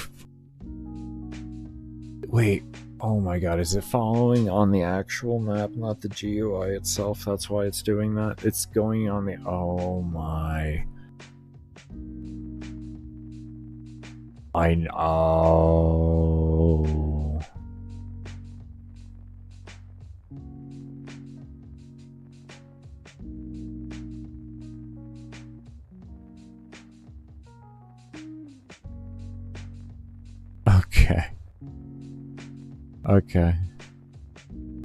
Wait. Oh my god, is it following on the actual map, not the GUI itself? That's why it's doing that? It's going on the... Oh my... I know... Okay. Okay.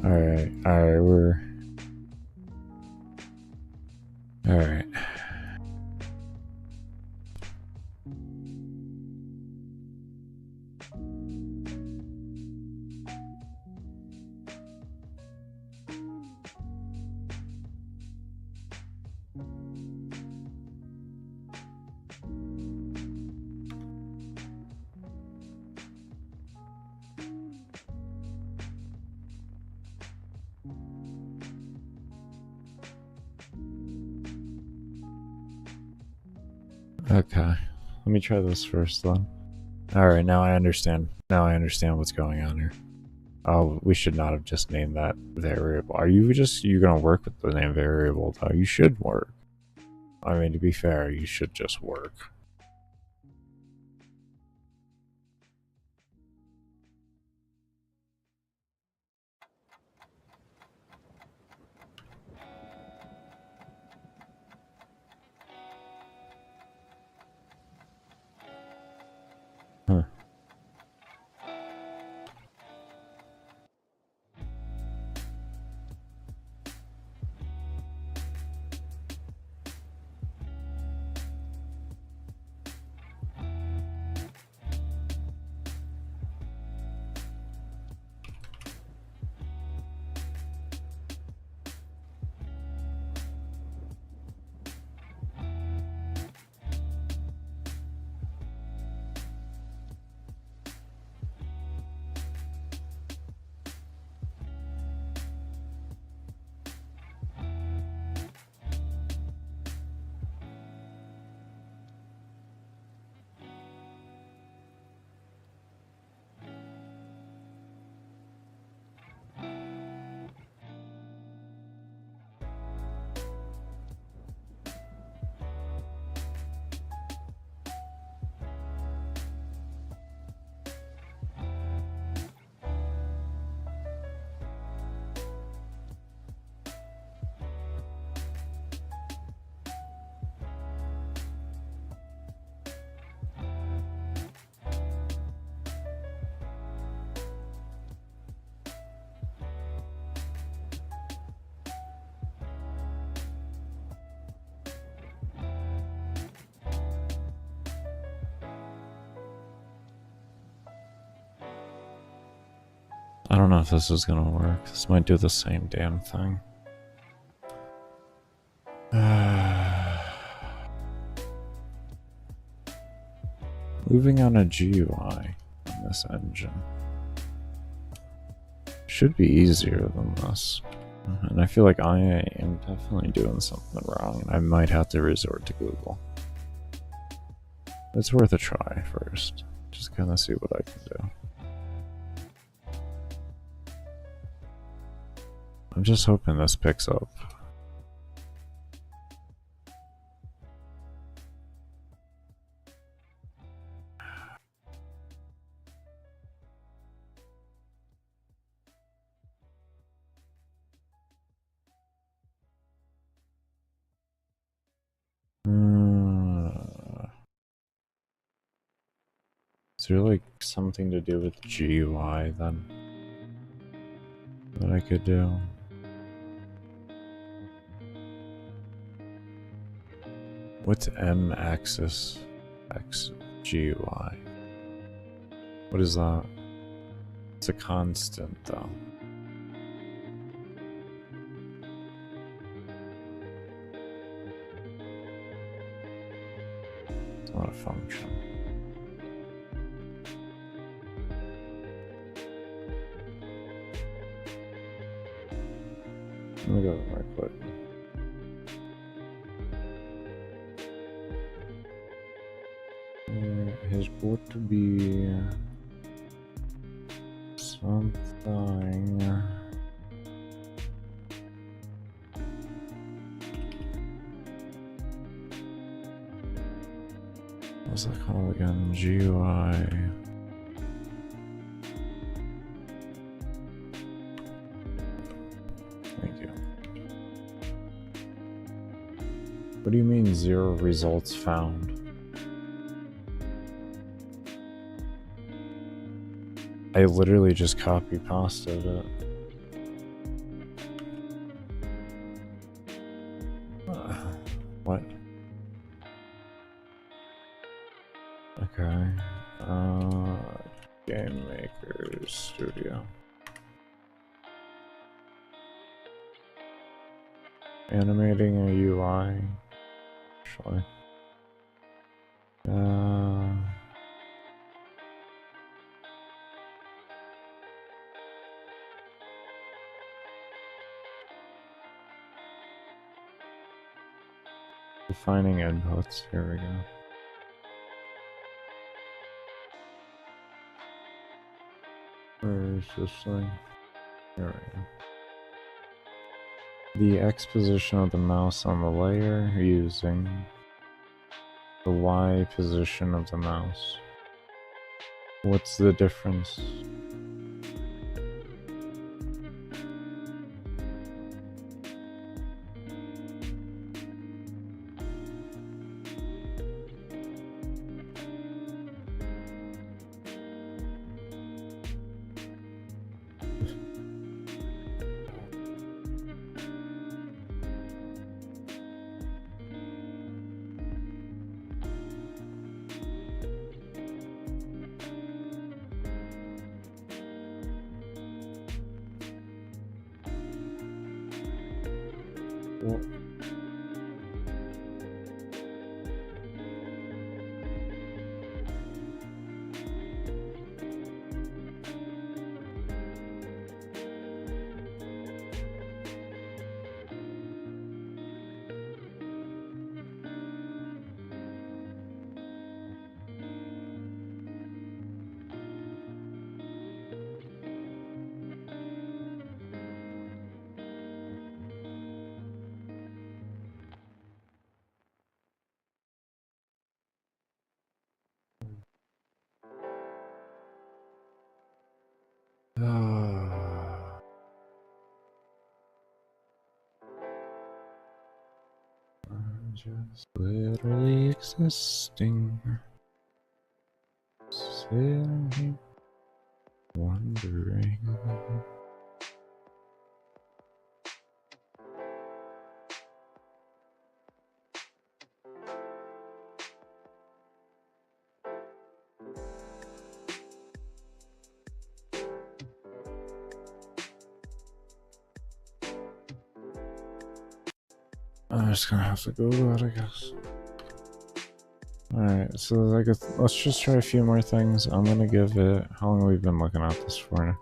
Alright, we're... Alright. Okay, let me try this first then. Alright, now I understand. Now I understand what's going on here. Oh, we should not have just named that variable. Are you gonna work with the name variable though? You should work. I mean, to be fair, you should just work. Huh. I don't know if this is gonna work. This might do the same damn thing. Moving on a GUI on this engine should be easier than this. And I feel like I am definitely doing something wrong, and I might have to resort to Google. It's worth a try first. Just kind of see what I can do. I'm just hoping this picks up. Is there like something to do with GUI then that I could do? What's M-axis X GUI? What is that? It's a constant though. It's not a function. Let me go right quick. There has got to be something. What's that called again? GUI. Thank you. What do you mean 0 results found? I literally just copy pasted it. What? Okay. GameMaker Studio. Animating a UI. Actually. Defining inputs. Here we go. Where is this thing? Here we go. The X position of the mouse on the layer using the Y position of the mouse. What's the difference? Just literally existing, sitting here wondering. I'm just gonna have to Google it, I guess. Alright, so I guess let's just try a few more things. I'm gonna give it. How long have we been looking at this for?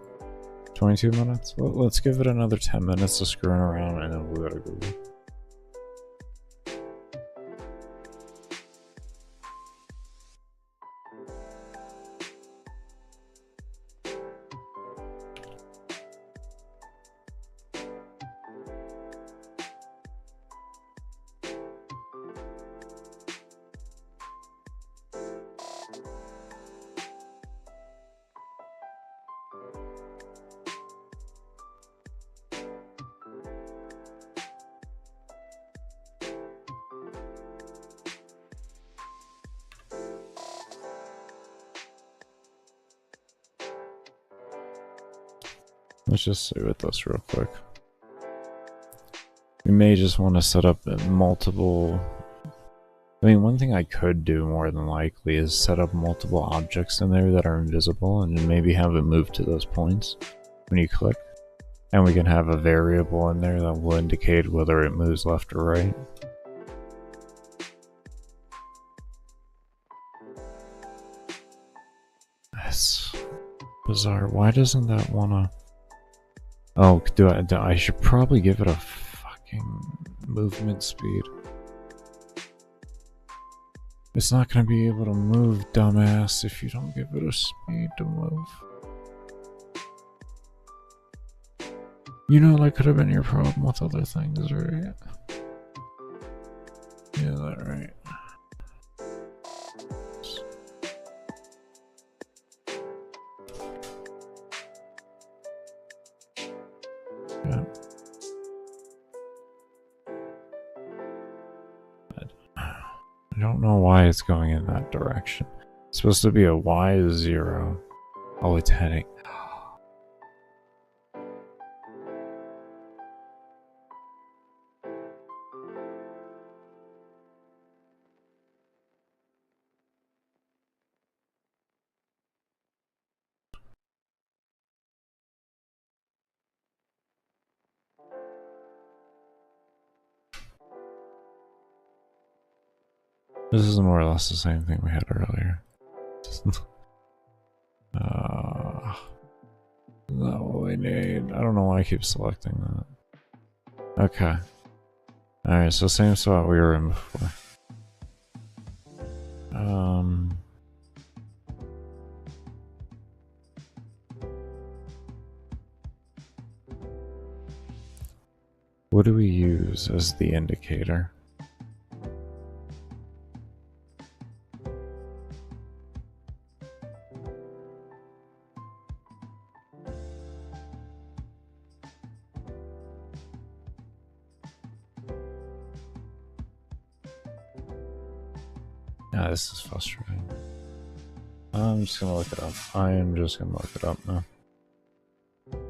22 minutes? Well, let's give it another 10 minutes of screwing around and then we'll go to Google. Let's just see with this real quick. We may just want to set up multiple... I mean, one thing I could do more than likely is set up multiple objects in there that are invisible and maybe have it move to those points when you click. And we can have a variable in there that will indicate whether it moves left or right. That's bizarre. Why doesn't that wanna... Oh, I should probably give it a fucking movement speed. It's not gonna be able to move, dumbass, if you don't give it a speed to move. You know that could have been your problem with other things, right? Yeah, that right. Yeah. I don't know why it's going in that direction. It's supposed to be a Y0. Oh, it's heading. This is more or less the same thing we had earlier. Is that what we need? I don't know why I keep selecting that. Okay. Alright, so same spot we were in before. What do we use as the indicator? Ah, this is frustrating. I'm just gonna look it up. I am just gonna look it up now. I'm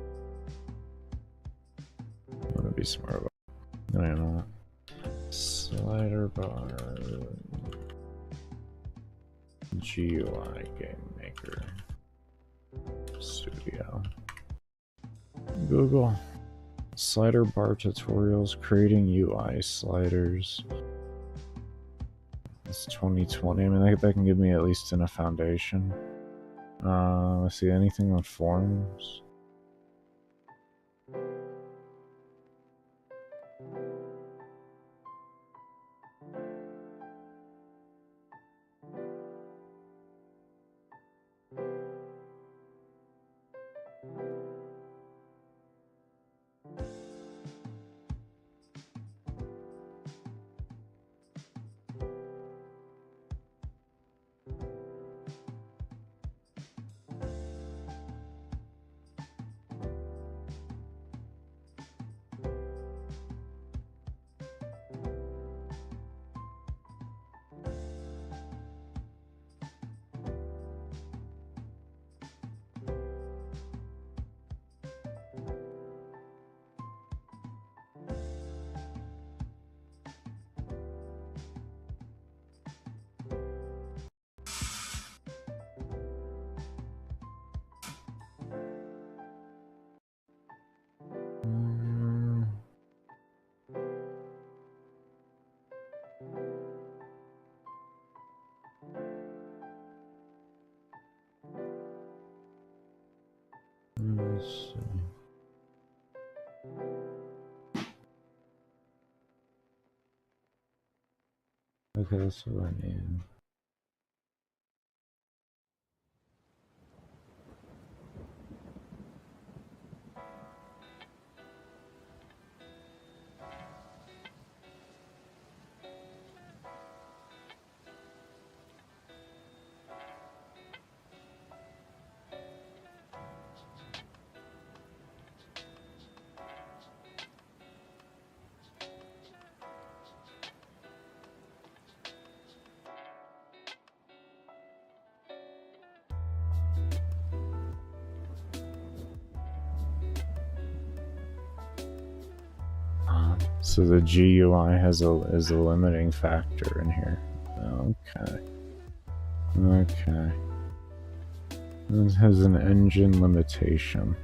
gonna be smart about it. No, you know what? Slider bar. GUI Game Maker Studio. Google. Slider bar tutorials, creating UI sliders. It's 2020. I mean, that can give me at least in a foundation. Let's see, anything on forums? Okay, that's what I need. So the GUI is a limiting factor in here. Okay. Okay. It has an engine limitation.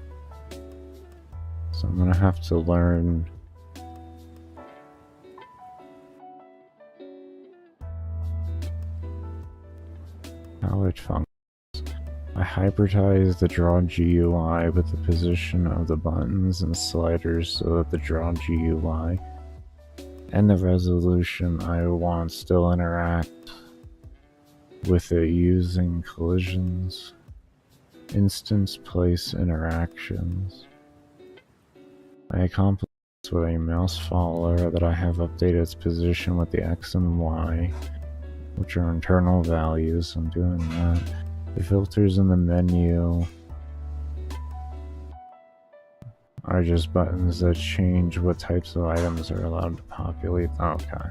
So I'm gonna have to learn how it functions. I hybridize the draw GUI with the position of the buttons and sliders so that the draw GUI and the resolution I want still interact with it using collisions, instance place interactions. I accomplish this with a mouse follower that I have updated its position with the X and Y, which are internal values. I'm doing that. The filters in the menu are just buttons that change what types of items are allowed to populate. Okay.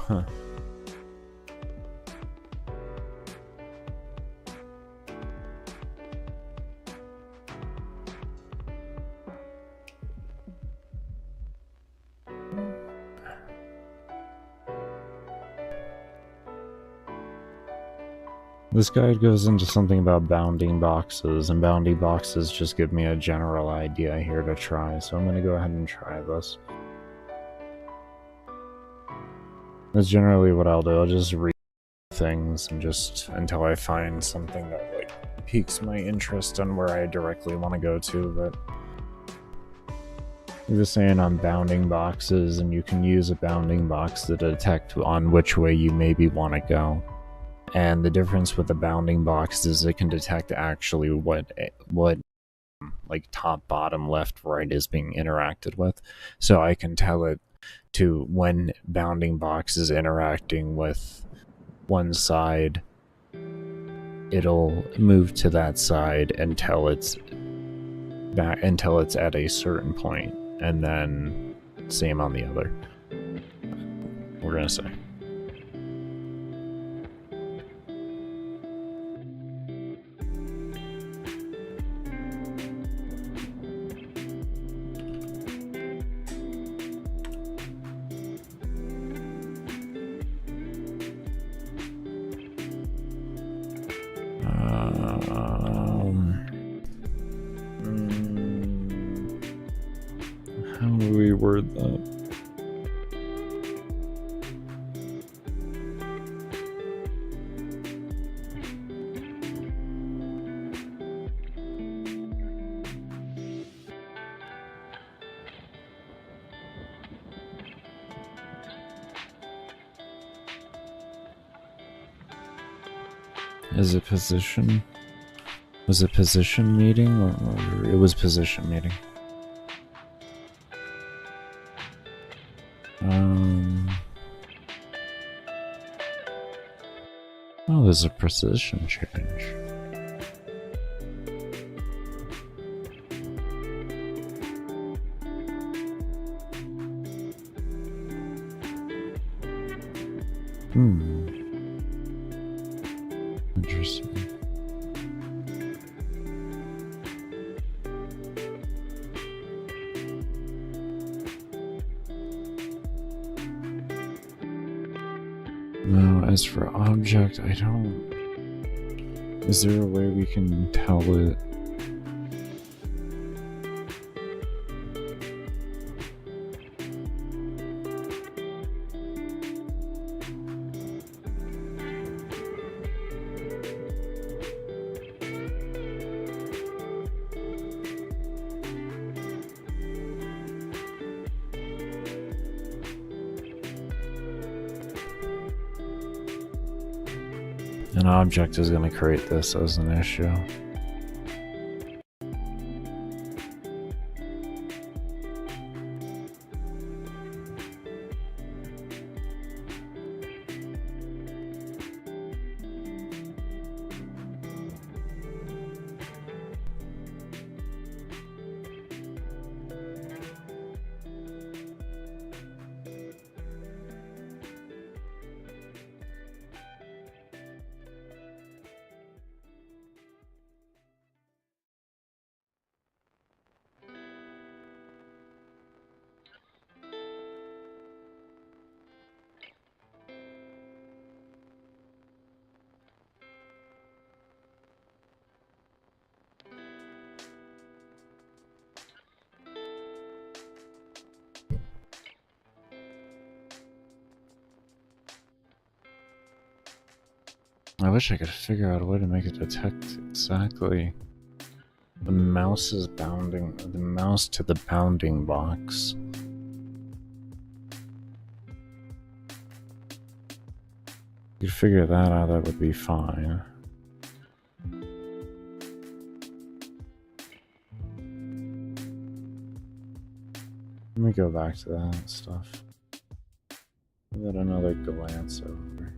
Huh. This guide goes into something about bounding boxes, and bounding boxes just give me a general idea here to try, so I'm going to go ahead and try this. That's generally what I'll do. I'll just read things and just until I find something that like piques my interest on where I directly want to go to. But you're just saying on bounding boxes, and you can use a bounding box to detect on which way you maybe want to go. And the difference with the bounding box is it can detect actually what like top, bottom, left, right is being interacted with. So I can tell it to when bounding box is interacting with one side, it'll move to that side until it's at a certain point, and then same on the other. We're gonna say. Is it position? Was it position meeting or it was position meeting? Oh, there's a position change. Interesting. Now, as for object, I don't... Is there a way we can tell it? An object is going to create this as an issue. I wish I could figure out a way to make it detect exactly the mouse is bounding, the mouse to the bounding box. If you could figure that out, that would be fine. Let me go back to that stuff. Give it another glance over.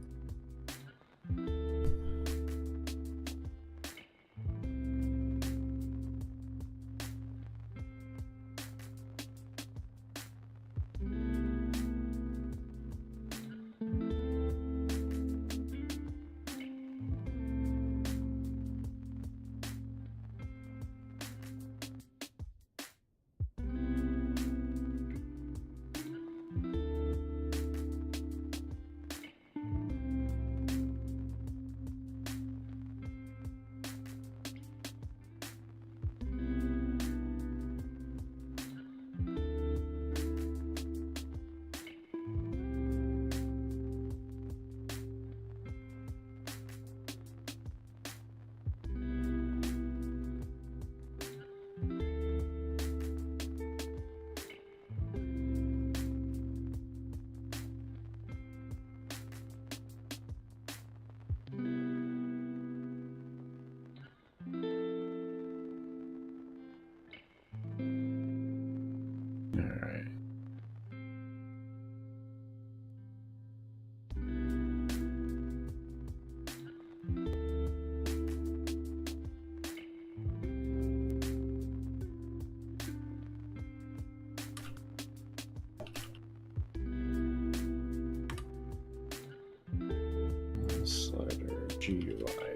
Slider GUI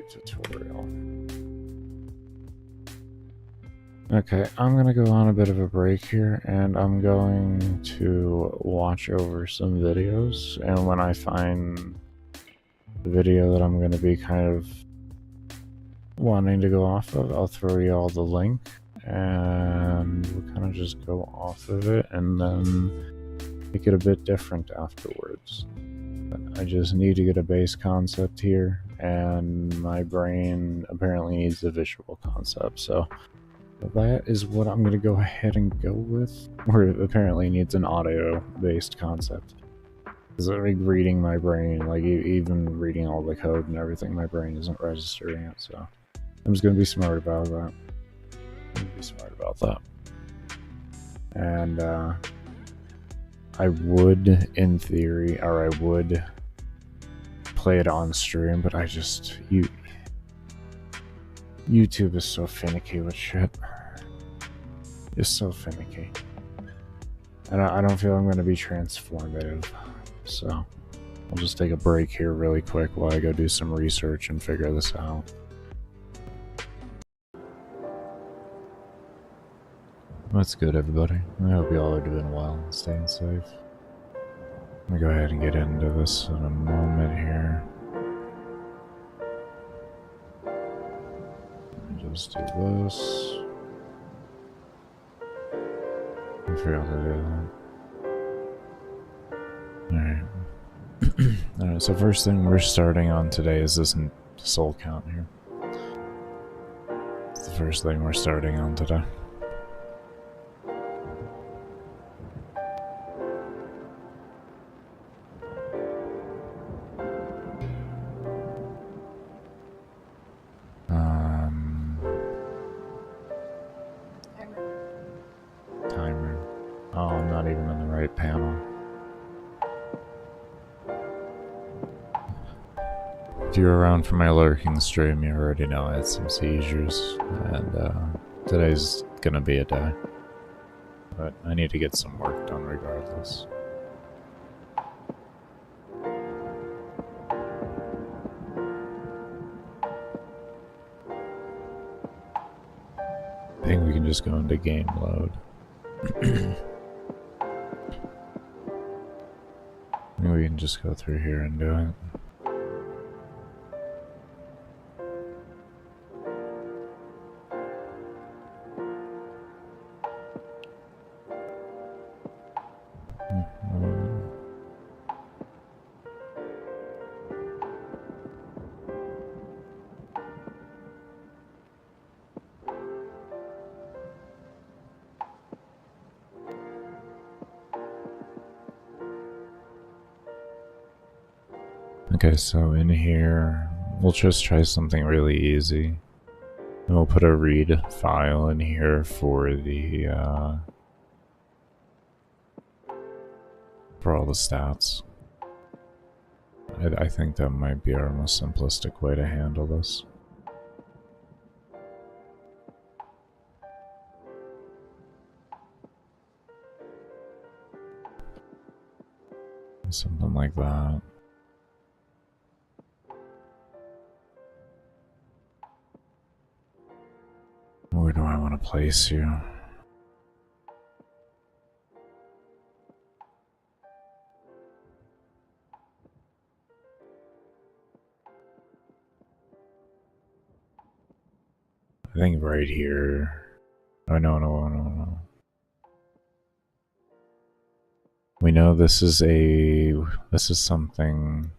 tutorial. Okay, I'm gonna go on a bit of a break here, and I'm going to watch over some videos, and when I find the video that I'm gonna be kind of wanting to go off of, I'll throw you all the link, and we'll kind of just go off of it, and then make it a bit different afterwards. I just need to get a base concept here, and my brain apparently needs the visual concept, so that is what I'm going to go ahead and go with, or it apparently needs an audio-based concept. Because like reading my brain, like even reading all the code and everything, my brain isn't registering it. So I'm just gonna be smart about that. And I would, in theory, or I would play it on stream, but I just YouTube is so finicky with shit. It's so finicky. And I don't feel I'm going to be transformative. So I'll just take a break here really quick while I go do some research and figure this out. What's good, everybody? I hope you all are doing well and staying safe. I'm going to go ahead and get into this in a moment here. Just do this. I forgot to do that. Alright. Alright, so first thing we're starting on today is this soul count here. It's the first thing we're starting on today. Timer. Oh, I'm not even in the right panel. If you're around for my lurking stream, you already know I had some seizures, and today's gonna be a day. But I need to get some work done regardless. I think we can just go into game mode. Maybe we can just go through here and do it. Okay, so in here, we'll just try something really easy. And we'll put a read file in here for the, for all the stats. I think that might be our most simplistic way to handle this. Something like that. Where do I want to place you? I think right here. Oh, no. We know this is something.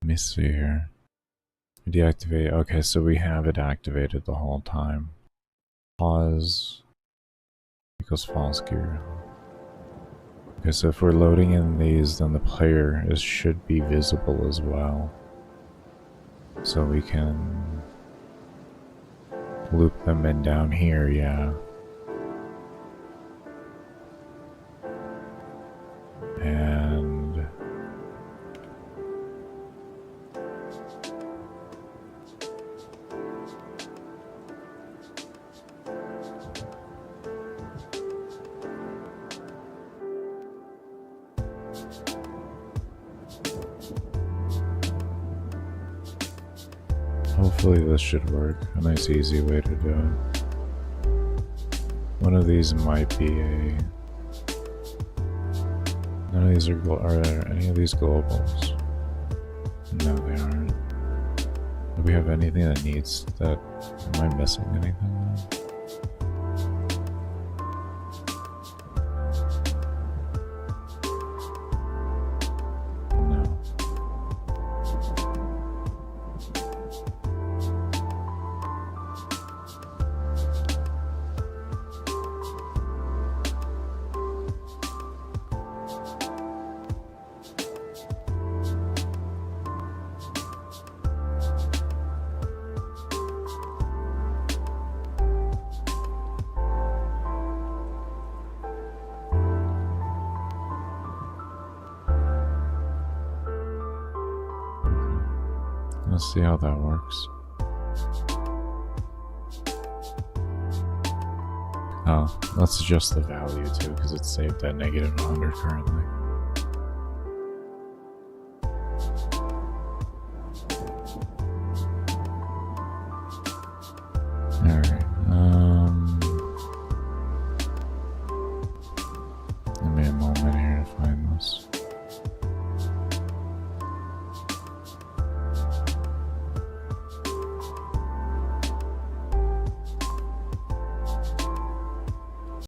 Let me see here. Deactivate. Okay, so we have it activated the whole time. Pause equals false gear. Okay, so if we're loading in these, then the player should be visible as well. So we can loop them in down here, yeah. And hopefully this should work. A nice easy way to do it. One of these might be a... None of these are any of these globals? No, they aren't. Do we have anything that needs that? Am I missing anything then? Let's see how that works. Oh, let's adjust the value too, because it's saved at -100 currently.